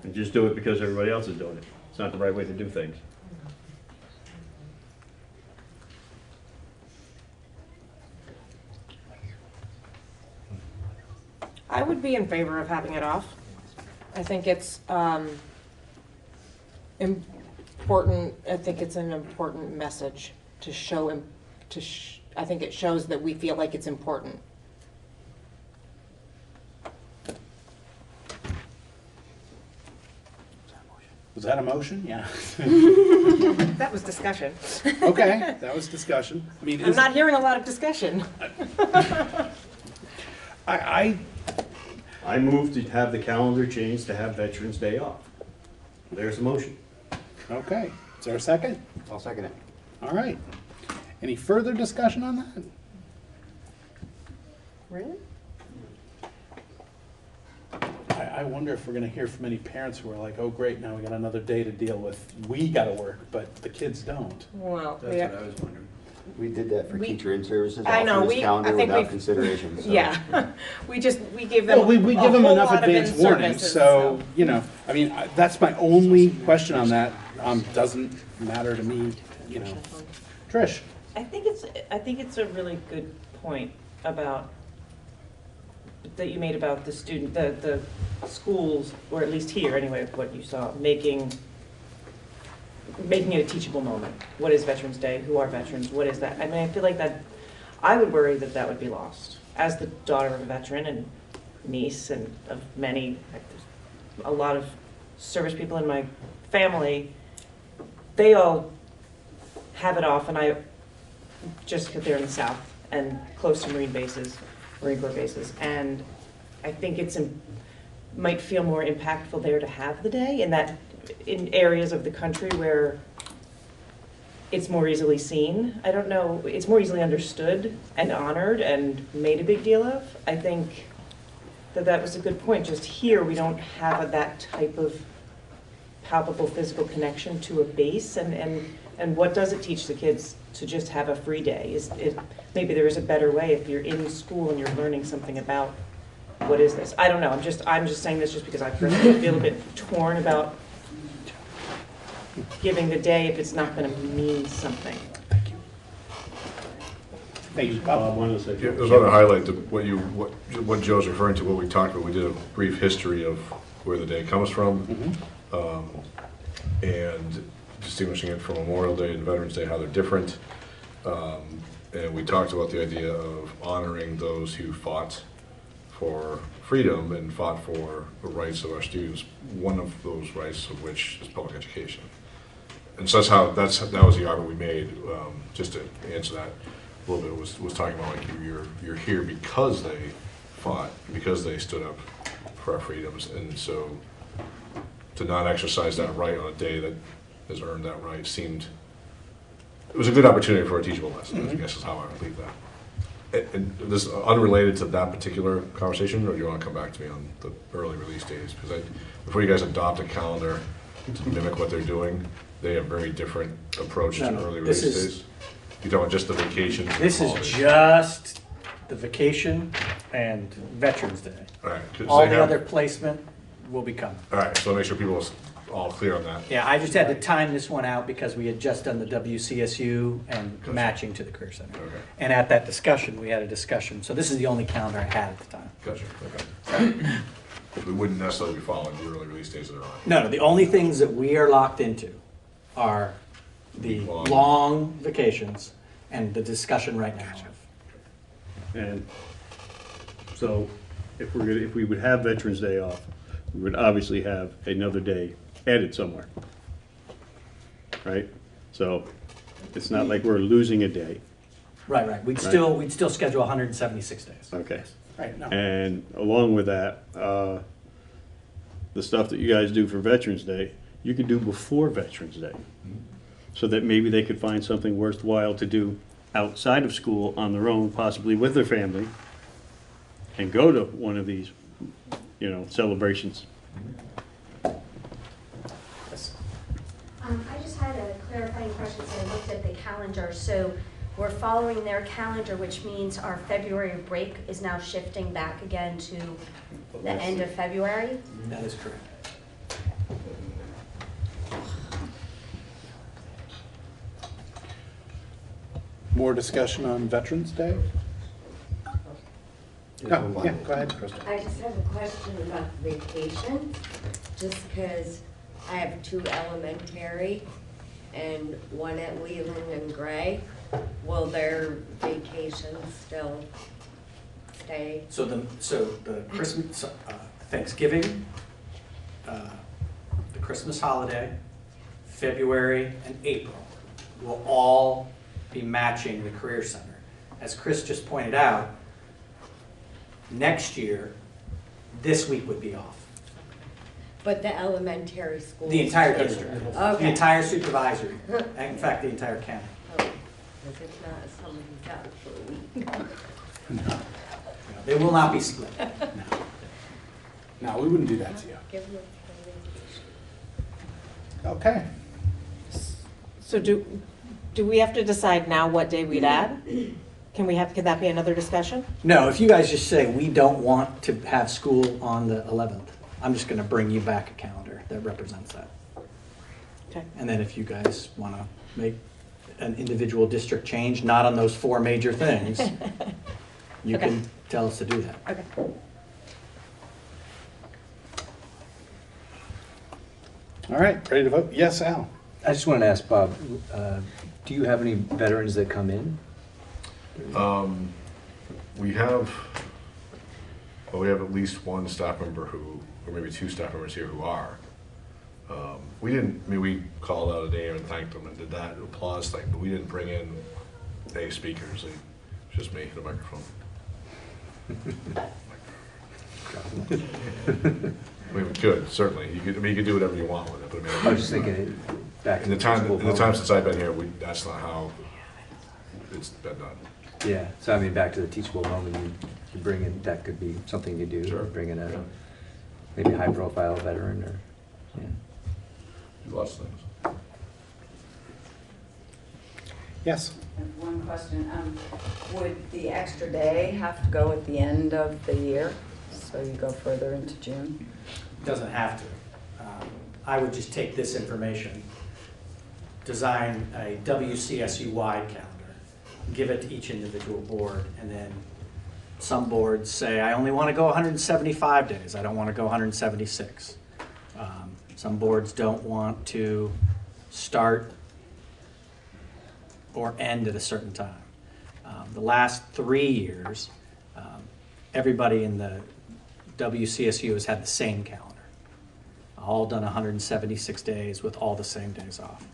And just do it because everybody else is doing it. It's not the right way to do things. I would be in favor of having it off. I think it's important. I think it's an important message to show him. I think it shows that we feel like it's important. Was that a motion? Yeah. That was discussion. Okay, that was discussion. I mean, I'm not hearing a lot of discussion. I move to have the calendar changed to have Veterans Day off. There's a motion. Okay, is there a second? I'll second it. All right. Any further discussion on that? Really? I wonder if we're gonna hear from any parents who are like, oh, great, now we got another day to deal with. We gotta work, but the kids don't. Well, That's what I was wondering. We did that for teacher in services, I know, off this calendar I think without consideration, so. Yeah, we give them. Well, we give them a whole enough lot of advance warning, in-services, so, you know, I mean, that's my only question on that. Doesn't matter to me, you know. Trish? I think it's a really good point about, that you made about the student, the schools, or at least here anyway, what you saw, making it a teachable moment. What is Veterans Day? Who are veterans? What is that? I mean, I feel like that, I would worry that that would be lost. As the daughter of a veteran and niece and of many, like, there's a lot of service people in my family, they all have it off, and I just because they're in the South and close to Marine bases, Marine Corps bases, and I think it's might feel more impactful there to have the day in areas of the country where it's more easily seen. I don't know, it's more easily understood and honored and made a big deal of. I think that was a good point. Just here, we don't have that type of palpable physical connection to a base, and what does it teach the kids to just have a free day? Maybe there is a better way if you're in school and you're learning something about what is this? I don't know. I'm just saying this just because I personally feel a bit torn about giving the day if it's not going to mean something. Thank you. Bob wanted to say. I was going to highlight what Joe's referring to, what we talked about. We did a brief history of where the day comes from, and distinguishing it from Memorial Day and Veterans Day, how they're different. And we talked about the idea of honoring those who fought for freedom and fought for the rights of our students, one of those rights of which is public education. And so that was the argument we made, just to answer that a little bit, was talking about like you're here because they fought, because they stood up for our freedoms, and so to not exercise that right on a day that has earned that right it was a good opportunity for a teachable lesson, I guess is how I would leave that. And this is unrelated to that particular conversation, or do you want to come back to me on the early release days? Because before you guys adopt a calendar to mimic what they're doing, they have very different approach to early release days. You're talking about just the vacation? This is just the vacation and Veterans Day. All right. All the other placement will be coming. All right, so make sure people are all clear on that. Yeah, I just had to time this one out because we had just done the WCSU and matching to the Career Center. Okay. And at that discussion, we had a discussion. So this is the only calendar I had at the time. Gotcha. Okay. We wouldn't necessarily be following the early release days that are on. No, the only things that we are locked into are the long vacations and the discussion right now. And so if we would have Veterans Day off, we would obviously have another day added somewhere. Right? So it's not like we're losing a day. Right. We'd Right. still schedule 176 days. Okay. Right, no. And along with that, the stuff that you guys do for Veterans Day, you could do before Veterans Day. So that maybe they could find something worthwhile to do outside of school on their own, possibly with their family, and go to one of these, celebrations. I just had a clarifying question, so I looked at the calendar. So we're following their calendar, which means our February break is now shifting back again to the end of February? That is correct. More discussion on Veterans Day? Oh, yeah, go ahead, Krista. I just have a question about the vacation, just because I have 2 elementary and 1 at Leland and Gray. Will their vacations still stay? So the Christmas, Thanksgiving, the Christmas holiday, February and April will all be matching the Career Center. As Chris just pointed out, next year, this week would be off. But the elementary school? The entire district. Okay. The entire supervisory, in fact, the entire county. Okay. Because if not, somebody got it for a week. No, they will not be split. No, we wouldn't do that to you. Give them a Okay. So do we have to decide now what day we'd add? Can that be another discussion? No, if you guys just say, we don't want to have school on the 11th, I'm just going to bring you back a calendar that represents that. Okay. And then if you guys want to make an individual district change, not on those 4 major things, you Okay. can tell us to do that. Okay. All right, ready to vote? Yes, Al? I just wanted to ask Bob, do you have any veterans that come in? We have at least 1 staff member who, or maybe 2 staff members here who are. We called out a name and thanked them and did that applause thing, but we didn't bring in any speakers. It was just me and a microphone. We could, certainly. You could do whatever you want with it, but I was just thinking back in the time since I've been here, that's not how it's been done. Yeah, so I mean, back to the teachable moment, you bring in, that could be something you do. Sure. Bring in maybe a high-profile veteran or, yeah. Lots of things. Yes. One question, would the extra day have to go at the end of the year? So you go further into June? Doesn't have to. I would just take this information, design a WCSU-wide calendar, give it to each individual board, and then some boards say, I only want to go 175 days, I don't want to go 176. Some boards don't want to start or end at a certain time. The last 3 years, everybody in the WCSU has had the same calendar, all done 176 days with all the same days off.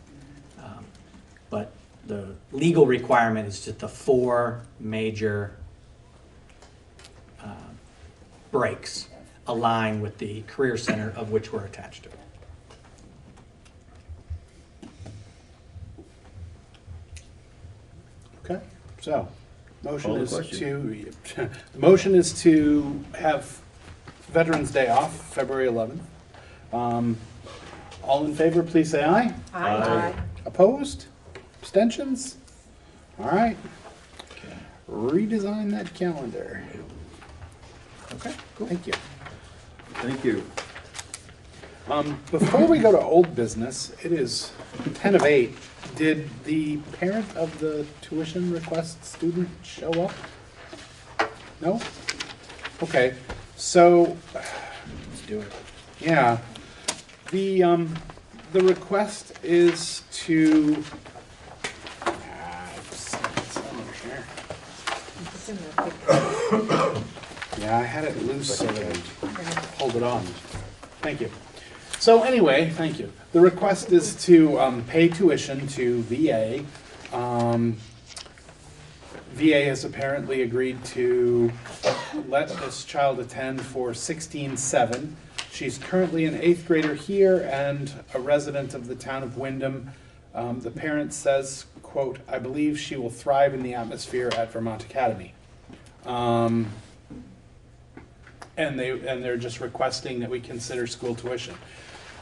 But the legal requirement is just the 4 major breaks align with the Career Center of which we're attached to. Okay, so, motion Call the is question. the motion is to have Veterans Day off, February 11th. All in favor, please say aye. Aye. Opposed? Abstentions? All right. Redesign that calendar. Okay, thank you. Thank you. Before we go to old business, it is 10 of 8. Did the parent of the tuition request student show up? No? Okay, so, let's do it. Yeah, the request is to, yeah, I had it loose so that I pulled it off. Thank you. So anyway, thank you. The request is to pay tuition to VA. VA has apparently agreed to let this child attend for 16-7. She's currently an 8th grader here and a resident of the town of Wyndham. The parent says, quote, "I believe she will thrive in the atmosphere at Vermont Academy." And they're just requesting that we consider school tuition.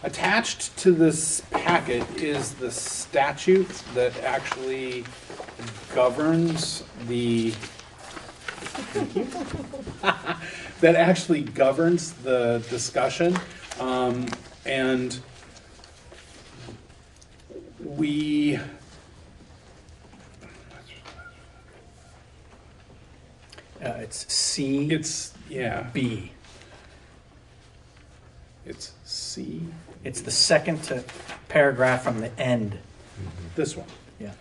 Attached to this packet is the statute that actually governs the that actually governs the discussion, and we It's C. It's, yeah. B. It's C. It's the second paragraph from the end. This one. Yeah.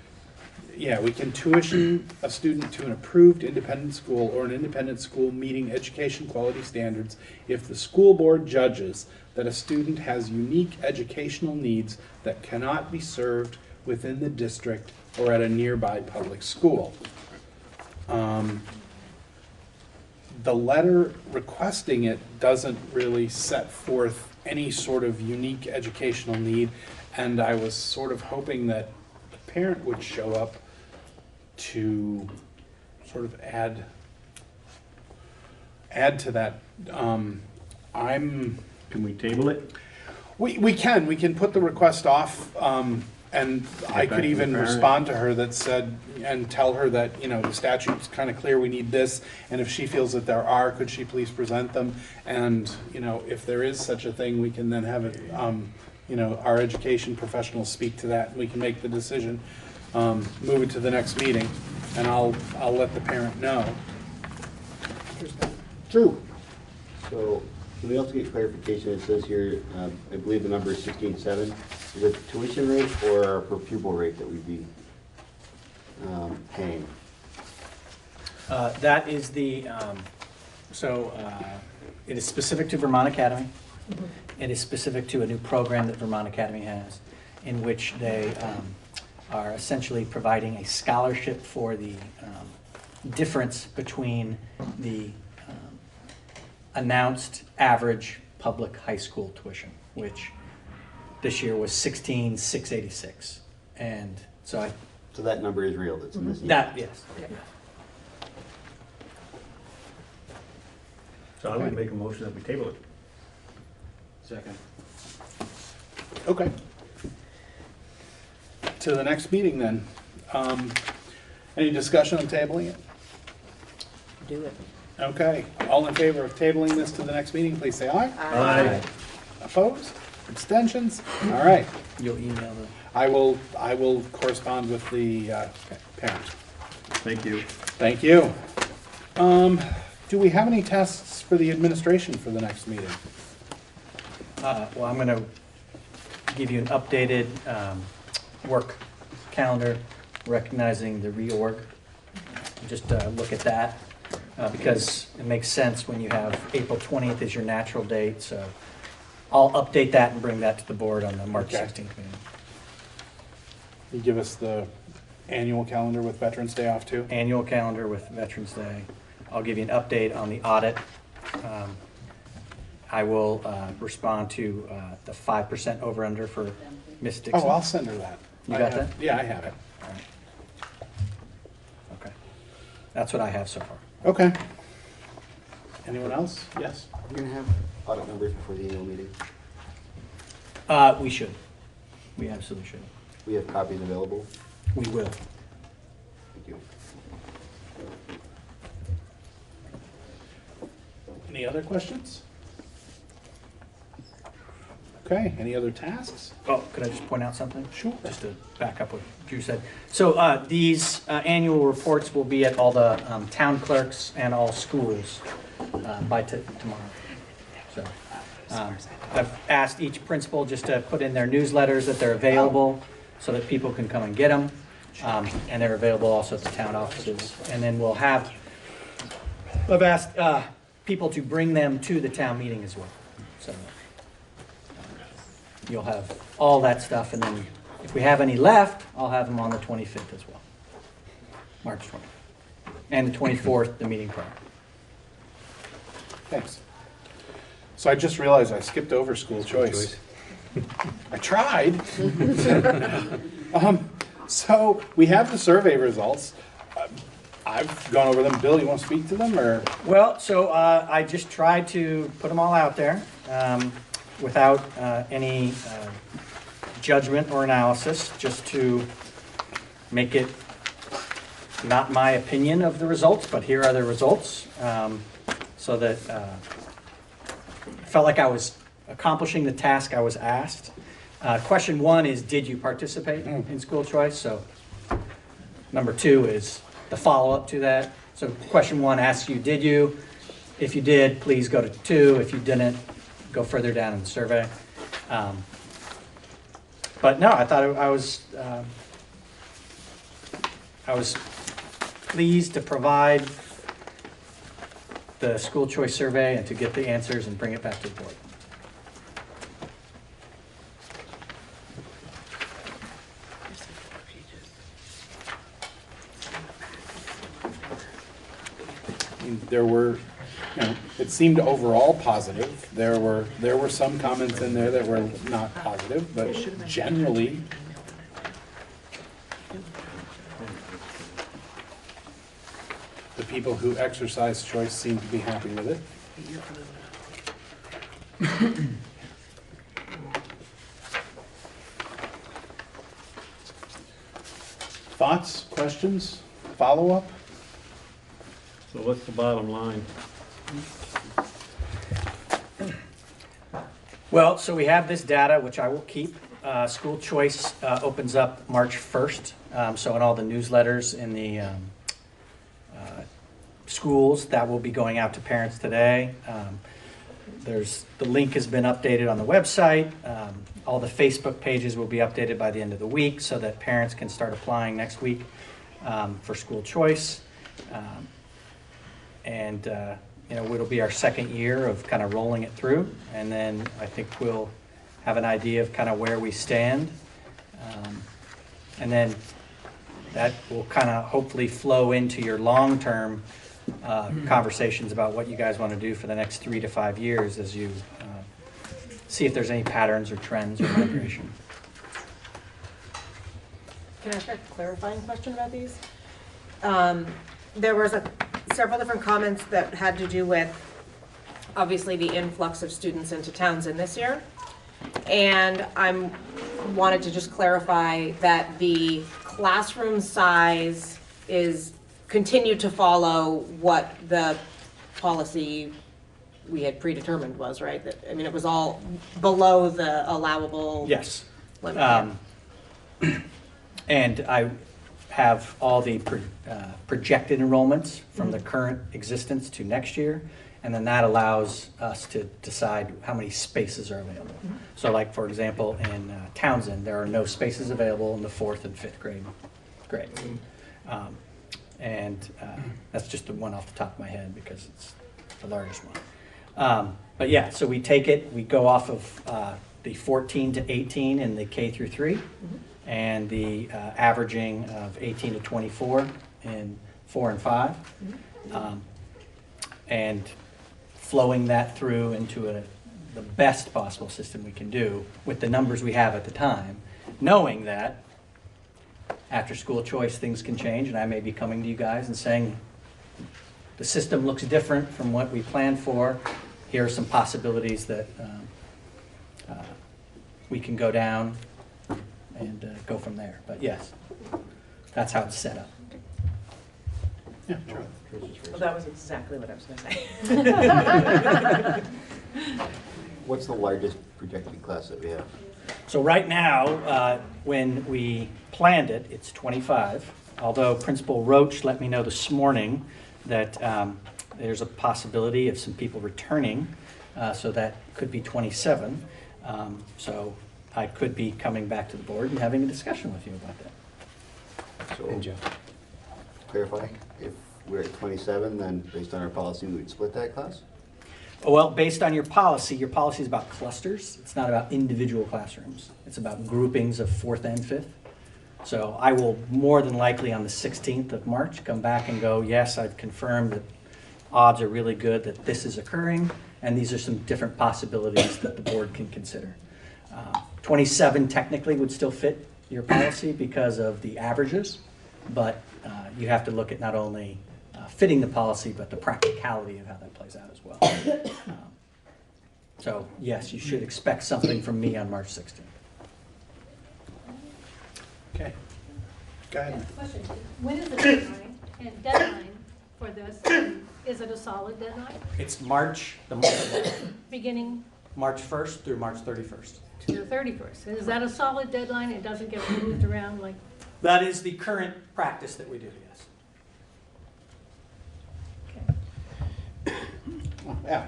Yeah, we can tuition a student to an approved independent school or an independent school meeting education quality standards if the school board judges that a student has unique educational needs that cannot be served within the district or at a nearby public school. The letter requesting it doesn't really set forth any sort of unique educational need, and I was sort of hoping that the parent would show up to sort of add to that. Can we table it? We can put the request off, and I back could to even the parent. respond to her that said, and tell her that, you know, the statute's kind of clear, we need this, and if she feels that there are, could she please present them? And, you know, if there is such a thing, we can then have it, you know, our education professionals speak to that, and we can make the decision, move it to the next meeting, and I'll let the parent know. True. So, can we also get clarification? It says here, I believe the number is 16.7. Is it tuition rate or our per pupil rate that we'd be paying? That is the, it is specific to Vermont Academy. It is specific to a new program that Vermont Academy has, in which they are essentially providing a scholarship for the difference between the announced average public high school tuition, which this year was $16,686. And so So that number is real, that's in this. that, yes. Okay. So I would make a motion that we table it. Second. Okay. To the next meeting then. Any discussion on tabling it? Do it. Okay, all in favor of tabling this to the next meeting, please say aye. Aye. Opposed? Abstentions? All right. You'll email them. I will correspond with the parent. Thank you. Thank you. Do we have any tests for the administration for the next meeting? Well, I'm going to give you an updated work calendar recognizing the reorg. Just look at that because it makes sense when you have April 20th as your natural date. So I'll update that and bring that to the board on the March 16th meeting. You give us the annual calendar with Veterans Day off too? Annual calendar with Veterans Day. I'll give you an update on the audit. I will respond to the 5% over under for Ms. Dixon. Oh, I'll send her that. You got that? Yeah, I have it. All right. Okay. That's what I have so far. Okay. Anyone else? Yes? We're going to have audit numbers before the annual meeting. We should. We absolutely should. We have copies available. We will. Thank you. Any other questions? Okay, any other tasks? Oh, could I just point out something? Sure. Just to back up what Drew said. So these annual reports will be at all the town clerks and all schools by tomorrow. So I've asked each principal just to put in their newsletters that they're available so that people can come and get them. And they're available also at the town offices. And then we'll have, I've asked people to bring them to the town meeting as well. So you'll have all that stuff, and then if we have any left, I'll have them on the 25th as well. March 20th. And the 24th, the meeting prior. Thanks. So I just realized I skipped over school choice. I tried. So we have the survey results. I've gone over them. Bill, you want to speak to them, or? Well, so I just tried to put them all out there without any judgment or analysis, just to make it not my opinion of the results, but here are the results, so that I felt like I was accomplishing the task I was asked. Question 1 is, did you participate in school choice? So number 2 is the follow-up to that. So question 1 asks you, did you? If you did, please go to 2. If you didn't, go further down in the survey. But no, I thought I was pleased to provide the school choice survey and to get the answers and bring it back to the board. There were, it seemed overall positive. There were some comments in there that were not positive, but generally, the people who exercised choice seemed to be happy with it. Thoughts, questions, follow-up? So what's the bottom line? Well, so we have this data, which I will keep. School choice opens up March 1st. So in all the newsletters in the schools, that will be going out to parents today. The link has been updated on the website. All the Facebook pages will be updated by the end of the week so that parents can start applying next week for school choice. And it'll be our second year of kind of rolling it through, and then I think we'll have an idea of kind of where we stand, and then that will kind of hopefully flow into your long-term conversations about what you guys want to do for the next 3 to 5 years as you see if there's any patterns or trends or migration. Can I ask a clarifying question about these? There was several different comments that had to do with, obviously, the influx of students into Townsend this year. And I wanted to just clarify that the classroom size is continued to follow what the policy we had predetermined was, right? It was all below the allowable Yes. limit. And I have all the projected enrollments from the current existence to next year, and then that allows us to decide how many spaces are available. So like, for example, in Townsend, there are no spaces available in the 4th and 5th grades. And that's just the one off the top of my head because it's the largest one. But yeah, so we take it, we go off of the 14 to 18 in the K through 3, and the averaging of 18 to 24 in 4 and 5, and flowing that through into the best possible system we can do with the numbers we have at the time, knowing that after school choice things can change, and I may be coming to you guys and saying the system looks different from what we planned for. Here are some possibilities that we can go down and go from there. But yes, that's how it's set up. Yeah, Charlie. Well, that was exactly what I was going to say. What's the largest projected class that we have? So right now, when we planned it, it's 25. Although Principal Roach let me know this morning that there's a possibility of some people returning, so that could be 27. So I could be coming back to the board and having a discussion with you about that. So, clarify, if we're at 27, then based on our policy, we would split that class? Well, based on your policy is about clusters. It's not about individual classrooms. It's about groupings of 4th and 5th. So I will more than likely on the 16th of March come back and go, yes, I've confirmed that odds are really good that this is occurring, and these are some different possibilities that the board can consider. 27 technically would still fit your policy because of the averages, but you have to look at not only fitting the policy, but the practicality of how that plays out as well. So yes, you should expect something from me on March 16th. Okay. Go ahead. Question, when is the deadline? And deadline for this, is it a solid deadline? It's March, the month of March. Beginning March 1st through March 31st. to the 31st. Is that a solid deadline? It doesn't get moved around like? That is the current practice that we do, yes. Yeah.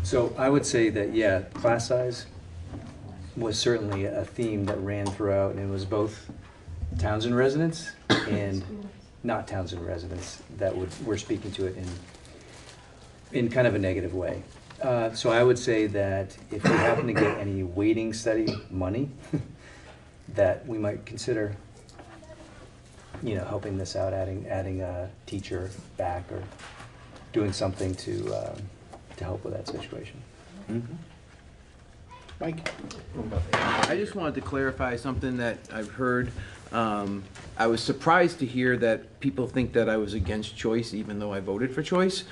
So I would say that, yeah, class size was certainly a theme that ran throughout, and it was both Townsend residents and not Townsend residents that were speaking to it in kind of a negative way. So I would say that if we happen to get any waiting study money, that we might consider, you know, helping this out, adding a teacher back or doing something to help with that situation. Mm-hmm. Mike? I just wanted to clarify something that I've heard. I was surprised to hear that people think that I was against choice, even though I voted for choice.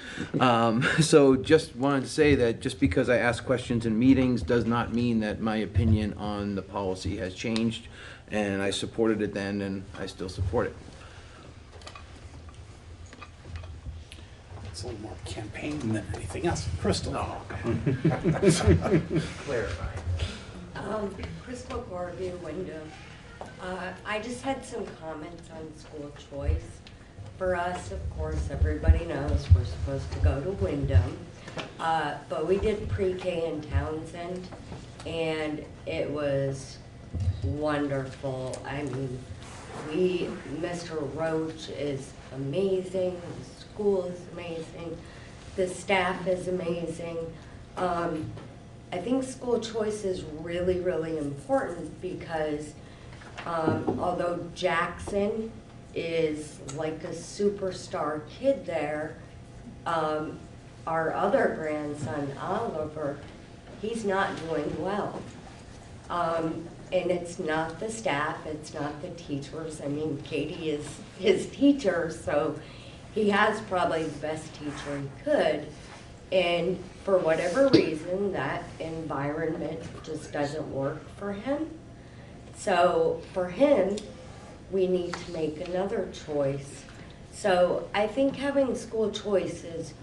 So just wanted to say that just because I ask questions in meetings does not mean that my opinion on the policy has changed. And I supported it then, and I still support it. It's a little more campaign than anything else. Crystal? No. Clarify. Crystal Garvey, Wyndham. I just had some comments on school choice. For us, of course, everybody knows we're supposed to go to Wyndham. But we did pre-K in Townsend, and it was wonderful. I mean, Mr. Roach is amazing, the school is amazing, the staff is amazing. I think school choice is really, really important because although Jackson is like a superstar kid there, our other grandson, Oliver, he's not doing well. And it's not the staff, it's not the teachers. I mean, Katie is his teacher, so he has probably the best teacher he could. And for whatever reason, that environment just doesn't work for him. So for him, we need to make another choice. So I think having school choice is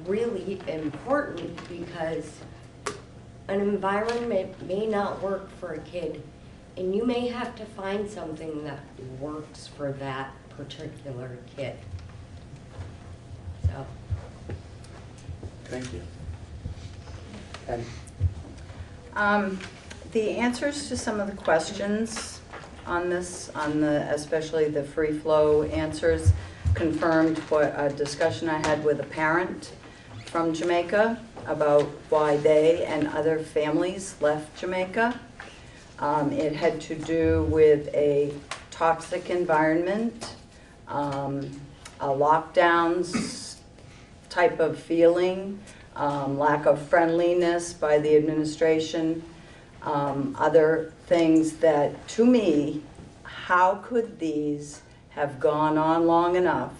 really important because an environment may not work for a kid, and you may have to find something that works for that particular kid. So. Thank you. The answers to some of the questions on this, especially the free flow answers, confirmed what a discussion I had with a parent from Jamaica about why they and other families left Jamaica. It had to do with a toxic environment, a lockdowns type of feeling, lack of friendliness by the administration, other things that, to me, how could these have gone on long enough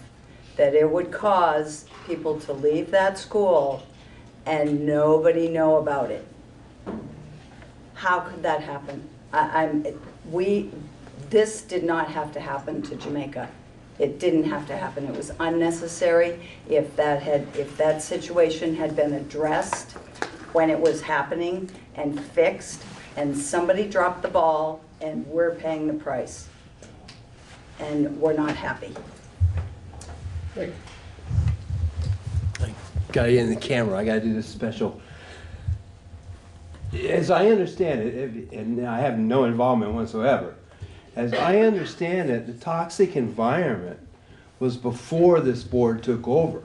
that it would cause people to leave that school and nobody know about it? How could that happen? This did not have to happen to Jamaica. It didn't have to happen. It was unnecessary. If that situation had been addressed when it was happening and fixed, and somebody dropped the ball, and we're paying the price, and we're not happy. Great. Got to get in the camera. I got to do this special. As I understand it, and I have no involvement whatsoever, as I understand it, the toxic environment was before this board took over.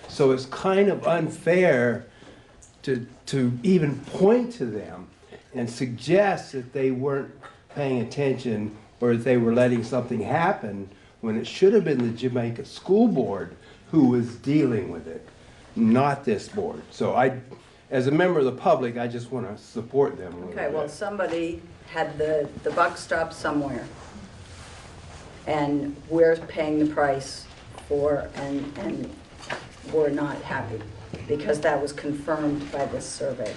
So it's kind of unfair to even point to them and suggest that they weren't paying attention or that they were letting something happen when it should have been the Jamaica School Board who was dealing with it, not this board. So as a member of the public, I just want to support them a little Okay, bit. well, somebody had the buck stop somewhere. And we're paying the price for, and we're not happy because that was confirmed by this survey.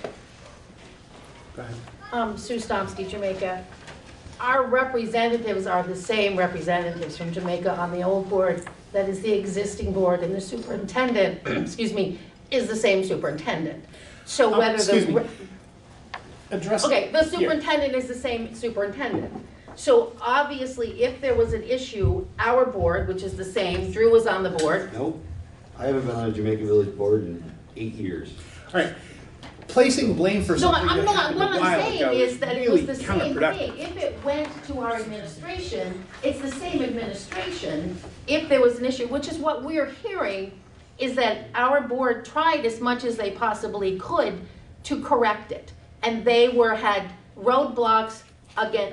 Go ahead. Sue Stomsky, Jamaica. Our representatives are the same representatives from Jamaica on the old board that is the existing board, and the superintendent, excuse me, is the same superintendent. So whether Excuse me. the... Address. Okay, the superintendent is the same superintendent. So obviously, if there was an issue, our board, which is the same, Drew was on the board. Nope. I haven't been on a Jamaica Village board in 8 years. All right. Placing blame for No, something I'm that not, happened what a I'm while saying ago is that it really was the same counterproductive. thing. If it went to our administration, it's the same administration. If there was an issue, which is what we're hearing, is that our board tried as much as they possibly could to correct it. And they had roadblocks again,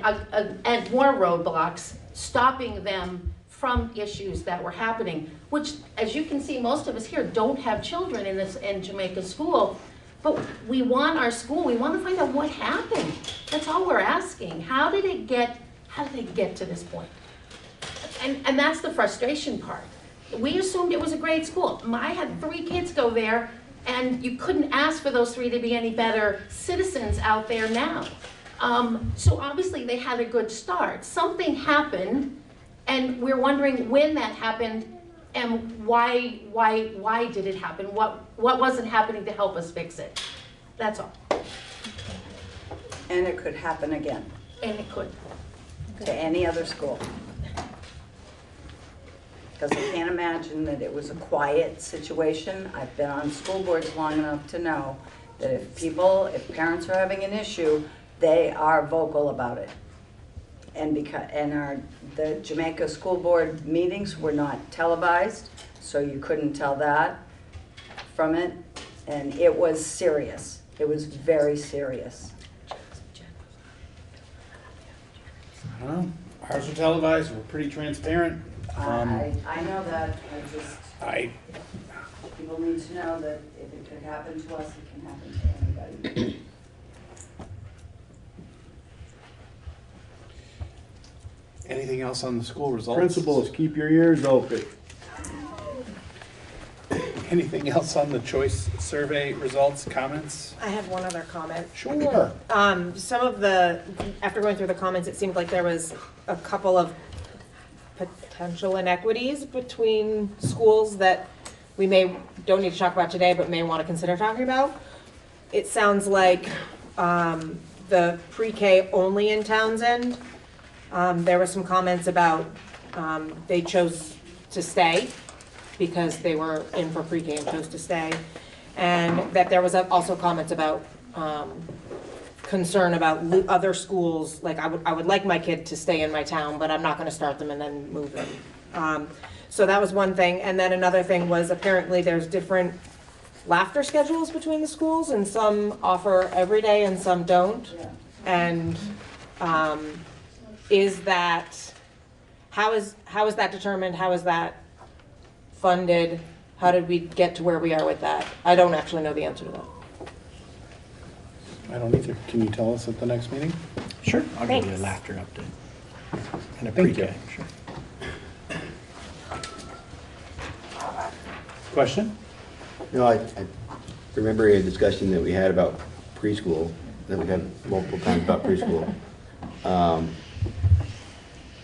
and more roadblocks, stopping them from issues that were happening, which, as you can see, most of us here don't have children in Jamaica school. But we want our school, we want to find out what happened. That's all we're asking. How did they get to this point? And that's the frustration part. We assumed it was a great school. I had 3 kids go there, and you couldn't ask for those 3 to be any better citizens out there now. So obviously they had a good start. Something happened, and we're wondering when that happened and why did it happen? What wasn't happening to help us fix it? That's all. And it could happen again And it could. to any other school. Because I can't imagine that it was a quiet situation. I've been on school boards long enough to know that if parents are having an issue, they are vocal about it. And the Jamaica School Board meetings were not televised, so you couldn't tell that from it. And it was serious. It was very serious. I don't know. Ours are televised. We're pretty transparent. I know that. People need to know that if it could happen to us, it can happen to anybody. Anything else on the school results? Principals, keep your ears open. Anything else on the choice survey results, comments? I have one other comment. Sure. Some of after going through the comments, it seemed like there was a couple of potential inequities between schools that we don't need to talk about today, but may want to consider talking about. It sounds like the pre-K only in Townsend. There were some comments about they chose to stay because they were in for pre-K and chose to stay. And that there was also comments about concern about other schools, like I would like my kid to stay in my town, but I'm not gonna start them and then move them. So that was one thing. And then another thing was apparently there's different laughter schedules between the schools, and some offer every day and some don't. And is that, how is that determined? How is that funded? How did we get to where we are with that? I don't actually know the answer to that. I don't either. Can you tell us at the next meeting? Sure, I'll give you a Thanks. laughter update. And a Thank pre-K, you. sure. Question? No, I remember a discussion that we had about preschool, that we had multiple times about preschool.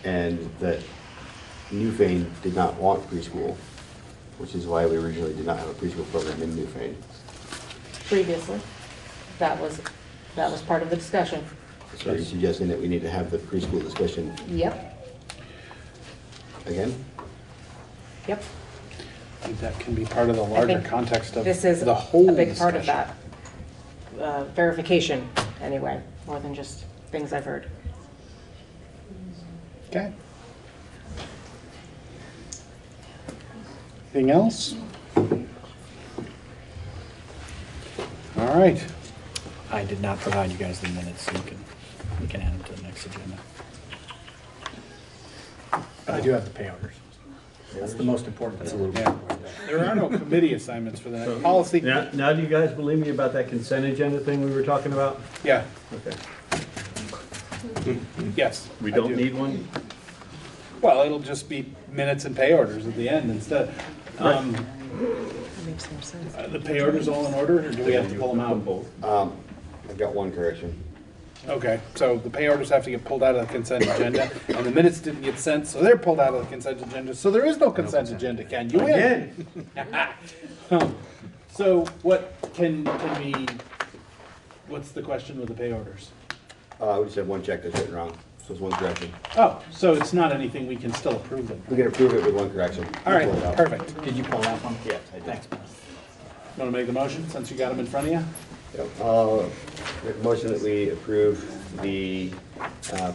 And that Newfane did not want preschool, which is why we originally did not have a preschool program in Newfane. Previously, that was part of the discussion. So are you suggesting that we need to have the preschool discussion Yep, again? yep. I think that can be part of the I larger think context of this is the whole a big part of discussion. that. Verification, anyway, more than just things I've heard. Okay. Anything else? All right. I did not provide you guys the minutes, so you can add them to the next agenda. But I do have the pay orders. That's the most important. That's a little bit. There are no committee assignments for the next policy. Now do you guys believe me about that consent agenda thing we were talking about? Yeah. Okay. Yes. We I don't do. need one? Well, it'll just be minutes and pay orders at the end instead. Makes more sense. The pay orders all in order, or do we have to pull them out? I've got one correction. Okay, so the pay orders have to get pulled out of the consent agenda, and the minutes didn't get sent, so they're pulled out of the consent agenda, so there is no consent agenda, Ken, you win. So what what's the question with the pay orders? We just have one check that's written wrong, so it's one correction. Oh, so it's not anything, we can still approve it. We can approve it with one correction. All right, Pull it out. perfect. Did you pull that one? Yes, I did. Thanks. Want to make the motion, since you got them in front of you? Yep. Make a motion that we approve the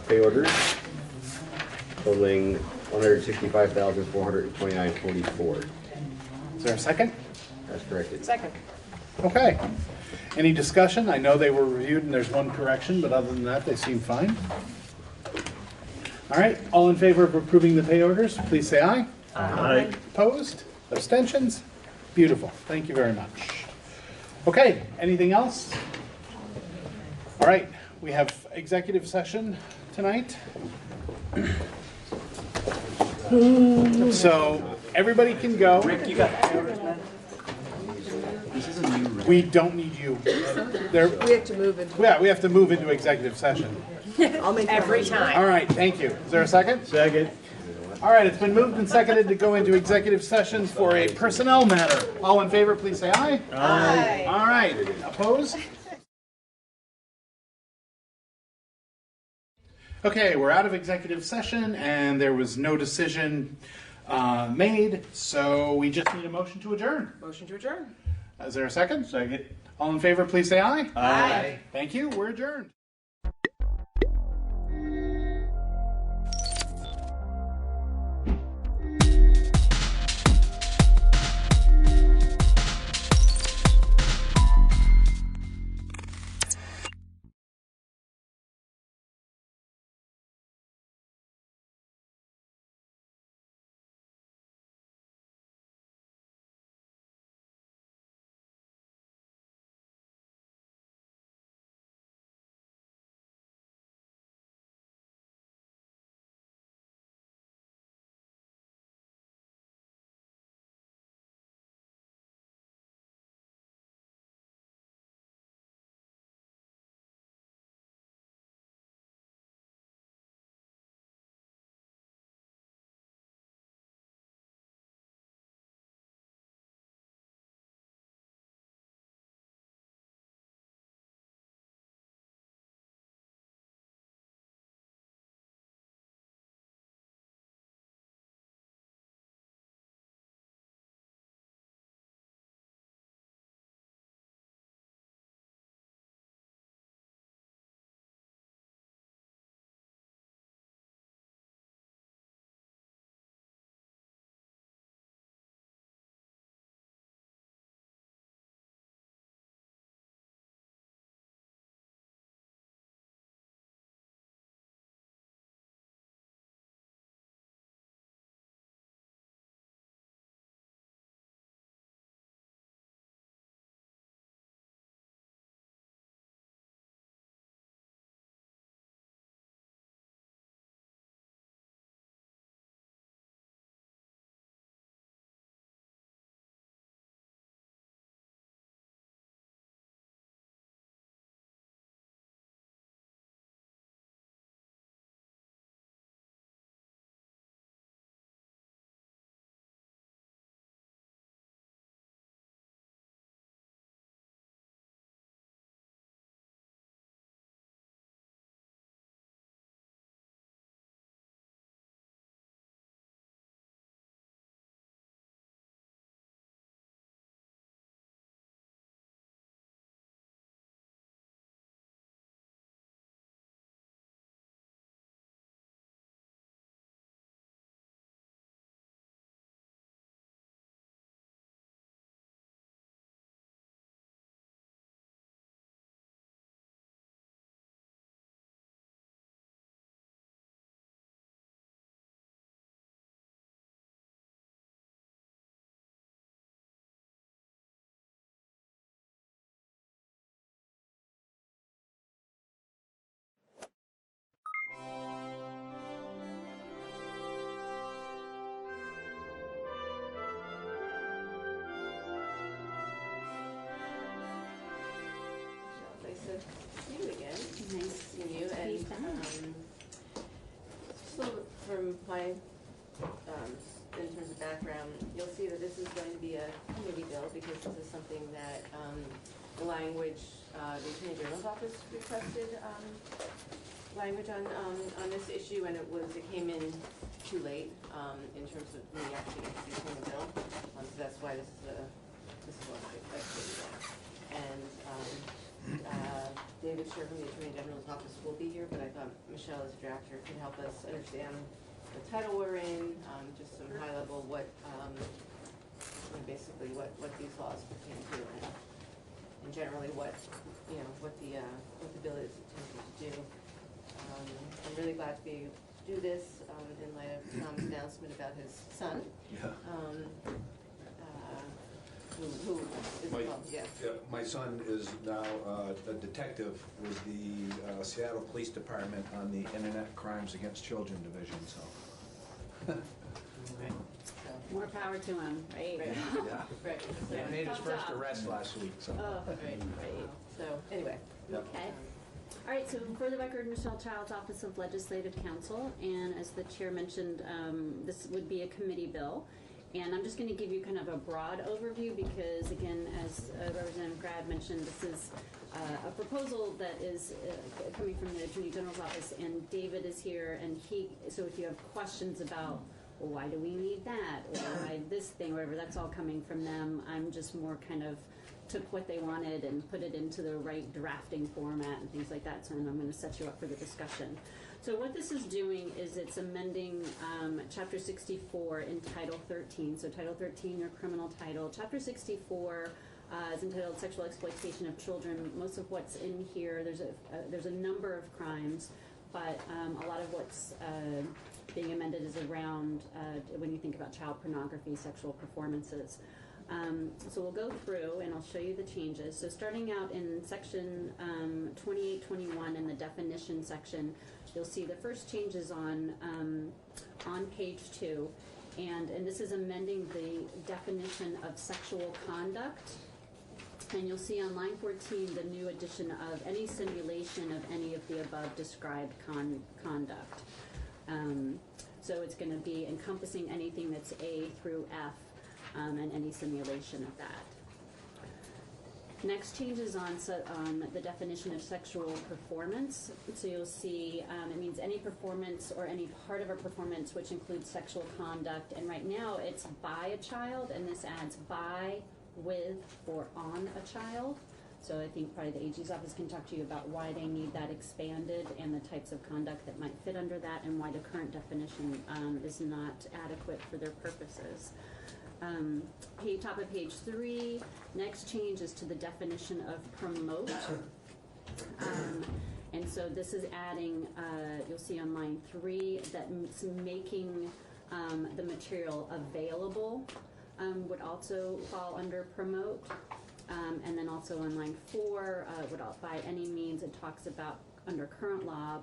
pay orders totaling $165,429.44. Is there a second? That's corrected. Second. Okay. Any discussion? I know they were reviewed and there's one correction, but other than that, they seem fine. All right, all in favor of approving the pay orders, please say aye. Aye. Opposed? Abstentions? Beautiful. Thank you very much. Okay, anything else? All right, we have executive session tonight. So everybody can go. Rick, you got pay orders, man? We don't need you. There, We have to move into. yeah, we have to move into executive session. I'll make that Every motion. time. All right, thank you. Is there a second? Second. All right, it's been moved and seconded to go into executive sessions for a personnel matter. All in favor, please say aye. Aye. All right, opposed? Okay, we're out of executive session and there was no decision made, so we just need a motion to adjourn. Motion to adjourn. Is there a second? Second. All in favor, please say aye. Aye. Thank you, we're adjourned. my, in terms of background, you'll see that this is going to be a committee bill because this is something that the language, the Attorney General's office requested language on this issue, and it came in too late in terms of me actually introducing the bill. So that's why this is what I and David Sher from the Attorney General's office will be here, but I thought Michelle as a drafter could help us understand the title we're in, just some high level what basically what these laws pertain to, and generally what what the bill is intended to do. I'm really glad to be able to do this in light of Tom's announcement about his son. Yeah. Who is involved, yeah. My son is now a detective with the Seattle Police Department on the Internet Crimes Against Children Division, so. More power to him, right? Yeah. Right. He made his first arrest last week, so. Oh, right. So, anyway. Okay. All right, so for the record, Michelle Childs, Office of Legislative Counsel, and as the chair mentioned, this would be a committee bill. And I'm just going to give you kind of a broad overview because, again, as Representative Bratt mentioned, this is a proposal that is coming from the Attorney General's office, and David is here, and so if you have questions about, well, why do we need that, or why this thing, or whatever, that's all coming from them. I'm just more kind of took what they wanted and put it into the right drafting format and things like that, so I'm going to set you up for the discussion. So what this is doing is it's amending Chapter 64 in Title 13. So Title 13, your criminal title. Chapter 64 is entitled Sexual Exploitation of Children. Most of what's in here, there's a number of crimes, but a lot of what's being amended is around when you think about child pornography, sexual performances. So we'll go through and I'll show you the changes. So starting out in section 2821 in the definition section, you'll see the first changes on page 2, and this is amending the definition of sexual conduct. And you'll see on line 14 the new addition of any simulation of any of the above described conduct. So it's going to be encompassing anything that's A through F. And any simulation of that. Next changes on the definition of sexual performance. So you'll see it means any performance or any part of a performance which includes sexual conduct. And right now it's by a child, and this adds by, with, or on a child. So I think probably the AG's office can talk to you about why they need that expanded and the types of conduct that might fit under that, and why the current definition is not adequate for their purposes. Top of page 3, next change is to the definition of promote. And so this is adding, you'll see on line 3, that making the material available would also fall under promote. And then also on line 4, by any means, it talks about under current law,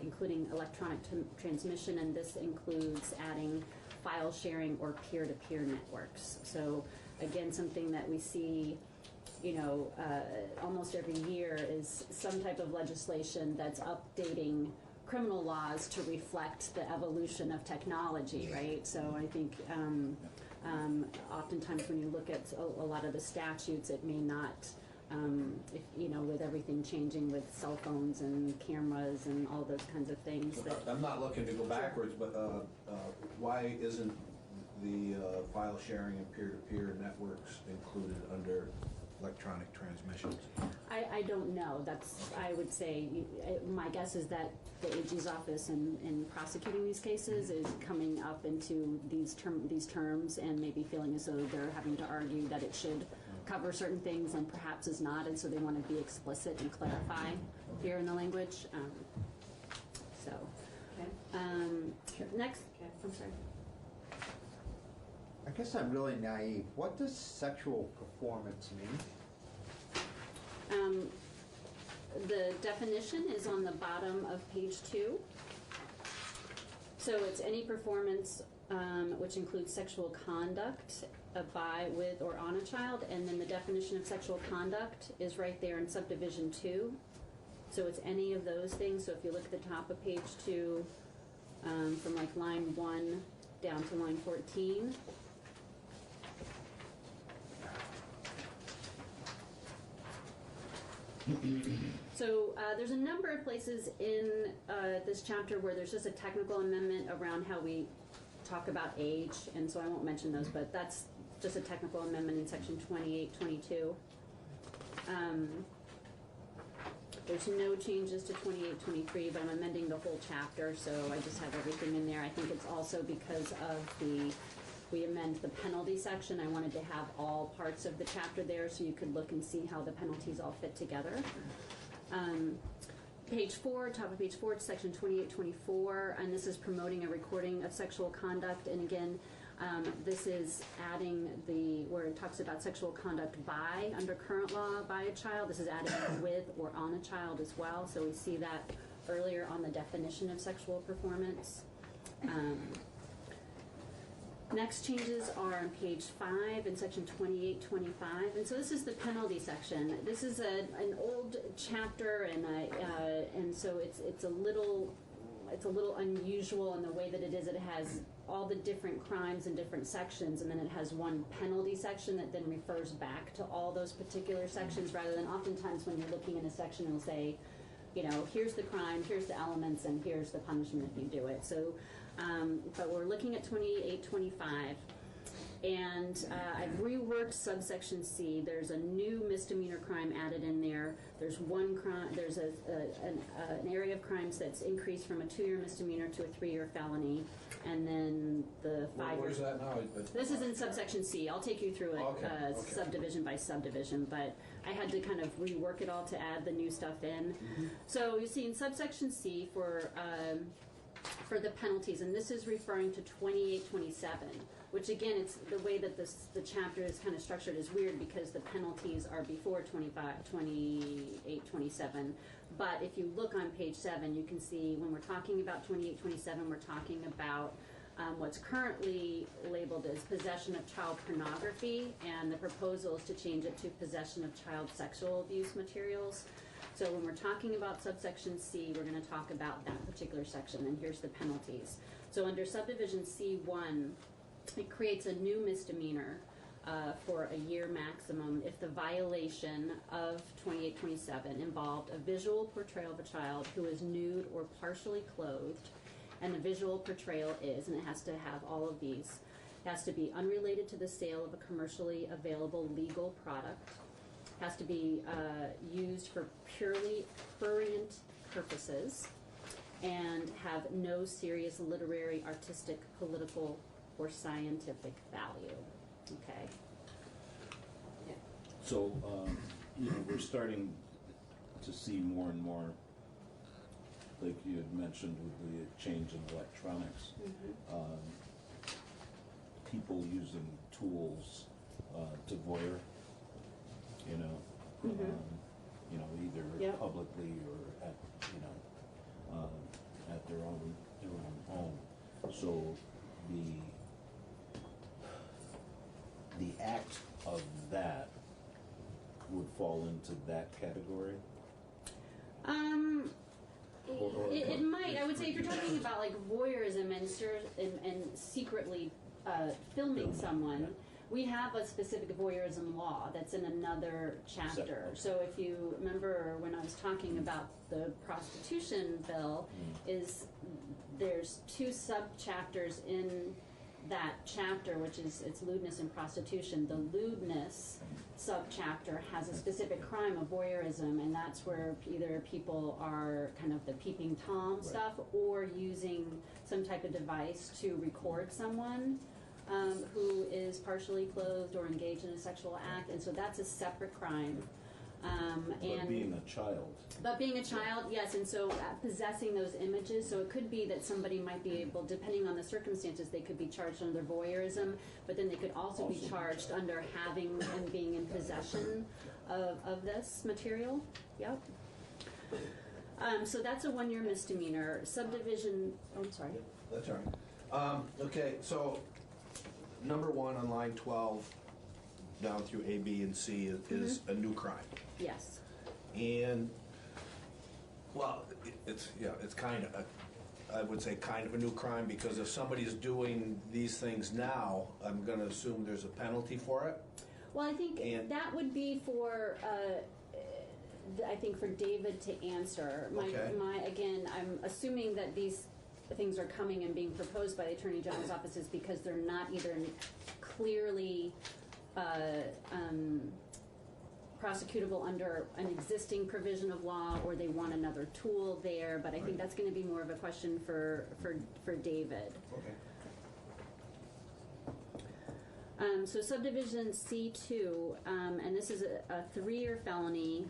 including electronic transmission, and this includes adding file sharing or peer-to-peer networks. So again, something that we see, almost every year is some type of legislation that's updating criminal laws to reflect the evolution of technology, right? So I think oftentimes when you look at a lot of the statutes, it may not, with everything changing with cell phones and cameras and all those kinds of things. I'm not looking to go backwards, but why isn't the file sharing and peer-to-peer networks included under electronic transmissions? I don't know. I would say, my guess is that the AG's office in prosecuting these cases is coming up into these terms and maybe feeling as though they're having to argue that it should cover certain things and perhaps is not, and so they want to be explicit and clarify here in the language. Next, I'm sorry. I guess I'm really naive. What does sexual performance mean? The definition is on the bottom of page 2. So it's any performance which includes sexual conduct by, with, or on a child, and then the definition of sexual conduct is right there in subdivision 2. So it's any of those things. So if you look at the top of page 2, from like line 1 down to line 14. So there's a number of places in this chapter where there's just a technical amendment around how we talk about age, and so I won't mention those, but that's just a technical amendment in section 2822. There's no changes to 2823, but I'm amending the whole chapter, so I just have everything in there. I think it's also because of we amend the penalty section. I wanted to have all parts of the chapter there so you could look and see how the penalties all fit together. Page 4, top of page 4, section 2824, and this is promoting a recording of sexual conduct. And again, this is adding where it talks about sexual conduct by, under current law, by a child. This is adding with or on a child as well. So we see that earlier on the definition of sexual performance. Next changes are on page 5 in section 2825, and so this is the penalty section. This is an old chapter, and so it's a little unusual in the way that it is. It has all the different crimes in different sections, and then it has one penalty section that then refers back to all those particular sections, rather than oftentimes when you're looking in a section, it'll say, you know, here's the crime, here's the elements, and here's the punishment if you do it. So, but we're looking at 2825, and I've reworked subsection C. There's a new misdemeanor crime added in there. There's one crime. There's an area of crimes that's increased from a 2-year misdemeanor to a 3-year felony, and then the 5 What years. is that now? This is in subsection C. I'll take you through it Okay. subdivision by subdivision, but I had to kind of rework it all to add the new stuff in. So you see in subsection C for the penalties, and this is referring to 2827, which again, it's the way that the chapter is kind of structured is weird because the penalties are before 2827. But if you look on page 7, you can see when we're talking about 2827, we're talking about what's currently labeled as possession of child pornography, and the proposal is to change it to possession of child sexual abuse materials. So when we're talking about subsection C, we're going to talk about that particular section, and here's the penalties. So under subdivision C1, it creates a new misdemeanor for a year maximum if the violation of 2827 involved a visual portrayal of a child who is nude or partially clothed, and the visual portrayal is, and it has to have all of these, it has to be unrelated to the sale of a commercially available legal product, has to be used for purely prurient purposes, and have no serious literary, artistic, political, or scientific value. Okay. Yeah. So, we're starting to see more and more, like you had mentioned with the change in electronics, people using tools to voyeur. Either publicly or at their own home. So the act of that would fall into that category. It might. I would say if you're talking about like voyeurism and secretly filming someone. We have a specific voyeurism law that's in another chapter. So if you remember when I was talking about the prostitution bill, there's 2 sub-chapters in that chapter, which is it's lewdness and prostitution. The lewdness sub-chapter has a specific crime of voyeurism, and that's where either people are kind of the peeping Tom stuff or using some type of device to record someone who is partially clothed or engaged in a sexual act, and so that's a separate crime. But being a child. But being a child, yes, and so possessing those images, so it could be that somebody might be able, depending on the circumstances, they could be charged under voyeurism, but then they could also be charged under having and being in possession of this material. Yep. So that's a 1-year misdemeanor. Subdivision, I'm sorry. That's all right. Okay, so number 1 on line 12 down through A, B, and C is a new crime. Yes. And, well, it's kind of I would say, kind of a new crime, because if somebody's doing these things now, I'm gonna assume there's a penalty for it? Well, I think that would be for, I think for David to answer. Okay. Again, I'm assuming that these things are coming and being proposed by the Attorney General's offices because they're not either clearly prosecutable under an existing provision of law, or they want another tool there. But I think that's going to be more of a question for David. Okay. So subdivision C2, and this is a 3-year felony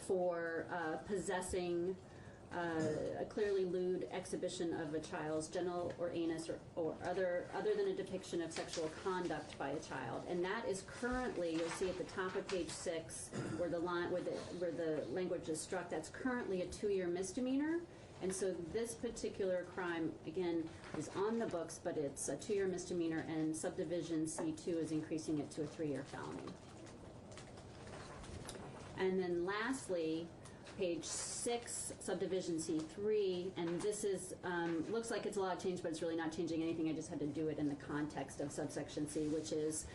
for possessing a clearly lewd exhibition of a child's genital or anus or other than a depiction of sexual conduct by a child. And that is currently, you'll see at the top of page 6 where the language is struck, that's currently a 2-year misdemeanor. And so this particular crime, again, is on the books, but it's a 2-year misdemeanor, and subdivision C2 is increasing it to a 3-year felony. And then lastly, page 6, subdivision C3, and this is, looks like it's a lot of change, but it's really not changing anything. I just had to do it in the context of subsection C, which is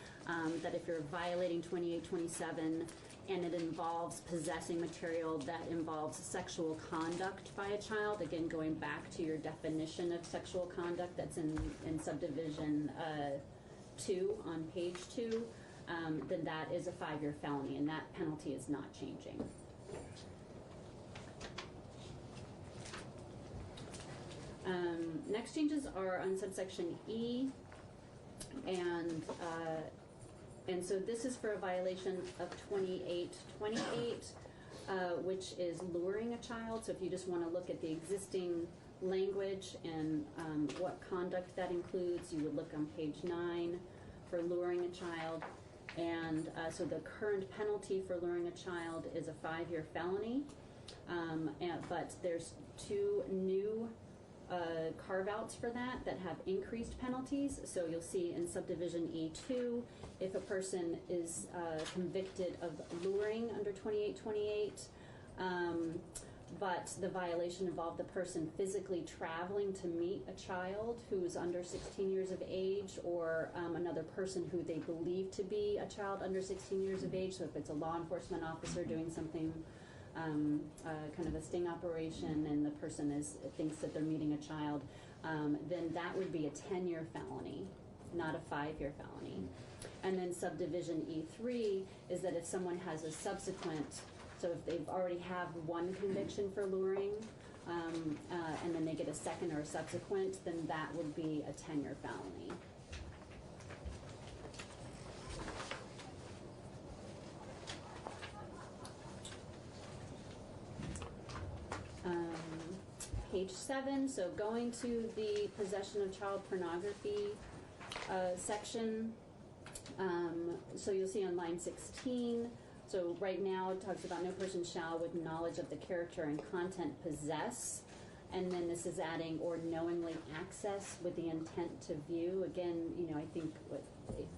that if you're violating 2827 and it involves possessing material that involves sexual conduct by a child, again, going back to your definition of sexual conduct that's in subdivision 2 on page 2, then that is a 5-year felony, and that penalty is not changing. Next changes are on subsection E, and so this is for a violation of 2828, which is luring a child. So if you just want to look at the existing language and what conduct that includes, you would look on page 9 for luring a child. And so the current penalty for luring a child is a 5-year felony, but there's 2 new carve-outs for that have increased penalties. So you'll see in subdivision E2, if a person is convicted of luring under 2828, but the violation involved the person physically traveling to meet a child who is under 16 years of age, or another person who they believe to be a child under 16 years of age. So if it's a law enforcement officer doing something, kind of a sting operation, and the person thinks that they're meeting a child, then that would be a 10-year felony, not a 5-year felony. And then subdivision E3 is that if someone has a subsequent, so if they've already have one conviction for luring, and then they get a second or a subsequent, then that would be a 10-year felony. Page 7, so going to the possession of child pornography section, so you'll see on line 16, so right now it talks about no person shall with knowledge of the character and content possess, and then this is adding or knowingly access with the intent to view. Again, I think what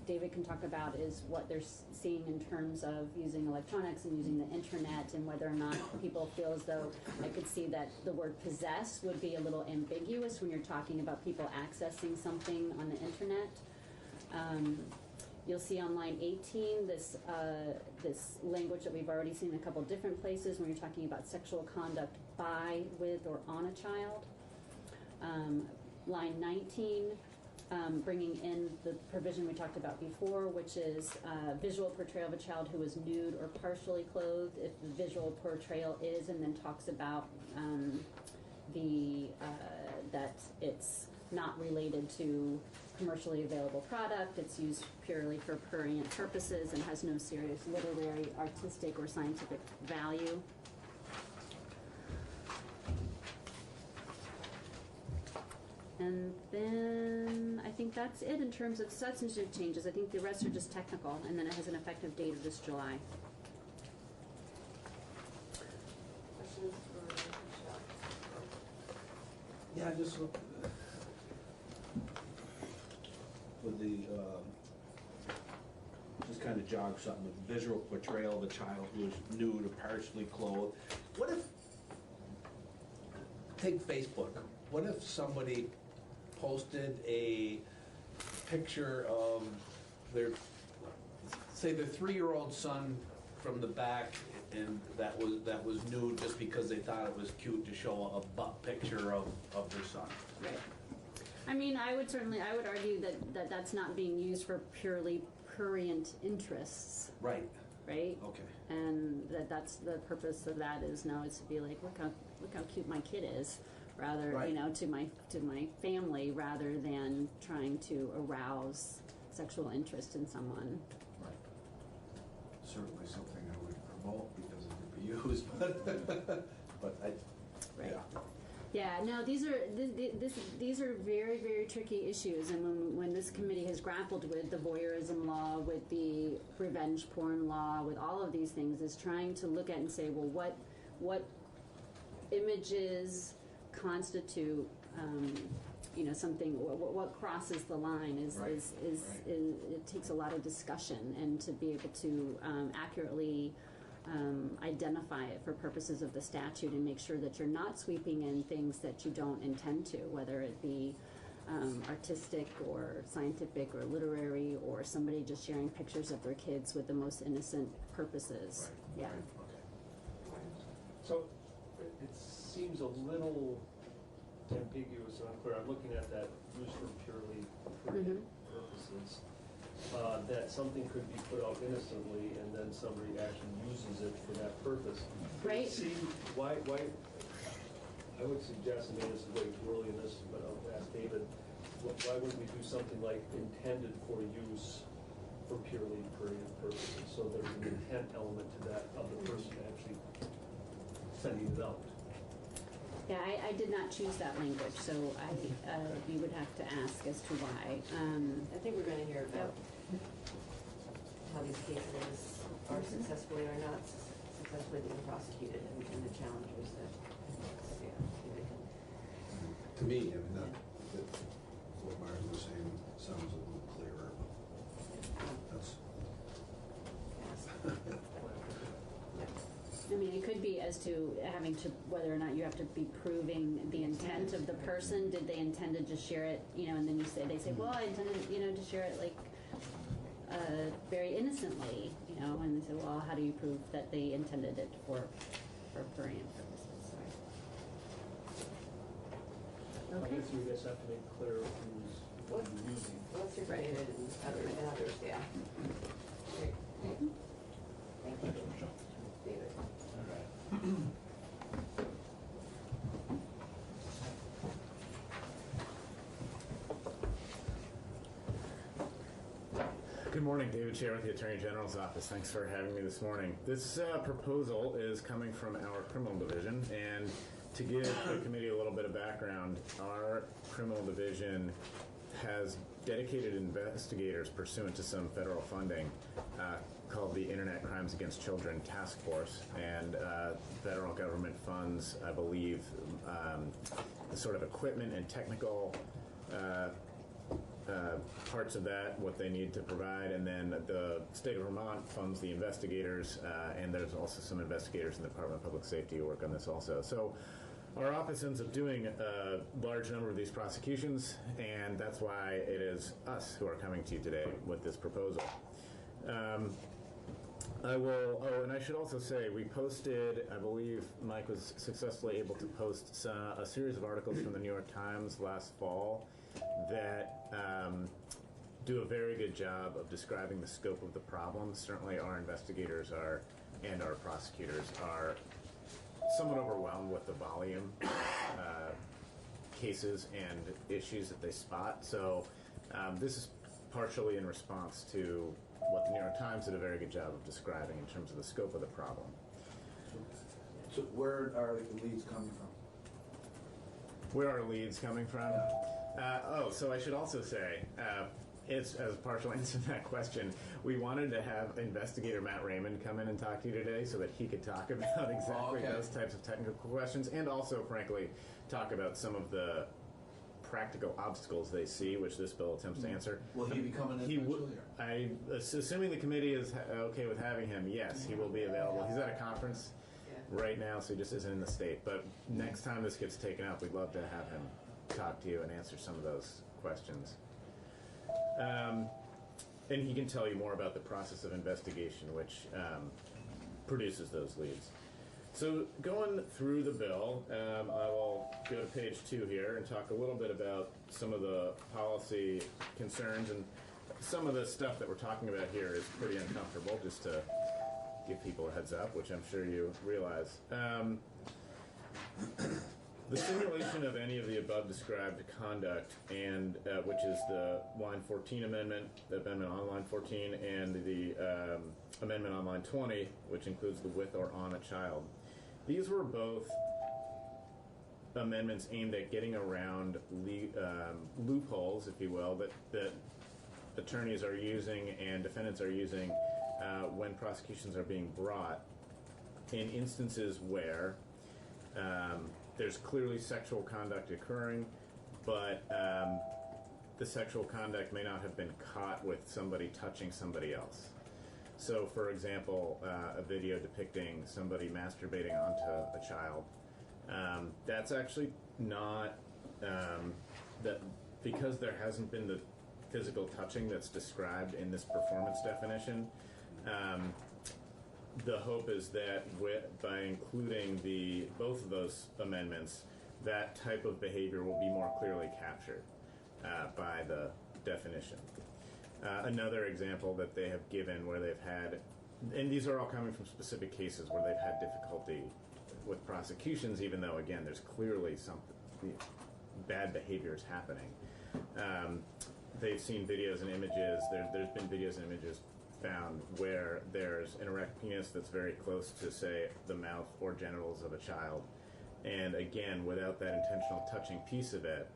David can talk about is what they're seeing in terms of using electronics and using the internet, and whether or not people feel as though, I could see that the word possess would be a little ambiguous when you're talking about people accessing something on the internet. You'll see on line 18 this language that we've already seen in a couple different places when you're talking about sexual conduct by, with, or on a child. Line 19, bringing in the provision we talked about before, which is visual portrayal of a child who is nude or partially clothed, if the visual portrayal is, and then talks about that it's not related to commercially available product, it's used purely for prurient purposes and has no serious literary, artistic, or scientific value. And then I think that's it in terms of substantive changes. I think the rest are just technical, and then it has an effective date of this July. Questions for Michelle? Yeah, just look with the, just kind of jog something, with visual portrayal of a child who is nude or partially clothed. What if take Facebook. What if somebody posted a picture of their, say, their 3-year-old son from the back, and that was nude just because they thought it was cute to show a butt picture of their son. Right. I mean, I would argue that that's not being used for purely prurient interests. Right. Right? Okay. And that's the purpose of that is to be like, look how cute my kid is, rather, Right. to my family, rather than trying to arouse sexual interest in someone. Right. Certainly something I would promote because it could be used, but Right. yeah. Yeah, no, these are very, very tricky issues, and when this committee has grappled with the voyeurism law, with the revenge porn law, with all of these things, is trying to look at and say, well, what images constitute, something, what crosses the line is it takes a lot of discussion, and to be able to accurately identify it for purposes of the statute and make sure that you're not sweeping in things that you don't intend to, whether it be artistic or scientific or literary, or somebody just sharing pictures of their kids with the most innocent purposes. Right. Yeah. Okay. So it seems a little ambiguous and unclear. I'm looking at that use for purely purposes. That something could be put out innocently and then somebody actually uses it for that purpose. Right. See, why, I would suggest, and maybe this is way too early in this, but I'll ask David, why wouldn't we do something like intended for use for purely prurient purposes? So there's an intent element to that of the person actually sending it out. Yeah, I did not choose that language, so you would have to ask as to why. I think we're going to hear about how these cases are successfully or not successfully being prosecuted, and the challenges that, they can. To me, I mean, what Myers was saying sounds a little clearer. That's. I mean, it could be as to having to, whether or not you have to be proving the intent of the person. Did they intend to just share it, and then they say, well, I intended, to share it like very innocently, and they say, well, how do you prove that they intended it for prurient purposes? I guess you just have to make clear who's using. What's your David and others, yeah. Great. Thank you. David. Good morning, David Chair with the Attorney General's Office. Thanks for having me this morning. This proposal is coming from our criminal division, and to give the committee a little bit of background, our criminal division has dedicated investigators pursuant to some federal funding called the Internet Crimes Against Children Task Force, and federal government funds, I believe, the sort of equipment and technical parts of that, what they need to provide, and then the state of Vermont funds the investigators, and there's also some investigators in the Department of Public Safety who work on this also. So our office ends up doing a large number of these prosecutions, and that's why it is us who are coming to you today with this proposal. And I should also say, we posted, I believe Mike was successfully able to post a series of articles from the New York Times last fall that do a very good job of describing the scope of the problem. Certainly our investigators and our prosecutors are somewhat overwhelmed with the volume cases and issues that they spot. So this is partially in response to what the New York Times did a very good job of describing in terms of the scope of the problem. So where are the leads coming from? Where are leads coming from? So I should also say, it's as a partial answer to that question, we wanted to have investigator Matt Raymond come in and talk to you today so that he could talk about exactly those types of technical questions, and also, frankly, talk about some of the practical obstacles they see, which this bill attempts to answer. Will he be coming in eventually? Assuming the committee is okay with having him, yes, he will be available. He's at a conference right now, so he just isn't in the state. But next time this gets taken up, we'd love to have him talk to you and answer some of those questions. And he can tell you more about the process of investigation, which produces those leads. So going through the bill, I will go to page 2 here and talk a little bit about some of the policy concerns. And some of the stuff that we're talking about here is pretty uncomfortable, just to give people a heads up, which I'm sure you realize. The simulation of any of the above described conduct, and which is the line 14 amendment, the amendment on line 14, and the amendment on line 20, which includes the with or on a child. These were both amendments aimed at getting around loopholes, if you will, that attorneys are using and defendants are using when prosecutions are being brought in instances where there's clearly sexual conduct occurring, but the sexual conduct may not have been caught with somebody touching somebody else. So, for example, a video depicting somebody masturbating onto a child. That's actually not, that because there hasn't been the physical touching that's described in this performance definition, the hope is that by including both of those amendments, that type of behavior will be more clearly captured by the definition. Another example that they have given where they've had, and these are all coming from specific cases where they've had difficulty with prosecutions, even though, again, there's clearly some bad behaviors happening. They've seen videos and images, there's been videos and images found where there's an erect penis that's very close to, say, the mouth or genitals of a child. And again, without that intentional touching piece of it,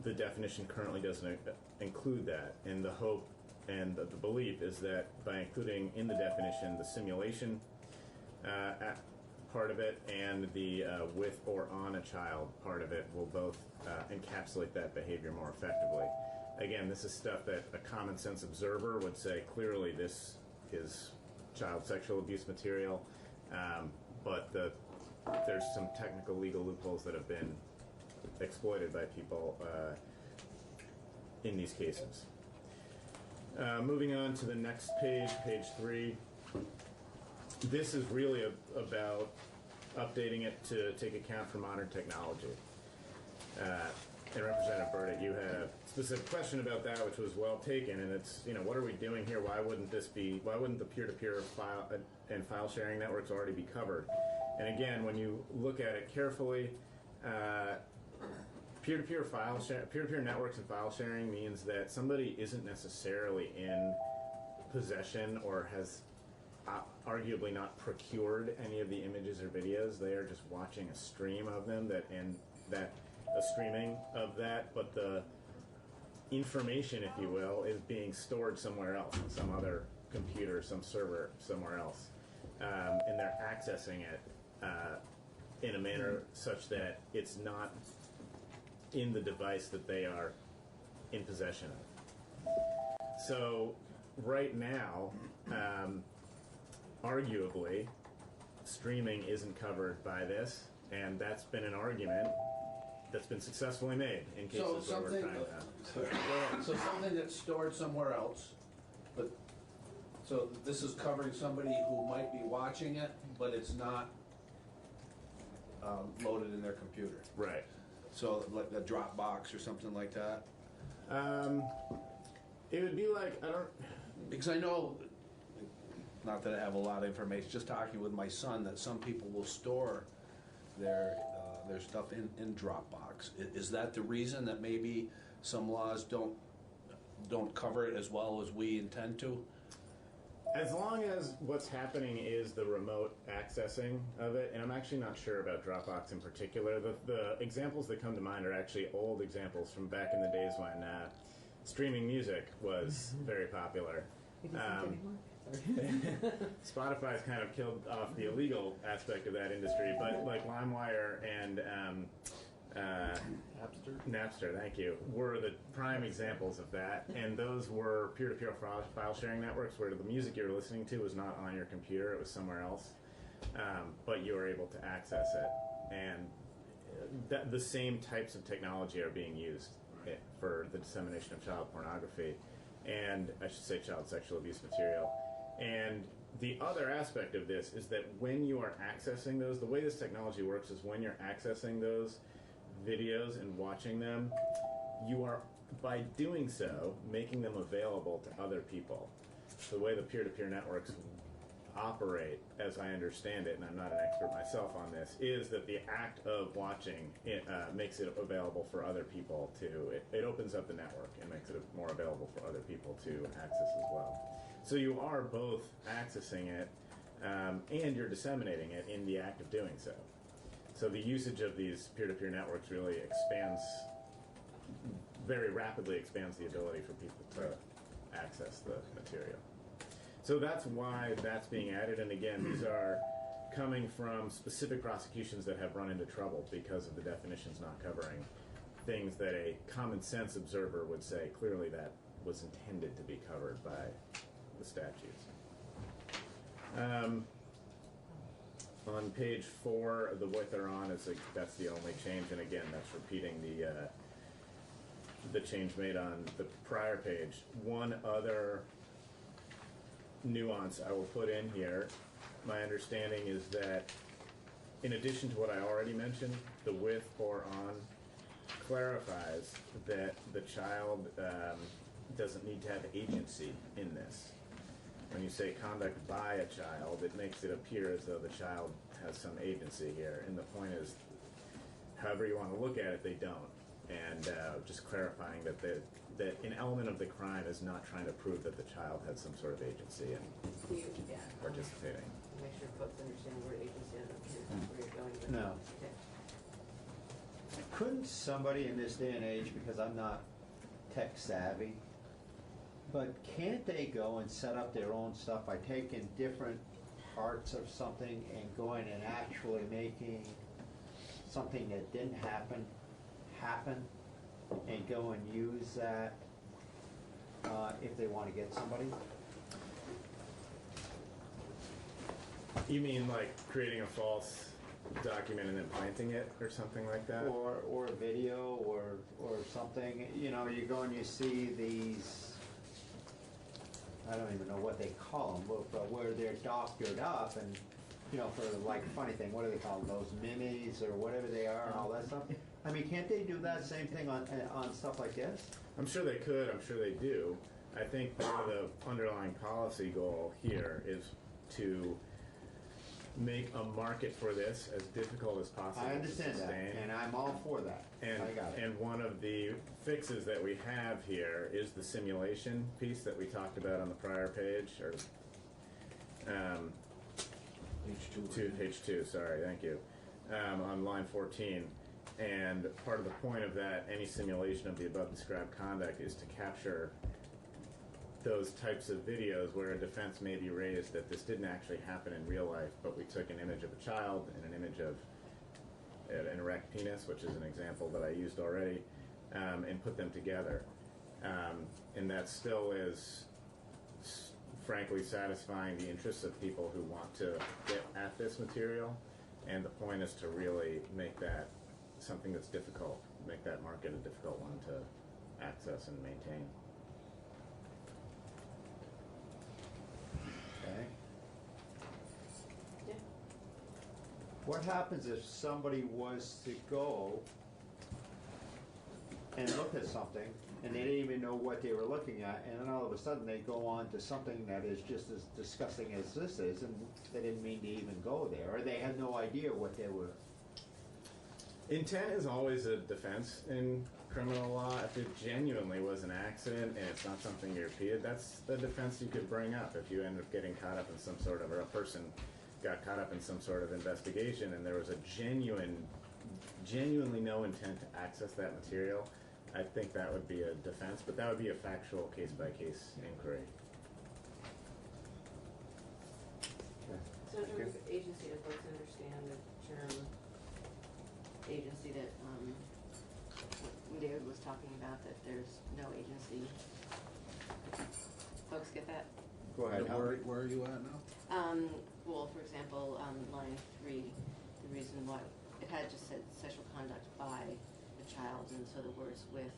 the definition currently doesn't include that. And the hope and the belief is that by including in the definition the simulation part of it and the with or on a child part of it will both encapsulate that behavior more effectively. Again, this is stuff that a common sense observer would say clearly this is child sexual abuse material, but there's some technical legal loopholes that have been exploited by people in these cases. Moving on to the next page, page 3. This is really about updating it to take account for modern technology. And Representative Bratt, you had a specific question about that, which was well taken. And it's, what are we doing here? Why wouldn't the peer-to-peer file and file sharing networks already be covered? And again, when you look at it carefully, peer-to-peer networks and file sharing means that somebody isn't necessarily in possession or has arguably not procured any of the images or videos. They are just watching a stream of them, a streaming of that, but the information, if you will, is being stored somewhere else, in some other computer, some server somewhere else, and they're accessing it in a manner such that it's not in the device that they are in possession of. So right now, arguably, streaming isn't covered by this, and that's been an argument that's been successfully made in cases where we're trying to... So something that's stored somewhere else, but, so this is covering somebody who might be watching it, but it's not loaded in their computer. Right. So like a Dropbox or something like that? It would be like, because I know, not that I have a lot of information, just talking with my son, that some people will store their stuff in Dropbox. Is that the reason that maybe some laws don't cover it as well as we intend to? As long as what's happening is the remote accessing of it, and I'm actually not sure about Dropbox in particular. The examples that come to mind are actually old examples from back in the days when streaming music was very popular. Spotify's kind of killed off the illegal aspect of that industry, but like LimeWire and Napster, thank you, were the prime examples of that, and those were peer-to-peer file sharing networks where the music you were listening to was not on your computer, it was somewhere else. but you are able to access it. And the same types of technology are being used for the dissemination of child pornography, and I should say child sexual abuse material. And the other aspect of this is that when you are accessing those, the way this technology works is when you're accessing those videos and watching them, you are, by doing so, making them available to other people. So the way the peer-to-peer networks operate, as I understand it, and I'm not an expert myself on this, is that the act of watching it makes it available for other people to, it opens up the network and makes it more available for other people to access as well. So you are both accessing it and you're disseminating it in the act of doing so. So the usage of these peer-to-peer networks really expands, very rapidly expands the ability for people to access the material. So that's why that's being added, and again, these are coming from specific prosecutions that have run into trouble because of the definitions not covering things that a common sense observer would say clearly that was intended to be covered by the statutes. On page 4, the what they're on is that's the only change, and again, that's repeating the change made on the prior page. One other nuance I will put in here, my understanding is that in addition to what I already mentioned, the with or on clarifies that the child doesn't need to have agency in this. When you say conduct by a child, it makes it appear as though the child has some agency here, and the point is, however you want to look at it, they don't. And just clarifying that that an element of the crime is not trying to prove that the child had some sort of agency in participating. Make sure folks understand where agency is, where you're going with it. No. Okay. Couldn't somebody in this day and age, because I'm not tech savvy, but can't they go and set up their own stuff by taking different parts of something and going and actually making something that didn't happen and go and use that if they want to get somebody? You mean like creating a false document and then planting it or something like that? Or a video or something. You know, you go and you see these, I don't even know what they call them, but where they're doctored up and, you know, for like funny thing, what do they call them? Those minis or whatever they are and all that stuff. I mean, can't they do that same thing on stuff like this? I'm sure they could. I'm sure they do. I think part of the underlying policy goal here is to make a market for this as difficult as possible. I understand that, and I'm all for that. And, I got it. and one of the fixes that we have here is the simulation piece that we talked about on the prior page, or page 2, sorry, thank you, on line 14. And part of the point of that, any simulation of the above described conduct, is to capture those types of videos where a defense may be raised that this didn't actually happen in real life, but we took an image of a child and an image of an erect penis, which is an example that I used already, and put them together. And that still is, frankly, satisfying the interests of people who want to get at this material. And the point is to really make that something that's difficult, make that market a difficult one to access and maintain. Okay. Yeah. What happens if somebody was to go and look at something and they didn't even know what they were looking at, and then all of a sudden they go on to something that is just as disgusting as this is, and they didn't mean to even go there, or they had no idea what they were. Intent is always a defense in criminal law. If it genuinely was an accident and it's not something you repeated, that's the defense you could bring up if you end up getting caught up in some sort of, or a person got caught up in some sort of investigation and there was a genuinely no intent to access that material. I think that would be a defense, but that would be a factual case-by-case inquiry. So in terms of agency, do folks understand the term agency that what David was talking about, that there's no agency? Folks get that? Go ahead. Where are you at now? Well, for example, line 3, the reason why, it had just said sexual conduct by the child, and so the words with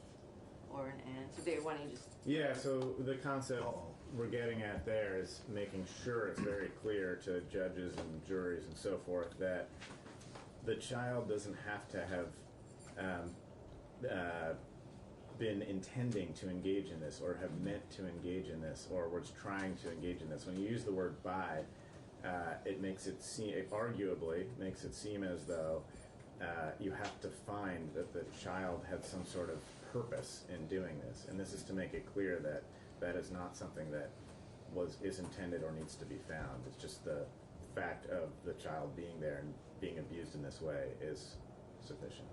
or an and, so they were wanting just. Yeah, so the concept we're getting at there is making sure it's very clear to judges and juries and so forth that the child doesn't have to have been intending to engage in this or have meant to engage in this or was trying to engage in this. When you use the word by, it makes it seem, it arguably makes it seem as though you have to find that the child had some sort of purpose in doing this. And this is to make it clear that that is not something that is intended or needs to be found. It's just the fact of the child being there and being abused in this way is sufficient.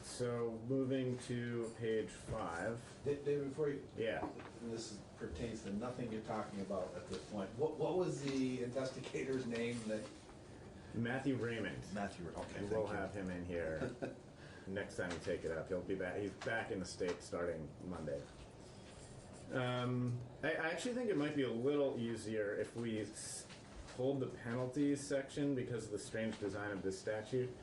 So moving to page 5. David, before you. Yeah. And this pertains to nothing you're talking about at this point. What was the investigator's name that? Matthew Raymond. Matthew, okay. And we'll have him in here next time we take it up. He'll be back. He's back in the States starting Monday. I actually think it might be a little easier if we hold the penalties section because of the strange design of this statute.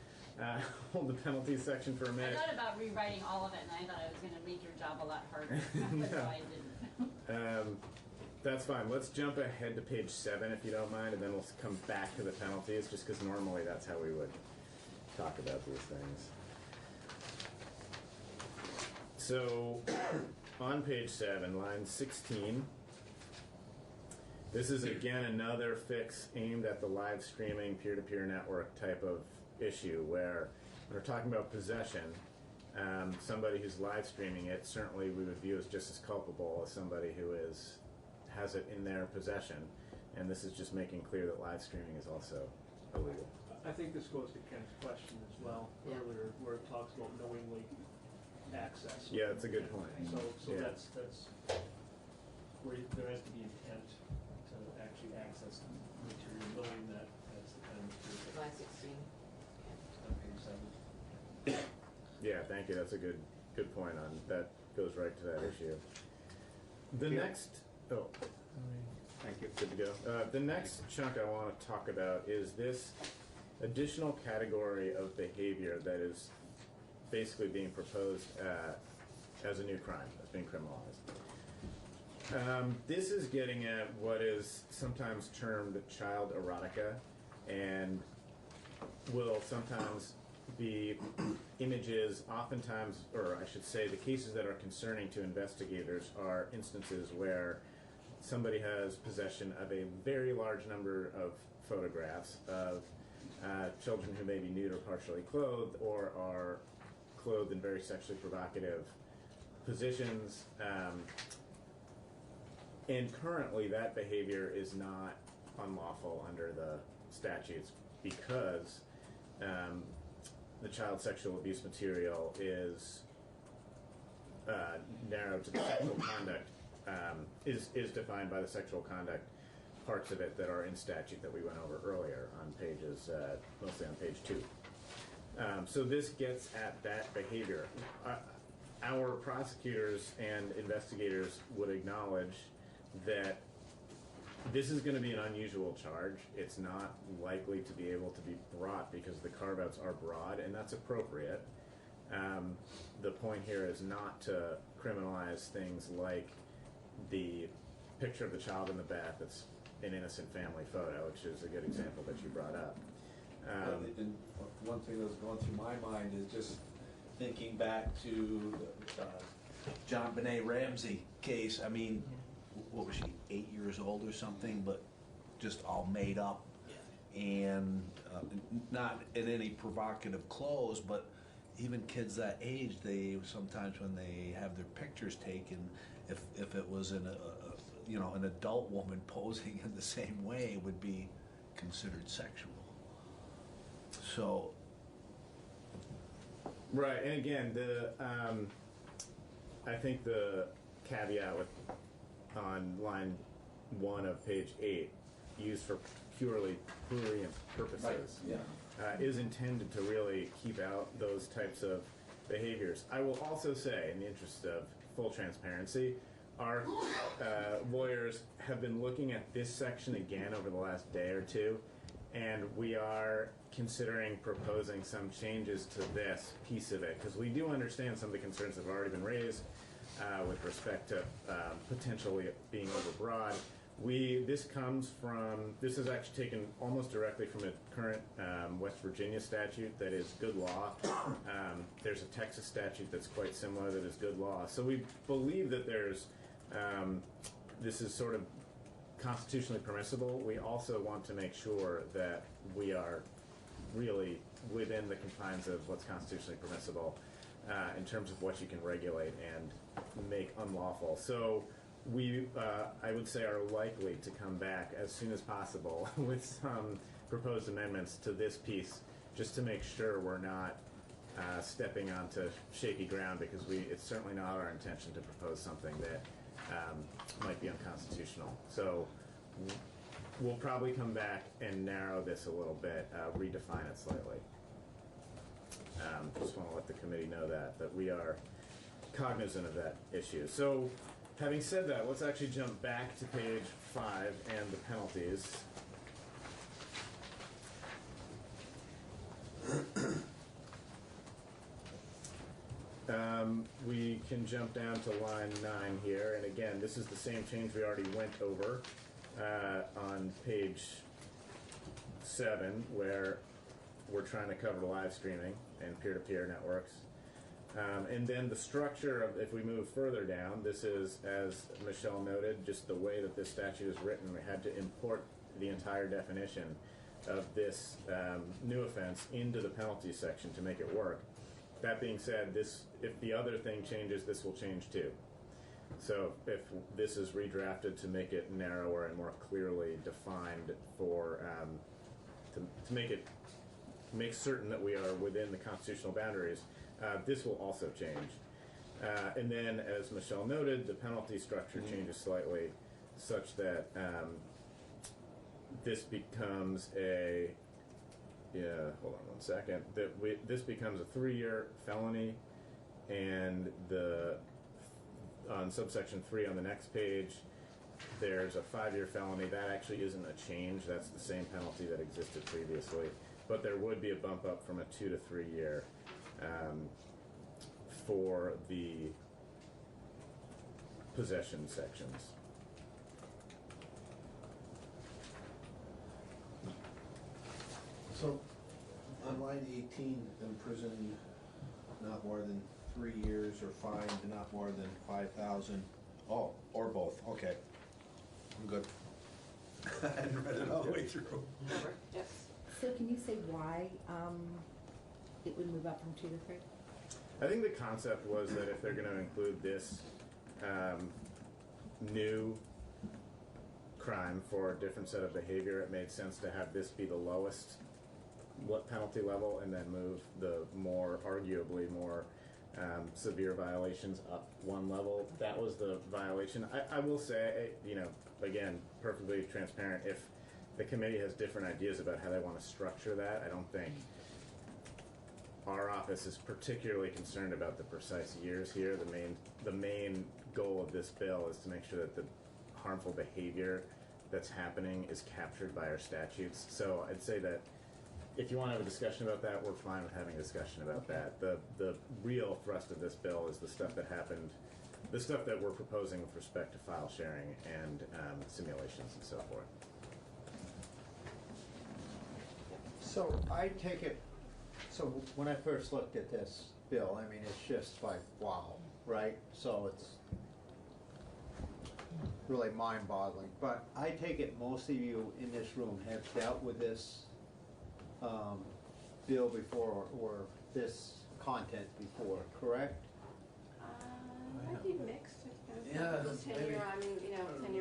Hold the penalties section for a minute. I thought about rewriting all of it, and I thought I was going to make your job a lot harder. So I didn't. That's fine. Let's jump ahead to page 7 if you don't mind, and then we'll come back to the penalties, just because normally that's how we would talk about these things. So, on page 7, line 16, this is again another fix aimed at the live streaming peer-to-peer network type of issue where when we're talking about possession, somebody who's live streaming it, certainly we would view as just as culpable as somebody who has it in their possession, and this is just making clear that live streaming is also illegal. I think this goes to Ken's question as well earlier, where it talks about knowingly access. Yeah, that's a good point. So Yeah. that's where there has to be intent to actually access the material, knowing that that's the kind of material. Line 16. On page 7. Yeah, thank you. That's a good point on that. Goes right to that issue. The next, thank you. Good to go. The next chunk I want to talk about is this additional category of behavior that is basically being proposed as a new crime that's being criminalized. This is getting at what is sometimes termed child erotica, and will sometimes be images, oftentimes, or I should say, the cases that are concerning to investigators are instances where somebody has possession of a very large number of photographs of children who may be nude or partially clothed, or are clothed in very sexually provocative positions. And currently that behavior is not unlawful under the statutes because the child sexual abuse material is narrowed to the sexual conduct, is defined by the sexual conduct parts of it that are in statute that we went over earlier on pages, mostly on page 2. So this gets at that behavior. Our prosecutors and investigators would acknowledge that this is going to be an unusual charge. It's not likely to be able to be brought because the carve-outs are broad, and that's appropriate. The point here is not to criminalize things like the picture of the child in the bath that's an innocent family photo, which is a good example that you brought up. And one thing that was going through my mind is just thinking back to the John Benet Ramsey case. I mean, what was she, 8 years old or something, but just all made up, and not in any provocative clothes, but even kids that age, they sometimes when they have their pictures taken, if it was an adult woman posing in the same way, would be considered sexual. So, right, and again, I think the caveat on line 1 of page 8, used for purely prurient purposes, is intended to really keep out those types of behaviors. I will also say, in the interest of full transparency, our lawyers have been looking at this section again over the last day or two, and we are considering proposing some changes to this piece of it, because we do understand some of the concerns that have already been raised with respect to potentially being overbroad. This is actually taken almost directly from a current West Virginia statute that is good law. There's a Texas statute that's quite similar that is good law. So we believe that this is sort of constitutionally permissible. We also want to make sure that we are really within the confines of what's constitutionally permissible in terms of what you can regulate and make unlawful. So we, I would say, are likely to come back as soon as possible with some proposed amendments to this piece, just to make sure we're not stepping onto shaky ground, because it's certainly not our intention to propose something that might be unconstitutional. So we'll probably come back and narrow this a little bit, redefine it slightly. Just want to let the committee know that we are cognizant of that issue. So having said that, let's actually jump back to page 5 and the penalties. We can jump down to line 9 here, and again, this is the same change we already went over on page 7, where we're trying to cover the live streaming and peer-to-peer networks. And then the structure of, if we move further down, this is, as Michelle noted, just the way that this statute is written. We had to import the entire definition of this new offense into the penalty section to make it work. That being said, if the other thing changes, this will change too. So if this is redrafted to make it narrower and more clearly defined for, to make certain that we are within the constitutional boundaries, this will also change. And then, as Michelle noted, the penalty structure changes slightly, such that this becomes hold on one second. This becomes a 3-year felony, and on subsection 3 on the next page, there's a 5-year felony. That actually isn't a change. That's the same penalty that existed previously. But there would be a bump up from a 2 to 3 year for the possession sections. So, on line 18, imprisoned not more than 3 years or fined not more than 5,000. Oh, or both, okay. I'm good. I hadn't read it all the way through. Yes. So can you say why it would move up from 2 to 3? I think the concept was that if they're going to include this new crime for a different set of behavior, it made sense to have this be the lowest penalty level, and then move the arguably more severe violations up one level. That was the violation. I will say, again, perfectly transparent, if the committee has different ideas about how they want to structure that, I don't think our office is particularly concerned about the precise years here. The main goal of this bill is to make sure that the harmful behavior that's happening is captured by our statutes. So I'd say that if you want to have a discussion about that, we're fine with having a discussion about that. The real thrust of this bill is the stuff that happened, the stuff that we're proposing with respect to file sharing and simulations and so forth. So I take it, so when I first looked at this bill, I mean, it's just like, wow, right? So it's really mind-boggling. But I take it most of you in this room have dealt with this bill before, or this content before, correct? Might be mixed. Yeah, tenure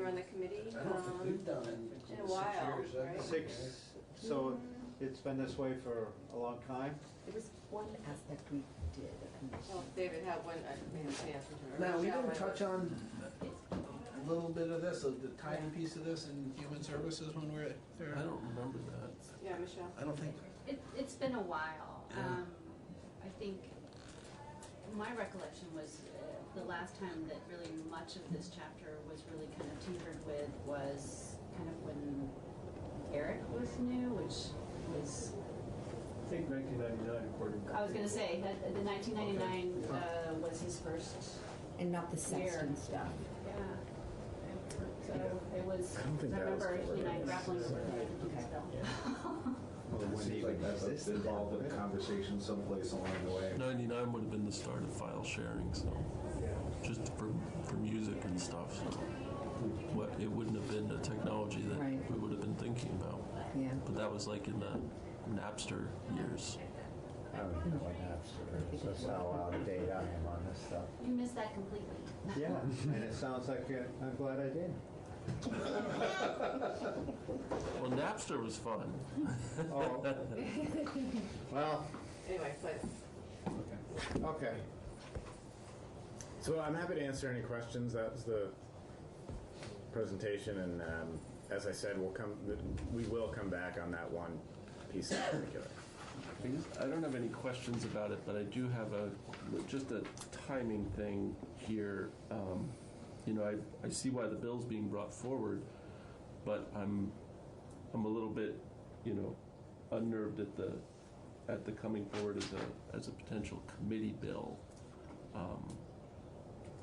on the committee. I don't think we've done it in a while, right? 6, so it's been this way for a long time? There was one aspect we did. Well, David had one, maybe the answer to it. Now, we didn't touch on a little bit of this, the tiny piece of this in human services when we were there. I don't remember that. Yeah, Michelle? I don't think. It's been a while. Yeah. I think my recollection was the last time that really much of this chapter was really kind of tinkered with was kind of when Eric was new, which was, I think 1999 according to. I was gonna say, that the 1999 was his first And not the year. Sexton stuff. Yeah. So it was, I don't think I that was remember, you know, covered. grappling with it still. It seems like that's involved in a conversation someplace along the way. 99 would have been the start of file sharing, so just for music and stuff. So it wouldn't have been a technology that we would have been thinking about. Yeah. But that was like in the Napster years. I don't even know what Napster is. That's how out of date I am on this stuff. You missed that completely. Yeah, and it sounds like I'm glad I did. Well, Napster was fun. Oh. Well, Anyway, but okay. So I'm happy to answer any questions. That was the presentation, and as I said, we will come back on that one piece in particular. I don't have any questions about it, but I do have just a timing thing here. I see why the bill's being brought forward, but I'm a little bit, unnerved at the coming forward as a potential committee bill.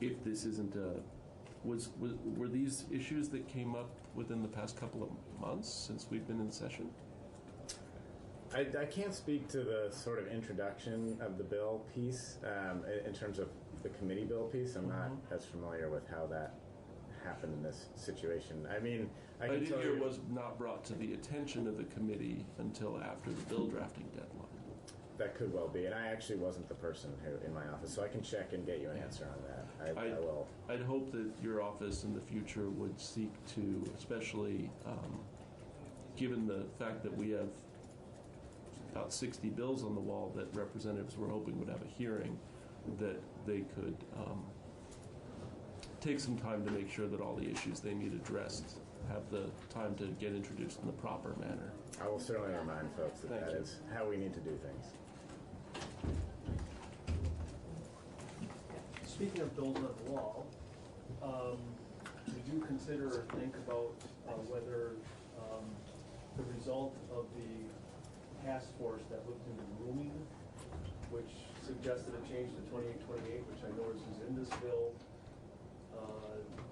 If this isn't were these issues that came up within the past couple of months since we've been in session? I can't speak to the sort of introduction of the bill piece in terms of the committee bill piece. I'm not as familiar with how that happened in this situation. I mean, I can tell you it was not brought to the attention of the committee until after the bill drafting deadline. That could well be, and I actually wasn't the person who in my office, so I can check and get you an answer on that. I will. I'd hope that your office in the future would seek to, especially given the fact that we have about 60 bills on the wall that representatives were hoping would have a hearing, that they could take some time to make sure that all the issues they need addressed have the time to get introduced in the proper manner. I will certainly remind folks that that is how we need to do things. Speaking of bills on the wall, would you consider or think about whether the result of the task force that looked into grooming, which suggested a change to 2828, which I noticed is in this bill,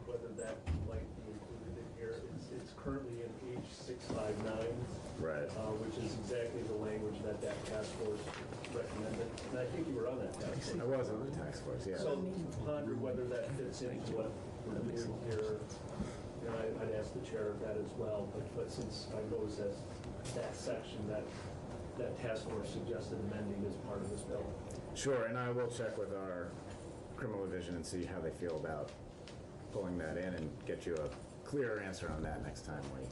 whether that might be included in here. It's currently in H659, right? Which is exactly the language that task force recommended. And I think you were on that task force. I was on the task force, yeah. So ponder whether that fits into what we're doing here. And I'd ask the chair of that as well. But since I noticed that section that task force suggested amending as part of this bill. Sure, and I will check with our criminal division and see how they feel about pulling that in and get you a clearer answer on that next time we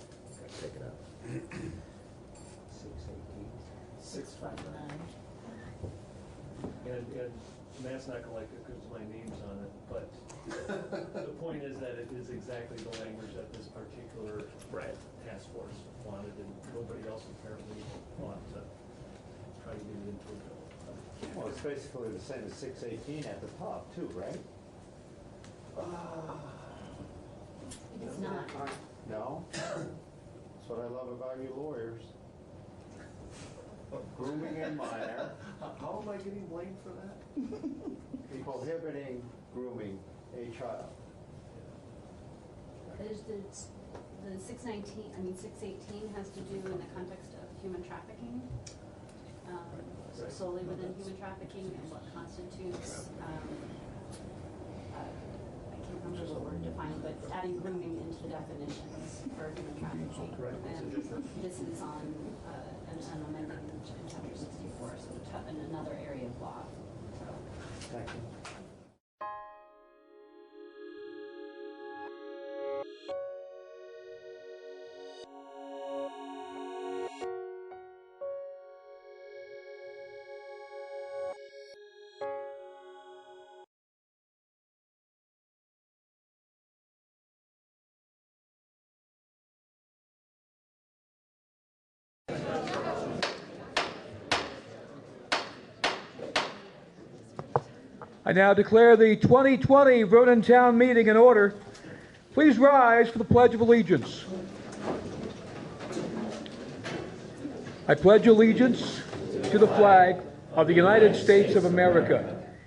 take it up. 659. And Matt's not gonna like it because my name's on it, but the point is that it is exactly the language that this particular task force wanted, and nobody else apparently thought to try to get it into a bill. Well, it's basically the same as 618 at the top too, right? It's not. No? That's what I love about you lawyers. Grooming and minor. How am I getting blamed for that? Prohibiting grooming a child. There's the 618 has to do in the context of human trafficking, solely within human trafficking and what constitutes, I can't remember what we're defining, but adding grooming into the definitions for human trafficking. And this is on an amendment in chapter 64, so in another area of law. So. Thank you. I now declare the 2020 Vernon Town Meeting in order. Please rise for the Pledge of Allegiance. I pledge allegiance to the flag of the United States of America